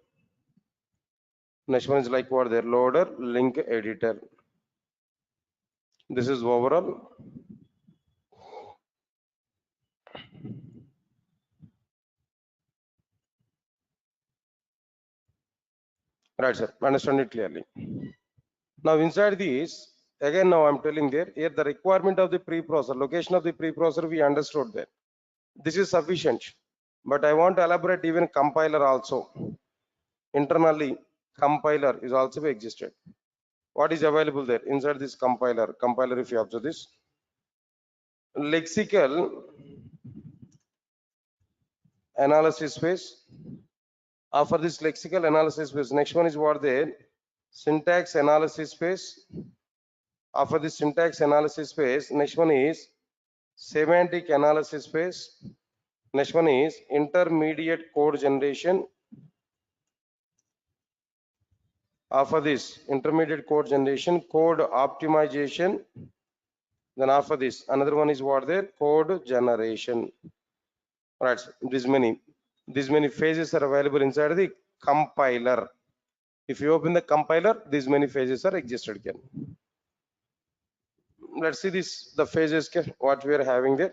Next one is like what there loader, link editor. This is overall. Right, sir. Understand it clearly. Now inside this Again, now I'm telling there, here the requirement of the preprocessor, location of the preprocessor, we understood there. This is sufficient, but I want to elaborate even compiler also. Internally, compiler is also existed. What is available there inside this compiler? Compiler, if you observe this, lexical analysis phase. After this lexical analysis phase, next one is what there? Syntax analysis phase. After this syntax analysis phase, next one is semantic analysis phase. Next one is intermediate code generation. After this intermediate code generation, code optimization. Then after this, another one is what there? Code generation. Right. These many phases are available inside the compiler. If you open the compiler, these many phases are existed again. Let's see this, the phases what we are having there.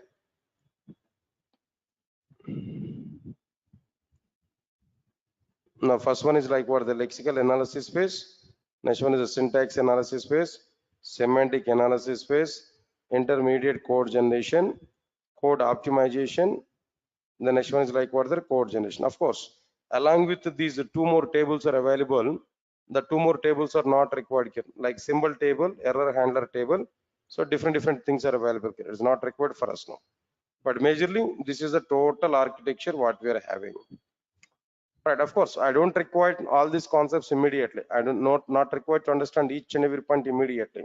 Now first one is like what, the lexical analysis phase. Next one is the syntax analysis phase, semantic analysis phase, intermediate code generation, code optimization. The next one is like what, the code generation. Of course, along with these two more tables are available. The two more tables are not required here, like symbol table, error handler table. So different things are available here. It's not required for us now. But majorly, this is the total architecture what we are having. Right, of course, I don't require all these concepts immediately. I don't not required to understand each and every point immediately.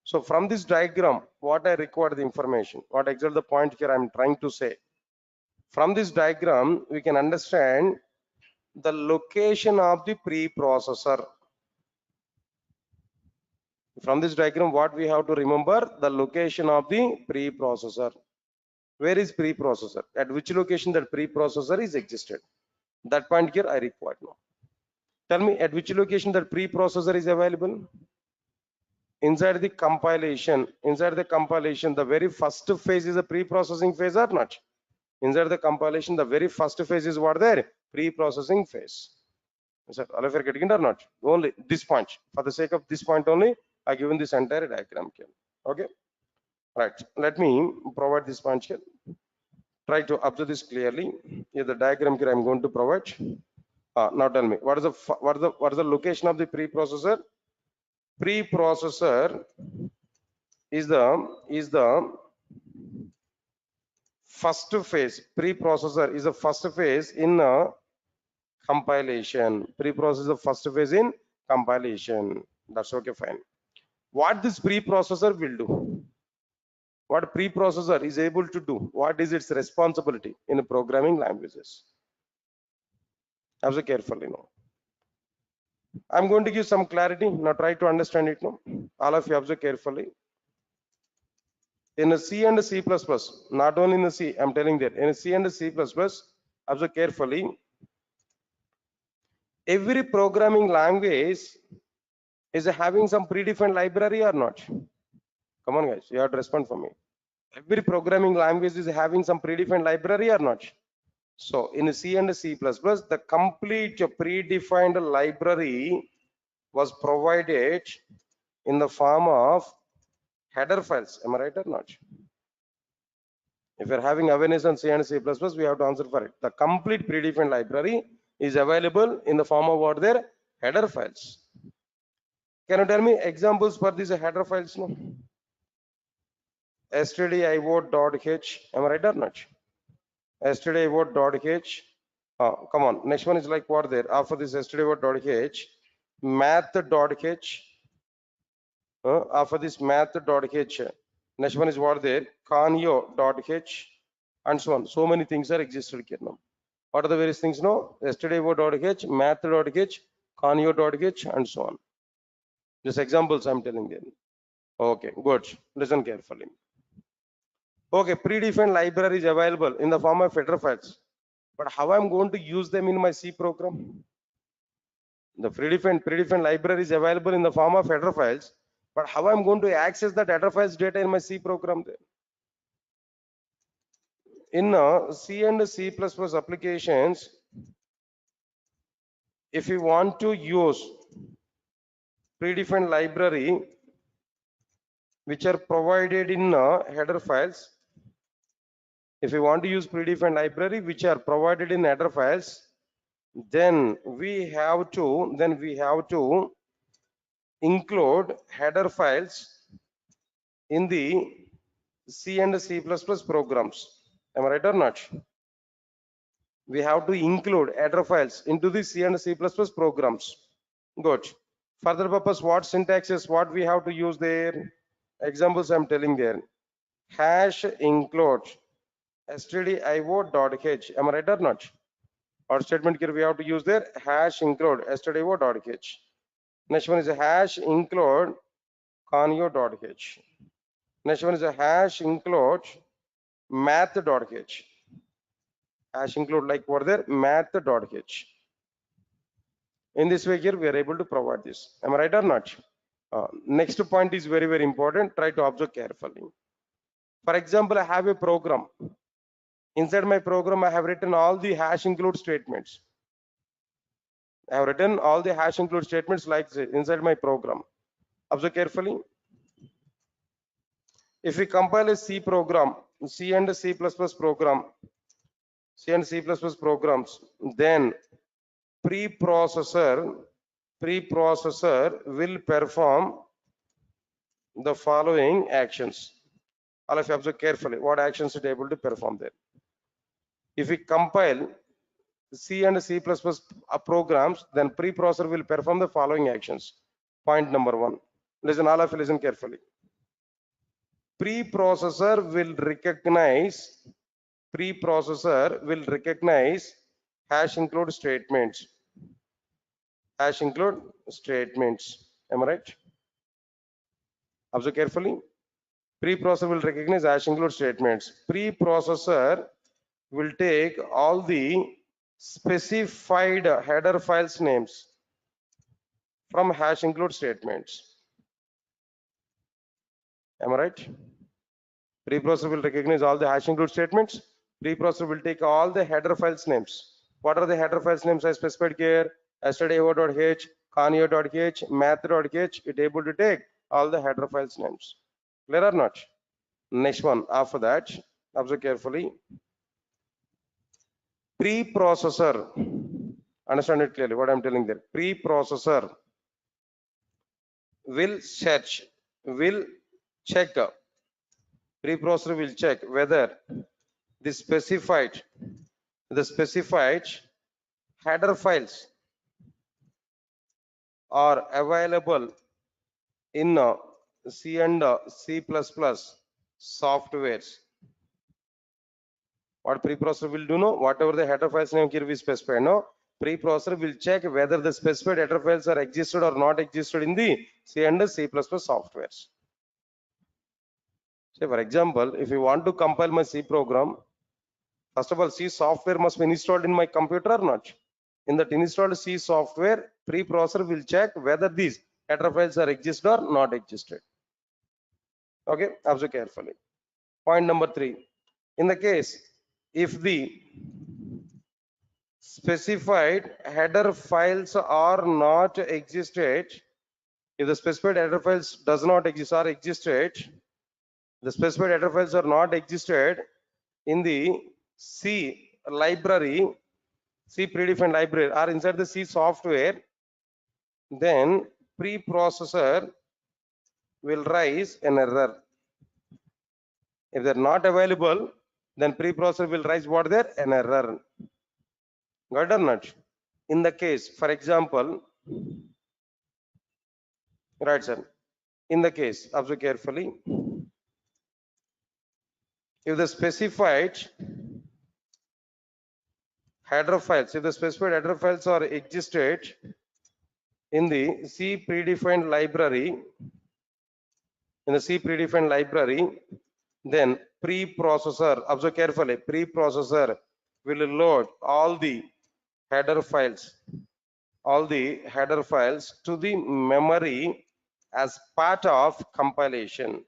So from this diagram, what I require the information, what exactly the point here I'm trying to say. From this diagram, we can understand the location of the preprocessor. From this diagram, what we have to remember, the location of the preprocessor. Where is preprocessor? At which location that preprocessor is existed? That point here I require now. Tell me at which location that preprocessor is available? Inside the compilation. Inside the compilation, the very first phase is a pre-processing phase or not? Inside the compilation, the very first phase is what there? Pre-processing phase. Is that all of you are getting it or not? Only this point. For the sake of this point only, I given this entire diagram here. Okay. Right. Let me provide this point here. Try to observe this clearly. Here the diagram here I'm going to provide. Now tell me, what is the location of the preprocessor? Preprocessor is the first phase. Preprocessor is the first phase in compilation. Preprocessor is the first phase in compilation. That's okay, fine. What this preprocessor will do? What preprocessor is able to do? What is its responsibility in programming languages? Observe carefully now. I'm going to give some clarity. Now try to understand it now. All of you observe carefully. In a C and a C++, not only in the C, I'm telling that in a C and a C++, observe carefully. Every programming language is having some predefined library or not? Come on guys, you have to respond for me. Every programming language is having some predefined library or not? So in C and C++, the complete predefined library was provided in the form of header files. Am I right or not? If you're having awareness on C and C++, we have to answer for it. The complete predefined library is available in the form of what there? Header files. Can you tell me examples for these header files? No. stdio.h. Am I right or not? stdio.h. Come on. Next one is like what there? After this stdio.h, math.h. After this math.h. Next one is what there? Conio.h. And so on. So many things are existed here now. What are the various things now? stdio.h, math.h, conio.h, and so on. Just examples I'm telling them. Okay, good. Listen carefully. Okay, predefined library is available in the form of header files. But how I'm going to use them in my C program? The predefined library is available in the form of header files. But how I'm going to access that header files data in my C program there? In C and C++ applications, if you want to use predefined library, which are provided in header files. If you want to use predefined library which are provided in header files, then we have to include header files in the C and C++ programs. Am I right or not? We have to include header files into the C and C++ programs. Good. Further purpose, what syntaxes, what we have to use there? Examples I'm telling there. Hash include stdio.h. Am I right or not? Or statement here we have to use there. Hash include stdio.h. Next one is a hash include conio.h. Next one is a hash include math.h. Hash include like what there? Math.h. In this way here we are able to provide this. Am I right or not? Next point is very, very important. Try to observe carefully. For example, I have a program. Inside my program, I have written all the hash include statements. I have written all the hash include statements like this inside my program. Observe carefully. If we compile a C program, C and C++ program, C and C++ programs, then preprocessor will perform the following actions. All of you observe carefully what actions it able to perform there. If we compile C and C++ programs, then preprocessor will perform the following actions. Point number 1. Listen, all of you listen carefully. Preprocessor will recognize hash include statements. Hash include statements. Am I right? Observe carefully. Preprocessor will recognize hash include statements. Preprocessor will take all the specified header files names from hash include statements. Am I right? Preprocessor will recognize all the hash include statements. Preprocessor will take all the header files names. What are the header files names I specified here? stdio.h, conio.h, math.h. It able to take all the header files names. Clear or not? Next one. After that, observe carefully. Preprocessor. Understand it clearly what I'm telling there. Preprocessor will check. Preprocessor will check whether the specified header files are available in C and C++ softwares. What preprocessor will do, no? Whatever the header files name here we specify, no? Preprocessor will check whether the specified header files are existed or not existed in the C and C++ softwares. Say for example, if you want to compile my C program, first of all, C software must be installed in my computer or not. In that installed C software, preprocessor will check whether these header files are existed or not existed. Okay, observe carefully. Point number 3. In the case, if the specified header files are not existed, if the specified header files does not exist or existed, the specified header files are not existed in the C library, C predefined library or inside the C software, then preprocessor will raise an error. If they're not available, then preprocessor will raise what there? An error. Got it or not? In the case, for example, right sir, in the case, observe carefully, if the specified header files, are existed in the C predefined library, then preprocessor, observe carefully, preprocessor will load all the header files to the memory as part of compilation.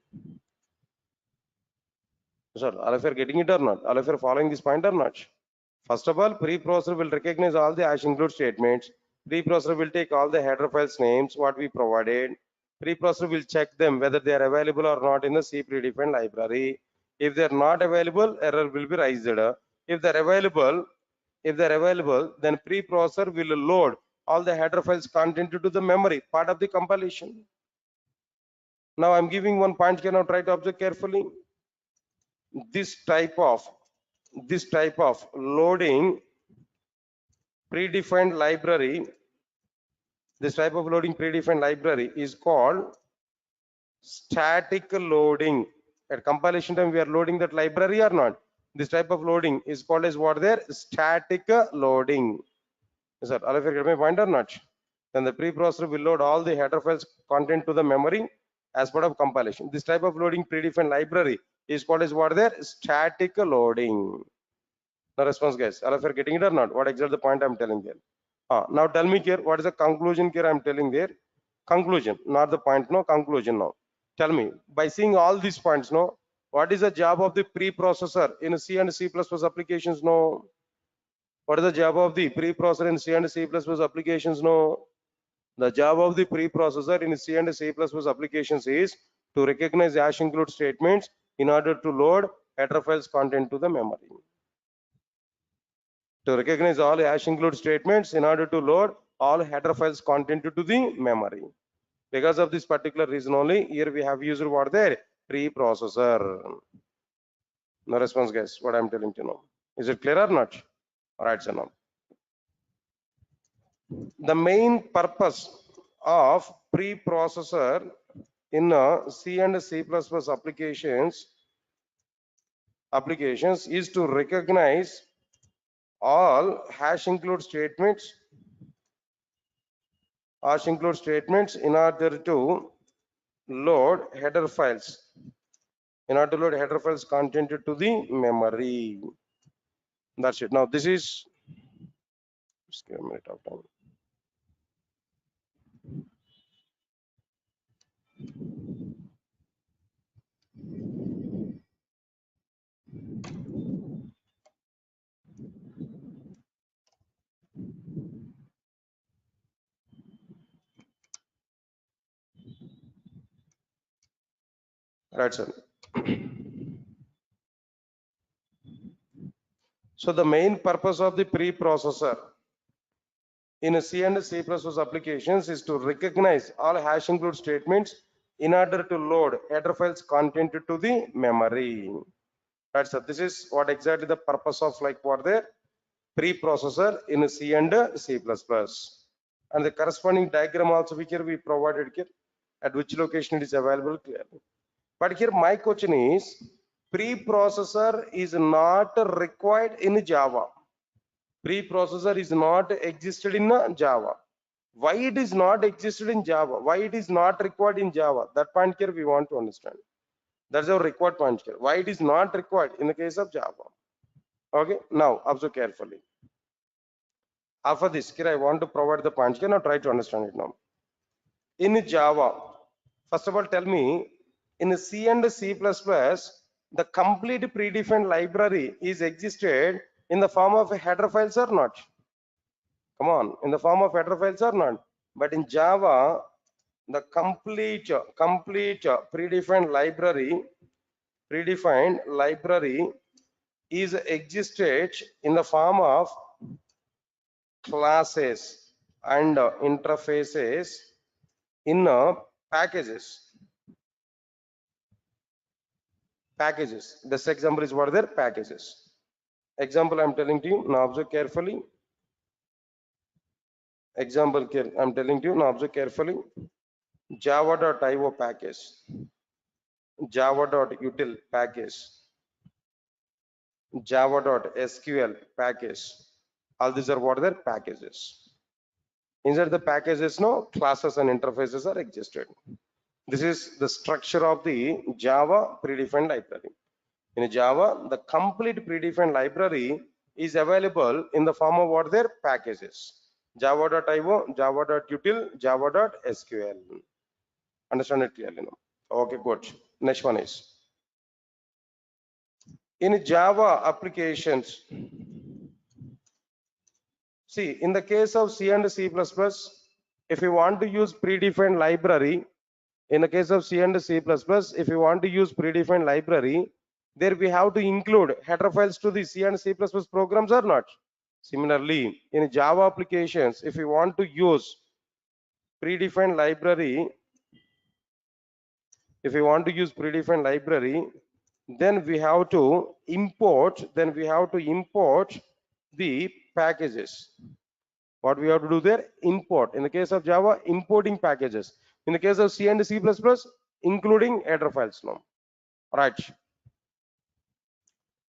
Sir, all of you are getting it or not? All of you are following this point or not? First of all, preprocessor will recognize all the hash include statements. Preprocessor will take all the header files names what we provided. Preprocessor will check them whether they are available or not in the C predefined library. If they are not available, error will be raised. If they're available, then preprocessor will load all the header files content to the memory, part of the compilation. Now I'm giving one point here. Now try to observe carefully. This type of loading predefined library. This type of loading predefined library is called static loading. At compilation time, we are loading that library or not. This type of loading is called as what there? Static loading. Is that all of you get my point or not? Then the preprocessor will load all the header files content to the memory as part of compilation. This type of loading predefined library is called as what there? Static loading. Now response guys, all of you are getting it or not? What exactly the point I'm telling there? Now tell me here, what is the conclusion here I'm telling there? Conclusion, not the point, no, conclusion now. Tell me, by seeing all these points, no, what is the job of the preprocessor in C and C++ applications, no? What is the job of the preprocessor in C and C++ applications, no? The job of the preprocessor in C and C++ applications is to recognize hash include statements in order to load header files content to the memory. To recognize all hash include statements in order to load all header files content to the memory. Because of this particular reason only, here we have used what there? Preprocessor. No response guys, what I'm telling you now. Is it clear or not? Alright, so now. The main purpose of preprocessor in C and C++ applications is to recognize all hash include statements in order to load header files content to the memory. That's it. Now this is, just give a minute of time. Right, sir. So the main purpose of the preprocessor in a C and C++ applications is to recognize all hash include statements in order to load header files content to the memory. Right, so this is what exactly the purpose of like what the preprocessor in a C and C++. And the corresponding diagram also here we provided here at which location it is available clearly. But here my question is, preprocessor is not required in Java. Preprocessor is not existed in Java. Why it is not existed in Java? Why it is not required in Java? That point here we want to understand. That's our required point here. Why it is not required in the case of Java? Okay, now observe carefully. After this, here I want to provide the point here. Now try to understand it now. In Java, first of all, tell me, in C and C++, the complete predefined library is existed in the form of header files or not? Come on, in the form of header files or not? But in Java, the complete predefined library is existed in the form of classes and interfaces in packages. This example is what are their packages. Example I'm telling to you, now observe carefully. Example here I'm telling to you, now observe carefully. Java.io package, Java.util package, Java.sql package. All these are what are their packages. Inside the packages, no classes and interfaces are existed. This is the structure of the Java predefined library. In Java, the complete predefined library is available in the form of what their packages. Java.io, Java.util, Java.sql. Understand it clearly now? Okay, good. Next one is, in Java applications, see, in the case of C and C++, if you want to use predefined library, In the case of C and C++, if you want to use predefined library, there we have to include header files to the C and C++ programs or not. Similarly, in Java applications, if you want to use predefined library, then we have to import the packages. What we have to do there? Import. In the case of Java, importing packages. In the case of C and C++, including header files now. Right.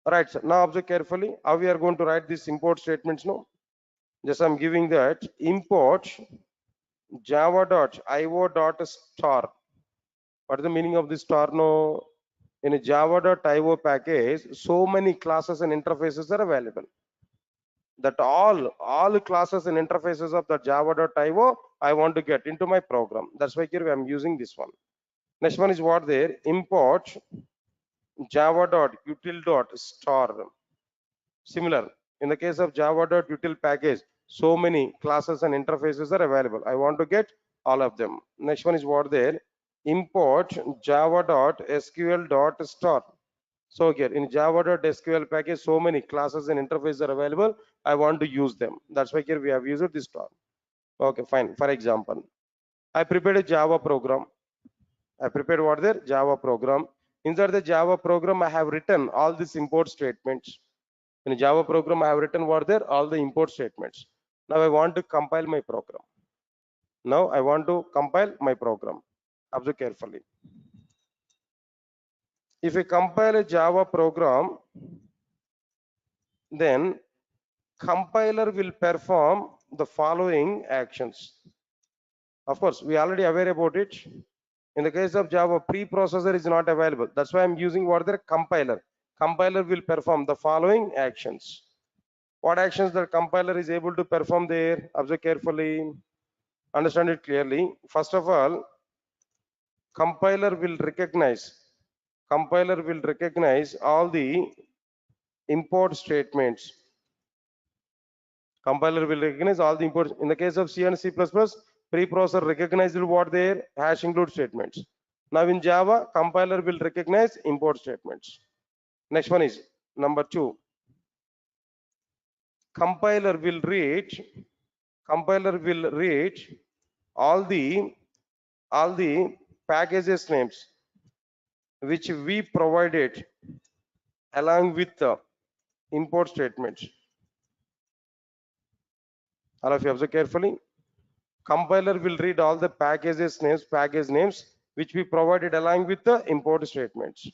Right, sir. Now observe carefully how we are going to write these import statements now. Just I'm giving that import java.io.star. What is the meaning of this star now? In a java.io package, so many classes and interfaces are available. That all classes and interfaces of the java.io I want to get into my program. That's why here I'm using this one. Next one is what there? Import java.util.star. Similar, in the case of java.util package, so many classes and interfaces are available. I want to get all of them. Next one is what there? Import java.sql.star. So here in java.sql package, so many classes and interfaces are available. I want to use them. That's why here we have used this star. Okay, fine. For example, I prepared a Java program. I prepared what there? Java program. Inside the Java program, I have written all these import statements. In a Java program, I have written what there? All the import statements. Now I want to compile my program. Observe carefully. If I compile a Java program, then compiler will perform the following actions. Of course, we already aware about it. In the case of Java, preprocessor is not available. That's why I'm using what the compiler. Compiler will perform the following actions. What actions the compiler is able to perform there? Observe carefully. Understand it clearly. First of all, compiler will recognize all the import statements. Compiler will recognize all the imports. In the case of C and C++, preprocessor recognized what their hash include statements. Now in Java, compiler will recognize import statements. Next one is number 2. Compiler will read all the packages names which we provided along with the import statements. All of you observe carefully. Compiler will read all the package names which we provided along with the import statements.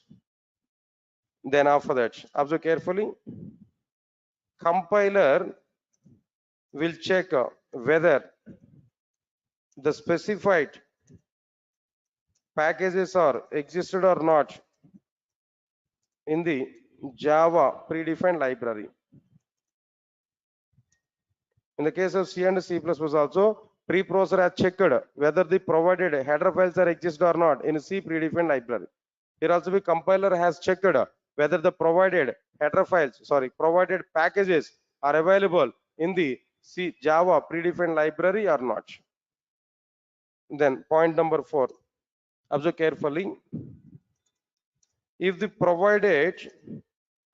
Then after that, observe carefully. Compiler will check whether the specified packages are existed or not in the Java predefined library. In the case of C and C++ also, preprocessor has checked whether the provided header files are exist or not in C predefined library. Here also the compiler has checked whether the provided provided packages are available in the C Java predefined library or not. Then point number 4. Observe carefully. If the provided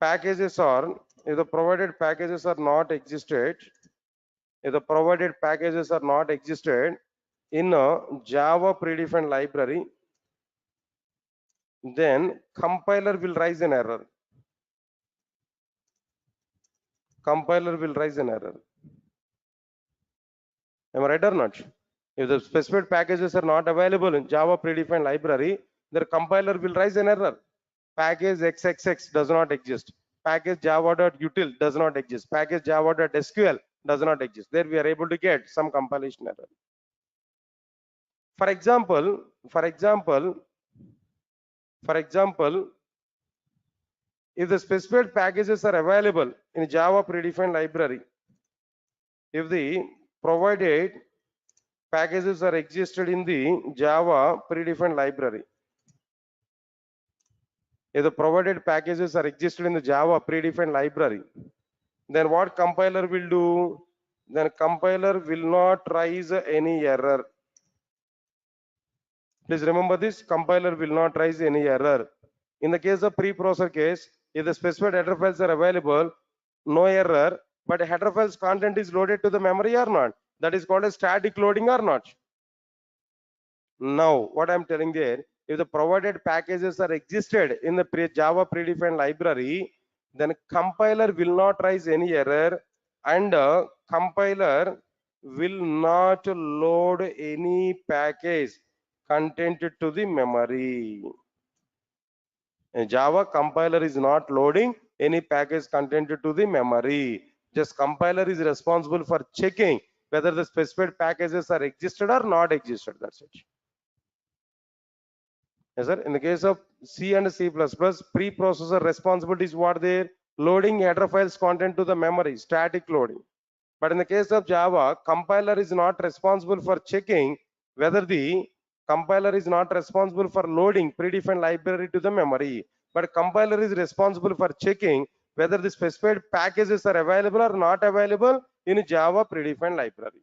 packages are not existed, if the provided packages are not existed in a Java predefined library, then compiler will raise an error. Am I right or not? If the specified packages are not available in Java predefined library, the compiler will raise an error. Package XXX does not exist. Package java.util does not exist. Package java.sql does not exist. There we are able to get some compilation error. For example, if the specified packages are available in Java predefined library, if the provided packages are existed in the Java predefined library, if the provided packages are existed in the Java predefined library, then what compiler will do? Then compiler will not raise any error. Please remember this, compiler will not raise any error. In the case of preprocessor case, if the specified header files are available, no error, but header files content is loaded to the memory or not. That is called a static loading or not. Now, what I'm telling there, if the provided packages are existed in the Java predefined library, then compiler will not raise any error, and compiler will not load any package content to the memory. In Java, compiler is not loading any package content to the memory. Just compiler is responsible for checking whether the specified packages are existed or not existed. That's it. Yes, sir. In the case of C and C++, preprocessor responsibility is what there? Loading header files content to the memory, static loading. But in the case of Java, compiler is not responsible for checking whether the compiler is not responsible for loading predefined library to the memory. But compiler is responsible for checking whether the specified packages are available or not available in Java predefined library.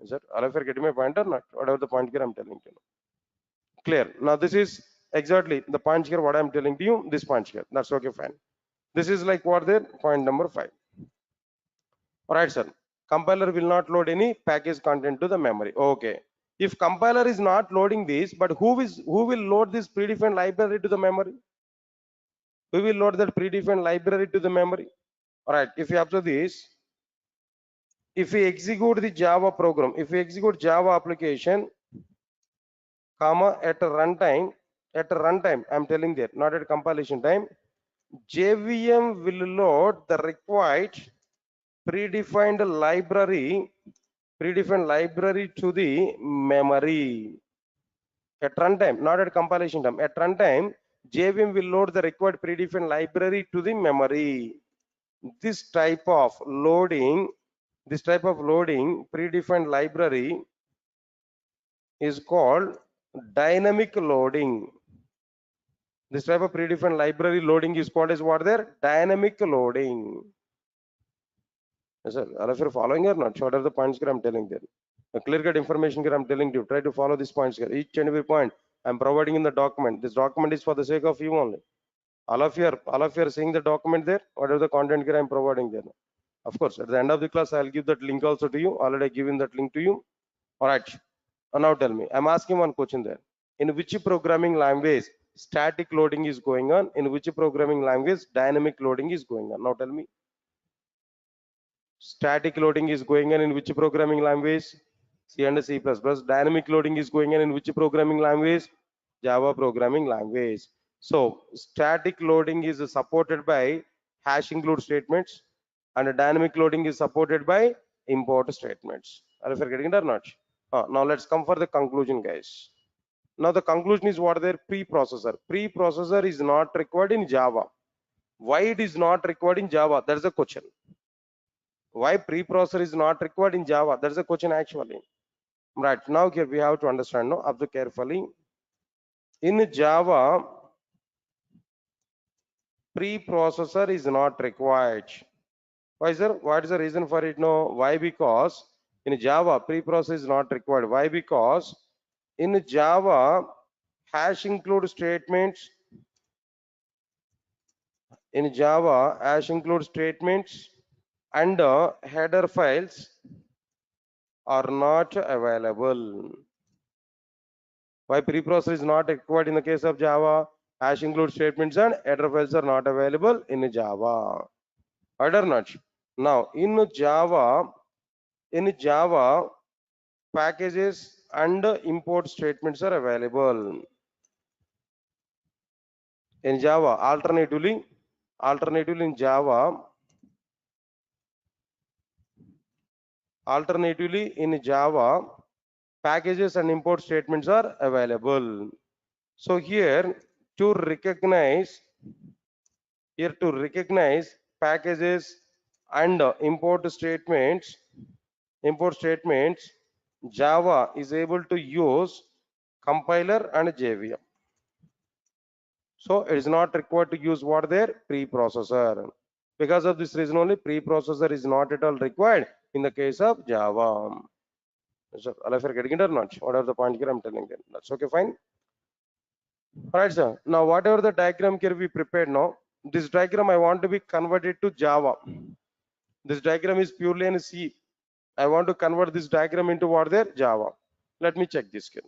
Is that all of you are getting my point or not? Whatever the point here I'm telling you. Clear. Now this is exactly the point here what I'm telling to you, this point here. That's okay, fine. This is like what there, point number 5. All right, sir. Compiler will not load any package content to the memory. Okay. If compiler is not loading this, but who will load this predefined library to the memory? Who will load that predefined library to the memory? All right. If you observe this, if we execute the Java program, if we execute Java application, comma at a runtime, I'm telling that, not at compilation time, JVM will load the required predefined library to the memory. At runtime, not at compilation time. At runtime, JVM will load the required predefined library to the memory. This type of loading, predefined library is called dynamic loading. This type of predefined library loading is called as what there? Dynamic loading. Yes, sir. Are you following or not? What are the points here I'm telling there? A clear cut information here I'm telling you. Try to follow these points here. Each and every point I'm providing in the document. This document is for the sake of you only. All of you are seeing the document there. Whatever the content here I'm providing there. Of course, at the end of the class, I'll give that link also to you. Already given that link to you. All right. Now tell me. I'm asking one question there. In which programming language static loading is going on? In which programming language dynamic loading is going on? Now tell me. Static loading is going on in which programming language? C and C++. Dynamic loading is going on in which programming language? Java programming language. So static loading is supported by hash include statements, and dynamic loading is supported by import statements. Are you getting it or not? Now let's come for the conclusion, guys. Now the conclusion is what their preprocessor. Preprocessor is not required in Java. Why it is not required in Java? That's the question. Why preprocessor is not required in Java? That's the question actually. Right, now here we have to understand, no, observe carefully. In Java, preprocessor is not required. Why, sir? What is the reason for it? No, why? Because in Java, preprocessor is not required. Why? Because in Java, hash include statements. In Java, hash include statements and header files are not available. Why preprocessor is not required in the case of Java? Hash include statements and header files are not available in Java. Right or not? Now in Java, packages and import statements are available. In Java, alternatively in Java, packages and import statements are available. So here to recognize packages and import statements, Java is able to use compiler and JVM. So it is not required to use what their preprocessor. Because of this reason only, preprocessor is not at all required in the case of Java. Sir, all of you are getting it or not? Whatever the point here I'm telling them. That's okay, fine. All right, sir. Now, whatever the diagram here we prepared now, this diagram I want to be converted to Java. This diagram is purely in C. I want to convert this diagram into what there? Java. Let me check this here.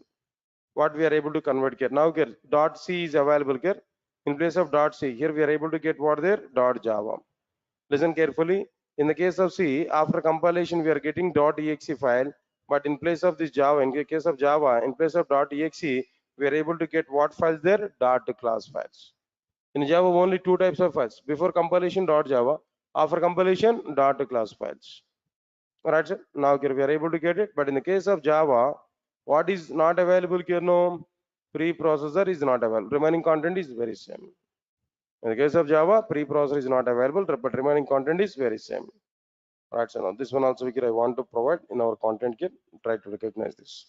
What we are able to convert here. Now here .c is available here. In place of .c, here we are able to get what there? .java. Listen carefully. In the case of C, after compilation, we are getting .exe file. But in place of this Java, in the case of Java, in place of .exe, we are able to get what files there? .class files. In Java, only two types of files. Before compilation, .java. After compilation, .class files. All right, sir. Now here we are able to get it. But in the case of Java, what is not available here? No, preprocessor is not available. Remaining content is very same. In the case of Java, preprocessor is not available, but remaining content is very same. All right, so now this one also I want to provide in our content kit. Try to recognize this.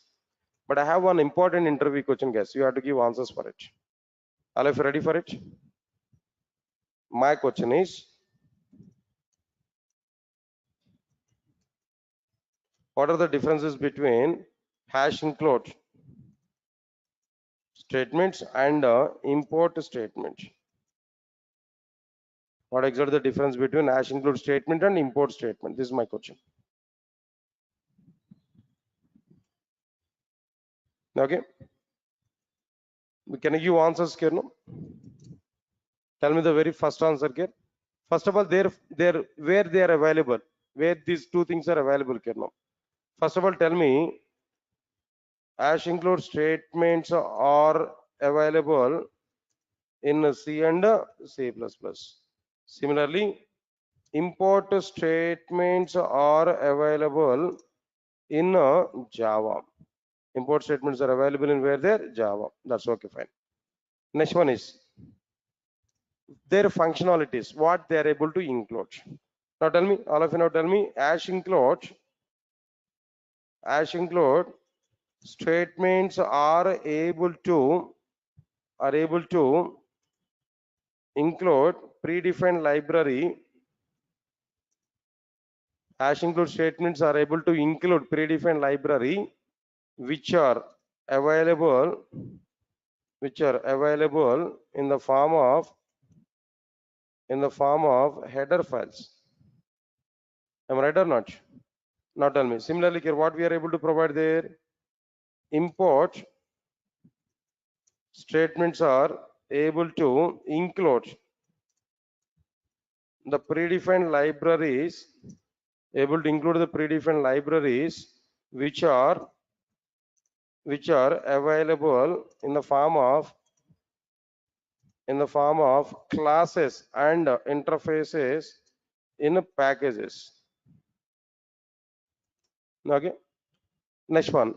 But I have one important interview question, guys. You have to give answers for it. All of you ready for it? My question is, what are the differences between hash include statements and import statement? What exactly the difference between hash include statement and import statement? This is my question. Okay. Can I give answers here? No? Tell me the very first answer here. First of all, where they are available, where these two things are available here now. First of all, tell me hash include statements are available in C and C++. Similarly, import statements are available in Java. Import statements are available in where there? Java. That's okay, fine. Next one is their functionalities, what they are able to include. Now tell me, all of you now tell me, hash include statements are able to include predefined library. Hash include statements are able to include predefined library which are available in the form of header files. Am I right or not? Now tell me. Similarly, here what we are able to provide there? Import statements are able to include the predefined libraries, which are available in the form of classes and interfaces in packages. Okay. Next one,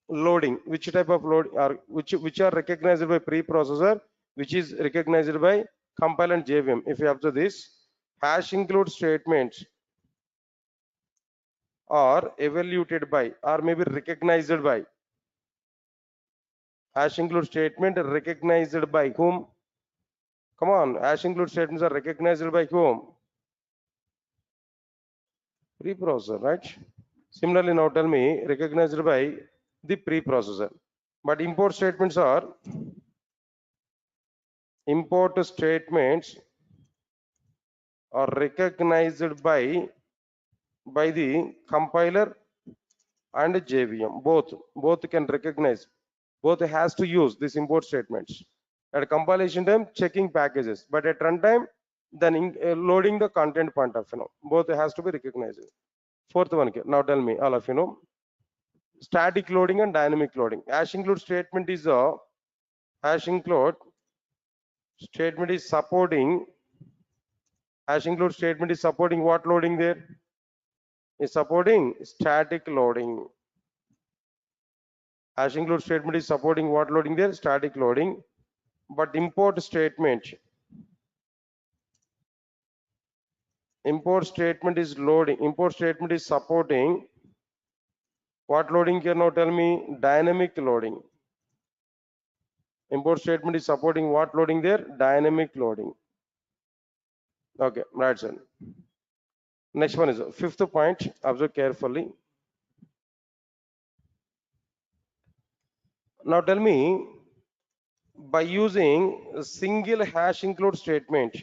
loading. Which type of load are which are recognized by preprocessor, which is recognized by compile and JVM. If you observe this, hash include statements are evaluated by or maybe recognized by. Hash include statement recognized by whom? Come on, hash include statements are recognized by whom? Preprocessor, right? Similarly, now tell me, recognized by the preprocessor. But import statements are recognized by the compiler and JVM. Both can recognize. Both has to use these import statements. At compilation time, checking packages, but at runtime, then loading the content point of both has to be recognized. Fourth one, now tell me, all of static loading and dynamic loading. Hash include statement is supporting. Hash include statement is supporting what loading there? Is supporting static loading. Hash include statement is supporting what loading there? Static loading. But import statement is loading. Import statement is supporting what loading here? Now tell me, dynamic loading. Import statement is supporting what loading there? Dynamic loading. Okay, right, sir. Next one is fifth point. Observe carefully. Now tell me, by using a single hash include statement,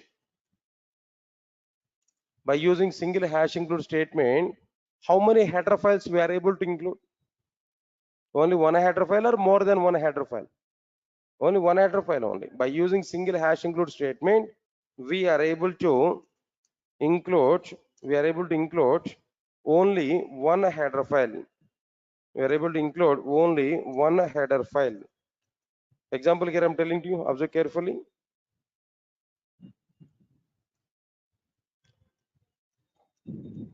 how many header files we are able to include? Only one header file or more than one header file? Only one header file only. By using single hash include statement, we are able to include only one header file. We are able to include only one header file. Example here I'm telling to you, observe carefully.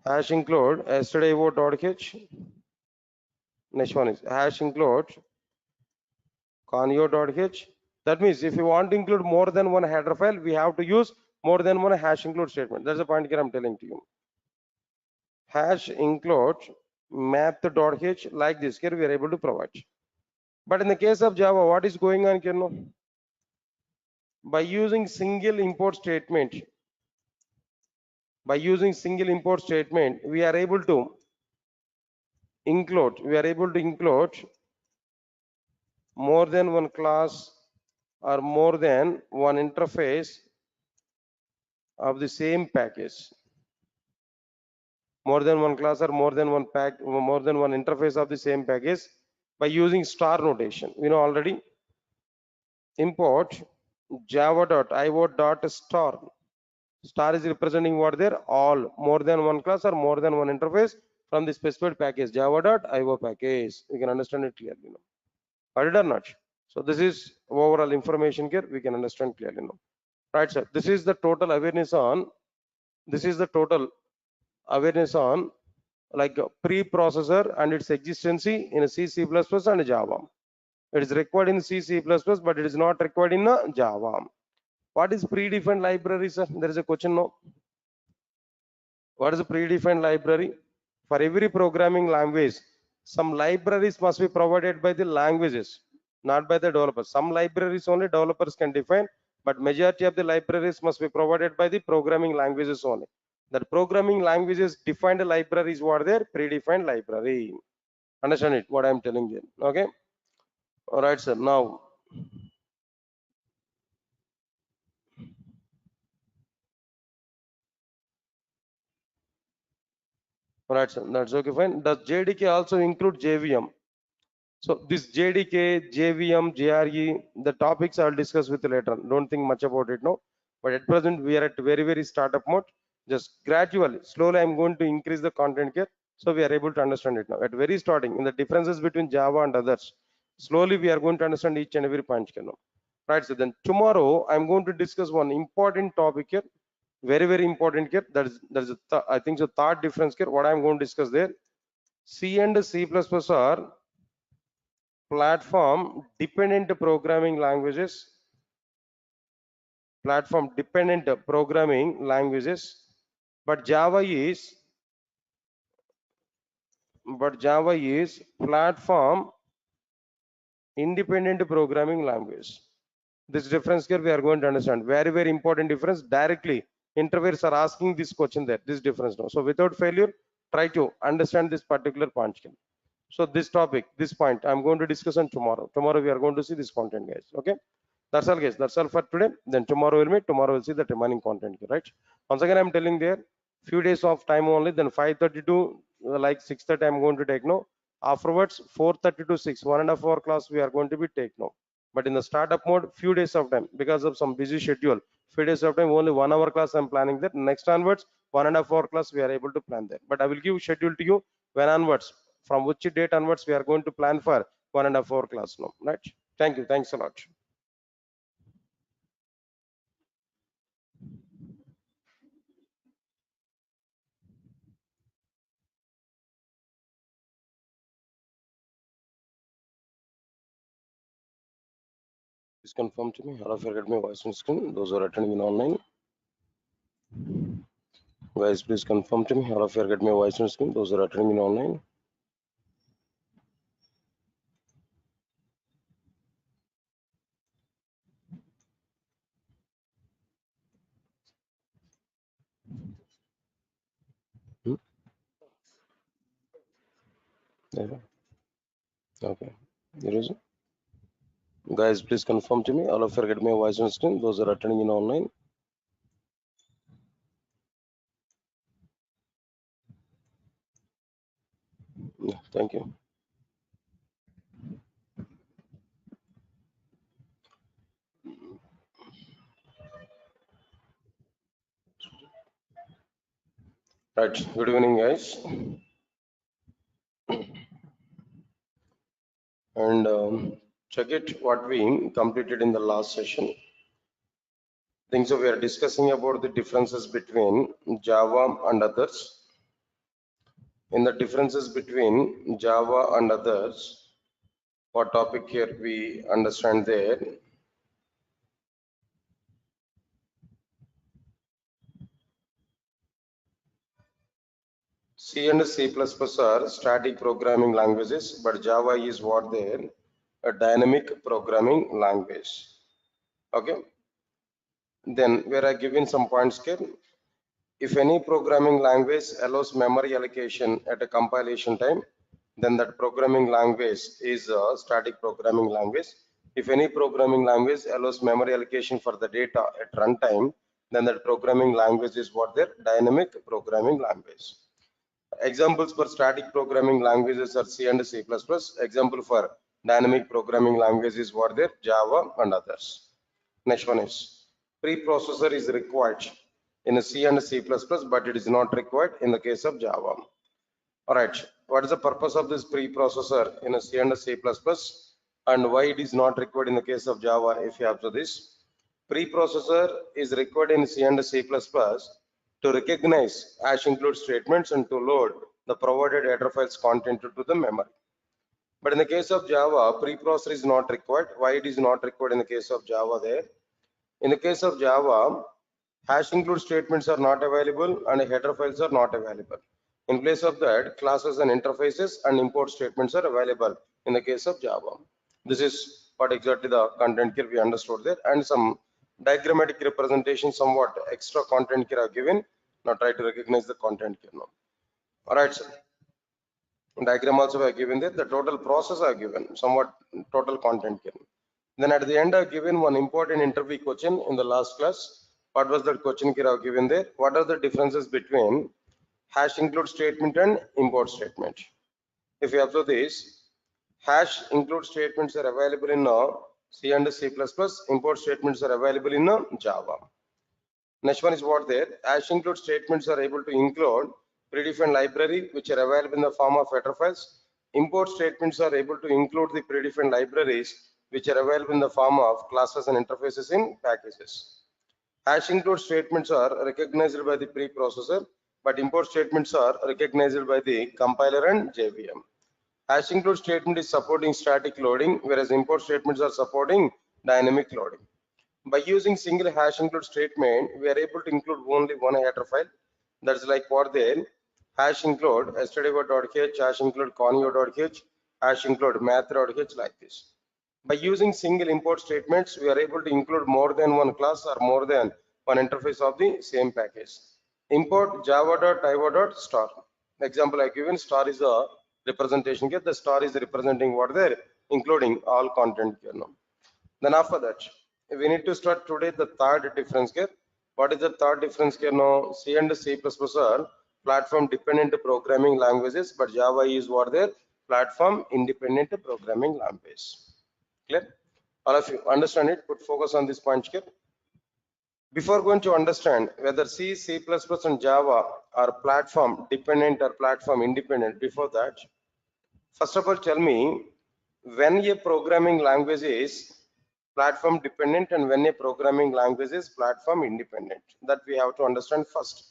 Hash include yesterday .h. Next one is hash include conio.h. That means if you want to include more than one header file, we have to use more than one hash include statement. That's the point here I'm telling to you. Hash include math.h, like this here we are able to provide. But in the case of Java, what is going on here now? By using single import statement, we are able to include more than one class or more than one interface of the same package. More than one class or more than one interface of the same package by using star notation. We know already. Import java.io.star. Star is representing what there? All, more than one class or more than one interface from the specified package, java.io package. We can understand it clearly now. Got it or not? So this is overall information here. We can understand clearly now. Right, sir. This is the total awareness on like a preprocessor and its existency in a C, C++ and Java. It is required in C, C++, but it is not required in Java. What is predefined library, sir? There is a question now. What is a predefined library? For every programming language, some libraries must be provided by the languages, not by the developers. Some libraries only developers can define, but majority of the libraries must be provided by the programming languages only. That programming languages defined libraries what their predefined library. Understand it? What I am telling you. Okay. All right, sir. Now. All right, sir. That's okay. Fine. Does JDK also include JVM? So this JDK, JVM, JRE, the topics I'll discuss with you later. Don't think much about it now. But at present, we are at very startup mode. Just gradually, slowly, I'm going to increase the content here. So we are able to understand it now. At very starting, in the differences between Java and others, slowly we are going to understand each and every point here now. Right, so then tomorrow, I'm going to discuss one important topic here. Very important here. I think the third difference here. What I'm going to discuss there. C and C++ are platform dependent programming languages, but Java is platform independent programming language. This difference here we are going to understand. Very important difference. Directly interviewers are asking this question there, this difference now. So without failure, try to understand this particular point. So this topic, this point, I'm going to discuss on tomorrow. Tomorrow we are going to see this content, guys. Okay. That's all, guys. That's all for today. Then tomorrow we'll meet. Tomorrow we'll see the remaining content, right? Once again, I'm telling there, few days of time only. Then 5:30 to like 6:30, I'm going to take no. Afterwards, 4:30 to 6, 1.5 hour class we are going to be take no. But in the startup mode, few days of time because of some busy schedule. Few days of time, only 1 hour class I'm planning that. Next onwards, 1.5 hour class we are able to plan that. But I will give schedule to you when onwards. From which date onwards we are going to plan for 1.5 hour class now, right? Thank you. Thanks a lot. Please confirm to me. All of you get my voice on screen. Those who are attending in online. Guys, please confirm to me. All of you get my voice on screen. Those who are attending in online. Yeah. Okay. There is. Guys, please confirm to me. All of you are getting my voice on screen. Those are attending in online. Yeah, thank you. Right. Good evening, guys. And check it what we completed in the last session. Think so. We are discussing about the differences between Java and others. In the differences between Java and others, what topic here we understand there? C and C++ are static programming languages, but Java is what there? A dynamic programming language. Okay. Then we are given some points here. If any programming language allows memory allocation at a compilation time, then that programming language is a static programming language. If any programming language allows memory allocation for the data at runtime, then that programming language is what their dynamic programming language. Examples for static programming languages are C and C++. Example for dynamic programming language is what their Java and others. Next one is preprocessor is required in a C and C++, but it is not required in the case of Java. All right, what is the purpose of this preprocessor in a C and C++ and why it is not required in the case of Java? If you have to this, preprocessor is required in C and C++ to recognize hash include statements and to load the provided header files content to the memory. But in the case of Java, preprocessor is not required. Why it is not required in the case of Java there? In the case of Java, hash include statements are not available and header files are not available. In place of that, classes and interfaces and import statements are available in the case of Java. This is what exactly the content here we understood there, and some diagrammatic representation, somewhat extra content here are given. Now try to recognize the content here now. All right, sir. Diagram also are given there. The total process are given, somewhat total content here. Then at the end, I've given one important interview question in the last class. What was that question here I've given there? What are the differences between hash include statement and import statement? If you observe this, hash include statements are available in C and C++. Import statements are available in Java. Next one is what there. Hash include statements are able to include predefined library which are available in the form of header files. Import statements are able to include the predefined libraries which are available in the form of classes and interfaces in packages. Hash include statements are recognized by the preprocessor, but import statements are recognized by the compiler and JVM. Hash include statement is supporting static loading, whereas import statements are supporting dynamic loading. By using single hash include statement, we are able to include only one header file. That's like what there, hash include stdio.h, hash include conio.h, hash include math.h, like this. By using single import statements, we are able to include more than one class or more than one interface of the same package. Import java.ivo.star. Example I given, star is a representation here. The star is representing what there, including all content here now. Then after that, we need to start today the third difference here. What is the third difference here now? C and C++ are platform dependent programming languages, but Java is what their platform independent programming language. Clear? All of you understand it? Put focus on this point here. Before going to understand whether C, C++ and Java are platform dependent or platform independent, before that, first of all, tell me when a programming language is platform dependent and when a programming language is platform independent. That we have to understand first.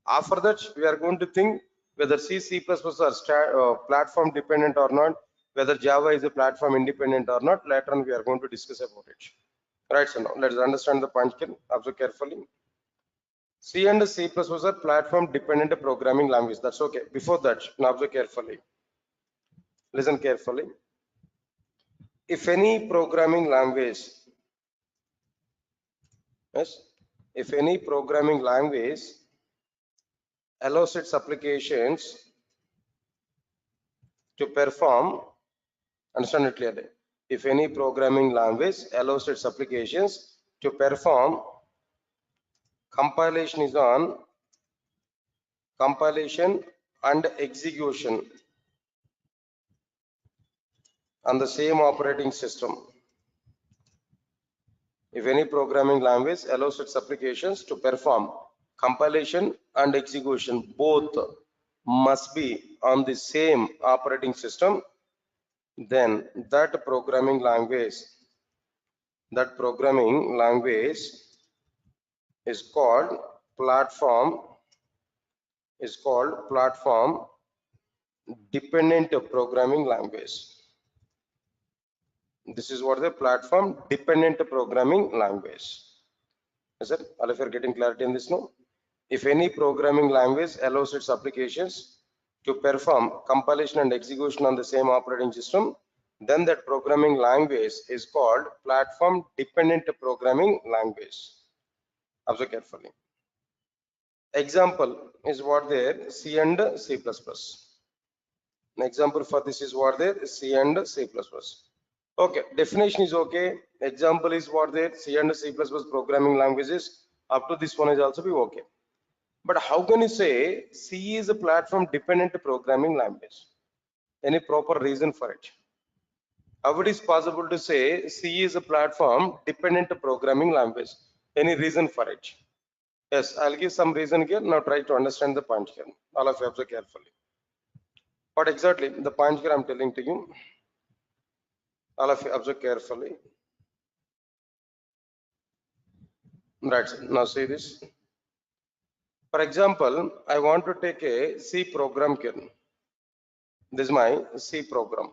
After that, we are going to think whether C, C++ are platform dependent or not, whether Java is a platform independent or not. Later on, we are going to discuss about it. Right, so now let's understand the point here. Observe carefully. C and C++ are platform dependent programming language. That's okay. Before that, now observe carefully. Listen carefully. If any programming language, yes, if any programming language allows its applications to perform, understand it clearly, if any programming language allows its applications to perform compilation is on compilation and execution on the same operating system. If any programming language allows its applications to perform compilation and execution, both must be on the same operating system, then that programming language is called platform dependent programming language. This is what the platform dependent programming language. Is it? All of you are getting clarity in this now? If any programming language allows its applications to perform compilation and execution on the same operating system, then that programming language is called platform dependent programming language. Observe carefully. Example is what there, C and C++. An example for this is what there, C and C++. Okay, definition is okay. Example is what there, C and C++ programming languages. Up to this one is also be okay. But how can you say C is a platform dependent programming language? Any proper reason for it? How it is possible to say C is a platform dependent programming language? Any reason for it? Yes, I'll give some reason here. Now try to understand the point here. All of you observe carefully. What exactly the point here I'm telling to you? All of you observe carefully. Right, now see this. For example, I want to take a C program here. This is my C program.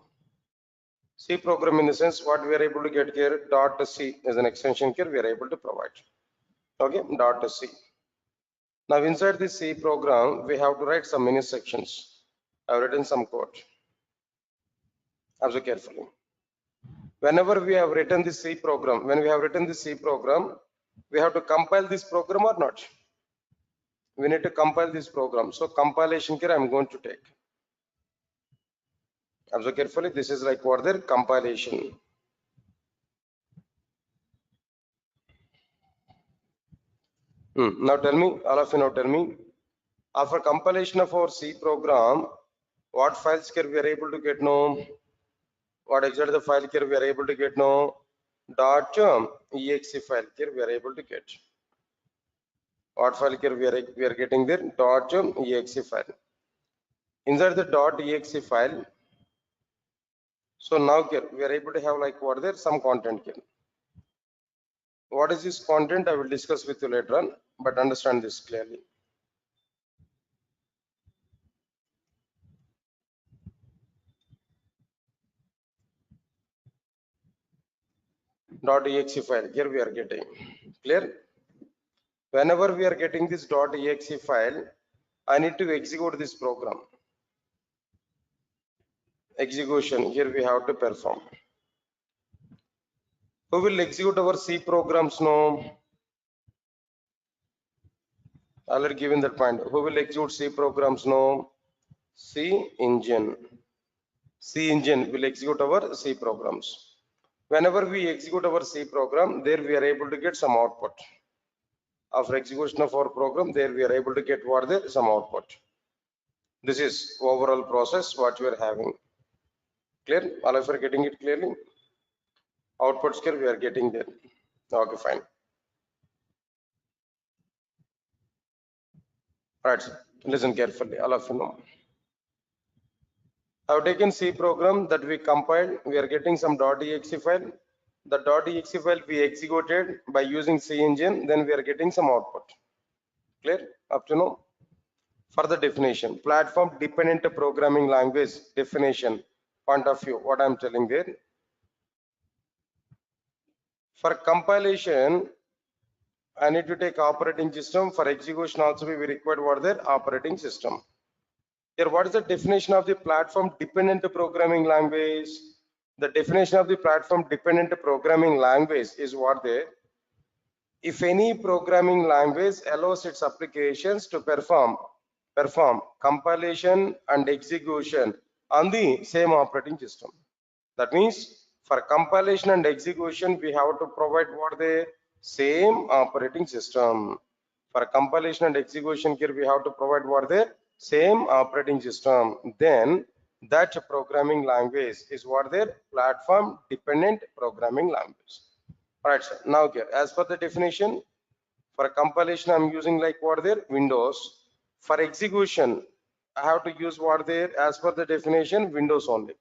C program in the sense what we are able to get here, dot C is an extension here we are able to provide. Okay, dot C. Now inside this C program, we have to write some mini sections. I have written some code. Observe carefully. Whenever we have written this C program, we have to compile this program or not? We need to compile this program. So compilation here I'm going to take. Observe carefully. This is like what their compilation. Now tell me, all of you now tell me, after compilation of our C program, what files here we are able to get now? What exactly the file here we are able to get now? .exe file here we are able to get. What file here we are getting there? .exe file. Inside the .exe file, so now here we are able to have like what there some content here. What is this content? I will discuss with you later on, but understand this clearly. .exe file here we are getting. Clear? Whenever we are getting this .exe file, I need to execute this program. Execution here we have to perform. Who will execute our C programs now? Already given that point. Who will execute C programs now? C engine. C engine will execute our C programs. Whenever we execute our C program, there we are able to get some output. After execution of our program, there we are able to get what there some output. This is overall process what we are having. Clear? All of you are getting it clearly? Outputs here we are getting there. Okay, fine. Right, listen carefully, all of you know. I have taken C program that we compiled, we are getting some .exe file. The .exe file we executed by using C engine, then we are getting some output. Clear? Up to now? For the definition, platform dependent programming language definition point of view, what I am telling there. For compilation, I need to take operating system. For execution also we required what their operating system. Here, what is the definition of the platform dependent programming language? The definition of the platform dependent programming language is what there. If any programming language allows its applications to perform compilation and execution on the same operating system. That means For compilation and execution, we have to provide what the same operating system. For compilation and execution here, we have to provide what the same operating system. Then that programming language is what their platform dependent programming language. All right, sir. Now here, as per the definition, for compilation, I'm using like what there Windows. For execution, I have to use what there as per the definition Windows only.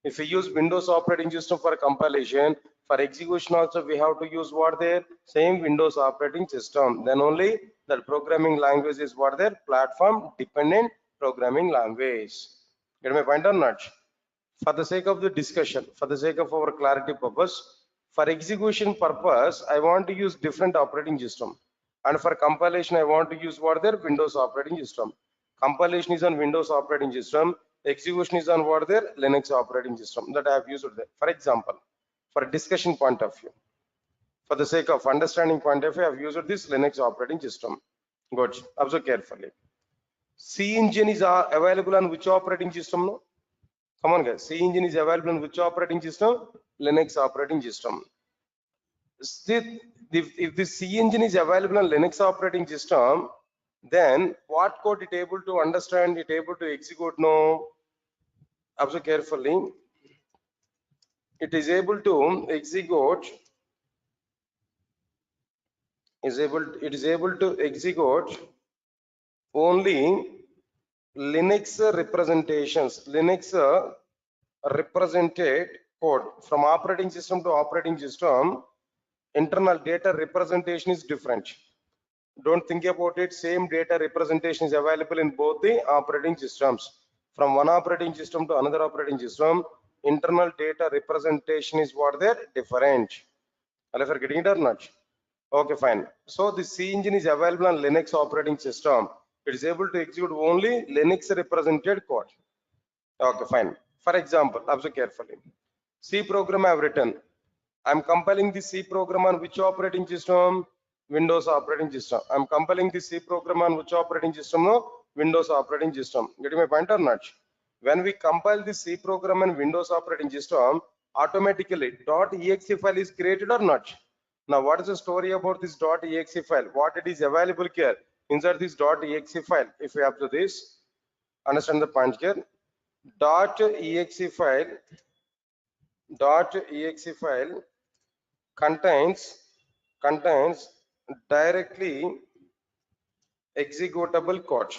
If we use Windows operating system for compilation, for execution also we have to use what their same Windows operating system. Then only the programming language is what their platform dependent programming language. Get my point or not? For the sake of the discussion, for the sake of our clarity purpose, for execution purpose, I want to use different operating system. And for compilation, I want to use what their Windows operating system. Compilation is on Windows operating system. Execution is on what their Linux operating system that I have used there. For example, for discussion point of view, for the sake of understanding point of view, I have used this Linux operating system. Good. Observe carefully. C engine is available on which operating system? No? Come on guys, C engine is available on which operating system? Linux operating system. If the C engine is available on Linux operating system, then what code it able to understand, it able to execute? No. Observe carefully. It is able to execute. It is able to execute only Linux representations. Linux represented code from operating system to operating system. Internal data representation is different. Don't think about it. Same data representation is available in both the operating systems. From one operating system to another operating system, internal data representation is what they're different. Are you getting it or not? Okay, fine. So the C engine is available on Linux operating system. It is able to execute only Linux represented code. Okay, fine. For example, observe carefully. C program I have written. I'm compiling the C program on which operating system? Windows operating system. I'm compiling the C program on which operating system? No, Windows operating system. Getting my point or not? When we compile the C program on Windows operating system, automatically .exe file is created or not? Now, what is the story about this .exe file? What it is available here? Insert this .exe file. If we have to this, understand the point here. .exe file contains directly executable code.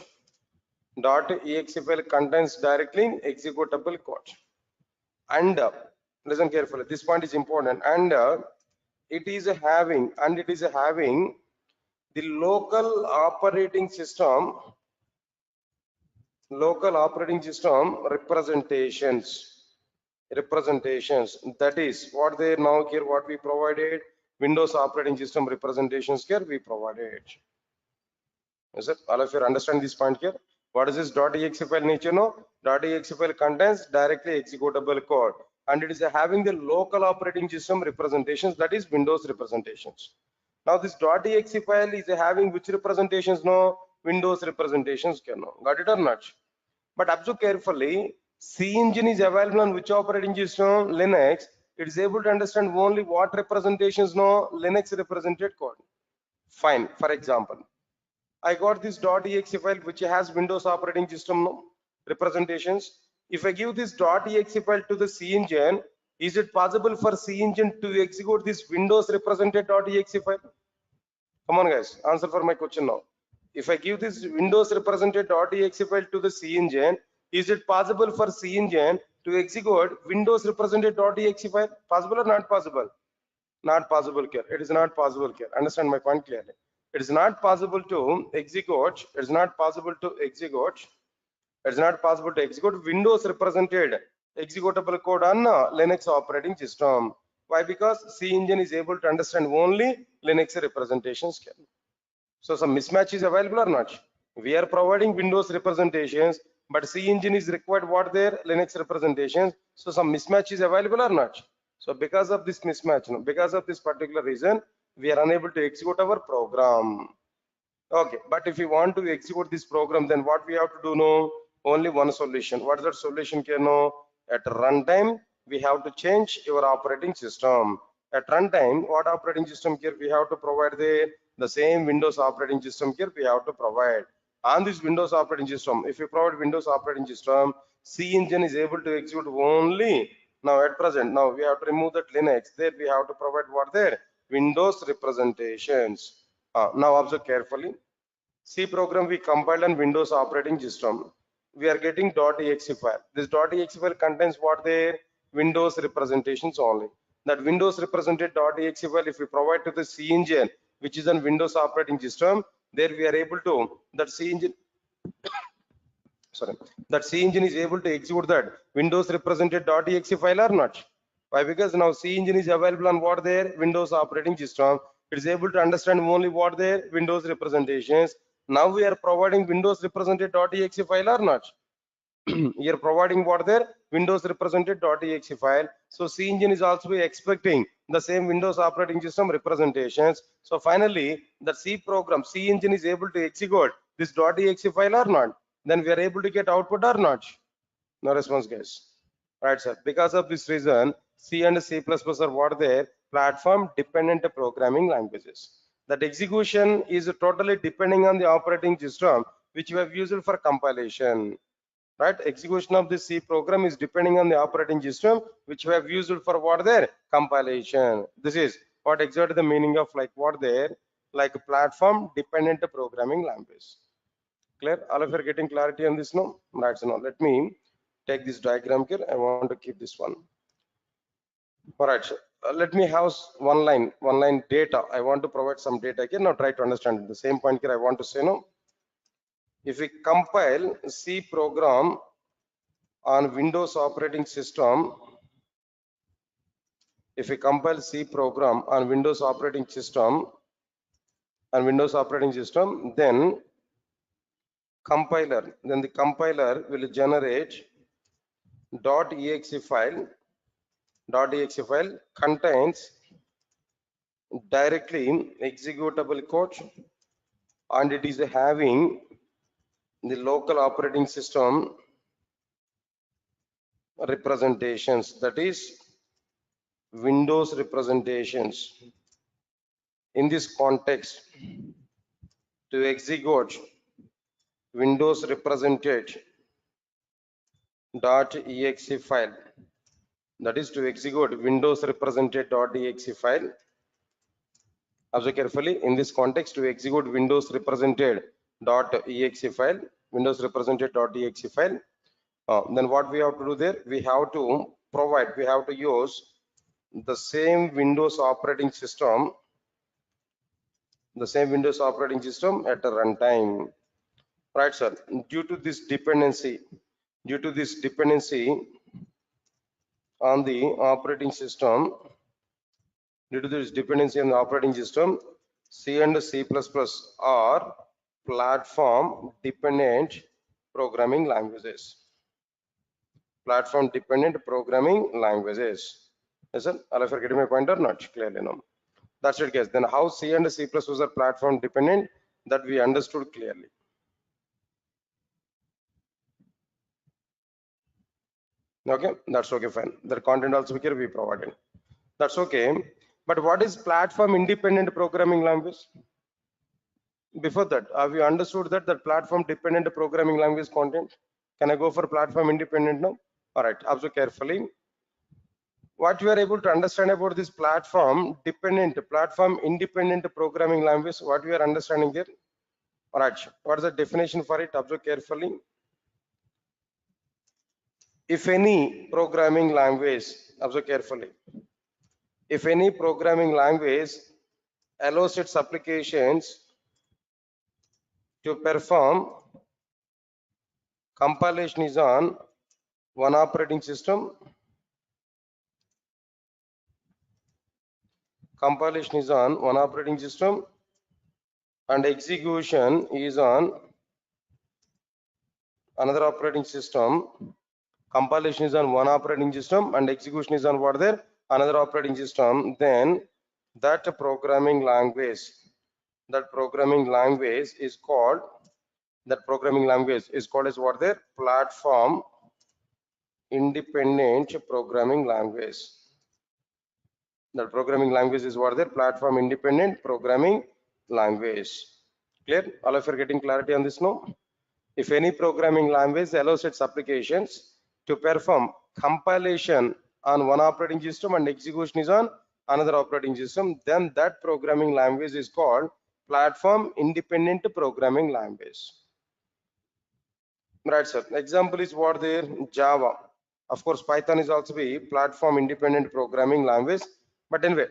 .exe file contains directly executable code. And listen carefully. This point is important. And it is having the local operating system representations. That is what they now here what we provided. Windows operating system representations here we provided. Is it all of you understand this point here? What is this .exe file nature? No, .exe file contains directly executable code, and it is having the local operating system representations, that is Windows representations. Now this .exe file is having which representations? No, Windows representations. No, got it or not? But observe carefully. C engine is available on which operating system? Linux. It is able to understand only what representations? No, Linux represented code. Fine. For example, I got this .exe file which has Windows operating system representations. If I give this .exe file to the C engine, is it possible for C engine to execute this Windows represented .exe file? Come on guys, answer for my question now. If I give this Windows represented .exe file to the C engine, is it possible for C engine to execute Windows represented .exe file? Possible or not possible? Not possible here. It is not possible here. Understand my point clearly. It is not possible to execute. It is not possible to execute. It is not possible to execute Windows represented executable code on Linux operating system. Why? Because C engine is able to understand only Linux representations. So some mismatch is available or not? We are providing Windows representations, but C engine is required what their Linux representations. So some mismatch is available or not? So because of this mismatch, because of this particular reason, we are unable to execute our program. Okay, but if you want to execute this program, then what we have to do? No, only one solution. What is that solution? At runtime, we have to change your operating system. At runtime, what operating system here we have to provide the same Windows operating system here we have to provide. On this Windows operating system, if you provide Windows operating system, C engine is able to execute only now at present. Now we have to remove that Linux. There we have to provide what there Windows representations. Now observe carefully. C program we compiled on Windows operating system. We are getting .exe file. This .exe file contains what there Windows representations only. That Windows represented .exe file, if we provide to the C engine, which is on Windows operating system, there we are able to that C engine. Sorry, that C engine is able to execute that Windows represented .exe file or not? Why? Because now C engine is available on what their Windows operating system. It is able to understand only what their Windows representations. Now we are providing Windows represented .exe file or not? You are providing what their Windows represented .exe file. So C engine is also expecting the same Windows operating system representations. So finally, the C program, C engine is able to execute this .exe file or not? Then we are able to get output or not? No response, guys. Right, sir. Because of this reason, C and C++ are what their platform dependent programming languages. That execution is totally depending on the operating system which we have used for compilation. Right, execution of the C program is depending on the operating system which we have used for what their compilation. This is what exactly the meaning of like what their like platform dependent programming language. Clear? All of you are getting clarity on this now? That's now. Let me take this diagram here. I want to keep this one. All right. So, let me have one line data. I want to provide some data here. Now try to understand the same point here. I want to say no. If we compile C program on Windows operating system, if we compile C program on Windows operating system, then the compiler will generate .exe file. .exe file contains directly executable code, and it is having the local operating system representations, that is Windows representations. In this context, to execute Windows represented .exe file, that is to execute Windows represented .exe file. Observe carefully. In this context, to execute Windows represented .exe file, Windows represented.exe file, then what we have to do there? We have to use the same Windows operating system, at a runtime. Right, sir. Due to this dependency on the operating system, C and C++ are platform dependent programming languages. Yes, sir. All of you are getting my point or not? Clearly, no. That's it, guys. Then how C and C++ are platform dependent, that we understood clearly. Okay, that's okay, fine. The content also here we provided. That's okay. But what is platform independent programming language? Before that, have you understood that the platform dependent programming language content? Can I go for platform independent now? All right, observe carefully. What you are able to understand about this platform independent programming language, what you are understanding there? All right, what is the definition for it? Observe carefully. If any programming language, observe carefully, if any programming language allows its applications to perform compilation is on one operating system, and execution is on another operating system. Compilation is on one operating system and execution is on what there? Another operating system. Then that programming language is called, as what there? Platform independent programming language. The programming language is what their platform independent programming language. Clear? All of you are getting clarity on this now? If any programming language allows its applications to perform compilation on one operating system and execution is on another operating system, then that programming language is called platform independent programming language. Right, sir. Example is what there? Java. Of course, Python is also a platform independent programming language. But anyway,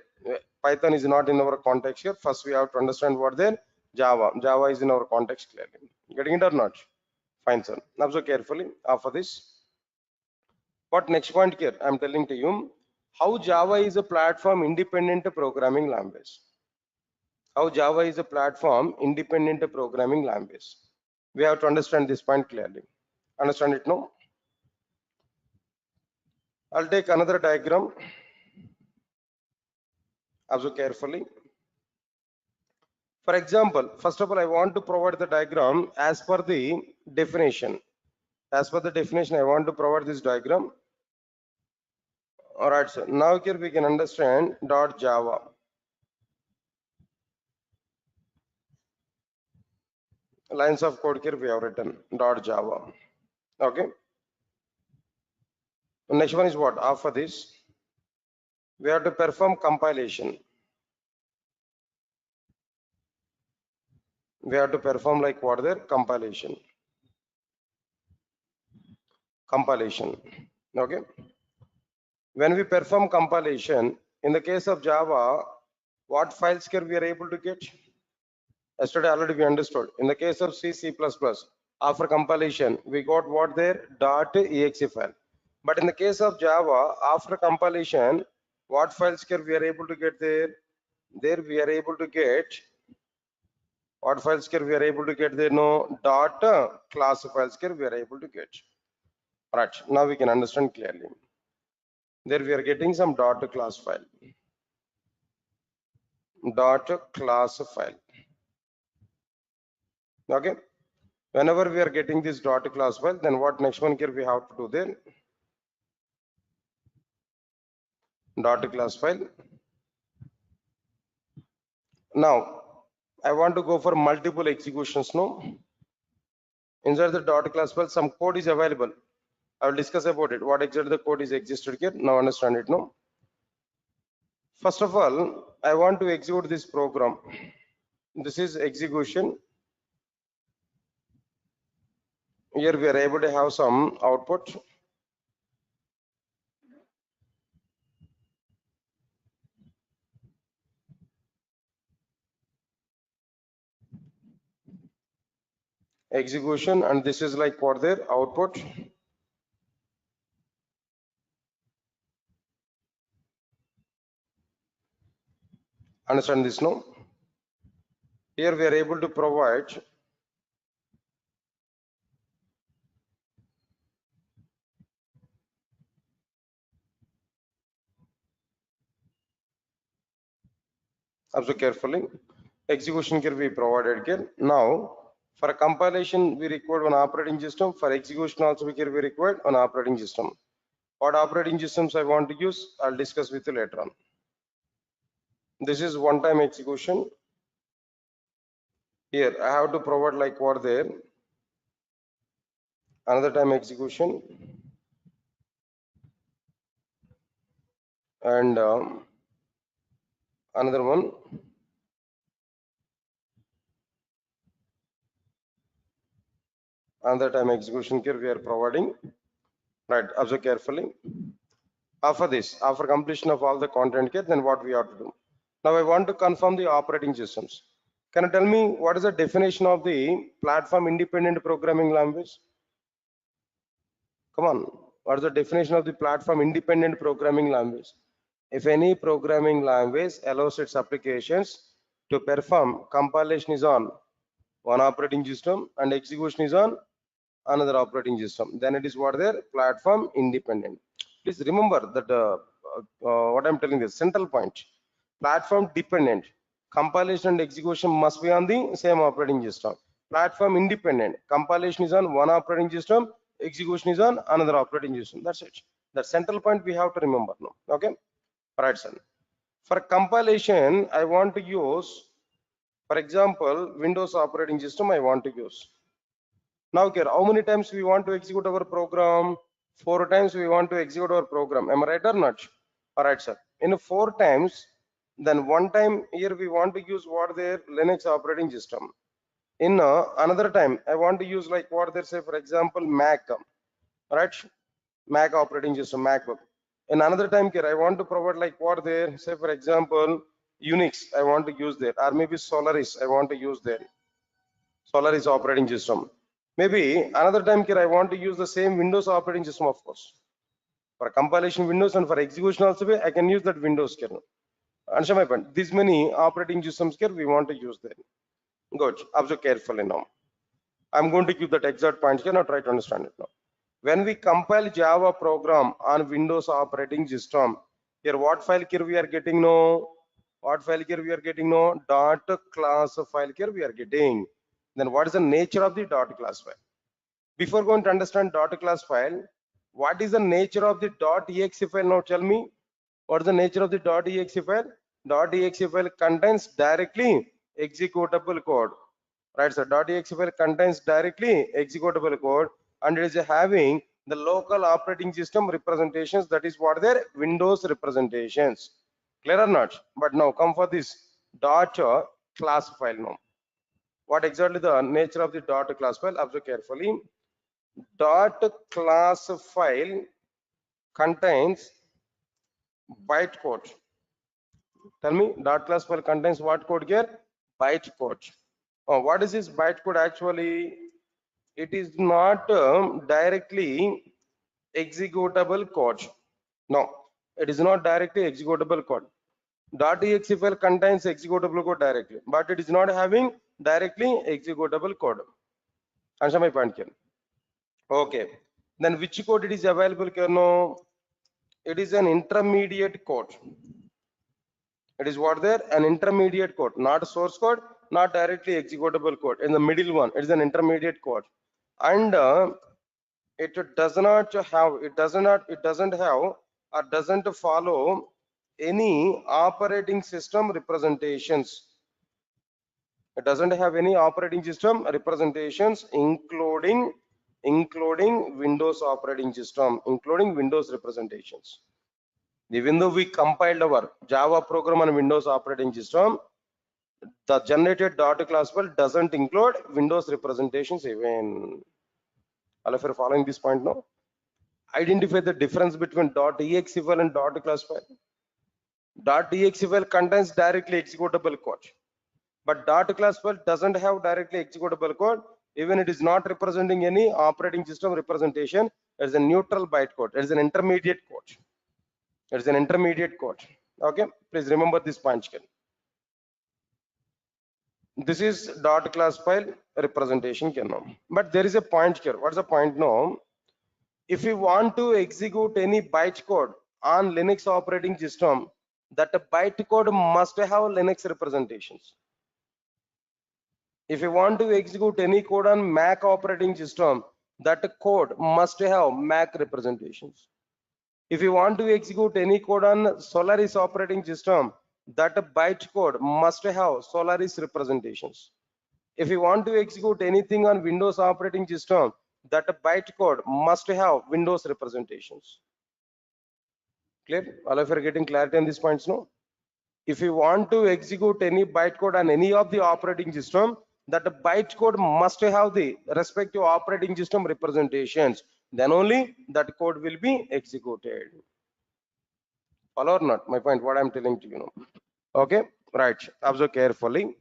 Python is not in our context here. First, we have to understand what there Java. Java is in our context clearly. Getting it or not? Fine, sir. Observe carefully after this. What next point here? I'm telling to you how Java is a platform independent programming language. How Java is a platform independent programming language. We have to understand this point clearly. Understand it now? I'll take another diagram. Observe carefully. For example, first of all, I want to provide the diagram as per the definition. As per the definition, I want to provide this diagram. All right, so now here we can understand .java. Lines of code here we have written .java. Okay. Next one is what? After this, we have to perform compilation. We have to perform like what there? Compilation. Compilation. Okay. When we perform compilation, in the case of Java, what files here we are able to get? Yesterday already we understood. In the case of C, C++, after compilation, we got what there? .exe file. But in the case of Java, after compilation, what files here we are able to get there? There we are able to get, what files here we are able to get there? No, class files here we are able to get. Right, now we can understand clearly. There we are getting some class file. Class file. Okay. Whenever we are getting this class file, then what next one here we have to do then? Class file. Now, I want to go for multiple executions now. Inside the class file, some code is available. I will discuss about it. What exactly the code is existed here. Now understand it now. First of all, I want to execute this program. This is execution. Here we are able to have some output. Execution, and this is like what their output. Understand this now? Here we are able to provide observe carefully. Execution here we provided here. Now for compilation we required an operating system. For execution also here we required an operating system. What operating systems I want to use, I'll discuss with you later on. This is one-time execution. Here I have to provide like what there, another time execution, and another one. Another time execution here we are providing. Right, observe carefully. After this, after completion of all the content here, then what we have to do? Now I want to confirm the operating systems. Can you tell me what is the definition of the platform independent programming language? Come on, what is the definition of the platform independent programming language? If any programming language allows its applications to perform compilation is on one operating system and execution is on another operating system, then it is what their platform independent. Please remember that what I'm telling is central point. Platform dependent, compilation and execution must be on the same operating system. Platform independent, compilation is on one operating system, execution is on another operating system. That's it. The central point we have to remember now. Okay, right, son. For compilation, I want to use, for example, Windows operating system I want to use. Now here, how many times we want to execute our program? 4 times we want to execute our program. Am I right or not? All right, sir. In 4 times, then 1 time here we want to use what their Linux operating system. In another time, I want to use like what they say, for example, Mac, right? Mac operating system, MacBook. In another time here, I want to provide like what there, say for example, Unix, I want to use there, or maybe Solaris, I want to use there. Solaris operating system. Maybe another time here, I want to use the same Windows operating system, of course. For compilation Windows and for execution also, I can use that Windows kernel. Understand my point? These many operating systems here we want to use there. Good. Observe carefully now. I'm going to give that exact point here. Now try to understand it now. When we compile Java program on Windows operating system, here what file here we are getting now? What file here we are getting now? Dot class file here we are getting. Then what is the nature of the dot class file? Before going to understand dot class file, what is the nature of the .exe file? Now tell me, what is the nature of the .exe file? .exe file contains directly executable code, right? So .exe file contains directly executable code, and it is having the local operating system representations. That is what their Windows representations. Clear or not? But now come for this dot class file now. What exactly the nature of the dot class file? Observe carefully. Dot class file contains bytecode. Tell me, dot class file contains what code here? Bytecode. What is this bytecode actually? It is not directly executable code. No, it is not directly executable code. .exe file contains executable code directly, but it is not having directly executable code. Answer my point here. Okay, then which code it is available here? No, it is an intermediate code. It is what there? An intermediate code, not source code, not directly executable code. In the middle one, it is an intermediate code, and it doesn't have or doesn't follow any operating system representations. It doesn't have any operating system representations, including Windows operating system, including Windows representations. Even though we compiled our Java program on Windows operating system, the generated dot class file doesn't include Windows representations even. All of you are following this point now? Identify the difference between .exe file and dot class file. .exe file contains directly executable code, but dot class file doesn't have directly executable code. Even it is not representing any operating system representation. It is a neutral bytecode. It is an intermediate code. It is an intermediate code. Okay, please remember this point. This is dot class file representation now. But there is a point here. What's the point now? If you want to execute any bytecode on Linux operating system, that bytecode must have Linux representations. If you want to execute any code on Mac operating system, that code must have Mac representations. If you want to execute any code on Solaris operating system, that bytecode must have Solaris representations. If you want to execute anything on Windows operating system, that bytecode must have Windows representations. Clear? All of you are getting clarity on these points now? If you want to execute any bytecode on any of the operating system, that the bytecode must have the respective operating system representations. Then only that code will be executed. Follow or not? My point, what I'm telling to you now. Okay, right. Observe carefully.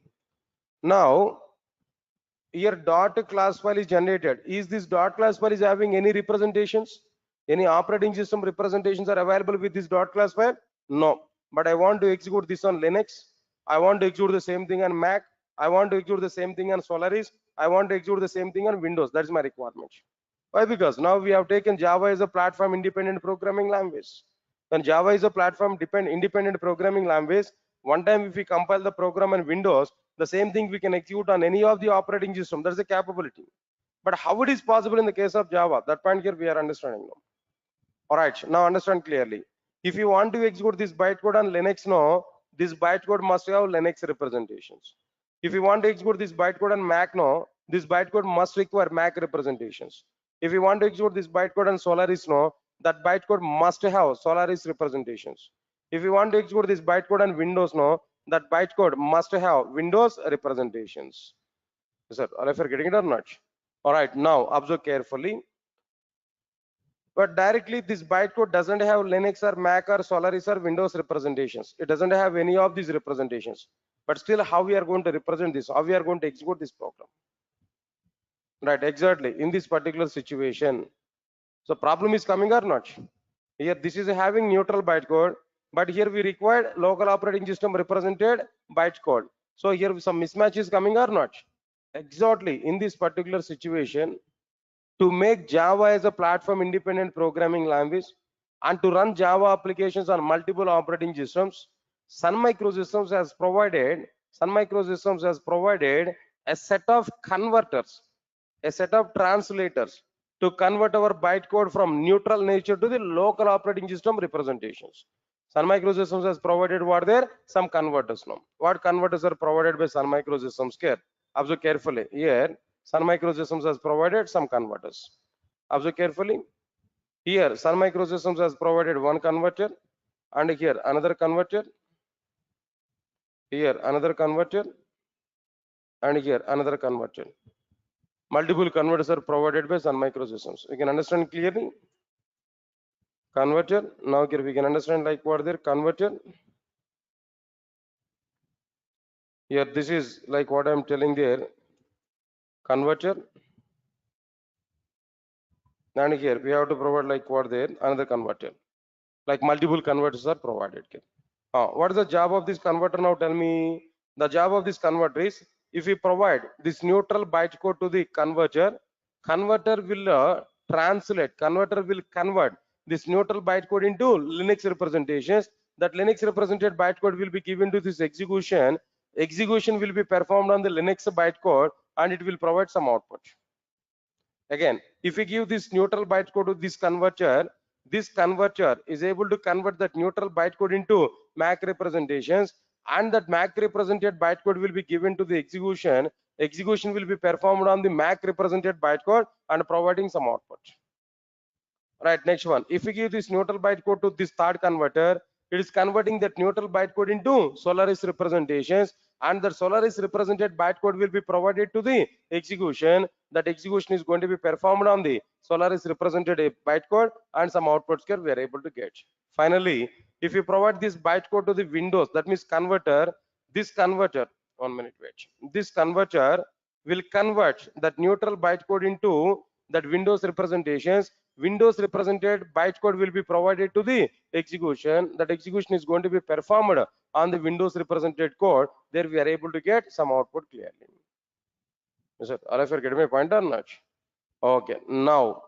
Now, here dot class file is generated. Is this dot class file is having any representations? Any operating system representations are available with this dot class file? No. But I want to execute this on Linux. I want to execute the same thing on Mac. I want to execute the same thing on Solaris. I want to execute the same thing on Windows. That's my requirement. Why? Because now we have taken Java as a platform independent programming language. When Java is a platform independent programming language, one time if we compile the program on Windows, the same thing we can execute on any of the operating system. That's the capability. But how it is possible in the case of Java? That point here we are understanding now. All right, now understand clearly. If you want to execute this bytecode on Linux now, this bytecode must have Linux representations. If you want to execute this bytecode on Mac now, this bytecode must require Mac representations. If you want to execute this bytecode on Solaris now, that bytecode must have Solaris representations. If you want to execute this bytecode on Windows now, that bytecode must have Windows representations. Sir, are you getting it or not? All right, now observe carefully. But directly this bytecode doesn't have Linux or Mac or Solaris or Windows representations. It doesn't have any of these representations. But still, how we are going to represent this? How we are going to execute this program? Right, exactly. In this particular situation, so problem is coming or not? Here, this is having neutral bytecode, but here we require local operating system represented bytecode. So here some mismatch is coming or not? Exactly. In this particular situation, to make Java as a platform independent programming language and to run Java applications on multiple operating systems, Sun Microsystems has provided a set of converters, a set of translators to convert our bytecode from neutral nature to the local operating system representations. Sun Microsystems has provided what there? Some converters now. What converters are provided by Sun Microsystems here? Observe carefully. Here, Sun Microsystems has provided some converters. Observe carefully. Here, Sun Microsystems has provided one converter, and here another converter. Here another converter, and here another converter. Multiple converters are provided by Sun Microsystems. We can understand clearly. Converter. Now here we can understand like what there converter. Here this is like what I am telling there. Converter. And here we have to provide like what there another converter. Like multiple converters are provided. What is the job of this converter now? Tell me. The job of this converter is if we provide this neutral bytecode to the converter, converter will converter will convert this neutral bytecode into Linux representations. That Linux represented bytecode will be given to this execution. Execution will be performed on the Linux bytecode and it will provide some output. Again, if we give this neutral bytecode to this converter is able to convert that neutral bytecode into Mac representations, and that Mac represented bytecode will be given to the execution. Execution will be performed on the Mac represented bytecode and providing some output. Right, next one. If we give this neutral bytecode to this third converter, it is converting that neutral bytecode into Solaris representations, and the Solaris represented bytecode will be provided to the execution. That execution is going to be performed on the Solaris represented bytecode, and some outputs here we are able to get. Finally, if you provide this bytecode to the Windows, that means converter, this converter, 1 minute wait, this converter will convert that neutral bytecode into that Windows representations. Windows represented bytecode will be provided to the execution. That execution is going to be performed on the Windows represented code. There we are able to get some output clearly. Is it? Are you getting my point or not? Okay. Now,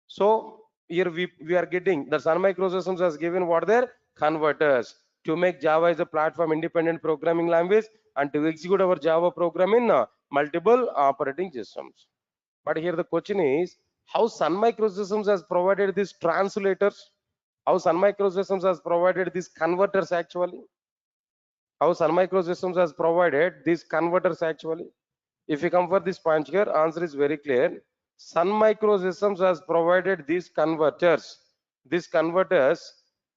so here we are getting the Sun Microsystems has given what their converters to make Java as a platform independent programming language and to execute our Java program in multiple operating systems. But here the question is, how Sun Microsystems has provided these translators? How Sun Microsystems has provided these converters actually? How Sun Microsystems has provided these converters actually? If you come for this point here, answer is very clear. Sun Microsystems has provided these converters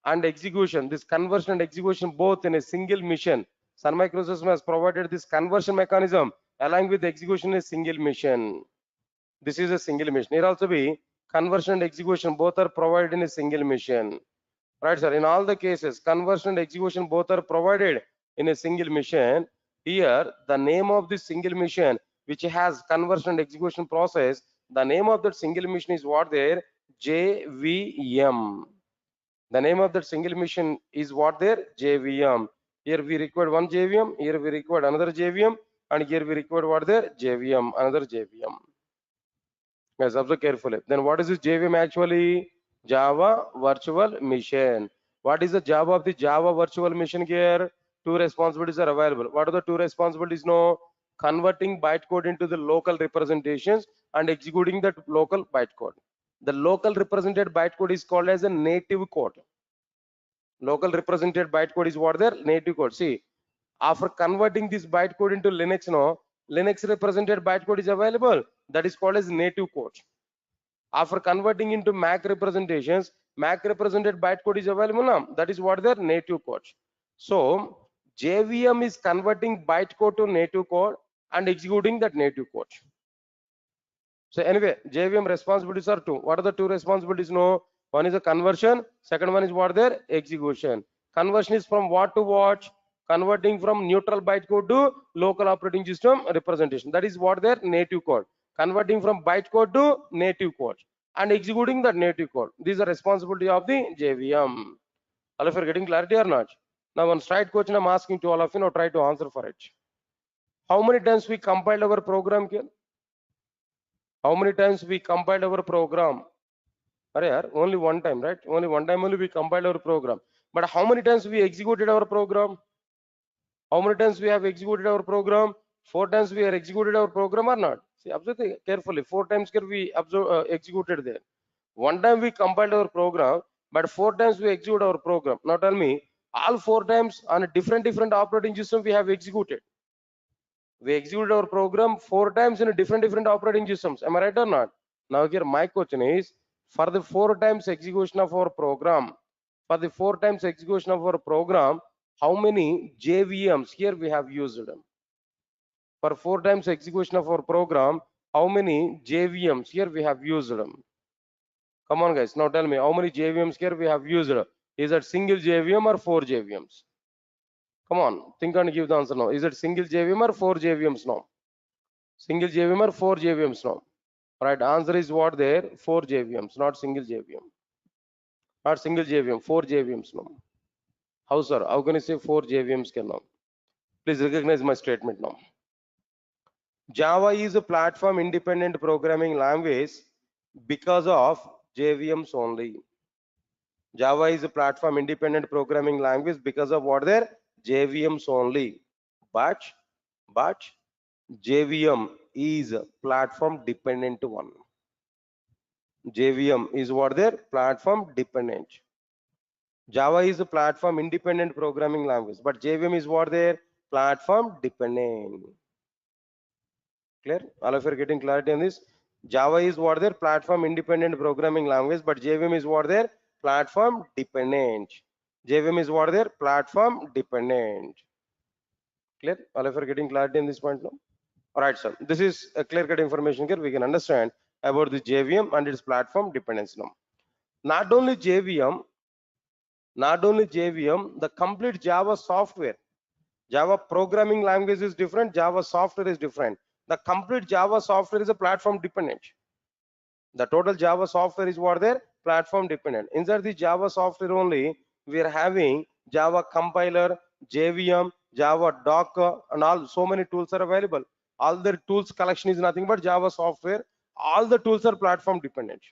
and execution, this conversion and execution both in a single mission. Sun Microsystems has provided this conversion mechanism along with execution in a single mission. This is a single mission. Here also be conversion and execution both are provided in a single mission. Right, sir? In all the cases, conversion and execution both are provided in a single mission. Here, the name of this single mission, which has conversion and execution process, the name of that single mission is what there? JVM. The name of that single mission is what there? JVM. Here we required one JVM, here we required another JVM, and here we required what there? JVM, another JVM. Guys, observe carefully. Then what is this JVM actually? Java Virtual Machine. What is the job of the Java Virtual Machine here? Two responsibilities are available. What are the two responsibilities? No, converting bytecode into the local representations and executing that local bytecode. The local represented bytecode is called as a native code. Local represented bytecode is what their native code. See, after converting this bytecode into Linux, no, Linux represented bytecode is available. That is called as native code. After converting into Mac representations, Mac represented bytecode is available now. That is what their native code. So JVM is converting bytecode to native code and executing that native code. So anyway, JVM responsibilities are two. What are the two responsibilities? No, one is a conversion. Second one is what their execution. Conversion is from what to what? Converting from neutral bytecode to local operating system representation. That is what their native code. Converting from bytecode to native code and executing that native code. These are responsibility of the JVM. All of you are getting clarity or not? Now one straight question I'm asking to all of you, now try to answer for it. How many times we compiled our program here? How many times we compiled our program? Only one time, right? Only one time only we compiled our program. But how many times we executed our program? How many times we have executed our program? 4 times we have executed our program or not? See, observe carefully. 4 times we executed there. One time we compiled our program, but 4 times we execute our program. Now tell me, all 4 times on a different operating system we have executed. We executed our program 4 times in a different operating systems. Am I right or not? Now here my question is, for the 4 times execution of our program, for the 4 times execution of our program, how many JVMs here we have used them? For 4 times execution of our program, how many JVMs here we have used them? Come on guys, now tell me how many JVMs here we have used. Is it single JVM or 4 JVMs? Come on, think and give the answer now. Is it single JVM or 4 JVMs now? Single JVM or 4 JVMs now? Right, answer is what there? 4 JVMs, not single JVM. Not single JVM, 4 JVMs now. How sir? How can you say 4 JVMs can now? Please recognize my statement now. Java is a platform independent programming language because of JVMs only. Java is a platform independent programming language because of what there? JVMs only. But JVM is a platform dependent one. JVM is what there? Platform dependent. Java is a platform independent programming language, but JVM is what there? Platform dependent. Clear? All of you are getting clarity on this? Java is what there? Platform independent programming language, but JVM is what there? Platform dependent. JVM is what there? Platform dependent. Clear? All of you are getting clarity in this point now? All right, sir. This is a clear-cut information here. We can understand about the JVM and its platform dependence now. Not only JVM, the complete Java software. Java programming language is different. Java software is different. The complete Java software is a platform dependent. The total Java software is what there? Platform dependent. Inside the Java software only, we are having Java compiler, JVM, Java Docker, and all so many tools are available. All the tools collection is nothing but Java software. All the tools are platform dependent.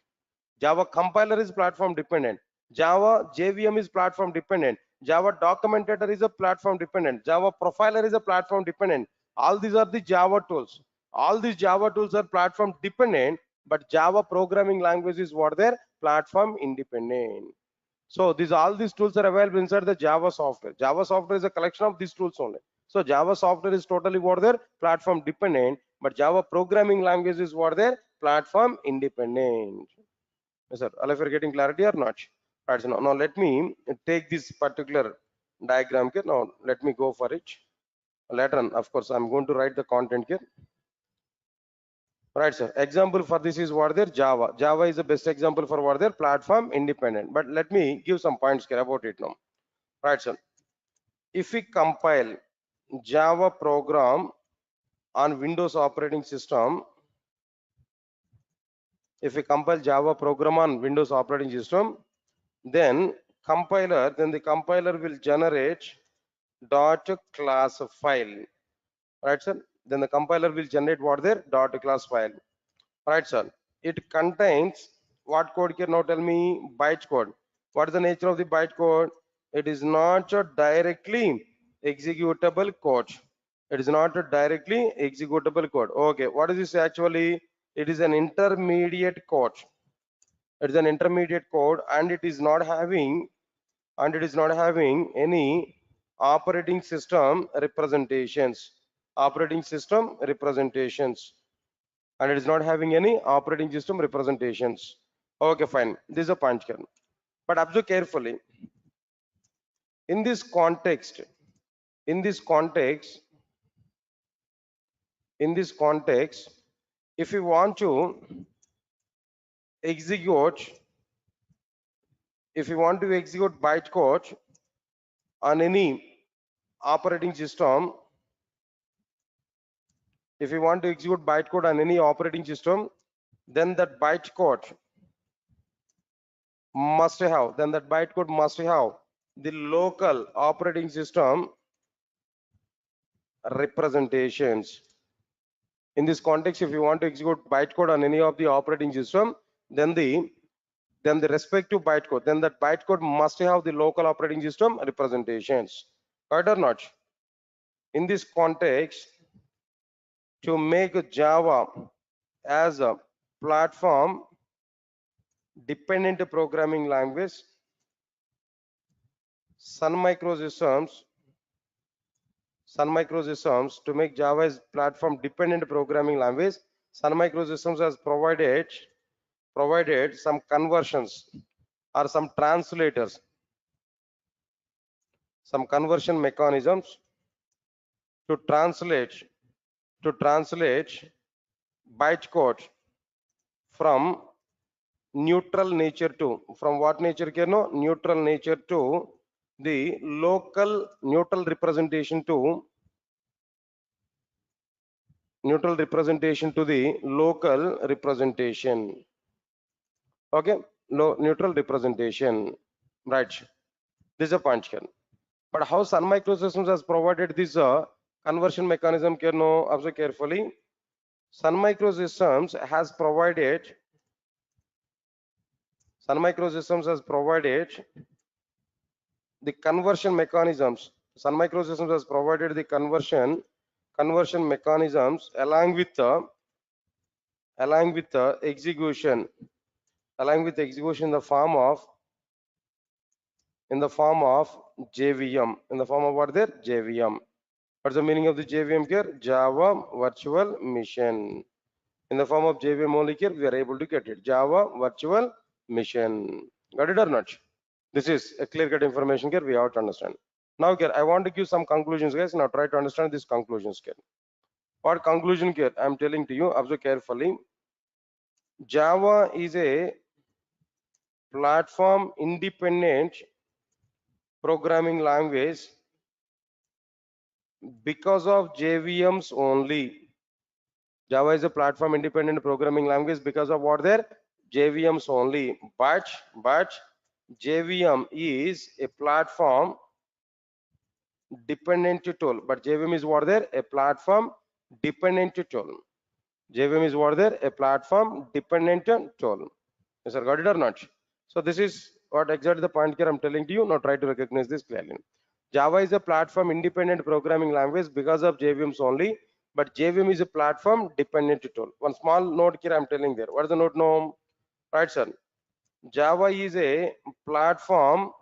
Java compiler is platform dependent. Java JVM is platform dependent. Java documentator is a platform dependent. Java profiler is a platform dependent. All these are the Java tools. All these Java tools are platform dependent, but Java programming language is what they're platform independent. So all these tools are available inside the Java software. Java software is a collection of these tools only. So Java software is totally what they're platform dependent, but Java programming language is what they're platform independent. Yes, sir. All of you are getting clarity or not? Right, so now let me take this particular diagram here. Now let me go for it. Later on, of course, I'm going to write the content here. Right, sir. Example for this is what there? Java. Java is the best example for what there? Platform independent. But let me give some points here about it now. Right, sir. If we compile Java program on Windows operating system, if we compile Java program on Windows operating system, then the compiler will generate dot class file. Right, sir? Then the compiler will generate what there? Dot class file. Right, sir? It contains what code here? Now tell me byte code. What is the nature of the byte code? It is not a directly executable code. It is not a directly executable code. Okay, what is this actually? It is an intermediate code. It is an intermediate code, and it is not having any operating system representations. Operating system representations. And it is not having any operating system representations. Okay, fine. This is a punch kernel. But observe carefully. In this context, if you want to execute bytecode on any operating system, then that bytecode must have the local operating system representations. In this context, if you want to execute bytecode on any of the operating system, then the respective bytecode, then that bytecode must have the local operating system representations. Right or not? In this context, to make Java as a platform dependent programming language, Sun Microsystems, to make Java as platform dependent programming language, Sun Microsystems has provided some conversions or some translators, some conversion mechanisms to translate bytecode from neutral nature to, from what nature can know, neutral nature to the local neutral representation to the local representation. Okay, neutral representation, right? This is a punch kernel. But how Sun Microsystems has provided this conversion mechanism, can know, observe carefully. Sun Microsystems has provided the conversion mechanisms. Sun Microsystems has provided the conversion mechanisms along with execution in the form of JVM. In the form of what there? JVM. What's the meaning of the JVM here? Java Virtual Machine. In the form of JVM only here, we are able to get it. Java Virtual Machine. Got it or not? This is a clear-cut information here we have to understand. Now here, I want to give some conclusions, guys. Now try to understand these conclusions here. What conclusion here? I'm telling to you, observe carefully. Java is a platform independent programming language because of JVMs only. Java is a platform independent programming language because of what there? JVMs only. But JVM is a platform dependent tool. But JVM is what there? A platform dependent tool. JVM is what there? A platform dependent tool. Yes, sir, got it or not? So this is what exactly the point here I'm telling to you. Now try to recognize this clearly. Java is a platform independent programming language because of JVMs only, but JVM is a platform dependent tool. One small note here I'm telling there. What is the note now? Right, sir. Java is a platform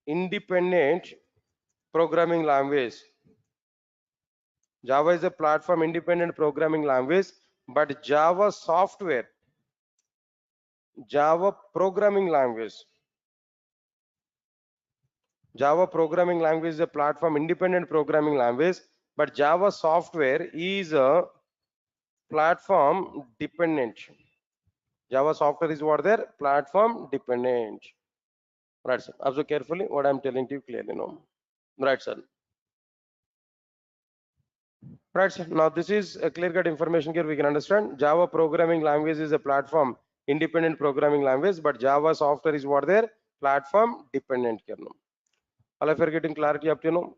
independent programming language. Java is a platform independent programming language, but Java software, Java programming language is a platform independent programming language, but Java software is a platform dependent. Java software is what there? Platform dependent. Right, sir. Observe carefully what I'm telling to you clearly now. Right, sir. Right, sir. Now this is a clear-cut information here we can understand. Java programming language is a platform independent programming language, but Java software is what there? Platform dependent here now. All of you are getting clarity up to now.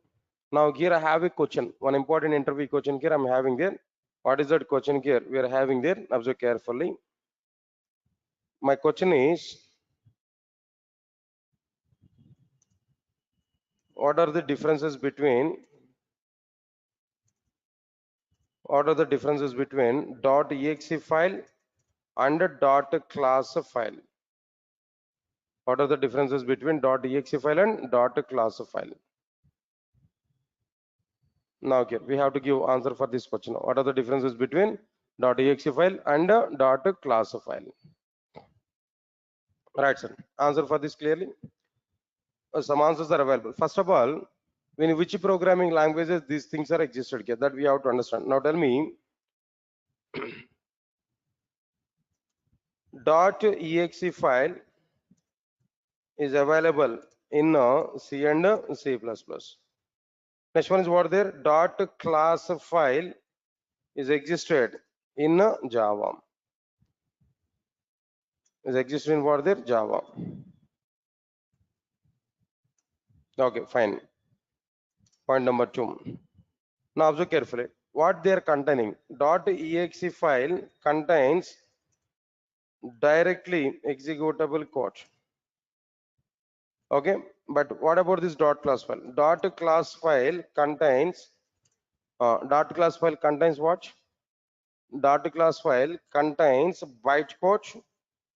Now here I have a question, one important interview question here I'm having there. What is that question here we are having there? Observe carefully. My question is, what are the differences between .exe file and dot class file. What are the differences between .exe file and .class file? Now here we have to give answer for this question. What are the differences between .exe file and .class file? Right, sir. Answer for this clearly. Some answers are available. First of all, in which programming languages these things are existed here, that we have to understand. Now tell me, .exe file is available in C and C++. Next one is what there? .class file is existed in Java. Is existed in what there? Java. Okay, fine. Point number 2. Now observe carefully. What they are containing? .exe file contains directly executable code. Okay, but what about this .class file? .class file contains .class file contains what? .class file contains bytecode.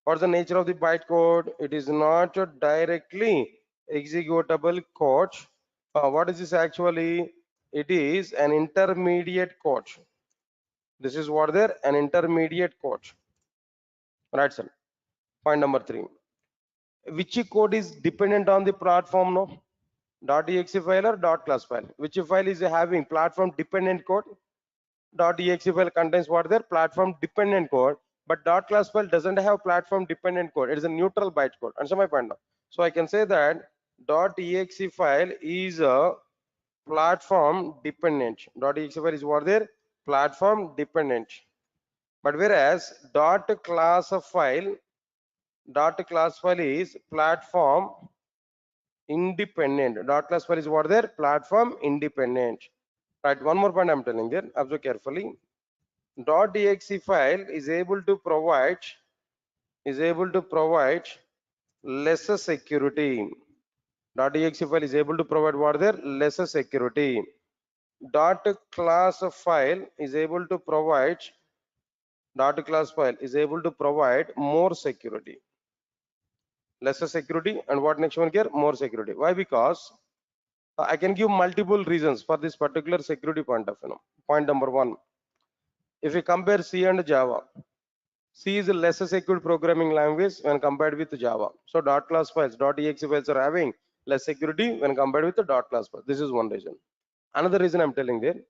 What's the nature of the bytecode? It is not a directly executable code. What is this actually? It is an intermediate code. This is what there, an intermediate code. Right, sir. Point number 3. Which code is dependent on the platform? No. .exe file or .class file? Which file is having platform dependent code? .exe file contains what there? Platform dependent code. But .class file doesn't have platform dependent code. It is a neutral bytecode. Understand my point now? So I can say that .exe file is a platform dependent. .exe file is what there? Platform dependent. But whereas .class file is platform independent. .class file is what there? Platform independent. Right. One more point I'm telling there. Observe carefully. .exe file is able to provide lesser security. .exe file is able to provide what there? Lesser security. .class file is able to provide more security. Lesser security, and what next one here? More security. Why? Because I can give multiple reasons for this particular security point of view. Point number 1. If you compare C and Java, C is a lesser secure programming language when compared with Java. So .class files, .exe files are having less security when compared with the .class files. This is one reason. Another reason I'm telling there,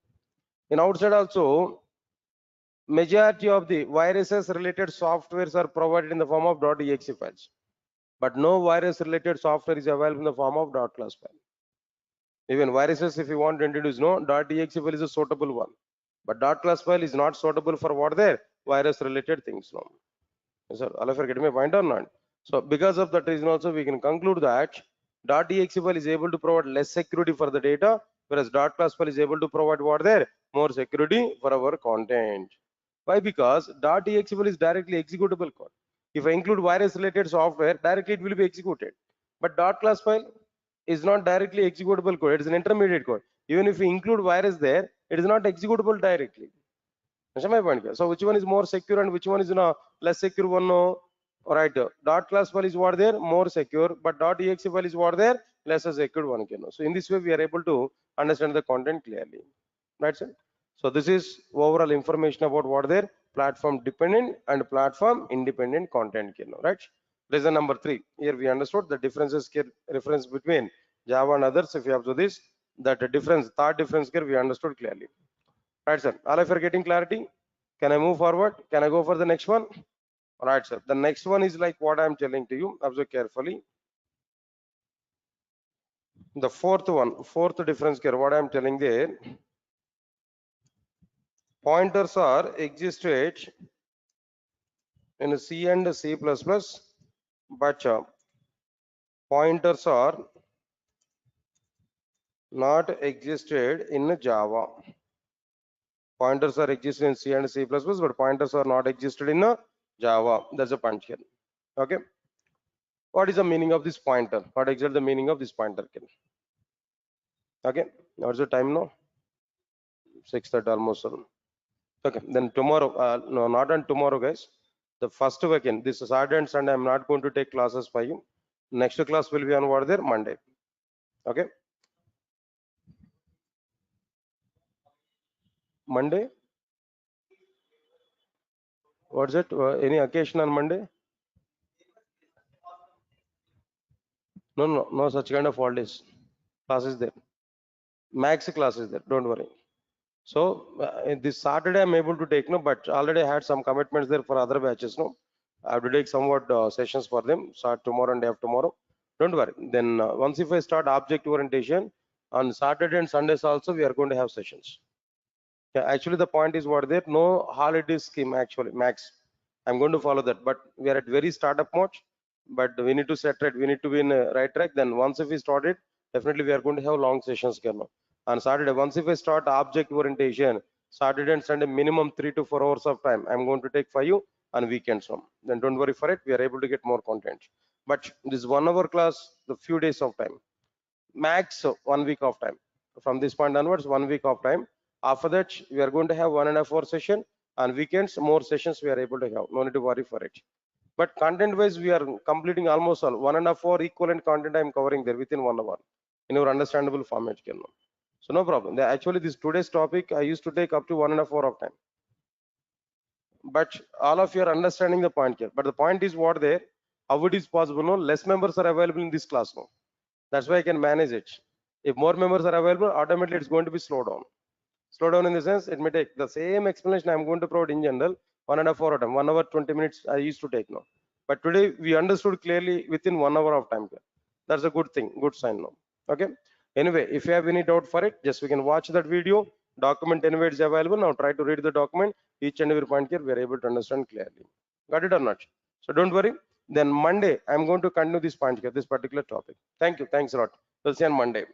in outside also, majority of the viruses related softwares are provided in the form of .exe files. But no virus related software is available in the form of .class file. Even viruses, if you want to introduce, no, .exe file is a suitable one. But .class file is not suitable for what there? Virus related things. No. Sir, all of you are getting my point or not? So because of that reason also we can conclude that .exe file is able to provide less security for the data, whereas .class file is able to provide what there? More security for our content. Why? Because .exe file is directly executable code. If I include virus related software, directly it will be executed. But .class file is not directly executable code. It is an intermediate code. Even if we include virus there, it is not executable directly. Understand my point here? So which one is more secure and which one is less secure one? No. Alright. .class file is what there? More secure, but .exe file is what there? Lesser secure one. So in this way we are able to understand the content clearly. Right, sir? So this is overall information about what there? Platform dependent and platform independent content. Right? Reason number 3. Here we understood the differences here, reference between Java and others. If you have to this, that difference, third difference here we understood clearly. Right, sir. All of you are getting clarity? Can I move forward? Can I go for the next one? All right, sir. The next one is like what I'm telling to you. Observe carefully. The fourth difference here, what I'm telling there. Pointers are existed in C and C++, but pointers are not existed in Java. Pointers are existed in C and C++, but pointers are not existed in Java. That's a point here. Okay. What is the meaning of this pointer? What exactly the meaning of this pointer? Okay. What's the time now? 6:30 almost. Okay. Then tomorrow. No, not on tomorrow, guys. The first weekend, this Saturday and Sunday, I'm not going to take classes for you. Next class will be on what there? Monday. Okay. Monday. What's it? Any occasion on Monday? No such kind of holidays. Class is there. Max class is there. Don't worry. So this Saturday I'm able to take no, but already had some commitments there for other batches. No, I have to take somewhat sessions for them. Start tomorrow and day after tomorrow. Don't worry. Then once if I start object orientation on Saturday and Sundays also, we are going to have sessions. Yeah, actually the point is what there, no holiday scheme actually max. I'm going to follow that, but we are at very startup mode. But we need to set right. We need to be in a right track. Then once if we start it, definitely we are going to have long sessions. On Saturday, once if I start object orientation, Saturday and Sunday minimum 3 to 4 hours of time. I'm going to take for you on weekends. Then don't worry for it. We are able to get more content. But this 1 hour class, the few days of time, max 1 week of time. From this point onwards, 1 week of time. After that, we are going to have 1.5 hour session. On weekends, more sessions we are able to have. No need to worry for it. But content wise, we are completing almost all 1.5 hour equivalent content I'm covering there within 1 hour in our understandable format. So no problem. Actually, this today's topic I used to take up to 1.5 hour of time. But all of you are understanding the point here. But the point is what there, how it is possible. No, less members are available in this class now. That's why I can manage it. If more members are available, automatically it's going to be slow down. Slow down in the sense it may take the same explanation I'm going to provide in general 1.5 hour time, 1 hour 20 minutes I used to take now. But today we understood clearly within 1 hour of time. That's a good thing, good sign now. Okay. Anyway, if you have any doubt for it, just we can watch that video. Document anyway is available. Now try to read the document. Each and every point here we are able to understand clearly. Got it or not? So don't worry. Then Monday I'm going to continue this point here, this particular topic. Thank you. Thanks a lot. We'll see you on Monday.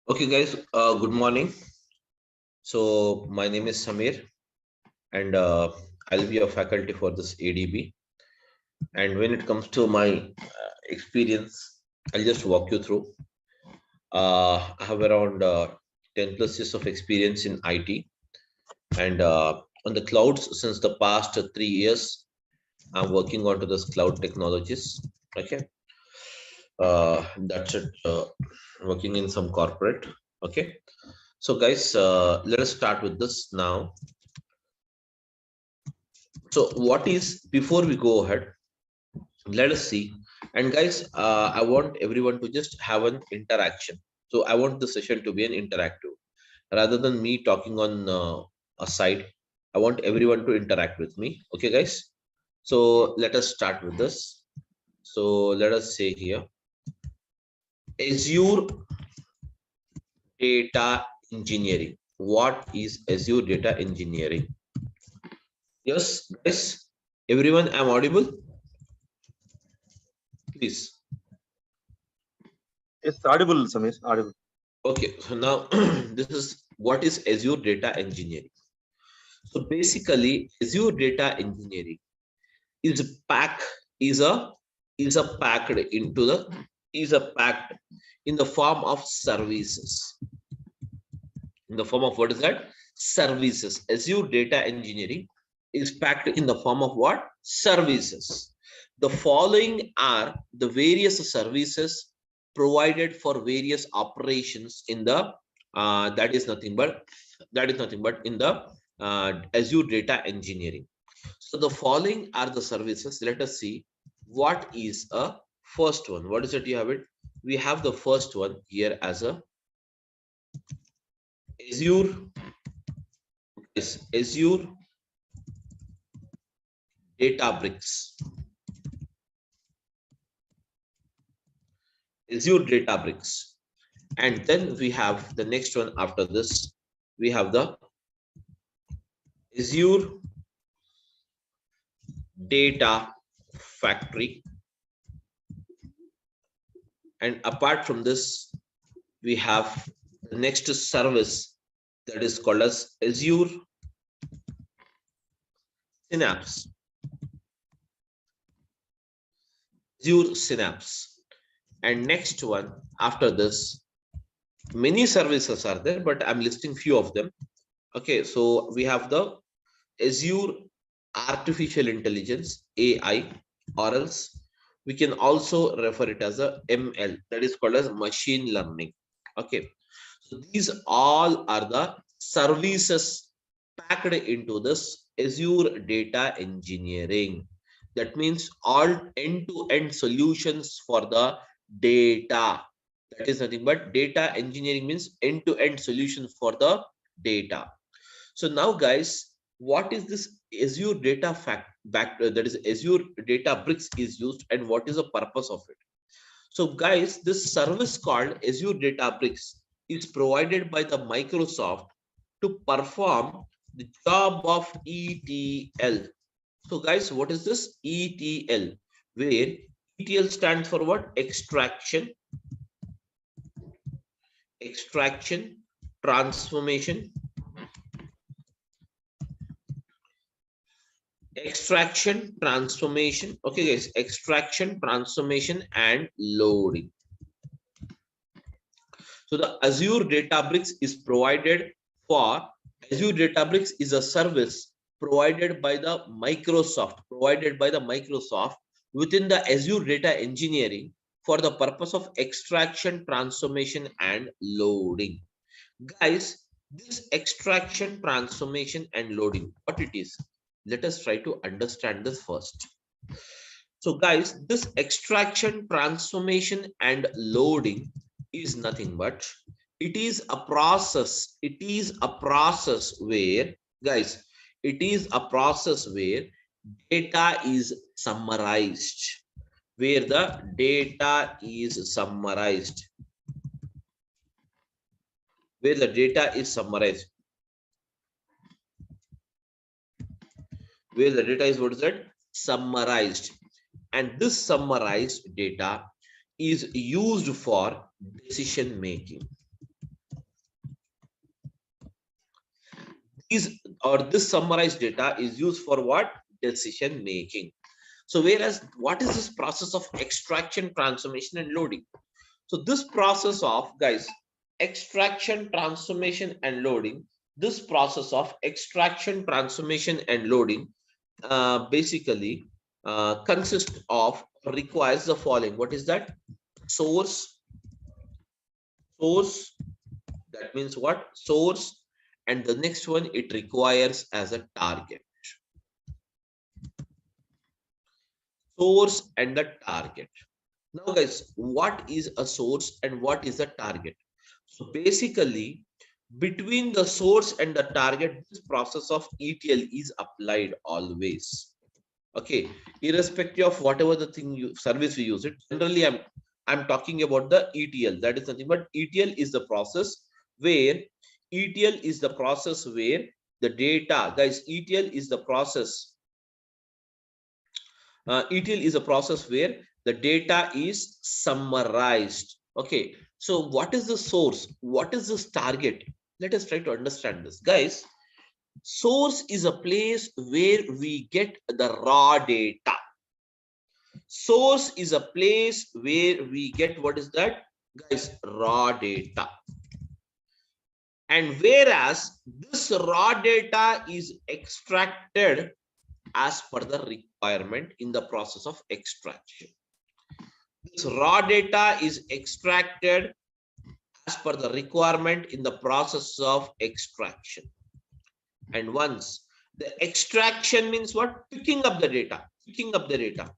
Okay, guys, good morning. So my name is Samir, and I'll be a faculty for this ADB. And when it comes to my experience, I'll just walk you through. I have around 10 plus years of experience in IT, and on the clouds since the past 3 years, I'm working onto this cloud technologies. Okay, that's it. Working in some corporate. Okay. So guys, let us start with this now. So what is, before we go ahead, let us see. And guys, I want everyone to just have an interaction. So I want the session to be an interactive. Rather than me talking on a side, I want everyone to interact with me. Okay, guys? So let us start with this. So let us say here, Azure data engineering. What is Azure data engineering? Yes, guys, everyone, I'm audible? Please. It's audible, Samir, audible. Okay, so now this is what is Azure data engineering. So basically, Azure data engineering is packed packed in the form of services. In the form of what is that? Services. Azure data engineering is packed in the form of what? Services. The following are the various services provided for various operations in the that is nothing but in the Azure data engineering. So the following are the services. Let us see what is a first one. What is it? You have it. We have the first one here as a Azure. Is Azure Databricks. Azure Databricks. And then we have the next one after this. We have the Azure Data Factory. And apart from this, we have the next service that is called as Azure Synapse. Azure Synapse. And next one after this, many services are there, but I'm listing few of them. Okay, so we have the Azure Artificial Intelligence, AI, or else we can also refer it as a ML, that is called as machine learning. Okay, so these all are the services packed into this Azure data engineering. That means all end-to-end solutions for the data. That is nothing but data engineering means end-to-end solution for the data. So now, guys, what is this Azure data that is Azure Databricks is used, and what is the purpose of it? So, guys, this service called Azure Databricks is provided by the Microsoft to perform the job of ETL. So, guys, what is this ETL? Where ETL stands for what? Extraction, transformation, transformation. Okay, guys, extraction, transformation, and loading. So the Azure Databricks is provided for Azure Databricks is a service provided by the Microsoft within the Azure data engineering for the purpose of extraction, transformation, and loading. Guys, this extraction, transformation, and loading, what it is? Let us try to understand this first. So guys, this extraction, transformation, and loading is nothing but it is a process where, guys, data is summarized, where the data is summarized, where the data is summarized, where the data is, what is that? Summarized. And this summarized data is used for decision making. This summarized data is used for what? Decision making. So whereas what is this process of extraction, transformation, and loading? So this process of, guys, extraction, transformation, and loading, this process of extraction, transformation, and loading basically consists of, requires the following. What is that? Source, that means what? Source, and the next one it requires as a target. Source and the target. Now, guys, what is a source and what is a target? So basically, between the source and the target, this process of ETL is applied always. Okay, irrespective of whatever the thing service we use it. Generally, I'm talking about the ETL. That is nothing but ETL is the process where ETL is the process where the data, guys, ETL is the process. ETL is a process where the data is summarized. Okay, so what is the source? What is this target? Let us try to understand this, guys. Source is a place where we get the raw data. Source is a place where we get, what is that, guys? Raw data. And whereas this raw data is extracted as per the requirement in the process of extraction. This raw data is extracted as per the requirement in the process of extraction. And once the extraction means what? Picking up the data, picking up the data.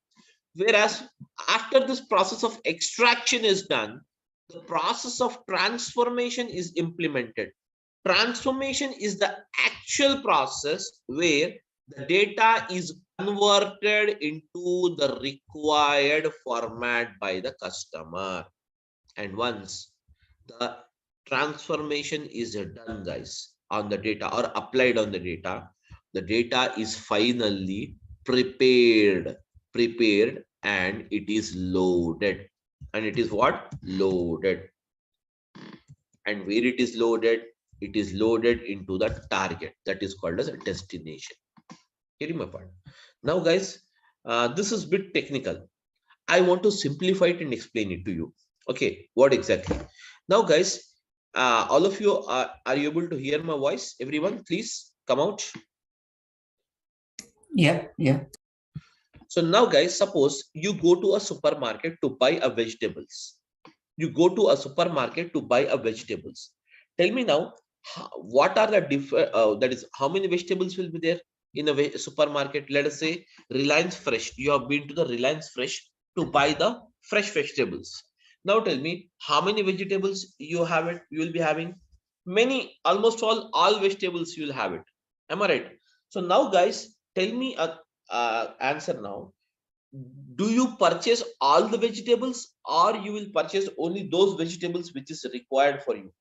Whereas after this process of extraction is done, the process of transformation is implemented. Transformation is the actual process where the data is converted into the required format by the customer. And once the transformation is done, guys, on the data or applied on the data is finally prepared and it is loaded. And it is what? Loaded. And where it is loaded? It is loaded into the target, that is called as a destination. Getting my point? Now, guys, this is a bit technical. I want to simplify it and explain it to you. Okay, what exactly? Now, guys, all of you are you able to hear my voice? Everyone, please come out. Yeah. So now, guys, suppose you go to a supermarket to buy a vegetables. You go to a supermarket to buy a vegetables. Tell me now, what are the different, that is, how many vegetables will be there in a supermarket? Let us say Reliance Fresh. You have been to the Reliance Fresh to buy the fresh vegetables. Now tell me, how many vegetables you have it? You will be having many, almost all vegetables you will have it. Am I right? So now, guys, tell me a answer now. Do you purchase all the vegetables or you will purchase only those vegetables which is required for you?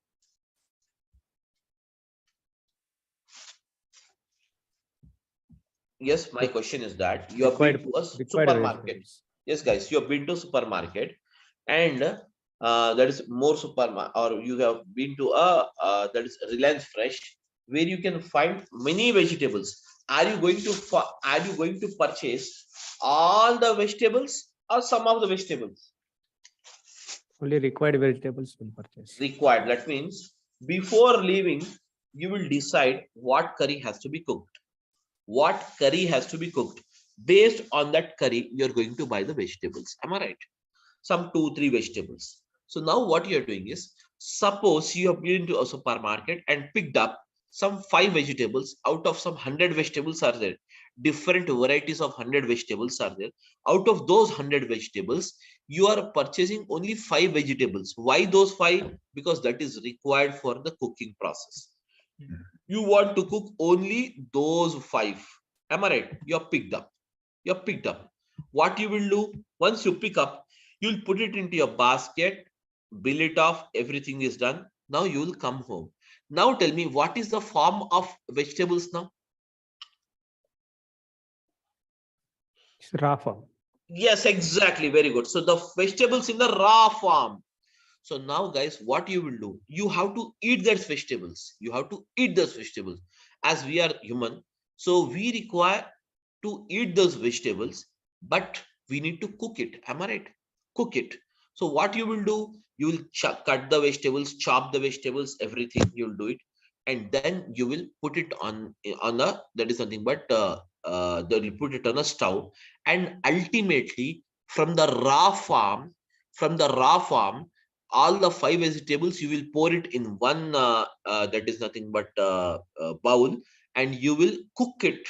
Yes, my question is that you have been to a supermarket. Yes, guys, you have been to supermarket and that is more supermarket, or you have been to a that is Reliance Fresh, where you can find many vegetables. Are you going to purchase all the vegetables or some of the vegetables? Only required vegetables will purchase. Required. That means before leaving, you will decide what curry has to be cooked. What curry has to be cooked. Based on that curry, you're going to buy the vegetables. Am I right? Some 2-3 vegetables. So now what you're doing is, suppose you have been to a supermarket and picked up some 5 vegetables out of some 100 vegetables are there. Different varieties of 100 vegetables are there. Out of those 100 vegetables, you are purchasing only 5 vegetables. Why those 5? Because that is required for the cooking process. You want to cook only those 5. Am I right? You're picked up. What you will do, once you pick up, you'll put it into your basket, bill it off, everything is done. Now you will come home. Now tell me, what is the form of vegetables now? It's raw form. Yes, exactly. Very good. So the vegetables in the raw form. So now, guys, what you will do? You have to eat those vegetables. As we are human, so we require to eat those vegetables, but we need to cook it. Am I right? Cook it. So what you will do? You will cut the vegetables, chop the vegetables, everything. You will do it, and then you will put it on a, that is nothing but they will put it on a stove, and ultimately from the raw farm, all the 5 vegetables you will pour it in one that is nothing but bowl, and you will cook it.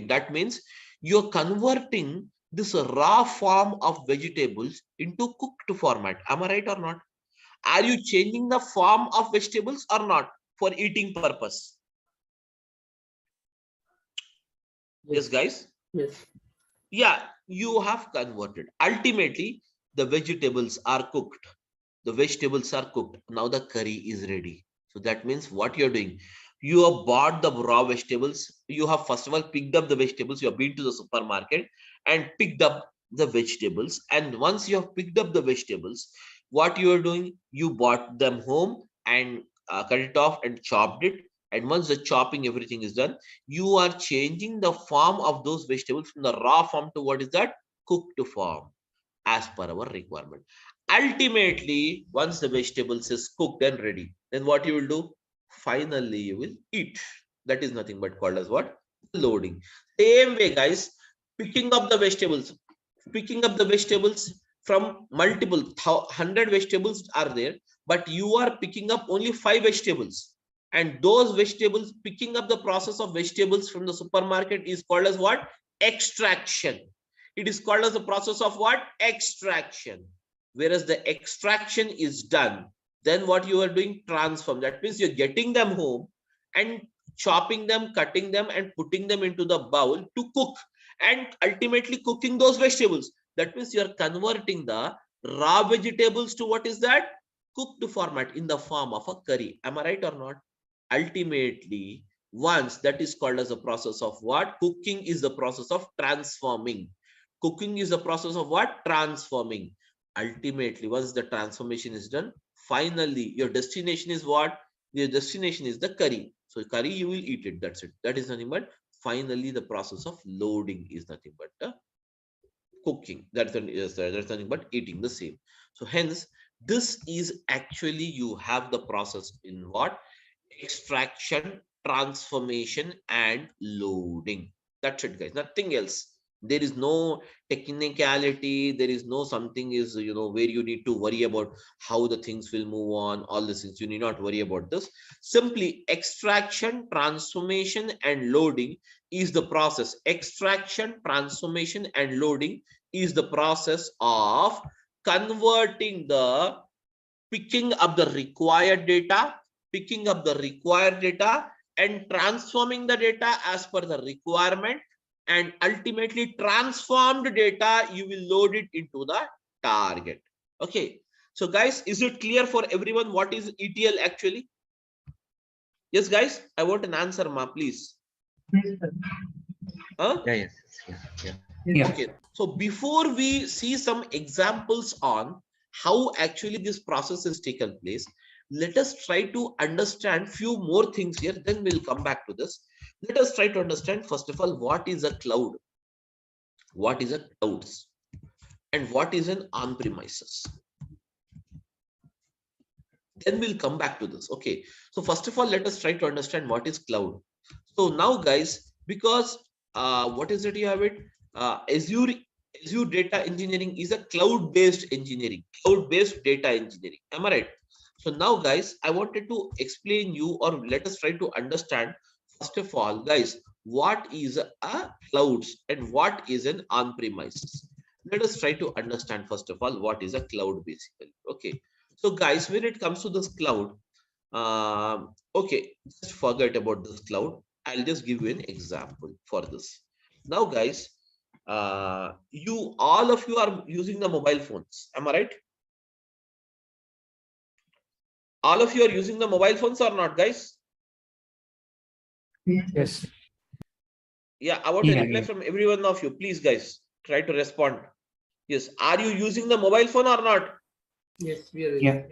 That means you're converting this raw form of vegetables into cooked format. Am I right or not? Are you changing the form of vegetables or not for eating purpose? Yes, guys. Yes. Yeah, you have converted. Ultimately, the vegetables are cooked. Now the curry is ready. So that means what you're doing, you have bought the raw vegetables. You have first of all picked up the vegetables. You have been to the supermarket and picked up the vegetables. And once you have picked up the vegetables, what you are doing, you bought them home and cut it off and chopped it. And once the chopping, everything is done, you are changing the form of those vegetables from the raw form to what is that? Cooked form, as per our requirement. Ultimately, once the vegetables is cooked and ready, then what you will do? Finally, you will eat. That is nothing but called as what? Loading. Same way, guys, picking up the vegetables. Picking up the vegetables from multiple 100 vegetables are there, but you are picking up only 5 vegetables. And those vegetables, picking up the process of vegetables from the supermarket is called as what? Extraction. It is called as the process of what? Extraction. Whereas the extraction is done, then what you are doing? Transform. That means you're getting them home and chopping them, cutting them, and putting them into the bowl to cook, and ultimately cooking those vegetables. That means you are converting the raw vegetables to what is that? Cooked format in the form of a curry. Am I right or not? Ultimately, once that is called as a process of what? Cooking is the process of transforming. Cooking is the process of what? Transforming. Ultimately, once the transformation is done, finally your destination is what? Your destination is the curry. So curry, you will eat it. That's it. That is nothing but finally the process of loading is nothing but cooking. That's nothing but eating the same. So hence, this is actually you have the process in what? Extraction, transformation, and loading. That's it, guys. Nothing else. There is no technicality. There is no something is, where you need to worry about how the things will move on. All these things, you need not worry about this. Simply extraction, transformation, and loading is the process. Extraction, transformation, and loading is the process of converting the picking up the required data, and transforming the data as per the requirement, and ultimately transformed data, you will load it into the target. Okay. So guys, is it clear for everyone what is ETL actually? Yes, guys, I want an answer, ma, please. Huh? Yes. Okay. So before we see some examples on how actually this process is taken place, let us try to understand few more things here, then we'll come back to this. Let us try to understand first of all, what is a cloud? What is a clouds? And what is an on-premises? Then we'll come back to this. Okay. So first of all, let us try to understand what is cloud. So now guys, because what is it you have it? Azure data engineering is a cloud-based engineering, cloud-based data engineering. Am I right? So now guys, I wanted to explain you, or let us try to understand first of all, guys, what is a clouds and what is an on-premises. Let us try to understand first of all what is a cloud basically. Okay. So guys, when it comes to this cloud, okay, just forget about this cloud. I'll just give you an example for this. Now guys, all of you are using the mobile phones. Am I right? All of you are using the mobile phones or not, guys? Yes. Yeah, I want a reply from every one of you. Please, guys, try to respond. Yes, are you using the mobile phone or not? Yes, we are.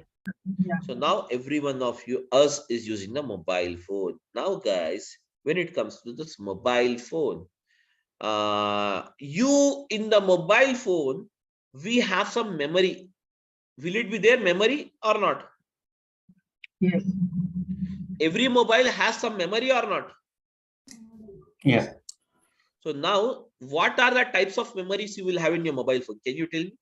So now every one of you, us, is using the mobile phone. Now, guys, when it comes to this mobile phone, you in the mobile phone, we have some memory. Will it be there memory or not? Yes. Every mobile has some memory or not? Yeah. So now, what are the types of memories you will have in your mobile phone? Can you tell me?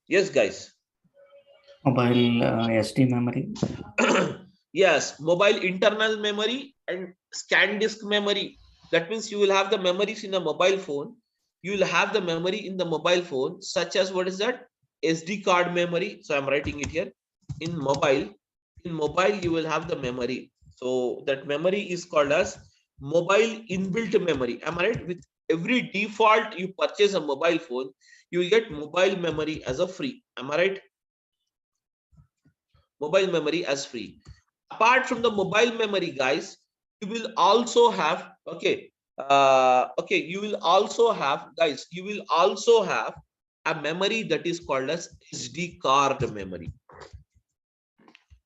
Yes, guys. Mobile SD memory. Yes, mobile internal memory and scan disk memory. That means you will have the memories in a mobile phone. You will have the memory in the mobile phone, such as what is that? SD card memory. So I'm writing it here. In mobile, you will have the memory. So that memory is called as mobile inbuilt memory. Am I right? With every default you purchase a mobile phone, you will get mobile memory as a free. Am I right? Mobile memory as free. Apart from the mobile memory, guys, you will also have, you will also have, guys, you will also have a memory that is called as SD card memory.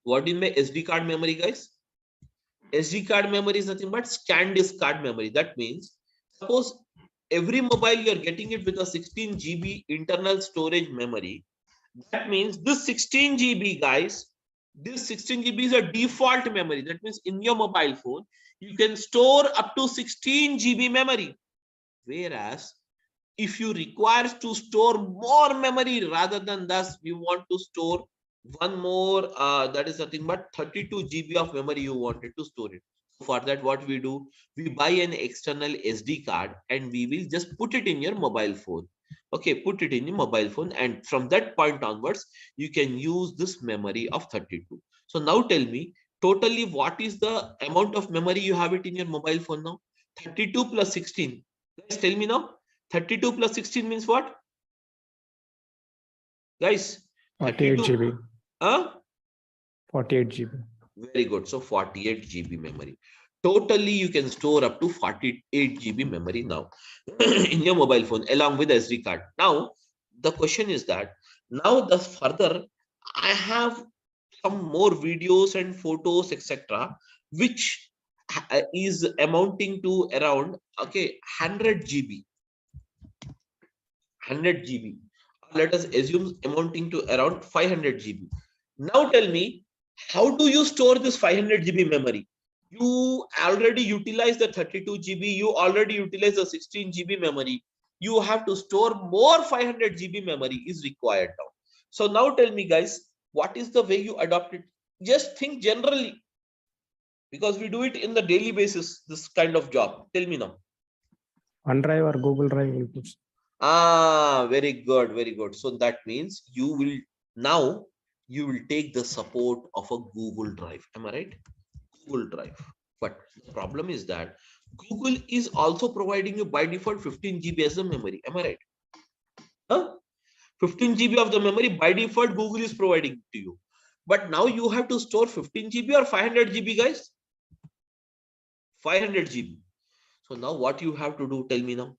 What do you mean by SD card memory, guys? SD card memory is nothing but scan disk card memory. That means, suppose every mobile you are getting it with a 16 GB internal storage memory. That means this 16 GB, guys, this 16 GB is a default memory. That means in your mobile phone, you can store up to 16 GB memory. Whereas if you require to store more memory rather than thus, you want to store one more, that is nothing but 32 GB of memory you wanted to store it. For that, what we do, we buy an external SD card and we will just put it in your mobile phone. Okay, put it in your mobile phone, and from that point onwards, you can use this memory of 32. So now tell me, totally what is the amount of memory you have it in your mobile phone now? 32 plus 16. Guys, tell me now. 32 plus 16 means what? Guys, 48 GB. 48 GB. Very good. So 48 GB memory. Totally, you can store up to 48 GB memory now in your mobile phone along with SD card. Now, the question is that now the further I have some more videos and photos, etc., which is amounting to around 100 GB. 100 GB. Let us assume amounting to around 500 GB. Now tell me, how do you store this 500 GB memory? You already utilize the 32 GB, you already utilize the 16 GB memory. You have to store more 500 GB memory is required now. So now tell me, guys, what is the way you adopt it? Just think generally, because we do it in the daily basis, this kind of job. Tell me now. OneDrive or Google Drive will put. Very good, very good. So that means you will now take the support of a Google Drive. Am I right? Google Drive. But the problem is that Google is also providing you by default 15 GB as a memory. Am I right? 15 GB of the memory by default Google is providing to you. But now you have to store 15 GB or 500 GB, guys? 500 GB. So now what you have to do, tell me now.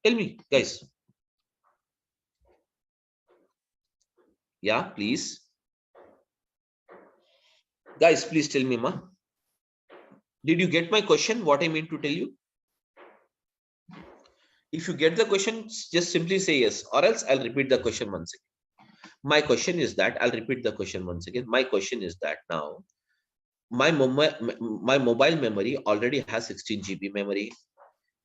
Tell me, guys. Yeah, please. Guys, please tell me, ma. Did you get my question? What I mean to tell you? If you get the question, just simply say yes, or else I'll repeat the question once again. My question is that, I'll repeat the question once again. My question is that now, my mobile memory already has 16 GB memory,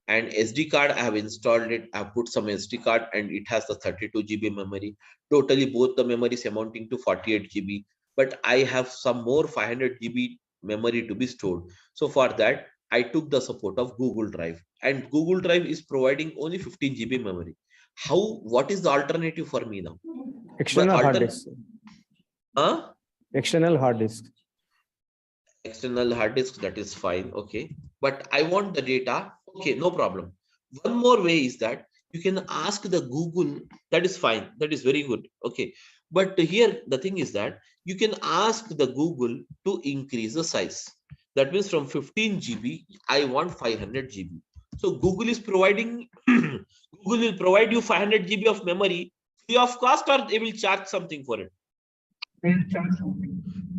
and SD card, I have installed it. I have put some SD card and it has the 32 GB memory. Totally both the memories amounting to 48 GB, but I have some more 500 GB memory to be stored. So for that, I took the support of Google Drive, and Google Drive is providing only 15 GB memory. What is the alternative for me now? External hard disk. External hard disk. External hard disk, that is fine. Okay. But I want the data. Okay, no problem. One more way is that you can ask the Google. That is fine. That is very good. Okay. But here the thing is that you can ask the Google to increase the size. That means from 15 GB, I want 500 GB. So Google is providing, Google will provide you 500 GB of memory free of cost, or they will charge something for it?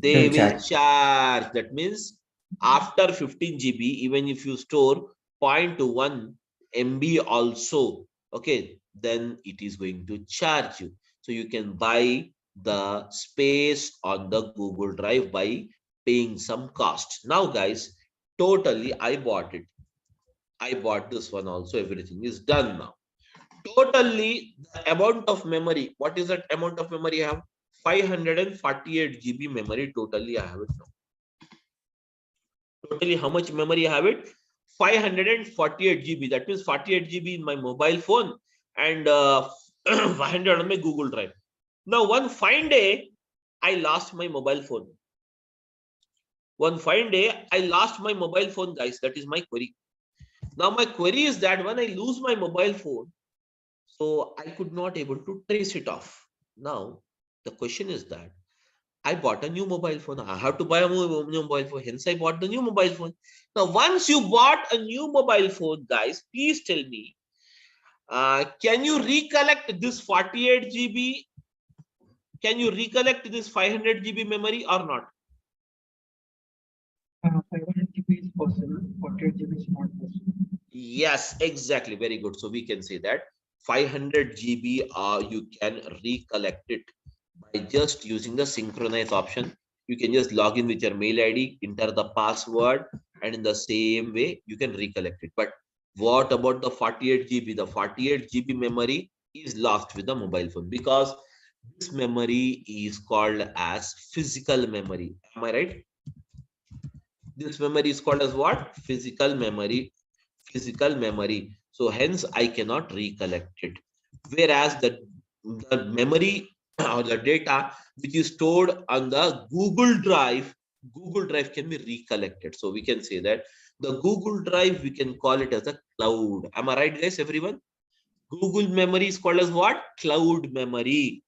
They will charge. That means after 15 GB, even if you store 0.1 MB also, okay, then it is going to charge you. So you can buy the space on the Google Drive by paying some cost. Now, guys, totally I bought it. I bought this one also. Everything is done now. Totally the amount of memory. What is that amount of memory I have? 548 GB memory totally I have it now. Totally how much memory I have it? 548 GB. That means 48 GB in my mobile phone and 500 on my Google Drive. Now one fine day, I lost my mobile phone. One fine day, I lost my mobile phone, guys. That is my query. Now my query is that when I lose my mobile phone, so I could not able to trace it off. Now the question is that I bought a new mobile phone. I have to buy a new mobile phone. Hence, I bought the new mobile phone. Now, once you bought a new mobile phone, guys, please tell me, can you recollect this 48 GB? Can you recollect this 500 GB memory or not? 500 GB is possible, 48 GB is not possible. Yes, exactly. Very good. So we can say that 500 GB, you can recollect it by just using the synchronize option. You can just log in with your mail ID, enter the password, and in the same way, you can recollect it. But what about the 48 GB? The 48 GB memory is lost with the mobile phone because this memory is called as physical memory. Am I right? This memory is called as what? Physical memory. Physical memory. So hence I cannot recollect it. Whereas the memory or the data which is stored on the Google Drive can be recollected. So we can say that the Google Drive, we can call it as a cloud. Am I right, guys? Everyone? Google memory is called as what? Cloud memory.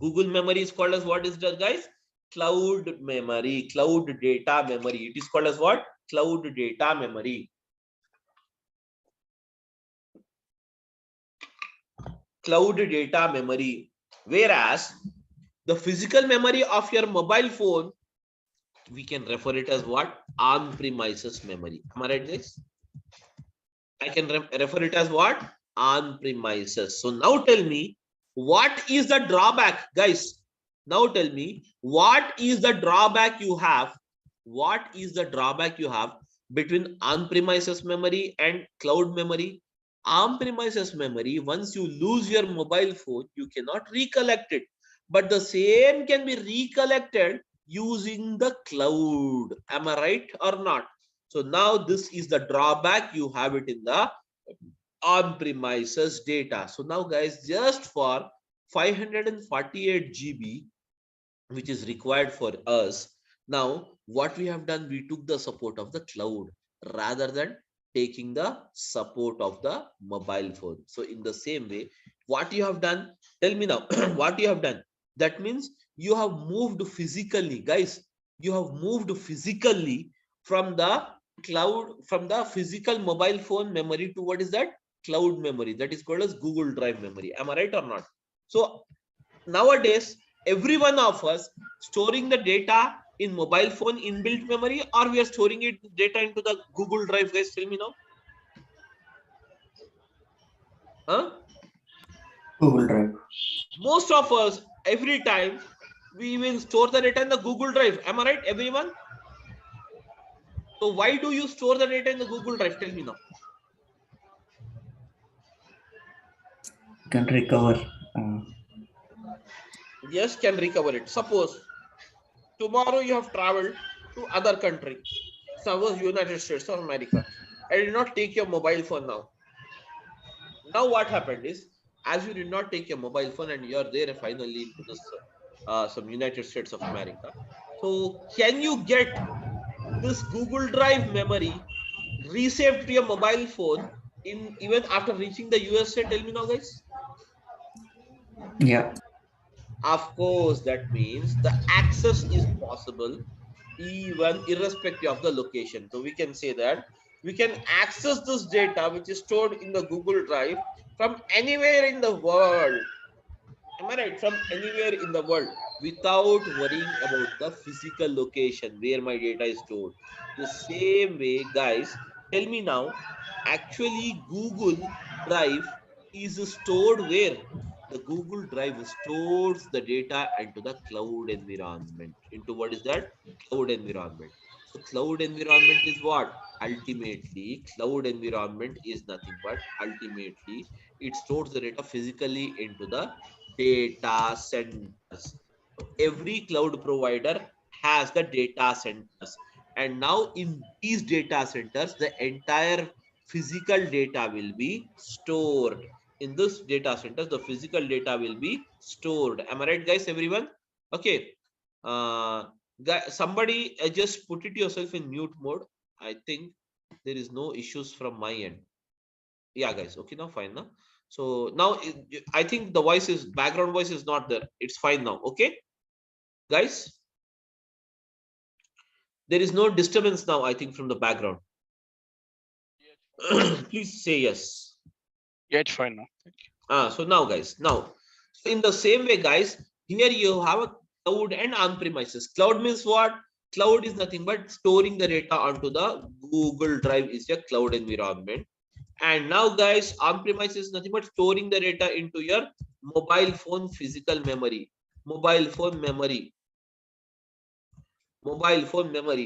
Google memory is called as what is that, guys? Cloud memory, cloud data memory. It is called as what? Cloud data memory. Cloud data memory. Whereas the physical memory of your mobile phone, we can refer it as what? On-premises memory. Am I right, guys? I can refer it as what? On-premises. So now tell me, what is the drawback, guys? Now tell me, what is the drawback you have? What is the drawback you have between on-premises memory and cloud memory? On-premises memory, once you lose your mobile phone, you cannot recollect it. But the same can be recollected using the cloud. Am I right or not? So now this is the drawback. You have it in the on-premises data. So now, guys, just for 548 GB, which is required for us, now what we have done, we took the support of the cloud rather than taking the support of the mobile phone. So in the same way, what you have done, tell me now, what you have done? That means you have moved physically, guys. You have moved physically from the cloud, from the physical mobile phone memory to what is that? Cloud memory. That is called as Google Drive memory. Am I right or not? So nowadays, every one of us storing the data in mobile phone inbuilt memory, or we are storing it data into the Google Drive, guys? Tell me now. Huh? Google Drive. Most of us, every time, we will store the data in the Google Drive. Am I right, everyone? So why do you store the data in the Google Drive? Tell me now. Can recover. Yes, can recover it. Suppose tomorrow you have traveled to other country, suppose United States of America, and did not take your mobile phone now. Now what happened is, as you did not take your mobile phone and you are there finally into this some United States of America. So can you get this Google Drive memory resaved to your mobile phone in even after reaching the USA? Tell me now, guys. Yeah. Of course, that means the access is possible even irrespective of the location. So we can say that we can access this data which is stored in the Google Drive from anywhere in the world. Am I right? From anywhere in the world without worrying about the physical location where my data is stored. The same way, guys, tell me now, actually Google Drive is stored where? The Google Drive stores the data into the cloud environment. Into what is that? Cloud environment. So cloud environment is what? Ultimately, cloud environment is nothing but ultimately it stores the data physically into the data centers. Every cloud provider has the data centers, and now in these data centers the entire physical data will be stored. In this data centers the physical data will be stored. Am I right, guys? Everyone? Okay. Somebody just put it yourself in mute mode. I think there is no issues from my end. Yeah, guys. Okay, now fine now. So now I think the voice is background voice is not there. It's fine now. Okay. Guys, there is no disturbance now, I think, from the background. Please say yes. Yeah, it's fine now. So now, guys, in the same way, guys, here you have a cloud and on-premises. Cloud means what? Cloud is nothing but storing the data onto the Google Drive is your cloud environment. And now, guys, on-premises is nothing but storing the data into your mobile phone physical memory. Mobile phone memory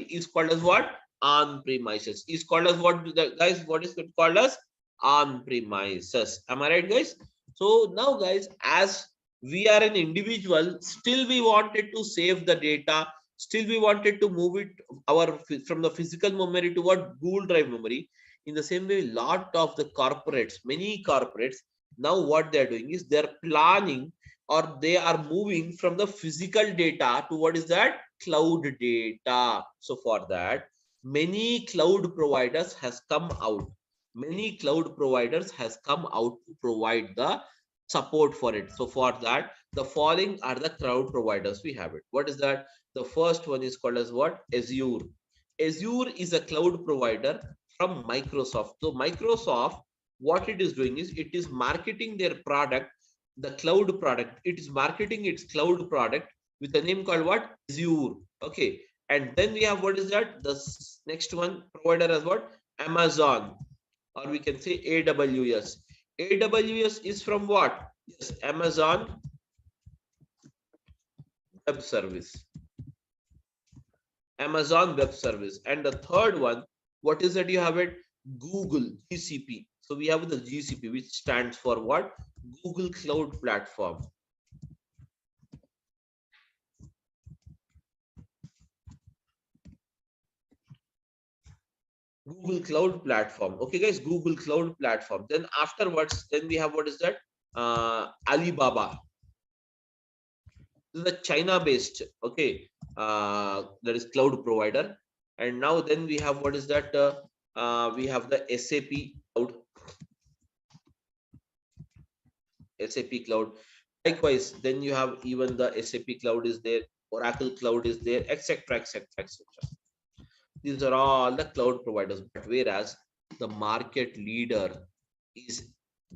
is called as what? On-premises. Is called as what, guys? What is it called as? On-premises. Am I right, guys? So now, guys, as we are an individual, still we wanted to save the data, still we wanted to move it from the physical memory to what? Google Drive memory. In the same way, lot of the corporates, many corporates, now what they're doing is they're planning, or they are moving from the physical data to what is that? Cloud data. So for that, many cloud providers has come out. Many cloud providers has come out to provide the support for it. So for that, the following are the cloud providers we have it. What is that? The first one is called as what? Azure. Azure is a cloud provider from Microsoft. So Microsoft, what it is doing is it is marketing their product, the cloud product. It is marketing its cloud product with a name called what? Azure. Okay. And then we have, what is that? The next one provider as what? Amazon, or we can say AWS. AWS is from what? Yes, Amazon Web Service. Amazon Web Service. And the third one, what is that? You have it? Google, GCP. So we have the GCP, which stands for what? Google Cloud Platform. Google Cloud Platform. Okay, guys, Google Cloud Platform. Then afterwards, then we have, what is that? Alibaba. This is a China-based, okay, that is cloud provider. And now then we have, what is that? We have the SAP Cloud. SAP Cloud. Likewise, then you have even the SAP Cloud is there, Oracle Cloud is there, etc., etc., etc. These are all the cloud providers. But whereas the market leader is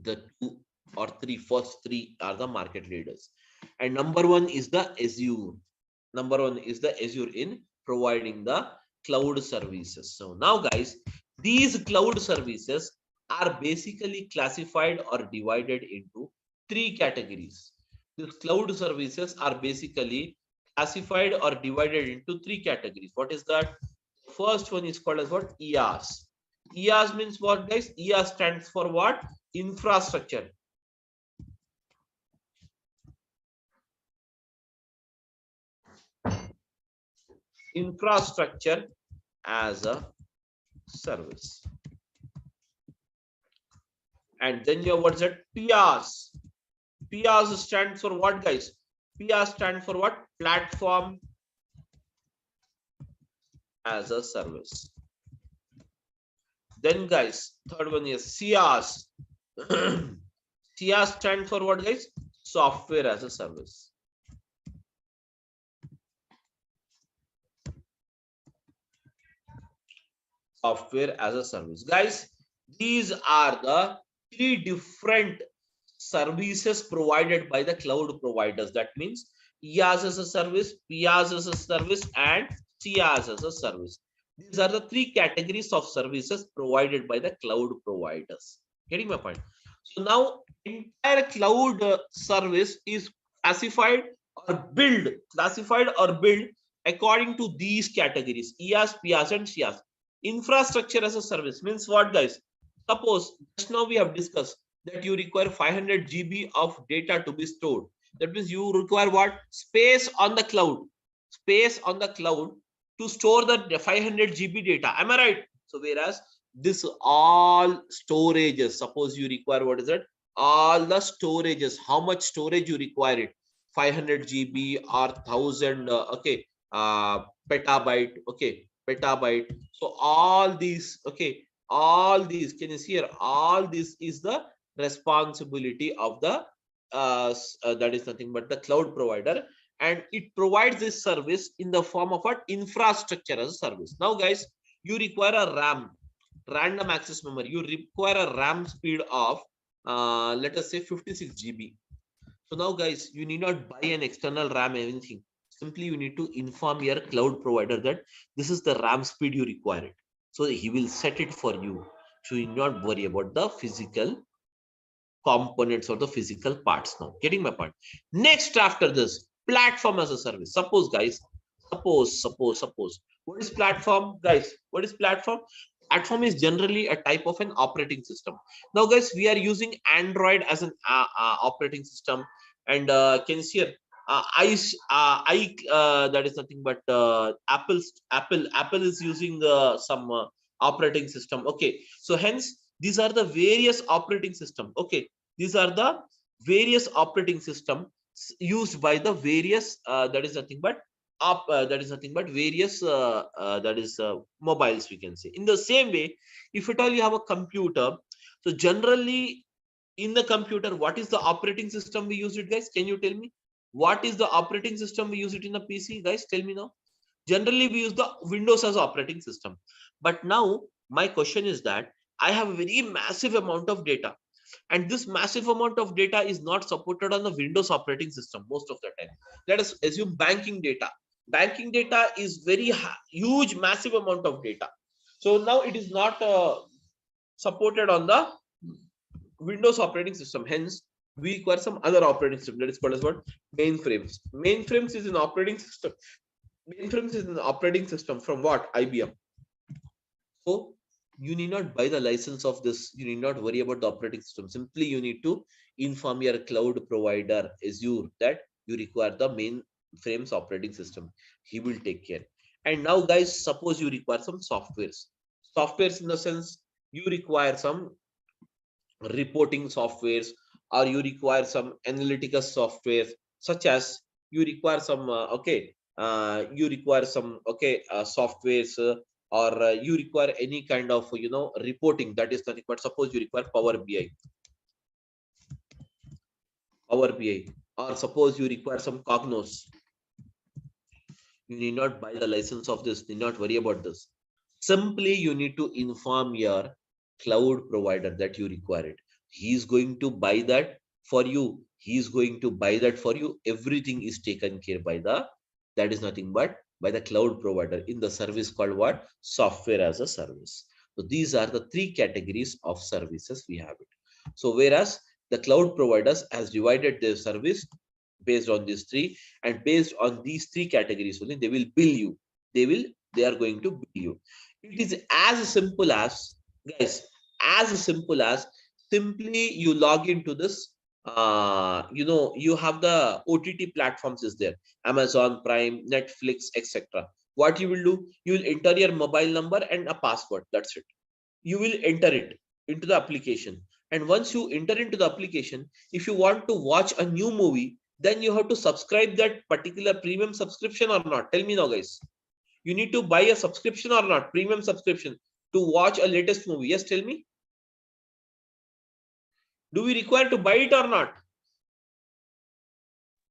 the two or three, first three are the market leaders. And number one is the Azure. Number one is the Azure in providing the cloud services. So now, guys, these cloud services are basically classified or divided into three categories. These cloud services are basically classified or divided into three categories. What is that? First one is called as what? IaaS. IaaS means what, guys? IaaS stands for what? Infrastructure. Infrastructure as a service. And then you have, what's that? PaaS. PaaS stands for what, guys? PaaS stands for what? Platform as a service. Then, guys, third one is SaaS. SaaS stands for what, guys? Software as a service. Software as a service. Guys, these are the three different services provided by the cloud providers. That means IaaS as a service, PaaS as a service, and SaaS as a service. These are the three categories of services provided by the cloud providers. Getting my point? So now entire cloud service is classified or built according to these categories: IaaS, PaaS, and SaaS. Infrastructure as a service means what, guys? Suppose just now we have discussed that you require 500 GB of data to be stored. That means you require what? Space on the cloud. Space on the cloud to store the 500 GB data. Am I right? So whereas this all storages, suppose you require, what is it? All the storages. How much storage you require it? 500 GB or 1000 petabyte. Okay, petabyte. So all these, okay, all these, can you see here? All this is the responsibility of the that is nothing but the cloud provider. and it provides this service in the form of an infrastructure as a service. Now guys, you require a RAM, random access memory. You require a RAM speed of let us say 56 GB. So now guys, you need not buy an external RAM anything. Simply you need to inform your cloud provider that this is the RAM speed you require. So he will set it for you. So you need not worry about the physical components or the physical parts. Now getting my point. Next, after this, platform as a service. Suppose guys, suppose what is platform, guys? What is platform? Platform is generally a type of an operating system. Now guys, we are using Android as an operating system, and can you see here that is nothing but Apple is using some operating system. Okay, so hence these are the various operating system. Okay, these are the various operating system used by the various that is nothing but various mobiles, we can say. In the same way, if at all you have a computer, so generally in the computer, what is the operating system we use it, guys? Can you tell me what is the operating system we use it in a PC, guys? Tell me now. Generally we use the Windows as operating system. But now my question is that I have a very massive amount of data, and this massive amount of data is not supported on the Windows operating system most of the time. Let us assume banking data. Banking data is very huge, massive amount of data. So now it is not supported on the Windows operating system. Hence, we require some other operating system that is called as what? Mainframes. Mainframes is an operating system. Mainframes is an operating system from what? IBM. So you need not buy the license of this. You need not worry about the operating system. Simply you need to inform your cloud provider Azure that you require the mainframes operating system. He will take care. And now guys, suppose you require some softwares. Softwares in the sense you require some reporting softwares, or you require some analytical software, such as you require some softwares, or you require any kind of reporting. That is nothing but, suppose you require Power BI, or suppose you require some Cognos. You need not buy the license of this, need not worry about this. Simply you need to inform your cloud provider that you require it. He is going to buy that for you. He is going to buy that for you. Everything is taken care by that is nothing but by the cloud provider in the service called what? Software as a service. So these are the three categories of services we have it. So whereas the cloud providers has divided their service based on these three, and based on these three categories only they will bill you. They are going to bill you. It is as simple as, guys, as simple as simply you log into this. You have the OTT platforms is there, Amazon Prime, Netflix, etc. What you will do, you will enter your mobile number and a password. That's it. You will enter it into the application, and once you enter into the application, if you want to watch a new movie, then you have to subscribe that particular premium subscription or not. Tell me now, guys. You need to buy a subscription or not, premium subscription, to watch a latest movie. Yes, tell me. Do we require to buy it or not?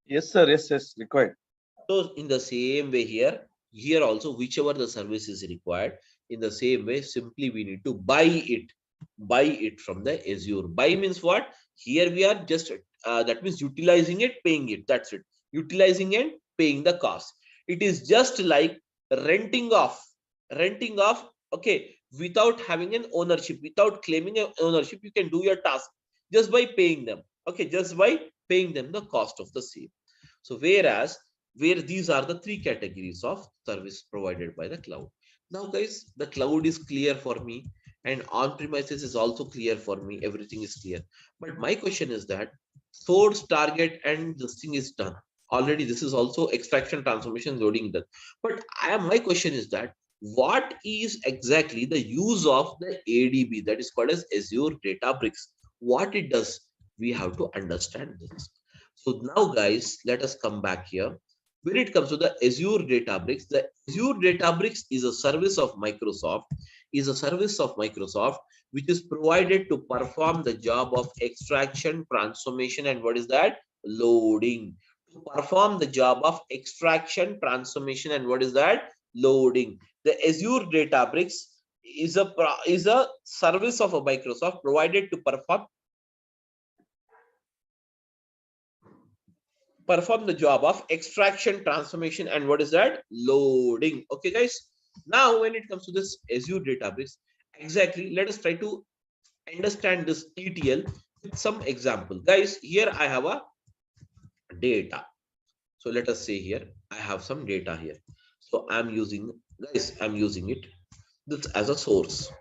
Yes, sir. Yes, required. So in the same way here also, whichever the service is required, in the same way, simply we need to buy it from the Azure. Buy means what? Here we are just that means utilizing it, paying it. That's it. Utilizing and paying the cost. It is just like renting off. Okay, without having an ownership, without claiming an ownership, you can do your task just by paying them. Okay, just by paying them the cost of the same. So where these are the three categories of service provided by the cloud. Now guys, the cloud is clear for me, and on-premises is also clear for me. Everything is clear. But my question is that source, target, and this thing is done. Already this is also extraction, transformation, loading done. But my question is that what is exactly the use of the ADB, that is called as Azure Databricks? What it does, we have to understand this. So now guys, let us come back here. When it comes to the Azure Databricks, the Azure Databricks is a service of Microsoft, which is provided to perform the job of extraction, transformation, and what is that? Loading. to perform the job of extraction, transformation, and what is that? Loading. The Azure Databricks is a service of a Microsoft provided to perform the job of extraction, transformation, and what is that? Loading. Okay, guys. Now, when it comes to this Azure Databricks, exactly, let us try to understand this ETL with some example. Guys, here I have a data. So let us say here, I have some data here. So I'm using it this as a source.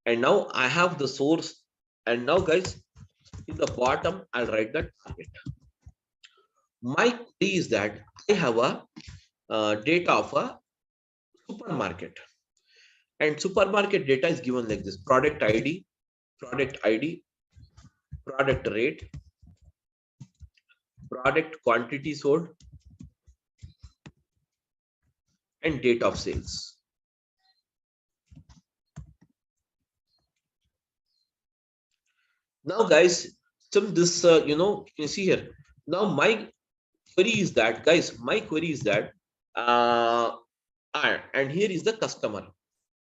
And now I have the source. And now, guys, in the bottom, I'll write the target. My query is that I have a data of a supermarket. And supermarket data is given like this: product ID, product rate, product quantity sold, and date of sales. Now, guys, you can see here. Now, my query is that, and here is the customer.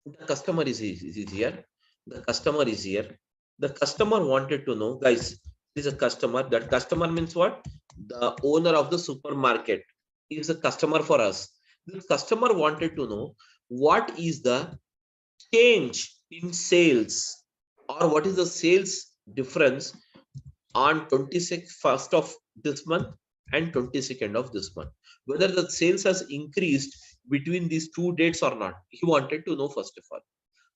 The customer is here. The customer is here. The customer wanted to know, guys, this is a customer. That customer means what? The owner of the supermarket is a customer for us. This customer wanted to know what is the change in sales, or what is the sales difference on 21st of this month and 22nd of this month, whether the sales has increased between these two dates or not. He wanted to know first of all.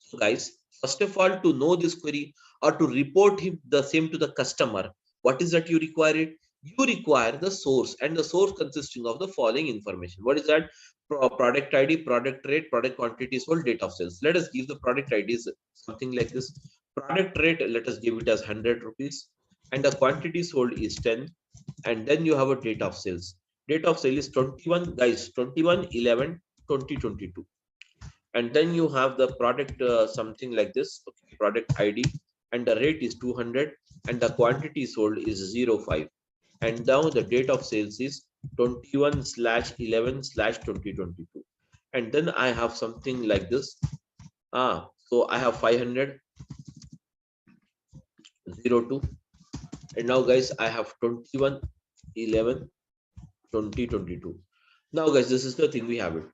So, guys, first of all, to know this query or to report him the same to the customer, what is that you require it? You require the source, and the source consisting of the following information. What is that? Product ID, product rate, product quantity sold, date of sales. Let us give the product IDs something like this. Product rate, let us give it as 100 rupees, and the quantity sold is 10, and then you have a date of sales. Date of sale is 21, guys, 21/11/2022. And then you have the product something like this, okay, product ID, and the rate is 200, and the quantity sold is 05. And now the date of sales is 21/11/2022. And then I have something like this. So I have 500, 02. And now, guys, I have 21/11/2022. Now, guys, this is the thing we have it.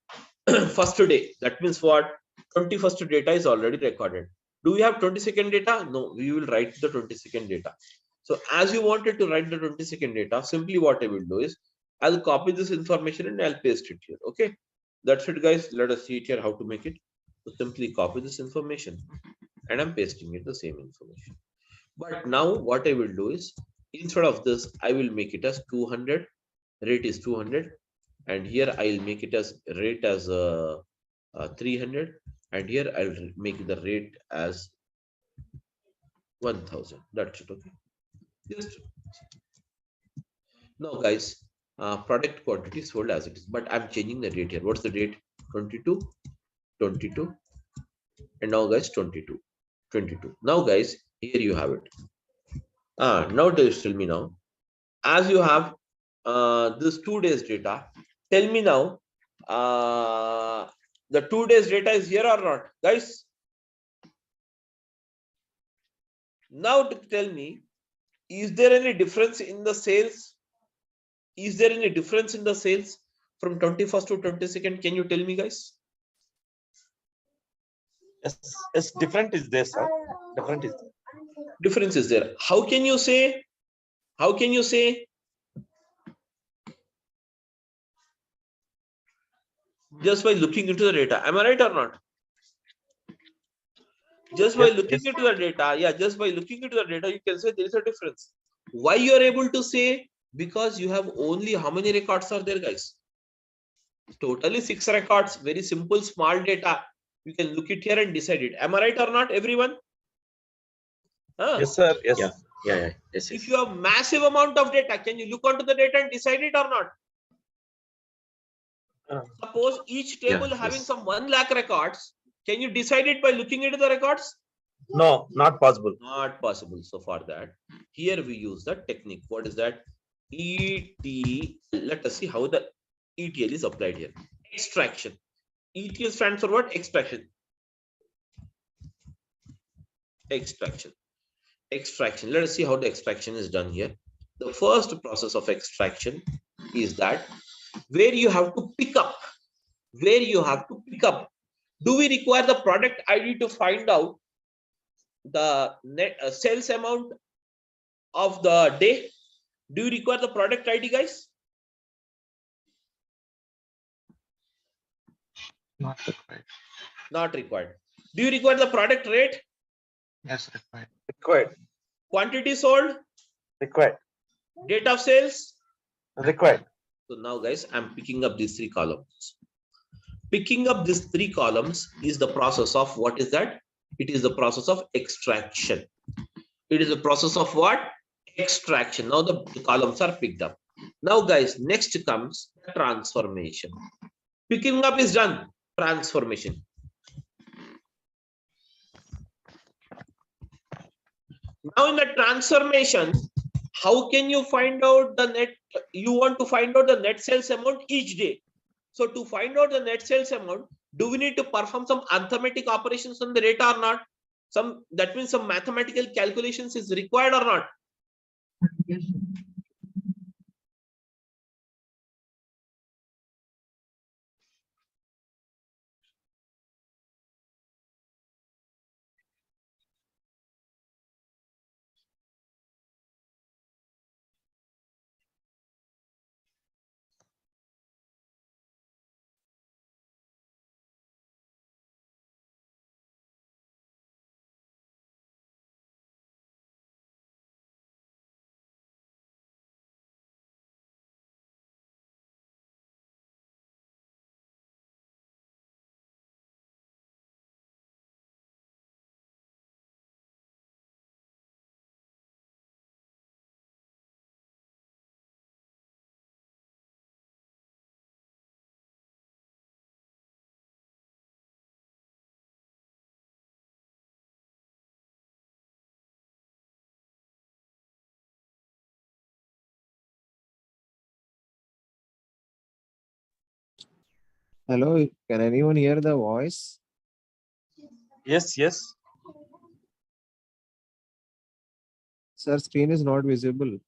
First day, that means what? 21st data is already recorded. Do we have 22nd data? No, we will write the 22nd data. So as you wanted to write the 22nd data, simply what I will do is I'll copy this information and I'll paste it here. Okay, that's it, guys. Let us see it here how to make it. So simply copy this information and I'm pasting it the same information. But now what I will do is, instead of this, I will make it as 200. Rate is 200, and here I'll make it as rate as 300, and here I'll make the rate as 1000. That's it. Okay. Just now, guys, product quantity sold as it is, but I'm changing the date here. What's the date? 22, 22, and now, guys, 22, 22. Now, guys, here you have it. Now tell me now, as you have this 2 days data, tell me now, the 2 days data is here or not, guys? Now to tell me, is there any difference in the sales? Is there any difference in the sales from 21st to 22nd? Can you tell me, guys? Yes, different is there, sir. Difference is there. How can you say? How can you say? Just by looking into the data. Am I right or not? Just by looking into the data, just by looking into the data, you can say there is a difference. Why you are able to say? Because you have only, how many records are there, guys? Totally 6 records. Very simple, small data. You can look it here and decide it. Am I right or not, everyone? Yes, sir. Yes. Yeah. Yes. If you have massive amount of data, can you look onto the data and decide it or not? Suppose each table having some 1 lakh records. Can you decide it by looking into the records? No, not possible. Not possible. So for that, here we use the technique. What is that? Let us see how the ETL is applied here. Extraction. ETL stands for what? Extraction. Extraction. Extraction. Let us see how the extraction is done here. The first process of extraction is that where you have to pick up. Where you have to pick up. Do we require the product ID to find out the net sales amount of the day? Do you require the product ID, guys? Not required. Not required. Do you require the product rate? Yes, required. Required. Quantity sold? Required. Date of sales? Required. So now, guys, I'm picking up these three columns. Picking up these three columns is the process of what is that? It is the process of extraction. It is the process of what? Extraction. Now the columns are picked up. Now, guys, next comes transformation. Picking up is done. Transformation. Now in the transformation, how can you find out the net? You want to find out the net sales amount each day. So to find out the net sales amount, do we need to perform some arithmetic operations on the data or not? That means some mathematical calculations is required or not? Yes. Hello, can anyone hear the voice? Yes, yes. Sir, screen is not visible.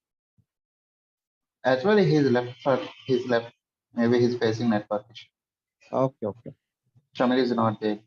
Actually, he's left. He's left. Maybe he's facing network issue. Okay, okay. Shamir is not there.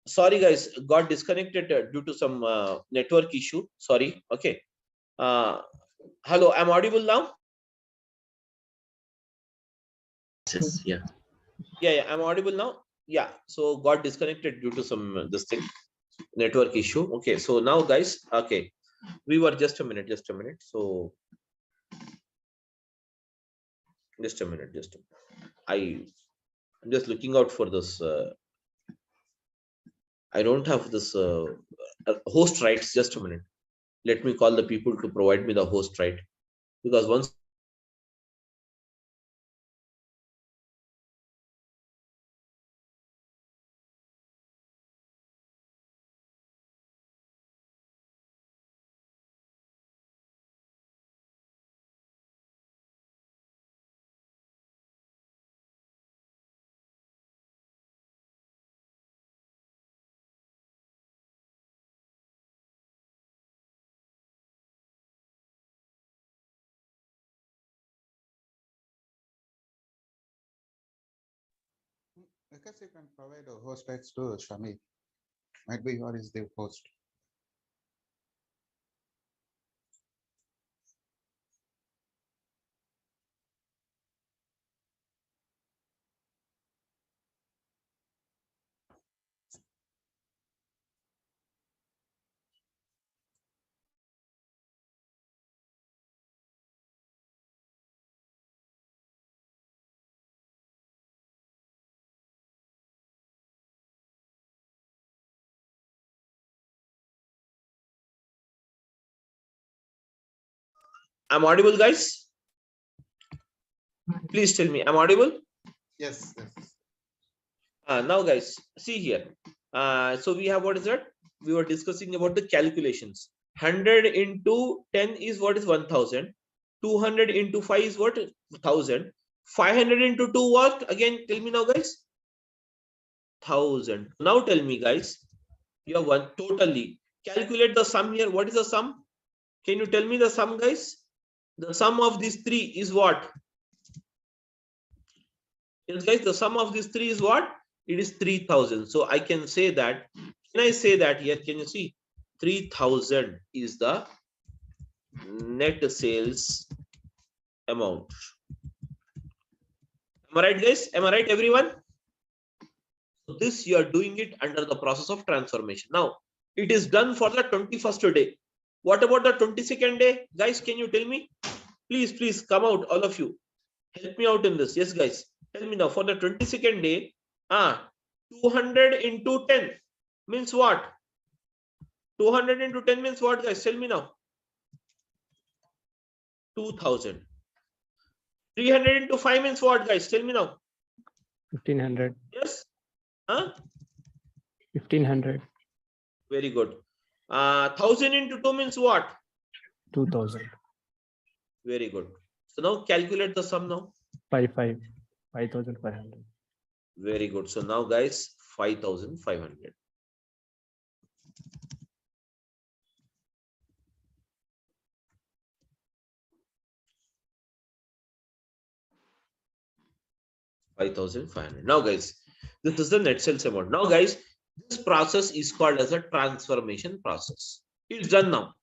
Sorry, guys, got disconnected due to some network issue. Sorry. Okay. Hello, I'm audible now? Yes, yeah. Yeah, I'm audible now. Yeah, so got disconnected due to some this thing, network issue. Okay, so now, guys, okay, we were just a minute. So just a minute. I'm just looking out for this. I don't have this host rights. Just a minute. Let me call the people to provide me the host right, because once Because you can provide a host rights to Shami. Might be or is the host. I'm audible, guys? Please tell me, I'm audible? Yes, yes. Now, guys, see here. So we have, what is that? We were discussing about the calculations. 100 into 10 is what is 1000. 200 into 5 is what? 1000. 500 into 2 what? Again, tell me now, guys. 1000. Now tell me, guys. You have one totally. Calculate the sum here. What is the sum? Can you tell me the sum, guys? The sum of these three is what? Yes, guys, the sum of these three is what? It is 3000. So I can say that. Can I say that here? Can you see? 3000 is the net sales amount. Am I right, guys? Am I right, everyone? So this you are doing it under the process of transformation. Now, it is done for the 21st day. What about the 22nd day? Guys, can you tell me? Please, please come out, all of you. Help me out in this. Yes, guys. Tell me now, for the 22nd day, 200 into 10 means what? 200 into 10 means what, guys? Tell me now. 2000. 300 into 5 means what, guys? Tell me now. 1500. Yes? Huh? 1500. Very good. 1000 into 2 means what? 2000. Very good. So now calculate the sum now. 5500. Very good. So now, guys, 5500. Now, guys, this is the net sales amount. Now, guys, this process is called as a transformation process. It's done now.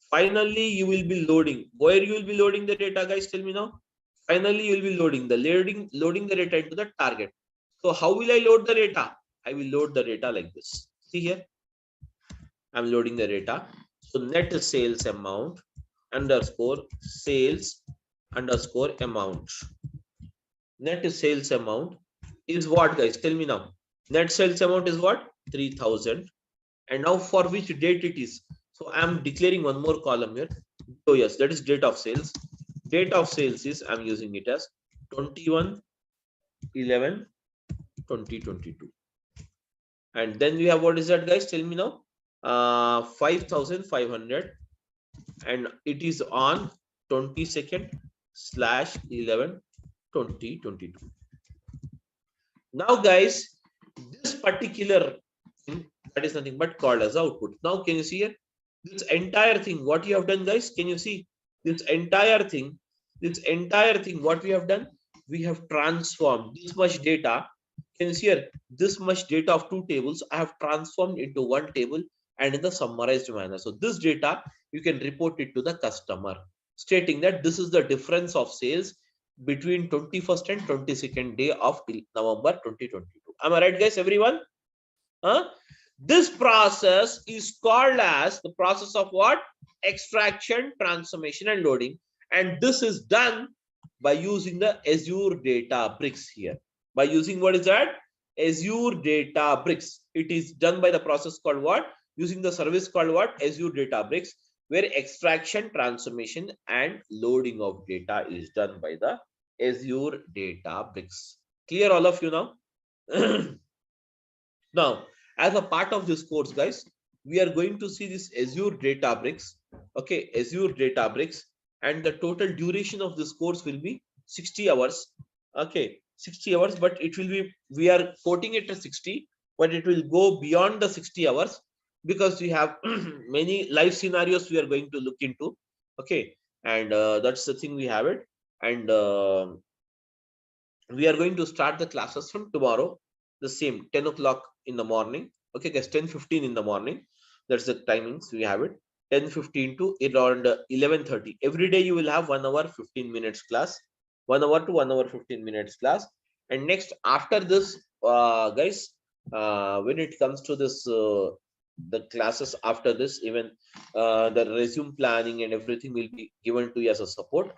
Finally, you will be loading. Where you will be loading the data, guys? Tell me now. Finally, you will be loading the data into the target. So how will I load the data? I will load the data like this. See here. I'm loading the data. So net sales amount underscore sales underscore amount. Net sales amount is what, guys? Tell me now. Net sales amount is what? 3000. And now for which date it is? So I'm declaring one more column here. Oh yes, that is date of sales. Date of sales is, I'm using it as 21/11/2022. And then we have, what is that, guys? Tell me now. 5500, and it is on 22nd/11/2022. Now, guys, this particular thing, that is nothing but called as output. Now, can you see here? This entire thing, what you have done, guys? Can you see this entire thing? What we have done? We have transformed this much data. Can you see here? This much data of two tables I have transformed into one table and in the summarized manner. So this data, you can report it to the customer, stating that this is the difference of sales between 21st and 22nd day of November 2022. Am I right, guys, everyone? This process is called as the process of what? Extraction, transformation, and loading. And this is done by using the Azure Databricks here. By using, what is that? Azure Databricks. It is done by the process called what? Using the service called what? Azure Databricks, where extraction, transformation, and loading of data is done by the Azure Databricks. Clear, all of you now? Now, as a part of this course, guys, we are going to see this Azure Databricks. Okay, Azure Databricks, and the total duration of this course will be 60 hours. Okay, 60 hours, but it will be, we are quoting it as 60, but it will go beyond the 60 hours because we have many live scenarios we are going to look into. Okay, and that's the thing we have it. And we are going to start the classes from tomorrow, the same 10 o'clock in the morning. Okay, guys, 10:15 in the morning. That's the timings we have it. 10:15 to around 11:30. Every day you will have 1 hour 15 minutes class, 1 hour to 1 hour 15 minutes class. And next after this, guys, when it comes to this, the classes after this, even the resume planning and everything will be given to you as a support.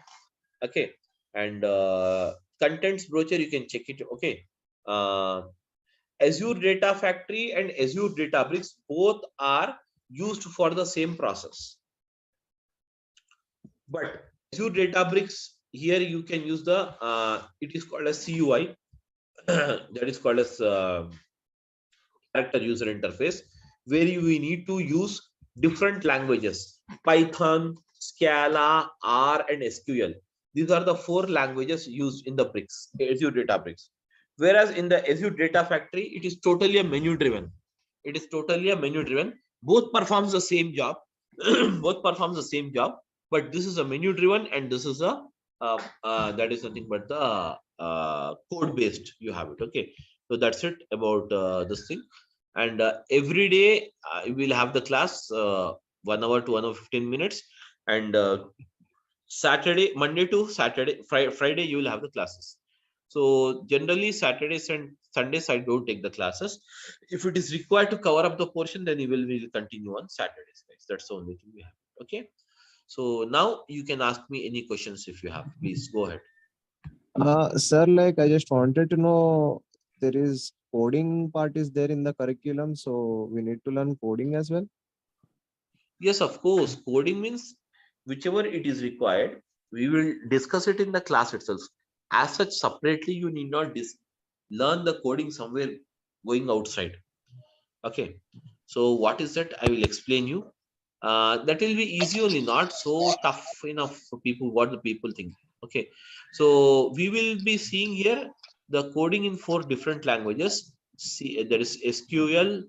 Okay, and contents brochure you can check it. Okay, Azure Data Factory and Azure Databricks both are used for the same process, but Azure Databricks, here you can use the it is called as CUI that is called as character user interface, where you need to use different languages: Python, Scala, R, and SQL. These are the 4 languages used in the bricks, Azure Databricks. Whereas in the Azure Data Factory, it is totally a menu driven. It is totally a menu driven. Both performs the same job. Both performs the same job, but this is a menu driven, and this is a that is nothing but the code based. You have it. Okay, so that's it about this thing. And every day we'll have the class 1 hour to 1 hour 15 minutes, and Saturday, Monday to Saturday, Friday you will have the classes. So generally Saturdays and Sundays I don't take the classes. If it is required to cover up the portion, then we will continue on Saturdays, guys. That's the only thing we have. Okay, so now you can ask me any questions if you have. Please go ahead. Sir, like I just wanted to know, there is coding part is there in the curriculum, so we need to learn coding as well. Yes, of course. Coding means whichever it is required, we will discuss it in the class itself. As such, separately, you need not learn the coding somewhere going outside. Okay. So what is that? I will explain you. That will be easy only, not so tough enough for people, what the people think. Okay. So we will be seeing here the coding in 4 different languages. See, there is SQL,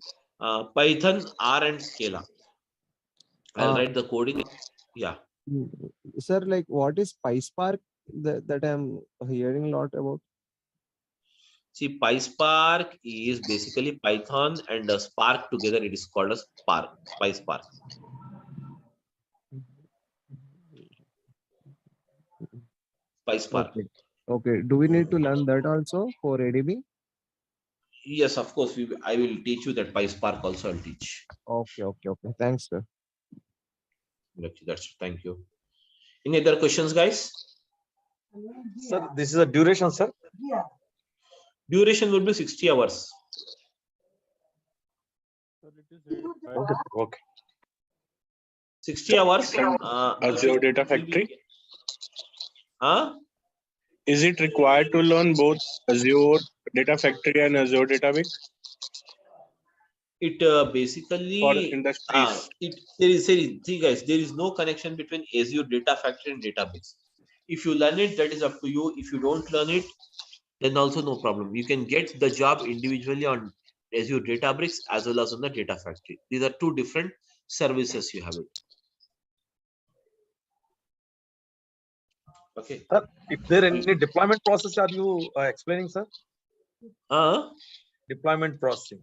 Python, R, and Scala. I'll write the coding. Yeah. Sir, like what is PySpark that I'm hearing a lot about? See, PySpark is basically Python and Spark together. It is called as Spark, PySpark. PySpark. Okay. Okay. Do we need to learn that also for ADB? Yes, of course. I will teach you that PySpark also. I'll teach. Okay. Okay. Okay. Thanks, sir. Okay, that's thank you. Any other questions, guys? Sir, this is a duration, sir. Duration will be 60 hours. Okay. Okay. 60 hours. Azure Data Factory. Huh? Is it required to learn both Azure Data Factory and Azure Database? It basically For industries. See guys, there is no connection between Azure Data Factory and Database. If you learn it, that is up to you. If you don't learn it, then also no problem. You can get the job individually on Azure Databricks as well as on the Data Factory. These are 2 different services you have it. Okay. Sir, if there any deployment process are you explaining, sir? Deployment processing.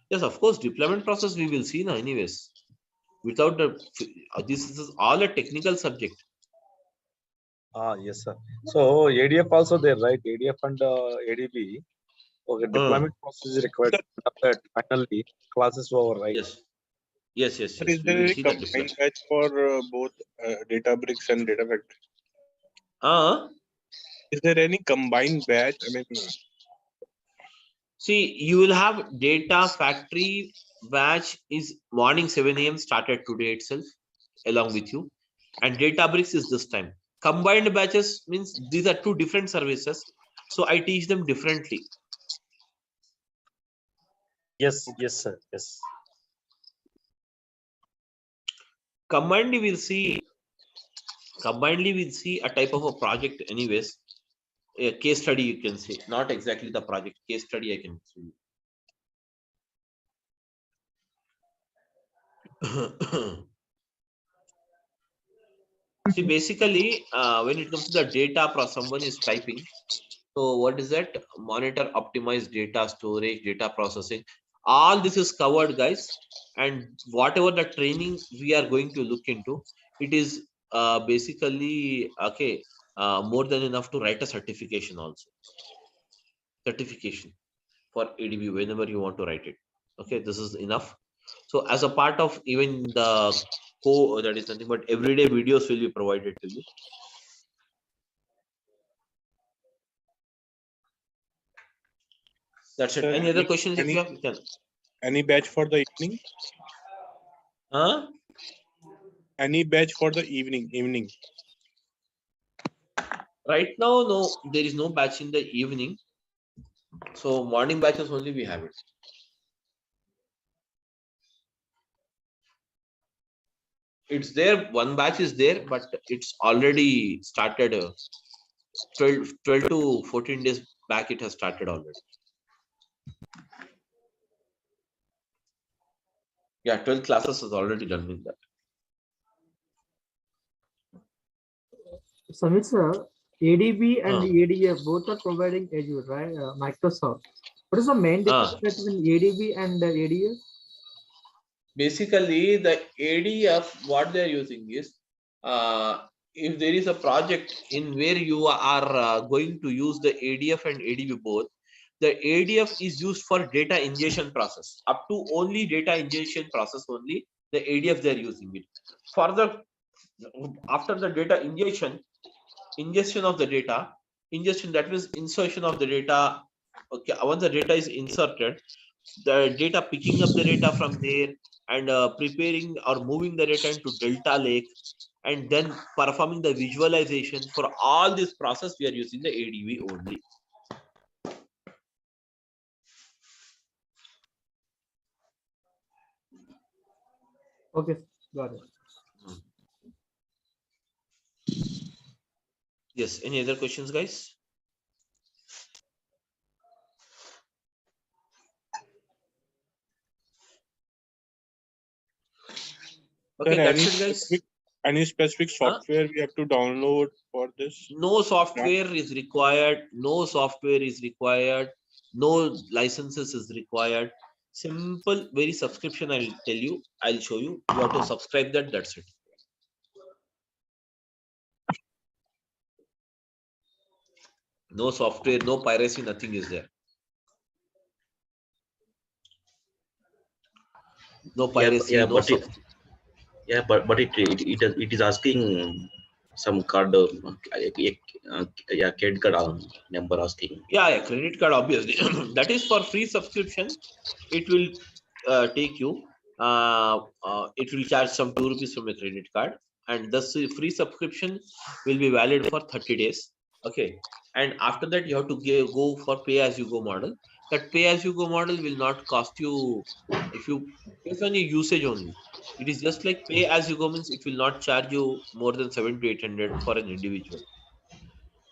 Yes, of course. Deployment process we will see now anyways. Without the this is all a technical subject. Yes, sir. So ADF also there, right? ADF and ADB. Okay, deployment process is required. Finally, classes over, right? Yes. Yes, yes, But yes. is We there will any see that combined batch for both Databricks and Data Factory? Is there any combined batch? I mean, see, you will have Data Factory batch is morning 7 a.m. started today itself along with you, and Databricks is this time. Combined batches means these are 2 different services, so I teach them differently. Yes, yes, sir. Yes. Combinedly we'll see a type of a project anyways, a case study you can say, not exactly the project, case study I can see. See, basically, when it comes to the data, someone is typing. So what is that? Monitor, optimize data storage, data processing. All this is covered, guys. And whatever the training we are going to look into, it is basically okay. More than enough to write a certification also. Certification for ADB whenever you want to write it. Okay, this is enough. So as a part of even the that is nothing but everyday videos will be provided to you. That's it. Sir, Any other questions if you have? You can. Any batch for the evening? Huh? Any batch for the evening? Right now, no, there is no batch in the evening. So morning batches only we have it. It's there, one batch is there, but it's already started 12 to 14 days back, it has started already. Yeah, 12 classes is already done with that. Samit sir, ADB and ADF both are providing Azure, right? Microsoft. What is the main difference between ADB and ADF? Basically, the ADF, what they're using is, if there is a project in where you are going to use the ADF and ADB both, the ADF is used for data ingestion process. Up to only data ingestion process only, the ADF they're using it. Further, after the data ingestion of the data, ingestion, that means insertion of the data. Okay, once the data is inserted, the data picking up the data from there and preparing or moving the data into Delta Lake and then performing the visualization. For all this process, we are using the ADB only. Okay, got it. Yes, any other questions, guys? Okay, Sir, that's it, guys. Any specific software we have to download for this? No software is required. No software is required. No licenses is required. Simple, very subscription. I'll tell you. I'll show you. You have to subscribe that. That's it. No software, no piracy, nothing is there. No piracy, yeah, no but it is asking some card, credit card number asking. Yeah, credit card, obviously. That is for free subscription. It will take you. It will charge some 2 rupees from a credit card, and the free subscription will be valid for 30 days. Okay, and after that you have to go for pay as you go model. That pay as you go model will not cost you if you based on your usage only. It is just like pay as you go means it will not charge you more than 700 to 800 for an individual.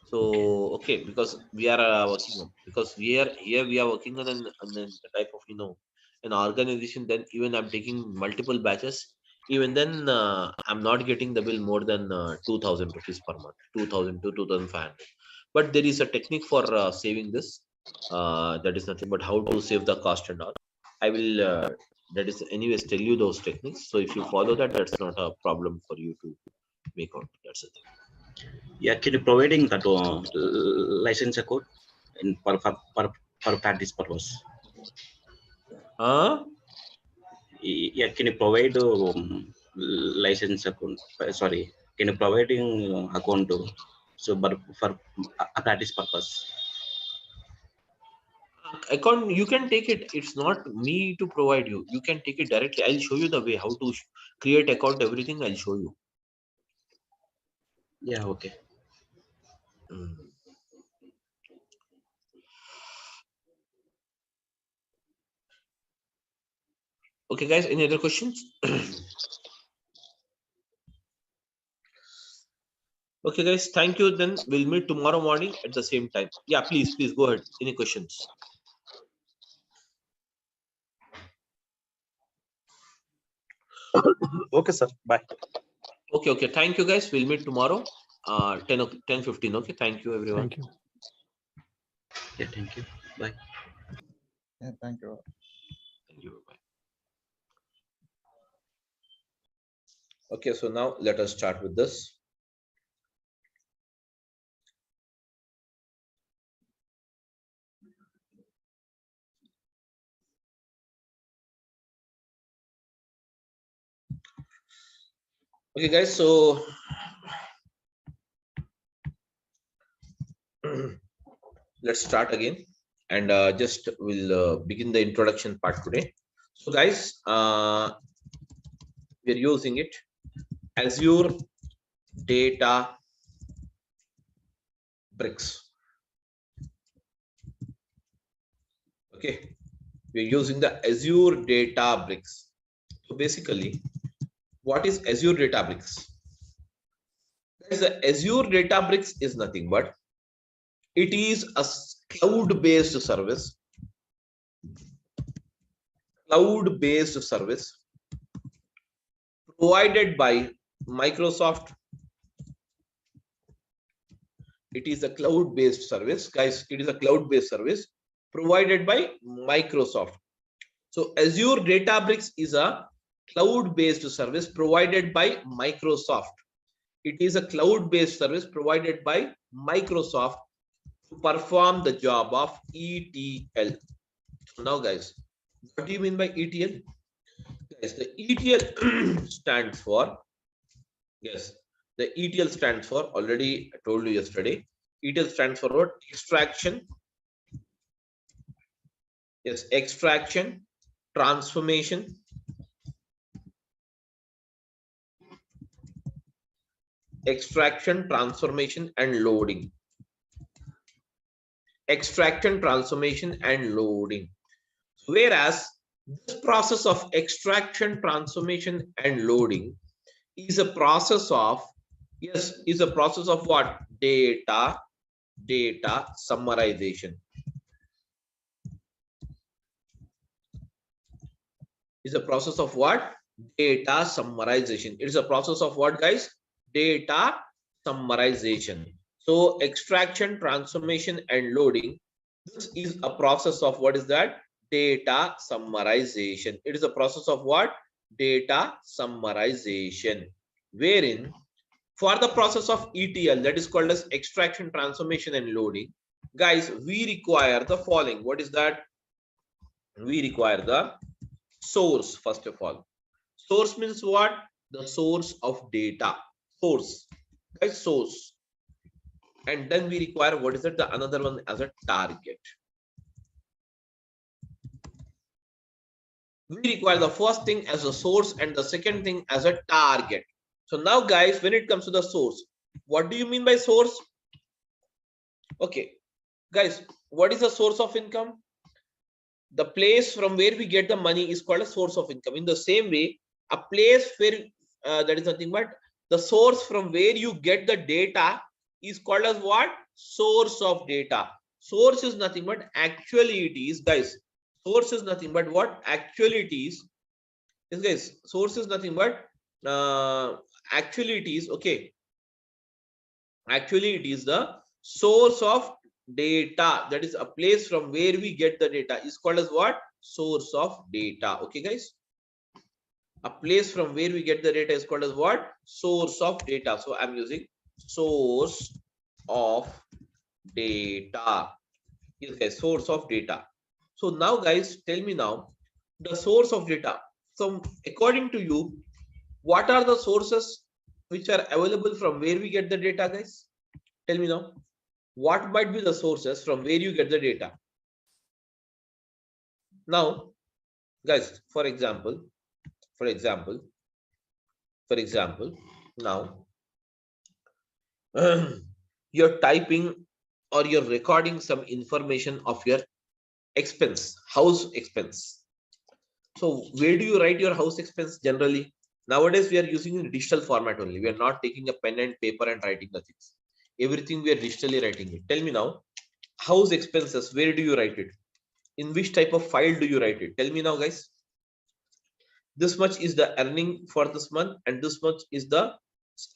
So okay, because we are working on, because we are here, we are working on an type of an organization. Then even I'm taking multiple batches. Even then, I'm not getting the bill more than 2,000 rupees per month, 2,000 to 2,500. But there is a technique for saving this. That is nothing but how to save the cost and all. I will that is anyways tell you those techniques. So if you follow that, that's not a problem for you to make out. That's the thing. Yeah, can you providing that license code in for practice purpose? Yeah, can you provide license account? Sorry, can you providing account so but for a practice purpose? Account, you can take it. It's not me to provide you. You can take it directly. I'll show you the way how to create account, everything. I'll show you. Yeah, okay. Okay, guys, any other questions? Okay, guys, thank you. Then we'll meet tomorrow morning at the same time. Yeah, please go ahead. Any questions? Okay, sir. Bye. Okay, okay. Thank you, guys. We'll meet tomorrow, 10:15. Okay. Thank you, everyone. Thank you. Yeah, thank you. Bye. Yeah, thank you. Thank you. Bye. Okay, so now let us start with this. Okay, guys, so let's start again, and just we'll begin the introduction part today. So guys, we're using it Azure Data Bricks. Okay, we're using the Azure Data Bricks. So basically, what is Azure Data Bricks? Guys, the Azure Data Bricks is nothing but it is a cloud-based service. Cloud-based service provided by Microsoft. It is a cloud-based service, guys. It is a cloud-based service provided by Microsoft. So Azure Databricks is a cloud-based service provided by Microsoft. It is a cloud-based service provided by Microsoft to perform the job of ETL. Now, guys, what do you mean by ETL? Guys, the ETL stands for, yes, the ETL stands for, already I told you yesterday, ETL stands for what? Extraction. Yes, extraction, transformation, extraction, transformation, and loading. Extraction, transformation, and loading. Whereas this process of extraction, transformation, and loading is a process of, yes, is a process of what? Data summarization. Is a process of what? Data summarization. It is a process of what, guys? Data summarization. So extraction, transformation, and loading. This is a process of what is that? Data summarization. It is a process of what? Data summarization. Wherein for the process of ETL, that is called as extraction, transformation, and loading, guys, we require the following. What is that? We require the source. First of all, source means what? The source of data. Source, guys, source. And then we require, what is it? The another one as a target. We require the first thing as a source and the second thing as a target. So now, guys, when it comes to the source, what do you mean by source? Okay, guys, what is the source of income? The place from where we get the money is called a source of income. In the same way, a place where that is nothing but the source from where you get the data is called as what? Source of data. Source is nothing but actually it is, guys. Source is nothing but what? Actually it is. Yes, guys. Source is nothing but actually it is. Okay. Actually, it is the source of data. That is a place from where we get the data is called as what? Source of data. Okay, guys. A place from where we get the data is called as what? Source of data. So I'm using source of data. Yes, guys, source of data. So now, guys, tell me now the source of data. So according to you, what are the sources which are available from where we get the data, guys? Tell me now, what might be the sources from where you get the data? Now, guys, for example, now you're typing or you're recording some information of your expense, house expense. So where do you write your house expense generally? Nowadays, we are using in digital format only. We are not taking a pen and paper and writing the things. Everything we are digitally writing it. Tell me now, house expenses, where do you write it? In which type of file do you write it? Tell me now, guys. This much is the earning for this month and this much is the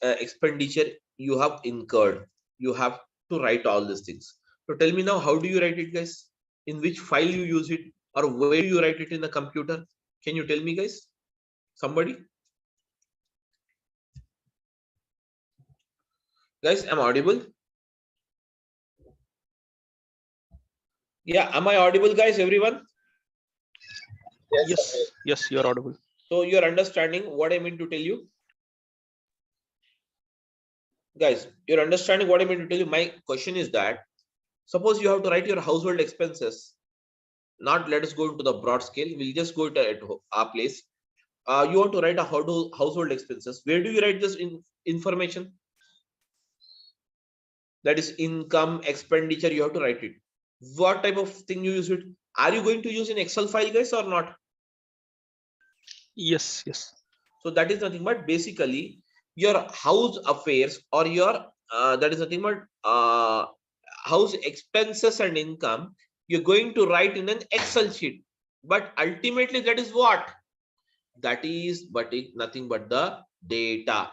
expenditure you have incurred. You have to write all these things. So tell me now, how do you write it, guys? In which file you use it, or where you write it in the computer? Can you tell me, guys? Somebody? Guys, am I audible? Yeah, am I audible, guys? Everyone? Yes, you are audible. So you're understanding what I mean to tell you? Guys, you're understanding what I mean to tell you? My question is that, suppose you have to write your household expenses. Not let us go into the broad scale. We'll just go to at our place. You want to write a household expenses. Where do you write this information? That is income, expenditure. You have to write it. What type of thing you use it? Are you going to use in Excel file, guys, or not? Yes. So that is nothing but basically your house affairs, or your that is nothing but house expenses and income. You're going to write in an Excel sheet, but ultimately that is what? That is nothing but the data.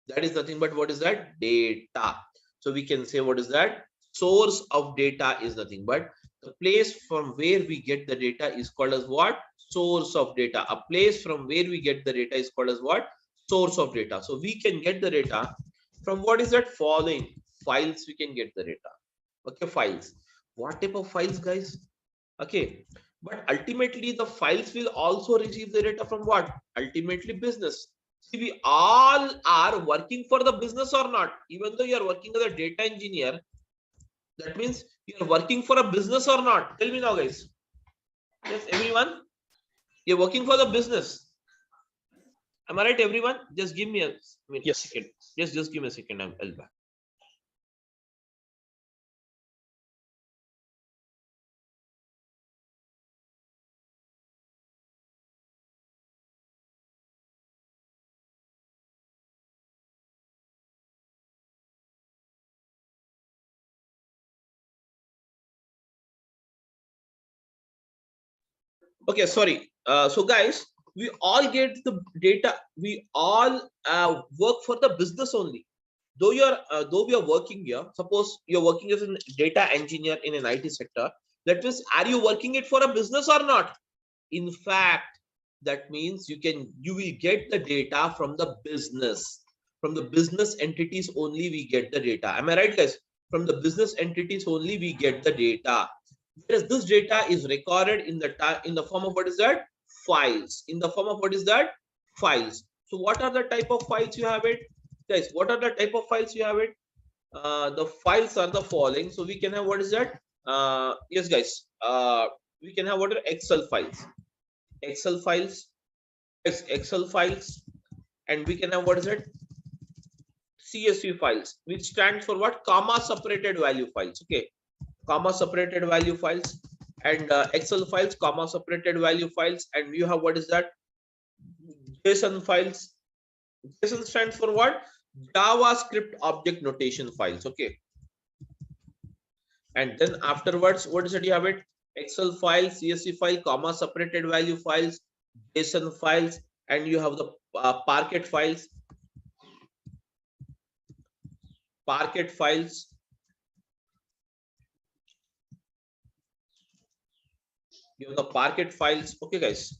That is nothing but what is that? Data. So we can say, what is that? Source of data is nothing but the place from where we get the data is called as what? Source of data. A place from where we get the data is called as what? Source of data. So we can get the data from what is that? Following files. We can get the data. Okay, files. What type of files, guys? Okay, but ultimately the files will also receive the data from what? Ultimately business. See, we all are working for the business or not? Even though you are working as a data engineer, that means you are working for a business or not? Tell me now, guys. Yes, everyone? You're working for the business. Am I right, everyone? Just give me a second. Just give me a second. I'll back. Okay, sorry. So guys, we all get the data. We all work for the business only. Though we are working here, suppose you're working as a data engineer in an IT sector, that means, are you working it for a business or not? In fact, that means you will get the data from the business. From the business entities only we get the data. Am I right, guys? From the business entities only we get the data. Whereas this data is recorded in the form of what is that? Files. In the form of what is that? Files. So what are the type of files you have it? Guys, what are the type of files you have it? The files are the following. So we can have, what is that? Yes, guys. We can have what are Excel files. Excel files. Yes, Excel files. And we can have, what is it? CSV files, which stands for what? Comma separated value files. Okay. Comma separated value files. And Excel files, comma separated value files. And you have, what is that? JSON files. JSON stands for what? JavaScript object notation files. Okay. And then afterwards, what is it? You have it? Excel file, CSV file, comma separated value files, JSON files, and you have the Parquet files. Parquet files. You have the Parquet files. Okay, guys.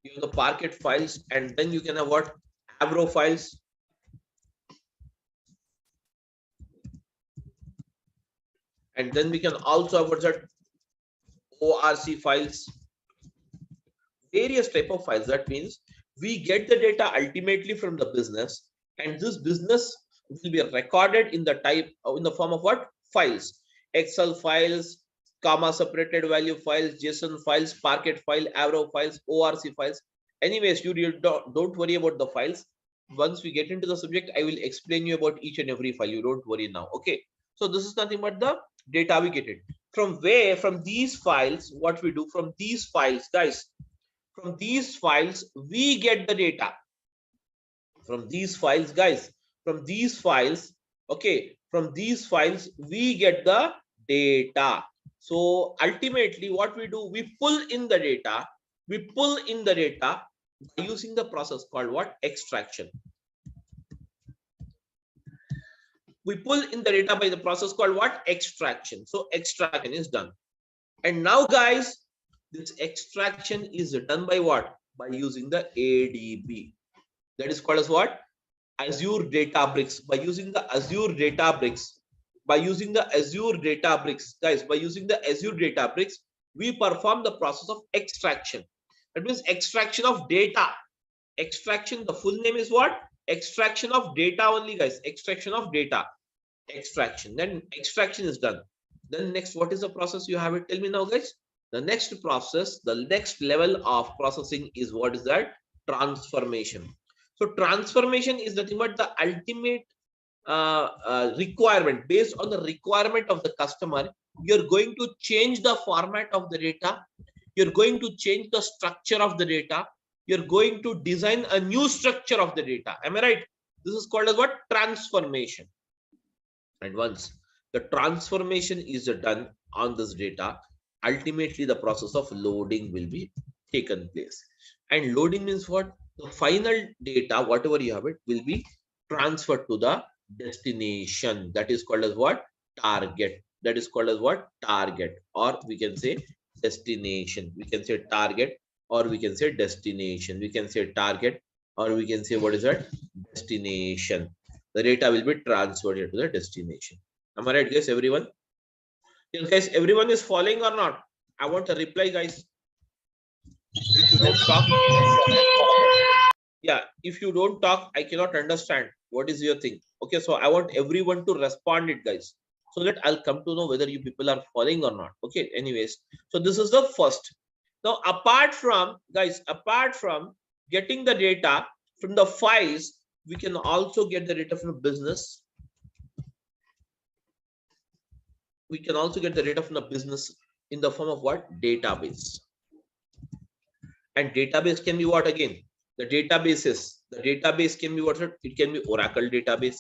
You have the Parquet files, and then you can have what? Avro files. And then we can also have what's that? ORC files. Various type of files. That means we get the data ultimately from the business, and this business will be recorded in the form of what? Files. Excel files, comma separated value files, JSON files, Parquet file, Avro files, ORC files. Anyways, you don't worry about the files. Once we get into the subject, I will explain you about each and every file. You don't worry now. Okay. So this is nothing but the data we get it. From where? From these files. What we do from these files, guys? From these files, we get the data. From these files, guys. From these files, okay. From these files, we get the data. So ultimately, what we do, we pull in the data. We pull in the data by using the process called what? Extraction. We pull in the data by the process called what? Extraction. So extraction is done. And now guys, this extraction is done by what? By using the ADB. That is called as what? Azure Databricks. By using the Azure Databricks. By using the Azure Databricks, guys, by using the Azure Databricks, we perform the process of extraction. That means extraction of data. Extraction, the full name is what? Extraction of data only, guys. Extraction of data. Extraction. Then extraction is done. Then next, what is the process you have it? Tell me now, guys. The next process, the next level of processing is what is that? Transformation. So transformation is nothing but the ultimate requirement. Based on the requirement of the customer, you're going to change the format of the data. You're going to change the structure of the data. You're going to design a new structure of the data. Am I right? This is called as what? Transformation. And once the transformation is done on this data, ultimately the process of loading will be taken place. And loading means what? The final data, whatever you have it, will be transferred to the destination. That is called as what? Target. That is called as what? Target. Or we can say destination. We can say target, or we can say destination. We can say target, or we can say what is that? Destination. The data will be transferred to the destination. Am I right, guys? Everyone? Yes, guys, everyone is following or not? I want a reply, guys. If you don't talk, yeah, if you don't talk, I cannot understand what is your thing. Okay, so I want everyone to respond it, guys, so that I'll come to know whether you people are following or not. Okay, anyways, so this is the first. Now, apart from, guys, apart from getting the data from the files, we can also get the data from the business. We can also get the data from the business in the form of what? Database. And database can be what again? The database can be what? It can be Oracle database.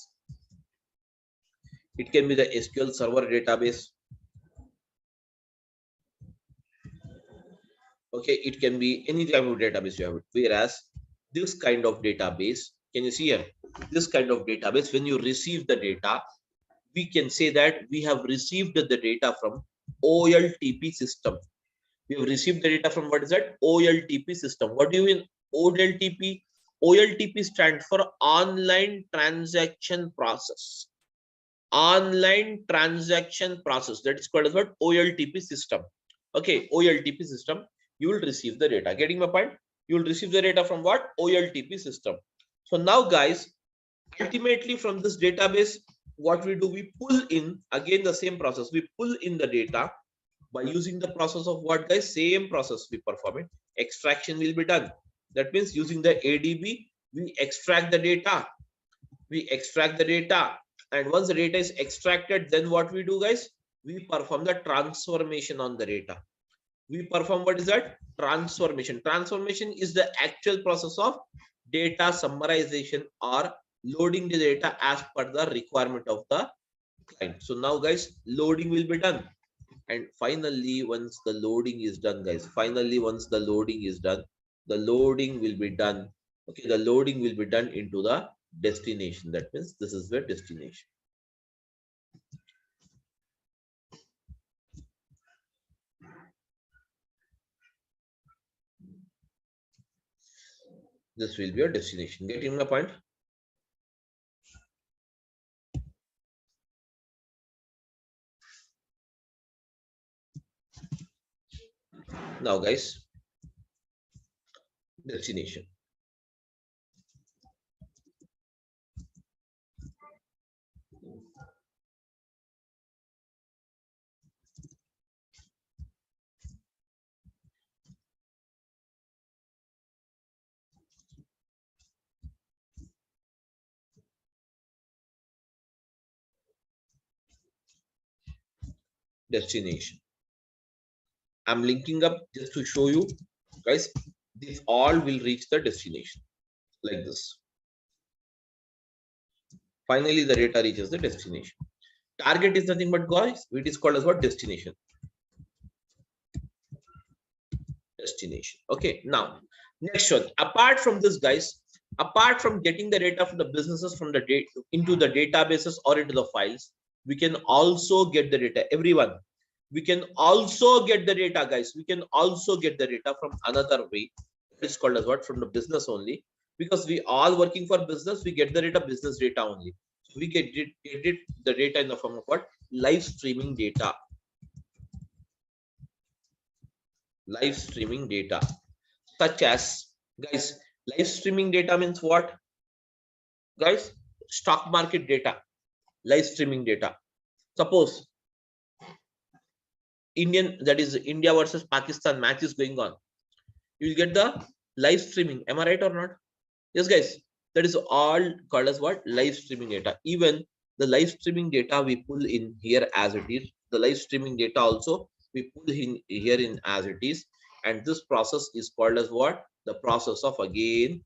It can be the SQL Server database. Okay, it can be any type of database you have it. Whereas this kind of database, can you see here? This kind of database, when you receive the data, we can say that we have received the data from OLTP system. We have received the data from what is that? OLTP system. What do you mean OLTP? OLTP stands for online transaction process. Online transaction process. That is called as what? OLTP system. Okay, OLTP system. You will receive the data. Getting my point? You will receive the data from what? OLTP system. So now, guys, ultimately from this database, what we do, we pull in, again the same process, we pull in the data by using the process of what, guys? Same process we perform it. Extraction will be done. That means using the ADB, we extract the data. We extract the data. And once the data is extracted, then what we do, guys? We perform the transformation on the data. We perform what is that? Transformation. Transformation is the actual process of data summarization or loading the data as per the requirement of the client. So now, guys, loading will be done. And finally, once the loading is done, guys, finally, once the loading is done, the loading will be done. Okay, the loading will be done into the destination. That means this is where destination. This will be your destination. Getting my point? Now, guys, destination. Destination. I'm linking up just to show you, guys, these all will reach the destination like this. Finally, the data reaches the destination. Target is nothing but, guys, it is called as what? Destination. destination. Okay, now next one. Apart from this, guys, apart from getting the data from the businesses from the data into the databases or into the files, we can also get the data. Everyone, we can also get the data, guys. We can also get the data from another way. It's called as what? From the business only, because we all working for business. We get the data, business data only. So we get the data in the form of what? Live streaming data. Live streaming data, such as, guys, live streaming data means what, guys? Stock market data, live streaming data. Suppose that is India versus Pakistan match is going on, you will get the live streaming. Am I right or not? Yes, guys, that is all called as what? Live streaming data. Even the live streaming data we pull in here as it is. The live streaming data also we pull in here in as it is. And this process is called as what? The process of, again,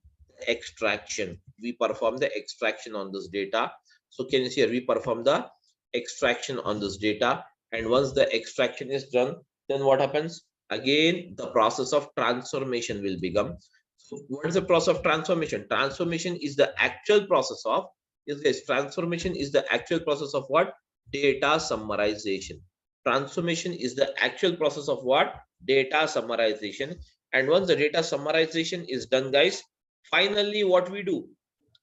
extraction. We perform the extraction on this data. So can you see here, we perform the extraction on this data. And once the extraction is done, then what happens? Again, the process of transformation will begin. So what is the process of transformation? Transformation is the actual process of, yes guys, transformation is the actual process of what? Data summarization. Transformation is the actual process of what? Data summarization. And once the data summarization is done, guys, finally what we do?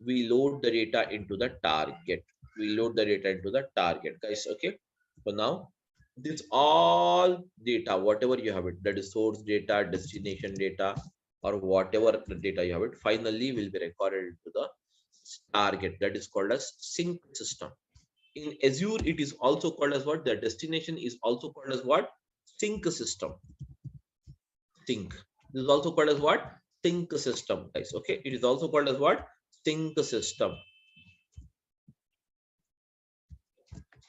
We load the data into the target. We load the data into the target, guys. Okay. So now this all data, whatever you have it, that is source data, destination data, or whatever the data you have it, finally will be recorded into the target. That is called as sync system. In Azure, it is also called as what? The destination is also called as what? Sync system. Sync. This is also called as what? Sync system, guys. Okay. It is also called as what? Sync system.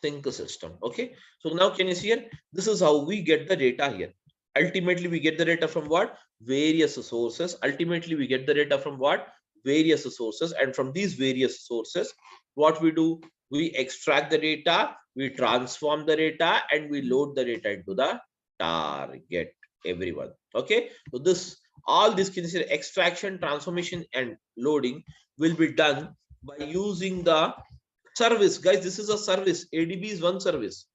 Sync system. Okay. So now can you see here? This is how we get the data here. Ultimately, we get the data from what? Various sources. Ultimately, we get the data from what? Various sources. And from these various sources, what we do? We extract the data, we transform the data, and we load the data into the target. Everyone. Okay. So this, all this can see extraction, transformation, and loading will be done by using the service, guys. This is a service. ADB is one service.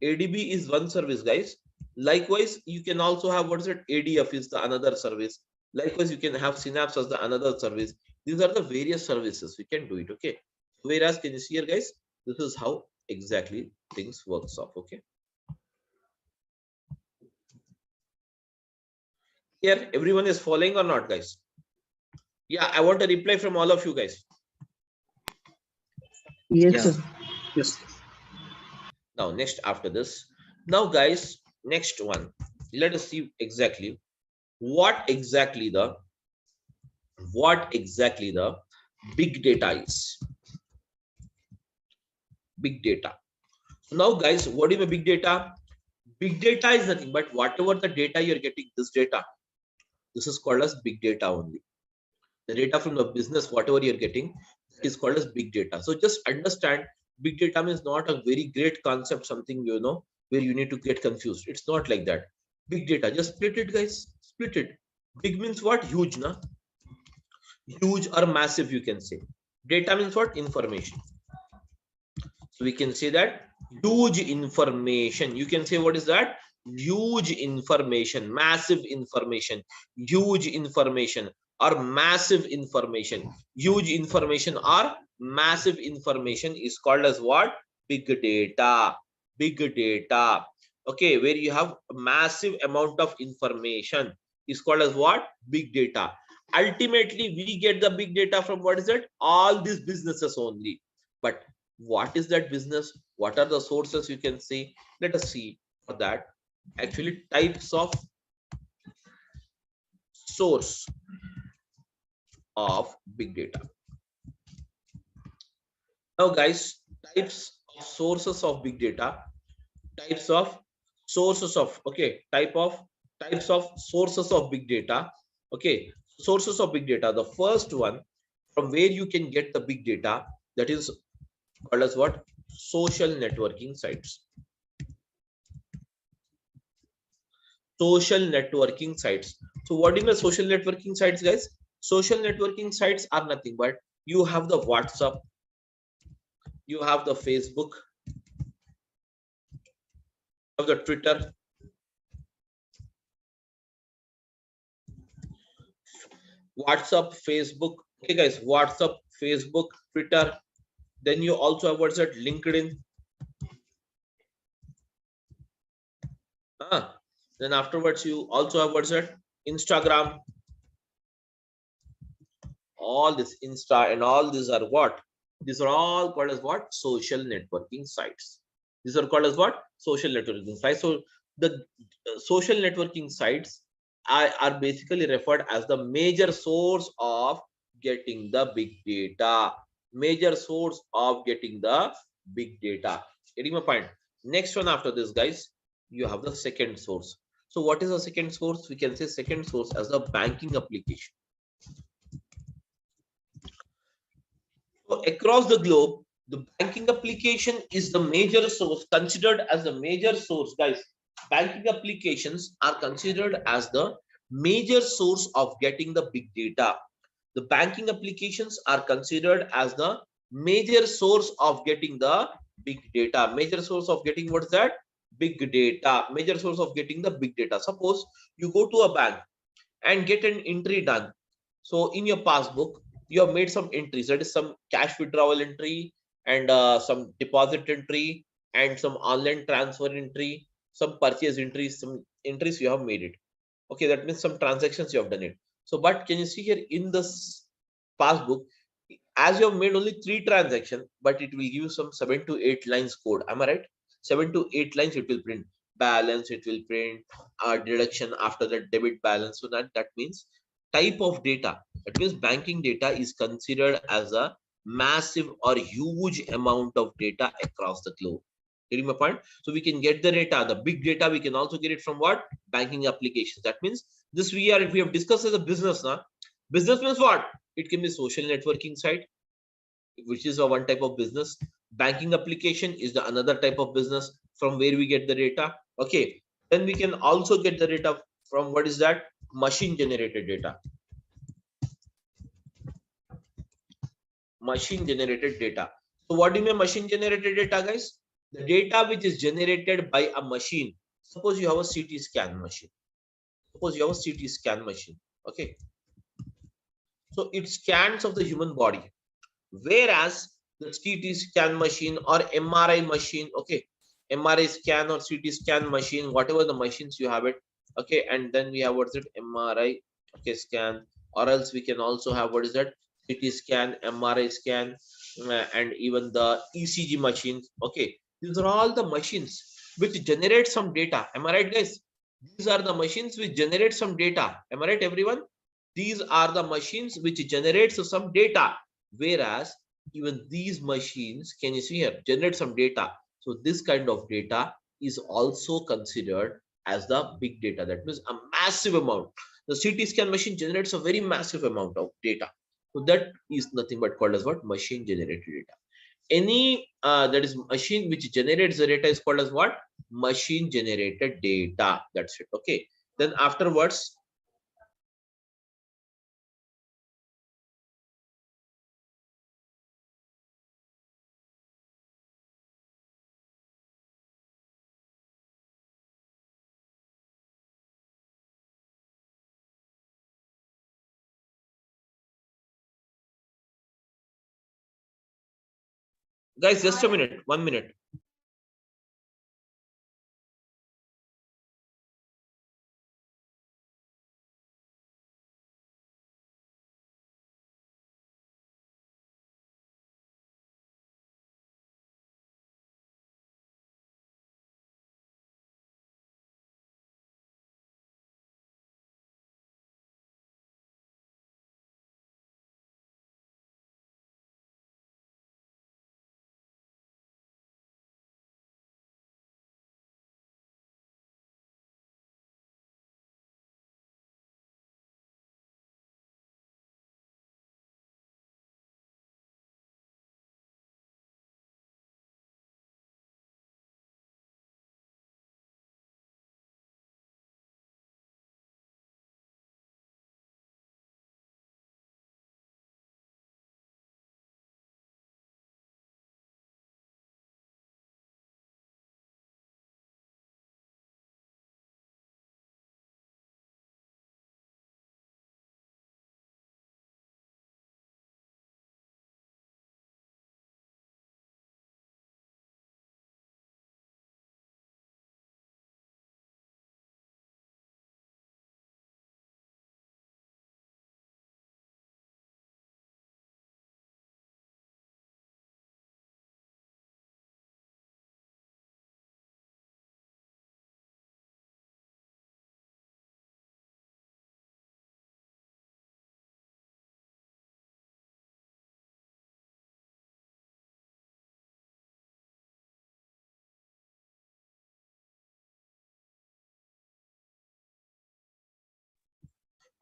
ADB is one service, guys. Likewise, you can also have, what is it? ADF is the another service. Likewise, you can have Synapse as the another service. These are the various services we can do it. Okay. Whereas, can you see here, guys? This is how exactly things works off. Okay. Here, everyone is following or not, guys? Yeah, I want a reply from all of you guys. Yes, sir. Yes. Now, next after this, now guys, next one, let us see exactly what exactly the big data is. Big data. Now, guys, what is a big data? Big data is nothing but whatever the data you're getting, this data, this is called as big data only. The data from the business, whatever you're getting, is called as big data. So just understand, big data means not a very great concept, something, you know, where you need to get confused. It's not like that. Big data, just split it, guys. Split it. Big means what? Huge, na? Huge or massive, you can say. Data means what? Information. So we can say that huge information. You can say, what is that? Huge information, massive information, huge information, or massive information. Huge information or massive information is called as what? Big data. Big data. Okay, where you have a massive amount of information is called as what? Big data. Ultimately, we get the big data from, what is it? All these businesses only. But what is that business? What are the sources you can see? Let us see for that. Actually, types of source of big data. Now, guys, types of sources of big data. Types of sources of, okay, types of sources of big data. Okay, sources of big data. The first one, from where you can get the big data, that is called as what? Social networking sites. Social networking sites. So what is the social networking sites, guys? Social networking sites are nothing but you have the WhatsApp, you have the Facebook, you have the Twitter, WhatsApp, Facebook. Okay, guys, WhatsApp, Facebook, Twitter. Then you also have what's that? LinkedIn. Then afterwards you also have what's that? Instagram. All this Insta and all these are what? These are all called as what? Social networking sites. These are called as what? Social networking sites. So the social networking sites are basically referred as the major source of getting the big data. Major source of getting the big data. Getting my point? Next one after this, guys, you have the second source. So what is the second source? We can say second source as the banking application. So across the globe, the banking application is the major source, considered as the major source, guys. Banking applications are considered as the major source of getting the big data. The banking applications are considered as the major source of getting the big data. Major source of getting what's that? Big data. Major source of getting the big data. Suppose you go to a bank and get an entry done. So in your passbook, you have made some entries. That is some cash withdrawal entry and some deposit entry and some online transfer entry, some purchase entries, some entries you have made it. Okay, that means some transactions you have done it. So, but can you see here in this passbook, as you have made only 3 transactions, but it will give you some 7 to 8 lines code. Am I right? 7 to 8 lines it will print balance, it will print deduction after the debit balance. So that means type of data. That means banking data is considered as a massive or huge amount of data across the globe. Getting my point? So we can get the data, the big data. We can also get it from what? Banking applications. That means this we have discussed as a business now. Business means what? It can be social networking site, which is a one type of business. Banking application is the another type of business from where we get the data. Okay, then we can also get the data from what is that? Machine generated data. Machine generated data. So what do you mean machine generated data, guys? The data which is generated by a machine. Suppose you have a CT scan machine. Suppose you have a CT scan machine. Okay, so it scans of the human body, whereas the CT scan machine or MRI machine, okay, MRI scan or CT scan machine, whatever the machines you have it, okay, and then we have what's it? MRI, okay, scan, or else we can also have what is that? CT scan, MRI scan, and even the ECG machines. Okay, these are all the machines which generate some data. Am I right, guys? These are the machines which generate some data. Am I right, everyone? These are the machines which generate some data, whereas even these machines, can you see here, generate some data. So this kind of data is also considered as the big data. That means a massive amount. The CT scan machine generates a very massive amount of data. So that is nothing but called as what? Machine generated data. Any that is machine which generates the data is called as what? Machine generated data. That's it. Okay. Then afterwards, guys, just a minute, 1 minute.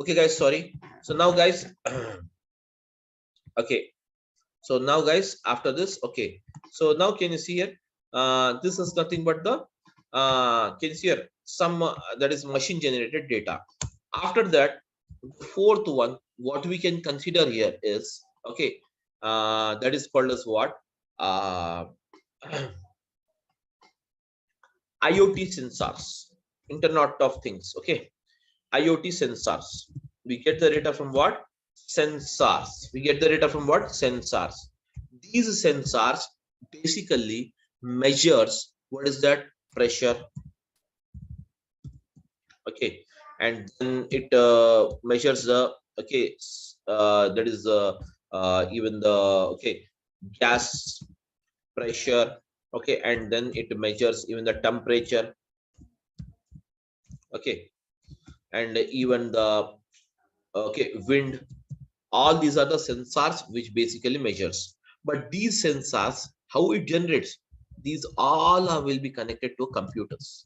Okay, guys, sorry. So now, guys, okay. So now, guys, after this, okay. So now, can you see here? This is nothing but the can you see here? Some that is machine generated data. After that, the fourth one, what we can consider here is okay. That is called as what? IoT sensors, Internet of Things. Okay, IoT sensors. We get the data from what? Sensors. We get the data from what? Sensors. These sensors basically measures what is that? Pressure. Okay, and then it measures the okay that is even the okay gas pressure. Okay, and then it measures even the temperature. Okay, and even the okay wind. All these are the sensors which basically measures. But these sensors, how it generates, these all will be connected to computers,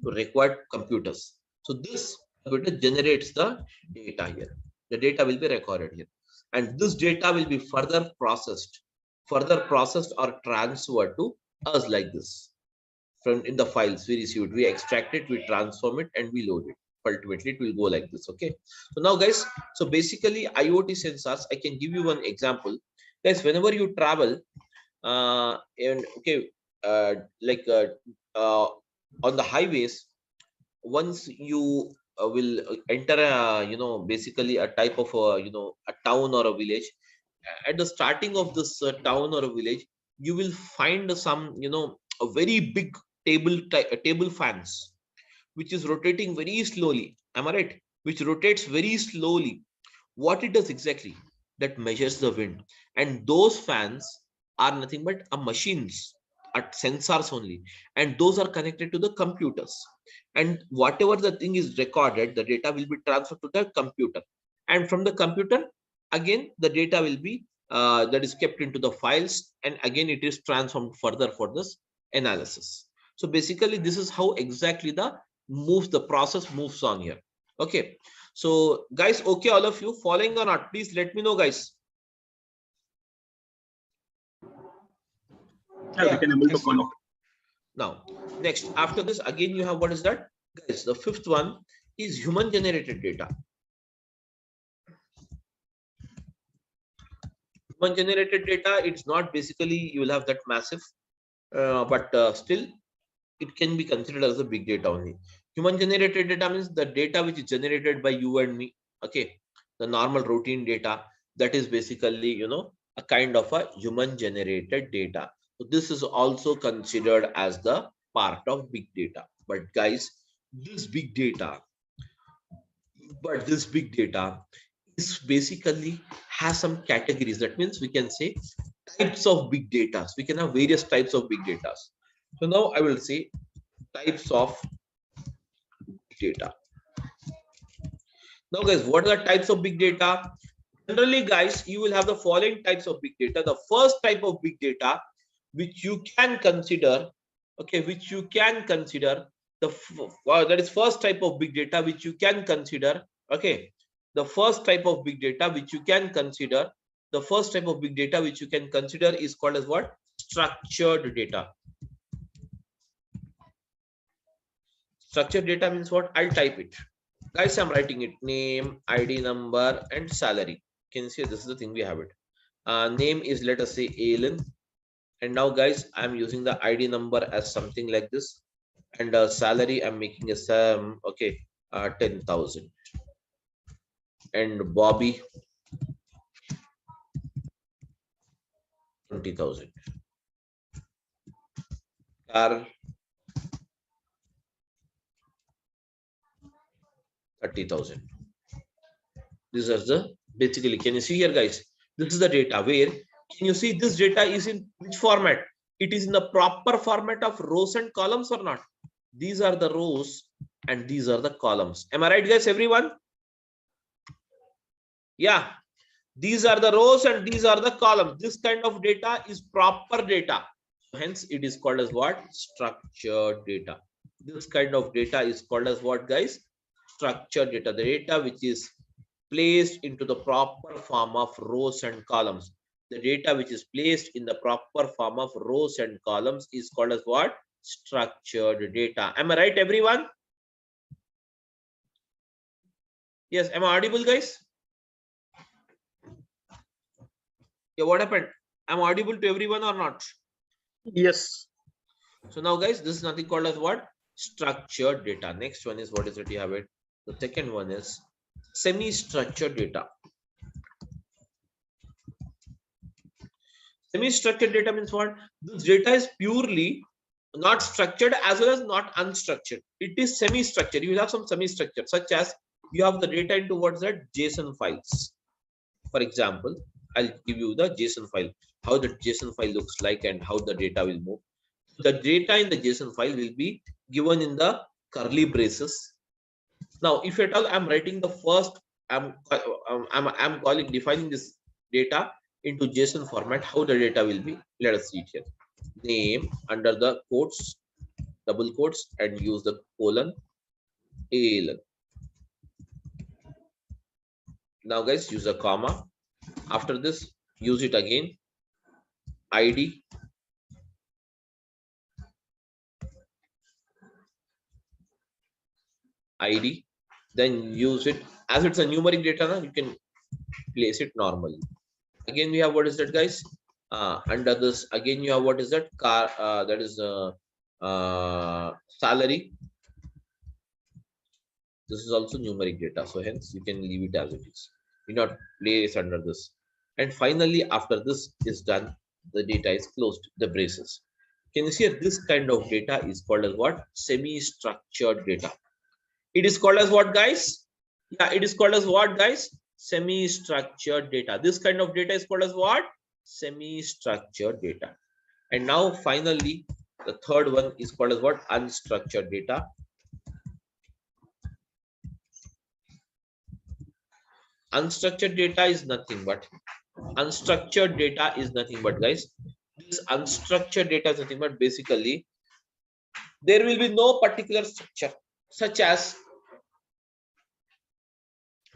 to required computers. So this computer generates the data here. The data will be recorded here, and this data will be further processed or transferred to us like this. From in the files we received, we extract it, we transform it, and we load it. Ultimately it will go like this. Okay, so now, guys, so basically IoT sensors, I can give you one example, guys. Whenever you travel and okay like on the highways, once you will enter a basically a type of a town or a village. At the starting of this town or a village, you will find some a very big table fans which is rotating very slowly. Am I right? Which rotates very slowly. What it does exactly? That measures the wind, and those fans are nothing but a machines at sensors only, and those are connected to the computers. And whatever the thing is recorded, the data will be transferred to the computer, and from the computer again the data will be that is kept into the files, and again it is transformed further for this analysis. So basically this is how exactly the process moves on here. Okay, so guys, okay, all of you following or not, please let me know, guys. Yeah, we can able to follow. Now next, after this again you have, what is that, guys? The fifth one is human generated data. Human generated data, it's not basically you will have that massive but still it can be considered as a big data only. Human generated data means the data which is generated by you and me. Okay, the normal routine data, that is basically a kind of a human generated data. So this is also considered as the part of big data. But guys, this big data is basically has some categories. That means we can say types of big data. We can have various types of big data. So now I will say types of data. Now, guys, what are the types of big data? Generally, guys, you will have the following types of big data. The first type of big data which you can consider, okay, which you can consider, that is first type of big data which you can consider. Okay, the first type of big data which you can consider, the first type of big data which you can consider is called as what? Structured data. Structured data means what? I'll type it. Guys, I'm writing it. Name, ID number, and salary. Can you see this is the thing we have it. Name is, let us say, Alan. And now, guys, I'm using the ID number as something like this. And salary, I'm making a sum, okay, 10,000. And Bobby, 20,000. Carl, 30,000. These are the basically, can you see here, guys? This is the data where, can you see this data is in which format? It is in the proper format of rows and columns or not? These are the rows and these are the columns. Am I right, guys, everyone? Yeah, these are the rows and these are the columns. This kind of data is proper data. Hence, it is called as what? Structured data. This kind of data is called as what, guys? structured data, the data which is placed into the proper form of rows and columns. The data which is placed in the proper form of rows and columns is called as what? Structured data. Am I right, everyone? Yes, am I audible, guys? Yeah, what happened? Am I audible to everyone or not? Yes. So now, guys, this is nothing called as what? Structured data. Next one is what is it? You have it. The second one is semi-structured data. Semi-structured data means what? This data is purely not structured as well as not unstructured. It is semi-structured. You will have some semi-structure, such as you have the data into what's that? JSON files. For example, I'll give you the JSON file, how the JSON file looks like and how the data will move. The data in the JSON file will be given in the curly braces. Now, if at all I'm writing the first, I'm calling defining this data into JSON format, how the data will be. Let us see it here. Name under the quotes, double quotes, and use the colon, ALN. Now, guys, use a comma. After this, use it again. ID. ID. Then use it as it's a numeric data. Now you can place it normally. Again, we have what is that, guys? Under this, again, you have what is that? Car. That is salary. This is also numeric data, so hence you can leave it as it is. Do not place under this. And finally, after this is done, the data is closed, the braces. Can you see this kind of data is called as what? Semi-structured data. It is called as what, guys? Yeah, it is called as what, guys? Semi-structured data. This kind of data is called as what? Semi-structured data. And now finally, the third one is called as what? Unstructured data. Unstructured data is nothing but guys, this unstructured data is nothing but basically there will be no particular structure, such as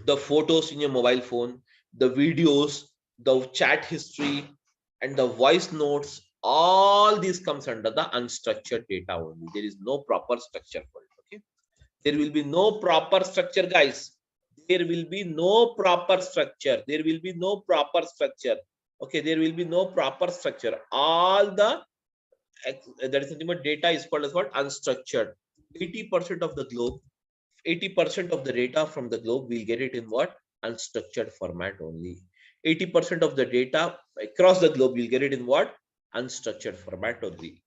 the photos in your mobile phone, the videos, the chat history, and the voice notes. All these comes under the unstructured data only. There is no proper structure for it. Okay, there will be no proper structure, guys. There will be no proper structure. There will be no proper structure. Okay, there will be no proper structure. All the that is nothing but data is called as what? Unstructured. 80% of the globe, 80% of the data from the globe, we'll get it in what? Unstructured format only. 80% of the data across the globe, we'll get it in what? Unstructured format only.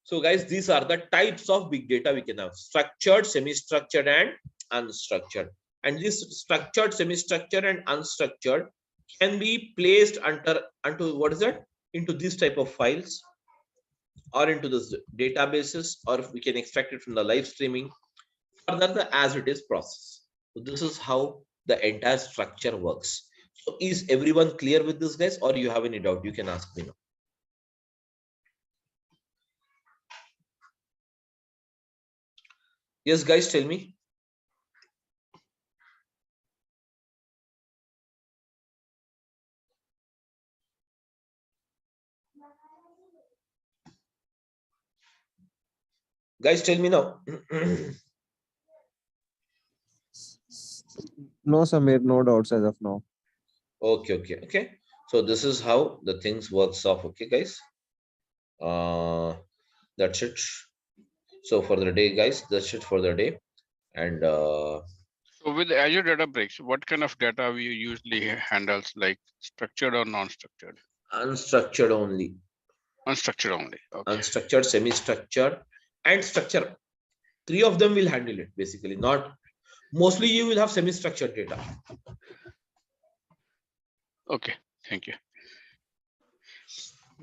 So guys, these are the types of big data we can have: structured, semi-structured, and unstructured. And this structured, semi-structured, and unstructured can be placed onto what is that? Into this type of files, or into this databases, or if we can extract it from the live streaming, further as it is processed. So this is how the entire structure works. So is everyone clear with this, guys, or you have any doubt? You can ask me now. Yes, guys, tell me. Guys, tell me now. No, Samir, no doubts as of now. Okay. So this is how the things works off. Okay, guys. That's it. So for the day, guys, that's it for the day. And so with Azure Databricks, what kind of data we usually handles, like structured or non-structured? Unstructured only. Unstructured only. Okay. Unstructured, semi-structured, and structure. 3 of them will handle it basically. Not mostly you will have semi-structured data. Okay, thank you.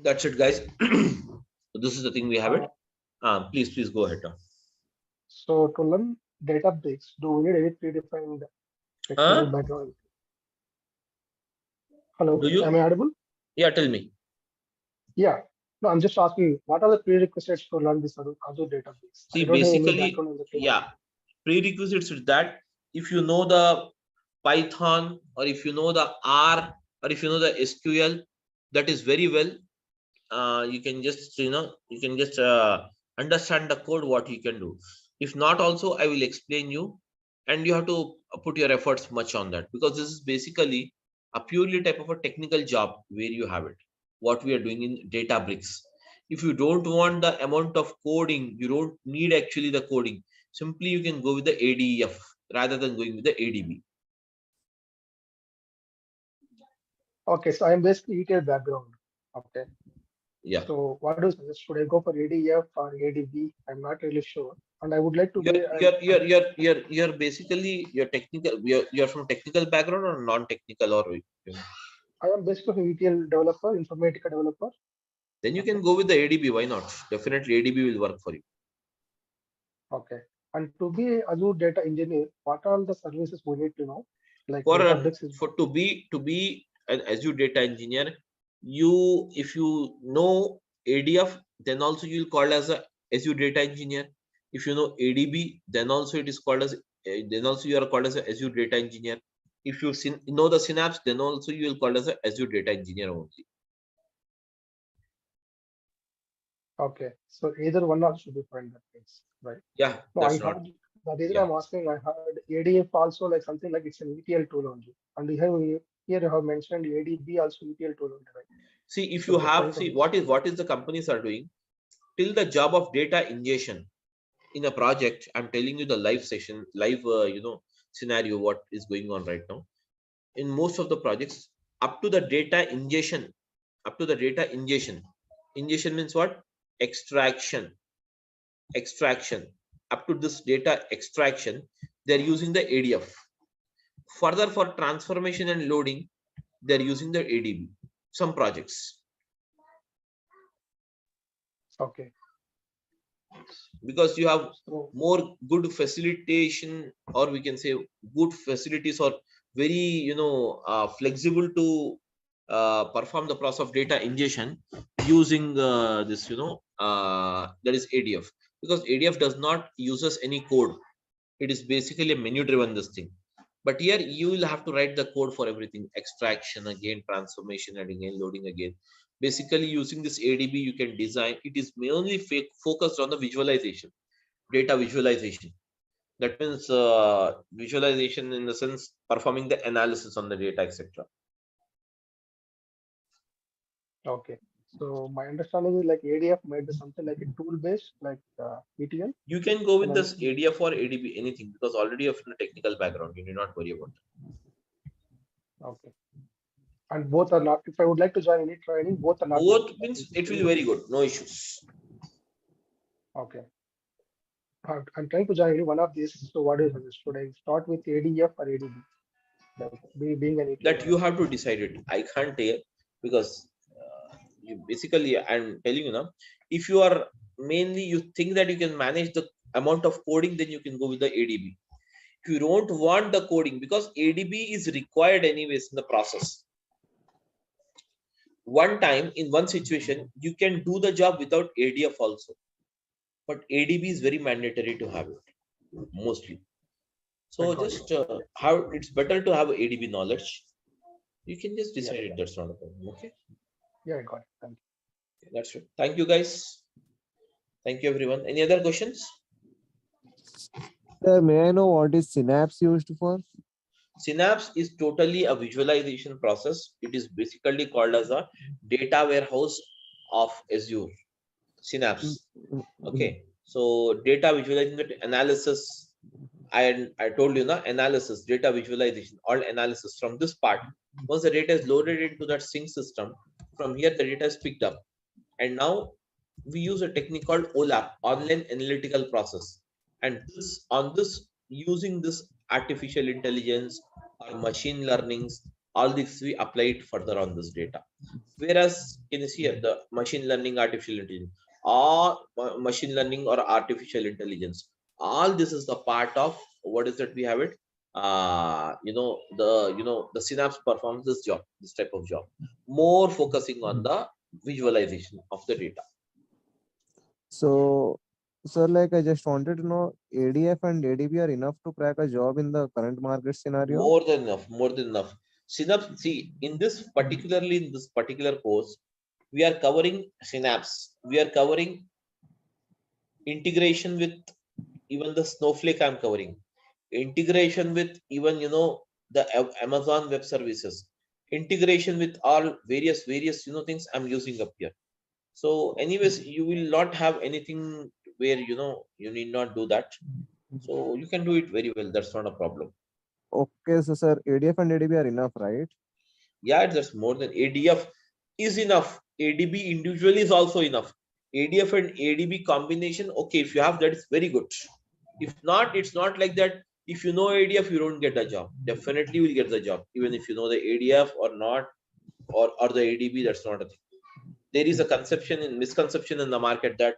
That's it, guys. So this is the thing we have it. Please go ahead now. So to learn Databricks, do we need any predefined technical background? Hello, Do you? am I audible? Yeah, tell me. Yeah. No, I'm just asking, what are the prerequisites to learn this Azure database? See, I don't have any basically, background in the field. yeah, prerequisites is that if you know the Python, or if you know the R, or if you know the SQL, that is very well. You can just understand the code what you can do. If not, also I will explain you, and you have to put your efforts much on that, because this is basically a purely type of a technical job where you have it. What we are doing in Databricks. If you don't want the amount of coding, you don't need actually the coding. Simply you can go with the ADF rather than going with the ADB. Okay, so I'm basically ETL background. Okay. Yeah. So what do you suggest? Should I go for ADF or ADB? I'm not really sure, and I would like to You're basically technical. You're from technical background or non-technical, or I am basically an ETL developer, Informatica developer. Then you can go with the ADB. Why not? Definitely ADB will work for you. Okay. And to be Azure data engineer, what are the services we need to know? Like To be an Azure data engineer, if you know ADF, then also you'll call as a Azure data engineer. If you know ADB, then also it is called as then also you are called as a Azure data engineer. If you know the Synapse, then also you will call as a Azure data engineer only. Okay, so either one also should be fine in that case, right? Yeah, no, that's I heard the reason I'm asking, I heard ADF also like something like it's an ETL tool only, and here you have mentioned ADB also ETL tool only, right? See, if you have what is the companies are doing till the job of data ingestion in a project. I'm telling you the live session, live scenario what is going on right now in most of the projects. Up to the data ingestion, ingestion means what? Extraction. Up to this data extraction, they're using the ADF. Further, for transformation and loading, they're using the ADB. Some projects. Okay. Because you have more good facilitation, or we can say good facilities, or very flexible to perform the process of data ingestion using this that is ADF, because ADF does not uses any code. It is basically a menu driven this thing. But here you will have to write the code for everything: extraction again, transformation, and again loading again. Basically, using this ADB, you can design. It is mainly focused on the visualization, data visualization. That means visualization in the sense performing the analysis on the data, etc. Okay. So my understanding is like ADF might be something like a tool based, like ETL. You can go with this ADF or ADB, anything, because already you have a technical background. You need not worry about it. Okay. And both are not. If I would like to join any training, both are not. Both means it will be very good. No issues. Okay. I'm trying to join any one of these. So what is this? Should I start with ADF or ADB? Like being an ETL. That you have to decide it. I can't tell, because basically I'm telling you now. If you are mainly you think that you can manage the amount of coding, then you can go with the ADB. If you don't want the coding, because ADB is required anyways in the process. One time in one situation you can do the job without ADF also, but ADB is very mandatory to have it mostly. So just how it's better to have ADB knowledge. You can just decide it. That's not a problem. Okay. Yeah, I got it. Thank you. That's it. Thank you, guys. Thank you, everyone. Any other questions? Sir, may I know what is Synapse used for? Synapse is totally a visualization process. It is basically called as a data warehouse of Azure. Synapse. Okay. So data visualization, analysis. I told you now, analysis, data visualization, all analysis from this part. Once the data is loaded into that sync system, from here the data is picked up. And now we use a technique called OLAP, online analytical process. And using this artificial intelligence or machine learnings, all this we apply it further on this data. Whereas can you see here the machine learning, artificial intelligence, or machine learning or artificial intelligence, all this is the part of what is that we have it. The Synapse performs this job, this type of job, more focusing on the visualization of the data. So, sir, like I just wanted to know, ADF and ADB are enough to crack a job in the current market scenario? More than enough, more than enough. Synapse, see, particularly in this particular course, we are covering Synapse. We are covering integration with even the Snowflake I'm covering. Integration with even, the Amazon Web Services. Integration with all various, things I'm using up here. So anyways, you will not have anything where, you need not do that. So you can do it very well. That's not a problem. Okay, so sir, ADF and ADB are enough, right? Yeah, that's more than ADF is enough. ADB individually is also enough. ADF and ADB combination, okay, if you have that, it's very good. If not, it's not like that. If you know ADF, you don't get a job. Definitely you will get the job, even if you know the ADF or not, or the ADB, that's not a thing. There is a misconception in the market that,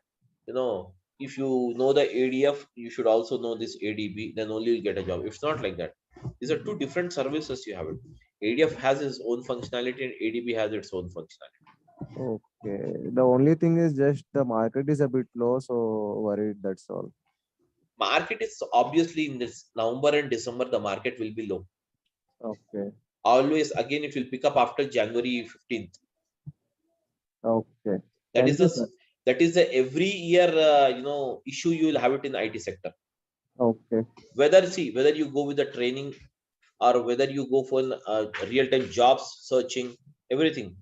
if you know the ADF, you should also know this ADB, then only you'll get a job. It's not like that. These are two different services you have it. ADF has its own functionality and ADB has its own functionality. Okay. The only thing is just the market is a bit low, so worried, that's all. Market is obviously in this November and December, the market will be low. Okay. Always, again, it will pick up after January 15th. Okay. That is the every year, issue you will have it in IT sector. Okay. Whether you go with the training or whether you go for real-time jobs searching, everything.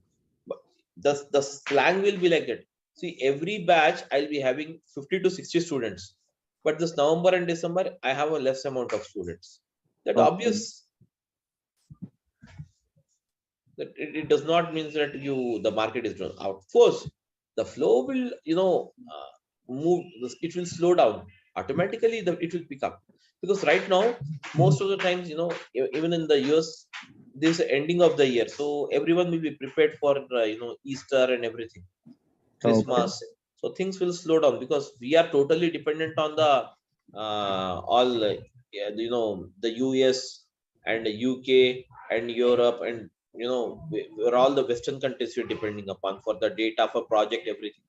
The slang will be like that. See, every batch I'll be having 50 to 60 students. But this November and December, I have a less amount of students. That obvious. That it does not mean that the market is down. Of course, the flow will move. It will slow down automatically. It will pick up because right now most of the times even in the US this is the ending of the year, so everyone will be prepared for Easter and everything, Christmas. Okay. So things will slow down because we are totally dependent on the all the US and the UK and Europe and where all the Western countries we're depending upon for the data, for project, everything.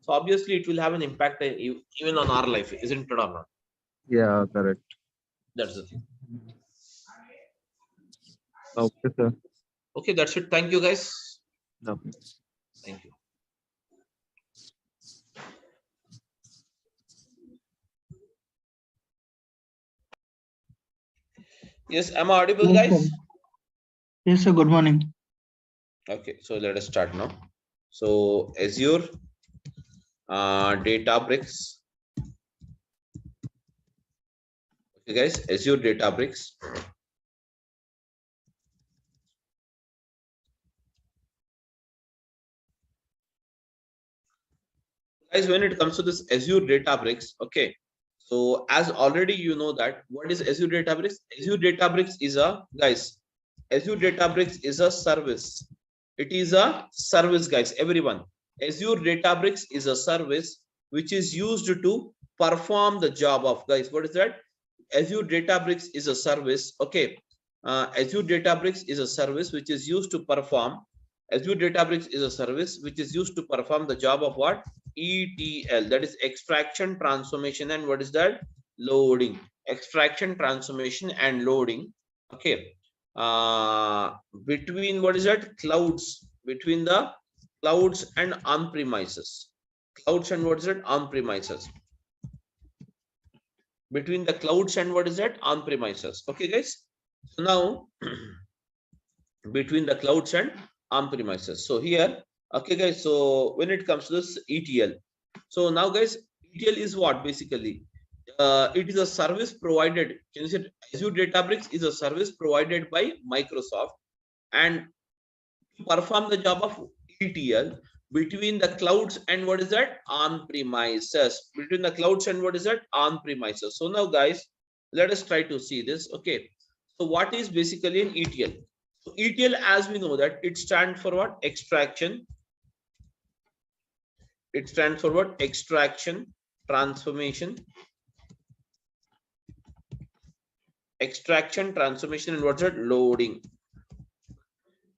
So obviously it will have an impact even on our life, isn't it or not? Yeah, correct. That's the thing. Okay, sir. Okay, that's it. Thank you, guys. Okay. Thank you. Yes, am I audible, Yes, guys? sir. Yes, sir. Good morning. Okay, so let us start now. So Azure, Databricks. Okay, guys, Azure Databricks. Guys, when it comes to this Azure Databricks, okay. So as already you know that what is Azure Databricks? Azure Databricks is Azure Databricks is a service. It is a service, guys. Everyone, Azure Databricks is a service which is used to perform the job of, guys. What is that? Azure Databricks is a service. Okay, Azure Databricks is a service which is used to perform. Azure Databricks is a service which is used to perform the job of what? ETL, that is extraction, transformation, and what is that? Loading. Extraction, transformation, and loading. Okay. Between what is that? Clouds. Between the clouds and on-premises. Clouds and what is that? On-premises. Between the clouds and what is that? On-premises. Okay, guys. So now between the clouds and on-premises. So here, okay, guys. So when it comes to this ETL, so now, guys, ETL is what basically? It is a service provided. Can you say Azure Databricks is a service provided by Microsoft, and to perform the job of ETL between the clouds and what is that? On-premises. Between the clouds and what is that? On-premises. So now, guys, let us try to see this. Okay. So what is basically an ETL? So ETL, as we know that it stands for what? Extraction. It stands for what? Extraction, transformation. Extraction, transformation, and what's that? Loading.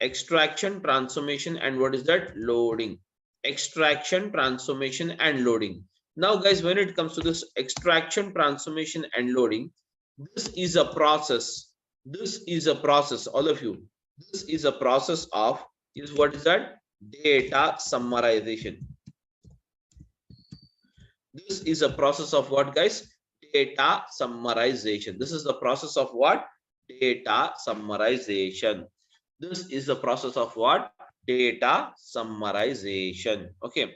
Extraction, transformation, and what is that? Loading. extraction, transformation, and loading. Now, guys, when it comes to this extraction, transformation, and loading, this is a process. This is a process, all of you. This is a process of, is what is that? Data summarization. This is a process of what, guys? Data summarization. This is the process of what? Data summarization. This is the process of what? Data summarization. Okay.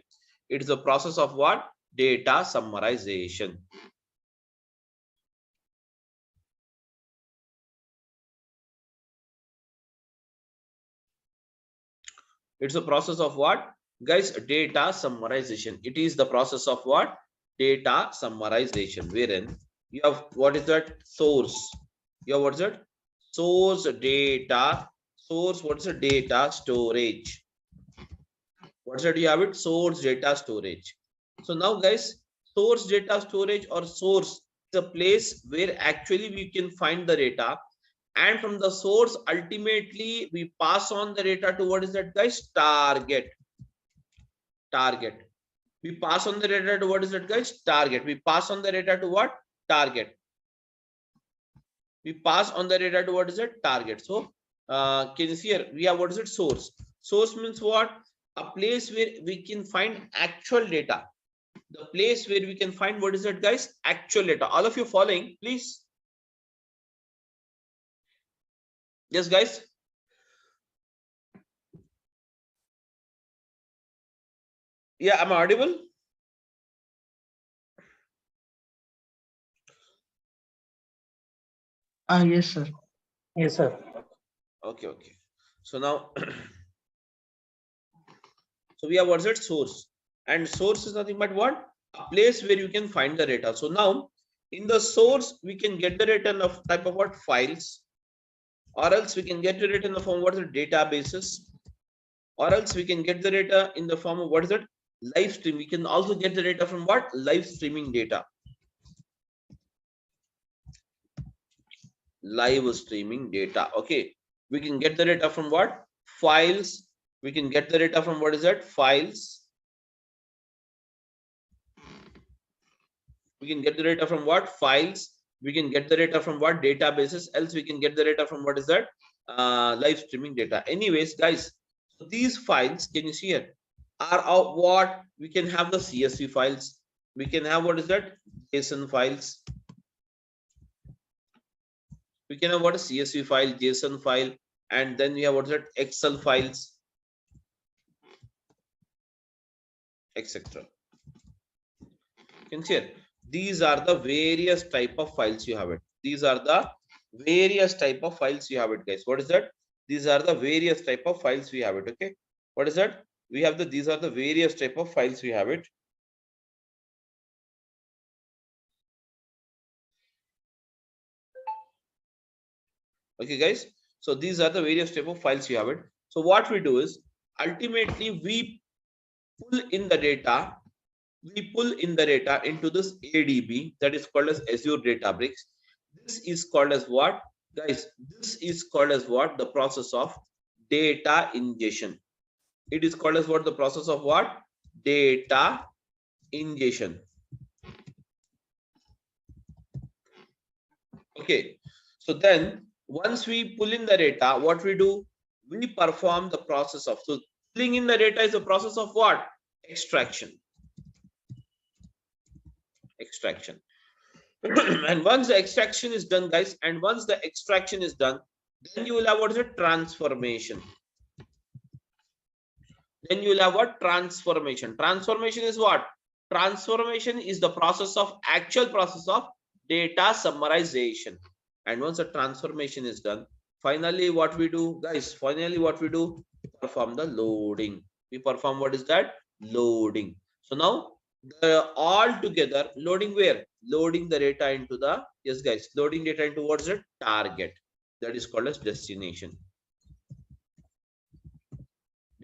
It is a process of what? Data summarization. It's a process of what, guys? Data summarization. It is the process of what? Data summarization, wherein you have, what is that? Source. You have, what is it? Source data. Source, what is the data storage? What's that? You have it? Source data storage. So now, guys, source data storage or source is a place where actually we can find the data, and from the source ultimately we pass on the data to, what is that, guys? Target. We pass on the data to, what is that, guys? Target. We pass on the data to what? Target. We pass on the data to, what is it? Target. So can you see here? We have, what is it? Source. Source means what? A place where we can find actual data. The place where we can find, what is it, guys? Actual data. All of you following, please? Yes, guys. Yeah, am I audible? Yes, sir. Yes, sir. Okay. So now, so we have, what's it? Source. And source is nothing but what? A place where you can find the data. So now, in the source, we can get the data in the type of what? Files. Or else we can get the data in the form of, what is it? Databases. Or else we can get the data in the form of, what is it? Live stream. We can also get the data from what? Live streaming data. Live streaming data. Okay. We can get the data from what? Files. We can get the data from, what is that? Files. We can get the data from what? Files. We can get the data from what? Databases. Else we can get the data from, what is that? Live streaming data. Anyways, guys, so these files, can you see here, are of what? We can have the CSV files. We can have, what is that? JSON files. We can have what? A CSV file, JSON file, and then we have, what is that? Excel files, etc. Can you see here? These are the various type of files you have it. These are the various type of files you have it, guys. What is that? These are the various type of files we have it. Okay. What is that? We have the, these are the various type of files we have it. Okay, guys. So these are the various type of files you have it. So what we do is, ultimately we pull in the data. We pull in the data into this ADB, that is called as Azure Databricks. This is called as what, guys? This is called as what? The process of data ingestion. It is called as what? The process of what? Data ingestion. Okay. So then once we pull in the data, what we do? We perform the process of, so pulling in the data is the process of what? Extraction. And once the extraction is done, guys, and once the extraction is done, then you will have, what is it? Transformation. Then you will have what? Transformation. Transformation is what? Transformation is the process of, actual process of data summarization. And once the transformation is done, finally what we do, guys? Finally what we do? Perform the loading. We perform, what is that? Loading. So now all together, loading where? Loading the data into the, yes guys, loading data into, what is it? Target. That is called as destination.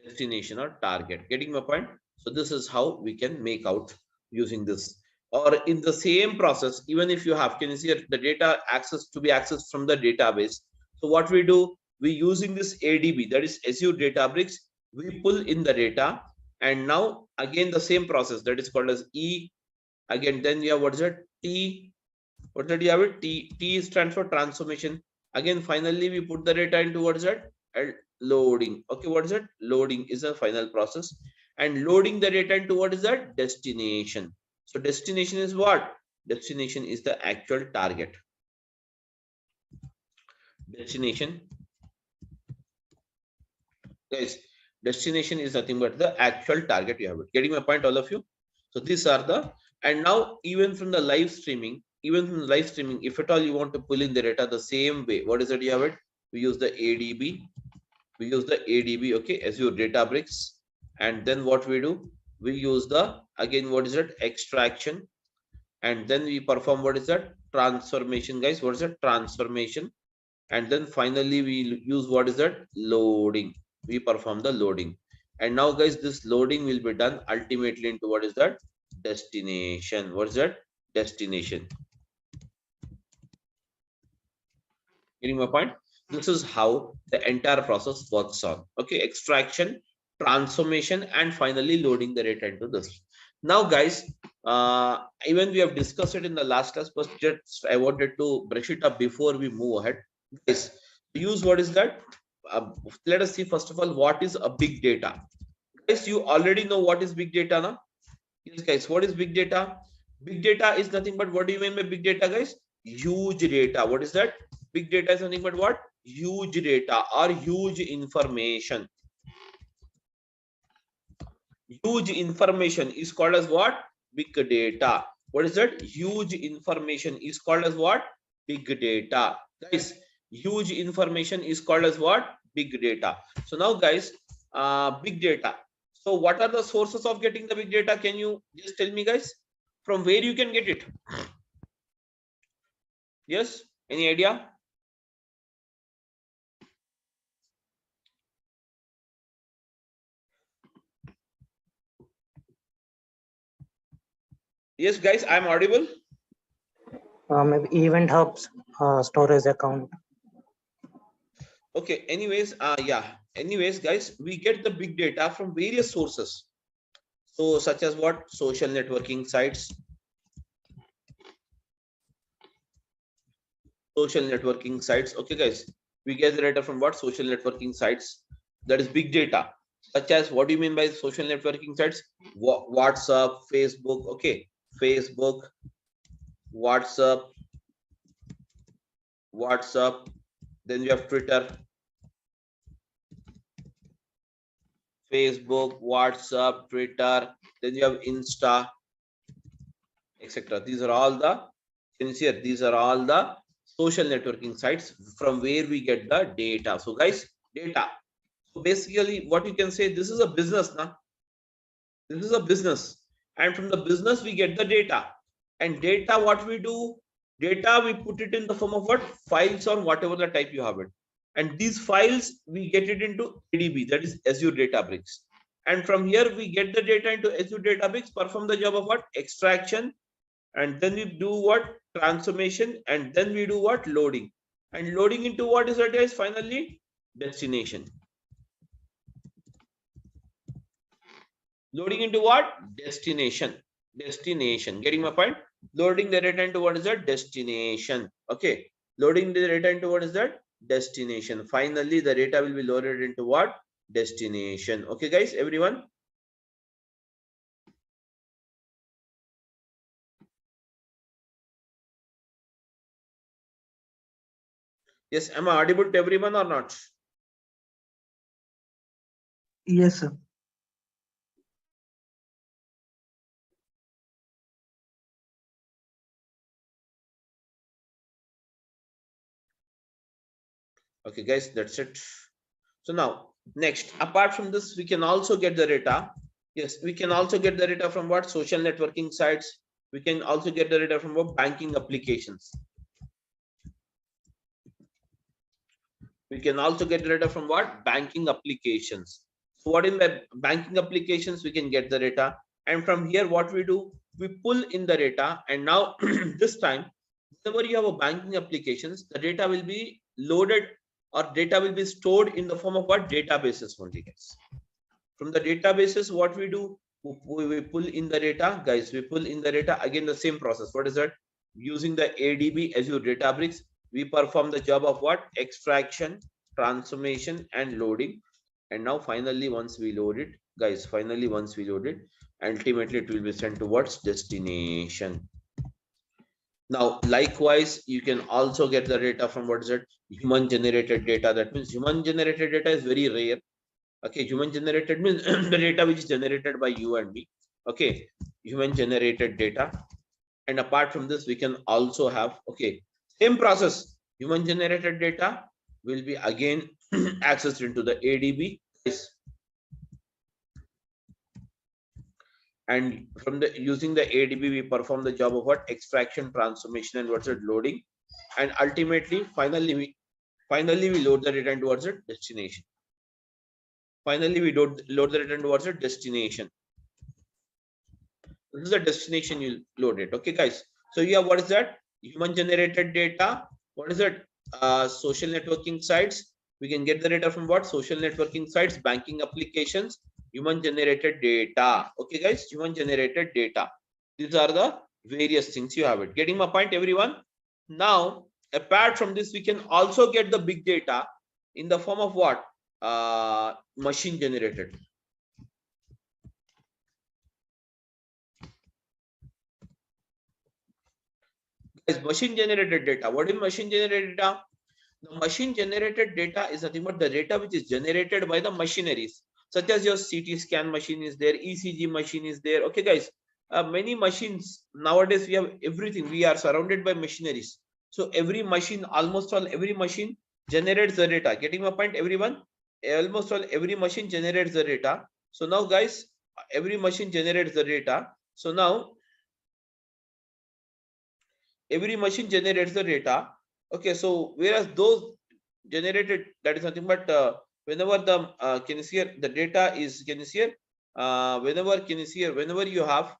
Destination or target. Getting my point? So this is how we can make out using this. Or in the same process, even if you have, can you see the data access to be accessed from the database? So what we do, we using this ADB, that is Azure Databricks, we pull in the data, And now again the same process, that is called as E. Again, then we have what is it? T. What did you have it? T. T stands for transformation. Again, finally we put the data into what is that? Loading. Okay, what is it? Loading is a final process. And loading the data into what is that? Destination. So destination is what? Destination is the actual target. Destination, guys, destination is nothing but the actual target you have it. Getting my point, all of you? So these are the, and now even from the live streaming, if at all you want to pull in the data the same way, what is it you have it? We use the ADB. We use the ADB, okay, Azure Databricks. And then what we do? We use the, again, what is it? Extraction. And then we perform what is that? Transformation, guys. What is that? Transformation. And then finally we use what is that? Loading. We perform the loading. And now, guys, this loading will be done ultimately into what is that? Destination. What is that? Destination. Getting my point? This is how the entire process works on. Okay, extraction, transformation, and finally loading the data into this. Now, guys, even we have discussed it in the last class, but just I wanted to brush it up before we move ahead. Guys, use what is that? Let us see first of all what is a big data. Guys, you already know what is big data now. Yes, guys, what is big data? Big data is nothing but, what do you mean by big data, guys? Huge data. What is that? Big data is nothing but what? Huge data or huge information. Huge information is called as what? Big data. What is that? Huge information is called as what? Big data. Guys, huge information is called as what? Big data. So now, guys, big data. So what are the sources of getting the big data? Can you just tell me, guys, from where you can get it? Yes, any idea? Yes, guys, I'm audible. Maybe event hubs, storage account. Okay, anyways, anyways, guys, we get the big data from various sources. So such as what? Social networking sites. Social networking sites. Okay, guys, we get the data from what? Social networking sites. That is big data. Such as, what do you mean by social networking sites? WhatsApp, Facebook. Okay, Facebook, WhatsApp. Then you have Twitter, Facebook, WhatsApp, Twitter. Then you have Insta, etc. These are all the, can you see here? These are all the social networking sites from where we get the data. So, guys, data. So basically, what you can say, this is a business now. This is a business, and from the business we get the data. And data, what we do? Data, we put it in the form of what? Files or whatever the type you have it. And these files, we get it into ADB, that is Azure Databricks. And from here, we get the data into Azure Databricks, perform the job of what? Extraction. And then we do what? Transformation. And then we do what? Loading. And loading into what is that, guys? Finally, destination. Loading into what? Destination. Destination. Getting my point? Loading the data into what is that? Destination. Okay. Loading the data into what is that? Destination. Finally, the data will be loaded into what? Destination. Okay, guys, everyone? Yes, am I audible to everyone or not? Yes, sir. Okay, guys, that's it. So now, next, apart from this, we can also get the data. Yes, we can also get the data from what? Social networking sites. We can also get the data from what? Banking applications. We can also get the data from what? Banking applications. So what in the banking applications, we can get the data. And from here, what we do? We pull in the data. And now, this time, whenever you have a banking applications, the data will be loaded, or data will be stored in the form of what? Databases only, guys. From the databases, what we do, we pull in the data, guys. We pull in the data, again the same process. What is that? Using the ADB Azure Databricks, we perform the job of what? Extraction, transformation, and loading. And now finally, once we load it, guys, finally once we load it, ultimately it will be sent towards destination. Now, likewise, you can also get the data from what is it? Human generated data. That means human generated data is very rare. Okay, human generated means the data which is generated by you and me. Okay, human generated data. And apart from this, we can also have, okay, same process. Human generated data will be again accessed into the ADB. And from the using the ADB, we perform the job of what? Extraction, transformation, and what's it? Loading. And ultimately, finally we load the data towards a destination. Finally, we load the data towards a destination. This is the destination you load it. Okay, guys. So yeah, what is that? Human generated data. What is it? Social networking sites. We can get the data from what? Social networking sites, banking applications, human generated data. Okay, guys, human generated data. These are the various things you have it. Getting my point, everyone? Now, apart from this, we can also get the big data in the form of what? Machine generated. Guys, machine generated data. What is machine generated data? The machine generated data is nothing but the data which is generated by the machineries, such as your CT scan machine is there, ECG machine is there. Okay, guys, many machines nowadays, we have everything. We are surrounded by machineries. So every machine, almost all every machine generates the data. Getting my point, everyone? Almost all every machine generates the data. So now, guys, every machine generates the data. So now every machine generates the data. Okay, so whereas those generated, that is nothing but whenever the the data is whenever you have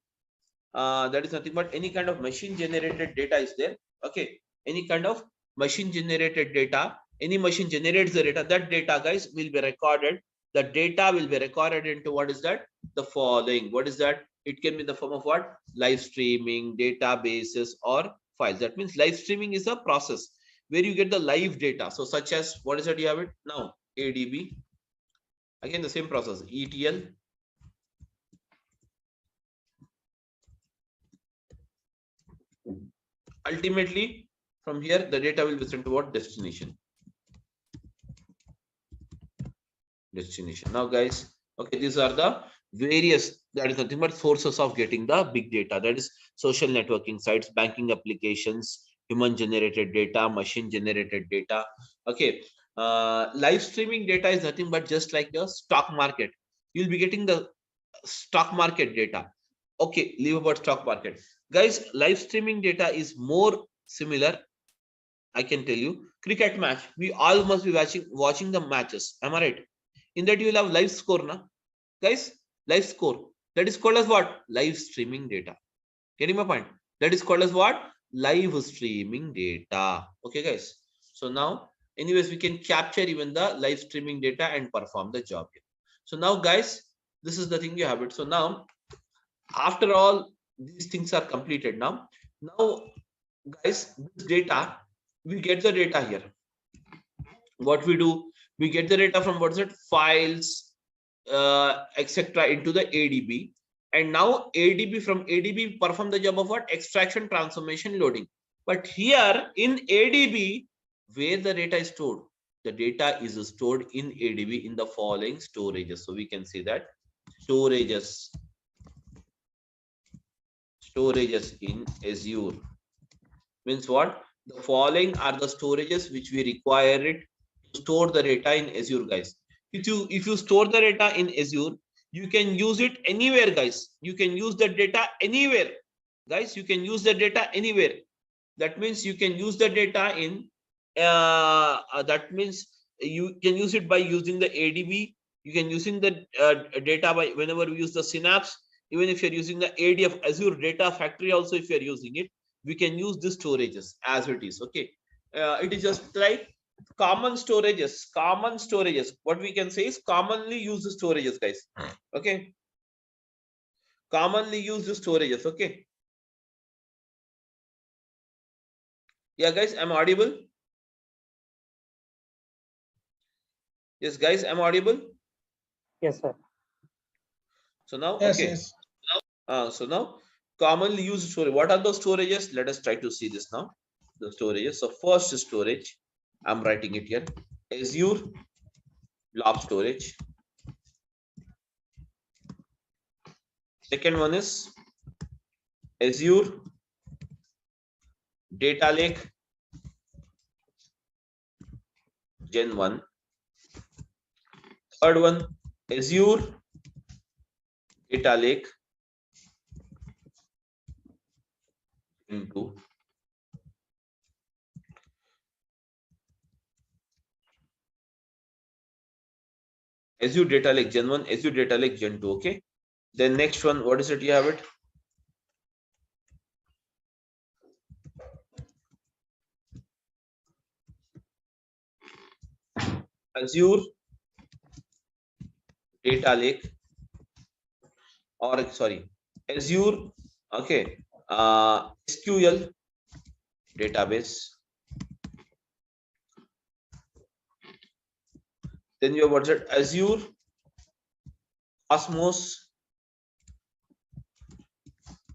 that is nothing but any kind of machine generated data is there. Okay, any kind of machine generated data, any machine generates the data, that data, guys, will be recorded. The data will be recorded into what is that? The following. What is that? It can be in the form of what? Live streaming, databases, or files. That means live streaming is a process where you get the live data. So such as, what is that you have it now? ADB. Again, the same process, ETL. Ultimately, from here, the data will be sent to what? Destination. Now, guys, okay, these are the various, that is nothing but sources of getting the big data. That is social networking sites, banking applications, human generated data, machine generated data. Okay, live streaming data is nothing but just like the stock market. You'll be getting the stock market data. Okay, leave about stock market, guys. Live streaming data is more similar, I can tell you. Cricket match, we all must be watching the matches. Am I right? In that you will have live score, na? Guys, live score. That is called as what? Live streaming data. Getting my point? That is called as what? Live streaming data. Okay, guys. So now, anyways, we can capture even the live streaming data and perform the job here. So now, guys, this is the thing you have it. So now, after all these things are completed, now, guys, this data, we get the data here. What we do, we get the data from what's it? Files, etc. into the ADB. And now ADB, from ADB perform the job of what? Extraction, transformation, loading. But here in ADB, where the data is stored, the data is stored in ADB in the following storages. So we can see that storages in Azure means what? The following are the storages which we require it to store the data in Azure, guys. If you store the data in Azure, you can use it anywhere, guys. You can use the data anywhere, guys. You can use the data anywhere. That means you can use the data in that means you can use it by using the ADB. You can using the data by whenever we use the Synapse. Even if you're using the ADF Azure Data Factory, also if you're using it, we can use the storages as it is. Okay, it is just like Common storages. What we can say is commonly used storages, guys. Okay. Commonly used storages. Okay. Yeah, guys, I'm audible. Yes, guys, I'm audible. Yes, sir. So now, Yes, okay. yes. So now, commonly used storage. What are those storages? Let us try to see this now. The storages. So first storage, I'm writing it here. Azure blob storage. Second one is Azure Data Lake Gen 1. Third one, Azure Data Lake Gen 2. Azure Data Lake Gen 1, Azure Data Lake Gen 2. Okay. Then next one, what is it? You have it. Azure Data Lake, or sorry, Azure, okay, SQL database. Then you have what's it? Azure Cosmos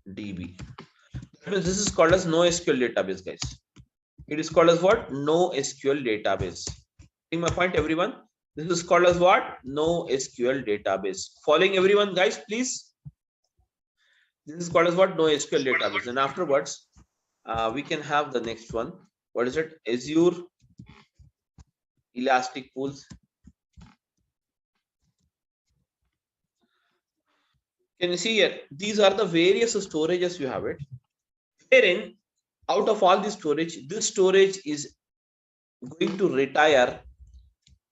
DB. That means this is called as NoSQL database, guys. It is called as what? NoSQL database. Getting my point, everyone? This is called as what? NoSQL database. Following everyone, guys, please. This is called as what? NoSQL database. And afterwards, we can have the next one. What is it? Azure Elastic Pools. Can you see here? These are the various storages you have it. Wherein, out of all the storage, this storage is going to retire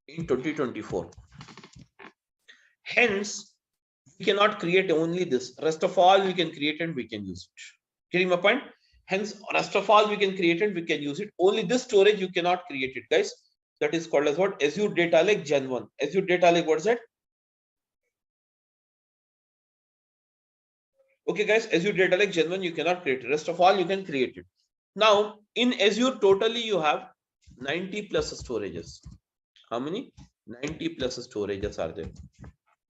in 2024. Hence, we cannot create only this. Rest of all we can create and we can use it. Getting my point? Hence, rest of all we can create and we can use it. Only this storage you cannot create it, guys. That is called as what? Azure Data Lake Gen 1. Azure Data Lake, what is that? Okay, guys, Azure Data Lake Gen 1 you cannot create it. Rest of all you can create it. Now, in Azure totally you have 90 plus storages. How many? 90 plus storages are there.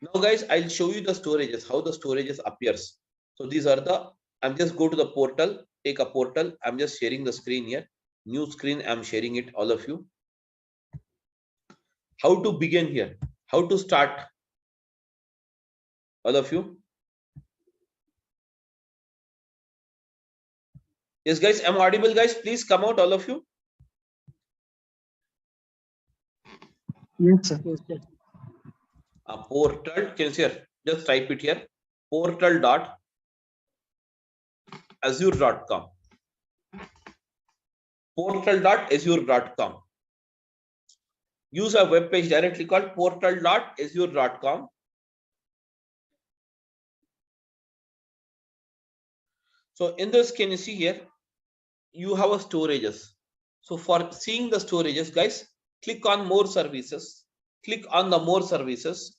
Now, guys, I'll show you the storages, how the storages appears. So these are the, I'm just go to the portal, take a portal. I'm just sharing the screen here. New screen, I'm sharing it, all of you. How to begin here? How to start? All of you. Yes, guys, I'm audible, guys. Please come out, all of you. Yes, sir. A portal, can you see here? Just type it here. Portal.azure.com. Portal.azure.com. Use a web page directly called portal.azure.com. So in this, can you see here? You have a storages. So for seeing the storages, guys, click on more services. Click on the more services.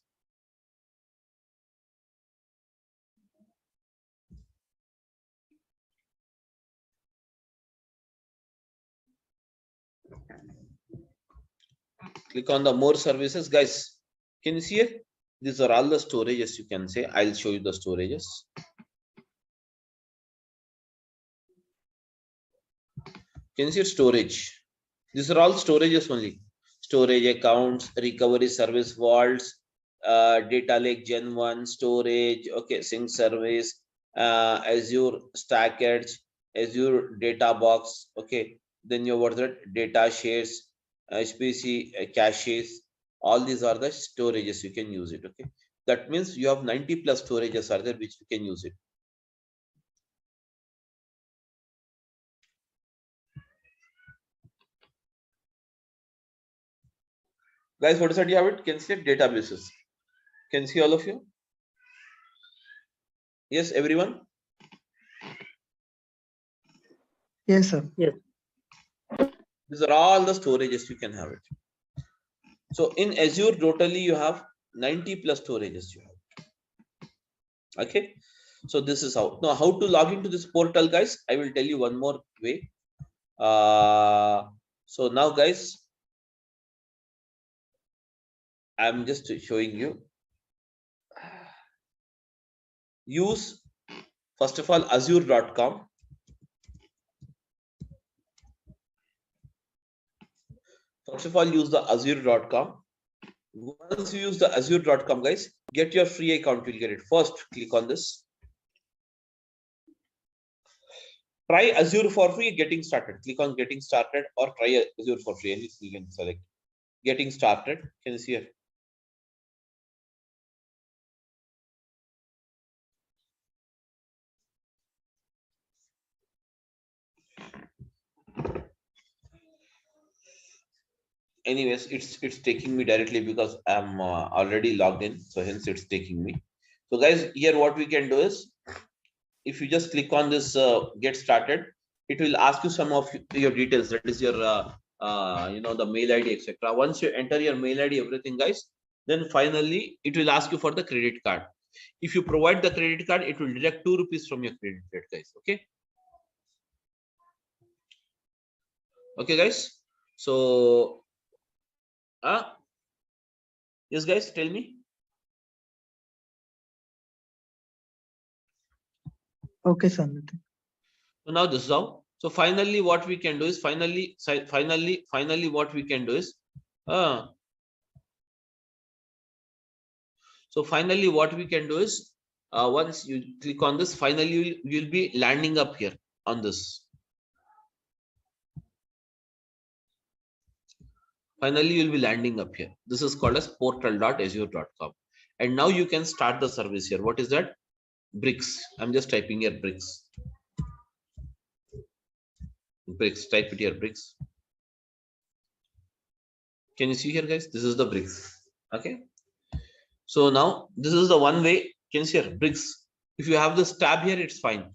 Click on the more services, guys. Can you see it? These are all the storages you can say. I'll show you the storages. Can you see storage? These are all storages only. Storage accounts, recovery service vaults, data lake Gen 1, storage, okay, sync service, Azure Stack Edge, Azure data box, okay. Then you what that data shares, HPC caches. All these are the storages you can use it. Okay, that means you have 90 plus storages are there which you can use it. Guys, what is that you have it? Can see databases. Can see all of you? Yes, everyone. Yes, sir. Yes. These are all the storages you can have it. So in Azure, totally you have 90 plus storages you have. Okay. So this is how. Now, how to log into this portal, guys? I will tell you one more way. So now, guys, I'm just showing you. Use, first of all, azure.com. First of all, use the azure.com. Once you use the azure.com, guys, get your free account. You'll get it. First, click on this. Try Azure for free, getting started. Click on getting started or try Azure for free. And you can select getting started. Can you see here? Anyways, it's taking me directly because I'm already logged in, so hence it's taking me. So guys, here what we can do is, if you just click on this get started, it will ask you some of your details. That is your the mail ID, etc. Once you enter your mail ID, everything, guys, then finally it will ask you for the credit card. If you provide the credit card, it will deduct 2 rupees from your credit card, guys. Okay, guys. So yes, guys, tell me. Okay, sir. So now this is how. So finally, what we can do is finally what we can do is once you click on this, finally you'll be landing up here on this. Finally, you'll be landing up here. This is called as portal.azure.com. And now you can start the service here. What is that? Bricks. I'm just typing here bricks. Bricks. Type it here, bricks. Can you see here, guys? This is the bricks. Okay. So now this is the one way. Can you see here? Bricks. If you have this tab here, it's fine.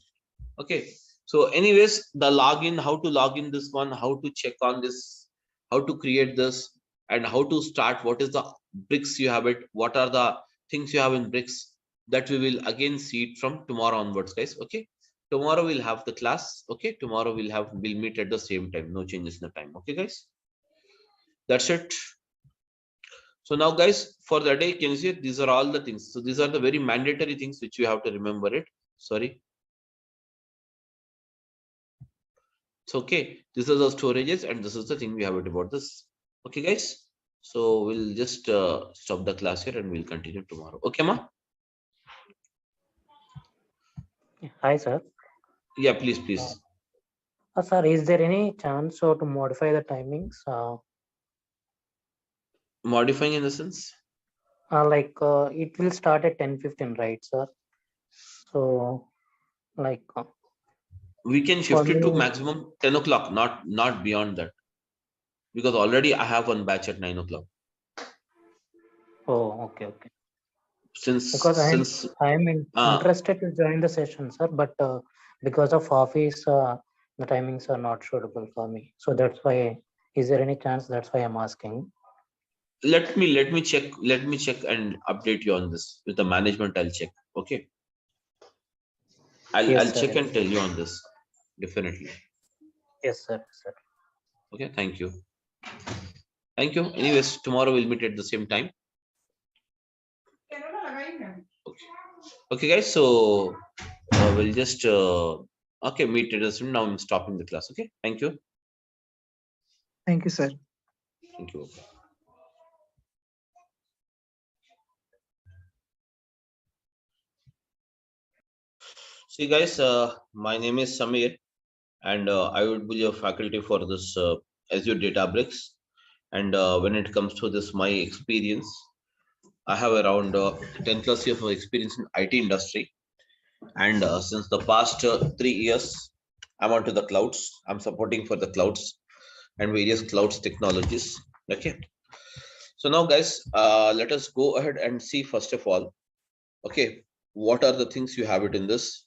Okay. So anyways, the login, how to log in this one, how to check on this, how to create this, and how to start, what is the bricks you have it, what are the things you have in bricks, that we will again see it from tomorrow onwards, guys. Okay. Tomorrow we'll have the class. Okay. Tomorrow we'll meet at the same time. No changes in the time. Okay, guys. That's it. So now, guys, for the day, can you see it? These are all the things. So these are the very mandatory things which you have to remember it. Sorry. It's okay. This is the storages, and this is the thing we have it about this. Okay, guys. So we'll just stop the class here and we'll continue tomorrow. Okay, ma? Hi, sir. Yeah, please. Sir, is there any chance to modify the timings? Modifying in the sense? It will start at 10:15, right, sir? So, we can shift it to maximum 10 o'clock, not beyond that. Because already I have one batch at 9 o'clock. Oh, okay. Since I'm interested to join the session, sir, but because of office, the timings are not suitable for me. So that's why. Is there any chance? That's why I'm asking. Let me check. Let me check and update you on this with the management. I'll check. Okay. I'll check and tell you on this. Definitely. Yes, sir. Okay. Thank you. Thank you. Anyways, tomorrow we'll meet at the same time. Okay, guys. So we'll just meet at the same. Now I'm stopping the class. Okay. Thank you. Thank you, sir. Thank you. See, guys, my name is Samir, and I would be your faculty for this Azure Databricks. And when it comes to this, my experience, I have around 10 plus years of experience in IT industry. And since the past 3 years, I'm onto the clouds. I'm supporting for the clouds and various clouds technologies. Okay. So now, guys, let us go ahead and see first of all, okay, what are the things you have it in this?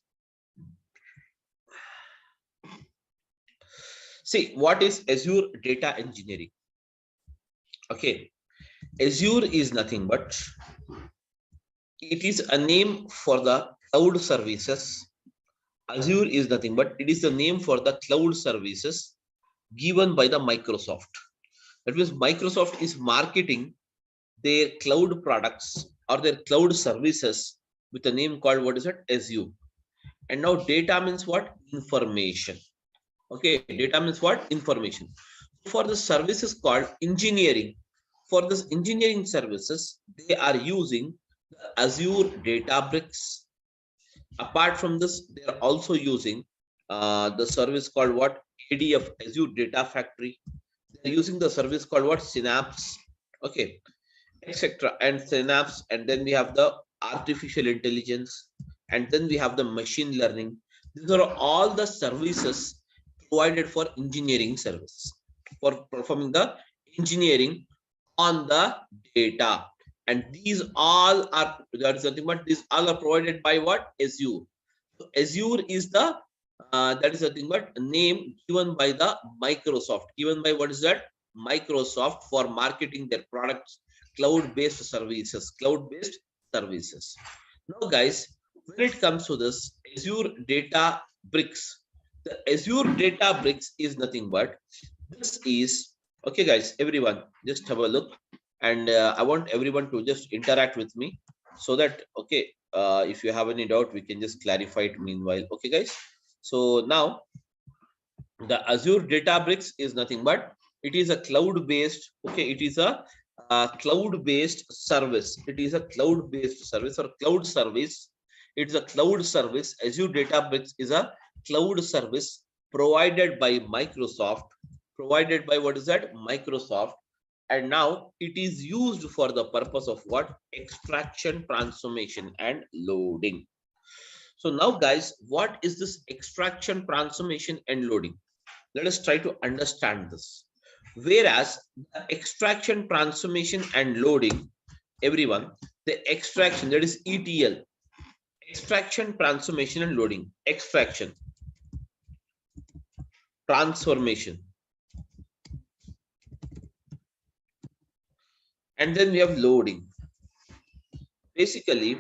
See, what is Azure data engineering? Okay, Azure is nothing but it is a name for the cloud services. Azure is nothing but it is the name for the cloud services given by the Microsoft. That means Microsoft is marketing their cloud products or their cloud services with a name called what is it? Azure. And now data means what? Information. Okay, data means what? Information. For the services called engineering, for this engineering services, they are using the Azure Databricks. Apart from this, they are also using the service called what? ADF, Azure Data Factory. They are using the service called what? Synapse. Okay, etc. And Synapse, and then we have the artificial intelligence, and then we have the machine learning. These are all the services provided for engineering service, for performing the engineering on the data. And these all are, that is nothing but these all are provided by what? Azure. So Azure is the that is nothing but name given by the Microsoft, given by what is that? Microsoft, for marketing their products, cloud-based services, cloud-based services. Now, guys, when it comes to this Azure Data Bricks, the Azure Data Bricks is nothing but this is, okay, guys, everyone, just have a look, and I want everyone to just interact with me so that, okay, if you have any doubt, we can just clarify it meanwhile. Okay, guys. So now the Azure Databricks is nothing but it is a cloud-based, okay, it is a cloud-based service. It is a cloud-based service or cloud service. It's a cloud service. Azure Databricks is a cloud service provided by Microsoft, provided by what is that? Microsoft. And now it is used for the purpose of what? Extraction, transformation, and loading. So now, guys, what is this extraction, transformation, and loading? Let us try to understand this. Whereas the extraction, transformation, and loading, everyone, the extraction, that is ETL, extraction, transformation, and loading. Extraction, transformation, and then we have loading. Basically,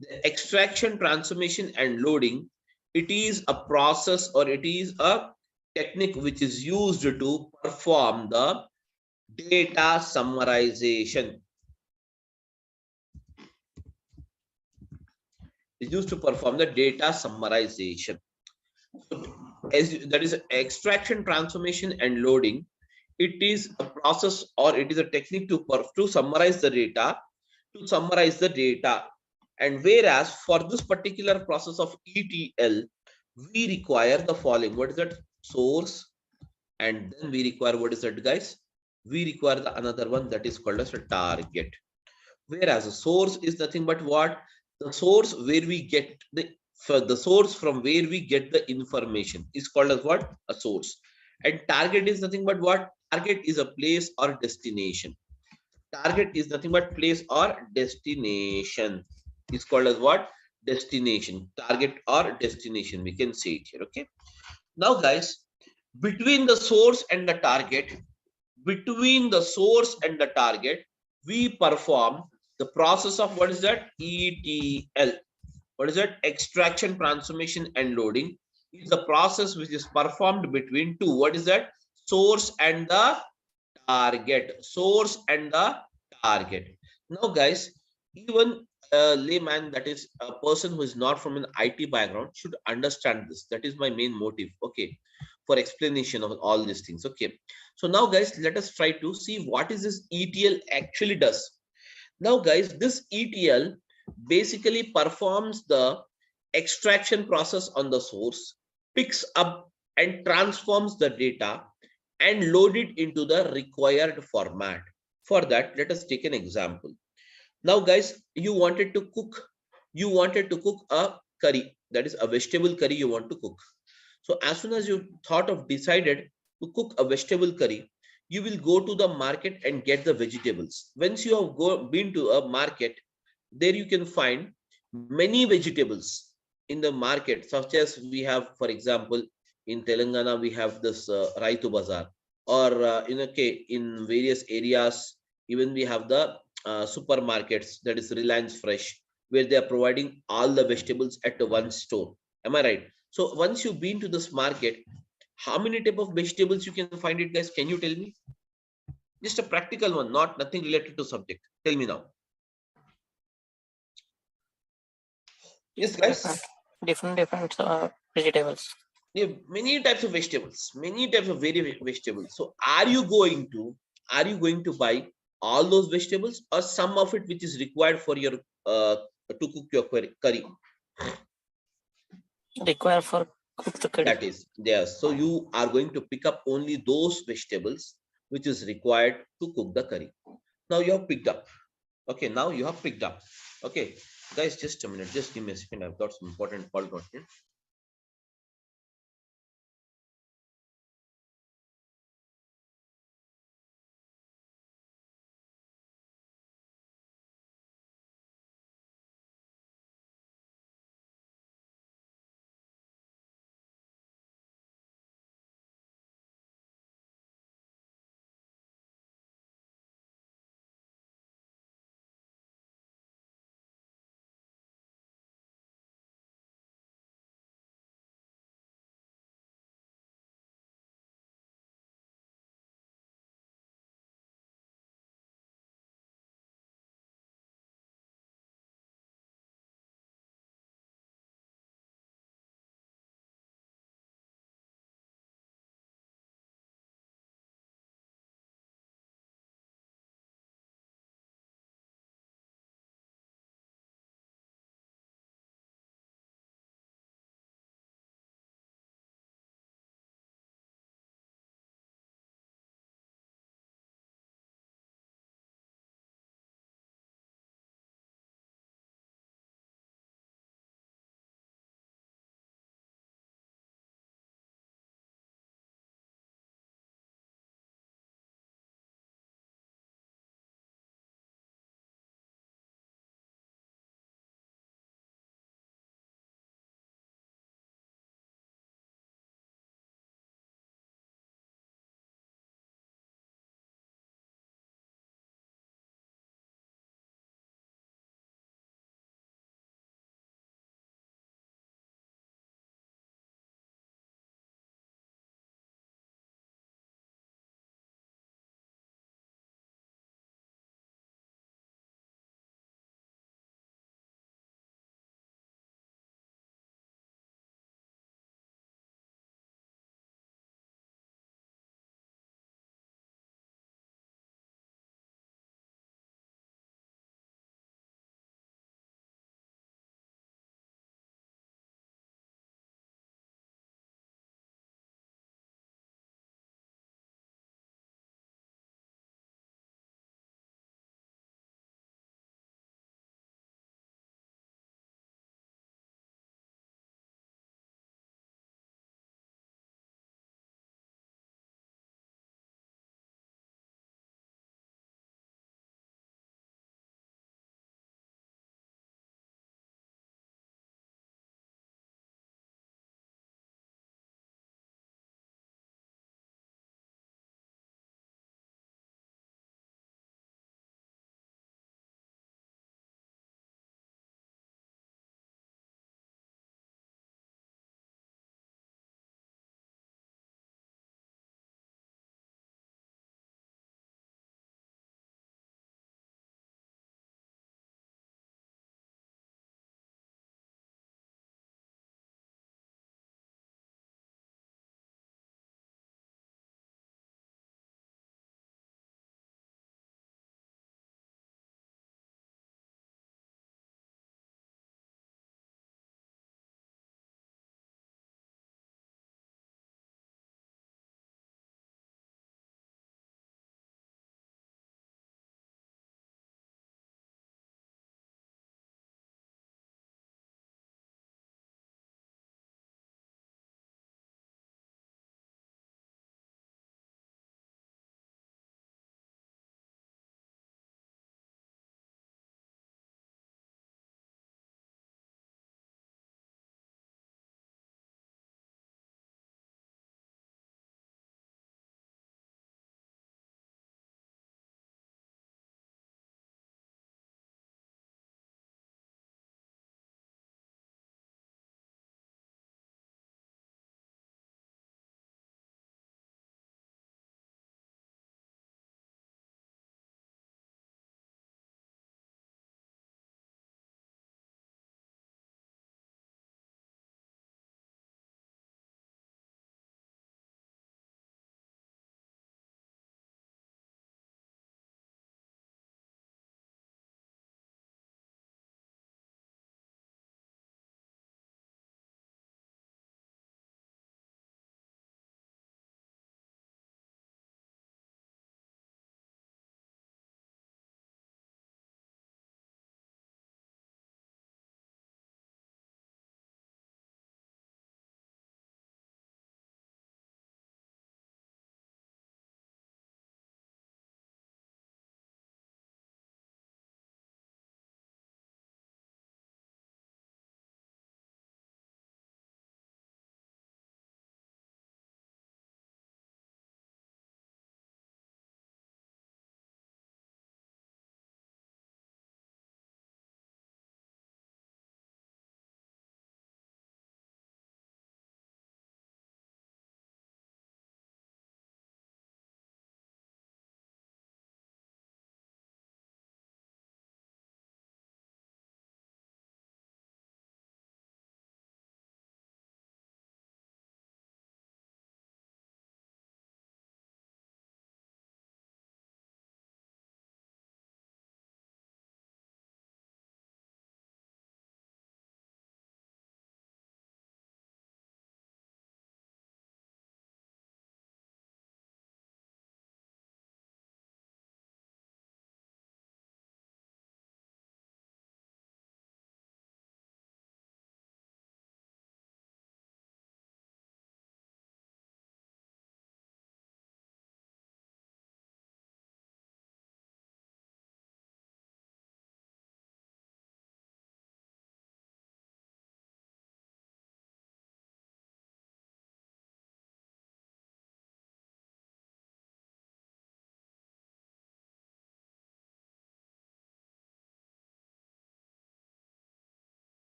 the extraction, transformation, and loading, it is a process or it is a technique which is used to perform the data summarization. It's used to perform the data summarization. That is extraction, transformation, and loading. It is a process or it is a technique to summarize the data, And whereas for this particular process of ETL, we require the following. What is that? Source. And then we require, what is that, guys? We require the another one that is called as a target. Whereas a source is nothing but what? The source where we get the source from where we get the information is called as what? A source. And target is nothing but what? Target is a place or destination. Target is nothing but place or destination. It's called as what? Destination. Target or destination. We can say it here. Okay. Now, guys, between the source and the target, we perform the process of what is that? ETL. What is that? Extraction, transformation, and loading is the process which is performed between two. What is that? Source and the target. Source and the target. Now, guys, even a layman, that is a person who is not from an IT background, should understand this. That is my main motive. Okay, for explanation of all these things. Okay, so now, guys, let us try to see what is this ETL actually does. Now, guys, this ETL basically performs the extraction process on the source, picks up and transforms the data and load it into the required format. For that, let us take an example. Now, guys, you wanted to cook a curry, that is a vegetable curry you want to cook. So as soon as you decided to cook a vegetable curry, you will go to the market and get the vegetables. Once you have been to a market, there you can find many vegetables in the market, such as we have, for example, In Telangana, we have this Raitu Bazaar, or in various areas, even we have the supermarkets, that is Reliance Fresh, where they are providing all the vegetables at one store. Am I right? So once you've been to this market, how many type of vegetables you can find it, guys? Can you tell me? Just a practical one, not nothing related to subject. Tell me now. Yes, guys. Different vegetables. Yeah, many types of vegetables, many types of vegetables. So are you going to buy all those vegetables, or some of it which is required for your to cook your curry? Require for cook the curry. That is there. So you are going to pick up only those vegetables which is required to cook the curry. Now you have picked up. Okay, now you have picked up. Okay, guys, just a minute. Just give me a second. I've got some important call note.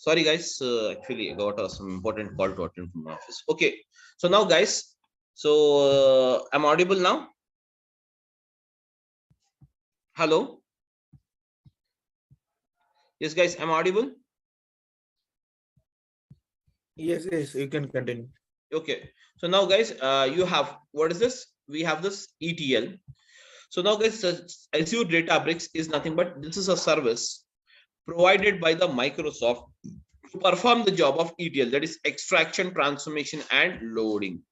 Sorry, guys. Actually, I got some important call to attend from my office. Okay. So now, guys. So I'm audible now. Hello. Yes, guys. I'm audible. Yes, yes. You can continue. Okay. So now, guys, you have what is this? We have this ETL. So now, guys, Azure Databricks is nothing but this is a service provided by the Microsoft to perform the job of ETL, that is extraction, transformation, and loading.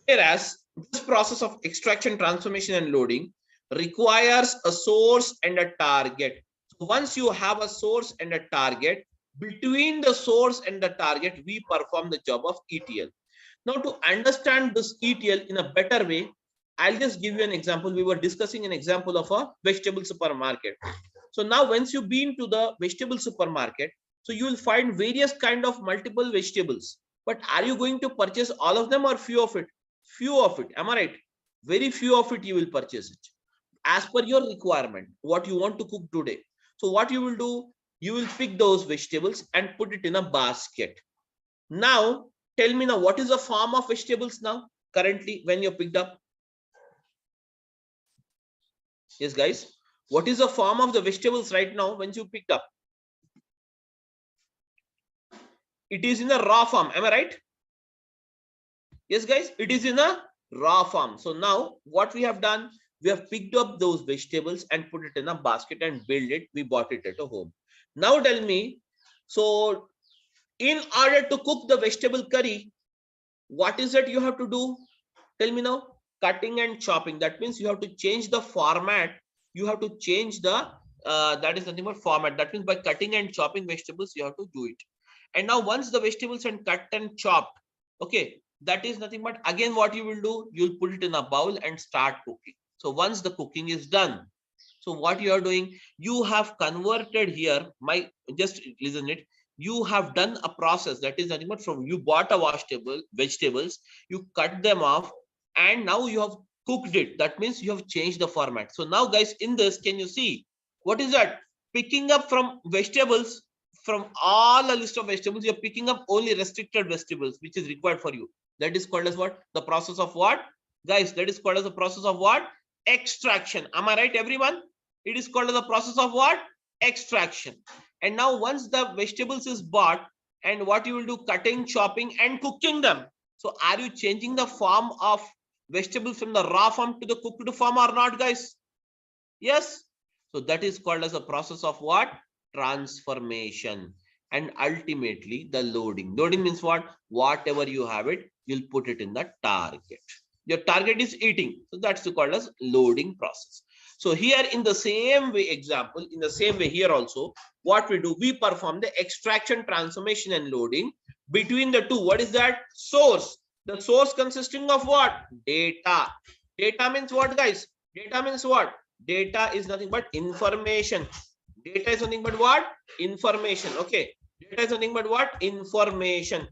Whereas this process of extraction, transformation, and loading requires a source and a target. So once you have a source and a target, between the source and the target, we perform the job of ETL. Now, to understand this ETL in a better way, I'll just give you an example. We were discussing an example of a vegetable supermarket. So now once you've been to the vegetable supermarket, so you will find various kind of multiple vegetables. But are you going to purchase all of them or few of it? Few of it. Am I right? Very few of it you will purchase it as per your requirement, what you want to cook today. So what you will do, you will pick those vegetables and put it in a basket. Now, tell me now, what is the form of vegetables now currently when you picked up? Yes, guys. What is the form of the vegetables right now when you picked up? It is in a raw form. Am I right? Yes, guys. It is in a raw form. So now what we have done, we have picked up those vegetables and put it in a basket and build it. We bought it at a home. Now tell me, so in order to cook the vegetable curry, what is it you have to do? Tell me now. Cutting and chopping. That means you have to change the format. You have to change the that is nothing but format. That means by cutting and chopping vegetables, you have to do it. And now once the vegetables are cut and chopped, okay, that is nothing but again what you will do, you'll put it in a bowl and start cooking. So once the cooking is done, so what you are doing, you have converted here, just listen it, you have done a process that is nothing but from you bought a vegetables, you cut them off, and now you have cooked it. That means you have changed the format. So now guys, in this, can you see what is that? Picking up from vegetables, from all a list of vegetables, you're picking up only restricted vegetables which is required for you. That is called as what? The process of what, guys? That is called as the process of what? Extraction. Am I right, everyone? It is called as the process of what? Extraction. And now once the vegetables is bought, and what you will do, cutting, chopping, and cooking them. So are you changing the form of vegetables from the raw form to the cooked form or not, guys? Yes. So that is called as a process of what? Transformation. And ultimately the loading. Loading means what? Whatever you have it, you'll put it in the target. Your target is eating. So that's called as loading process. So here in the same way, example, in the same way here also, what we do, we perform the extraction, transformation, and loading between the two. What is that? Source. The source consisting of what? Data. Data means what, guys? Data means what? Data is nothing but information. Data is nothing but what? Information. Okay. Data is nothing but what? Information.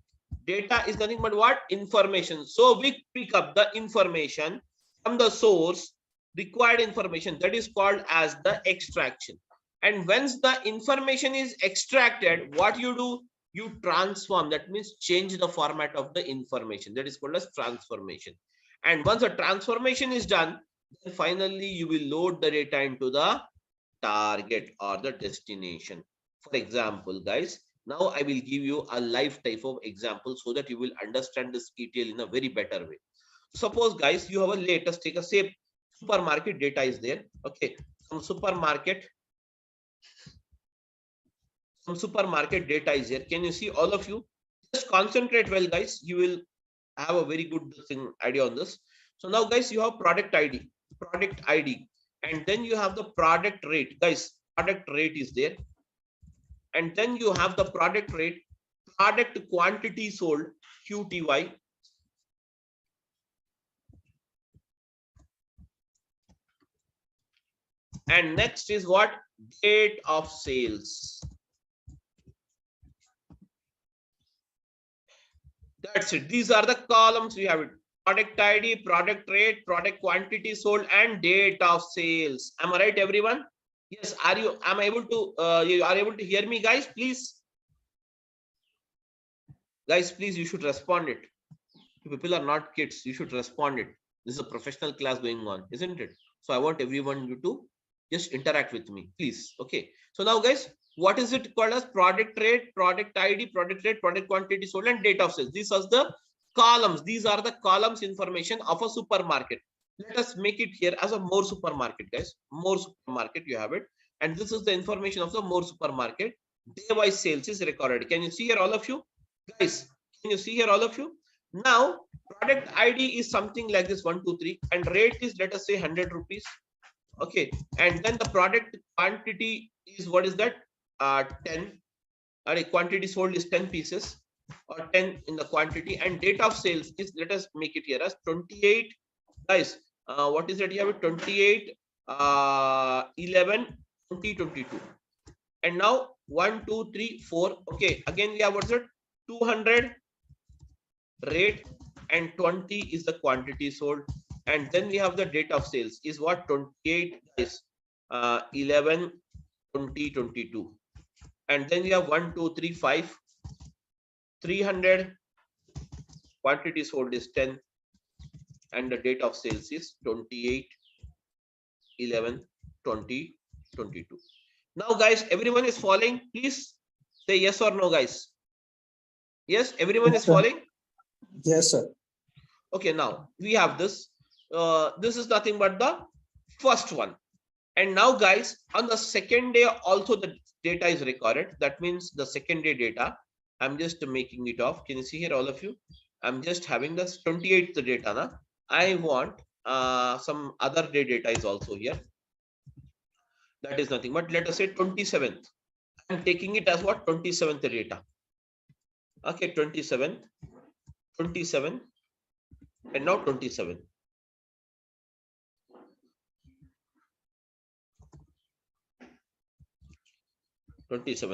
Data is nothing but what? Information. So we pick up the information from the source, required information, that is called as the extraction. And once the information is extracted, what you do? You transform. That means change the format of the information. That is called as transformation. And once the transformation is done, then finally you will load the data into the target or the destination. For example, guys, now I will give you a live type of example so that you will understand this ETL in a very better way. Suppose, guys, you have a latest, take a say supermarket data is there. Okay, some supermarket data is here. Can you see, all of you? Just concentrate well, guys. You will have a very good idea on this. So now, guys, you have product ID, and then you have the product rate, guys. Product rate is there, and then you have the product rate, product quantity sold, QTY. And next is what? Date of sales. That's it. These are the columns we have it. Product ID, product rate, product quantity sold, and date of sales. Am I right, everyone? Yes. Are you? Am I able to? You are able to hear me, guys? Please. Guys, please, you should respond it. You people are not kids. You should respond it. This is a professional class going on, isn't it? So I want everyone you to just interact with me, please. Okay. So now, guys, what is it called as? Product rate, product ID, product rate, product quantity sold, and date of sales. These are the columns. These are the columns information of a supermarket. Let us make it here as a more supermarket, guys. More supermarket, you have it. And this is the information of the more supermarket. Day-wise sales is recorded. Can you see here, all of you? Guys, can you see here, all of you? Now, product ID is something like this, 1, 2, 3, and rate is, let us say, 100 rupees. Okay, and then the product quantity is, what is that? 10. Quantity sold is 10 pieces, or 10 in the quantity, and date of sales is, let us make it here as 28. Guys, what is that? You have 28 11 2022, and now 1, 2, 3, 4. Okay, again we have, what's it? 200 rate, and 20 is the quantity sold, and then we have the date of sales is what? 28 is 11 2022, and then we have 1, 2, 3, 5, 300, quantity sold is 10, and the date of sales is 28 11 2022. Now, guys, everyone is following? Please say yes or no, guys. Yes, everyone is following? Yes, sir. Okay, now we have this. This is nothing but the first one. And now, guys, on the second day also the data is recorded. That means the second day data. I'm just making it off. Can you see here, all of you? I'm just having the 28th data. Na? I want some other day data is also here. That is nothing but, let us say, 27th. I'm taking it as what? 27th data. Okay, 27, 27, and now 27.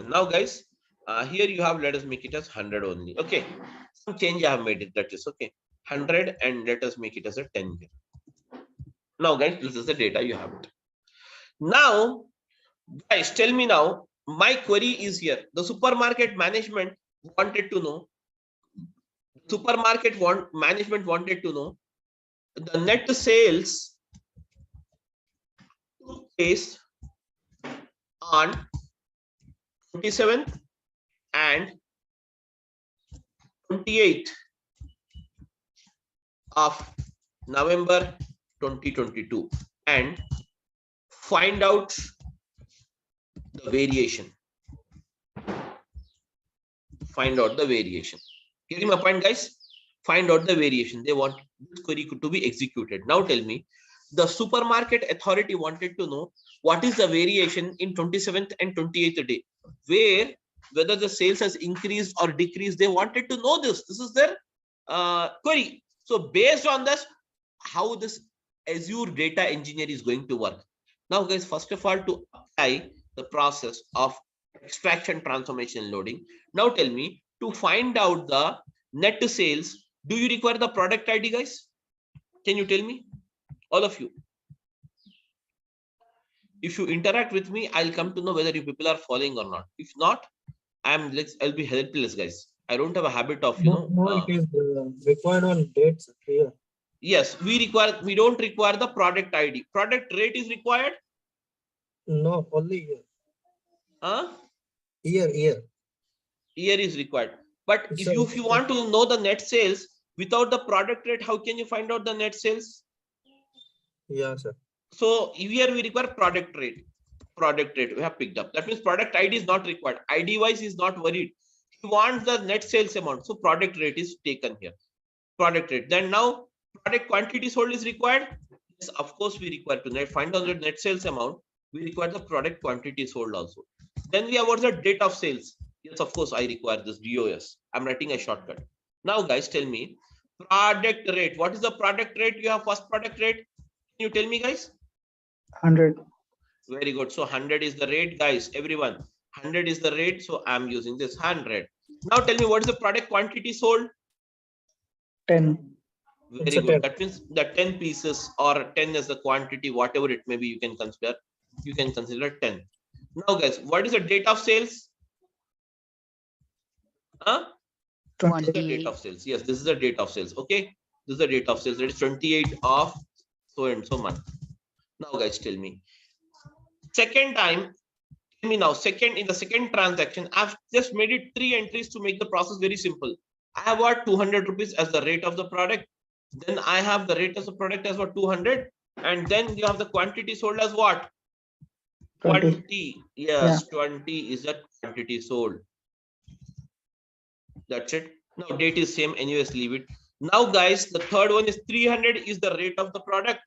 Now, guys, here you have, let us make it as 100 only. Okay, some change I have made it. That is okay. 100, and let us make it as a 10 here. Now, guys, this is the data you have it. Now, guys, tell me now. My query is here. The supermarket management wanted to know. Management wanted to know the net sales took place on 27th and 28th of November 2022, and find out the variation. Find out the variation. Getting my point, guys? Find out the variation. They want this query to be executed. Now tell me, the supermarket authority wanted to know what is the variation in 27th and 28th day, whether the sales has increased or decreased. They wanted to know this. This is their query. So based on this, how this Azure data engineer is going to work. Now, guys, first of all, to apply the process of extraction, transformation, loading. Now tell me, to find out the net sales, do you require the product ID, guys? Can you tell me, all of you? If you interact with me, I'll come to know whether you people are following or not. If not, I'll be helpless, guys. I don't have a habit of, it is required on dates here. Yes, we don't require the product ID. Product rate is required. No, only here. Huh? Here is required. But if you want to know the net sales without the product rate, how can you find out the net sales? Yeah, sir. So here we require product rate. Product rate we have picked up. That means product ID is not required. ID wise is not worried. He wants the net sales amount. So product rate is taken here. Product rate. Then now product quantity sold is required. Yes, of course we require to find out the net sales amount. We require the product quantity sold also. Then we have what's the date of sales. Yes, of course I require this DOS. I'm writing a shortcut. Now, guys, tell me product rate. What is the product rate? You have first product rate. Can you tell me, guys? 100. Very good. So 100 is the rate, guys. Everyone, 100 is the rate. So I'm using this 100. Now tell me, what is the product quantity sold? 10. Very good. 10. That means the 10 pieces or 10 is the quantity, whatever it may be, you can consider. You can consider 10. Now, guys, what is the date of sales? This is the date of sales. Yes, this is the date of sales. Okay, this is the date of sales. That is 28 of so and so month. Now, guys, tell me. Second time, tell me now. Second, in the second transaction, I've just made it 3 entries to make the process very simple. I have what 200 rupees as the rate of the product. Then I have the rate of the product as what 200, and then you have the quantity sold as what 20. Yes, yeah. 20 is the quantity sold. That's it. Now date is same, anyways, leave it. Now guys, the third one is 300 is the rate of the product.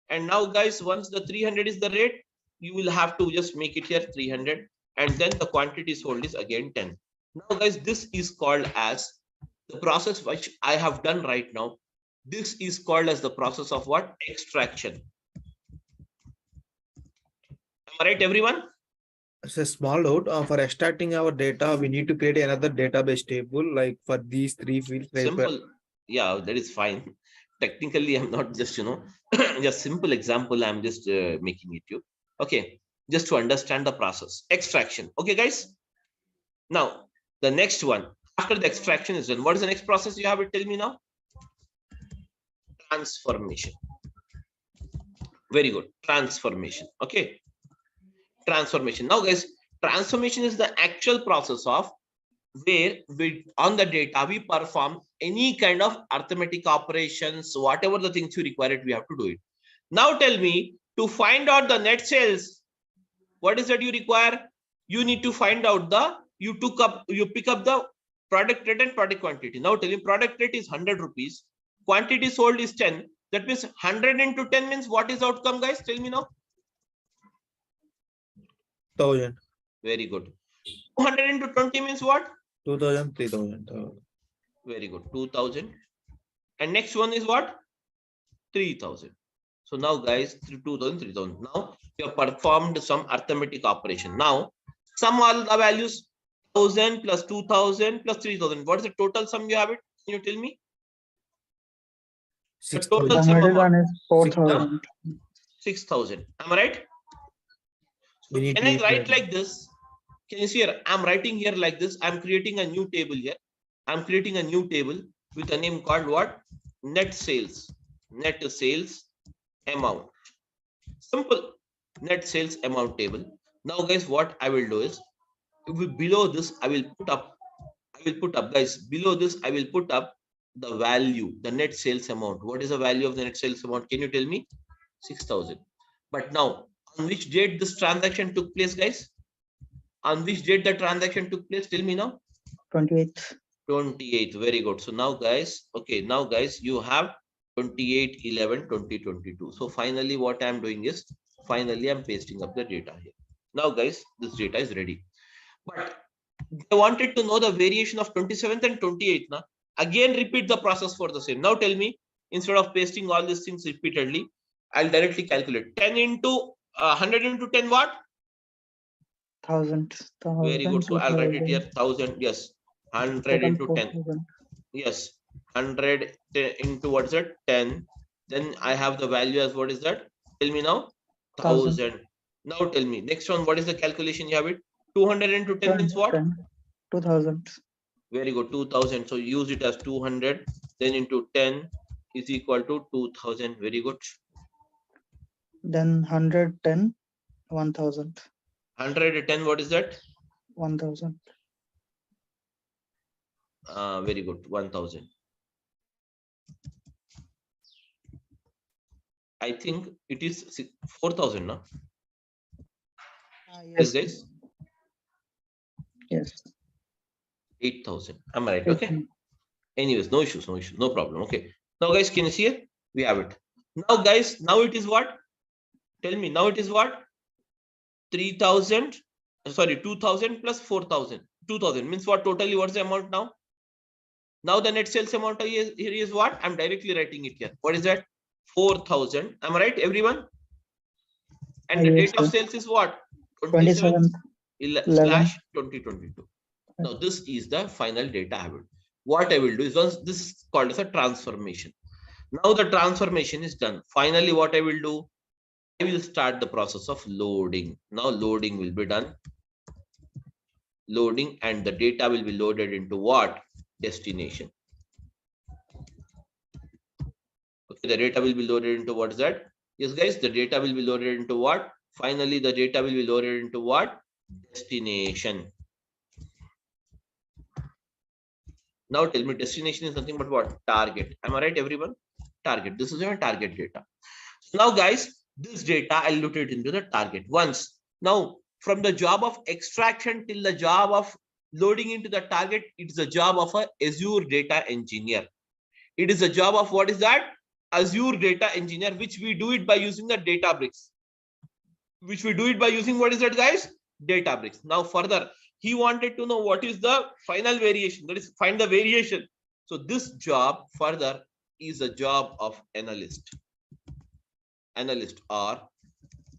And now guys, once the 300 is the rate, you will have to just make it here 300, and then the quantity sold is again 10. Now guys, this is called as the process which I have done right now. This is called as the process of what? Extraction. Am I right, everyone? It's a small doubt. For extracting our data, we need to create another database table like for these 3 fields. Simple. Yeah, that is fine. Technically, I'm not just, just simple example. I'm just making it you. Okay, just to understand the process. Extraction. Okay, guys. Now, the next one. After the extraction is done, what is the next process you have to tell me now? Transformation. Very good. Transformation. Okay. Transformation. Now, guys, transformation is the actual process of where we on the data we perform any kind of arithmetic operations, whatever the things you require it, we have to do it. Now tell me, to find out the net sales, what is that you require? You need to find out you pick up the product rate and product quantity. Now tell me, product rate is 100 rupees, quantity sold is 10. That means 100 into 10 means what is outcome, guys? Tell me now. 1000. Very good. 200 into 20 means what? 2000, 3000. Very good. 2000. And next one is what? 3000. So now, guys, 2000, 3000. Now you have performed some arithmetic operation. Now sum all the values, 1000 plus 2000 plus 3000. What is the total sum you have it? Can you tell me? The total sum amount is 4000. 6000. Am I right? So can I write like this? Can you see here? I'm writing here like this. I'm creating a new table here. I'm creating a new table with a name called what? Net sales. Net sales amount. Simple. Net sales amount table. Now, guys, what I will do is, below this, I will put up, guys, below this, I will put up the value, the net sales amount. What is the value of the net sales amount? Can you tell me? 6000. But now, on which date this transaction took place, guys? On which date the transaction took place? Tell me now. 28th. 28th. Very good. So now, guys, okay, now, guys, you have 28/11/2022. So finally, what I'm doing is, finally, I'm pasting up the data here. Now, guys, this data is ready. But I wanted to know the variation of 27th and 28th. Now, again, repeat the process for the same. Now, tell me, instead of pasting all these things repeatedly, I'll directly calculate 10 into 100 into 10 what? 1000. Very good. So I'll write it here 1000. Yes. 100 into 10. Yes. 100 into what's that? 10. Then I have the value as what is that? Tell me now. 1000. Now tell me. Next one, what is the calculation you have it? 200 into 10 means what? 2000. Very good. 2000. So use it as 200. Then into 10 is equal to 2000. Very good. Then 110, 1000. 110, what is that? 1000. Very good. 1000. I think it is 4000 now. Yes, guys. Yes. 8000. Am I right? Okay. Anyways, no issues, no problem. Okay. Now, guys, can you see it? We have it. Now, guys, now it is what? Tell me. Now it is what? 3000. Sorry, 2000 plus 4000. 2000 means what? Totally, what's the amount now? Now the net sales amount here is what? I'm directly writing it here. What is that? 4000. Am I right, everyone? And the date of sales is what? 27/11/2022. Now this is the final data I will. What I will do is, once this is called as a transformation. Now the transformation is done. Finally, what I will do? I will start the process of loading. Now loading will be done. Loading, and the data will be loaded into what? destination. Okay, the data will be loaded into what is that? Yes, guys, the data will be loaded into what? Finally, the data will be loaded into what? Destination. Now tell me, destination is nothing but what? Target. Am I right, everyone? Target. This is your target data. Now, guys, this data I'll load it into the target once. Now, from the job of extraction till the job of loading into the target, it's the job of a Azure data engineer. It is a job of what is that? Azure data engineer, which we do it by using the Databricks. Which we do it by using what is that, guys? Databricks. Now, further, he wanted to know what is the final variation. That is, find the variation. So this job further is a job of analyst. Analyst or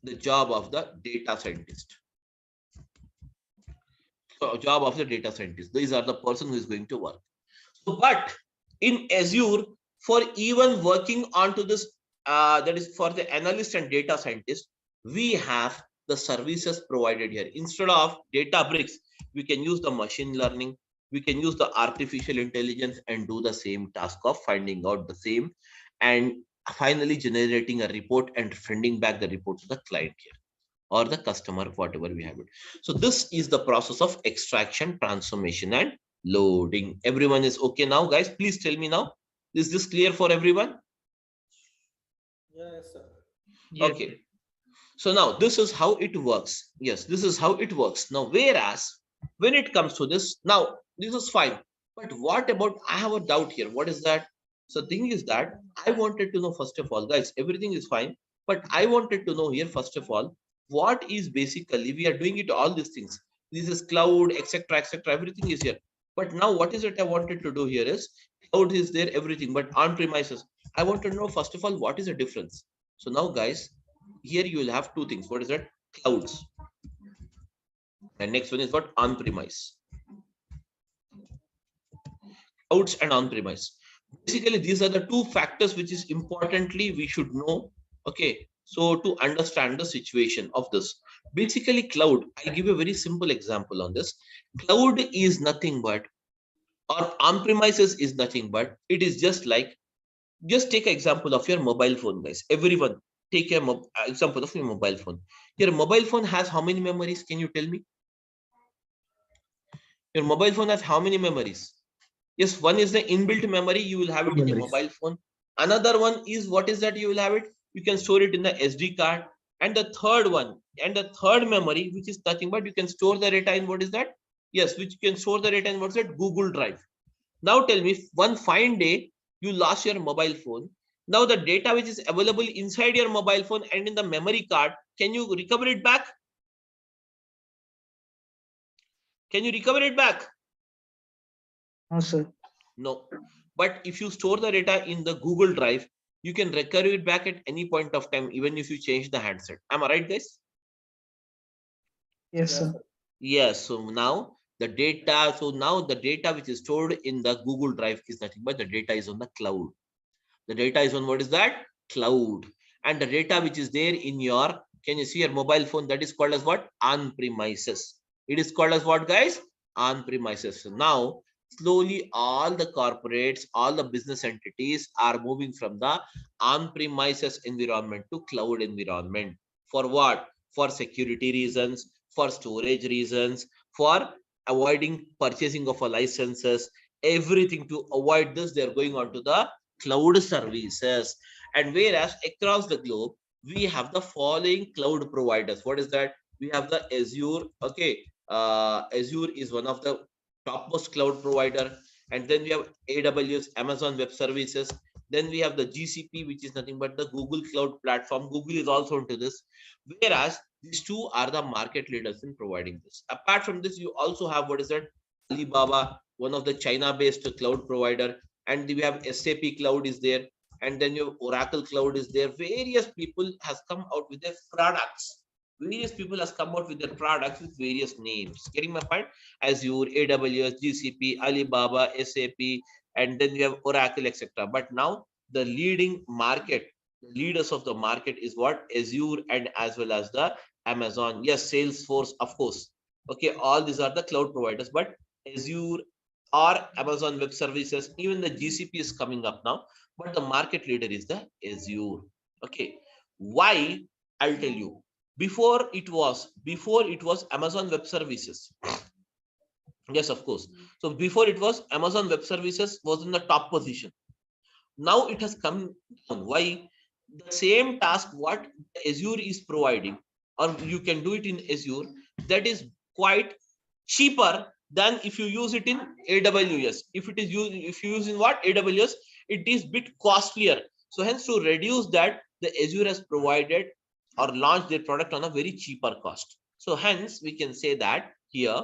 the job of the data scientist. So job of the data scientist. These are the person who is going to work. So, but in Azure, for even working onto this, that is for the analyst and data scientist, we have the services provided here. Instead of Databricks, we can use the machine learning, we can use the artificial intelligence and do the same task of finding out the same and finally generating a report and sending back the report to the client here or the customer, whatever we have it. So this is the process of extraction, transformation, and loading. Everyone is okay now, guys? Please tell me now. Is this clear for everyone? Yes, sir. Yes. Okay. So now this is how it works. Yes, this is how it works. Now, whereas when it comes to this, now this is fine. But what about, I have a doubt here. What is that? So the thing is that I wanted to know, first of all, guys, everything is fine. But I wanted to know here, first of all, what is basically, we are doing it, all these things. This is cloud, etc., everything is here. But now what is it I wanted to do here is, cloud is there, everything, but on premises. I want to know, first of all, what is the difference? So now, guys, here you will have two things. What is that? Clouds. And next one is what? On-premise. Clouds and on-premise. Basically, these are the two factors which is importantly we should know. Okay. So to understand the situation of this, basically cloud, I'll give you a very simple example on this. Cloud is nothing but, or on-premises is nothing but, it is just like, just take an example of your mobile phone, guys. Everyone, take an example of your mobile phone. Your mobile phone has how many memories? Can you tell me? Your mobile phone has how many memories? Yes, one is the inbuilt memory. You will have it in your mobile phone. Another one is, what is that? You will have it. You can store it in the SD card. And the third one, and the third memory, which is nothing but you can store the data in, what is that? Yes, which you can store the data in, what's that? Google Drive. Now tell me, one fine day, you lost your mobile phone. Now the data which is available inside your mobile phone and in the memory card, can you recover it back? Can you recover it back? No, sir. No. But if you store the data in the Google Drive, you can recover it back at any point of time, even if you change the handset. Am I right, guys? Yes, sir. Yes. So now the data, which is stored in the Google Drive is nothing but the data is on the cloud. The data is on, what is that? Cloud. And the data which is there in your, can you see your mobile phone? That is called as what? On-premises. It is called as what, guys? On-premises. So now, slowly all the corporates, all the business entities are moving from the on-premises environment to cloud environment. For what? For security reasons, for storage reasons, for avoiding purchasing of a licenses, everything. To avoid this, they are going on to the cloud services. And whereas across the globe, we have the following cloud providers. What is that? We have the Azure. Okay. Azure is one of the topmost cloud provider. And then we have AWS, Amazon Web Services. Then we have the GCP, which is nothing but the Google Cloud Platform. Google is also into this. Whereas these two are the market leaders in providing this. Apart from this, you also have, what is that? Alibaba, one of the China-based cloud provider. And we have SAP Cloud is there. And then your Oracle Cloud is there. Various people has come out with their products. Various people has come out with their products with various names. Getting my point? Azure, AWS, GCP, Alibaba, SAP, and then we have Oracle, etc. But now the leading market, the leaders of the market is what? Azure and as well as the Amazon. Yes, Salesforce, of course. Okay, all these are the cloud providers, but Azure, or Amazon Web Services. Even the GCP is coming up now, but the market leader is the Azure. Okay, why? I'll tell you. Before it was Amazon Web Services. Yes, of course. So before it was Amazon Web Services was in the top position. Now it has come down. Why? The same task what Azure is providing, or you can do it in Azure, that is quite cheaper than if you use it in AWS. If you use in what? AWS, it is bit costlier. So hence, to reduce that, the Azure has provided or launched their product on a very cheaper cost. So hence we can say that here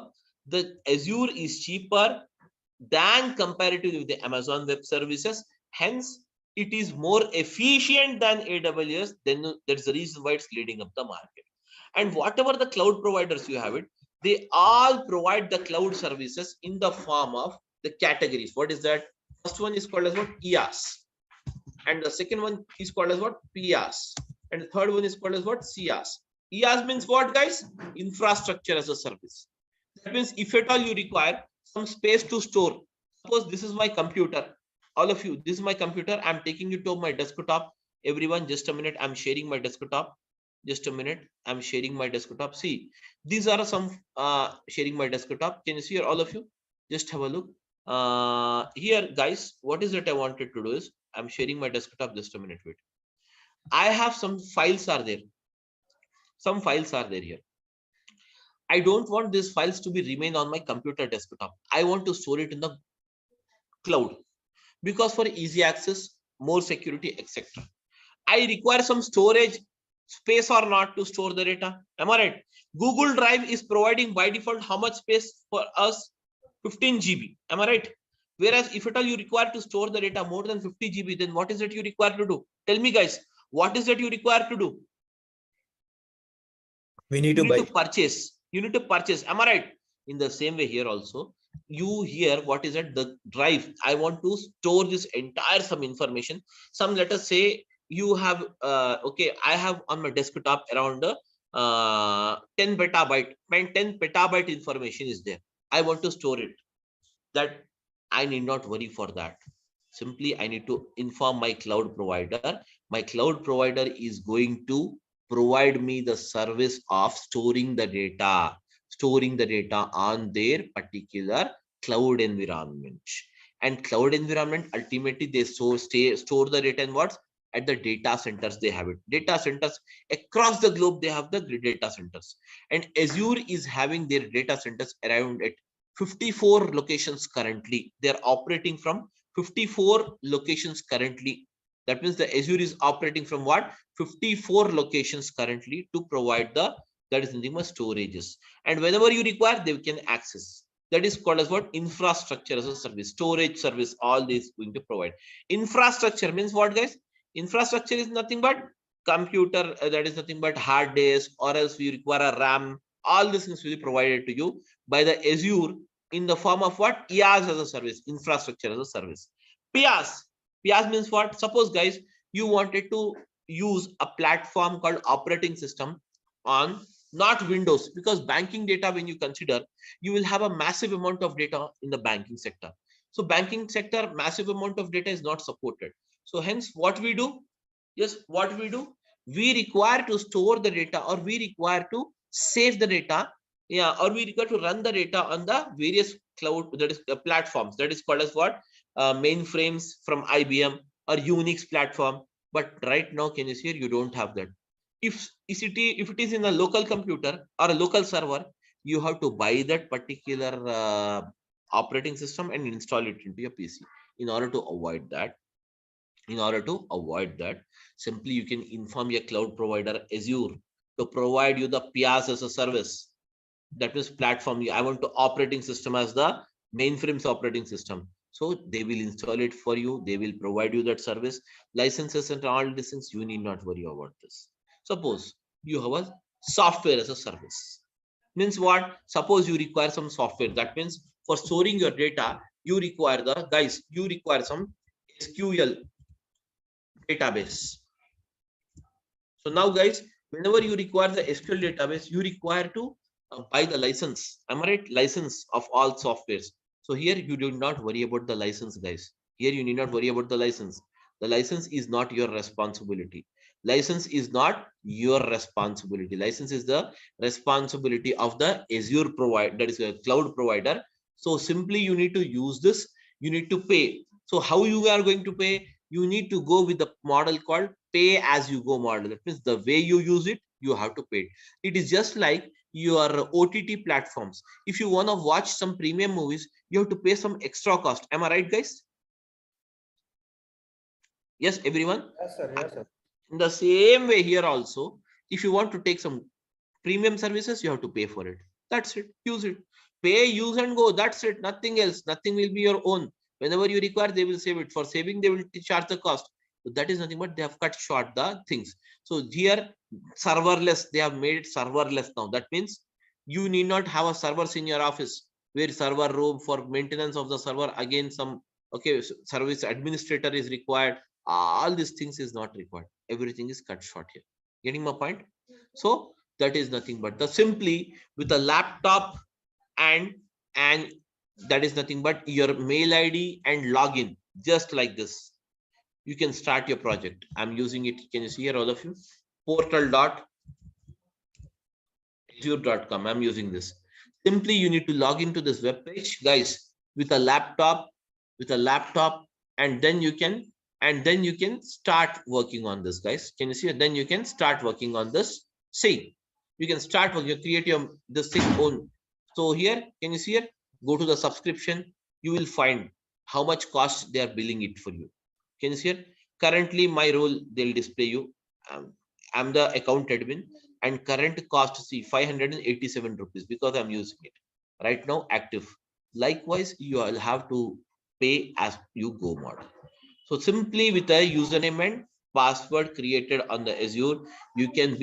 the Azure is cheaper than comparatively with the Amazon Web Services. Hence, it is more efficient than AWS. Then that's the reason why it's leading up the market. And whatever the cloud providers you have it, they all provide the cloud services in the form of the categories. What is that? First one is called as what? IaaS. And the second one is called as what? PaaS. And the third one is called as what? SaaS. IaaS means what, guys? Infrastructure as a service. That means if at all you require some space to store, suppose this is my computer, all of you, this is my computer, I'm taking it to my desktop. Everyone, just a minute, I'm sharing my desktop. Just a minute, I'm sharing my desktop. See, these are some sharing my desktop. Can you see here, all of you? Just have a look. Here, guys, what is it I wanted to do is, I'm sharing my desktop. Just a minute, wait. I have some files are there. Some files are there here. I don't want these files to be remain on my computer desktop. I want to store it in the cloud because for easy access, more security, etc. I require some storage space or not to store the data. Am I right? Google Drive is providing by default how much space for us? 15 GB. Am I right? Whereas if at all you require to store the data more than 50 GB, then what is it you require to do? Tell me, guys, what is it you require to do? We need you to need buy. to purchase. You need to purchase. Am I right? In the same way here also, you hear what is it? The drive. I want to store this entire some information. Some, let us say you have okay, I have on my desktop around 10 petabyte, 10 petabyte information is there. I want to store it. That I need not worry for that. Simply I need to inform my cloud provider. My cloud provider is going to provide me the service of storing the data on their particular cloud environment. And cloud environment, ultimately they store the data in what? At the data centers. They have it. Data centers across the globe, they have the data centers. And Azure is having their data centers around at 54 locations currently. They are operating from 54 locations currently. That means the Azure is operating from what? 54 locations currently to provide that is nothing but storages. And whenever you require, they can access. That is called as what? Infrastructure as a service, storage service, all this going to provide. Infrastructure means what, guys? Infrastructure is nothing but computer, that is nothing but hard disk, or else you require a RAM. All these things will be provided to you by the Azure in the form of what? IaaS as a service, infrastructure as a service. PaaS. PaaS means what? Suppose, guys, you wanted to use a platform called operating system on not Windows, because banking data, when you consider, you will have a massive amount of data in the banking sector. So banking sector, massive amount of data is not supported. So hence what we do? Yes, what we do? We require to store the data, or we require to save the data, yeah, or we require to run the data on the various cloud, that is the platforms, that is called as what? Mainframes from IBM or Unix platform. But right now, can you see here, you don't have that. If it is in a local computer or a local server, you have to buy that particular operating system and install it into your PC. In order to avoid that, simply you can inform your cloud provider Azure to provide you the PaaS as a service. That means platform. I want to operating system as the mainframes operating system. So they will install it for you. They will provide you that service, licenses and all these things. You need not worry about this. Suppose you have a software as a service. Means what? Suppose you require some software. That means for storing your data, you require some SQL database. So now, guys, whenever you require the SQL database, you require to buy the license. Am I right? License of all softwares. So here you do not worry about the license, guys. Here you need not worry about the license. The license is not your responsibility. License is not your responsibility. License is the responsibility of the Azure provider, that is a cloud provider. So simply you need to use this, you need to pay. So how you are going to pay? You need to go with the model called pay as you go model. That means the way you use it, you have to pay. It is just like your OTT platforms. If you want to watch some premium movies, you have to pay some extra cost. Am I right, guys? Yes, everyone? Yes, sir. Yes, sir. In the same way here also, if you want to take some premium services, you have to pay for it. That's it. Use it. Pay, use and go. That's it. Nothing else. Nothing will be your own. Whenever you require, they will save it. For saving, they will charge the cost. So that is nothing but they have cut short the things. So here, serverless, they have made it serverless now. That means you need not have a servers in your office where server room for maintenance of the server. Again, some service administrator is required. All these things is not required. Everything is cut short here. Getting my point? So that is nothing but the simply with a laptop and that is nothing but your mail ID and login, just like this. You can start your project. I'm using it. Can you see here, all of you? Portal.azure.com. I'm using this. Simply you need to log into this web page, guys, with a laptop, and then you can start working on this, guys. Can you see it? Then you can start working on this. See, you can start working, you create your this thing own. So here, can you see here? Go to the subscription. You will find how much cost they are billing it for you. Can you see here? Currently, my role, they'll display you. I'm the account admin, and current cost, see, 587 rupees because I'm using it right now active. Likewise, you will have to pay as you go model. So simply with a username and password created on the Azure, you can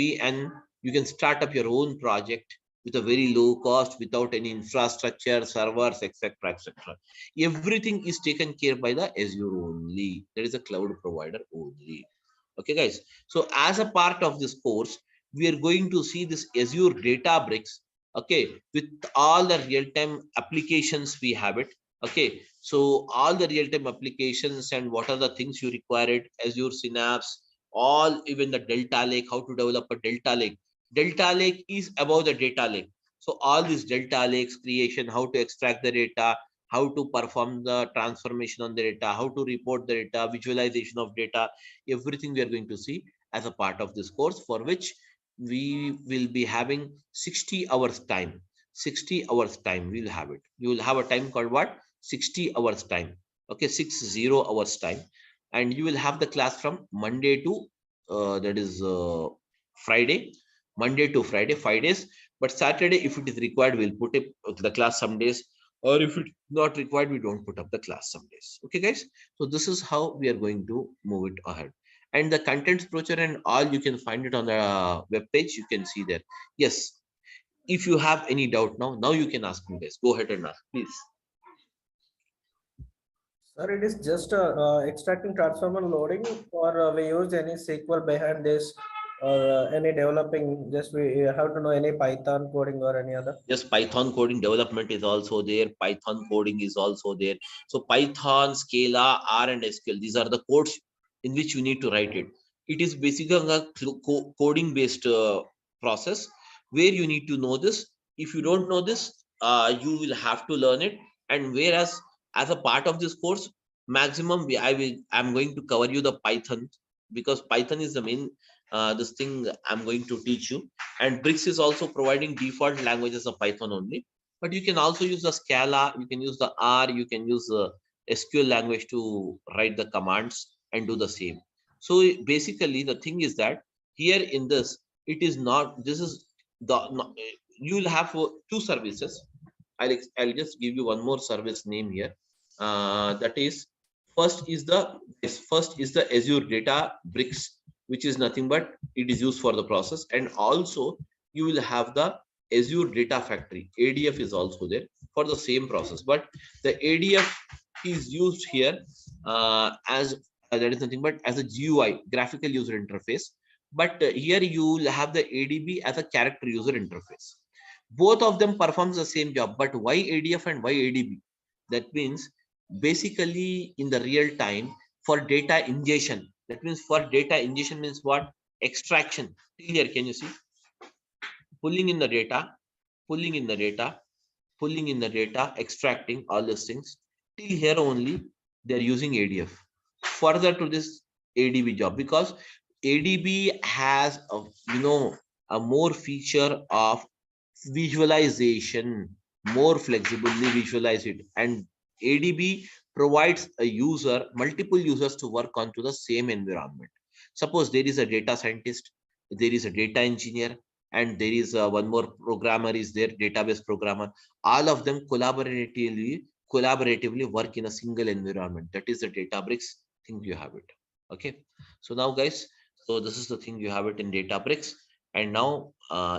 start up your own project with a very low cost, without any infrastructure, servers, etc., etc. Everything is taken care by the Azure only. There is a cloud provider only. Okay, guys. So as a part of this course, we are going to see this Azure Databricks. Okay, with all the real-time applications we have it. Okay, so all the real-time applications and what are the things you require it, Azure Synapse, all, even the Delta Lake, how to develop a Delta Lake. Delta Lake is about the data lake. So all these Delta Lakes creation, how to extract the data, how to perform the transformation on the data, how to report the data, visualization of data, everything we are going to see as a part of this course, for which we will be having 60 hours time. 60 hours time we will have it. You will have a time called what? 60 hours time. Okay, 60 hours time. And you will have the class from Monday to Friday. Monday to Friday, 5 days. But Saturday, if it is required, we'll put it the class some days, or if it's not required, we don't put up the class some days. Okay, guys. So this is how we are going to move it ahead. And the contents brochure and all, you can find it on the web page. You can see there. Yes. If you have any doubt now you can ask me, guys. Go ahead and ask, please. Sir, it is just extracting transformer loading, or we use any SQL behind this, or any developing, just we have to know any Python coding or any other? Yes, Python coding development is also there. Python coding is also there. So Python, Scala, R and SQL, these are the codes in which you need to write it. It is basically a coding based process where you need to know this. If you don't know this, you will have to learn it. And whereas as a part of this course, maximum I'm going to cover you the Python, because Python is the main this thing I'm going to teach you. And Bricks is also providing default languages of Python only, but you can also use the Scala, you can use the R, you can use the SQL language to write the commands and do the same. So basically the thing is that here in this, it is not, this is the, you will have two services. I'll just give you one more service name here. That is, first is the Azure Databricks, which is nothing but it is used for the process. And also you will have the Azure Data Factory. ADF is also there for the same process, but the ADF is used here as that is nothing but as a GUI, graphical user interface. But here you will have the ADB as a character user interface. Both of them performs the same job, but why ADF and why ADB? That means basically in the real time for data ingestion. That means for data ingestion means what? Extraction. Here, can you see? Pulling in the data, pulling in the data, pulling in the data, extracting all these things. Till here only they are using ADF. Further to this ADB job, because ADB has a, a more feature of visualization, more flexibly visualize it, and ADB provides a user, multiple users to work onto the same environment. Suppose there is a data scientist, there is a data engineer, and there is one more programmer is there, database programmer. All of them collaboratively work in a single environment. That is the Databricks thing you have it. Okay. So now guys, so this is the thing you have it in Databricks. And now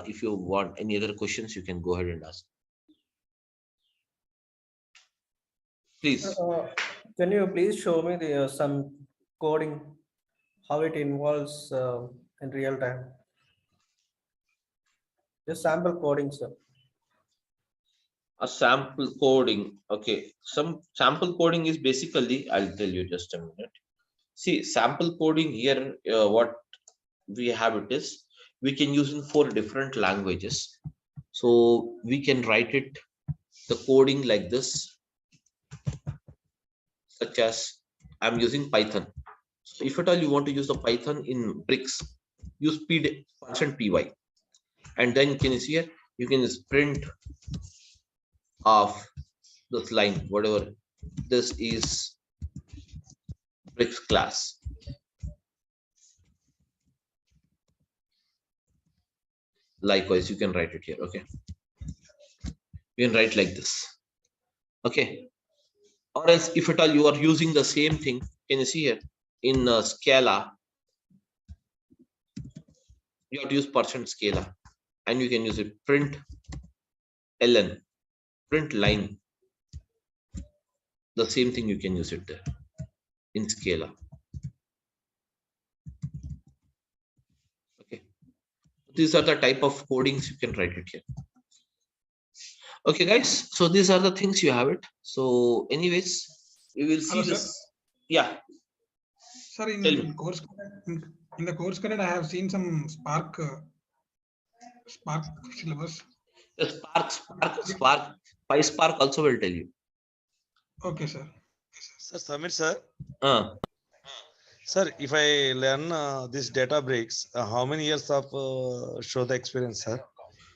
if you want any other questions, you can go ahead and ask. Please. Can you please show me the some coding, how it involves in real time? Just sample coding, sir. A sample coding. Okay, some sample coding is basically, I'll tell you just a minute. See, sample coding here, what we have it is, we can use in 4 different languages. So we can write it, the coding like this, such as I'm using Python. So if at all you want to use the Python in bricks, use %py. And then can you see here, you can print of this line, whatever this is, bricks class. Likewise, you can write it here. Okay, you can write like this. Okay, or else if at all you are using the same thing, can you see here in Scala, you have to use %Scala, and you can use it print ln, print line. The same thing you can use it there in Scala. Okay, these are the type of codings you can write it here. Okay guys, so these are the things you have it. So anyways, we will see. Hello, this. Sir? Yeah. Sir, in the course content, I have seen some Spark syllabus. Spark, PySpark also will tell you. Okay, sir. Sir, Samir sir. Sir, if I learn this Databricks, how many years of show the experience, sir?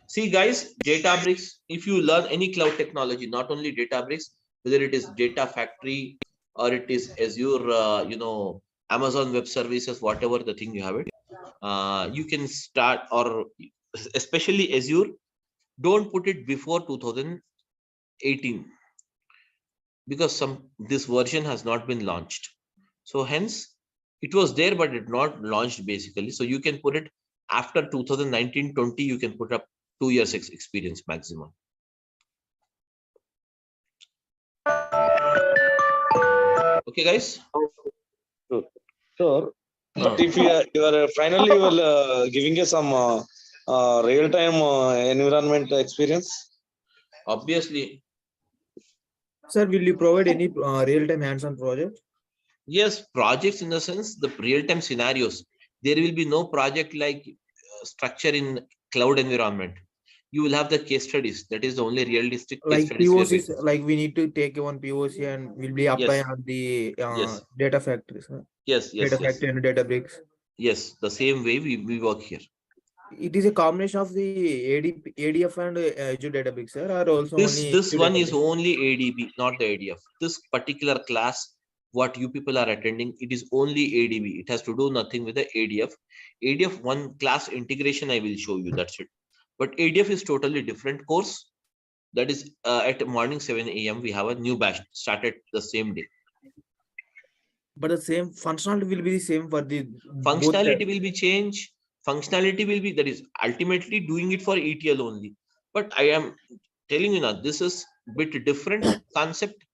See guys, Databricks, if you learn any cloud technology, not only Databricks, whether it is Data Factory or it is Azure, Amazon Web Services, whatever the thing you have it, you can start, or especially Azure, don't put it before 2018 because this version has not been launched. So hence it was there, but it not launched basically. So you can put it after 2019-20, you can put up 2 years experience maximum. Okay, guys. Sure. But if you are finally giving us some real-time environment experience, obviously. Sir, will you provide any real-time hands-on project? Yes, projects in the sense the real-time scenarios. There will be no project like structure in cloud environment. You will have the case studies. That is the only realistic case studies. POCs, like we need to take one POC and we'll be applying on the data factories. Yes. Data factory and Databricks. Yes, the same way we work here. It is a combination of the ADF and Azure Databricks, sir, or also this one is only ADB, not the ADF. This particular class, what you people are attending, it is only ADB. It has to do nothing with the ADF. ADF one class integration I will show you. That's it. But ADF is totally different course. That is at morning 7 AM. We have a new batch started the same day. But the same functionality will be the same for the functionality will be changed. Functionality will be, that is ultimately doing it for ETL only. But I am telling you now, this is a bit different concept.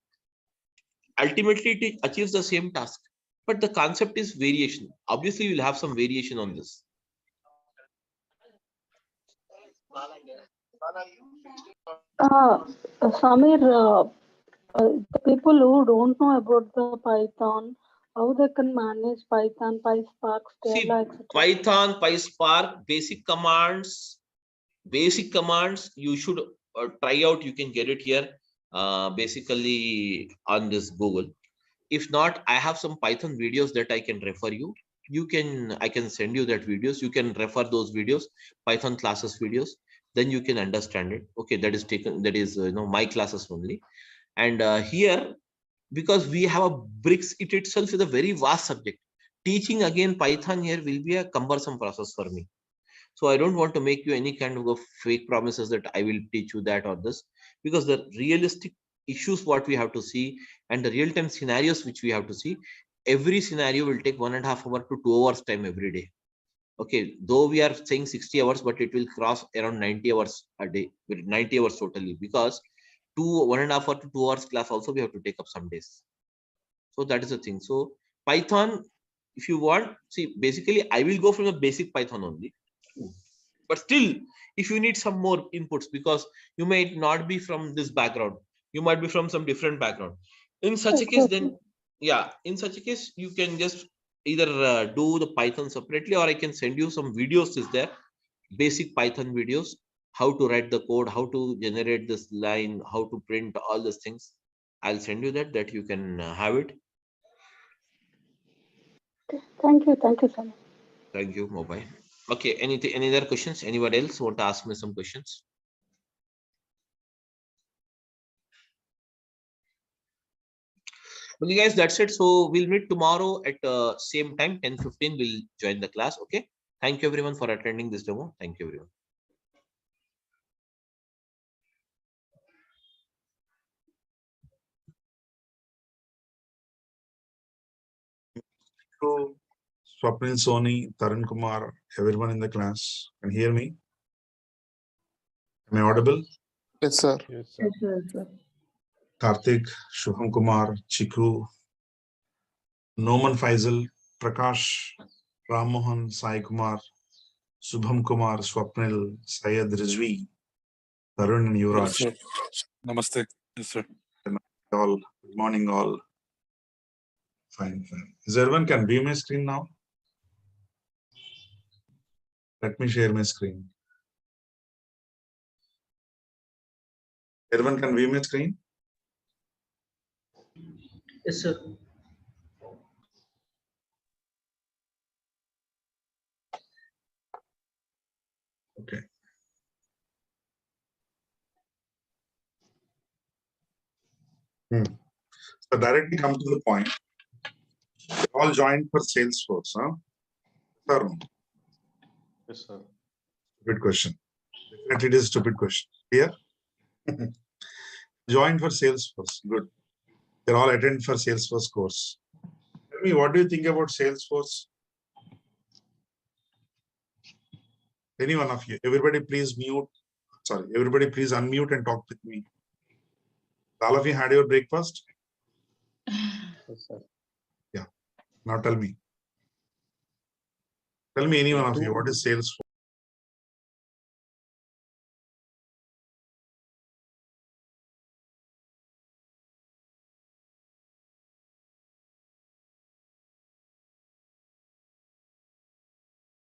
Ultimately, it achieves the same task, but the concept is variation. Obviously, you'll have some variation on this. Samir, The people who don't know about the Python, how they can manage Python, PySpark, See, Stella, etc. Python, PySpark, basic commands you should try out. You can get it here basically on this Google. If not, I have some Python videos that I can refer you. I can send you that videos. You can refer those videos, Python classes videos. Then you can understand it. Okay, that is my classes only. And here, because we have a bricks, it itself is a very vast subject. Teaching again Python here will be a cumbersome process for me. So I don't want to make you any kind of fake promises that I will teach you that or this, because the realistic issues what we have to see and the real-time scenarios which we have to see, every scenario will take 1.5 hours to 2 hours time every day. Okay, though we are saying 60 hours, but it will cross around 90 hours a day, 90 hours totally, because 1.5 hour to 2 hours class also we have to take up some days. So that is the thing. So Python, if you want, see, basically I will go from the basic Python only. But still, if you need some more inputs, because you might not be from this background, you might be from some different background. In such a case, then in such a case, you can just either do the Python separately, or I can send you some videos. Is there basic Python videos, how to write the code, how to generate this line, how to print all these things. I'll send you that you can have it. Thank you, sir. Thank you, mobile. Okay, any other questions? Anyone else want to ask me some questions? Okay, guys, that's it. So we'll meet tomorrow at same time, 10:15. We'll join the class. Okay. Thank you everyone for attending this demo. Thank you everyone. Swapnil, Soni, Tarun Kumar, everyone in the class can hear me? Am I audible? Yes, sir. Yes, sir. Yes, sir. Karthik, Shubham Kumar, Chiku, Noman Faisal, Prakash, Ram Mohan, Sai Kumar, Subham Kumar, Swapnil, Syed Rizvi, Tarun and Yuvraj. Yes, sir. Namaste. Yes, sir. All, good morning all. Fine. Is everyone can view my screen now? Let me share my screen. Everyone can view my screen? Yes, sir. Okay. So directly come to the point. All joined for Salesforce, huh? Sir, Yes, sir. stupid question. Definitely it is a stupid question. Clear? Joined for Salesforce. Good. They're all attend for Salesforce course. Tell me, what do you think about Salesforce? Any one of you? Everybody please mute. Sorry, everybody please unmute and talk with me. All of you had your breakfast? Yes, sir. Yeah. Now tell me. Tell me, any one of you, what is Salesforce?